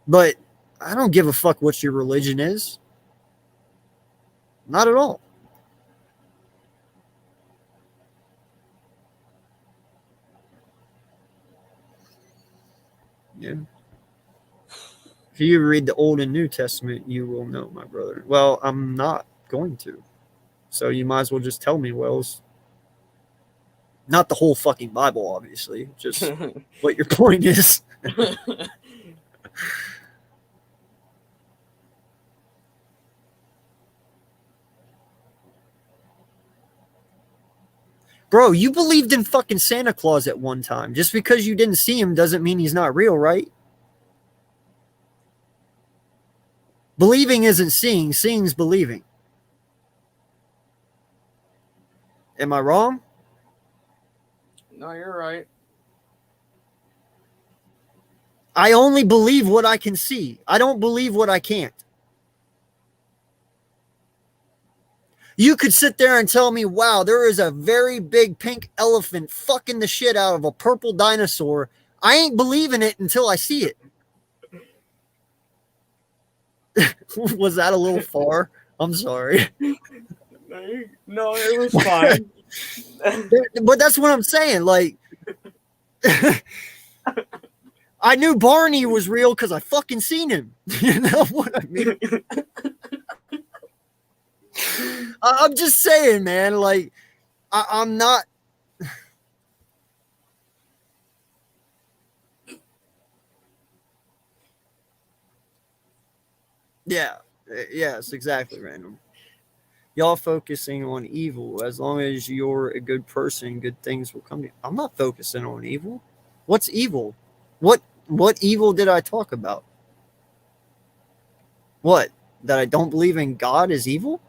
But I don't give a fuck what your religion is. Not at all. Yeah. If you read the Old and New Testament, you will know, my brother. Well, I'm not going to. So you might as well just tell me, Wells. Not the whole fucking Bible, obviously. Just what your point is. Bro, you believed in fucking Santa Claus at one time. Just because you didn't see him doesn't mean he's not real, right? Believing isn't seeing. Seeing's believing. Am I wrong? No, you're right. I only believe what I can see. I don't believe what I can't. You could sit there and tell me, wow, there is a very big pink elephant fucking the shit out of a purple dinosaur. I ain't believing it until I see it. Was that a little far? I'm sorry. No, it was fine. But that's what I'm saying. Like, I knew Barney was real because I fucking seen him. You know what I mean? I'm just saying, man. Like, I'm not. Yeah. Yes, exactly, Random. Y'all focusing on evil. As long as you're a good person, good things will come to you. I'm not focusing on evil. What's evil? What evil did I talk about? What? That I don't believe in God is evil?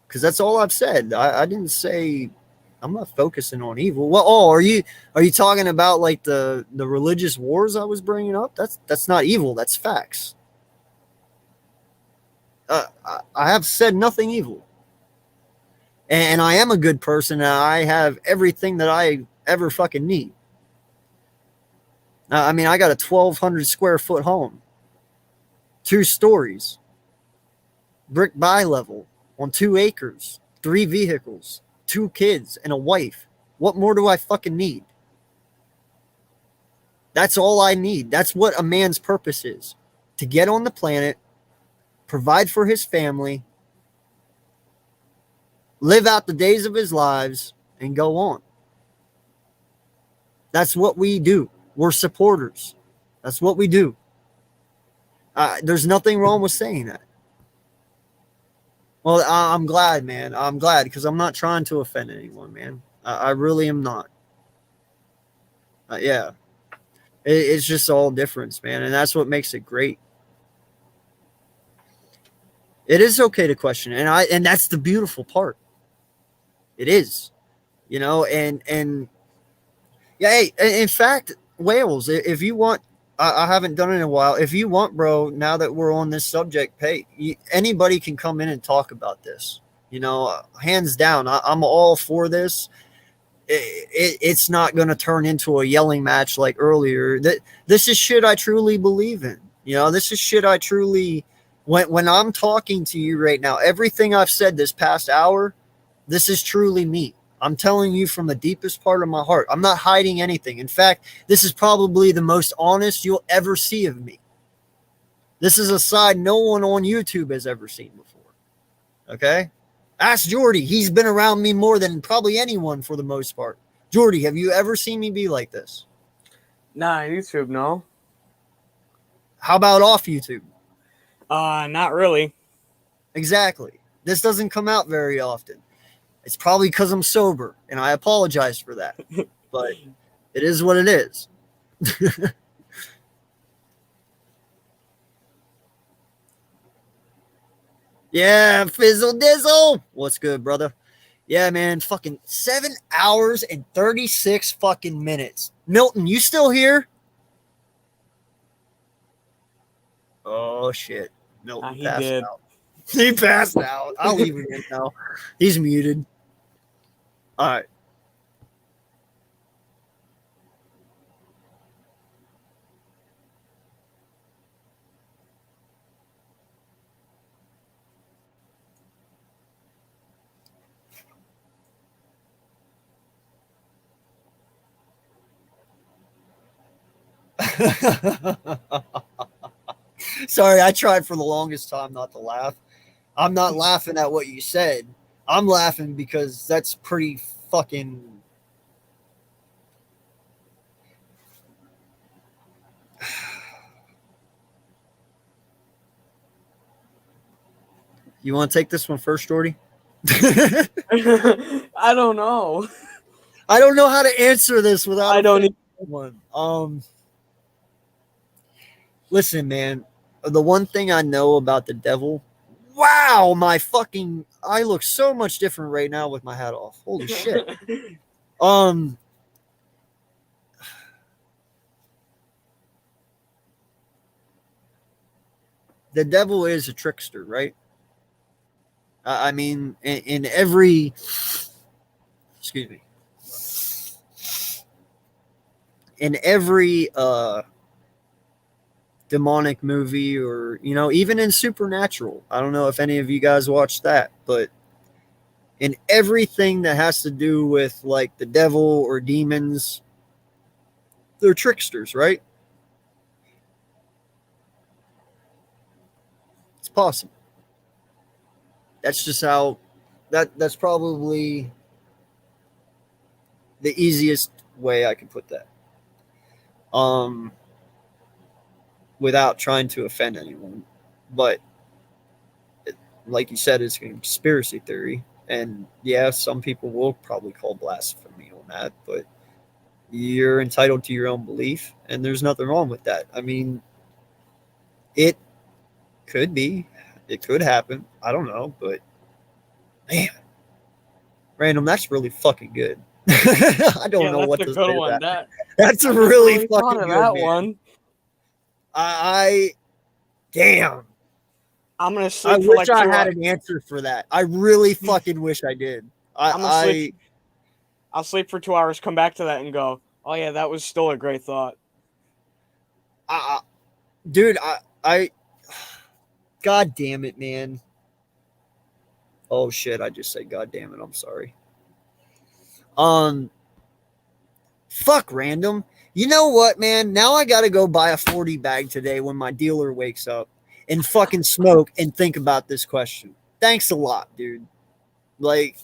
Because that's all I've said. I didn't say I'm not focusing on evil. Well, are you talking about like the religious wars I was bringing up? That's not evil. That's facts. I have said nothing evil. And I am a good person, and I have everything that I ever fucking need. I mean, I got a 1,200 square foot home, 2 stories, brick bi-level, on 2 acres, 3 vehicles, 2 kids, and a wife. What more do I fucking need? That's all I need. That's what a man's purpose is. To get on the planet, provide for his family, live out the days of his lives, and go on. That's what we do. We're supporters. That's what we do. There's nothing wrong with saying that. Well, I'm glad, man. I'm glad because I'm not trying to offend anyone, man. I really am not. Yeah. It's just all difference, man. And that's what makes it great. It is okay to question. And that's the beautiful part. It is. You know, and yeah, hey, in fact, Wales, if you want, I haven't done it in a while. If you want, bro, now that we're on this subject, hey, anybody can come in and talk about this. You know, hands down, I'm all for this. It's not going to turn into a yelling match like earlier. This is shit I truly believe in. You know, this is shit I truly, when I'm talking to you right now, everything I've said this past hour, this is truly me. I'm telling you from the deepest part of my heart. I'm not hiding anything. In fact, this is probably the most honest you'll ever see of me. This is a side no one on YouTube has ever seen before. Okay? Ask Jordy. He's been around me more than probably anyone for the most part. Jordy, have you ever seen me be like this? Nah, YouTube, no. How about off YouTube? Not really. Exactly. This doesn't come out very often. It's probably because I'm sober, and I apologize for that. But it is what it is. Yeah, Fizzle Dizzle. What's good, brother? Yeah, man, fucking 7 hours and 36 fucking minutes. Milton, you still here? Oh, shit. Milton He passed did. out. He passed out. I'll leave him in now. He's muted. All right. Sorry, I tried for the longest time not to laugh. I'm not laughing at what you said. I'm laughing because that's pretty fucking... You want to take this one first, Jordy? I don't know. I don't know how to answer this without... I don't one. Listen, man. The one thing I know about the devil... Wow, I look so much different right now with my hat off. Holy shit. The devil is a trickster, right? I mean, in every... Excuse me. In every demonic movie, or even in Supernatural, I don't know if any of you guys watched that, but in everything that has to do with like the devil or demons, they're tricksters, right? It's possible. That's just how that's probably the easiest way I can put that. Without trying to offend anyone. But like you said, it's a conspiracy theory. And yeah, some people will probably call blasphemy on that, but you're entitled to your own belief, and there's nothing wrong with that. I mean, it could be, it could happen. I don't know, but man, Random, that's really fucking good. I don't know what to say to that. That's a really fucking good that man. one. I damn. I'm gonna sleep. I for wish like I 2 had hours. an answer for that. I really fucking wish I did. I'll sleep for 2 hours, come back to that, and go, "Oh yeah, that was still a great thought." Dude, God damn it, man. Oh shit, I just said God damn it. I'm sorry. Fuck Random. You know what, man? Now I gotta go buy a 40 bag today when my dealer wakes up and fucking smoke and think about this question. Thanks a lot, dude. Like,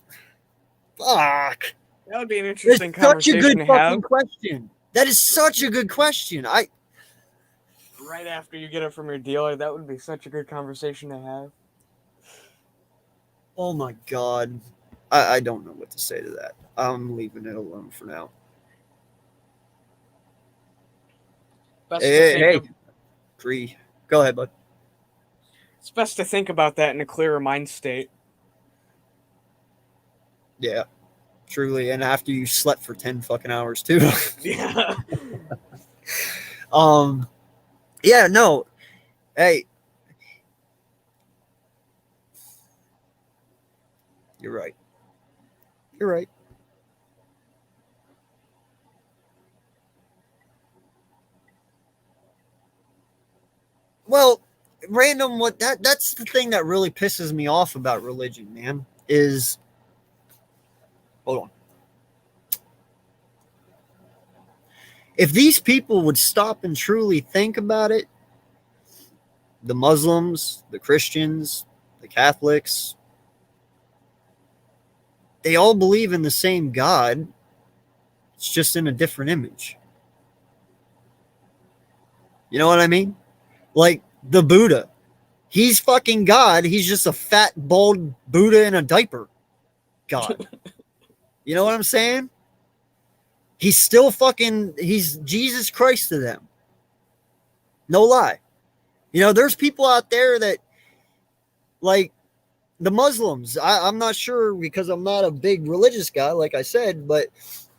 fuck. That would be an interesting It's such a conversation good to fucking have. question. That is such a good question. Right after you get it from your dealer, that would be such a good conversation to have. Oh my god. I don't know what to say to that. I'm leaving it alone for now. Best Hey, Cree. Go ahead, bud. It's best to think about that in a clearer mind state. Yeah, truly. And after you slept for 10 fucking hours too. Yeah. Yeah, no. Hey. You're right. You're right. Well, Random, that's the thing that really pisses me off about religion, man, is hold on. If these people would stop and truly think about it, the Muslims, the Christians, the Catholics, they all believe in the same God. It's just in a different image. You know what I mean? Like the Buddha. He's fucking God. He's just a fat, bald Buddha in a diaper God. You know what I'm saying? He's still he's Jesus Christ to them. No lie. You know, there's people out there that, like the Muslims, I'm not sure because I'm not a big religious guy, like I said, but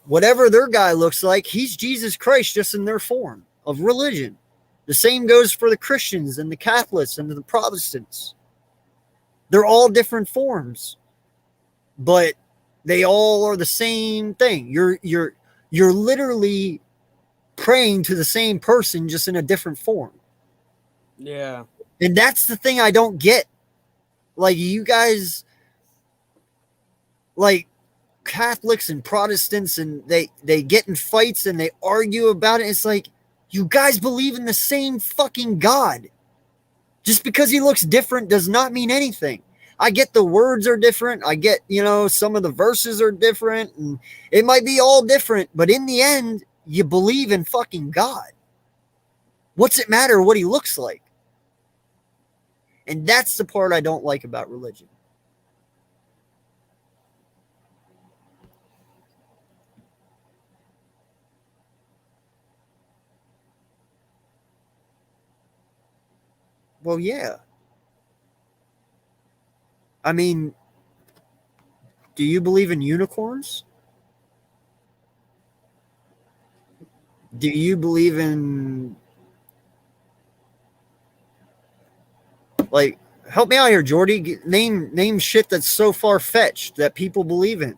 whatever their guy looks like, he's Jesus Christ just in their form of religion. The same goes for the Christians and the Catholics and the Protestants. They're all different forms, but they all are the same thing. You're literally praying to the same person just in a different form. Yeah. And that's the thing I don't get. Like, you guys, like Catholics and Protestants, and they get in fights and they argue about it. It's like, you guys believe in the same fucking God. Just because he looks different does not mean anything. I get the words are different. I get, some of the verses are different, and it might be all different, but in the end, you believe in fucking God. What's it matter what he looks like? And that's the part I don't like about religion. Well, yeah. I mean, do you believe in unicorns? Do you believe in, like, help me out here, Jordy. Name shit that's so far-fetched that people believe in.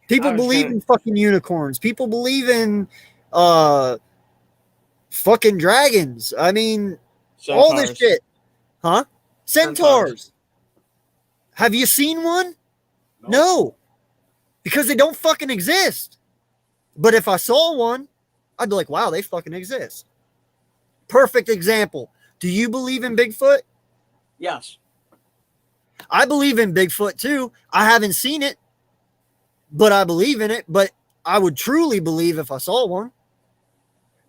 People believe in fucking unicorns. People believe in fucking dragons. I mean, all this shit. Huh? Centaurs. Have you seen one? No. Because they don't fucking exist. But if I saw one, I'd be like, wow, they fucking exist. Perfect example. Do you believe in Bigfoot? Yes. I believe in Bigfoot too. I haven't seen it, but I believe in it. But I would truly believe if I saw one.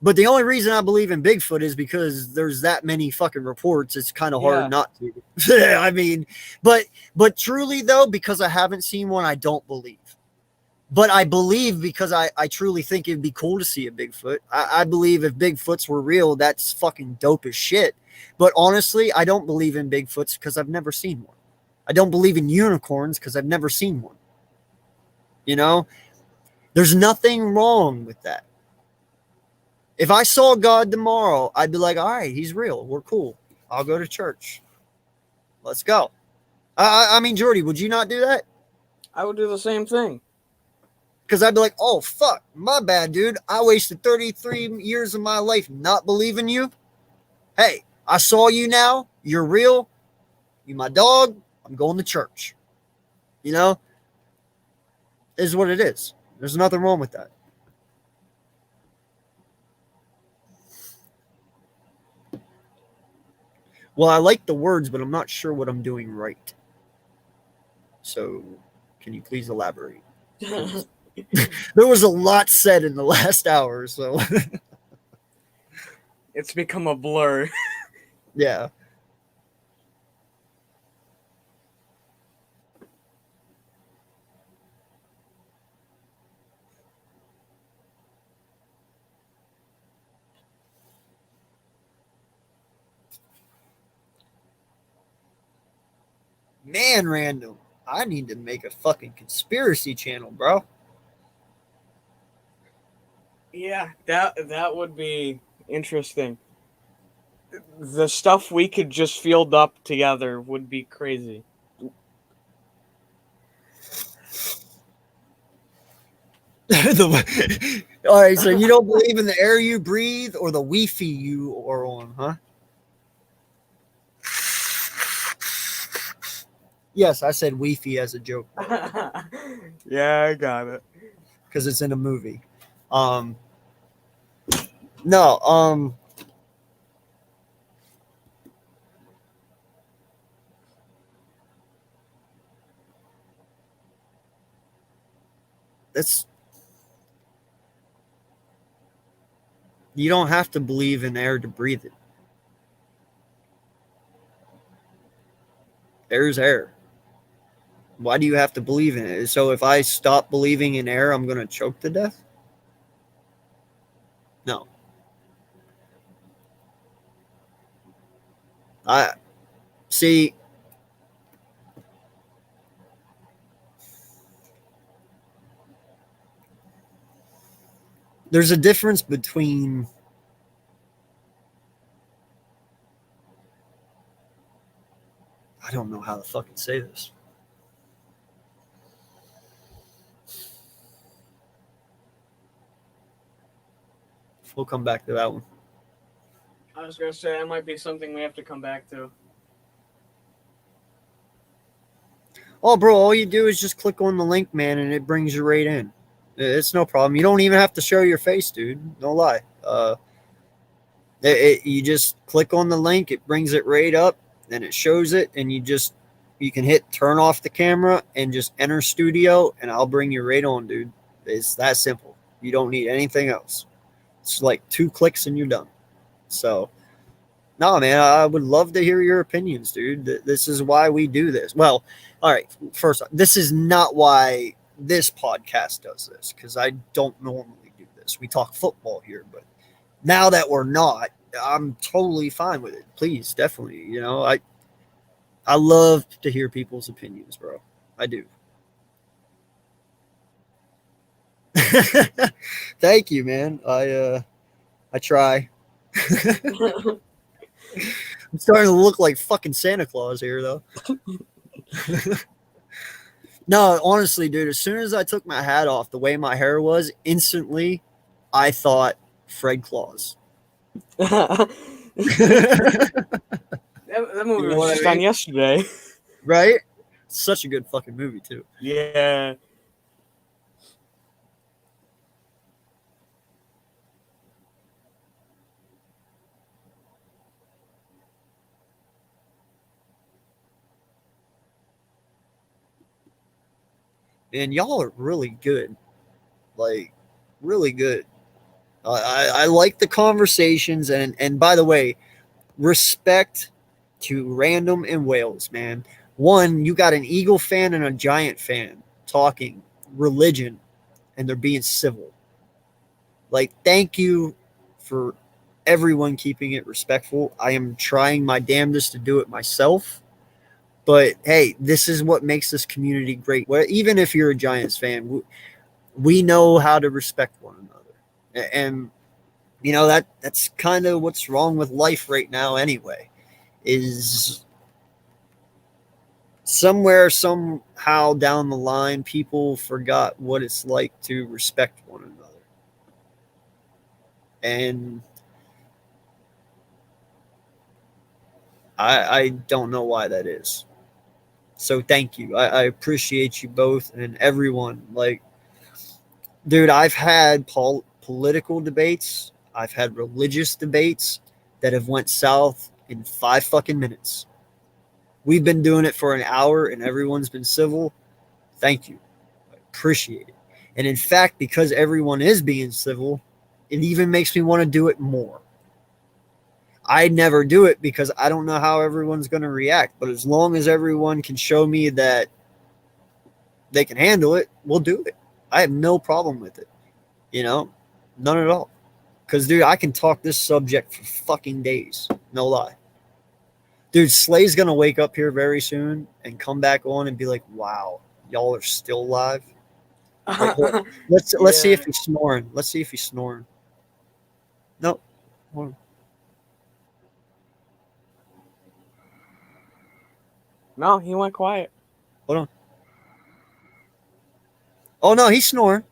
But the only reason I believe in Bigfoot is because there's that many fucking reports. It's kind of hard not to. I mean, but truly though, because I haven't seen one, I don't believe. But I believe because I truly think it'd be cool to see a Bigfoot. I believe if Bigfoots were real, that's fucking dope as shit. But honestly, I don't believe in Bigfoots because I've never seen one. I don't believe in unicorns because I've never seen one. You know, there's nothing wrong with that. If I saw God tomorrow, I'd be like, all right, he's real. We're cool. I'll go to church. Let's go. I mean, Jordy, would you not do that? I would do the same thing. Because I'd be like, oh, fuck, my bad, dude. I wasted 33 years of my life not believing you. Hey, I saw you now. You're real. You my dog. I'm going to church. You know? Is what it is. There's nothing wrong with that. Well, I like the words, but I'm not sure what I'm doing right. So, can you please elaborate? There was a lot said in the last hour, so. It's become a blur. Yeah. Man, Random, I need to make a fucking conspiracy channel, bro. Yeah, that would be interesting. The stuff we could just field up together would be crazy. All right, so you don't believe in the air you breathe or the Wi-Fi you are on, huh? Yes, I said Wi-Fi as a joke. Yeah, I got it. Because it's in a movie. That's you don't have to believe in air to breathe it. Air's air. Why do you have to believe in it? So if I stop believing in air, I'm going to choke to death? No. I see. There's a difference between I don't know how to fucking say this. We'll come back to that one. I was gonna say that might be something we have to come back to. Oh, bro, all you do is just click on the link, man, and it brings you right in. It's no problem. You don't even have to show your face, dude. No lie. You just click on the link, it brings it right up, and it shows it, and you can hit turn off the camera and just enter studio, and I'll bring you right on, dude. It's that simple. You don't need anything else. It's like 2 clicks and you're done. So, no, man, I would love to hear your opinions, dude. This is why we do this. Well, all right, first off, this is not why this podcast does this, because I don't normally do this. We talk football here, but now that we're not, I'm totally fine with it. Please, definitely. You know, I love to hear people's opinions, bro. I do. Thank you, man. I try. I'm starting to look like fucking Santa Claus here, though. No, honestly, dude, as soon as I took my hat off, the way my hair was, instantly, I thought Fred Claus. That movie was just on yesterday. Right? Such a good fucking movie, too. Yeah. and y'all are really good, like really good. I like the conversations, and by the way, respect to Random and Wales, man. One, you got an Eagle fan and a Giant fan talking religion, and they're being civil. Like, thank you for everyone keeping it respectful. I am trying my damnedest to do it myself. But hey, this is what makes this community great. Well, even if you're a Giants fan, we know how to respect one another. And you know that's kind of what's wrong with life right now anyway. Is somewhere, somehow down the line, people forgot what it's like to respect one another. And I don't know why that is. So thank you. I appreciate you both and everyone. Like, dude, I've had political debates. I've had religious debates that have went south in 5 fucking minutes. We've been doing it for an hour and everyone's been civil. Thank you. I appreciate it. And in fact, because everyone is being civil, it even makes me want to do it more. I never do it because I don't know how everyone's going to react. But as long as everyone can show me that they can handle it, we'll do it. I have no problem with it. You know, none at all. Because, dude, I can talk this subject for fucking days. No lie. Dude, Slay's going to wake up here very soon and come back on and be like, wow, y'all are still alive. Wait, let's see if he's snoring. Let's see if he's snoring. No. Hold on. No, he went quiet. Hold on. Oh, no, he's snoring.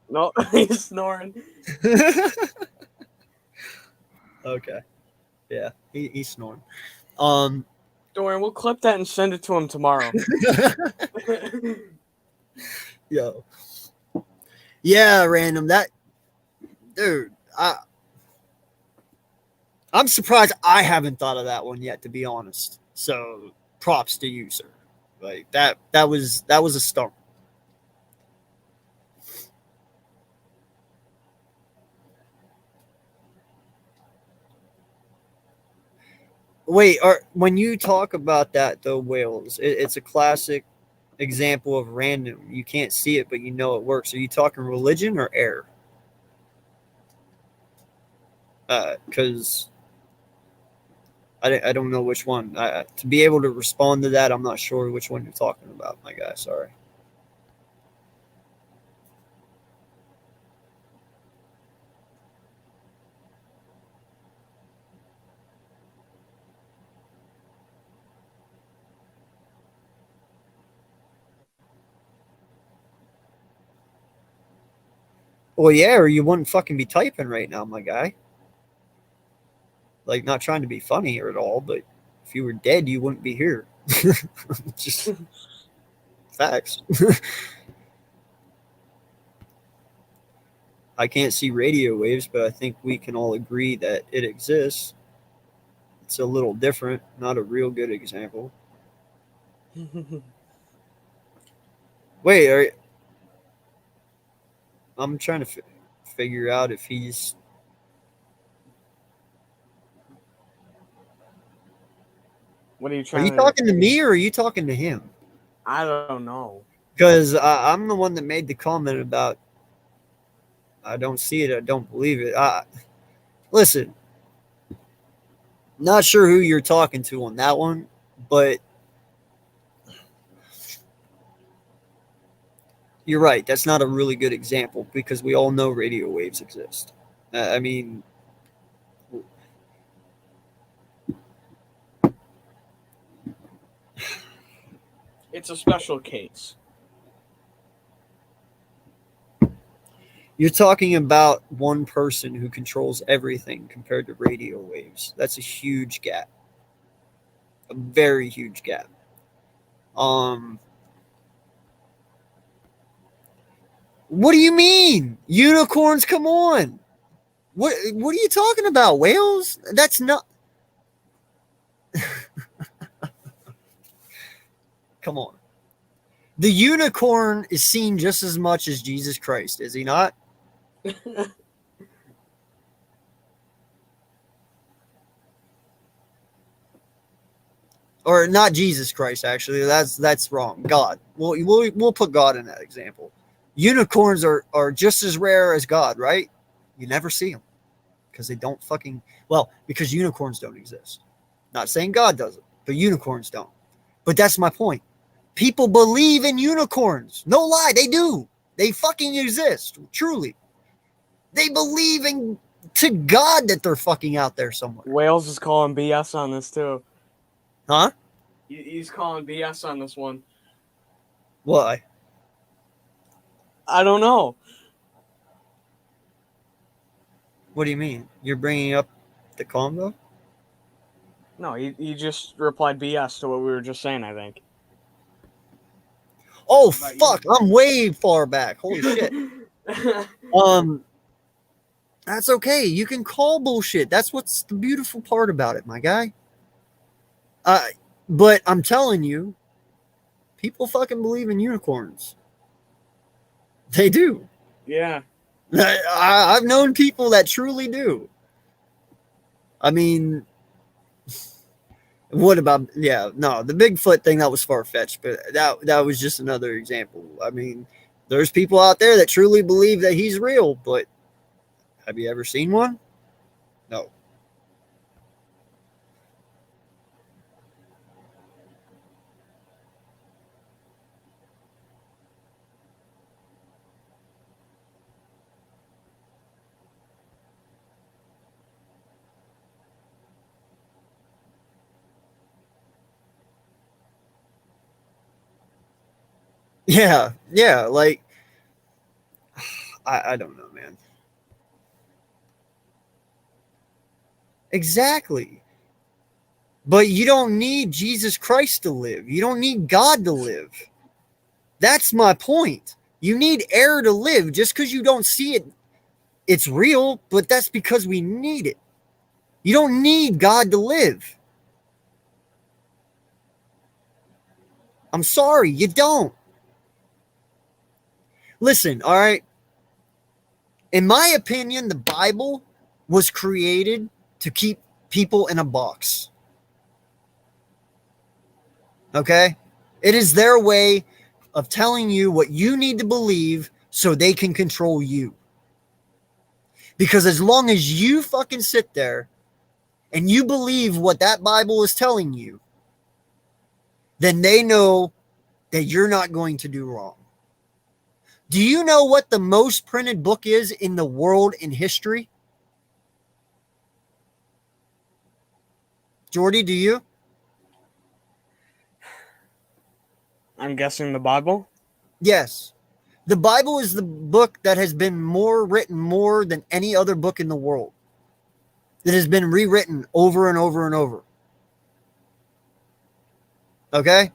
No, he's snoring. Okay. Yeah, he's snoring. Don't worry, we'll clip that and send it to him tomorrow. Yo. Yeah, Random. That dude, I'm surprised I haven't thought of that one yet, to be honest. So props to you, sir. Like that was a start. Wait, when you talk about that though, Wales, it's a classic example of random. You can't see it, but you know it works. Are you talking religion or air? Because I don't know which one. To be able to respond to that, I'm not sure which one you're talking about, my guy. Sorry. Well, yeah, or you wouldn't fucking be typing right now, my guy. Like, not trying to be funny or at all, but if you were dead, you wouldn't be here. Just facts. I can't see radio waves, but I think we can all agree that it exists. It's a little different, not a real good example. Wait, I'm trying to figure out if he's... What are you trying Are you talking to me or are you talking to him? I don't know. Because I'm the one that made the comment about I don't see it, I don't believe it. Listen, not sure who you're talking to on that one, but you're right. That's not a really good example because we all know radio waves exist. I mean, it's a special case. You're talking about one person who controls everything compared to radio waves. That's a huge gap. A very huge gap. What do you mean? Unicorns, come on. What are you talking about? Whales? That's not... Come on. The unicorn is seen just as much as Jesus Christ, is he not? Or not Jesus Christ, actually. That's wrong. God. We'll put God in that example. Unicorns are just as rare as God, right? You never see them because they don't because unicorns don't exist. Not saying God doesn't, but unicorns don't. But that's my point. People believe in unicorns. No lie, they do. They fucking exist, truly. They believe in to God that they're fucking out there somewhere. Wales is calling BS on this too. Huh? He's calling BS on this one. Why? I don't know. What do you mean? You're bringing up the combo? No, he just replied BS to what we were just saying, I think. Oh, fuck. I'm way far back. Holy shit. That's okay. You can call bullshit. That's what's the beautiful part about it, my guy. But I'm telling you, people fucking believe in unicorns. They do. Yeah. I've known people that truly do. I mean, what about the Bigfoot thing, that was far-fetched, but that was just another example. I mean, there's people out there that truly believe that he's real, but have you ever seen one? No. Yeah, like I don't know, man. Exactly. But you don't need Jesus Christ to live. You don't need God to live. That's my point. You need air to live. Just because you don't see it, it's real, but that's because we need it. You don't need God to live. I'm sorry, you don't. Listen, all right? In my opinion, the Bible was created to keep people in a box. Okay? It is their way of telling you what you need to believe so they can control you. Because as long as you fucking sit there and you believe what that Bible is telling you, then they know that you're not going to do wrong. Do you know what the most printed book is in the world in history? Jordy, do you? I'm guessing the Bible? Yes. The Bible is the book that has been written more than any other book in the world. That has been rewritten over and over and over. Okay?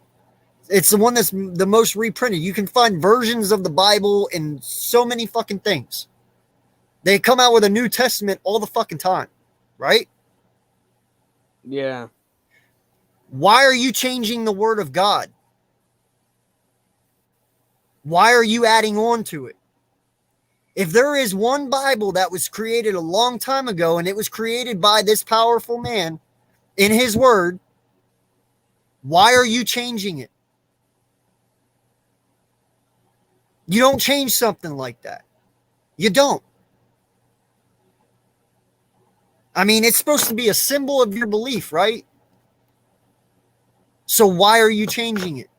It's the one that's the most reprinted. You can find versions of the Bible in so many fucking things. They come out with a New Testament all the fucking time, right? Yeah. Why are you changing the word of God? Why are you adding on to it? If there is one Bible that was created a long time ago and it was created by this powerful man in his word, why are you changing it? You don't change something like that. You don't. I mean, it's supposed to be a symbol of your belief, right? So why are you changing it?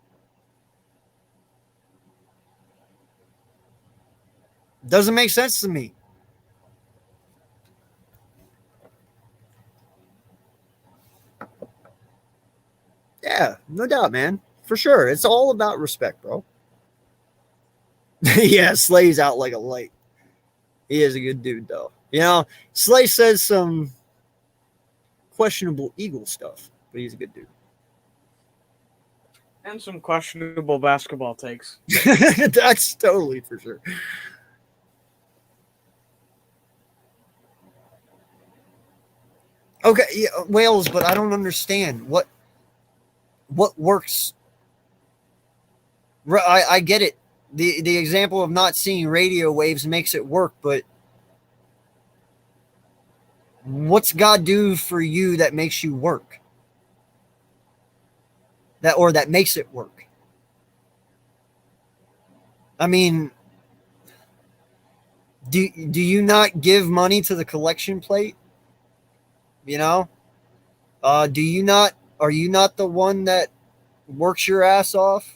Doesn't make sense to me. Yeah, no doubt, man. For sure. It's all about respect, bro. Yeah, Slay's out like a light. He is a good dude, though. You know, Slay says some questionable Eagle stuff, but he's a good dude. And some questionable basketball takes. That's totally for sure. Okay, yeah, Wales, but I don't understand what works. I get it. The example of not seeing radio waves makes it work, but what's God do for you that makes you work? That makes it work? I mean, do you not give money to the collection plate? You know? Are you not the one that works your ass off?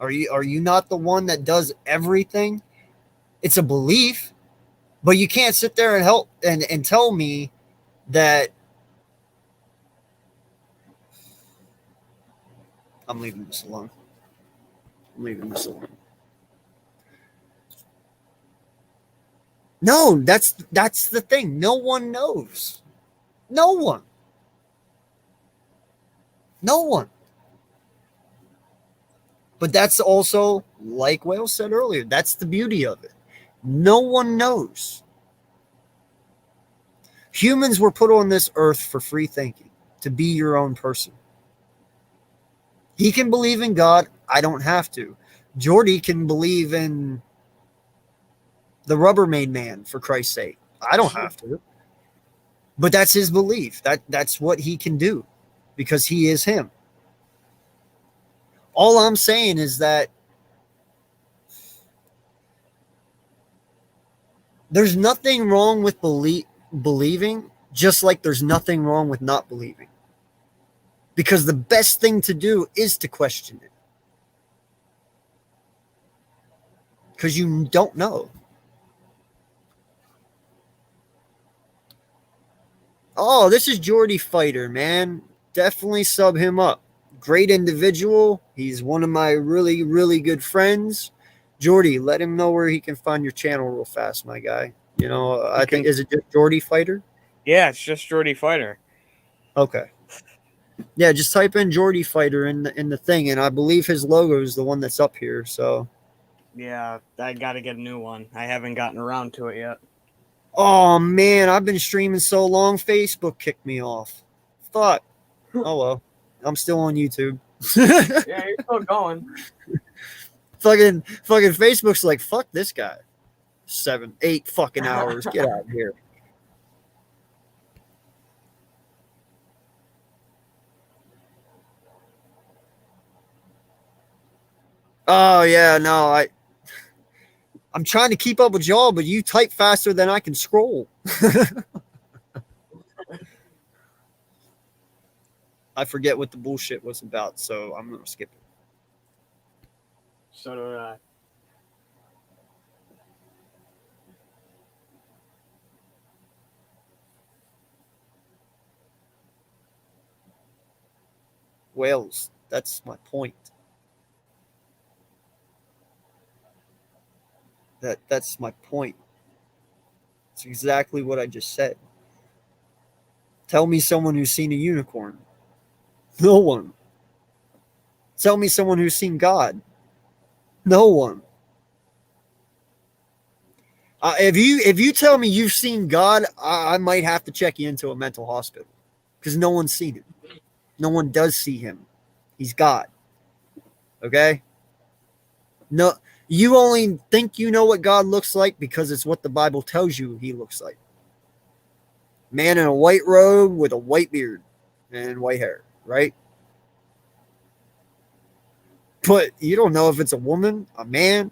Are you not the one that does everything? It's a belief, but you can't sit there and help and tell me that I'm leaving this alone. I'm leaving this alone. No, that's the thing. No one knows. No one. No one. But that's also, like Wales said earlier, that's the beauty of it. No one knows. Humans were put on this earth for free thinking, to be your own person. He can believe in God. I don't have to. Jordy can believe in the Rubbermaid Man, for Christ's sake. I don't have to. But that's his belief. That's what he can do because he is him. All I'm saying is that there's nothing wrong with believing, just like there's nothing wrong with not believing. Because the best thing to do is to question it. Because you don't know. Oh, this is Jordy Fighter, man. Definitely sub him up. Great individual. He's one of my really, really good friends. Jordy, let him know where he can find your channel real fast, my guy. You know, I think, is it just Jordy Fighter? Yeah, it's just Jordy Fighter. Okay. Yeah, just type in Jordy Fighter in the thing, and I believe his logo is the one that's up here. So. Yeah, I got to get a new one. I haven't gotten around to it yet. Oh man, I've been streaming so long, Facebook kicked me off. Fuck. Oh well, I'm still on YouTube. Yeah, you're still going. fucking Facebook's like, fuck this guy. 7, 8 fucking hours. Get out of here. Oh yeah, no, I'm trying to keep up with y'all, but you type faster than I can scroll. I forget what the bullshit was about, so I'm gonna skip it. So do I. Wales, that's my point. That's my point. It's exactly what I just said. Tell me someone who's seen a unicorn. No one. Tell me someone who's seen God. No one. If you tell me you've seen God, I might have to check you into a mental hospital because no one's seen him. No one does see him. He's God. Okay? No, you only think you know what God looks like because it's what the Bible tells you he looks like. Man in a white robe with a white beard and white hair, right? But you don't know if it's a woman, a man.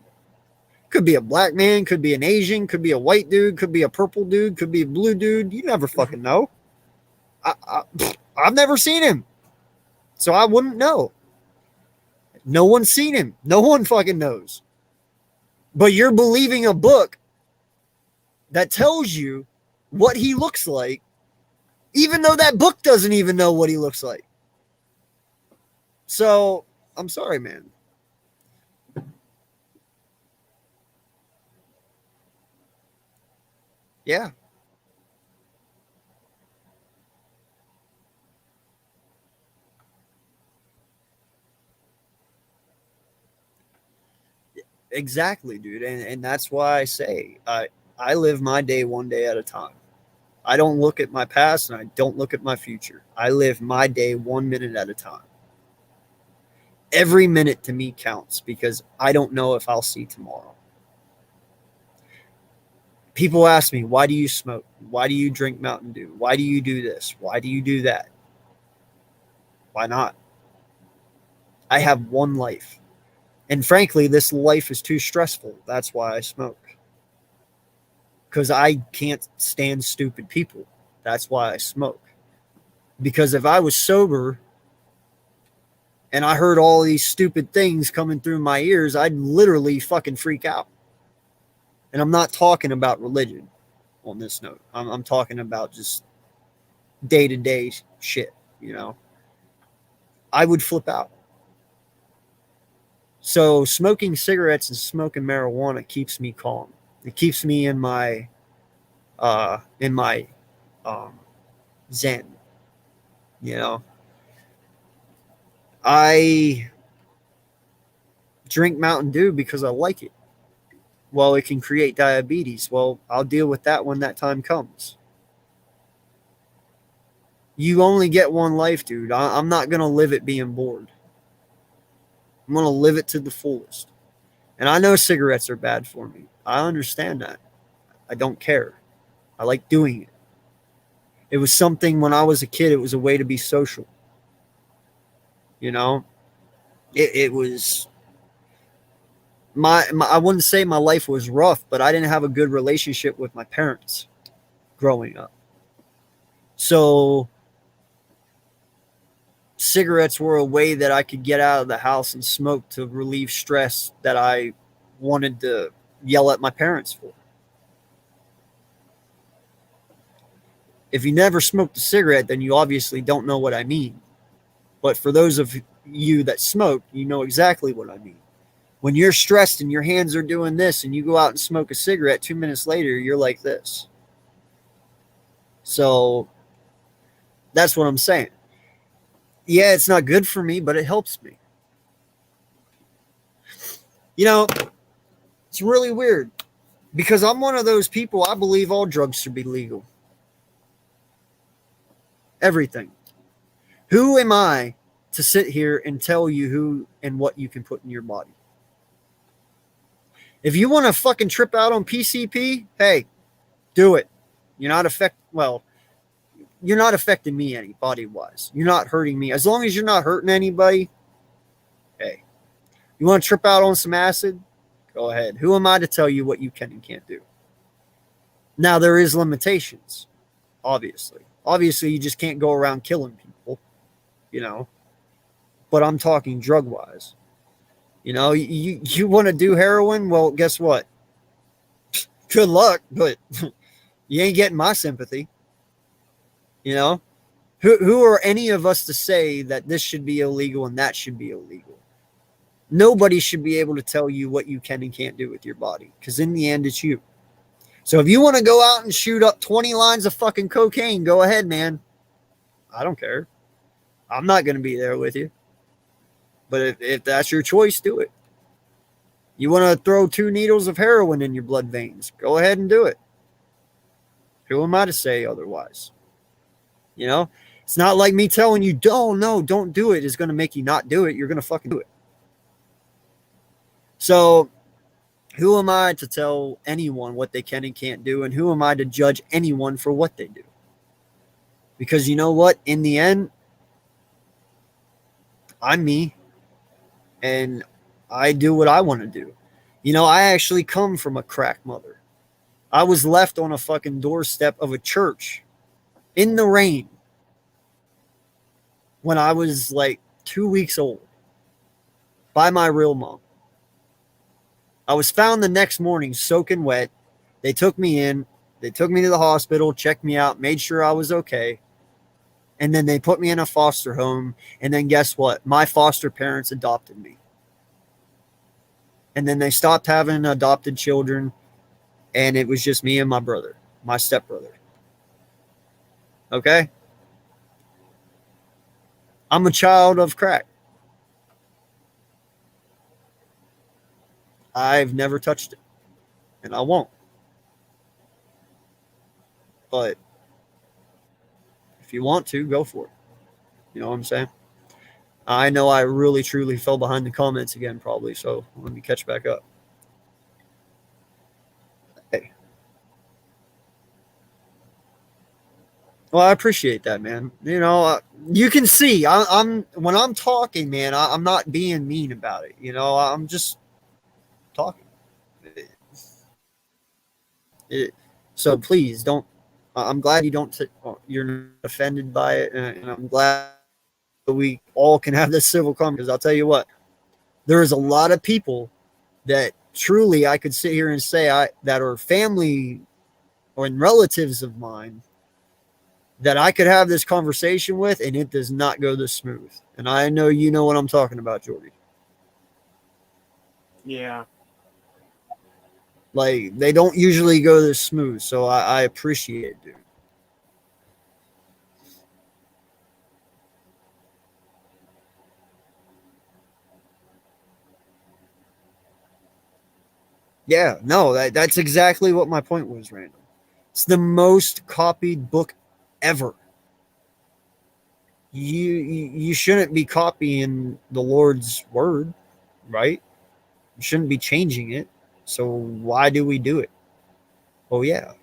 Could be a black man, could be an Asian, could be a white dude, could be a purple dude, could be a blue dude. You never fucking know. I've never seen him, so I wouldn't know. No one's seen him. No one fucking knows. But you're believing a book that tells you what he looks like, even though that book doesn't even know what he looks like. So, I'm sorry, man. Yeah. Exactly, dude. And that's why I say I live my day one day at a time. I don't look at my past and I don't look at my future. I live my day 1 minute at a time. Every minute to me counts because I don't know if I'll see tomorrow. People ask me, why do you smoke? Why do you drink Mountain Dew? Why do you do this? Why do you do that? Why not? I have one life. And frankly, this life is too stressful. That's why I smoke. Because I can't stand stupid people. That's why I smoke. Because if I was sober and I heard all these stupid things coming through my ears, I'd literally fucking freak out. And I'm not talking about religion on this note. I'm talking about just day-to-day shit, you know. I would flip out. So smoking cigarettes and smoking marijuana keeps me calm. It keeps me in my zen, you know. I drink Mountain Dew because I like it. Well, it can create diabetes. Well, I'll deal with that when that time comes. You only get one life, dude. I'm not going to live it being bored. I'm going to live it to the fullest. And I know cigarettes are bad for me. I understand that. I don't care. I like doing it. It was something when I was a kid, it was a way to be social. You know? It was... I wouldn't say my life was rough, but I didn't have a good relationship with my parents growing up. So cigarettes were a way that I could get out of the house and smoke to relieve stress that I wanted to yell at my parents for. If you never smoked a cigarette, then you obviously don't know what I mean. But for those of you that smoke, you know exactly what I mean. When you're stressed and your hands are doing this and you go out and smoke a cigarette, 2 minutes later, you're like this. So that's what I'm saying. Yeah, it's not good for me, but it helps me. You know, it's really weird because I'm one of those people, I believe all drugs should be legal. Everything. Who am I to sit here and tell you who and what you can put in your body? If you want to fucking trip out on PCP, hey, do it. You're not affecting me any body-wise. You're not hurting me. As long as you're not hurting anybody, hey. You want to trip out on some acid? Go ahead. Who am I to tell you what you can and can't do? Now, there is limitations, obviously. Obviously, you just can't go around killing people, you know. But I'm talking drug-wise. You know, you want to do heroin? Well, guess what? Good luck, but you ain't getting my sympathy. You know? Who are any of us to say that this should be illegal and that should be illegal? Nobody should be able to tell you what you can and can't do with your body, because in the end, it's you. So if you want to go out and shoot up 20 lines of fucking cocaine, go ahead, man. I don't care. I'm not going to be there with you. But if that's your choice, do it. You want to throw 2 needles of heroin in your blood veins, go ahead and do it. Who am I to say otherwise? You know, it's not like me telling you, don't do it is going to make you not do it. You're going to fucking do it. So who am I to tell anyone what they can and can't do? And who am I to judge anyone for what they do? Because you know what? In the end, I'm me. And I do what I want to do. You know, I actually come from a crack mother. I was left on a fucking doorstep of a church in the rain when I was like 2 weeks old by my real mom. I was found the next morning soaking wet. They took me in. They took me to the hospital, checked me out, made sure I was okay. And then they put me in a foster home. And then guess what? My foster parents adopted me. And then they stopped having adopted children. And it was just me and my brother, my stepbrother. Okay? I'm a child of crack. I've never touched it. And I won't. But if you want to, go for it. You know what I'm saying? I know I really truly fell behind the comments again, probably. So let me catch back up. Hey. Well, I appreciate that, man. You know, you can see I'm when I'm talking, man. I'm not being mean about it. You know, I'm just talking. So please don't. I'm glad you don't. You're not offended by it, and I'm glad we all can have this civil conversation. Because I'll tell you what, there is a lot of people that truly I could sit here and say that are family or relatives of mine that I could have this conversation with, and it does not go this smooth. And I know you know what I'm talking about, Jordy. Yeah. Like, they don't usually go this smooth, so I appreciate it, dude. Yeah, no, that's exactly what my point was, Randall. It's the most copied book ever. You shouldn't be copying the Lord's word, right? You shouldn't be changing it. So why do we do it? Oh yeah.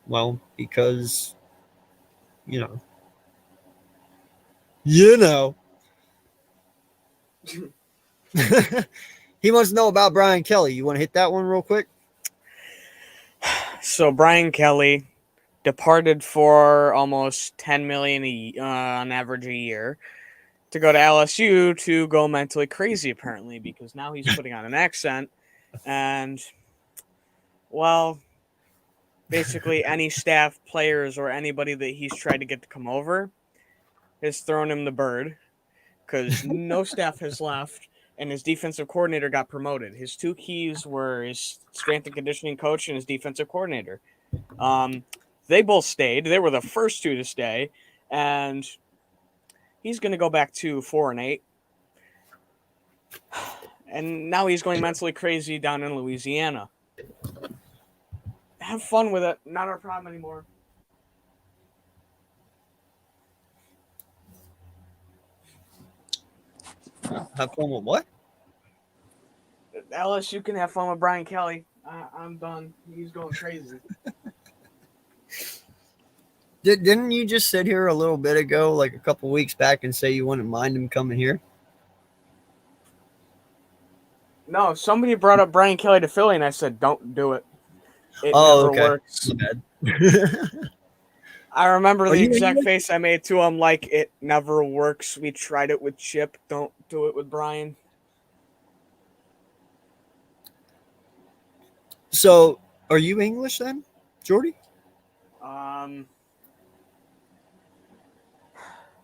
Well, because you know. He wants to know about Brian Kelly. You want to hit that one real quick? So Brian Kelly departed for almost $10 million on average a year to go to LSU to go mentally crazy, apparently, because now he's putting on an accent, and well, basically any staff, players, or anybody that he's tried to get to come over has thrown him the bird, because no staff has left, and his defensive coordinator got promoted. His two keys were his strength and conditioning coach and his defensive coordinator. They both stayed. They were the first two to stay, and he's going to go back to 4-8. And now he's going mentally crazy down in Louisiana. Have fun with it. Not our problem anymore. Have fun with what? LSU can have fun with Brian Kelly. I'm done. He's going crazy. Didn't you just sit here a little bit ago, like a couple weeks back, and say you wouldn't mind him coming here? No, somebody brought up Brian Kelly to Philly, and I said, don't do it. It never works. My bad. I remember Are the you exact English? face I made to him, like, it never works. We tried it with Chip. Don't do it with Brian. So, are you English then, Jordy? Or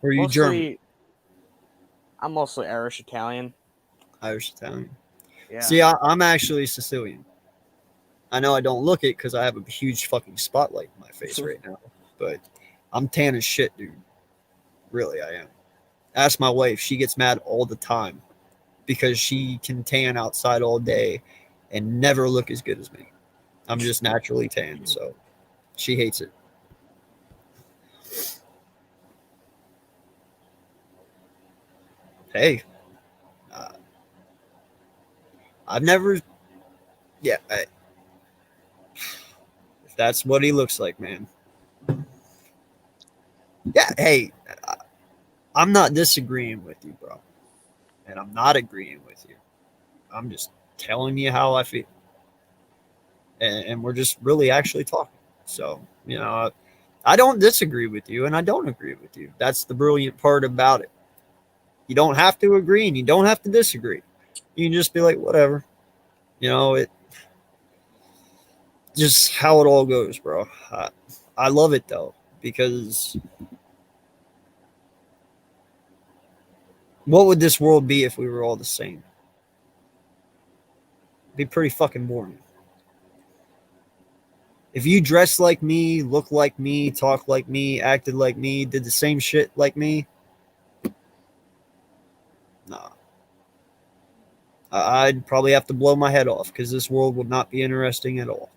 are you German? I'm mostly Irish Italian. Irish Italian. Yeah. See, I'm actually Sicilian. I know I don't look it because I have a huge fucking spotlight in my face right now, but I'm tan as shit, dude. Really, I am. Ask my wife. She gets mad all the time because she can tan outside all day and never look as good as me. I'm just naturally tan, so she hates it. Hey, I've never. Yeah, if that's what he looks like, man. Yeah, hey, I'm not disagreeing with you, bro, and I'm not agreeing with you. I'm just telling you how I feel, and we're just really actually talking. So, you know, I don't disagree with you, and I don't agree with you. That's the brilliant part about it. You don't have to agree, and you don't have to disagree. You can just be like, whatever. You know, it just how it all goes, bro. I love it though, because what would this world be if we were all the same? It'd be pretty fucking boring. If you dressed like me, looked like me, talked like me, acted like me, did the same shit like me, nah. I'd probably have to blow my head off because this world would not be interesting at all.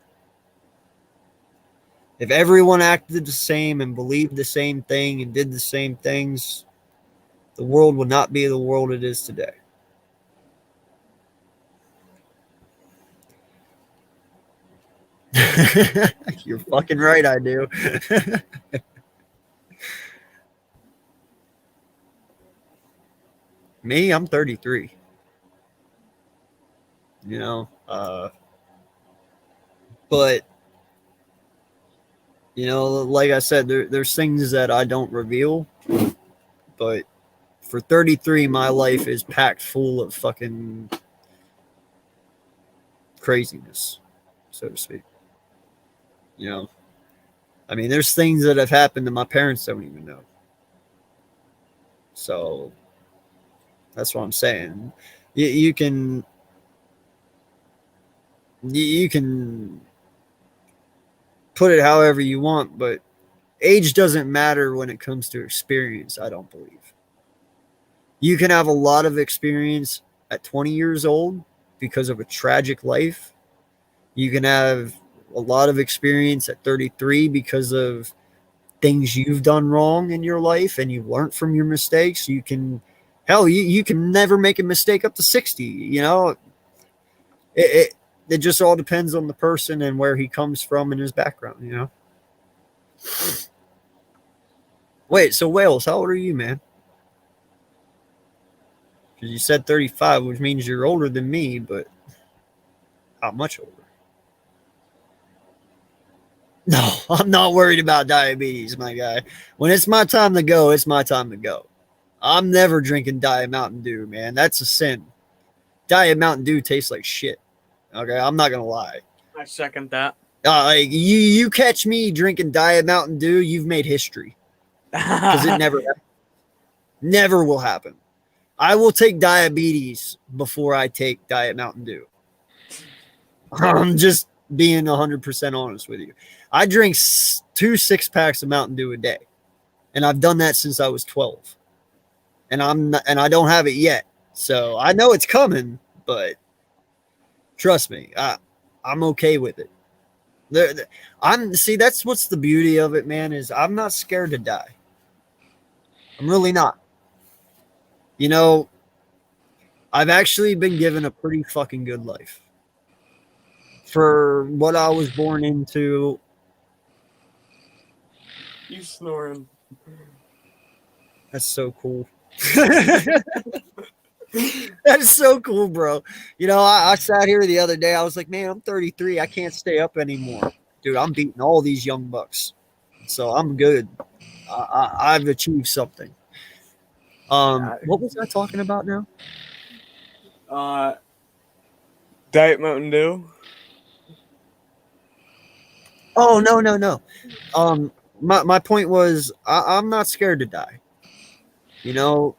If everyone acted the same and believed the same thing and did the same things, the world would not be the world it is today. You're fucking right, I do. Me, I'm 33. You know, but you know, like I said, there's things that I don't reveal, but for 33, my life is packed full of fucking craziness, so to speak. You know, I mean, there's things that have happened that my parents don't even know. So that's what I'm saying. You can put it however you want, but age doesn't matter when it comes to experience, I don't believe. You can have a lot of experience at 20 years old because of a tragic life. You can have a lot of experience at 33 because of things you've done wrong in your life and you've learned from your mistakes. You can, hell, you can never make a mistake up to 60. You know, it just all depends on the person and where he comes from and his background, you know. Wait, so Wales, how old are you, man? Because you said 35, which means you're older than me, but how much older? No, I'm not worried about diabetes, my guy. When it's my time to go, it's my time to go. I'm never drinking Diet Mountain Dew, man. That's a sin. Diet Mountain Dew tastes like shit. Okay, I'm not gonna lie. I second that. Like you catch me drinking Diet Mountain Dew, you've made history. Because it never will happen. I will take diabetes before I take Diet Mountain Dew. I'm just being 100% honest with you. I drink 2 6-packs of Mountain Dew a day, and I've done that since I was 12. And I don't have it yet, so I know it's coming. But trust me, I'm okay with it. See, that's what's the beauty of it, man. Is I'm not scared to die. I'm really not. You know, I've actually been given a pretty fucking good life for what I was born into. You snoring. That's so cool. That's so cool, bro. You know, I sat here the other day. I was like, man, I'm 33. I can't stay up anymore. Dude, I'm beating all these young bucks. So I'm good. I've achieved something. What was I talking about now? Diet Mountain Dew. Oh, no. My point was I'm not scared to die. You know,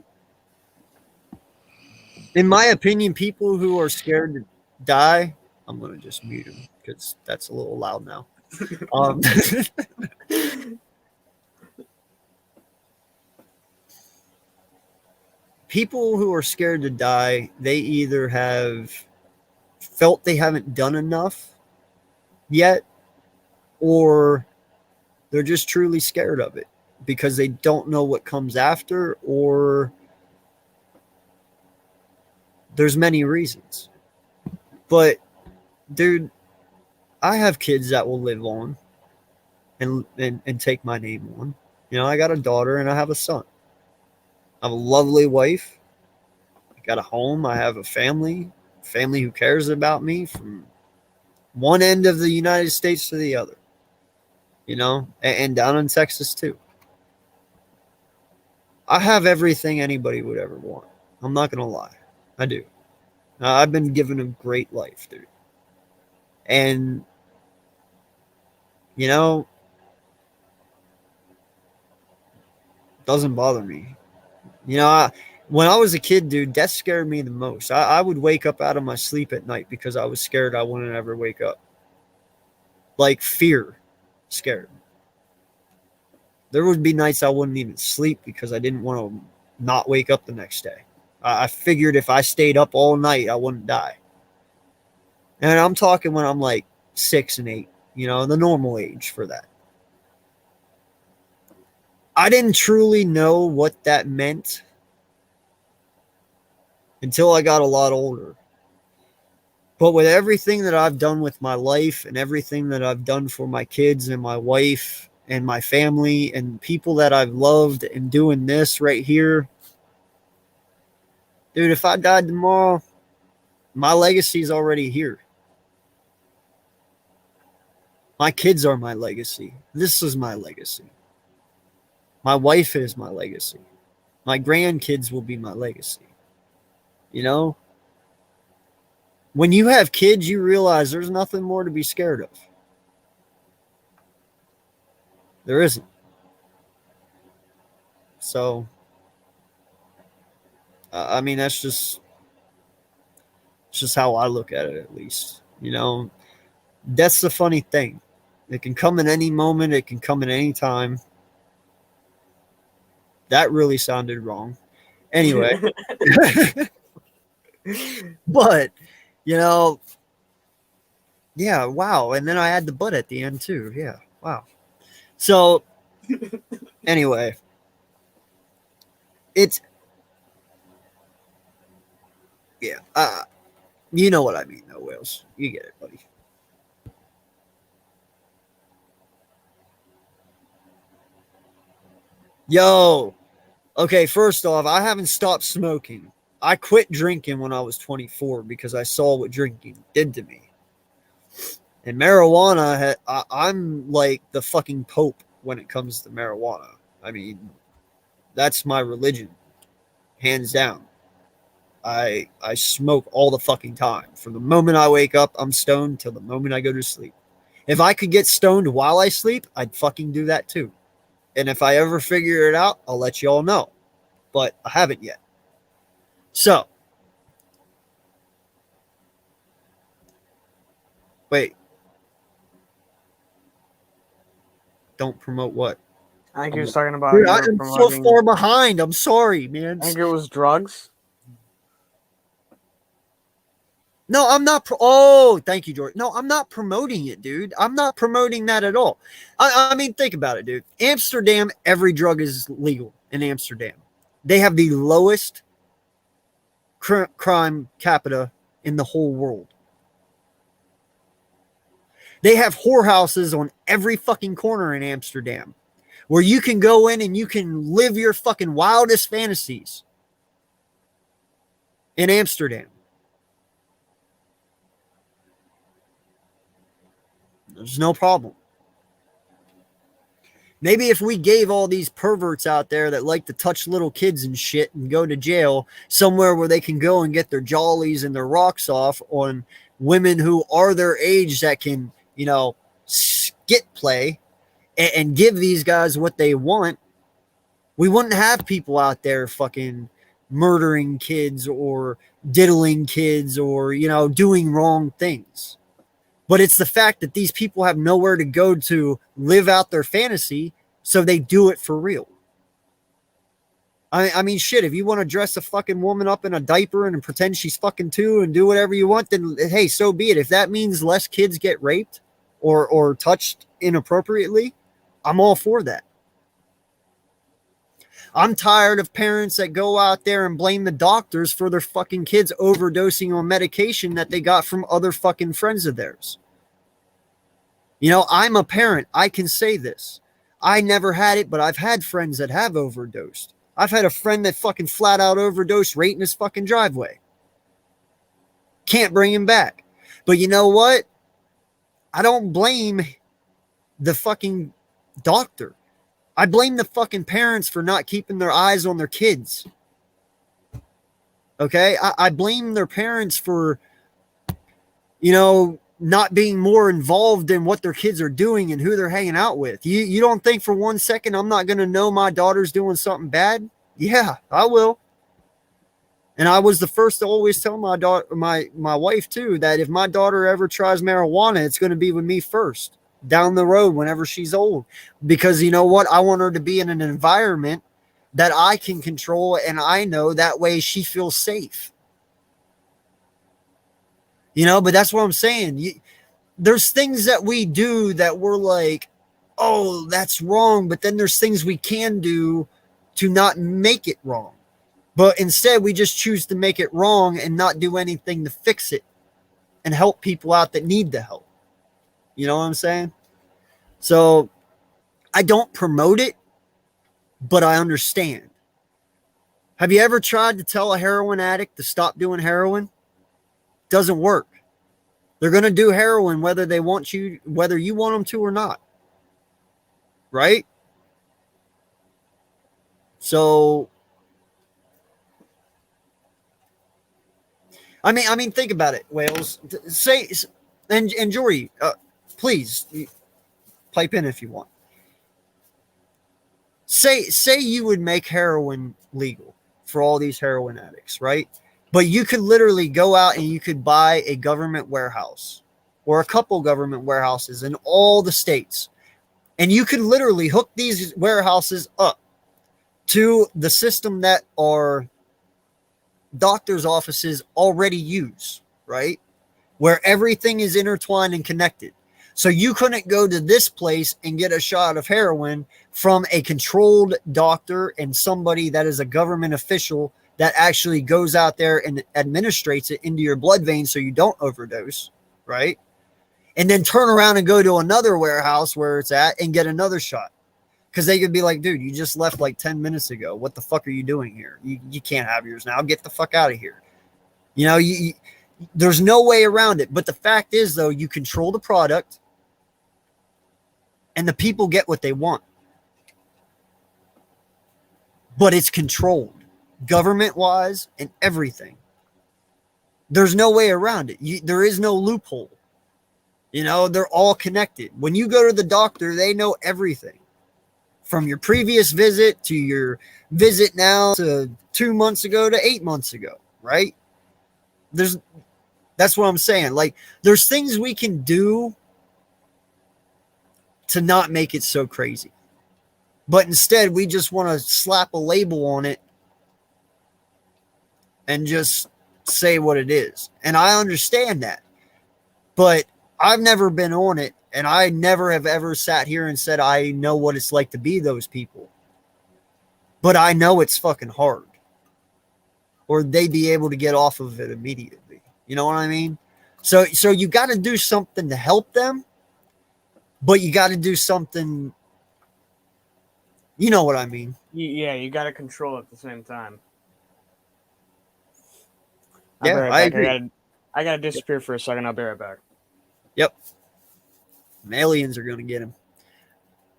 in my opinion, people who are scared to die, I'm going to just mute them because that's a little loud now. People who are scared to die, they either have felt they haven't done enough yet, or they're just truly scared of it because they don't know what comes after, or there's many reasons. But dude, I have kids that will live on and take my name on. You know, I got a daughter and I have a son. I have a lovely wife. I got a home. I have a family who cares about me from one end of the United States to the other. You know, and down in Texas too. I have everything anybody would ever want. I'm not going to lie. I do. I've been given a great life, dude. And, you know, it doesn't bother me. You know, when I was a kid, dude, death scared me the most. I would wake up out of my sleep at night because I was scared I wouldn't ever wake up. Like fear scared me. There would be nights I wouldn't even sleep because I didn't want to not wake up the next day. I figured if I stayed up all night, I wouldn't die. And I'm talking when I'm like 6 and 8, you know, the normal age for that. I didn't truly know what that meant until I got a lot older. But with everything that I've done with my life and everything that I've done for my kids and my wife and my family and people that I've loved and doing this right here, dude, if I died tomorrow, my legacy's already here. My kids are my legacy. This is my legacy. My wife is my legacy. My grandkids will be my legacy. You know? When you have kids, you realize there's nothing more to be scared of. There isn't. So, I mean, that's just how I look at it, at least. You know, death's the funny thing. It can come at any moment. It can come at any time. That really sounded wrong. Anyway. But, you know, yeah, wow. And then I had the but at the end, too. Yeah, wow. So, anyway. It's, yeah, you know what I mean, though, Wales. You get it, buddy. Yo, okay, first off, I haven't stopped smoking. I quit drinking when I was 24 because I saw what drinking did to me. And marijuana, I'm like the fucking Pope when it comes to marijuana. I mean, that's my religion, hands down. I smoke all the fucking time. From the moment I wake up, I'm stoned till the moment I go to sleep. If I could get stoned while I sleep, I'd fucking do that too. And if I ever figure it out, I'll let you all know. But I haven't yet. So. Wait. Don't promote what? I think he was talking about. Dude, I'm so far behind. I'm sorry, man. I think it was drugs. No, I'm not. Oh, thank you, George. No, I'm not promoting it, dude. I'm not promoting that at all. I mean, think about it, dude. Amsterdam, every drug is legal in Amsterdam. They have the lowest crime capita in the whole world. They have whorehouses on every fucking corner in Amsterdam where you can go in and you can live your fucking wildest fantasies in Amsterdam. There's no problem. Maybe if we gave all these perverts out there that like to touch little kids and shit and go to jail somewhere where they can go and get their jollies and their rocks off on women who are their age that can, you know, skit play and give these guys what they want, we wouldn't have people out there fucking murdering kids or diddling kids or, you know, doing wrong things. But it's the fact that these people have nowhere to go to live out their fantasy, so they do it for real. I mean, shit, if you want to dress a fucking woman up in a diaper and pretend she's fucking two and do whatever you want, then hey, so be it. If that means less kids get raped or touched inappropriately, I'm all for that. I'm tired of parents that go out there and blame the doctors for their fucking kids overdosing on medication that they got from other fucking friends of theirs. You know, I'm a parent. I can say this. I never had it, but I've had friends that have overdosed. I've had a friend that fucking flat out overdosed right in his fucking driveway. Can't bring him back. But you know what? I don't blame the fucking doctor. I blame the fucking parents for not keeping their eyes on their kids. Okay? I blame their parents for, you know, not being more involved in what their kids are doing and who they're hanging out with. You don't think for 1 second I'm not going to know my daughter's doing something bad? Yeah, I will. And I was the first to always tell my daughter, my wife too, that if my daughter ever tries marijuana, it's going to be with me first down the road whenever she's old. Because you know what? I want her to be in an environment that I can control, and I know that way she feels safe. You know, but that's what I'm saying. There's things that we do that we're like, oh, that's wrong. But then there's things we can do to not make it wrong. But instead, we just choose to make it wrong and not do anything to fix it and help people out that need the help. You know what I'm saying? So I don't promote it, but I understand. Have you ever tried to tell a heroin addict to stop doing heroin? Doesn't work. They're going to do heroin whether you want them to or not. Right? So I mean, think about it, Wales. Say, and Jory, please pipe in if you want. Say you would make heroin legal for all these heroin addicts, right? But you could literally go out and you could buy a government warehouse or a couple government warehouses in all the states. And you could literally hook these warehouses up to the system that our doctors' offices already use, right? Where everything is intertwined and connected. So you couldn't go to this place and get a shot of heroin from a controlled doctor and somebody that is a government official that actually goes out there and administrates it into your blood veins so you don't overdose, right? And then turn around and go to another warehouse where it's at and get another shot. Because they could be like, dude, you just left like 10 minutes ago. What the fuck are you doing here? You can't have yours now. Get the fuck out of here. You know, there's no way around it. But the fact is, though, you control the product and the people get what they want. But it's controlled government-wise and everything. There's no way around it. There is no loophole. You know, they're all connected. When you go to the doctor, they know everything. From your previous visit to your visit now to 2 months ago to 8 months ago, right? That's what I'm saying. Like, there's things we can do to not make it so crazy. But instead, we just want to slap a label on it and just say what it is. And I understand that. But I've never been on it. And I never have ever sat here and said I know what it's like to be those people. But I know it's fucking hard. Or they'd be able to get off of it immediately. You know what I mean? So you got to do something to help them. But you got to do something. You know what I mean? Yeah, you got to control it at the same time. Yeah, I agree. I got to disappear for a second. I'll be right back. Yep. And aliens are going to get him.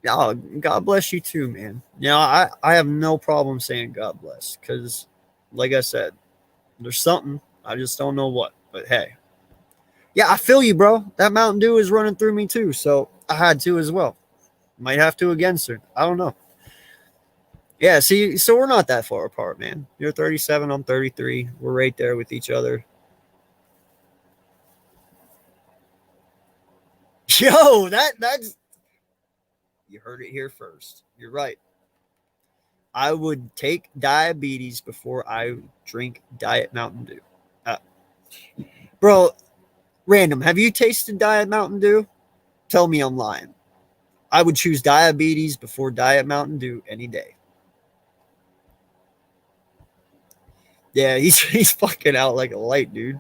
Oh, God bless you too, man. You know, I have no problem saying God bless because, like I said, there's something. I just don't know what. But hey. Yeah, I feel you, bro. That Mountain Dew is running through me too, so I had to as well. Might have to again soon. I don't know. Yeah, see, so we're not that far apart, man. You're 37, I'm 33. We're right there with each other. Yo, that's you heard it here first. You're right. I would take diabetes before I drink Diet Mountain Dew. Bro, random, have you tasted Diet Mountain Dew? Tell me I'm lying. I would choose diabetes before Diet Mountain Dew any day. Yeah, he's fucking out like a light, dude.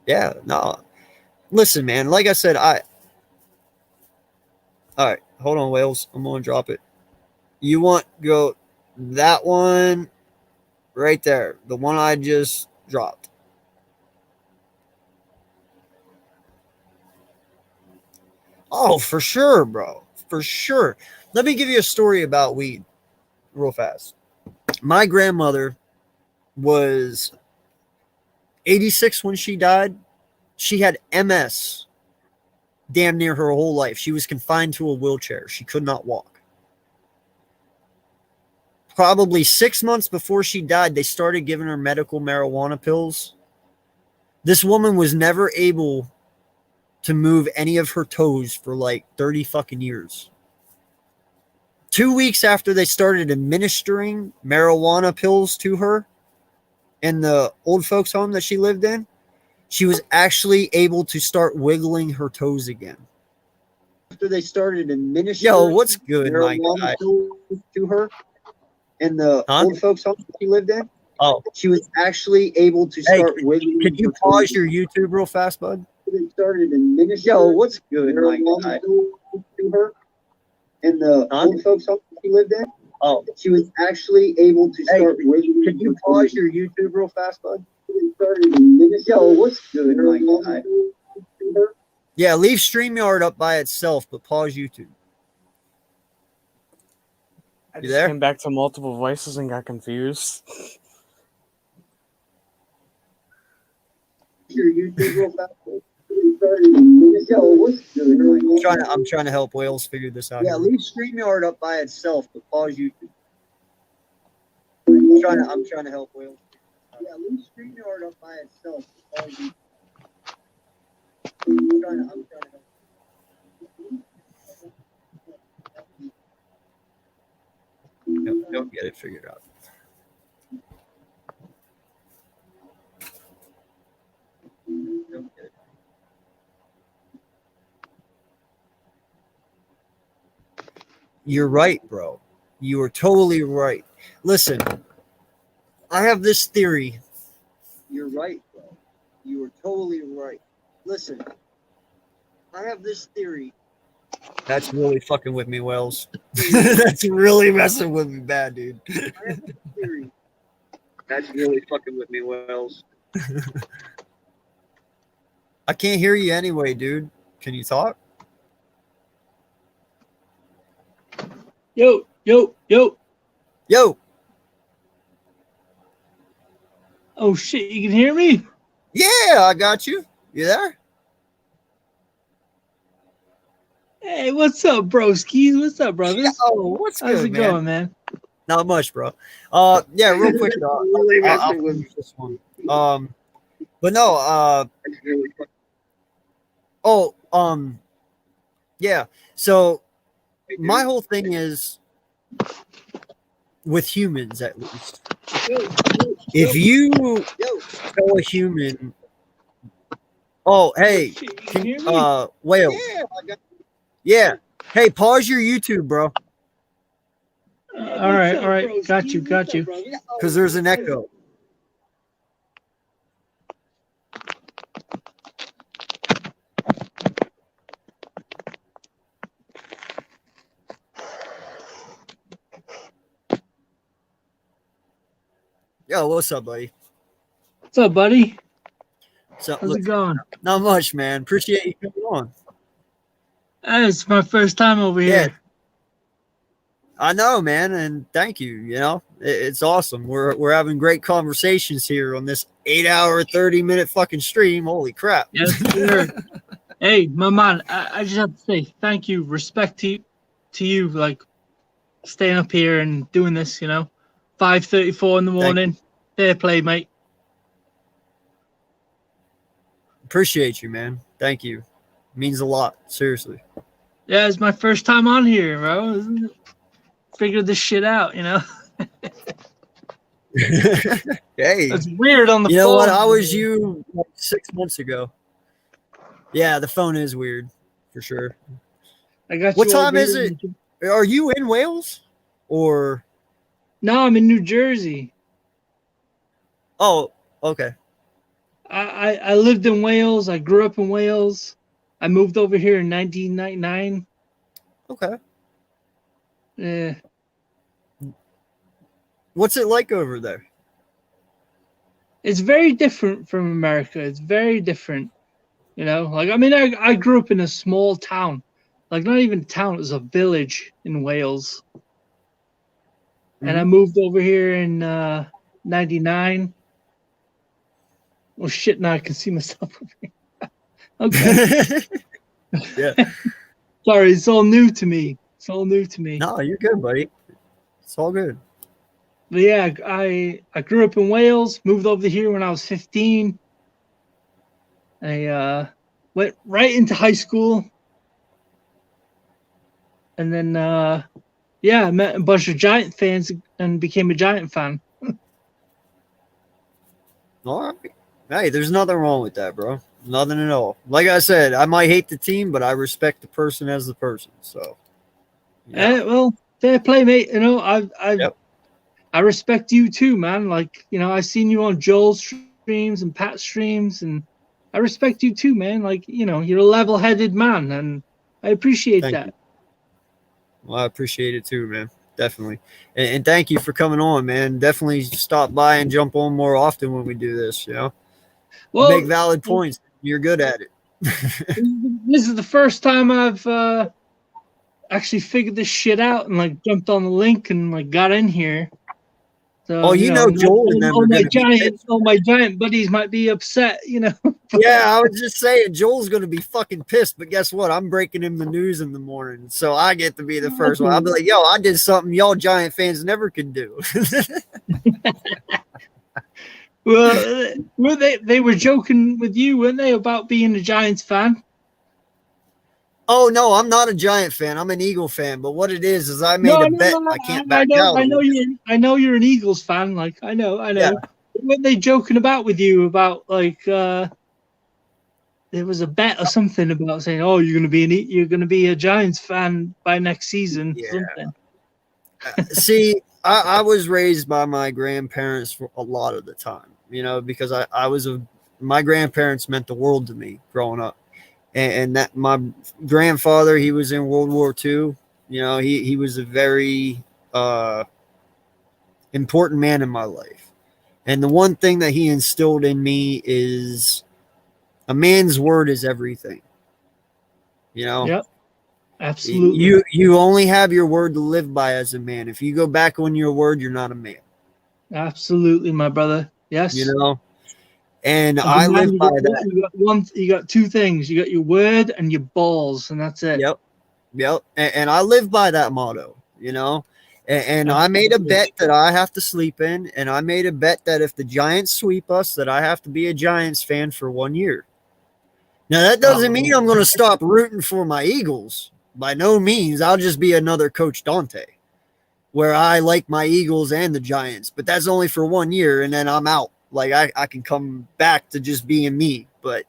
Yeah, no. Listen, man, like I said, all right, hold on, Wales. I'm going to drop it. You want go that one right there, the one I just dropped. Oh, for sure, bro. For sure. Let me give you a story about weed real fast. My grandmother was 86 when she died. She had MS damn near her whole life. She was confined to a wheelchair. She could not walk. Probably 6 months before she died, they started giving her medical marijuana pills. This woman was never able to move any of her toes for like 30 fucking years. 2 weeks after they started administering marijuana pills to her in the old folks' home that she lived in, she was actually able to start wiggling her toes again. After they started administering what's good, my guy? To her in the old folks' home she lived in. Oh, she was actually able to start wiggling. Can you pause your YouTube real fast, bud? It started in Minnesota. Yo, what's good, my guy? In the old folks' home she lived in. Oh, she was actually able to start wiggling. Can you pause your YouTube real fast, bud? It started in Minnesota. Yo, what's good, my guy? Yeah, leave StreamYard up by itself, but pause YouTube. I You just there? came back to multiple voices and got confused. Your YouTube real fast. I'm trying to help Wales figure this out. Yeah, leave StreamYard up by itself, but pause YouTube. I'm trying to help Wales. Yeah, leave StreamYard up by itself, but pause YouTube. I'm trying to help. Don't get it figured out. Don't get it. You're right, bro. You are totally right. Listen, I have this theory. You're right, bro. You are totally right. Listen, I have this theory. That's really fucking with me, Wells. That's really messing with me bad, dude. I have this theory. That's really fucking with me, Wells. I can't hear you anyway, dude. Can you talk? Yo. Yo. Oh shit, you can hear me? Yeah, I got you. You there? Hey, what's up, broskies? What's up, brothers? Oh, what's How's good, it man? going, man? Not much, bro. Yeah, real quick. I'll finish this one. But no. Yeah. So my whole thing is with humans, at least. If you tell a human, oh, hey, Whale. Yeah. Hey, pause your YouTube, bro. All right. Got you. Because there's an echo. Yo, what's up, buddy? What's up, buddy? So, How's it going? Not much, man. Appreciate you coming on. It's my first time over here. I know, man, and thank you. You know, it's awesome. We're having great conversations here on this 8-hour, 30-minute fucking stream. Holy crap! Yes, sir. Hey, my man, I just have to say thank you, respect to you, like staying up here and doing this. 5:34 in the morning. Fair play, mate. Appreciate you, man. Thank you. Means a lot. Seriously. Yeah, it's my first time on here, bro. Isn't it? Figure this shit out, Hey, it's weird on the phone. You know what? I was you like 6 months ago. Yeah, the phone is weird for sure. I got. What time is it? Are you in Wales or? No, I'm in New Jersey. Oh, okay. I lived in Wales. I grew up in Wales. I moved over here in 1999. Okay. Yeah. What's it like over there? It's very different from America. It's very different. I grew up in a small town. Like, not even a town, it was a village in Wales. And I moved over here in 99. Oh, shit, now I can see myself over here. Okay. Yeah. Sorry, it's all new to me. No, you're good, buddy. It's all good. But yeah, I grew up in Wales, moved over here when I was 15. I went right into high school. And then, I met a bunch of Giant fans and became a Giant fan. All right. Hey, there's nothing wrong with that, bro. Nothing at all. Like I said, I might hate the team, but I respect the person as the person. So, well, fair play, mate. I respect you too, man. Like, you know, I seen you on Joel's streams and Pat's streams, and I respect you too, man. Like, you know, you're a level-headed man, and I appreciate Thank that. you. Well, I appreciate it too, man. Definitely. And thank you for coming on, man. Definitely stop by and jump on more often when we do this, you know. Well, you make valid points. You're good at it. This is the first time I've actually figured this shit out and like jumped on the link and like got in here. So, Oh, you know Joel and them are gonna be all my giant buddies might be upset, you know. Yeah, I was just saying Joel's gonna be fucking pissed, but guess what? I'm breaking him the news in the morning, so I get to be the first one. I'll be like, yo, I did something y'all Giant fans never could do. Well, they were joking with you, weren't they, about being a Giants fan? Oh no, I'm not a Giant fan. I'm an Eagle fan. But what it is I made a bet. I can't back out. I know you're an Eagles fan. Like I know. Yeah. Weren't they joking about with you about like there was a bet or something about saying, oh, you're gonna be a Giants fan by next season? Yeah. Something. See, I was raised by my grandparents for a lot of the time, you know, because my grandparents meant the world to me growing up. And that my grandfather, he was in World War II. You know, he was a very important man in my life. And the one thing that he instilled in me is a man's word is everything. You know? Yep. Absolutely. You only have your word to live by as a man. If you go back on your word, you're not a man. Absolutely, my brother. Yes. You know? And I live by that. You got two things. You got your word and your balls, and that's it. Yep. And I live by that motto, you know. And I made a bet that I have to sleep in, and I made a bet that if the Giants sweep us, that I have to be a Giants fan for 1 year. Now that doesn't mean I'm going to stop rooting for my Eagles. By no means. I'll just be another Coach Dante, where I like my Eagles and the Giants, but that's only for 1 year, and then I'm out. Like I can come back to just being me. But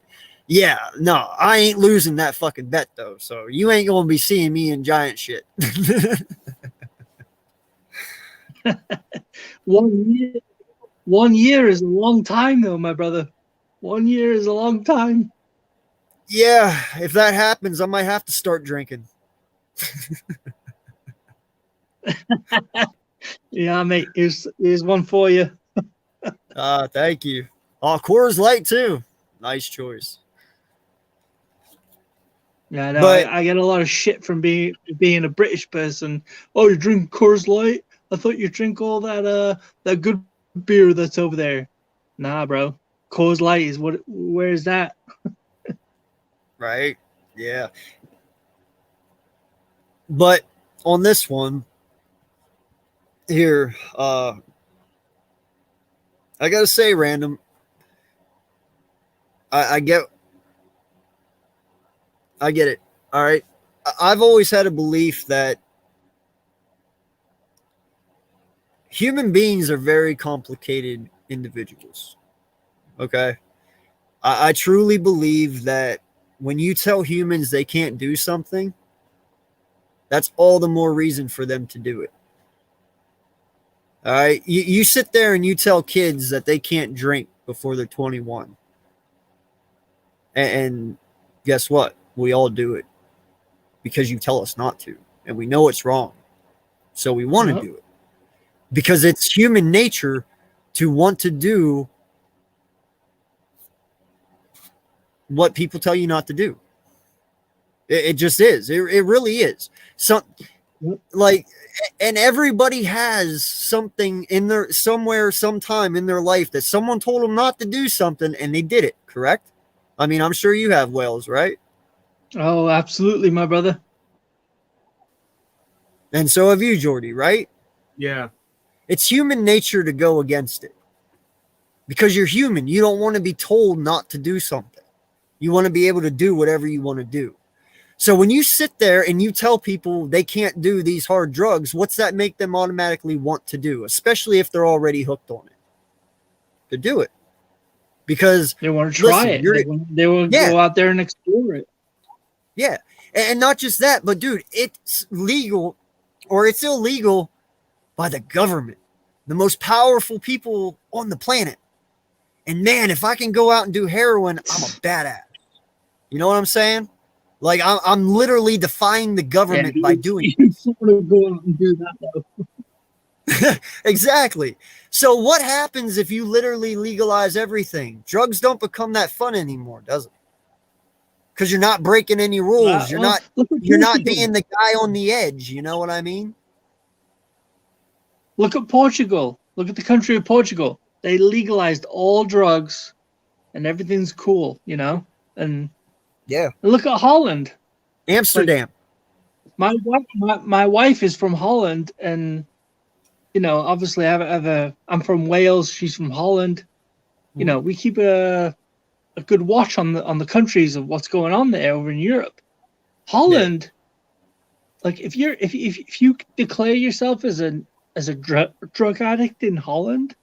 yeah, no, I ain't losing that fucking bet though. So you ain't gonna be seeing me in Giant shit. 1 year is a long time though, my brother. 1 year is a long time. Yeah, if that happens, I might have to start drinking. Yeah, mate. Here's one for you. Thank you. Oh, Coors Light too. Nice choice. Yeah, no, I get a lot of shit from being a British person. Oh, you drink Coors Light? I thought you drink all that good beer that's over there. Nah, bro. Coors Light is where is that? Right? Yeah. But on this one here, I gotta say, Random, I get it. All right. I've always had a belief that human beings are very complicated individuals. Okay. I truly believe that when you tell humans they can't do something, that's all the more reason for them to do it. All right. You sit there and you tell kids that they can't drink before they're 21. And guess what? We all do it because you tell us not to. And we know it's wrong. So we want to do it because it's human nature to want to do what people tell you not to do. It just is. It really is. And everybody has something in their somewhere, sometime in their life that someone told them not to do something and they did it, correct? I mean, I'm sure you have, Wells, right? Oh, absolutely, my brother. And so have you, Jordy, right? Yeah. It's human nature to go against it. Because you're human. You don't want to be told not to do something. You want to be able to do whatever you want to do. So when you sit there and you tell people they can't do these hard drugs, what's that make them automatically want to do, especially if they're already hooked on it? To do it. Because they want to try it. They will go out there and explore it. Yeah. And not just that, but dude, it's legal or it's illegal by the government. the most powerful people on the planet. And man, if I can go out and do heroin, I'm a badass. You know what I'm saying? Like I'm literally defying the government by doing it. You want to go out and do that though. Exactly. So what happens if you literally legalize everything? Drugs don't become that fun anymore, does it? Because you're not breaking any rules. You're not being the guy on the edge. You know what I mean? Look at Portugal. Look at the country of Portugal. They legalized all drugs and everything's cool, you know? And yeah. Look at Holland. Amsterdam. Like, my wife is from Holland, and you know, obviously I'm from Wales, she's from Holland. You know, we keep a good watch on the countries of what's going on there over in Europe. Holland, like if you declare yourself as a drug addict in Holland,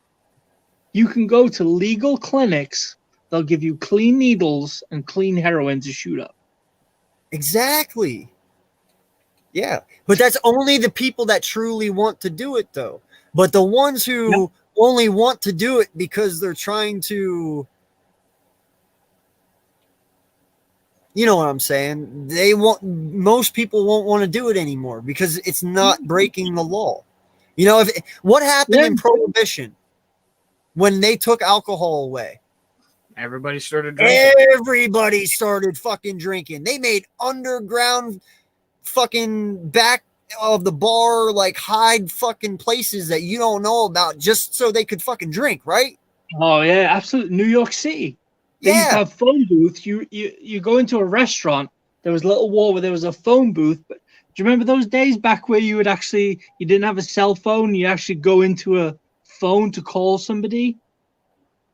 you can go to legal clinics. They'll give you clean needles and clean heroin to shoot up. Exactly. Yeah. But that's only the people that truly want to do it, though. But the ones who only want to do it because they're trying to, you know what I'm saying? Most people won't want to do it anymore because it's not breaking the law. You know, what happened in Prohibition when they took alcohol away? Everybody started drinking. Everybody started fucking drinking. They made underground fucking back of the bar, like hide fucking places that you don't know about just so they could fucking drink, right? Oh yeah, absolutely. New York City. They used to have phone booths. You go into a restaurant, there was a little wall where there was a phone booth. But do you remember those days back where you didn't have a cell phone, you actually go into a phone to call somebody?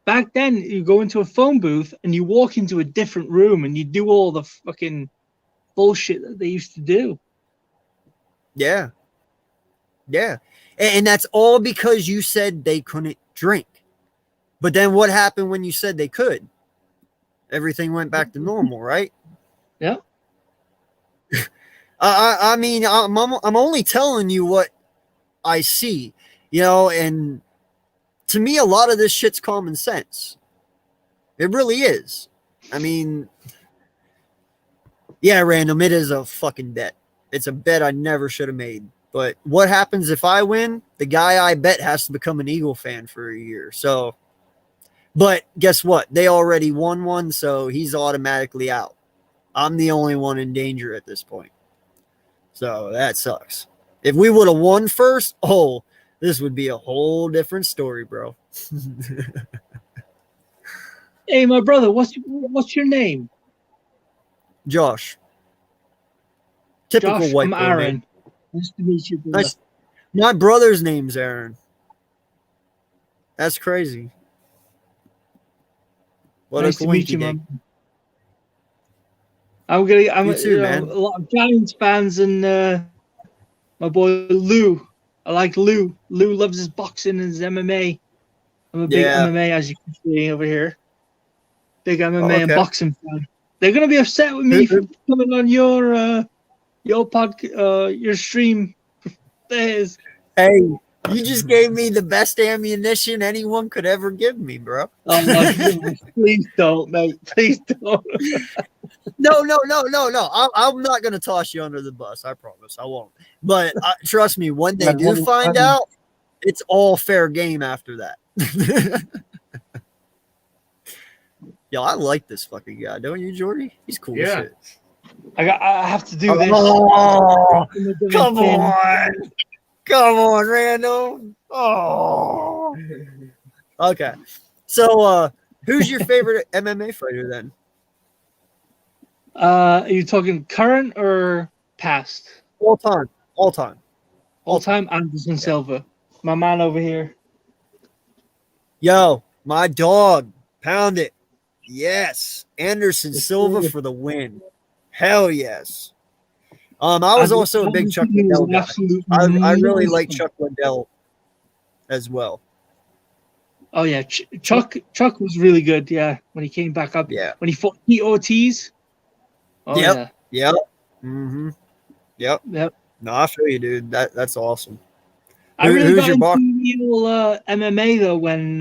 Back then, you go into a phone booth and you walk into a different room and you do all the fucking bullshit that they used to do. Yeah. Yeah. And that's all because you said they couldn't drink. But then what happened when you said they could? Everything went back to normal, right? Yeah. I mean, I'm only telling you what I see, you know, and to me, a lot of this shit's common sense. It really is. I mean, yeah, random. It is a fucking bet. It's a bet I never should have made. But what happens if I win? The guy I bet has to become an Eagle fan for a year. So, but guess what? They already won one, so he's automatically out. I'm the only one in danger at this point. So that sucks. If we would have won first, this would be a whole different story, bro. Hey, my brother, what's your name? Josh. Typical Josh, white I'm boy Aaron. name. Nice to meet you, brother. Nice. My brother's name's Aaron. That's crazy. What Nice a to meet you, coinky-dink. man. I'm You too, man. a lot of Giants fans and my boy Lou. I like Lou. Lou loves his boxing and his MMA. I'm a big MMA, as you can see over here. Big MMA and boxing fan. They're gonna be upset with me for coming on your your stream. There's. Hey, you just gave me the best ammunition anyone could ever give me, bro. Oh my goodness! Please don't, mate. Please don't. No. I'm not gonna toss you under the bus. I promise, I won't. But trust me, when they do find out, it's all fair game after that. Yo, I like this fucking guy, don't you, Jordy? He's cool as shit. I have to do this. Oh, come on, random. Oh, okay. So, who's your favorite MMA fighter then? Are you talking current or past? All time. All time. Anderson Silva, my man over here. Yo, my dog, pound it. Yes, Anderson Silva for the win. Hell yes. I was also a big Chuck Liddell guy. I really like Chuck Liddell as well. Oh yeah, Chuck was really good. Yeah, when he came back up. Yeah. When he fought Pete Ortiz. Oh, Yep. yeah. Yep. Mm-hmm. Yep. No, I feel you, dude. That's awesome. I really who's got your box? into the whole MMA though when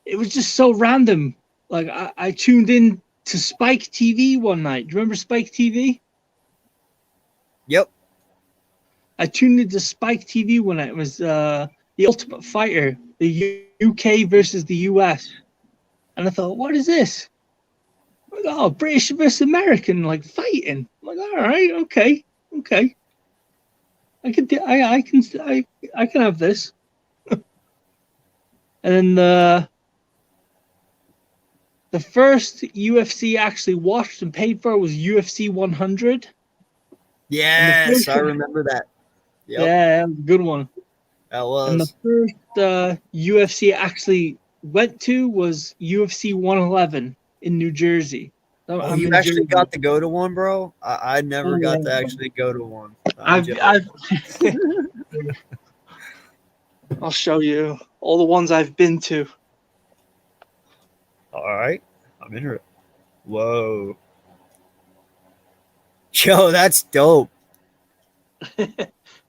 it was just so random. Like I tuned in to Spike TV one night. Do you remember Spike TV? Yep. I tuned into Spike TV when it was the Ultimate Fighter, the UK versus the US, and I thought, what is this? I'm like, oh, British versus American, like fighting. I'm like, all right, okay. I can have this. And then the first UFC I actually watched and paid for was UFC 100. Yes, I remember that. Yep. Yeah, that was a good one. That was. And the first UFC I actually went to was UFC 111 in New Jersey. Oh, I'm you in actually Jersey. got to go to one, bro? I never Oh, got yeah. to actually go to one. I've I'll show you all the ones I've been to. All right. I'm in here. Whoa. Joe, that's dope.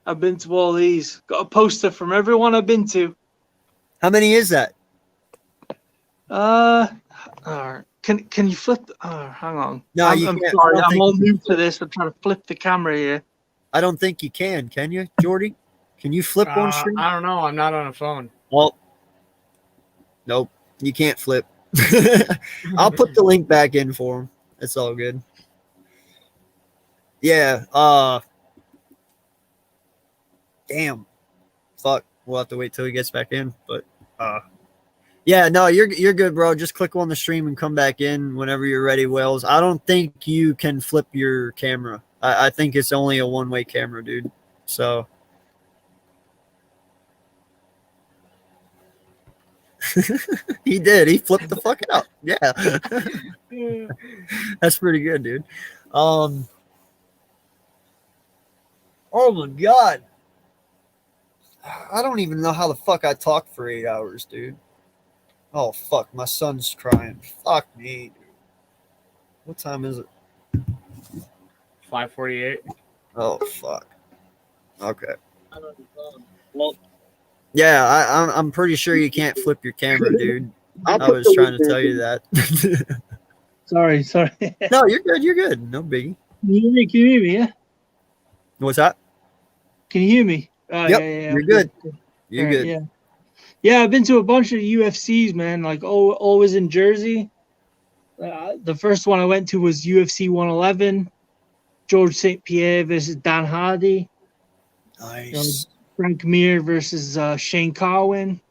I've been to all these. Got a poster from everyone I've been to. How many is that? Can you flip? Hang on. No, I'm you can't. sorry. I don't I'm think all you new can. to this. I'm trying to flip the camera here. I don't think you can you, Jordy? Can you flip on stream? I don't know. I'm not on a phone. Well, nope. You can't flip. I'll put the link back in for him. It's all good. Yeah. Damn. Fuck. We'll have to wait till he gets back in. But yeah, no, you're good, bro. Just click on the stream and come back in whenever you're ready, Wells. I don't think you can flip your camera. I think it's only a one-way camera, dude. So he did. He flipped the fuck out. Yeah. That's pretty good, dude. Oh my god. I don't even know how the fuck I talked for 8 hours, dude. Oh fuck, my son's crying. Fuck me, dude. What time is it? 5:48. Oh fuck. Okay. Well, yeah, I'm pretty sure you can't flip your camera, dude. I was trying to tell you that. Sorry. No, you're good. You're good. No biggie. Can you hear me? Yeah. What's that? Can you hear me? Yep. Yeah. You're good. You're Alright, good. Yeah, I've been to a bunch of UFCs, man. Like always in Jersey. The first one I went to was UFC 111. George St. Pierre versus Dan Hardy. Nice. Frank Mir versus Shane Carwin.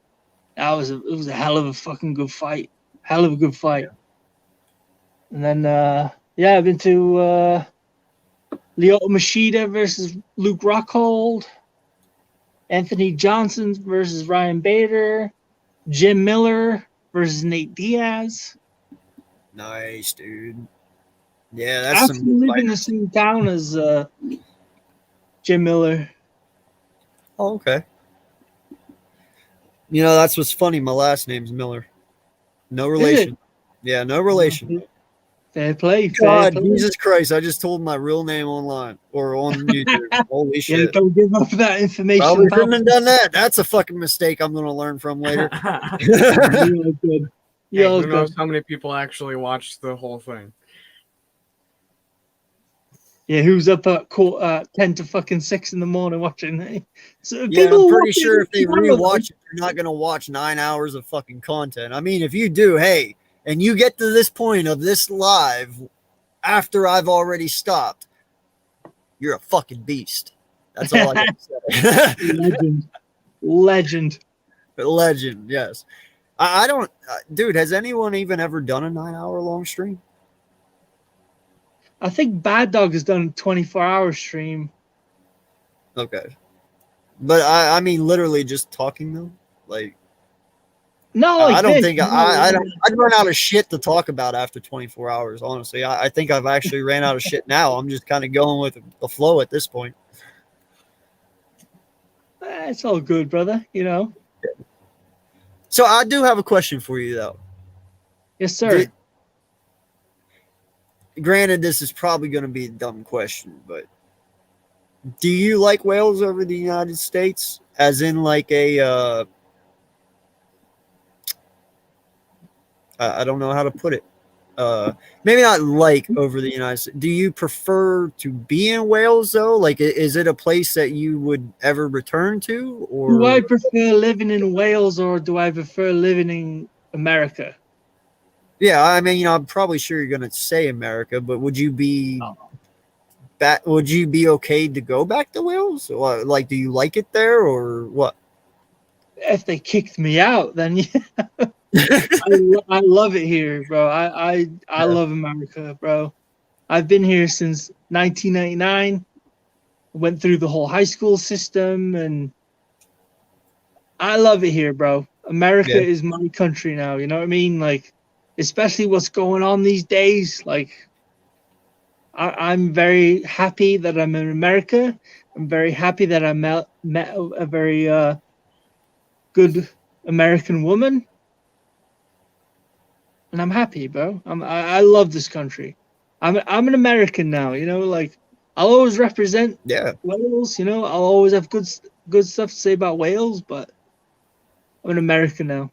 It was a hell of a fucking good fight. Hell of a good fight. And then I've been to Lyoto Machida versus Luke Rockhold. Anthony Johnson versus Ryan Bader. Jim Miller versus Nate Diaz. Nice, dude. Yeah, that's I actually some live in the same town as Jim Miller. Oh, okay. You know, that's what's funny. My last name's Miller. No relation. Yeah, no relation. Fair play. God, Jesus Christ. I just told my real name online or on YouTube. Holy shit. Yeah, don't give up that information. Probably shouldn't have done that. That's a fucking mistake I'm going to learn from later. You're good. Hey, You're who knows good. how many people actually watched the whole thing? Yeah, who's up at 10 to fucking 6 in the morning watching it? So Yeah, people I'm pretty watch sure if they tomorrow, rewatch it, you're not going to watch 9 hours of fucking content. I mean, if you do, hey, and you get to this point of this live after I've already stopped, you're a fucking beast. That's all I got to say. Legend. Legend, yes. I don't, dude, has anyone even ever done a 9-hour long stream? I think Bad Dog has done a 24-hour stream. Okay. But I mean, literally just talking though? Like, No, I don't this. think I'd run out of shit to talk about after 24 hours, honestly. I think I've actually ran out of shit now. I'm just kind of going with the flow at this point. It's all good, brother. You know. So I do have a question for you, though. Yes, sir. Granted, this is probably going to be a dumb question, but Do you like Wales over the United States? As in like a I don't know how to put it. Maybe not like over the United States. Do you prefer to be in Wales though? Like, is it a place that you would ever return to, or Do I prefer living in Wales or do I prefer living in America? Yeah, I mean, I'm probably sure you're gonna say America, but would you be back? Would you be okay to go back to Wales? Or, like, do you like it there, or what? If they kicked me out, then yeah. I love it here, bro. I love America, bro. I've been here since 1999. Went through the whole high school system, and I love it here, bro. America is my country now. You know what I mean? Like, especially what's going on these days. Like, I'm very happy that I'm in America. I'm very happy that I met a very good American woman, and I'm happy, bro. I love this country. I'm an American now. You know, like I'll always represent Wales. You know, I'll always have good stuff to say about Wales, but I'm an American now.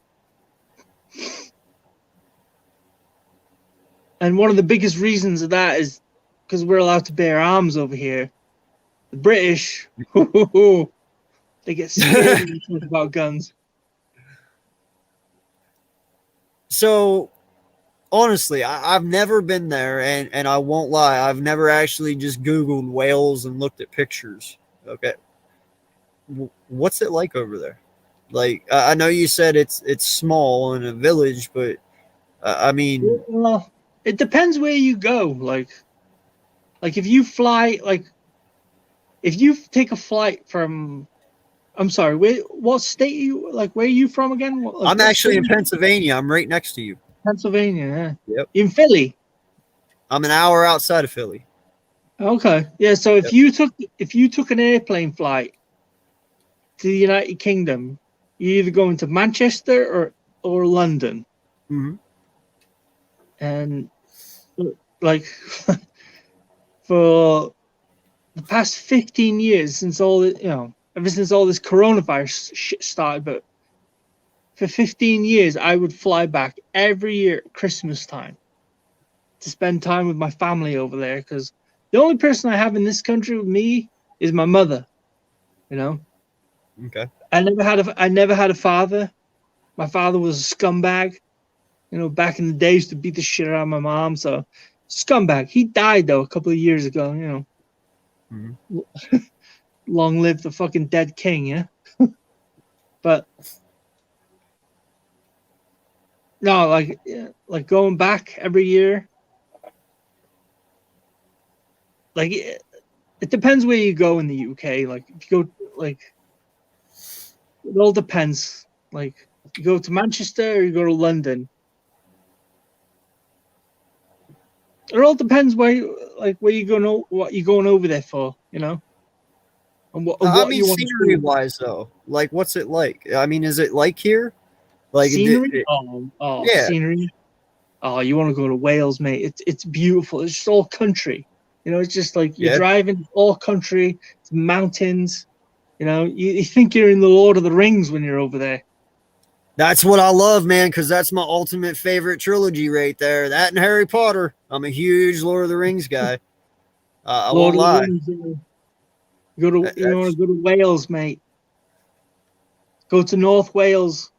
And one of the biggest reasons of that is because we're allowed to bear arms over here. The British, they get scared when you talk about guns. So, honestly, I've never been there, and I won't lie, I've never actually just Googled Wales and looked at pictures. Okay, what's it like over there? Like, I know you said it's small in a village, but I mean, well, it depends where you go. Like if you fly, like if you take a flight from, I'm sorry, what state you like? Where are you from again? I'm actually in Pennsylvania. I'm right next to you. Pennsylvania, yeah. Yep. In Philly. I'm an hour outside of Philly. Okay, yeah. So if you took an airplane flight to the United Kingdom, you're either going to Manchester or London. Mm-hmm. And like for the past 15 years, since ever since all this coronavirus shit started, but for 15 years, I would fly back every year at Christmas time to spend time with my family over there, because the only person I have in this country with me is my mother. You know. Okay. I never had a father. My father was a scumbag. You know, back in the day, used to beat the shit out of my mom. So, scumbag. He died though a couple of years ago. You know. Mm-hmm. Long live the fucking dead king, yeah. But no, like going back every year. Like it depends where you go in the UK. Like if you go, like it all depends. Like you go to Manchester or you go to London. It all depends where you going, what you're going over there for, you know. And what I mean, you want scenery wise, though, like, what's it like? I mean, is it like here? Like scenery? Yeah. Scenery. Oh, you want to go to Wales, mate? It's beautiful. It's just all country. You know, it's just like you're driving all country, it's mountains. You know, you think you're in the Lord of the Rings when you're over there. That's what I love, man, because that's my ultimate favorite trilogy right there. That and Harry Potter. I'm a huge Lord of the Rings guy. I won't lie. Rings, you want to go to Wales, mate. Go to North Wales.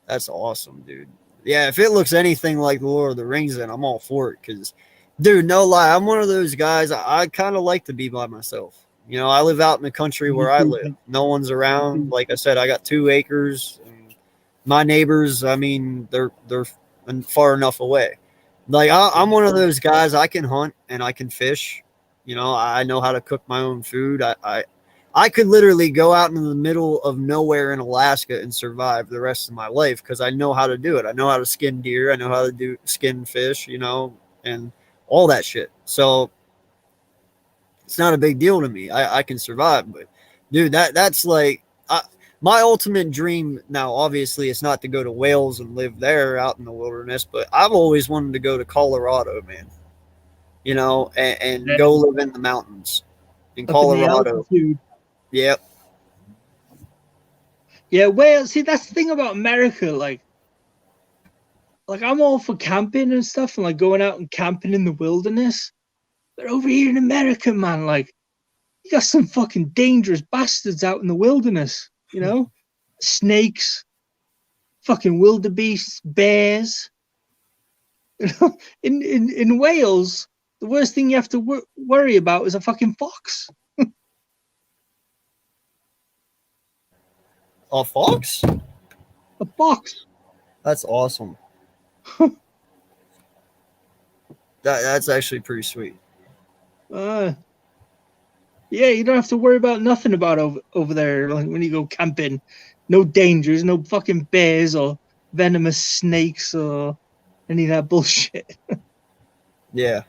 That's awesome, dude. Yeah, if it looks anything like the Lord of the Rings, then I'm all for it. Because, dude, no lie, I'm one of those guys. I kind of like to be by myself. You know, I live out in the country where I live. No one's around. Like I said, I got 2 acres. And my neighbors, I mean, they're far enough away. Like I'm one of those guys. I can hunt and I can fish. You know, I know how to cook my own food. I could literally go out in the middle of nowhere in Alaska and survive the rest of my life because I know how to do it. I know how to skin deer. I know how to skin fish, you know, and all that shit. So it's not a big deal to me. I can survive. But, dude, that's like my ultimate dream. Now, obviously, it's not to go to Wales and live there out in the wilderness, but I've always wanted to go to Colorado, man, you know, and go live in the mountains. in up in the Colorado. altitude. Yep. Yeah, Wales. See, that's the thing about America. Like I'm all for camping and stuff, and like going out and camping in the wilderness. But over here in America, man, like you got some fucking dangerous bastards out in the wilderness. You know, snakes, fucking wildebeests, bears. You know, in Wales, the worst thing you have to worry about is a fucking fox. A fox? A fox. That's awesome. That's actually pretty sweet. Yeah, you don't have to worry about nothing about over there. Like when you go camping, no dangers, no fucking bears or venomous snakes or any of that bullshit. Yeah.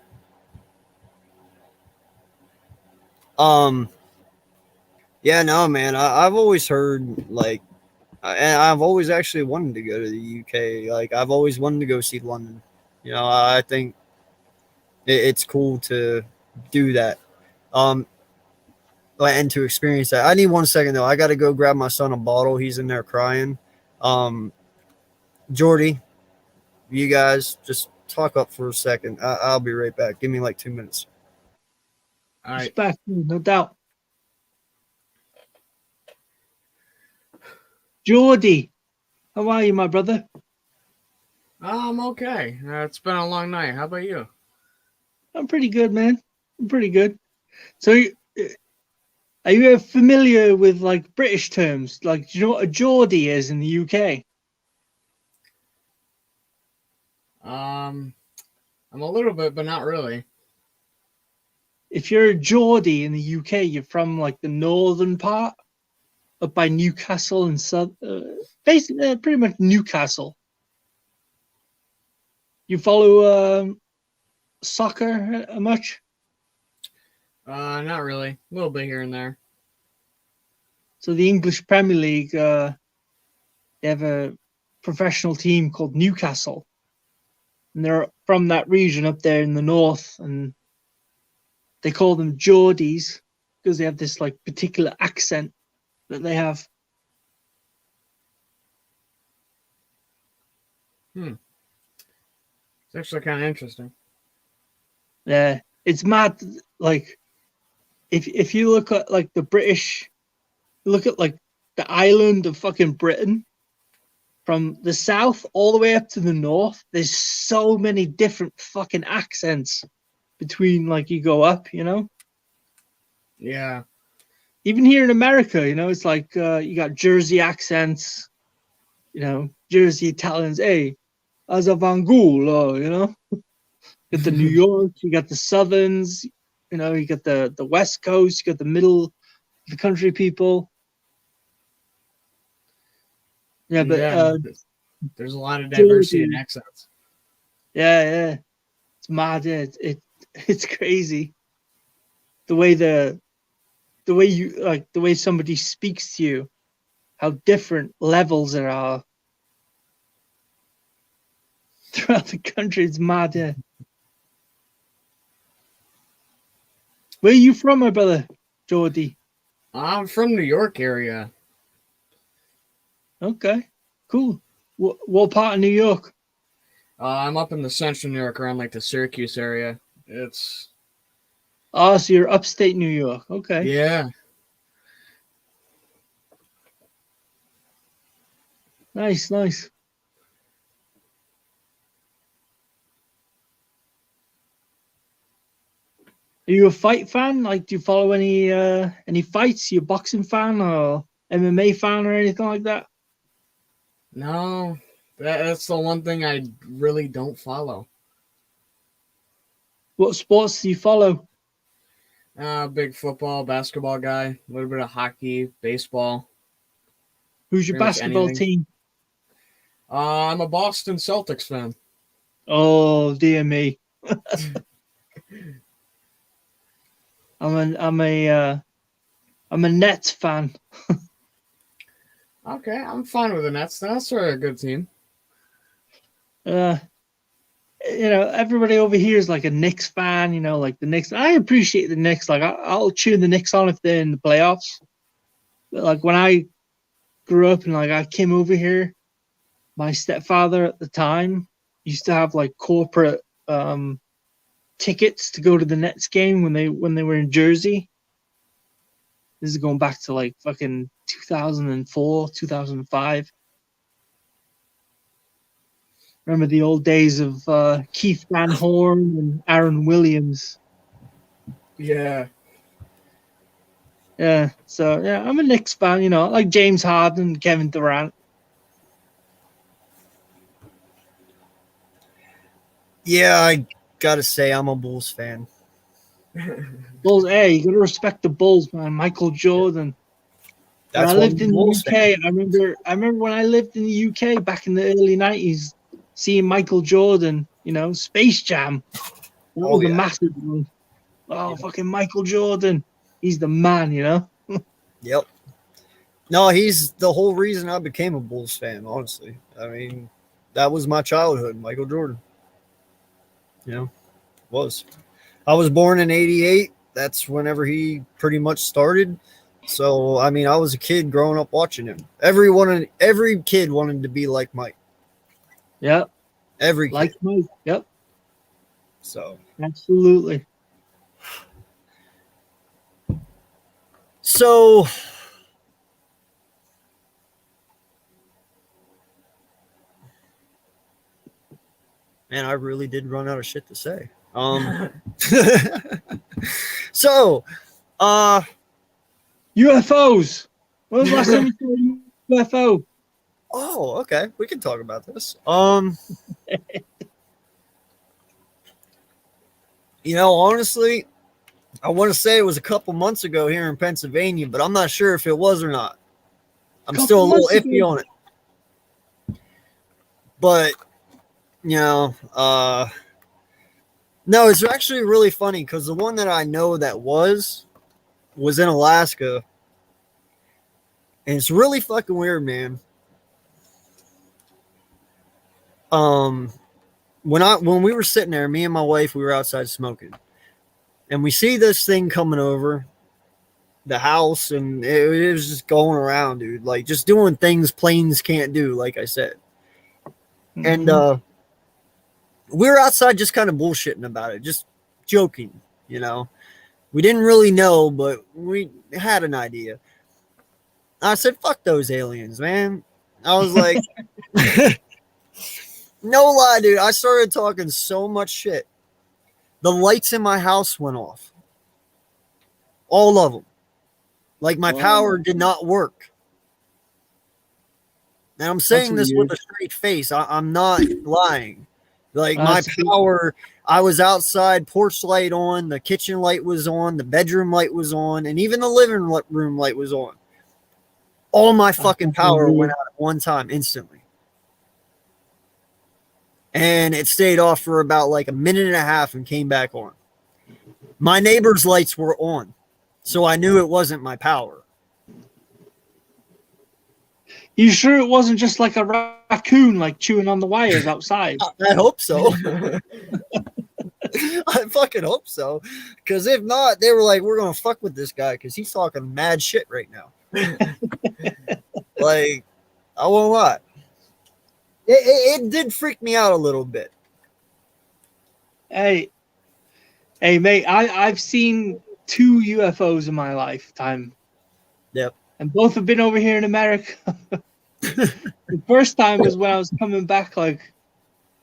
Yeah, no, man. I've always heard like, and I've always actually wanted to go to the UK. Like, I've always wanted to go see London. You know, I think it's cool to do that. And to experience that. I need 1 second though. I got to go grab my son a bottle. He's in there crying. Jordy, you guys just talk up for a second. I'll be right back. Give me like 2 minutes. All right. Respect, no doubt. Geordie, how are you, my brother? I'm okay. It's been a long night. How about you? I'm pretty good, man. I'm pretty good. So, are you familiar with like British terms? Like, do you know what a Geordie is in the UK? I'm a little bit, but not really. If you're a Geordie in the UK, you're from like the northern part, up by Newcastle and basically pretty much Newcastle. You follow soccer much? Not really. A little bit here and there. So the English Premier League, they have a professional team called Newcastle, and they're from that region up there in the north, and they call them Geordies because they have this like particular accent that they have. It's actually kind of interesting. Yeah, it's mad. Like, if you look at like the British, look at like the island of fucking Britain, from the south all the way up to the north, there's so many different fucking accents between like you go up, you know? Yeah. Even here in America, you know, it's like you got Jersey accents, you know, Jersey Italians, hey, as a Vangul, you know? You got the New York, you got the Southerns, you know, you got the West Coast, you got the middle, the country people. Yeah, but there's a lot of diversity in accents. Yeah. It's mad. Yeah, it's crazy. The way you like the way somebody speaks to you, how different levels there are throughout the country. It's mad. Yeah. Where are you from, my brother, Geordie? I'm from New York area. Okay, cool. What part of New York? I'm up in the central New York, around like the Syracuse area. It's. Oh, so you're upstate New York. Okay. Yeah. Nice. Are you a fight fan? Like, do you follow any fights? You a boxing fan or MMA fan or anything like that? No, that's the one thing I really don't follow. What sports do you follow? Big football, basketball guy. A little bit of hockey, baseball. Who's your basketball team? I'm a Boston Celtics fan. Oh dear me. I'm a Nets fan. Okay, I'm fine with the Nets. The Nets are a good team. Yeah, everybody over here is like a Knicks fan, like the Knicks. I appreciate the Knicks. Like I'll cheer the Knicks on if they're in the playoffs. But like when I grew up and like I came over here, my stepfather at the time used to have like corporate tickets to go to the Nets game when they were in Jersey. This is going back to like fucking 2004, 2005. Remember the old days of Keith Van Horn and Aaron Williams. Yeah. Yeah. So yeah, I'm a Knicks fan, I like James Harden, Kevin Durant. Yeah, I gotta say I'm a Bulls fan. Bulls, hey, you gotta respect the Bulls, man. Michael Jordan. When I lived in the UK, I remember when I lived in the UK back in the early 90s, seeing Michael Jordan, Space Jam. That was a massive one. Oh, fucking Michael Jordan. He's the man, Yep. No, he's the whole reason I became a Bulls fan, honestly. I mean, that was my childhood, Michael Jordan. Was. I was born in 88. That's whenever he pretty much started. So, I mean, I was a kid growing up watching him. Every kid wanted to be like Mike. Yep. Every kid. Like Mike. Yep. So. Absolutely. So. Man, I really did run out of shit to say. So, UFOs. When was the last time you saw a UFO? Oh, okay. We can talk about this. Honestly, I want to say it was a couple months ago here in Pennsylvania, but I'm not sure if it was or not. I'm still a little iffy on it. But, no, it's actually really funny because the one that I know that was in Alaska. And it's really fucking weird, man. When we were sitting there, me and my wife, we were outside smoking. And we see this thing coming over the house, and it was just going around, dude. Like, just doing things planes can't do, like I said. Mm-hmm. And we were outside just kind of bullshitting about it, just joking, We didn't really know, but we had an idea. I said, fuck those aliens, man. I was like, no lie, dude. I started talking so much shit. The lights in my house went off. All of them. Like my power did not work. And I'm saying this with a straight face. I'm not lying. Like my power, I was outside, porch light on, the kitchen light was on, the bedroom light was on, and even the living room light was on. All my fucking power went out at one time instantly. And it stayed off for about like a minute and a half and came back on. My neighbor's lights were on, so I knew it wasn't my power. You sure it wasn't just like a raccoon like chewing on the wires outside? I hope so. I fucking hope so. Because if not, they were like, we're going to fuck with this guy because he's talking mad shit right now. Like, I won't lie. It did freak me out a little bit. Hey, mate, I've seen 2 UFOs in my lifetime. Yep. And both have been over here in America. The first time was when I was coming back, like,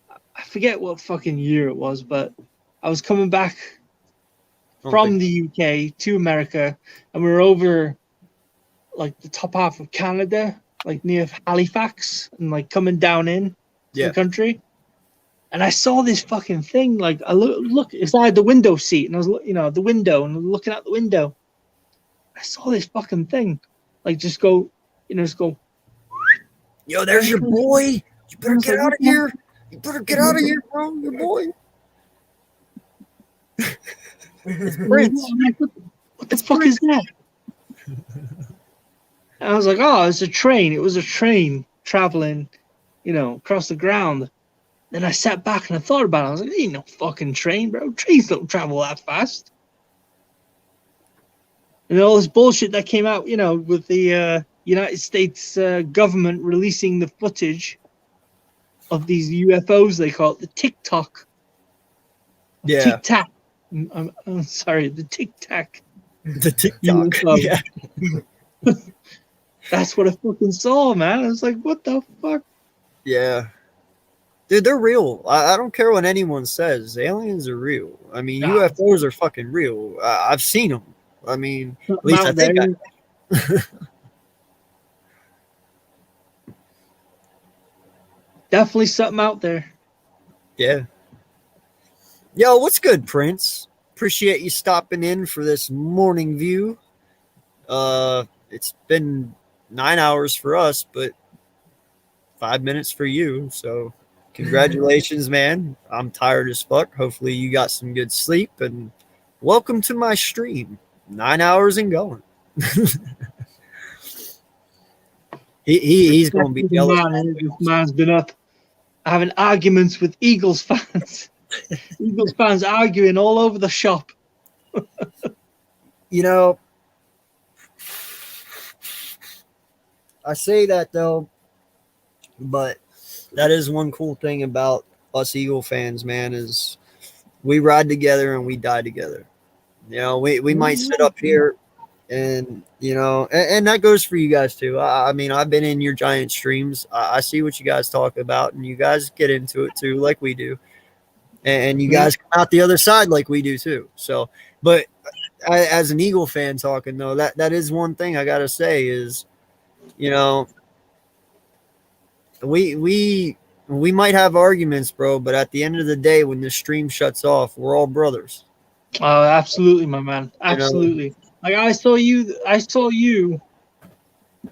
I forget what fucking year it was, but I was coming back from the UK to America, and we were over, like, the top half of Canada, like, near Halifax, and, like, coming down in to the country. And I saw this fucking thing, like, I look, it's like the window seat, and I was, the window, and looking out the window. I saw this fucking thing, like, just go. Yo, there's your boy. You better get out of here. You better get out of here, bro. Your boy. It's Prince. What the fuck is that? And I was like, oh, it's a train. It was a train traveling, across the ground. Then I sat back and I thought about it. I was like, there ain't no fucking train, bro. Trains don't travel that fast. And all this bullshit that came out, with the United States government releasing the footage of these UFOs, they call it the TikTok. Yeah. Tic Tac. I'm sorry, the Tic Tac. The TikTok. UFO. Yeah. That's what I fucking saw, man. I was like, what the fuck? Yeah. Dude, they're real. I don't care what anyone says. Aliens are real. I mean, UFOs are fucking real. I've seen them. I mean, at least I think Definitely something out there. Yeah. Yo, what's good, Prince? Appreciate you stopping in for this morning view. It's been 9 hours for us, but 5 minutes for you. So congratulations, man. I'm tired as fuck. Hopefully you got some good sleep, and welcome to my stream. 9 hours and going. He's gonna be jealous. This man's been up having arguments with Eagles fans. Eagles fans arguing all over the shop. You know, I say that though, but that is one cool thing about us Eagle fans, man, is we ride together and we die together. You know, we might sit up here and, and that goes for you guys too. I mean, I've been in your Giant streams. I see what you guys talk about, and you guys get into it too, like we do. And you guys come out the other side like we do too. So, but as an Eagle fan talking though, that is one thing I gotta say is, we might have arguments, bro, but at the end of the day, when the stream shuts off, we're all brothers. Oh, absolutely, my man. Absolutely. Like I saw you.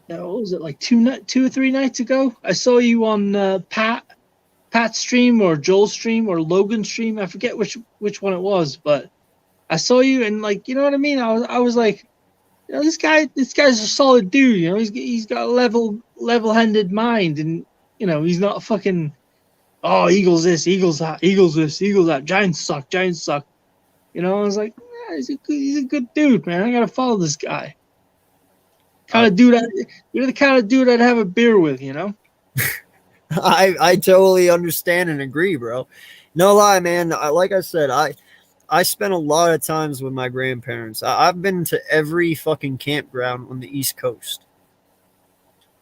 What was it, like 2 or 3 nights ago? I saw you on Pat's stream or Joel's stream or Logan's stream. I forget which one it was, but I saw you, and like, you know what I mean. I was like, this guy's a solid dude. He's got a level-headed mind, and he's not fucking. Oh, Eagles this, Eagles that, Eagles this, Eagles that. Giants suck, Giants suck. I was like, he's a good dude, man. I gotta follow this guy. You're the kind of dude I'd have a beer with, I totally understand and agree, bro. No lie, man. Like I said, I spent a lot of times with my grandparents. I've been to every fucking campground on the East Coast.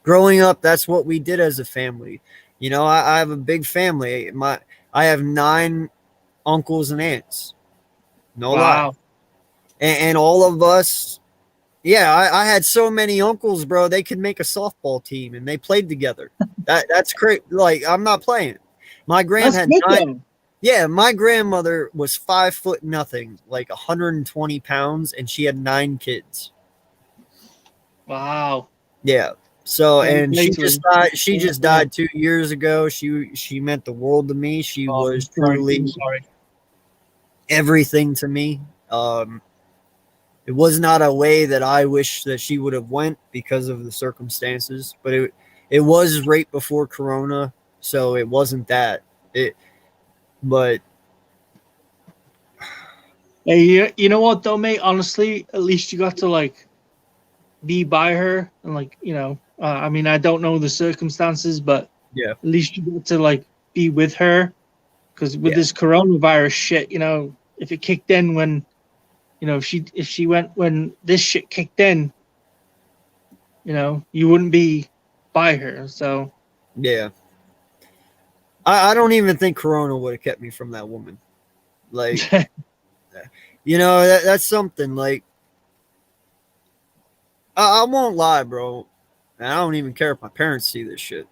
Growing up, that's what we did as a family. I have a big family. I have 9 uncles and aunts. No lie. And all of us, I had so many uncles, bro. They could make a softball team, and they played together. That's great. Like, I'm not playing. My my grandmother was 5'0", like 120 pounds, and she had 9 kids. Wow. Yeah. So, and she just died 2 years ago. She meant the world to me. She was truly everything to me. It was not a way that I wish that she would have went because of the circumstances, but it was right before Corona, so it wasn't that. But hey, you know what though, mate? Honestly, at least you got to like be by her, and like I mean, I don't know the circumstances, but yeah, at least you got to like be with her, because with this coronavirus shit, if it kicked in when. If she went when this shit kicked in, you wouldn't be by her. So yeah, I don't even think Corona would have kept me from that woman. Like, that's something. Like, I won't lie, bro. And I don't even care if my parents see this shit,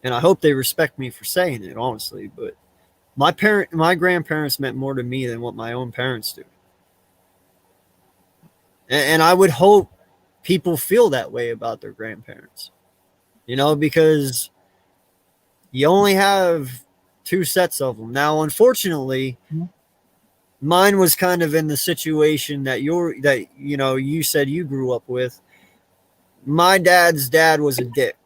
and I hope they respect me for saying it, honestly. But my grandparents meant more to me than what my own parents do. And I would hope people feel that way about their grandparents, because you only have 2 sets of them. Now, unfortunately, mine was kind of in the situation that you said you grew up with. My dad's dad was a dick.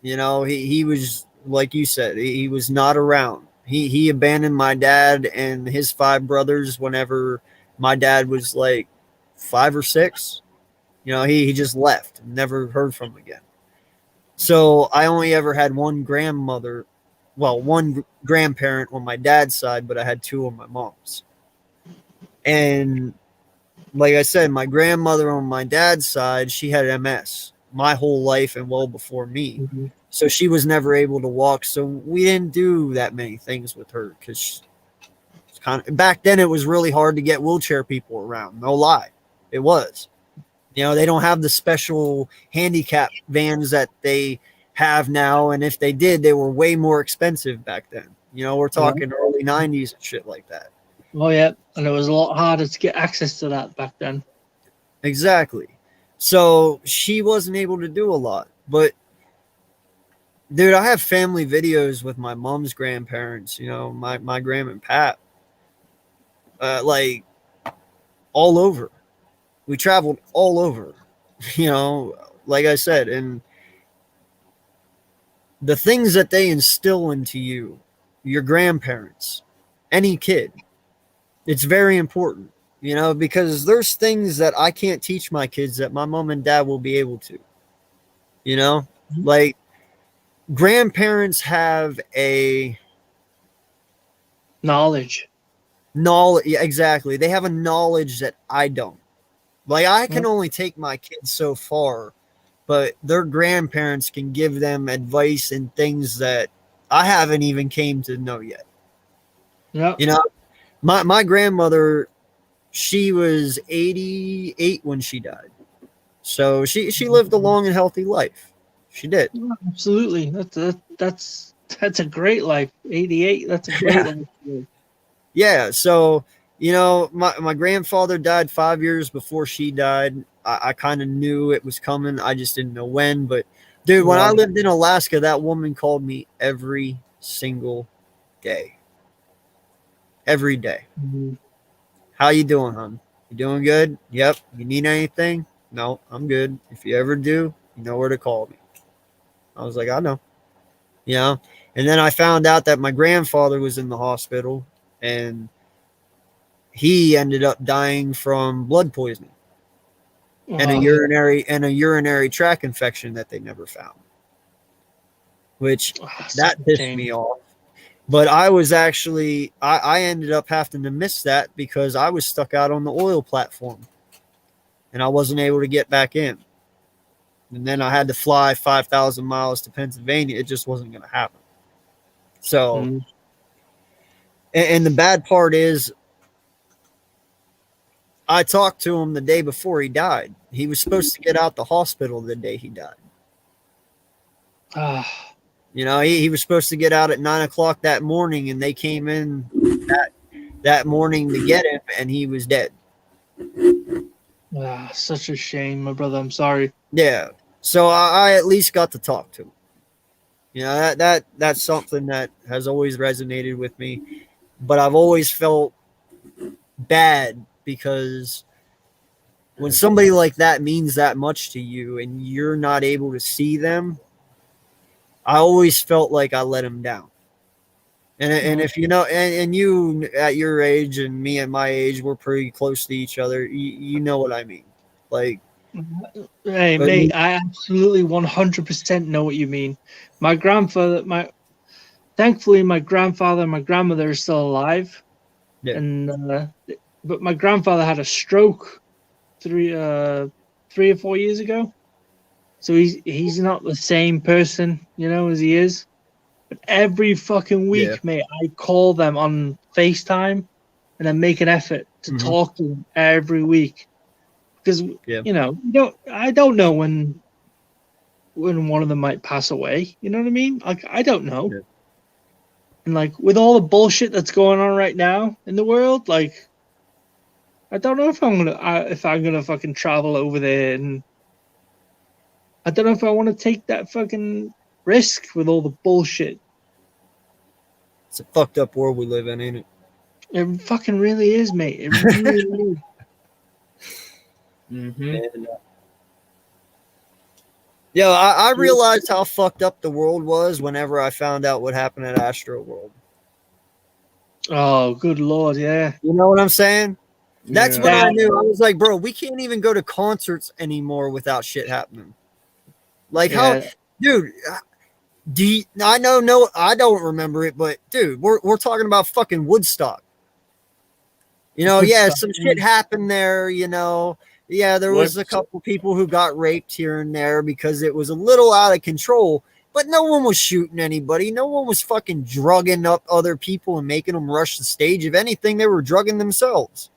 He was like you said, he was not around. He abandoned my dad and his 5 brothers whenever my dad was like 5 or 6. You know, he just left, never heard from him again. So I only ever had one grandmother, well, one grandparent on my dad's side, but I had 2 on my mom's. And like I said, my grandmother on my dad's side, she had MS my whole life and well before me. So she was never able to walk. So we didn't do that many things with her because back then it was really hard to get wheelchair people around. No lie. It was. You know, they don't have the special handicap vans that they have now. And if they did, they were way more expensive back then. You know, we're talking early 90s and shit like that. Oh, yeah. And it was a lot harder to get access to that back then. Exactly. So she wasn't able to do a lot. But, dude, I have family videos with my mom's grandparents, you know, my grandma and Pat. Like, all over. We traveled all over, you know, like I said. And the things that they instill into you, your grandparents, any kid, it's very important, you know, because there's things that I can't teach my kids that my mom and dad will be able to, you know, like grandparents have a knowledge. Yeah, exactly. They have a knowledge that I don't. Like I can only take my kids so far, but their grandparents can give them advice and things that I haven't even came to know yet. Yeah. You know, my grandmother, she was 88 when she died. So she lived a long and healthy life. She did. Absolutely. That's a great life. 88. That's a great life. Yeah. So, you know, my grandfather died 5 years before she died. I kind of knew it was coming. I just didn't know when. But, dude, when I lived in Alaska, that woman called me every single day. Every day. How you doing, hon? You doing good? Yep. You need anything? No, I'm good. If you ever do, you know where to call me. I was like, I know. You know? And then I found out that my grandfather was in the hospital and he ended up dying from blood poisoning and a urinary tract infection that they never found. Which that pissed me off. But I was actually I ended up having to miss that because I was stuck out on the oil platform and I wasn't able to get back in. And then I had to fly 5,000 miles to Pennsylvania. It just wasn't going to happen. So, and the bad part is I talked to him the day before he died. He was supposed to get out the hospital the day he died. You know, he was supposed to get out at 9 o'clock that morning, and they came in that morning to get him, and he was dead. Such a shame, my brother. I'm sorry. Yeah. So I at least got to talk to him. You know, that's something that has always resonated with me. But I've always felt bad because when somebody like that means that much to you and you're not able to see them, I always felt like I let him down. And if you know, and you at your age and me at my age, we're pretty close to each other. You know what I mean? Like, hey, mate, I absolutely 100% know what you mean. My grandfather, thankfully, my grandfather and my grandmother are still alive. Yeah. And but my grandfather had a stroke 3 or 4 years ago. So he's not the same person, you know, as he is. But every fucking week, mate, I call them on FaceTime and I make an effort to talk to them every week. Because you know, I don't know when one of them might pass away. You know what I mean? Like I don't know. Yeah. And like with all the bullshit that's going on right now in the world, like I don't know if I'm gonna fucking travel over there, and I don't know if I want to take that fucking risk with all the bullshit. It's a fucked up world we live in, ain't it? It fucking really is, mate. It really is. And, Yo, I realized how fucked up the world was whenever I found out what happened at Astro World. Oh, good lord, yeah. You know what I'm saying? That's Yeah. when I knew. I was like, bro, we can't even go to concerts anymore without shit happening. Like, how, Yeah. dude? I know, no, I don't remember it, but dude, we're talking about fucking Woodstock. You know, yeah, Woodstock, some yeah. shit happened there. You know, yeah, there was a couple people who got raped here and there because it was a little out of control. But no one was shooting anybody. No one was fucking drugging up other people and making them rush the stage. If anything, they were drugging themselves.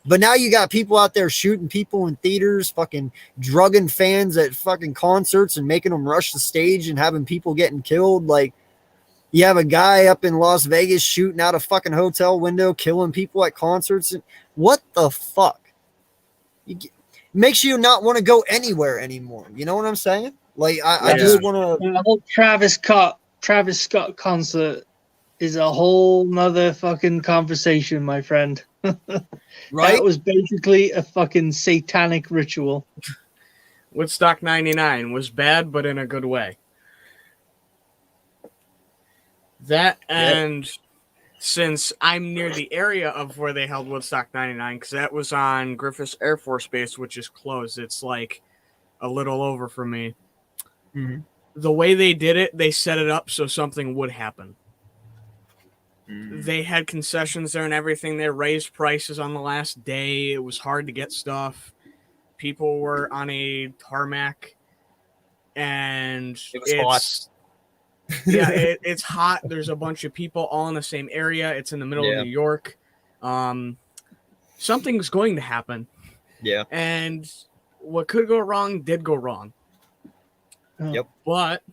But now you got people out there shooting people in theaters, fucking drugging fans at fucking concerts and making them rush the stage and having people getting killed. Like, you have a guy up in Las Vegas shooting out a fucking hotel window, killing people at concerts. What the fuck? Makes you not want to go anywhere anymore. You know what I'm saying? Like, I just want to. The whole Travis Scott concert is a whole nother fucking conversation, my friend. Right? That was basically a fucking satanic ritual. Woodstock 99 was bad, but in a good way. That and since I'm near the area of where they held Woodstock 99, because that was on Griffiths Air Force Base, which is closed. It's like a little over for me. Mm-hmm. The way they did it, they set it up so something would happen. They had concessions there and everything. They raised prices on the last day. It was hard to get stuff. People were on a tarmac, and it's hot. It's hot. There's a bunch of people all in the same area. It's in the middle of New York. Something's going to happen. Yeah. And what could go wrong did go wrong. Yep. But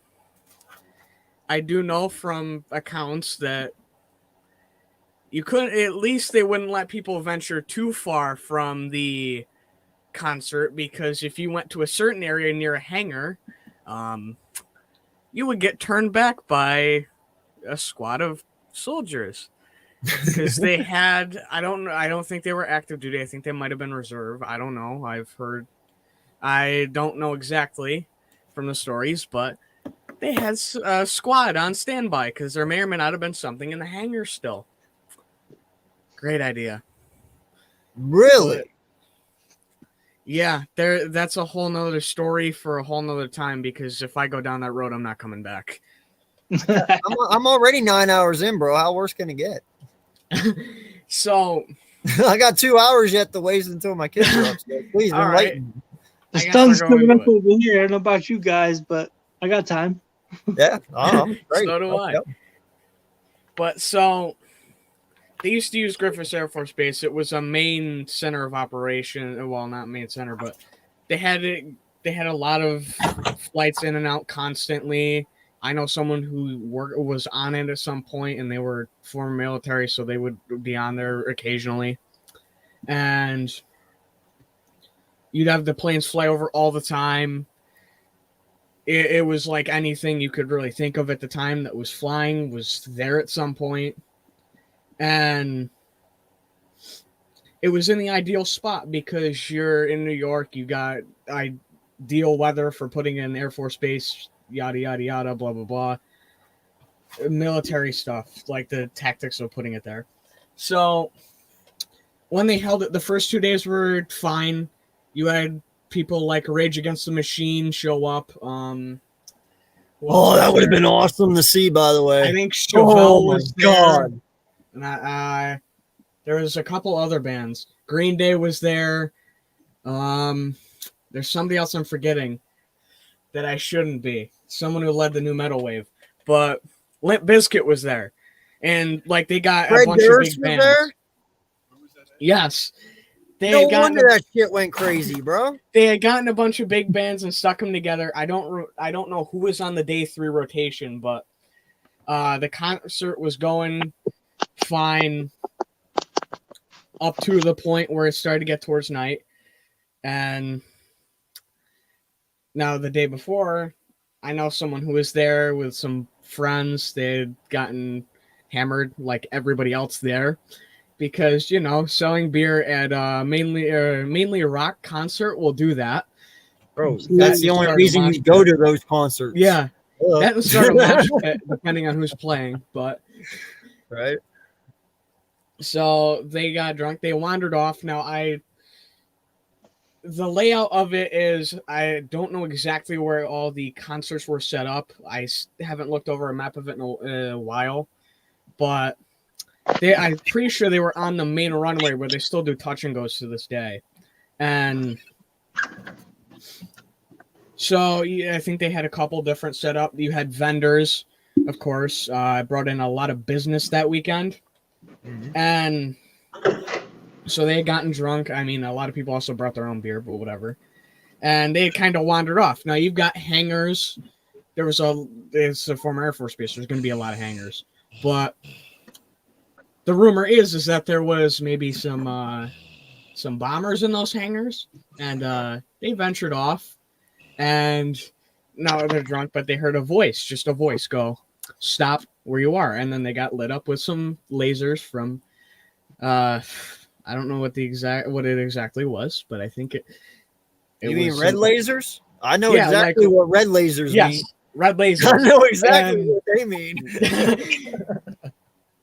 I do know from accounts that you couldn't, at least they wouldn't let people venture too far from the concert, because if you went to a certain area near a hangar, you would get turned back by a squad of soldiers. Because they had, I don't think they were active duty. I think they might have been reserve. I don't know. I don't know exactly from the stories, but they had a squad on standby because there may or may not have been something in the hangar still. Great idea. Really? But, yeah, that's a whole nother story for a whole nother time, because if I go down that road, I'm not coming back. I'm already 9 hours in, bro. How worse can it get? So I got 2 hours yet to waste until my kids are upstairs. Please enlighten me. The sun's coming up over here. I don't know about you guys, but I got time. Yeah, great. So do I. Yep. But so they used to use Griffiths Air Force Base. It was a main center of operation. Well, not main center, but they had a lot of flights in and out constantly. I know someone who was on it at some point, and they were former military, so they would be on there occasionally. And you'd have the planes fly over all the time. It was like anything you could really think of at the time that was flying was there at some point. And it was in the ideal spot because you're in New York, you got ideal weather for putting in Air Force Base, yada, yada, yada, blah, blah, blah. Military stuff, like the tactics of putting it there. So when they held it, the first 2 days were fine. You had people like Rage Against the Machine show up. Oh, that would have been awesome to see, by the way. I think Chevelle my was God. there. And there was a couple other bands. Green Day was there. There's somebody else I'm forgetting that I shouldn't be. Someone who led the new metal wave. But Limp Bizkit was there. And like they got Fred a bunch Durst of big was bands. there? Yes. No wonder that shit went crazy, bro. They had gotten a bunch of big bands and stuck them together. I don't know who was on the day 3 rotation, but the concert was going fine up to the point where it started to get towards night. And now the day before, I know someone who was there with some friends. They had gotten hammered like everybody else there. Because, selling beer at mainly a rock concert will do that. Bro, That that's the and only start a reason mosh you go pit. to those concerts. Yeah, that and start a mosh pit, depending on who's playing. But right. So they got drunk. They wandered off. Now the layout of it is I don't know exactly where all the concerts were set up. I haven't looked over a map of it in a while, but I'm pretty sure they were on the main runway where they still do touch and goes to this day. And so I think they had a couple different setup. You had vendors, of course. I brought in a lot of business that weekend. And so they had gotten drunk. I mean, a lot of people also brought their own beer, but whatever. And they kind of wandered off. Now you've got hangars. It's a former Air Force base. There's going to be a lot of hangars. But the rumor is that there was maybe some bombers in those hangars, and they ventured off. And now they're drunk, but they heard just a voice go, "Stop where you are." And then they got lit up with some lasers from, I don't know what it exactly was, but I think it You mean was red some- lasers? I know Yeah, exactly like- what red lasers Yes, mean. red lasers. I know exactly And- what they mean.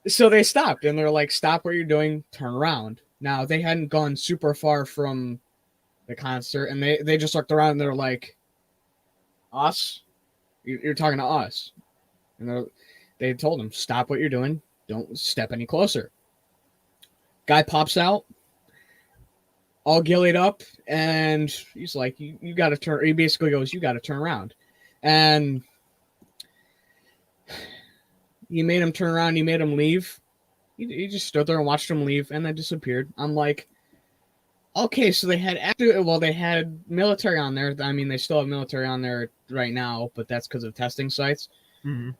So they stopped, and they're like, "Stop what you're doing, turn around." Now, they hadn't gone super far from the concert, and they just looked around, and they're like, "Us? You're talking to us?" And they told him, "Stop what you're doing, don't step any closer." Guy pops out, all gillied up, and he's like, you got to turn. He basically goes, "You got to turn around," and he made him turn around. He made him leave. He just stood there and watched him leave, and then disappeared. I'm like, okay, so they had they had military on there. I mean, they still have military on there right now, but that's because of testing sites. Mm-hmm.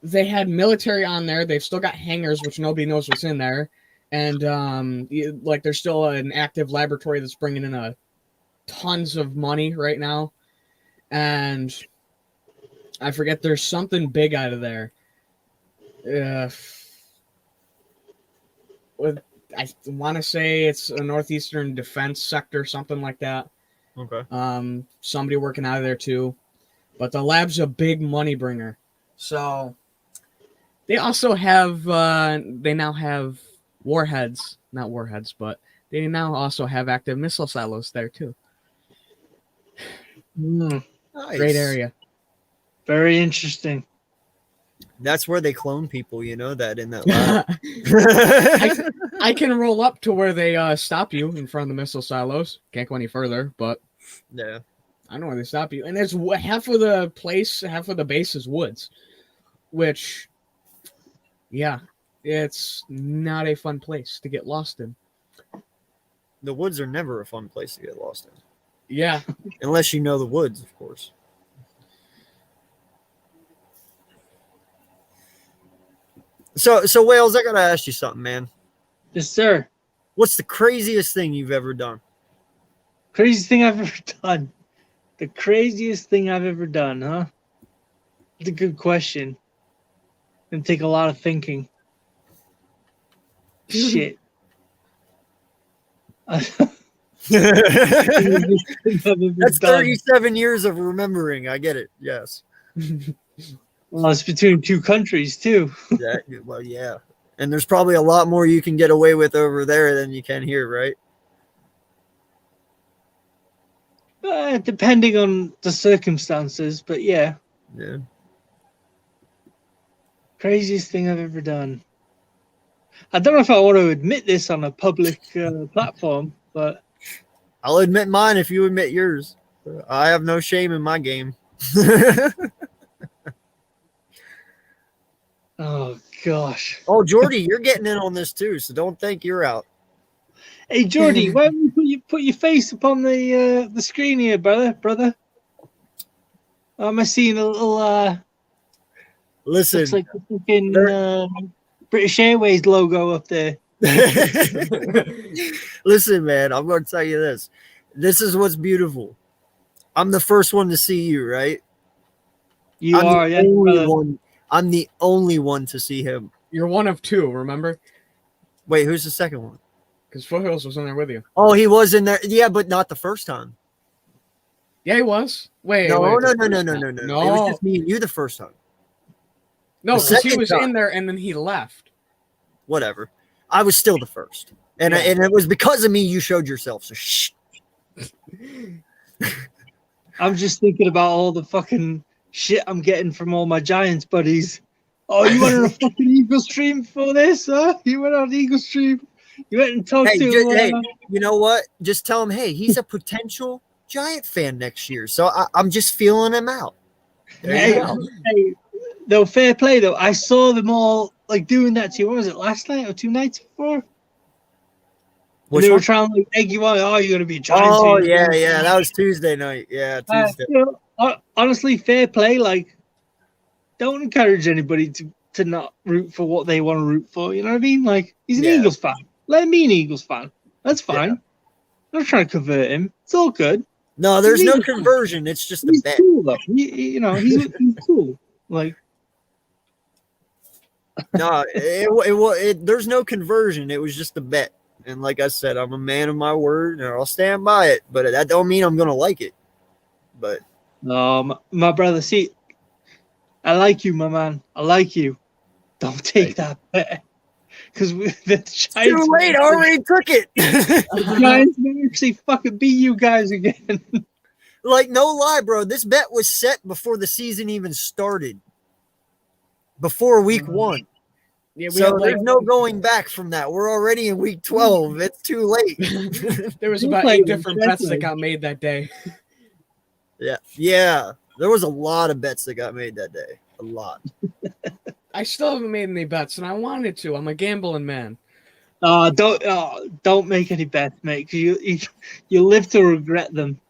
They had military on there. They've still got hangars, which nobody knows what's in there. And there's still an active laboratory that's bringing in tons of money right now. And I forget, there's something big out of there. I want to say it's a northeastern defense sector, something like that. Okay. Somebody working out of there too. But the lab's a big money bringer. So they also have they now have warheads, not warheads, but they now also have active missile silos there too. Nice. Great area. Very interesting. That's where they clone people, you know that in that lab. I can roll up to where they stop you in front of the missile silos. Can't go any further, but yeah, I know where they stop you. And there's half of the base is woods, which, yeah, it's not a fun place to get lost in. The woods are never a fun place to get lost in. Yeah, unless you know the woods, of course. So Wales, I gotta ask you something, man. Yes, sir. What's the craziest thing you've ever done? Craziest thing I've ever done. The craziest thing I've ever done, huh? That's a good question. It'll take a lot of thinking. Shit. That's 37 years of remembering. I get it. Yes. Well, it's between two countries too. Yeah. Well, yeah. And there's probably a lot more you can get away with over there than you can here, right? Depending on the circumstances, but yeah. Yeah. Craziest thing I've ever done. I don't know if I want to admit this on a public platform, but I'll admit mine if you admit yours. I have no shame in my game. Oh gosh. Oh, Jordy, you're getting in on this too, so don't think you're out. Hey Jordy, why don't you put your face upon the screen here, brother? Am I seeing a little listen, looks like the fucking British Airways logo up there. Listen, man, I'm going to tell you this. This is what's beautiful. I'm the first one to see you, right? I'm the only one to see him. You're one of two, remember? Wait, who's the second one? Because Foothills was in there with you. Oh, he was in there. Yeah, but not the first time. Yeah, he was. Wait, No, wait. no, the no, no, first no, time. no, no. No. It was just me and you the first time. No, The because he second was time- in there and then he left. Whatever. I was still the first. And, Yeah. and it was because of me you showed yourself. So shh. I'm just thinking about all the fucking shit I'm getting from all my Giants buddies. Oh, you went on a fucking Eagle stream for this, huh? You went on Eagle stream. You went and talked Hey, to hey, you know what? Just tell him, hey, he's a potential Giant fan next year. So I'm just feeling him out. There Hey, you go. hey, though, fair play though. I saw them all like doing that to you. What was it, last night or 2 nights before? And Which they were one? trying to like egg you on. Oh, you're gonna be a Giants Oh fan. yeah. That was Tuesday night. Yeah, Tuesday. You know, honestly, fair play. Like, don't encourage anybody to not root for what they want to root for. You know what I mean? Like, he's an Yeah. Eagles fan. Let him be an Eagles fan. That's fine. I'm not trying to convert him. It's all good. No, there's He's no Eagles fan. conversion. It's just a He's bet. cool though. You know, he's cool. Like, No, there's no conversion. It was just a bet. And like I said, I'm a man of my word, and I'll stand by it. But that don't mean I'm gonna like it. But my brother, see, I like you, my man. I like you. Don't take that bet. Because the Giants. Too late. I already took it. The Giants may actually fucking beat you guys again. Like, no lie, bro. This bet was set before the season even started. Before week 1. Yeah, we So had, like, there's no going back from that. We're already in week 12. It's too late. There was We'll about play 8 them different bets that separately. got made that day. Yeah. There was a lot of bets that got made that day. A lot. I still haven't made any bets, and I wanted to. I'm a gambling man. Don't make any bets, mate. 'Cause you live to regret them.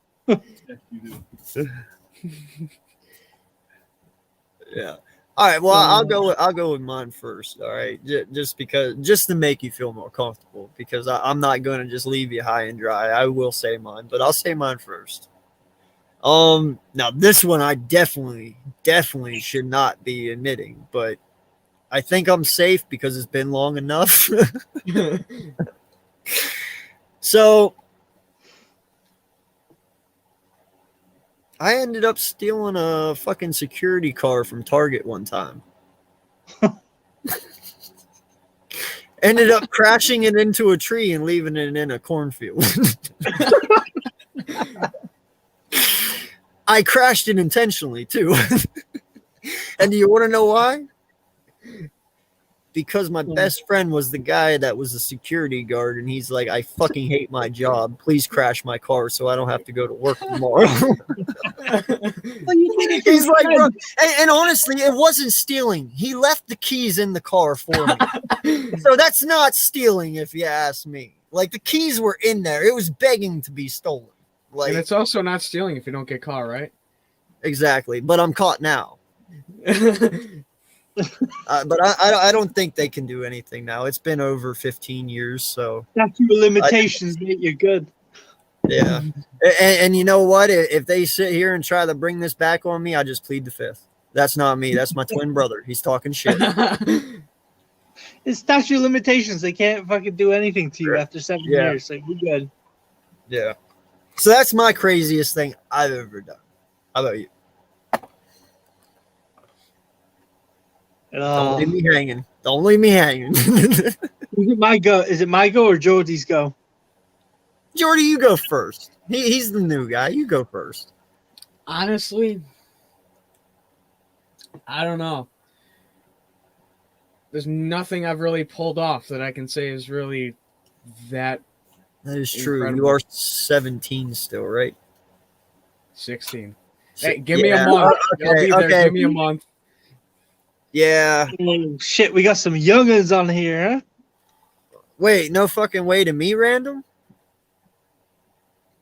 Yeah. All right. Well, I'll go with mine first. All right. Just to make you feel more comfortable, because I'm not going to just leave you high and dry. I will say mine, but I'll say mine first. Now this one I definitely should not be admitting, but I think I'm safe because it's been long enough. So I ended up stealing a fucking security car from Target one time. Ended up crashing it into a tree and leaving it in a cornfield. I crashed it intentionally too. And do you want to know why? Because my best friend was the guy that was a security guard, and he's like, I fucking hate my job. Please crash my car so I don't have to go to work tomorrow. He's like, bro, and honestly, it wasn't stealing. He left the keys in the car for me. So that's not stealing, if you ask me. Like, the keys were in there. It was begging to be stolen. Like, And it's also not stealing if you don't get caught, right? exactly. But I'm caught now. But I don't think they can do anything now. It's been over 15 years, so Statute of limitations, mate. You're good. yeah. And you know what? If they sit here and try to bring this back on me, I just plead the fifth. That's not me. That's my twin brother. He's talking shit. It's statute of limitations. They can't fucking do anything to you after 7 Yeah. years. So you're good. Yeah. So that's my craziest thing I've ever done. How about you? Don't leave me hanging. Don't leave me hanging. Is it my go? Is it my go or Jordy's go? Jordy, you go first. He's the new guy. You go first. Honestly, I don't know. There's nothing I've really pulled off that I can say is really that. That is true. incredible. You are 17 still, right? 16. Hey, give me a Yeah. month. Okay, I'll be there. okay. Give me a month. Yeah. Oh, shit, we got some youngins on here, huh? Wait, no fucking way to me, random?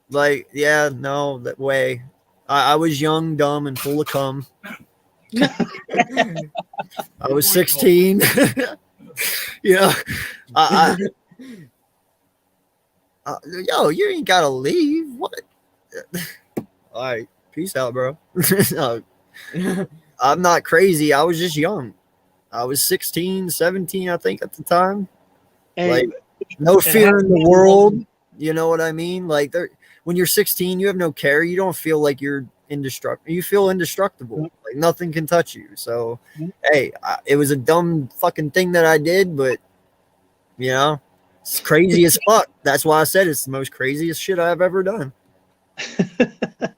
Like, yeah, no, that way. I was young, dumb, and full of cum. I was 16. You know, yo, you ain't gotta leave. What? All right, peace out, bro. No, I'm not crazy. I was just young. I was 16, 17, I think, at the time. Hey, Like, no fear in the world. You know what I mean? Like, when you're 16, you have no care. You don't feel like you're indestructible. You feel indestructible. Like nothing can touch you. So, hey, it was a dumb fucking thing that I did, but you know, it's crazy as fuck. That's why I said it's the most craziest shit I've ever done. At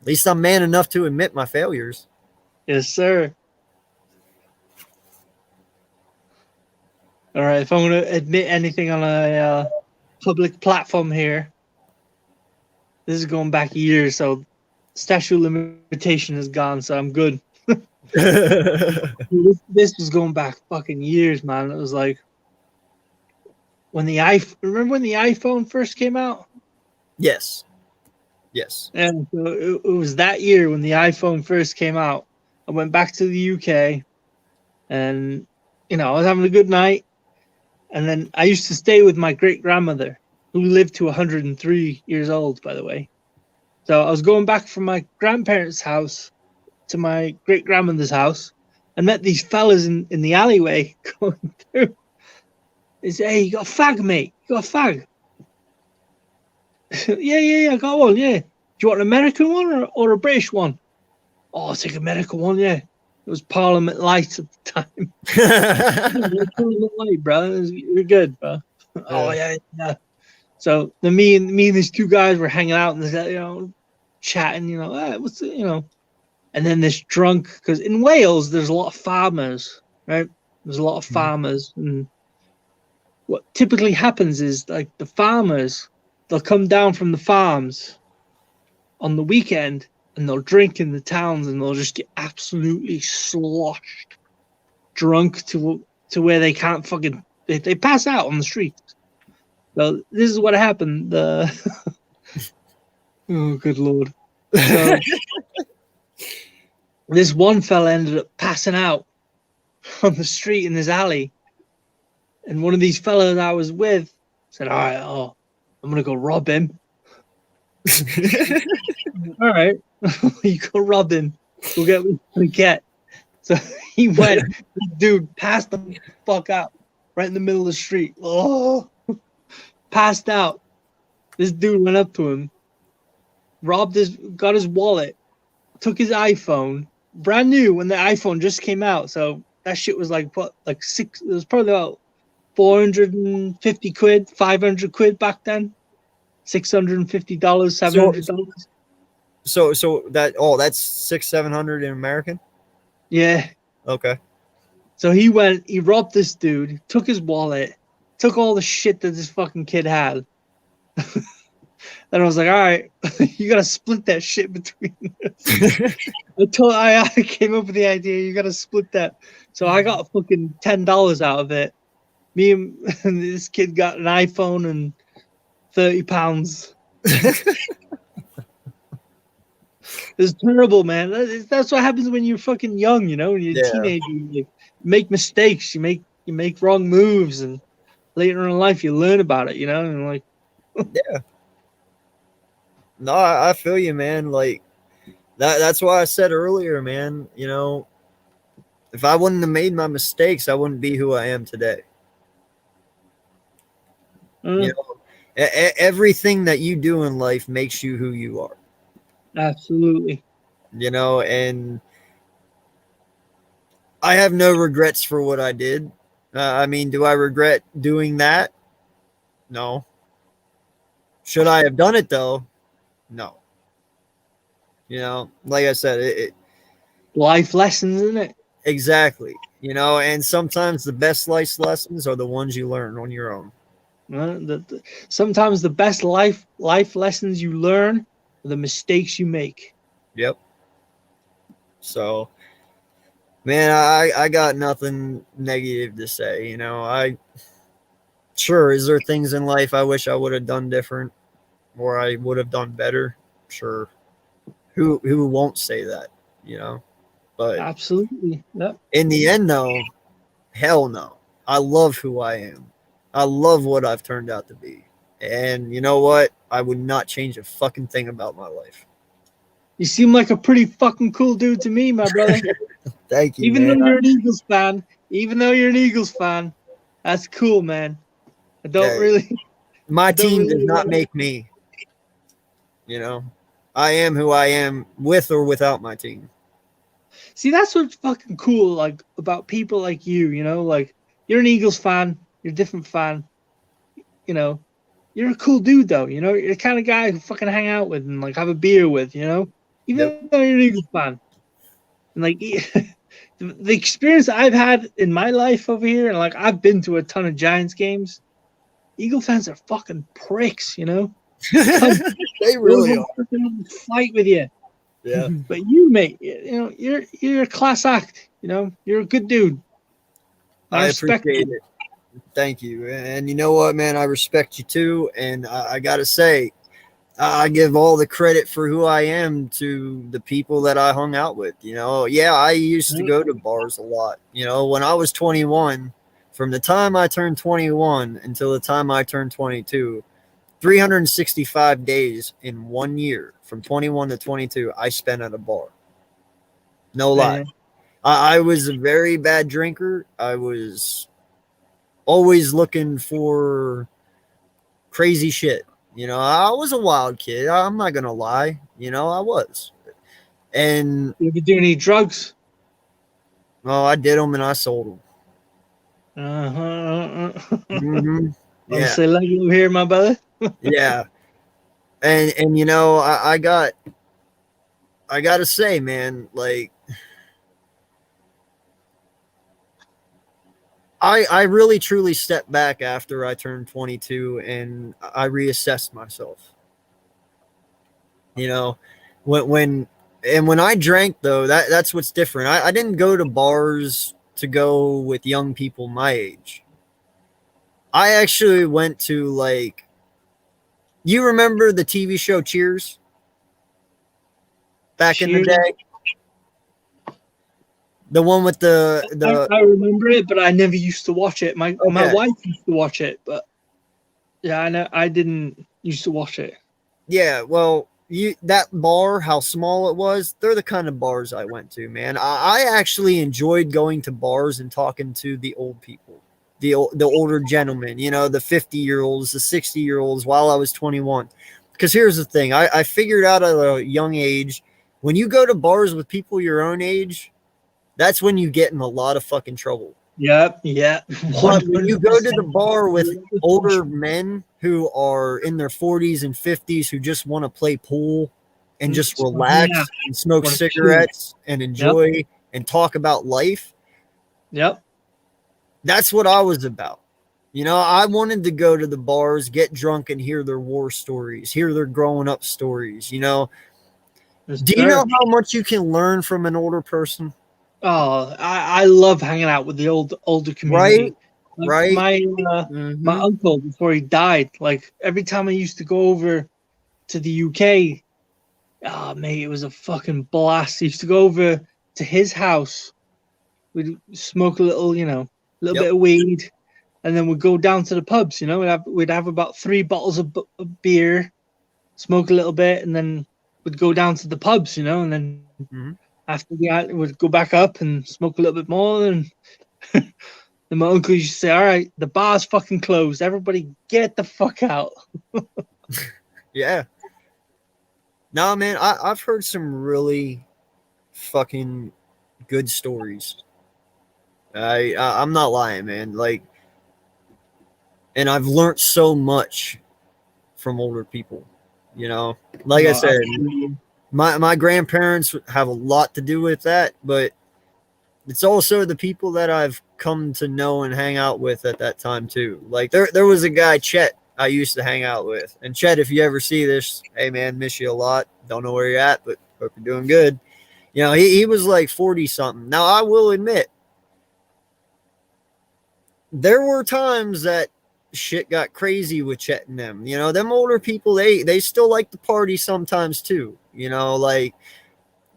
least I'm man enough to admit my failures. Yes, sir. All right, if I'm going to admit anything on a public platform here, this is going back years, so statute of limitation is gone, so I'm good. This was going back fucking years, man. It was like when remember when the iPhone first came out? Yes. Yes. And so it was that year when the iPhone first came out. I went back to the UK, and you know, I was having a good night. And then I used to stay with my great grandmother, who lived to 103 years old, by the way. So I was going back from my grandparents' house to my great grandmother's house, and met these fellas in the alleyway going through. They said, "Hey, you got a fag, mate? You got a fag?" yeah, I got one, yeah. Do you want an American one or a British one? Oh, I'll take an American one, yeah. It was Parliament Light at the time. Parliament Light, bro. You're good, bro. Oh, yeah. So then me and these two guys were hanging out and, you know, chatting, you know, what's it, you know. And then this drunk, because in Wales, there's a lot of farmers, right? There's a lot of farmers. And what typically happens is, like, the farmers, they'll come down from the farms on the weekend and they'll drink in the towns and they'll just get absolutely sloshed drunk to where they can't fucking, they pass out on the streets. So this is what happened. Oh, good Lord. So this one fella ended up passing out on the street in this alley. And one of these fellas I was with said, all right, I'm going to go rob him. All right, you go rob him. We'll get what we get. So he went, dude, passed the fuck out right in the middle of the street. Oh, passed out. This dude went up to him, got his wallet, took his iPhone, brand new when the iPhone just came out. So that shit was like what, like it was probably about 450 quid, 500 quid back then. $650, $700. So that's $600-700 in American. Yeah. Okay. So he robbed this dude, took his wallet, took all the shit that this fucking kid had. And I was like, all right, you gotta split that shit between us. I came up with the idea, you gotta split that. So I got fucking $10 out of it. Me and this kid got an iPhone and 30 pounds. It's terrible, man. That's what happens when you're fucking young, you know, when you're a teenager. You make mistakes, you make wrong moves, and later in life you learn about it, you know, and like yeah. No, I feel you, man. Like that's why I said earlier, man, you know, if I wouldn't have made my mistakes, I wouldn't be who I am today. You know, everything that you do in life makes you who you are. Absolutely. You know, and I have no regrets for what I did. I mean, do I regret doing that? No. Should I have done it though? No. You know, like I said, life lessons, isn't it? Exactly. You know, and sometimes the best life lessons are the ones you learn on your own. Sometimes the best life lessons you learn are the mistakes you make. Yep. So, man, I got nothing negative to say. You know, sure, is there things in life I wish I would have done different or I would have done better? Sure. Who won't say that, you know? But absolutely. Yep. In the end, though, hell no. I love who I am. I love what I've turned out to be. And you know what? I would not change a fucking thing about my life. You seem like a pretty fucking cool dude to me, my brother. Thank you, Even man. though you're an Eagles fan, that's cool, man. I don't really. My team does not make me. You know, I am who I am with or without my team. See, that's what's fucking cool, like about people like you know, like you're an Eagles fan, you're a different fan, you know. You're a cool dude though, you know, you're the kind of guy who fucking hang out with and like have a beer with, you know, even though you're an Eagles fan. And like the experience I've had in my life over here, and like I've been to a ton of Giants games. Eagle fans are fucking pricks, you know. They really are. Fight with you. Yeah. But you, mate, you know, you're a class act. You know, you're a good dude. I respect appreciate you. it. Thank you. And you know what, man? I respect you too. And I got to say, I give all the credit for who I am to the people that I hung out with. You know, yeah, I used to go to bars a lot. You know, when I was 21, from the time I turned 21 until the time I turned 22, 365 days in 1 year, from 21 to 22, I spent at a bar. No lie. I was a very bad drinker. I was always looking for crazy shit. You know, I was a wild kid. I'm not gonna lie. You know, I was. And you ever do any drugs? Oh, I did them and I sold them. Mm-hmm. Yeah. Say like you here, my brother. Yeah. And you know, I gotta say, man, like I really truly stepped back after I turned 22 and I reassessed myself. You know, when I drank though, that's what's different. I didn't go to bars to go with young people my age. I actually went to like, you remember the TV show Cheers? Back in the day? The one with the I remember it, but I never used to watch it. My wife used to watch it, but yeah, I know I didn't used to watch it. Yeah, well, that bar, how small it was, they're the kind of bars I went to, man. I actually enjoyed going to bars and talking to the old people, the older gentlemen, you know, the 50-year-olds, the 60-year-olds while I was 21. Because here's the thing, I figured out at a young age, when you go to bars with people your own age, that's when you get in a lot of fucking trouble. Yep, yeah. But when you go to the bar with older men who are in their 40s and 50s who just want to play pool and just relax and smoke cigarettes and enjoy and talk about life. Yep. That's what I was about. You know, I wanted to go to the bars, get drunk and hear their war stories, hear their growing up stories, you know. Do you know how much you can learn from an older person? Oh, I love hanging out with the older community. Right. My uncle, before he died, like every time I used to go over to the UK, oh mate, it was a fucking blast. I used to go over to his house. We'd smoke a little, you know, little bit of weed, and then we'd go down to the pubs. You know, we'd have about 3 bottles of beer, smoke a little bit, and then we'd go down to the pubs. You know, and then after that, we'd go back up and smoke a little bit more. And then my uncle used to say, "All right, the bar's fucking closed. Everybody get the fuck out." Yeah. No, man, I've heard some really fucking good stories. I'm not lying, man. Like, and I've learned so much from older people. You know, like I said, my grandparents have a lot to do with that, but it's also the people that I've come to know and hang out with at that time too. Like there was a guy, Chet, I used to hang out with. And Chet, if you ever see this, hey man, miss you a lot. Don't know where you're at, but hope you're doing good. You know, he was like 40 something. Now I will admit, there were times that shit got crazy with Chet and them. You know, them older people, they still like to party sometimes too. You know, like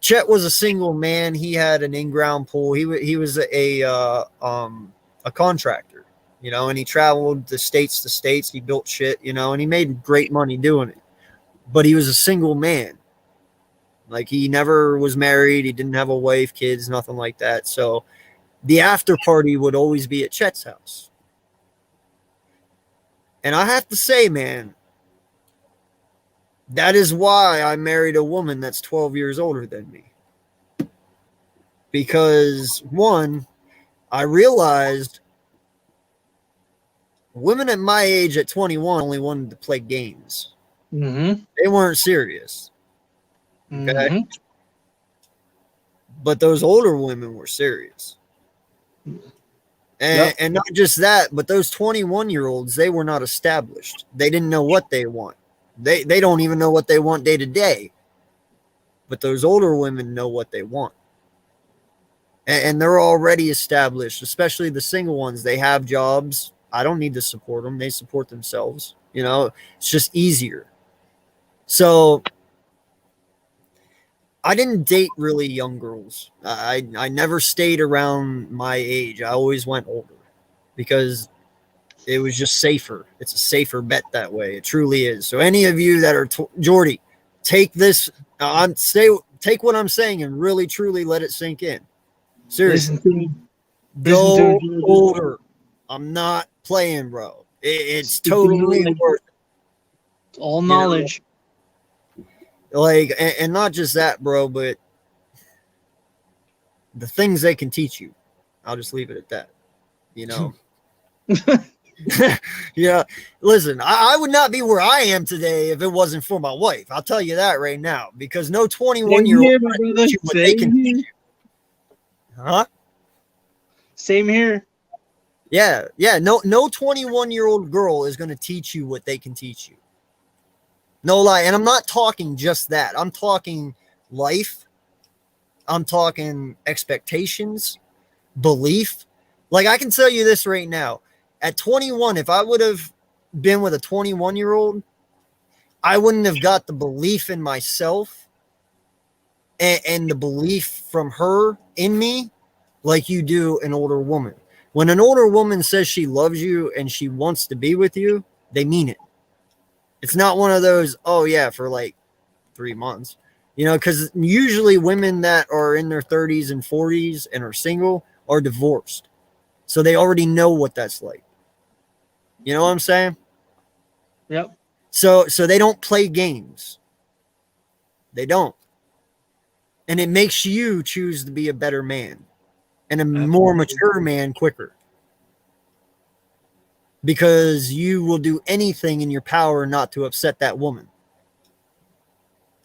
Chet was a single man. He had an in-ground pool. He was a contractor, you know, and he traveled to states. He built shit, you know, and he made great money doing it. But he was a single man. Like he never was married. He didn't have a wife, kids, nothing like that. So the after party would always be at Chet's house. And I have to say, man, That is why I married a woman that's 12 years older than me. Because, one, I realized women at my age at 21 only wanted to play games. Mm-hmm. They weren't serious. Okay? Mm-hmm. But those older women were serious. And not just that, but those 21-year-olds, they were not established. They didn't know what they want. They don't even know what they want day to day. But those older women know what they want. And they're already established, especially the single ones. They have jobs. I don't need to support them. They support themselves. You know, it's just easier. So I didn't date really young girls. I never stayed around my age. I always went older because it was just safer. It's a safer bet that way. It truly is. So any of you that are Jordy, take this. Take what I'm saying and really truly let it sink in. Seriously, go older. I'm not playing, bro. It's totally worth it. It's all knowledge. You know? Like, and not just that, bro, but the things they can teach you. I'll just leave it at that. You know. Yeah, listen, I would not be where I am today if it wasn't for my wife. I'll tell you that right now, because no 21-year-old teach you what they can teach you. Huh? Same here. Yeah. No 21-year-old girl is going to teach you what they can teach you. No lie. And I'm not talking just that. I'm talking life. I'm talking expectations, belief. Like, I can tell you this right now. At 21, if I would have been with a 21-year-old, I wouldn't have got the belief in myself and the belief from her in me like you do an older woman. When an older woman says she loves you and she wants to be with you, they mean it. It's not one of those, oh, yeah, for like 3 months. You know, because usually women that are in their 30s and 40s and are single are divorced. So they already know what that's like. You know what I'm saying? Yep. So they don't play games. They don't. And it makes you choose to be a better man and a more mature man quicker. Because you will do anything in your power not to upset that woman.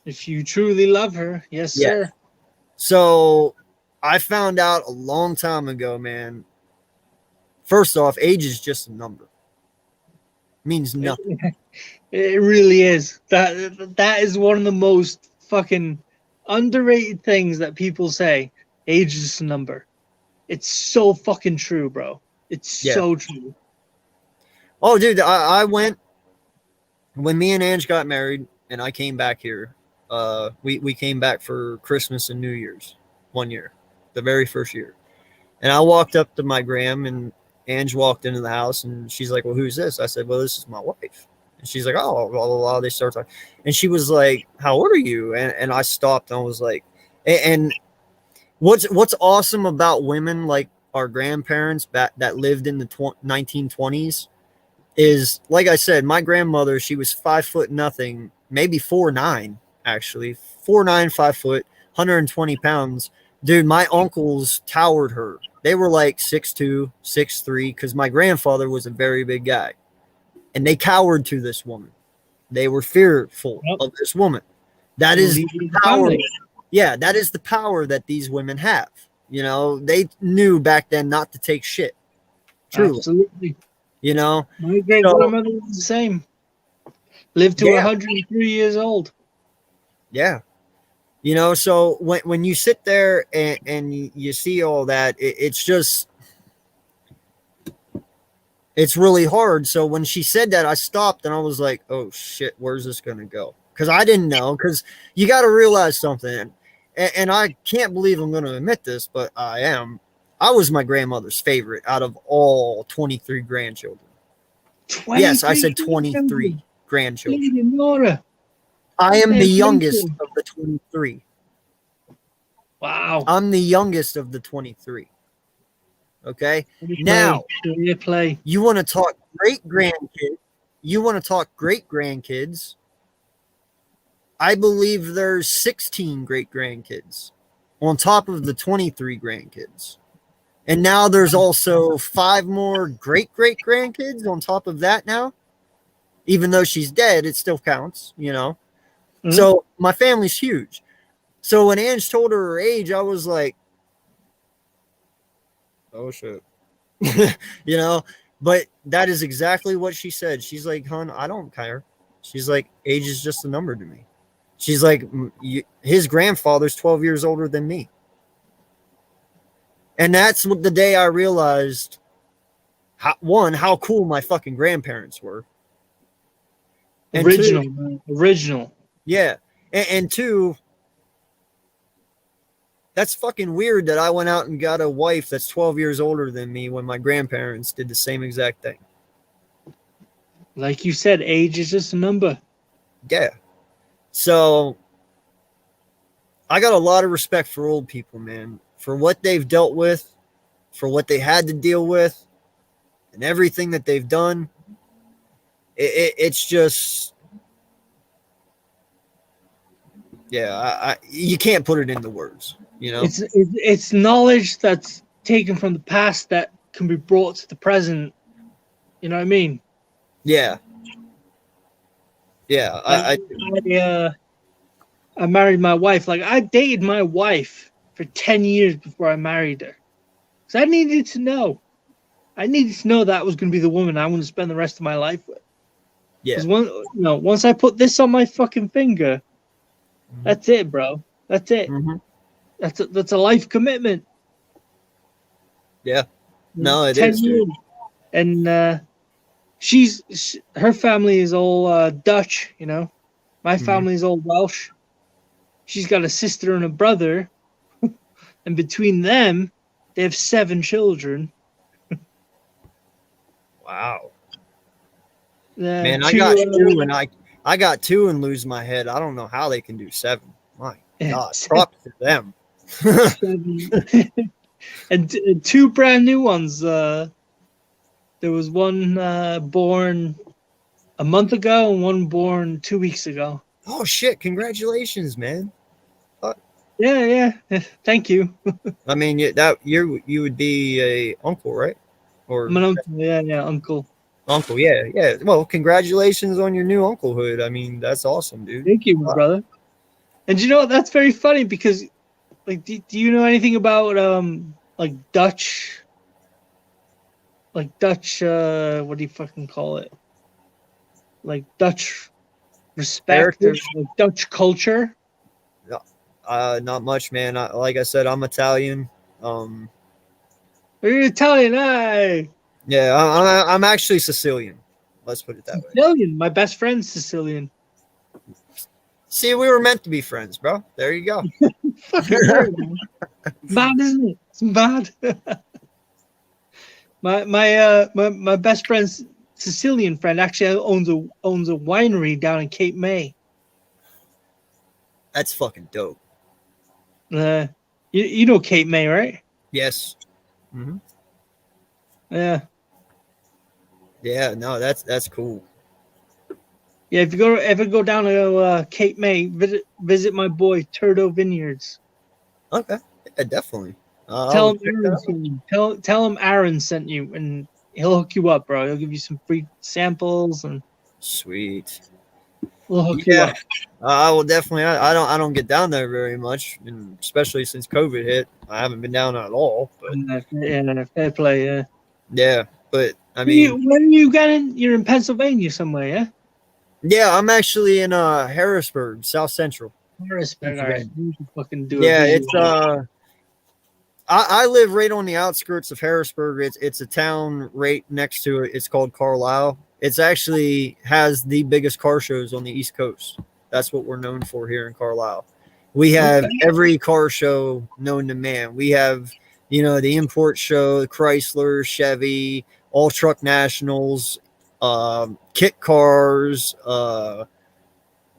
If you truly love her, yes, sir. So I found out a long time ago, man. First off, age is just a number. It means nothing. It really is. That is one of the most fucking underrated things that people say. Age is just a number. It's so fucking true, bro. It's so true. Oh, dude, I went when me and Ange got married and I came back here. We came back for Christmas and New Year's one year, the very first year. And I walked up to my gram and Ange walked into the house and she's like, well, who's this? I said, well, this is my wife. And she's like, oh, blah, blah, blah. They start talking. And she was like, how old are you? And I stopped and I was like, and what's awesome about women like our grandparents that lived in the 1920s is, like I said, my grandmother, she was 5 foot nothing, maybe 4'9", actually. 4'9", 5 foot, 120 pounds. Dude, my uncles towered her. They were like 6'2", 6'3", because my grandfather was a very big guy. And they cowered to this woman. They were fearful of this woman. That is the power. Yeah, that is the power that these women have. You know, they knew back then not to take shit. Truly. Absolutely. You know? My great grandmother was the same. Lived to 103 years old. Yeah. You know, so when you sit there and you see all that, it's just, it's really hard. So when she said that, I stopped and I was like, oh shit, where's this going to go? Because I didn't know, because you got to realize something. And I can't believe I'm going to admit this, but I am. I was my grandmother's favorite out of all 23 grandchildren. Yes, I said 23 grandchildren. I am the youngest of the 23. Wow. I'm the youngest of the 23. Okay. Now, you want to talk great grandkids. You want to talk great grandkids. I believe there's 16 great grandkids on top of the 23 grandkids. And now there's also 5 more great grandkids on top of that now. Even though she's dead, it still counts, you know. Mm-hmm. So my family's huge. So when Ange told her age, I was like, oh shit. You know, but that is exactly what she said. She's like, hon, I don't care. She's like, age is just a number to me. She's like, his grandfather's 12 years older than me. And that's the day I realized, how cool my fucking grandparents were. And Original. Yeah. And 2, that's fucking weird that I went out and got a wife that's 12 years older than me when my grandparents did the same exact thing. Like you said, age is just a number. Yeah. So I got a lot of respect for old people, man, for what they've dealt with, for what they had to deal with, and everything that they've done. It's just, yeah, you can't put it into words, you know? It's knowledge that's taken from the past that can be brought to the present. You know what I mean? Yeah. Yeah. I married my wife. Like, I dated my wife for 10 years before I married her. Because I needed to know. I needed to know that was going to be the woman I want to spend the rest of my life with. Yeah. Once I put this on my fucking finger, that's it, bro. That's it. Mm-hmm. That's a life commitment. Yeah. No, it is, dude. And her family is all Dutch, you know. My family is all Welsh. She's got a sister and a brother, and between them, they have 7 children. Wow. Man, I got 2, and I got 2 and lose my head. I don't know how they can do 7. My God, props to them. And 2 brand new ones. There was one born a month ago and one born 2 weeks ago. Oh shit! Congratulations, man. Yeah. Thank you. I mean, you would be a uncle, right? Or I'm an uncle. Yeah, uncle. Uncle, yeah. Well, congratulations on your new unclehood. I mean, that's awesome, dude. Thank you, brother. And you know what? That's very funny because, like, do you know anything about like Dutch? Like Dutch, what do you fucking call it? Like Dutch respect or like Dutch culture? Not much, man. Like I said, I'm Italian. You're Italian, aye. Yeah, I'm actually Sicilian. Let's put it that way. Sicilian. My best friend's Sicilian. See, we were meant to be friends, bro. There you go. Bad, isn't it? It's bad. My best friend's Sicilian friend actually owns a winery down in Cape May. That's fucking dope. You know Cape May, right? Yes. Mm-hmm. Yeah. Yeah, no, that's cool. Yeah, if you ever go down to Cape May, visit my boy Turdo Vineyards. Okay, yeah, definitely. Tell him Aaron sent you, and he'll hook you up, bro. He'll give you some free samples and. Sweet. We'll hook you up. I will definitely. I don't get down there very much, and especially since COVID hit. I haven't been down there at all. But yeah, fair play. Yeah. Yeah, but I mean, when you got in, you're in Pennsylvania somewhere, yeah. Yeah, I'm actually in Harrisburg, South Central. Harrisburg, all right. You can fucking do yeah, it. It's I live right on the outskirts of Harrisburg. It's a town right next to it. It's called Carlisle. It's actually has the biggest car shows on the East Coast. That's what we're known for here in Carlisle. We have every car show known to man. We have, the import show, Chrysler, Chevy, all truck nationals, kit cars,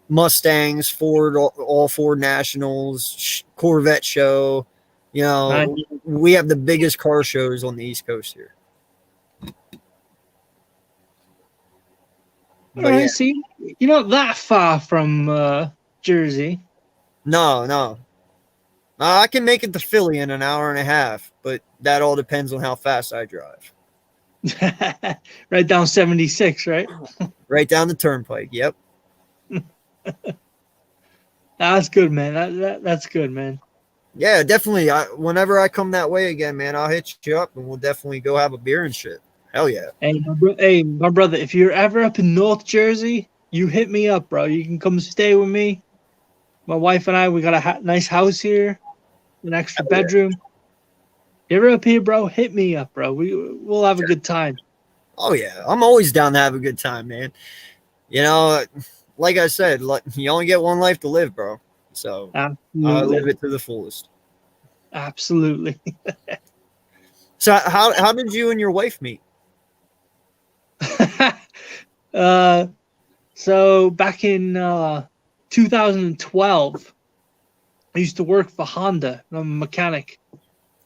Mustangs, Ford, all Ford nationals, Corvette show. We have the biggest car shows on the East Coast here. All right, see, you're not that far from Jersey. No. I can make it to Philly in an hour and a half, but that all depends on how fast I drive. Right down 76, right? Right down the turnpike. Yep. That's good, man. That's good, man. Yeah, definitely. Whenever I come that way again, man, I'll hit you up and we'll definitely go have a beer and shit. Hell yeah. Hey, my brother, if you're ever up in North Jersey, you hit me up, bro. You can come stay with me. My wife and I, we got a nice house here, an extra bedroom. If you're up here, bro, hit me up, bro. We'll have a good time. Oh yeah, I'm always down to have a good time, man. You know, like I said, you only get one life to live, bro. So I live it to the fullest. Absolutely. So how did you and your wife meet? So back in 2012, I used to work for Honda. I'm a mechanic.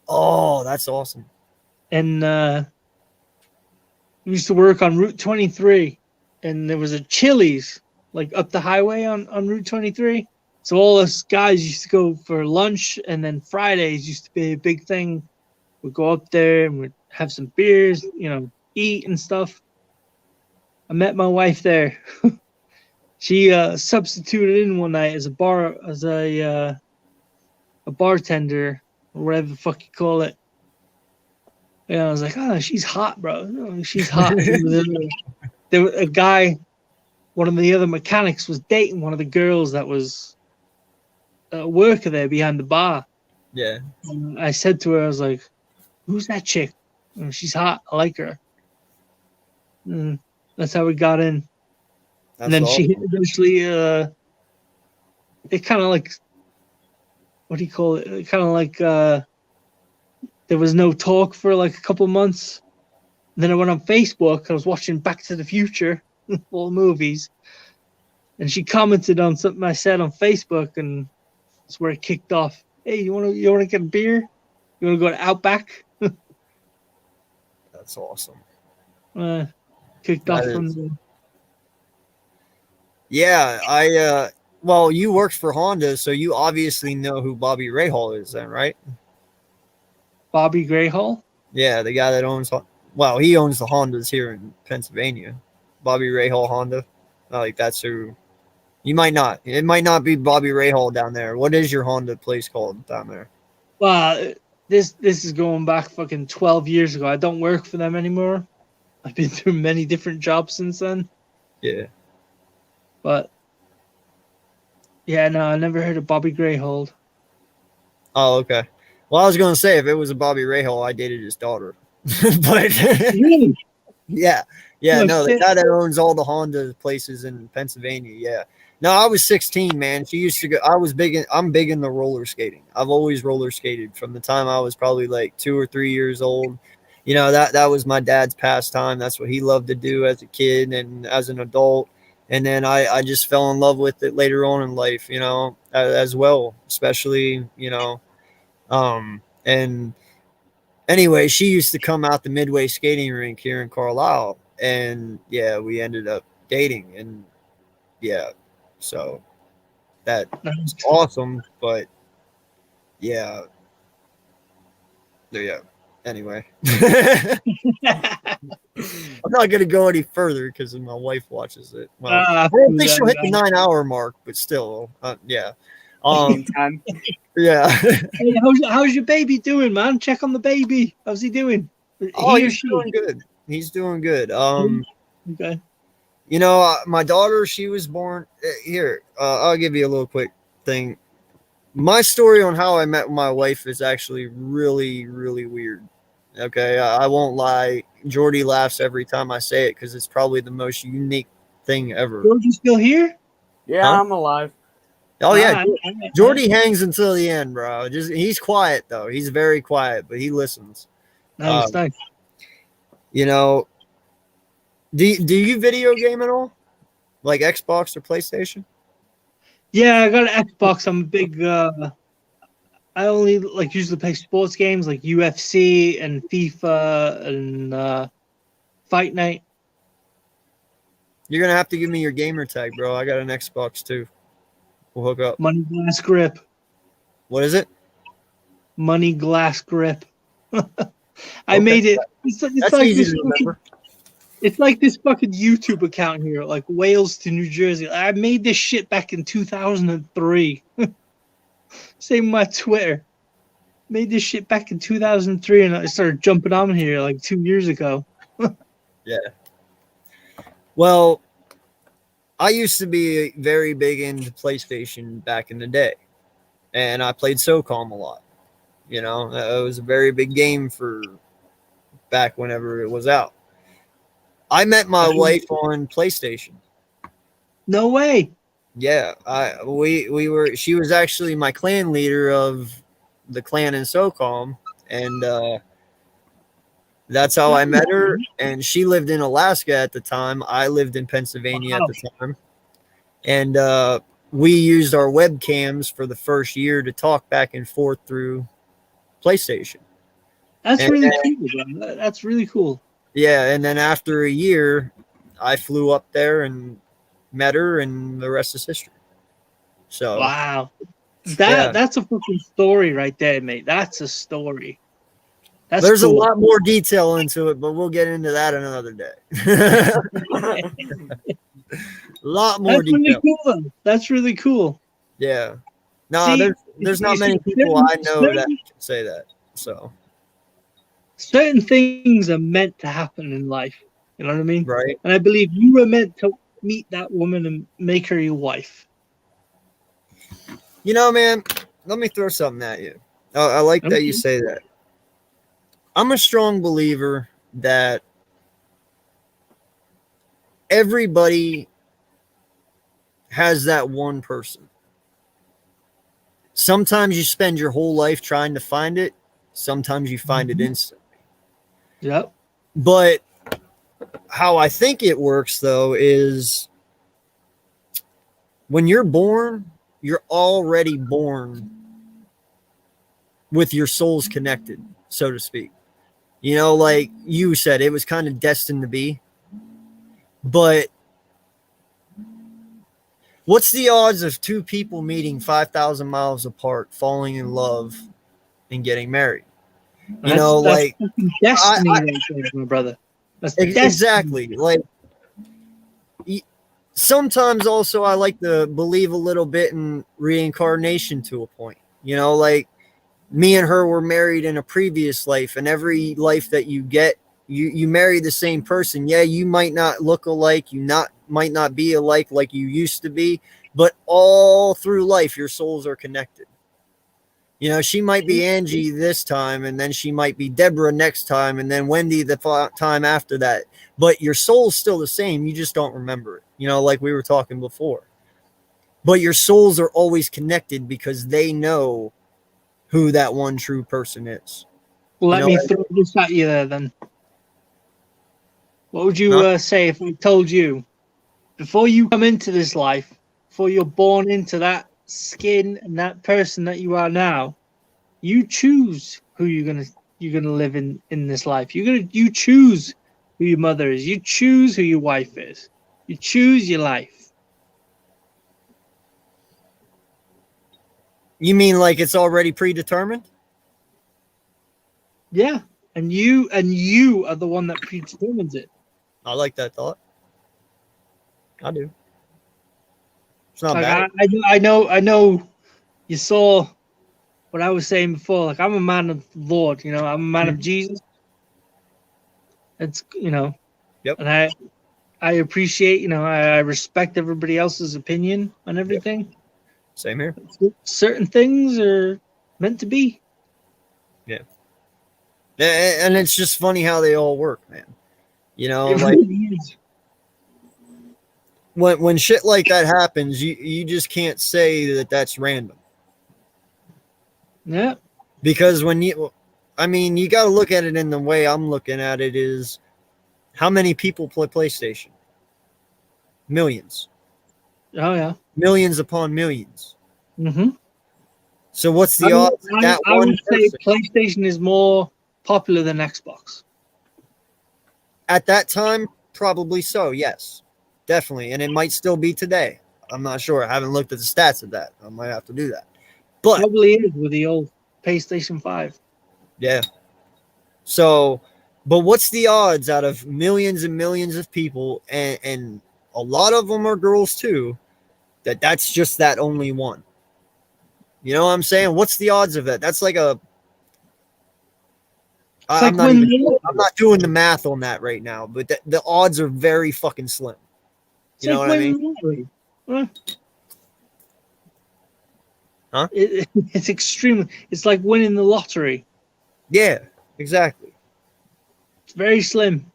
Oh, that's awesome. And we used to work on Route 23, and there was a Chili's like up the highway on Route 23. So all us guys used to go for lunch, and then Fridays used to be a big thing. We'd go up there and we'd have some beers, eat and stuff. I met my wife there. She substituted in one night as a bartender, or whatever the fuck you call it. And I was like, oh, she's hot, bro. Oh, she's hot. There was a guy, one of the other mechanics was dating one of the girls that was a worker there behind the bar. Yeah. And I said to her, I was like, who's that chick? Oh, she's hot. I like her. And that's how we got in. And then she eventually, it kind of like, what do you call it? It kind of like, there was no talk for like a couple of months. And then I went on Facebook. I was watching Back to the Future, all the movies. And she commented on something I said on Facebook, and that's where it kicked off. Hey, you want to get a beer? You want to go to Outback? That's awesome. Kicked That off is. from the... Yeah, well, you worked for Honda, so you obviously know who Bobby Rahal is then, right? Bobby Rahal? Yeah, the guy that owns, well, he owns the Hondas here in Pennsylvania. Bobby Rahal Honda. Like, that's who. You might not. It might not be Bobby Rahal down there. What is your Honda place called down there? Well, this is going back fucking 12 years ago. I don't work for them anymore. I've been through many different jobs since then. Yeah. But yeah, no, I never heard of Bobby Rahal. Oh, okay. Well, I was going to say, if it was a Bobby Rahal, I dated his daughter. But really? Yeah, no, the guy that owns all the Honda places in Pennsylvania. Yeah. No, I was 16, man. She used to go. I'm big in the roller skating. I've always roller skated from the time I was probably like 2 or 3 years old. That was my dad's pastime. That's what he loved to do as a kid and as an adult. And then I just fell in love with it later on in life, as well, especially, and anyway, she used to come out the Midway skating rink here in Carlisle, and yeah, we ended up dating, and yeah, so that's awesome. But yeah. Anyway, I'm not gonna go any further because my wife watches it. Well, I don't think she'll hit the 9-hour mark, but still, yeah. Yeah. Hey, how's your baby doing, man? Check on the baby. How's he doing? He's doing good. He's doing good. Okay. My daughter, she was born here. I'll give you a little quick thing. My story on how I met my wife is actually really, really weird. Okay, I won't lie. Jordy laughs every time I say it because it's probably the most unique thing ever. Jordy's still here? Yeah, Huh? I'm alive. Oh yeah, Jordy hangs until the end, bro. He's quiet though. He's very quiet, but he listens. Nice. Do you video game at all? Like Xbox or PlayStation? Yeah, I got an Xbox. I'm a big. I only usually play sports games like UFC and FIFA and Fight Night. You're gonna have to give me your gamer tag, bro. I got an Xbox too. We'll hook up. Money Glass Grip. What is it? Money Glass Grip. I Okay. made it. It's That's like easy this to remember. It's like this fucking YouTube account here, like Wales to New Jersey. I made this shit back in 2003. Same with my Twitter. Made this shit back in 2003, and I started jumping on here like 2 years ago. Yeah. Well, I used to be very big into PlayStation back in the day, and I played SOCOM a lot. You know, it was a very big game for back whenever it was out. I met my wife on PlayStation. No way. Yeah, we were. She was actually my clan leader of the clan in SOCOM, and that's how I met her. And she lived in Alaska at the time. I lived in Pennsylvania at the time, and we used our webcams for the first year to talk back and forth through PlayStation. That's And really then- cool. Bro. That's really cool. Yeah, and then after a year, I flew up there and met her, and the rest is history. So Wow. Yeah. That's a fucking story right there, mate. That's a story. That's there's cool. a lot more detail into it, but we'll get into that another day. A lot more That's really detail. cool. Though. That's really cool. Yeah. No, See, there's you not see, many people I know that certain- can say that. So Certain things are meant to happen in life. You know what I mean? Right. And I believe you were meant to meet that woman and make her your wife. you know, man, let me throw something at you. I like that you Okay. say that. I'm a strong believer that everybody has that one person. Sometimes you spend your whole life trying to find it. Sometimes you find it instantly. Yep. But how I think it works, though, is when you're born, you're already born with your souls connected, so to speak. You know, like you said, it was kind of destined to be. But what's the odds of two people meeting 5,000 miles apart, falling in love, and getting married? You know, that's like fucking destiny right there, my brother. That's destiny. exactly. Like sometimes also I like to believe a little bit in reincarnation to a point. You know, like me and her were married in a previous life, and every life that you get, you marry the same person. Yeah, you might not look alike, might not be alike like you used to be, but all through life your souls are connected. You know, she might be Angie this time, and then she might be Deborah next time, and then Wendy the time after that. But your soul's still the same. You just don't remember it. You know, like we were talking before. But your souls are always connected because they know who that one true person is. Let You know me what I throw this at you there then. What would you say if I told you, before you come into this life, before you're born into that skin and that person that you are now, you choose who you're gonna live in this life. You choose who your mother is. You choose who your wife is. You choose your life. You mean like it's already predetermined? Yeah, and you are the one that predetermines it. I like that thought. I do. It's not Like, bad. I know. You saw what I was saying before. Like, I'm a man of the Lord. You know, I'm a man of Jesus. It's Yep. And I appreciate. You know, I respect everybody else's opinion on everything. Same here. Certain things are meant to be. Yeah. And it's just funny how they all work, man. You know, It like really is. when shit like that happens, you just can't say that that's random. Yeah. Because you got to look at it in the way I'm looking at it is how many people play PlayStation? Millions. Oh yeah. Millions upon millions. Mm-hmm. So what's the odds that I one would say person PlayStation is more popular than Xbox. at that time? Probably so, yes. Definitely. And it might still be today. I'm not sure. I haven't looked at the stats of that. I might have to do that. But probably is with the old PlayStation 5. Yeah. So, but what's the odds out of millions and millions of people, and a lot of them are girls too, that's just that only one? You know what I'm saying? What's the odds of that? That's like I'm not doing the math on that right now, but the odds are very fucking slim. You know what I mean? Huh? It's extremely. It's like winning the lottery. Yeah, exactly. It's very slim.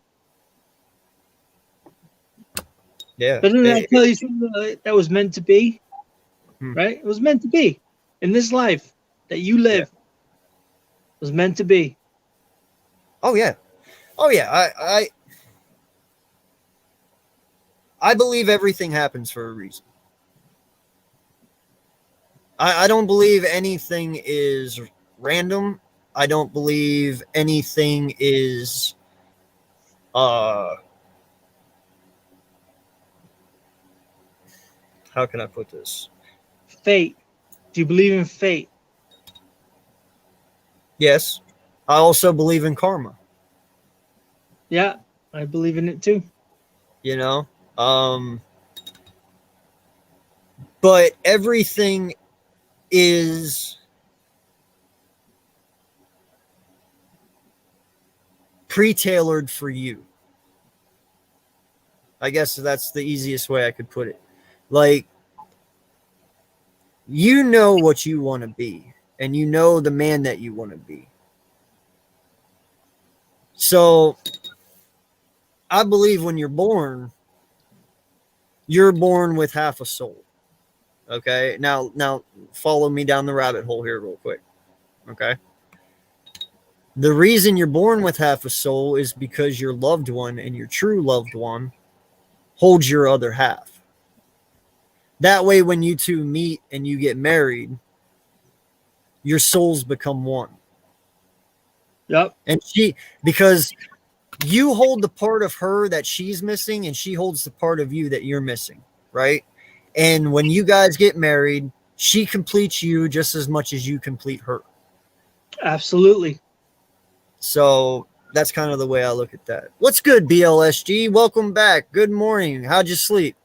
Yeah. But didn't I tell you something that was meant to be? Right? It was meant to be. In this life that you live, was meant to be. Oh yeah. Oh yeah. I believe everything happens for a reason. I don't believe anything is random. I don't believe anything is how can I put this? Fate. Do you believe in fate? Yes. I also believe in karma. Yeah, I believe in it too. You know? But everything is pre-tailored for you. I guess that's the easiest way I could put it. Like, you know what you want to be, and you know the man that you want to be. So I believe when you're born with half a soul. Okay. Now follow me down the rabbit hole here real quick. Okay. The reason you're born with half a soul is because your loved one and your true loved one holds your other half. That way, when you two meet and you get married, your souls become one. Yep. And because you hold the part of her that she's missing, and she holds the part of you that you're missing, right? And when you guys get married, she completes you just as much as you complete her. Absolutely. So that's kind of the way I look at that. What's good, BLSG? Welcome back. Good morning. How'd you sleep?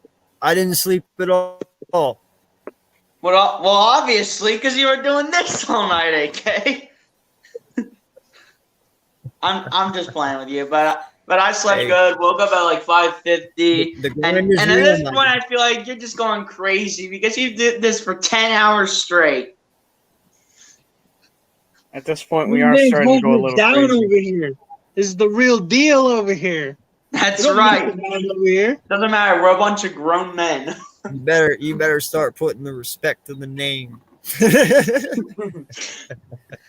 I didn't sleep at all. Well, obviously, because you were doing this all night, AK. I'm just playing with you, but I slept good. Woke up at like 5:50, and at this point, I feel like you're just going crazy because you did this for 10 hours straight. At this point, we are starting to go a little down crazy. over here. This is the real deal over here. That's We don't right. mess around over here. Doesn't matter. We're a bunch of grown men. You better start putting the respect to the name.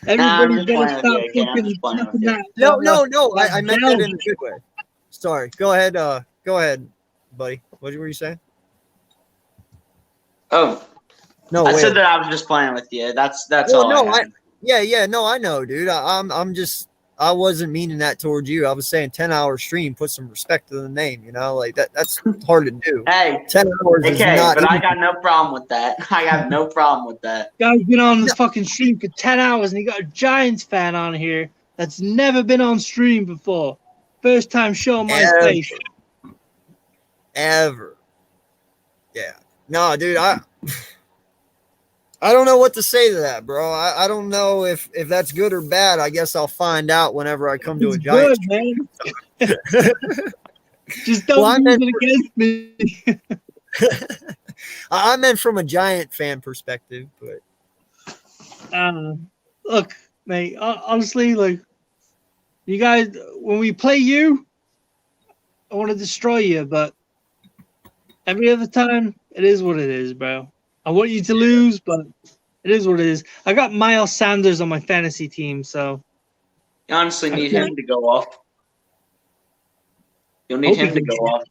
Everybody better stop fucking tapping that. No. I meant that in a good way. Sorry. Go ahead, buddy. What were you saying? Oh. No, I said that I was just playing with you. That's all. No, I had. No, I know, dude. I wasn't meaning that towards you. I was saying 10-hour stream, put some respect to the name, you know, like that's hard to do. Hey, 10 hours is not but easy. I got no problem with that. I have no problem with that. Guy's been on this fucking stream for 10 hours and he got a Giants fan on here that's never been on stream before. First time showing my face. Ever. Yeah. No, dude, I don't know what to say to that, bro. I don't know if that's good or bad. I guess I'll find out whenever I come to a Giants. Good, man. Just don't use it against me. I meant from a Giant fan perspective, but look, mate. Honestly, like you guys, when we play you, I want to destroy you, but every other time, it is what it is, bro. I want you to lose, but it is what it is. I got Miles Sanders on my fantasy team, so you honestly need him to go off. You'll need him to go off.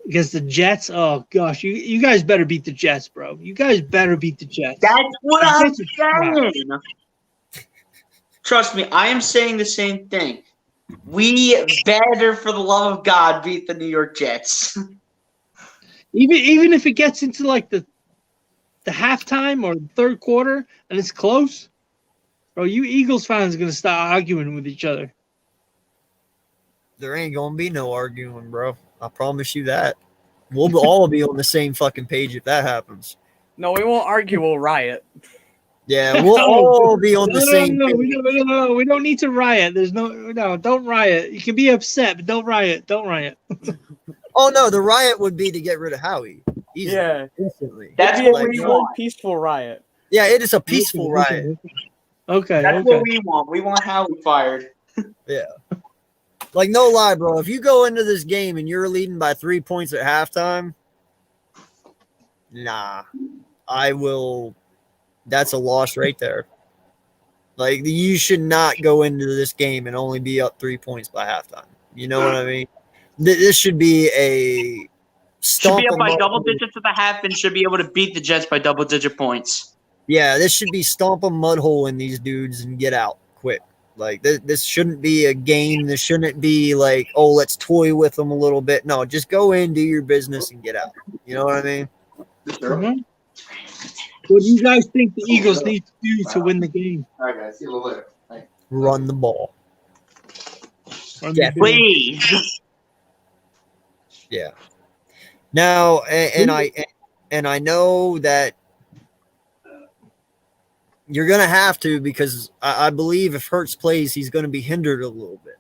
Against the Jets? Oh gosh, you guys better beat the Jets, bro. You guys better beat the Jets. That's what I'm saying. Trust me, I am saying the same thing. We better, for the love of God, beat the New York Jets. Even if it gets into like the halftime or the third quarter and it's close, bro, you Eagles fans are gonna start arguing with each other. There ain't gonna be no arguing, bro. I promise you that. We'll all be on the same fucking page if that happens. No, we won't argue. We'll riot. Yeah, we'll all be on the same page. We don't need to riot. There's no, don't riot. You can be upset, but don't riot. Don't riot. Oh no, the riot would be to get rid of Howie. Easily, Yeah, instantly. That's It'd be what a we really want. peaceful riot. Yeah, it is a peaceful riot. Okay, That's what we want. We want Howie fired. Yeah. Like, no lie, bro. If you go into this game and you're leading by 3 points at halftime, nah, I will. That's a loss right there. Like, you should not go into this game and only be up 3 points by halftime. You know what I mean? This should be a Should be stomp up by 'em double up. digits at the half and should be able to beat the Jets by double-digit points. Yeah, this should be stomp a mud hole in these dudes and get out quick. Like, this shouldn't be a game. This shouldn't be like, oh, let's toy with them a little bit. No, just go in, do your business, and get out. You know what I mean? Mhm. What do you guys think the Eagles need to do to win the game? All right, guys. See you a little later. Run the ball. Yeah, please. Yeah. Now, and I know that you're going to have to, because I believe if Hurts plays, he's going to be hindered a little bit.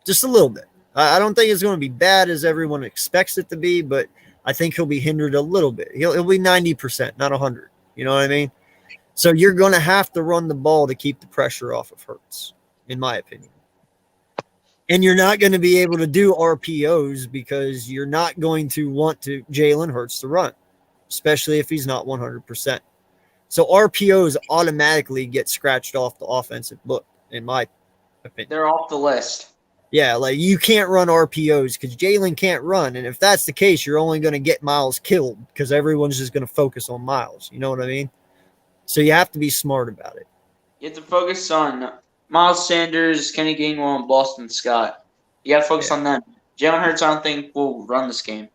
Just a little bit. I don't think it's going to be bad as everyone expects it to be, but I think he'll be hindered a little bit. He'll be 90%, not 100. You know what I mean? So you're going to have to run the ball to keep the pressure off of Hurts, in my opinion. And you're not going to be able to do RPOs because you're not going to want to Jalen Hurts to run, especially if he's not 100%. So RPOs automatically get scratched off the offensive book, in my opinion. They're off the list. Yeah, like you can't run RPOs because Jalen can't run. And if that's the case, you're only going to get Miles killed because everyone's just going to focus on Miles. You know what I mean? So you have to be smart about it. You have to focus on Miles Sanders, Kenny Gainwell, and Boston Scott. You got to focus on them. Jalen Hurts, I don't think, will run this game.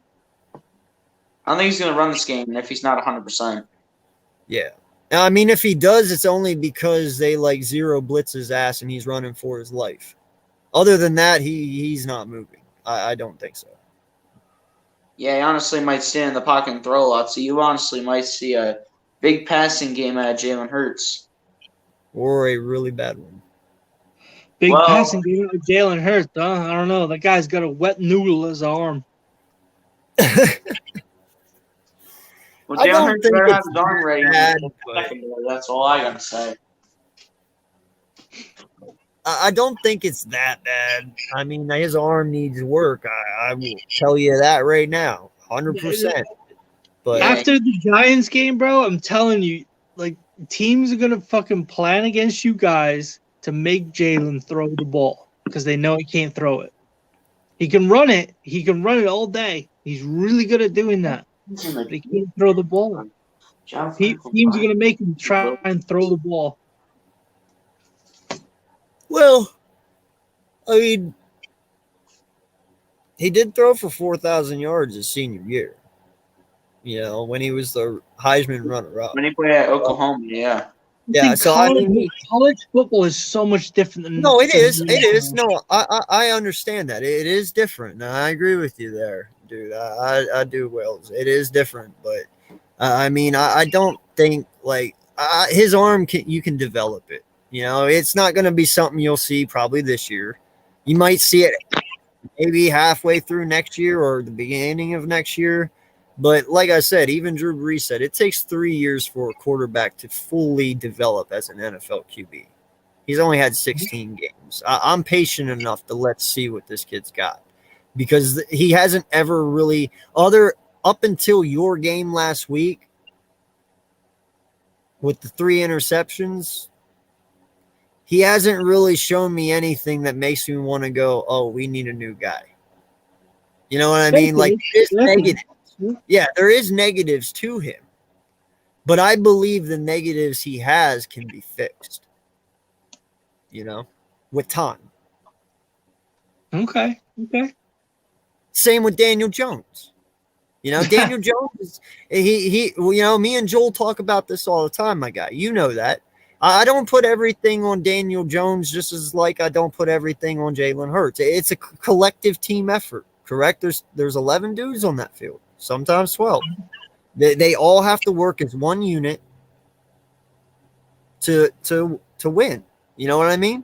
I don't think he's going to run this game if he's not 100%. Yeah. Now, I mean, if he does, it's only because they like zero blitz his ass and he's running for his life. Other than that, he's not moving. I don't think so. Yeah, he honestly might stand in the pocket and throw a lot, so you honestly might see a big passing game out of Jalen Hurts. Or a really bad one. Big passing game with Jalen Hurts, huh? I don't know. That guy's got a wet noodle as an arm. Well, Jalen Hurts better have his arm ready. That's all I got to say. I don't think it's that bad. I mean, his arm needs work. I will tell you that right now, 100%. But after the Giants game, bro, I'm telling you, like teams are gonna fucking plan against you guys to make Jalen throw the ball because they know he can't throw it. He can run it. He can run it all day. He's really good at doing that. But he can't throw the ball. Teams are gonna make him try and throw the ball. well, I mean, he did throw for 4,000 yards his senior year. You know, when he was the Heisman runner-up. When he played at Oklahoma, yeah. Yeah, so I mean, college football is so much different than. No, it is. It is. No, I understand that. It is different. I agree with you there, dude. I do, Wells. It is different, but I mean, I don't think like his arm you can develop it. You know, it's not going to be something you'll see probably this year. You might see it maybe halfway through next year or the beginning of next year. But like I said, even Drew Brees said, it takes 3 years for a quarterback to fully develop as an NFL QB. He's only had 16 games. I'm patient enough to let's see what this kid's got because he hasn't ever really up until your game last week with the 3 interceptions. He hasn't really shown me anything that makes me want to go, oh, we need a new guy. You know what I mean? Like, it's negative. Yeah, there is negatives to him. But I believe the negatives he has can be fixed. You know, with time. Okay. Same with Daniel Jones. You know, Daniel Jones is he. You know, me and Joel talk about this all the time, my guy. You know that. I don't put everything on Daniel Jones just as like I don't put everything on Jalen Hurts. It's a collective team effort, correct? There's 11 dudes on that field, sometimes 12. They all have to work as one unit to win. You know what I mean?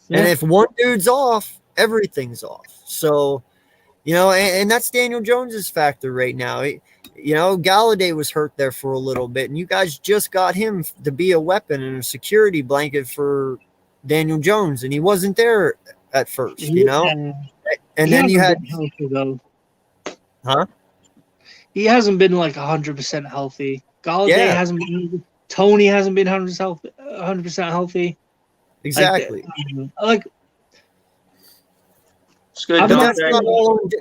Yeah. And if one dude's off, everything's off. So, you know, and that's Daniel Jones's factor right now. You know, Galladay was hurt there for a little bit, and you guys just got him to be a weapon and a security blanket for Daniel Jones, and he wasn't there at first, you know? And then you had healthy, though. Huh? He hasn't been like 100% healthy. Galladay hasn't been. Tony hasn't been 100% healthy. Exactly. Like but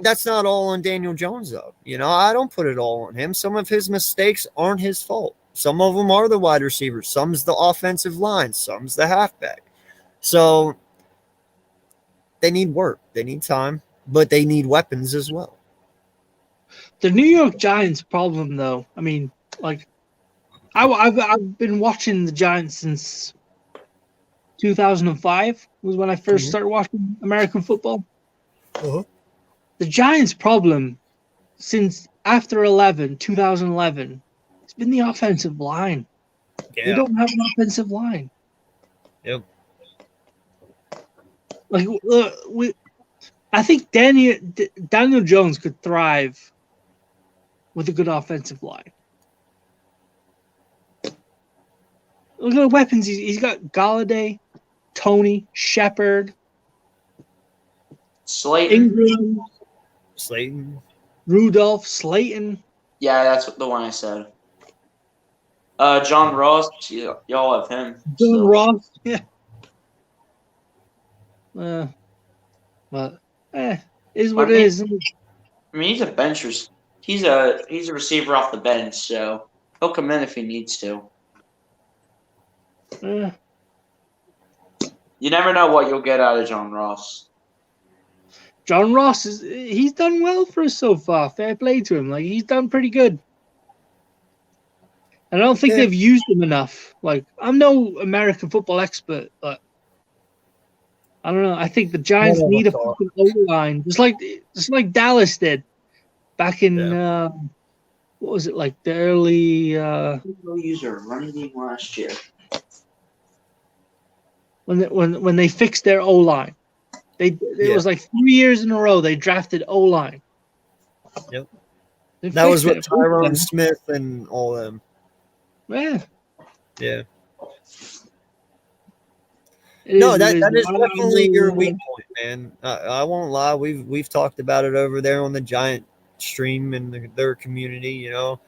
that's not all on Daniel Jones, though. You know, I don't put it all on him. Some of his mistakes aren't his fault. Some of them are the wide receivers. Some's the offensive line. Some's the halfback. So they need work. They need time, but they need weapons as well. The New York Giants' problem, though, I mean, like, I've been watching the Giants since 2005 was when I first started watching American football. The Giants' problem since after 2011, it's been the offensive line. Yeah. We don't have an offensive line. Yep. Like I think Daniel Jones could thrive with a good offensive line. Look at the weapons he's got: Galladay, Tony, Shepard, Slayton, Rudolph, Slayton. Yeah, that's the one I said. John Ross, y'all have him. John Ross, yeah. But is what it is. I mean, he's a bencher. He's a receiver off the bench, so he'll come in if he needs to. You never know what you'll get out of John Ross. John Ross he's done well for us so far. Fair play to him. Like, he's done pretty good. I don't think they've used him enough. Like, I'm no American football expert, but I don't know. I think the Giants need a fucking O-line, just like Dallas did back in what was it, like the early user running game last year when they fixed their O-line. It was like 3 years in a row they drafted O-line. Yep. That was with Tyrone Smith and all them. Yeah. Yeah. That is definitely your weak point, man. I won't lie. We've talked about it over there on the Giant stream and their community. You know,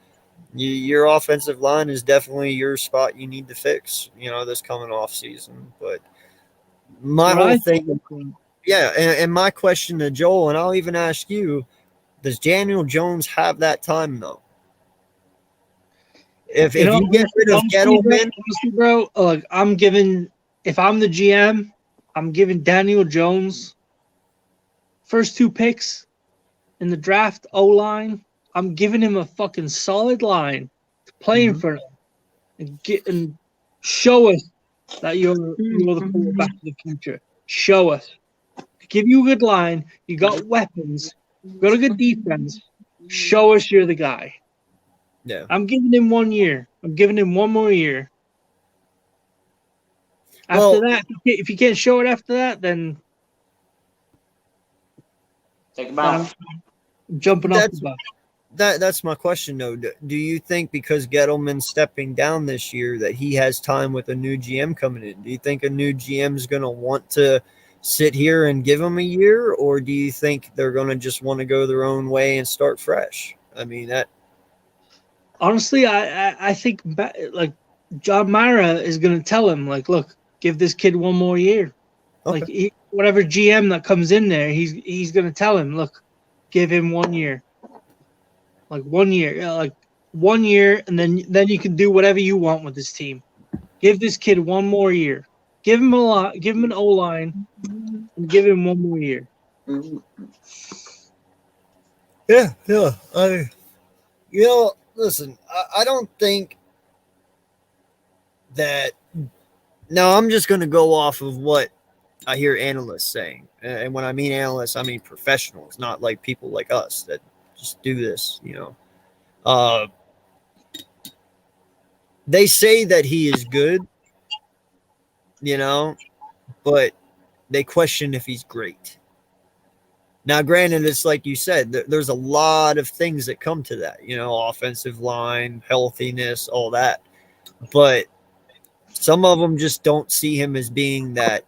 your offensive line is definitely your spot you need to fix. You know, this coming off season. But my whole thing, and my question to Joel, and I'll even ask you: does Daniel Jones have that time though? If you get rid of Gettleman, bro, look, if I'm the GM, I'm giving Daniel Jones first 2 picks in the draft O-line. I'm giving him a fucking solid line to play in front of him and show us that you're the quarterback of the future. Show us. Give you a good line. You got weapons. You got a good defense. Show us you're the guy. Yeah. I'm giving him 1 year. I'm giving him 1 more year. After that, if you can't show it after that, then take him out. I'm jumping off the bus. That's my question, though. Do you think because Gettleman's stepping down this year that he has time with a new GM coming in? Do you think a new GM is going to want to sit here and give him a year, or do you think they're going to just want to go their own way and start fresh? I mean, that. Honestly, I think like John Mara is going to tell him, like, look, give this kid 1 more year. Okay. Like whatever GM that comes in there, he's going to tell him, look, give him 1 year. Like 1 year, like 1 year, and then you can do whatever you want with this team. Give this kid 1 more year. Give him an O-line, and give him 1 more year. Yeah. Listen, I don't think that. No, I'm just going to go off of what I hear analysts saying. And when I mean analysts, I mean professionals, not like people like us that just do this, They say that he is good, but they question if he's great. Now, granted, it's like you said, there's a lot of things that come to that, offensive line, healthiness, all that. But some of them just don't see him as being that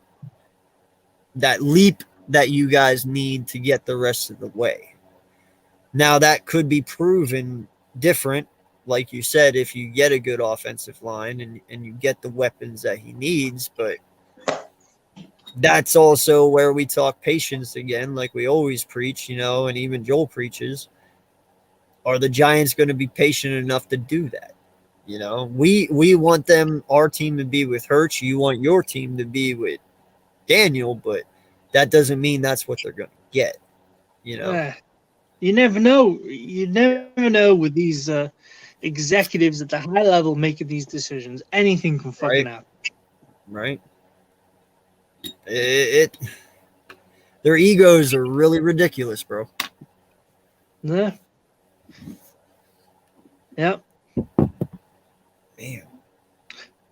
leap that you guys need to get the rest of the way. Now, that could be proven different, like you said, if you get a good offensive line and you get the weapons that he needs, but that's also where we talk patience again, like we always preach, and even Joel preaches. Are the Giants going to be patient enough to do that? We want our team to be with Hurts. You want your team to be with Daniel, but that doesn't mean that's what they're going to get. You never know. You never know with these executives at the high level making these decisions. Anything can fucking happen. Right. Their egos are really ridiculous, bro. Yeah. Yep. Man.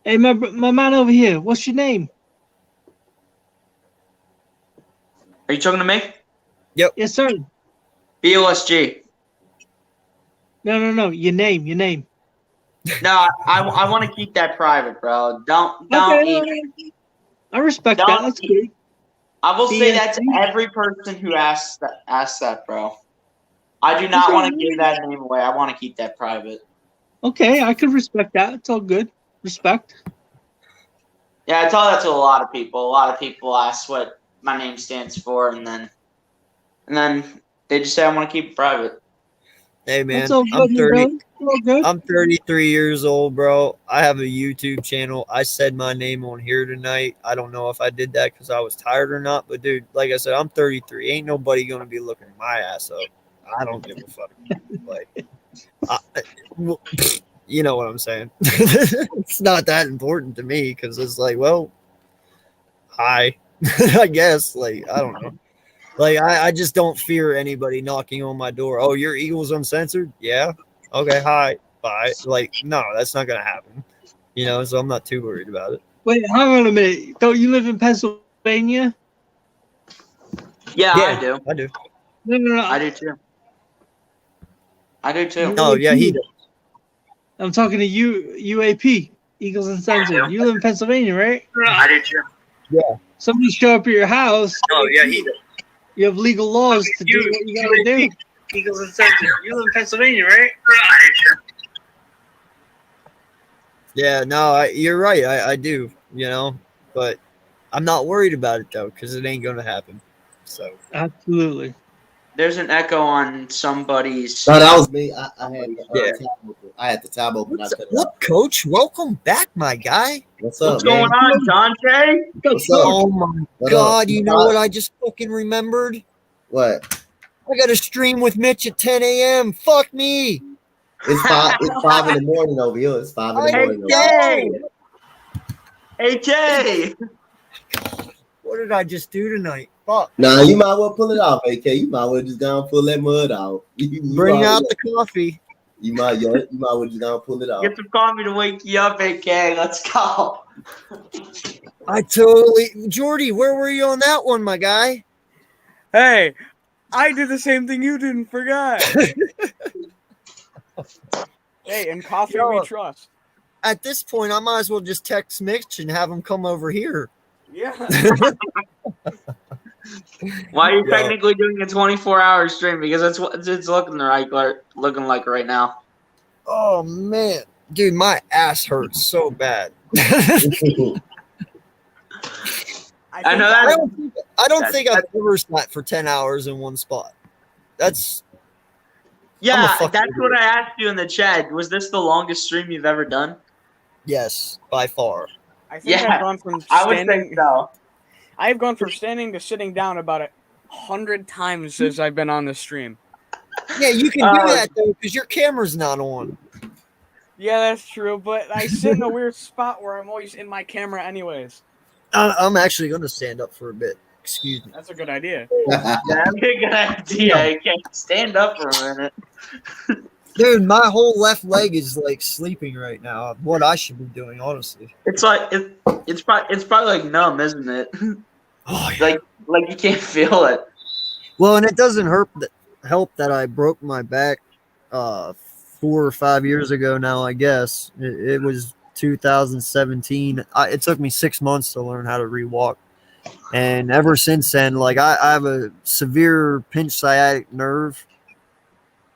Hey, my man over here. What's your name? Are you talking to me? Yep. Yes, sir. BOSG. No. Your name. No, I want to keep that private, bro. Don't. Okay, I respect that. That's good. I will say that to every person who asks that, bro. I do not want to give that name away. I want to keep that private. Okay, I can respect that. It's all good. Respect. Yeah, I tell that to a lot of people. A lot of people ask what my name stands for, and then they just say I want to keep it private. Hey man, all good, I'm 33 years old, bro. I have a YouTube channel. I said my name on here tonight. I don't know if I did that because I was tired or not, but dude, like I said, I'm 33. Ain't nobody gonna be looking my ass up. I don't give a fuck. Like, you know what I'm saying? It's not that important to me because it's like, well, hi, I guess. Like, I don't know. Like, I just don't fear anybody knocking on my door. Oh, you're Eagles Uncensored? Yeah. Okay, hi, bye. Like, no, that's not gonna happen. So I'm not too worried about it. Wait, hang on a minute. Don't you live in Pennsylvania? Yeah, I do. I do. No. I do too. Oh, yeah, he does. I'm talking to you, UAP, Eagles Uncensored. You live in Pennsylvania, right? I do too. Yeah. Somebody show up at your house. Oh, yeah, he does. You have legal laws to do what you gotta do. Eagles Uncensored. You live in Pennsylvania, right? Yeah, no, you're right. I do, but I'm not worried about it though, because it ain't gonna happen. So absolutely. There's an echo on somebody's. No, that was me. I had the tab open. What's up, Coach? Welcome back, my guy. What's up, What's going on, Dante? What's up? Oh my God! You know what I just fucking remembered? What? I got to stream with Mitch at 10 a.m. Fuck me. It's 5 in the morning over here. It's 5 in the morning. AK. What did I just do tonight? Fuck. Nah, you might well pull it off, AK. You might well just go and pull that mud out. Bring out the coffee. You might well just go and pull it out. Get some coffee to wake you up, AK. Let's go. Jordy, where were you on that one, my guy? Hey, I did the same thing you did and forgot. Hey, and coffee we trust. At this point, I might as well just text Mitch and have him come over here. Yeah. Why are you technically doing a 24-hour stream? Because that's what it's looking like right now. Oh man, dude, my ass hurts so bad. I know that. I don't think I've ever sat for 10 hours in one spot. That's that's what I asked you in the chat. Was this the longest stream you've ever done? Yes, by far. I think I've gone from standing. I would think so. I've gone from standing to sitting down about 100 times since I've been on the stream. Yeah, you can do that though because your camera's not on. Yeah, that's true. But I sit in a weird spot where I'm always in my camera, anyways. I'm actually going to stand up for a bit. Excuse me. That's a good idea. That'd be a good idea. You can't stand up for a minute. Dude, my whole left leg is like sleeping right now. What I should be doing, honestly. It's like it's probably like numb, isn't it? Oh, yeah. Like you can't feel it. Well, and it doesn't help that I broke my back 4 or 5 years ago now, I guess. It was 2017. It took me 6 months to learn how to rewalk. And ever since then, like I have a severe pinched sciatic nerve.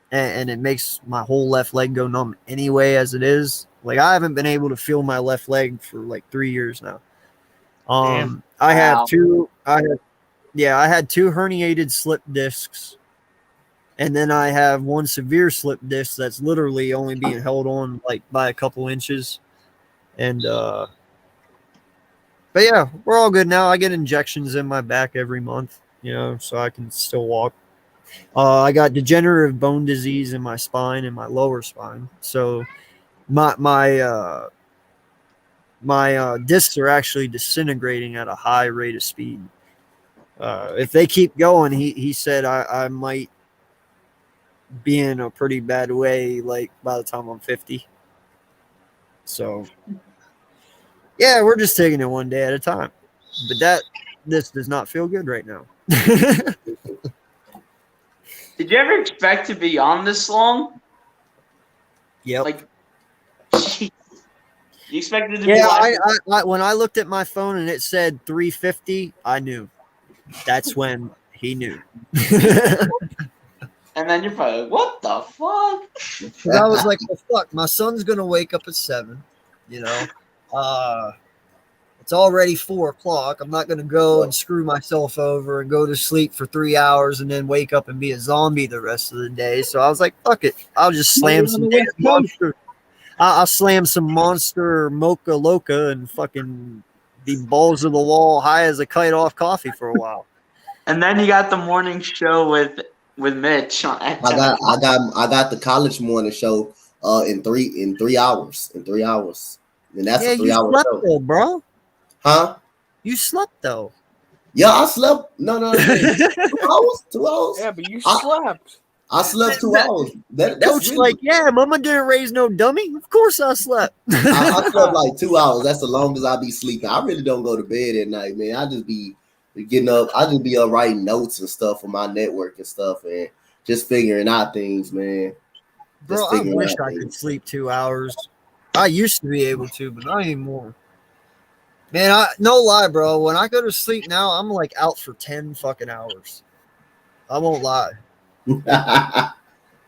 And it makes my whole left leg go numb anyway as it is. Like I haven't been able to feel my left leg for like 3 years now. I had two herniated slip discs, and then I have one severe slip disc that's literally only being held on like by a couple inches. And but yeah, we're all good now. I get injections in my back every month, so I can still walk. I got degenerative bone disease in my spine and my lower spine. So my discs are actually disintegrating at a high rate of speed. If they keep going, he said I might be in a pretty bad way, like by the time I'm 50. So yeah, we're just taking it one day at a time. But this does not feel good right now. Did you ever expect to be on this long? Yep. Like, you expected to be I when I looked at my phone and it said 3:50, I knew. That's when he knew. And then you're probably like, what the fuck? Because I was like, well, fuck, my son's going to wake up at 7, It's already 4 o'clock. I'm not going to go and screw myself over and go to sleep for 3 hours and then wake up and be a zombie the rest of the day. So I was like, fuck it. I'll just slam some damn monster. I'll slam some monster mocha loca and fucking be balls of the wall high as a kite off coffee for a while. And then you got the morning show with Mitch. I got the college morning show in 3 hours. And that's a 3 hour show. Though, bro. Huh? You slept though. Yeah, I slept. No. 2 hours. 2 hours. Yeah, but you slept. I slept 2 hours. That's Coach really, like, yeah, mama didn't raise no dummy. Of course I slept. I slept like 2 hours. That's the longest I be sleeping. I really don't go to bed at night, man. I just be getting up. I just be up writing notes and stuff for my network and stuff, and just figuring out things, man. Bro, I wish I could sleep 2 hours. I used to be able to, but not anymore. Man, no lie, bro. When I go to sleep now, I'm like out for 10 fucking hours. I won't lie.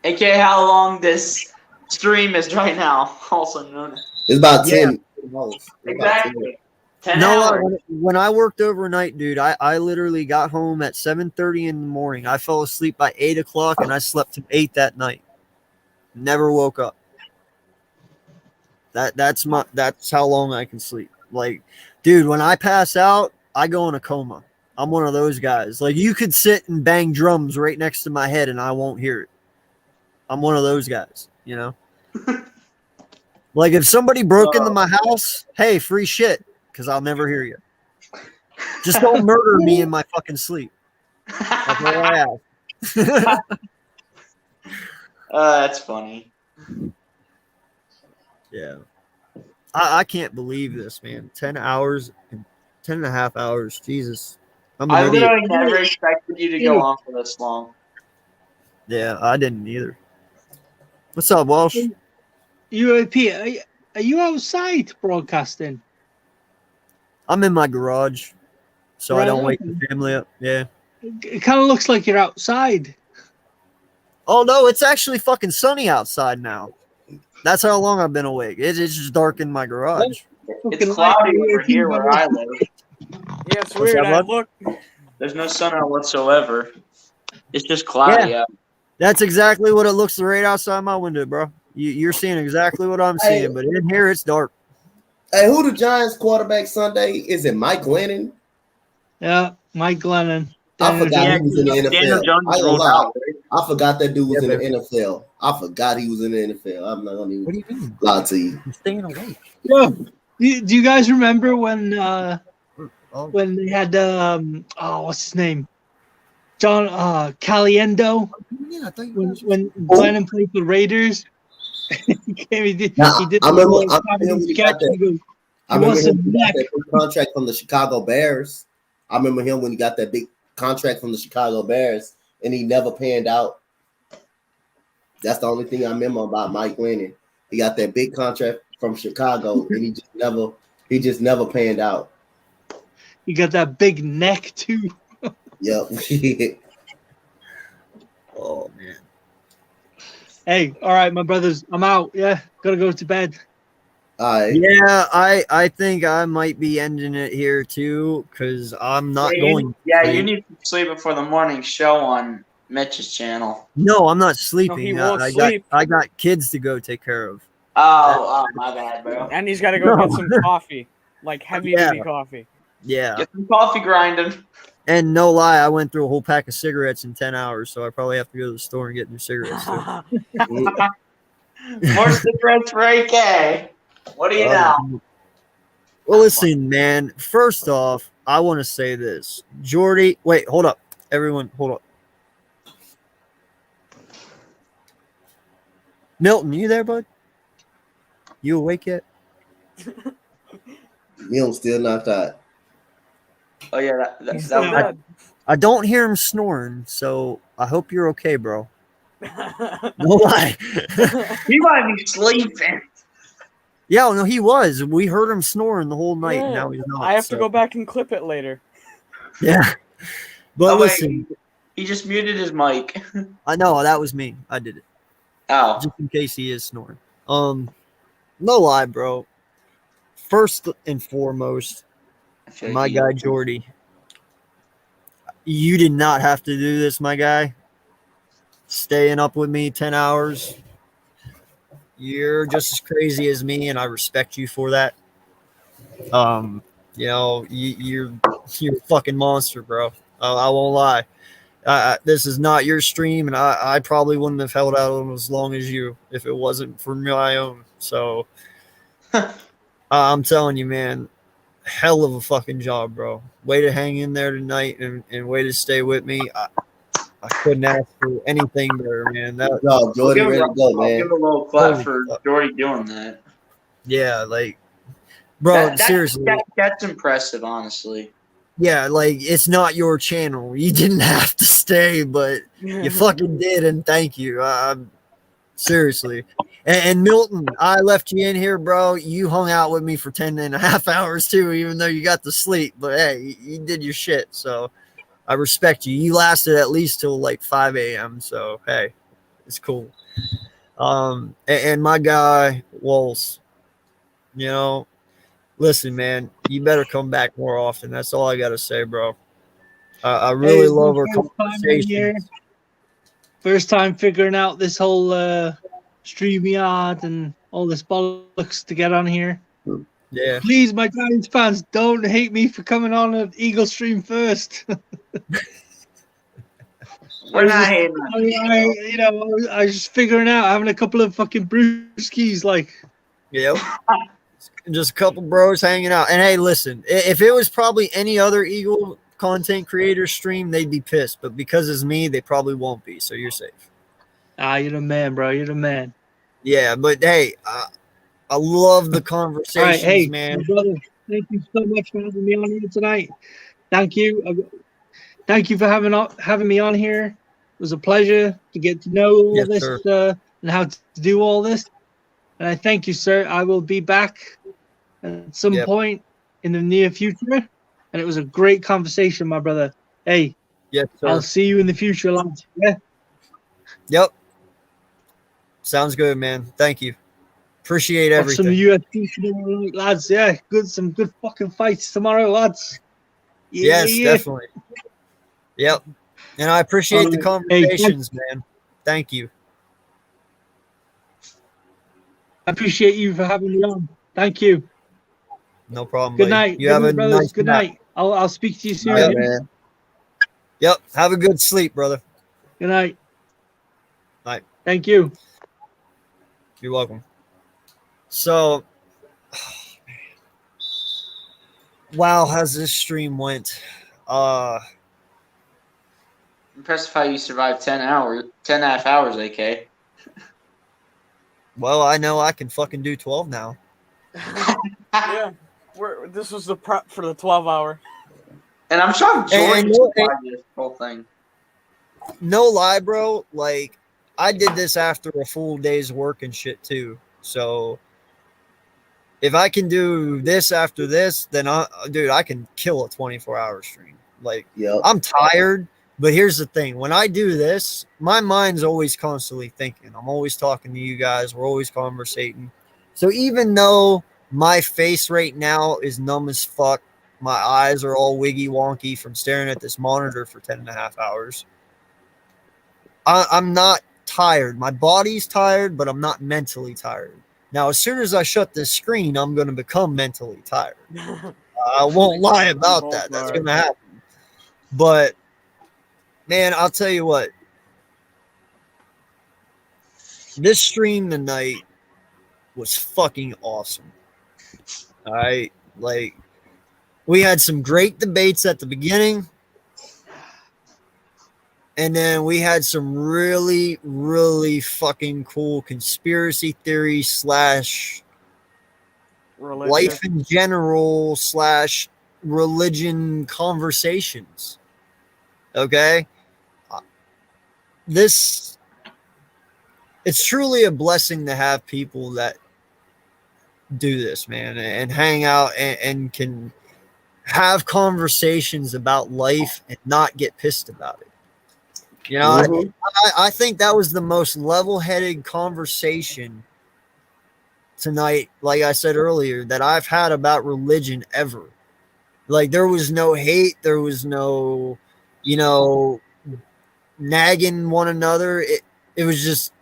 AKA how long this stream is right now, also known as. It's about 10. Exactly. 10 No, hours. when I worked overnight, dude, I literally got home at 7:30 in the morning. I fell asleep by 8 o'clock and I slept till 8 that night. Never woke up. That's how long I can sleep. Like, dude, when I pass out, I go in a coma. I'm one of those guys. Like, you could sit and bang drums right next to my head and I won't hear it. I'm one of those guys, Like, if somebody broke into my house, hey, free shit, because I'll never hear you. Just don't murder me in my fucking sleep. That's all I ask. That's funny. Yeah. I can't believe this, man. 10 hours and 10 and a half hours. Jesus. I literally never expected you to go on for this long. Yeah, I didn't either. What's up, Walsh? UAP, are you outside broadcasting? I'm in my garage, so I don't wake the family up. Yeah. It kind of looks like you're outside. Oh, no, it's actually fucking sunny outside now. That's how long I've been awake. It's just dark in my garage. It's cloudy over here where I live. Yeah, it's weird. I look. There's no sun out whatsoever. It's just cloudy out. That's exactly what it looks right outside my window, bro. You're seeing exactly what I'm seeing, but in here it's dark. Hey, who the Giants quarterback Sunday? Is it Mike Glennon? Yeah, Mike Glennon. I forgot he was in the NFL. Daniel Jones rolled out. I forgot that dude was Yeah, in the baby. NFL. I forgot he was in the NFL. I'm not gonna What do even you mean? lie to you. I'm staying awake. Yeah. Do you guys remember when they had what's his name? John Caliendo? Yeah, I thought you When Glennon played the Raiders. he did Now, he did I the remember, little I remember comedy him when he sketch. got that. He goes, I he remember wants him a when he got neck. that big contract from the Chicago Bears. I remember him when he got that big contract from the Chicago Bears, and he never panned out. That's the only thing I remember about Mike Glennon. He got that big contract from Chicago, and he just never panned out. He got that big neck too. Yep. Oh man. Hey, all right, my brothers, I'm out. Yeah, gotta go to bed. Yeah, I think I might be ending it here too, because I'm not going. Yeah, to you sleep. need to sleep before the morning show on Mitch's channel. No, I'm not No, sleeping. he won't I sleep. got kids to go take care of. Oh, my bad, bro. And he's got to go get some coffee, like heavy duty Yeah. coffee. Yeah. Get some coffee grinding. And no lie, I went through a whole pack of cigarettes in 10 hours, so I probably have to go to the store and get new cigarettes too. More cigarettes for AK. What do you know? Well, listen, man. First off, I want to say this. Jordy, wait, hold up. Everyone, hold up. Milton, you there, bud? You awake yet? Milton's still knocked out. Oh, yeah, that I don't hear him snoring, so I hope you're okay, bro. No lie. He might be sleeping. Yeah, no, he was. We heard him snoring the whole night, and Yeah, now he's not. I have so. to go back and clip it later. Yeah. But Oh, wait, listen, he just muted his mic. I know that was me. I did it. Oh. Just in case he is snoring. No lie, bro. First and foremost, my guy Jordy. You did not have to do this, my guy. Staying up with me 10 hours. You're just as crazy as me, and I respect you for that. You know, you're a fucking monster, bro. I won't lie. This is not your stream, and I probably wouldn't have held out as long as you if it wasn't for my own. So I'm telling you, man, hell of a fucking job, bro. Way to hang in there tonight and way to stay with me. I couldn't ask for anything better, man. No, Jordy ready to go, man. I'll give a little clap for Jordy doing that. Yeah, like, bro, seriously. That's impressive, honestly. Yeah, like, it's not your channel. You didn't have to stay, but you fucking did, and thank you. Seriously. And Milton, I left you in here, bro. You hung out with me for 10 and a half hours, too, even though you got to sleep. But, hey, you did your shit, so I respect you. You lasted at least till, like, 5 a.m., so, hey, it's cool. And my guy, Walls, you know, listen, man, you better come back more often. That's all I got to say, bro. I really love our conversation. First time figuring out this whole StreamYard and all this bollocks to get on here. Yeah. Please, my Giants fans, don't hate me for coming on an Eagle stream first. We're not hating. I was just figuring out, having a couple of fucking brewskis, like. Yep. Just a couple bros hanging out. And hey, listen, if it was probably any other Eagle content creator stream, they'd be pissed. But because it's me, they probably won't be. So you're safe. You're the man, bro. You're the man. Yeah, but hey, I love the conversations, All right, hey, man. my brother, thank you so much for having me on here tonight. Thank you. Thank you for having me on here. It was a pleasure to get to know all this and how to do all this. And I thank you, sir. I will be back at some point in the near future. And it was a great conversation, my brother. Hey, yes, sir. I'll see you in the future, lads. Yeah. Yep. Sounds good, man. Thank you. Appreciate everything. Some UFC tomorrow, lads. Yeah, some good fucking fights tomorrow, lads. Yeah, yes, definitely. Yep. And I appreciate the conversations, man. Thank you. I appreciate you for having me on. Thank you. No problem. Good buddy. night. You have a brothers. nice Good night. I'll speak to you soon. Yep, man. Yep. Have a good sleep, brother. Good night. Night. Thank you. You're welcome. So, wow, how's this stream went? Impressed with how you survived 10 and a half hours, AK. Well, I know I can fucking do 12 now. Yeah, this was the prep for the 12-hour. And I'm sure Jordan And- survived this whole thing. No lie, bro. Like, I did this after a full day's work and shit too. So if I can do this after this, then dude, I can kill a 24-hour stream. Like, I'm tired, but here's the thing: when I do this, my mind's always constantly thinking. I'm always talking to you guys. We're always conversating. So even though my face right now is numb as fuck, my eyes are all wiggy wonky from staring at this monitor for 10 and a half hours. I'm not tired. My body's tired, but I'm not mentally tired. Now, as soon as I shut this screen, I'm going to become mentally tired. I won't lie about that. That's going to happen. But, man, I'll tell you what. This stream tonight was fucking awesome. All right? Like, we had some great debates at the beginning. And then we had some really, really fucking cool conspiracy theory / life in general / religion conversations. Okay? It's truly a blessing to have people that do this, man, and hang out and can have conversations about life and not get pissed about it. You know, I think that was the most level-headed conversation tonight, like I said earlier, that I've had about religion ever. Like, there was no hate. There was no, nagging one another. It was just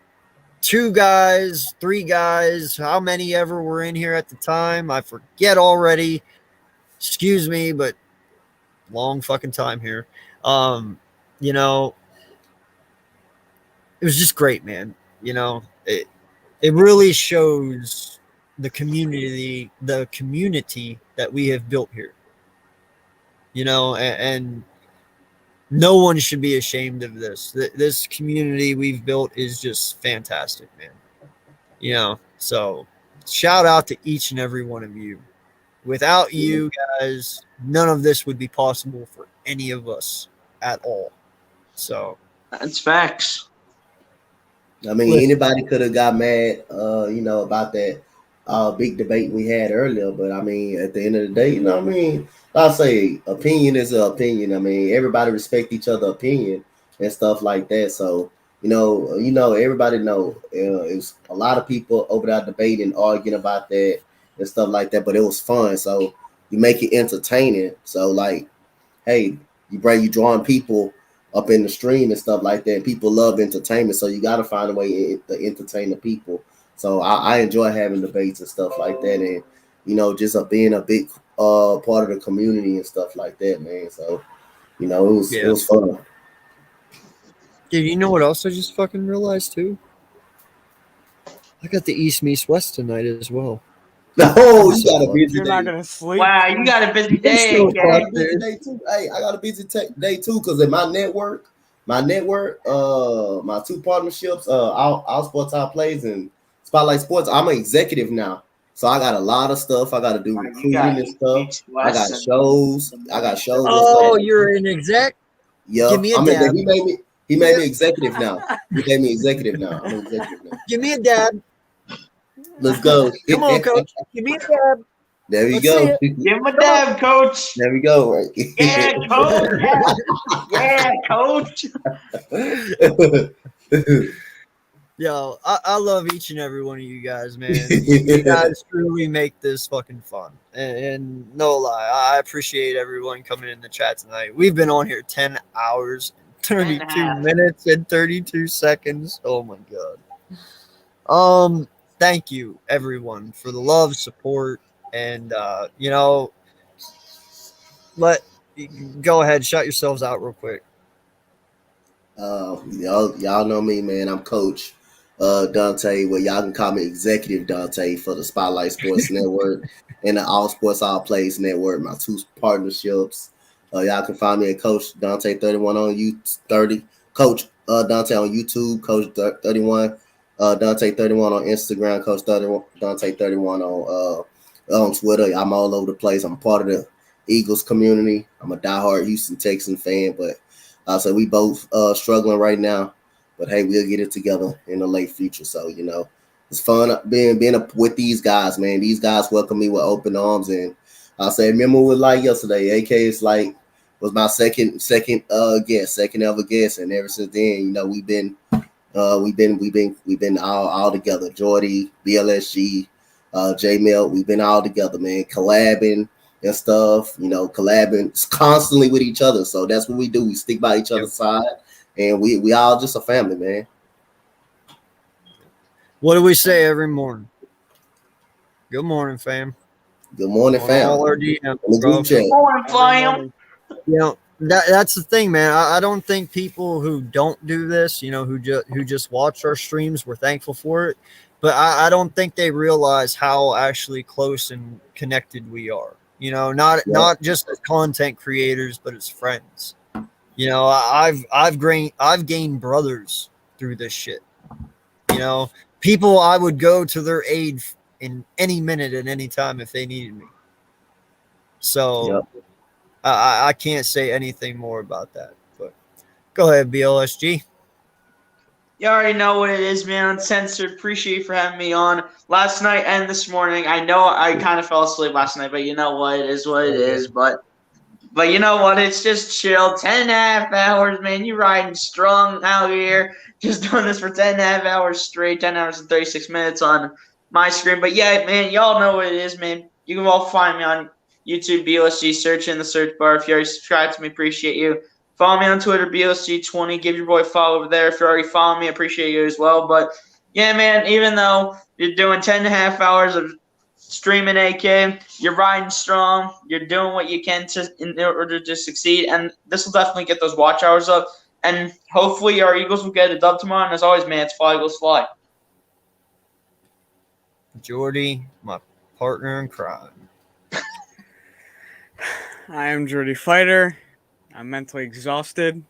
2 guys, 3 guys, how many ever were in here at the time. I forget already. Excuse me, but long fucking time here. It was just great, man. It really shows the community that we have built here. And no one should be ashamed of this. This community we've built is just fantastic, man. So shout out to each and every one of you. Without you guys, none of this would be possible for any of us at all. So that's facts. I mean, anybody could have got mad, about that big debate we had earlier. But I mean, at the end of the day, I'll say opinion is an opinion. I mean, everybody respect each other's opinion and stuff like that. So, everybody know it's a lot of people over there debating, arguing about that and stuff like that. But it was fun. So you make it entertaining. So like, hey, you drawing people up in the stream and stuff like that. And people love entertainment, so you got to find a way to entertain the people. So I enjoy having debates and stuff like that, and just being a big part of the community and stuff like that, man. So it was fun. Dude, you know what else I just fucking realized too? I got the East meets West tonight as well. Oh, you got a busy You're day. not gonna sleep. Wow, you got a busy day. I got a busy day too. Hey, I got a busy day too because in my network, my 2 partnerships, All Sports Out Plays and Spotlight Sports, I'm an executive now. So I got a lot of stuff. I got to do recruiting and stuff. I got shows. Oh, you're an exec? Yeah, Give me a dab. He made me executive now. He made me executive now. I'm an executive now. Give me a dab. Let's go. Come on, coach. Give me a dab. There we Let's go. see Give him a dab, coach. There we go. Right. Yeah, coach. Yeah, coach. Yo, I love each and every one of you guys, man. You guys truly make this fucking fun. And no lie, I appreciate everyone coming in the chat tonight. We've been on here 10 hours, 32 minutes, and 32 seconds. Oh my god. Thank you, everyone, for the love, support, and go ahead, shout yourselves out real quick. Y'all know me, man. I'm Coach Dante. Well, y'all can call me Executive Dante for the Spotlight Sports Network and the All Sports All Plays Network. My two partnerships. Y'all can find me at Coach Dante 31 on Coach Dante on YouTube, Coach 31, Dante 31 on Instagram, Coach 31, Dante 31 on Twitter. I'm all over the place. I'm part of the Eagles community. I'm a diehard Houston Texan fan, but so we both struggling right now, but hey, we'll get it together in the late future. So it's fun being with these guys, man. These guys welcome me with open arms, and I say, remember what it was like yesterday. AK is like was my second ever guest, and ever since then, we've been all together. Jordy, BLSG, J Mel, we've been all together, man, collabing and stuff, collabing constantly with each other. So that's what we do. We stick by each other's side, and we all just a family, man. What do we say every morning? Good morning, fam. Good morning, fam. All our DMs, bro. Good morning, fam. That's the thing, man. I don't think people who don't do this, who just watch our streams, we're thankful for it. But I don't think they realize how actually close and connected we are. Not just as content creators, but as friends. I've gained brothers through this shit. People I would go to their aid in any minute at any time if they needed me. So I can't say anything more about that. But go ahead, BLSG. You already know what it is, man. Uncensored. Appreciate you for having me on last night and this morning. I know I kind of fell asleep last night, but you know what? It is what it is. But you know what? It's just chill. 10.5 hours, man. You riding strong out here. Just doing this for 10.5 hours straight. 10 hours and 36 minutes on my screen. But yeah, man, y'all know what it is, man. You can all find me on YouTube, BLSG. Search in the search bar. If you already subscribed to me, appreciate you. Follow me on Twitter, BLSG20. Give your boy a follow over there. If you're already following me, I appreciate you as well. But yeah, man, even though you're doing 10.5 hours of streaming AK, you're riding strong. You're doing what you can in order to succeed. And this will definitely get those watch hours up. And hopefully our Eagles will get a dub tomorrow. And as always, man, it's fly, Eagles fly. Jordy, my partner in crime. I am Jordy Fighter. I'm mentally exhausted.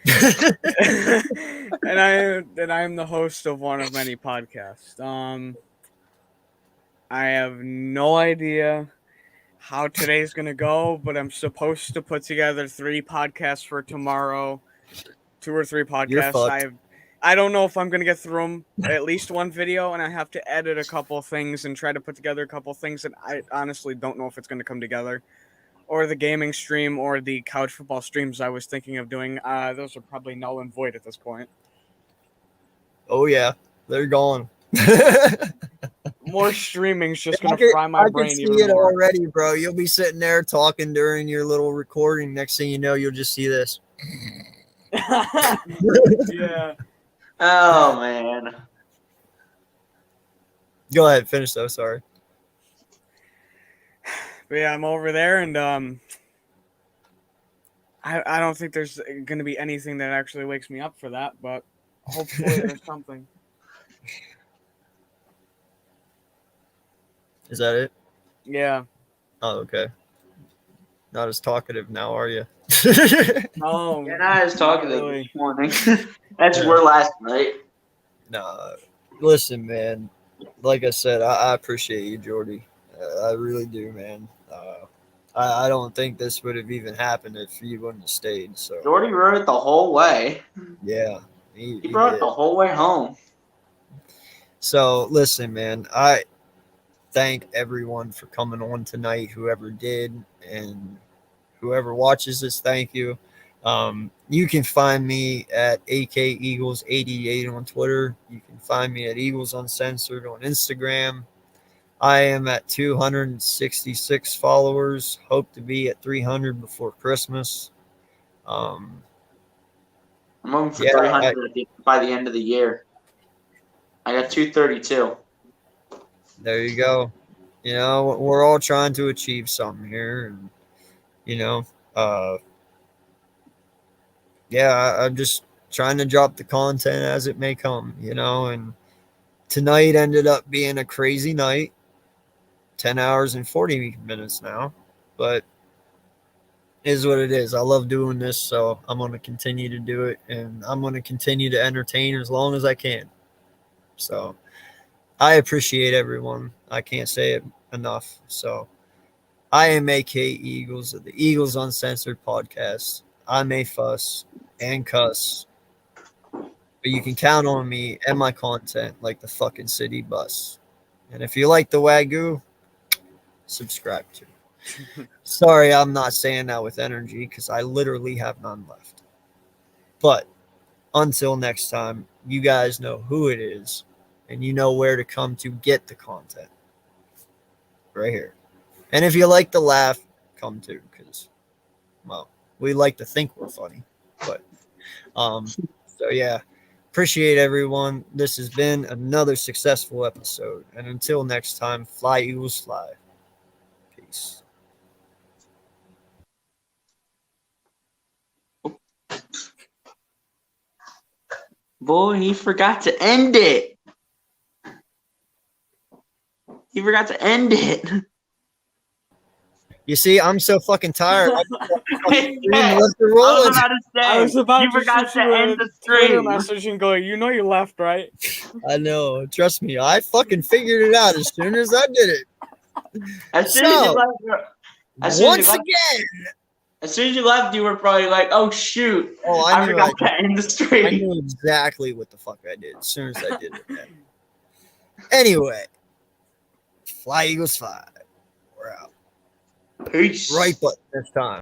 and I am the host of one of many podcasts. I have no idea how today's gonna go, but I'm supposed to put together 3 podcasts for tomorrow. 2 or 3 podcasts. I don't know if I'm gonna get through them. At least one video, and I have to edit a couple things and try to put together a couple things, and I honestly don't know if it's gonna come together. Or the gaming stream, or the couch football streams I was thinking of doing. Those are probably null and void at this point. Oh yeah, they're gone. More streaming's just gonna fry my brain I can see even it more. already, bro. You'll be sitting there talking during your little recording. Next thing you know, you'll just see this. Yeah. Oh man. Go ahead, finish though. Sorry. But yeah, I'm over there, and I don't think there's gonna be anything that actually wakes me up for that, but hopefully there's something. Is that it? Yeah. Oh, okay. Not as talkative now, are you? Oh, you're not as talkative this morning. That's where last night. Nah, listen, man. Like I said, I appreciate you, Jordy. I really do, man. I don't think this would have even happened if you wouldn't have stayed. So Jordy rode it the whole way. Yeah, he brought it the whole way home. So listen, man. I thank everyone for coming on tonight. Whoever did, and whoever watches this, thank you. You can find me at AK Eagles 88 on Twitter. You can find me at Eagles Uncensored on Instagram. I am at 266 followers. Hope to be at 300 before Christmas. I'm hoping for 300 by the end of the year. I got 232. There you go. We're all trying to achieve something here, and trying to drop the content as it may come, you know, and tonight ended up being a crazy night. 10 hours and 40 minutes now, but it is what it is. I love doing this, so I'm going to continue to do it, and I'm going to continue to entertain as long as I can. So I appreciate everyone. I can't say it enough. So I am AK Eagles of the Eagles Uncensored podcast. I may fuss and cuss, but you can count on me and my content like the fucking city bus. And if you like the Wagyu, subscribe to. Sorry, I'm not saying that with energy because I literally have none left. But until next time, you guys know who it is and you know where to come to get the content. Right here. And if you like to laugh, come too, because, well, we like to think we're funny. But, so yeah, appreciate everyone. This has been another successful episode. And until next time, fly, Eagles, fly. Peace. Boy, he forgot to end it. He forgot to end it. You see, I'm so fucking tired. Yeah, I was about to say, I was about you to forgot shoot to you end a the Twitter stream. message and go, you know you left, right? I know. Trust me. I fucking figured it out as soon as I did it. As soon as you left, as soon as you left, you were probably like, "Oh shoot, I forgot to end the stream." I knew exactly what the fuck I did as soon as I did it. Man. Anyway, fly Eagles fly. We're out. Peace. Right button this time.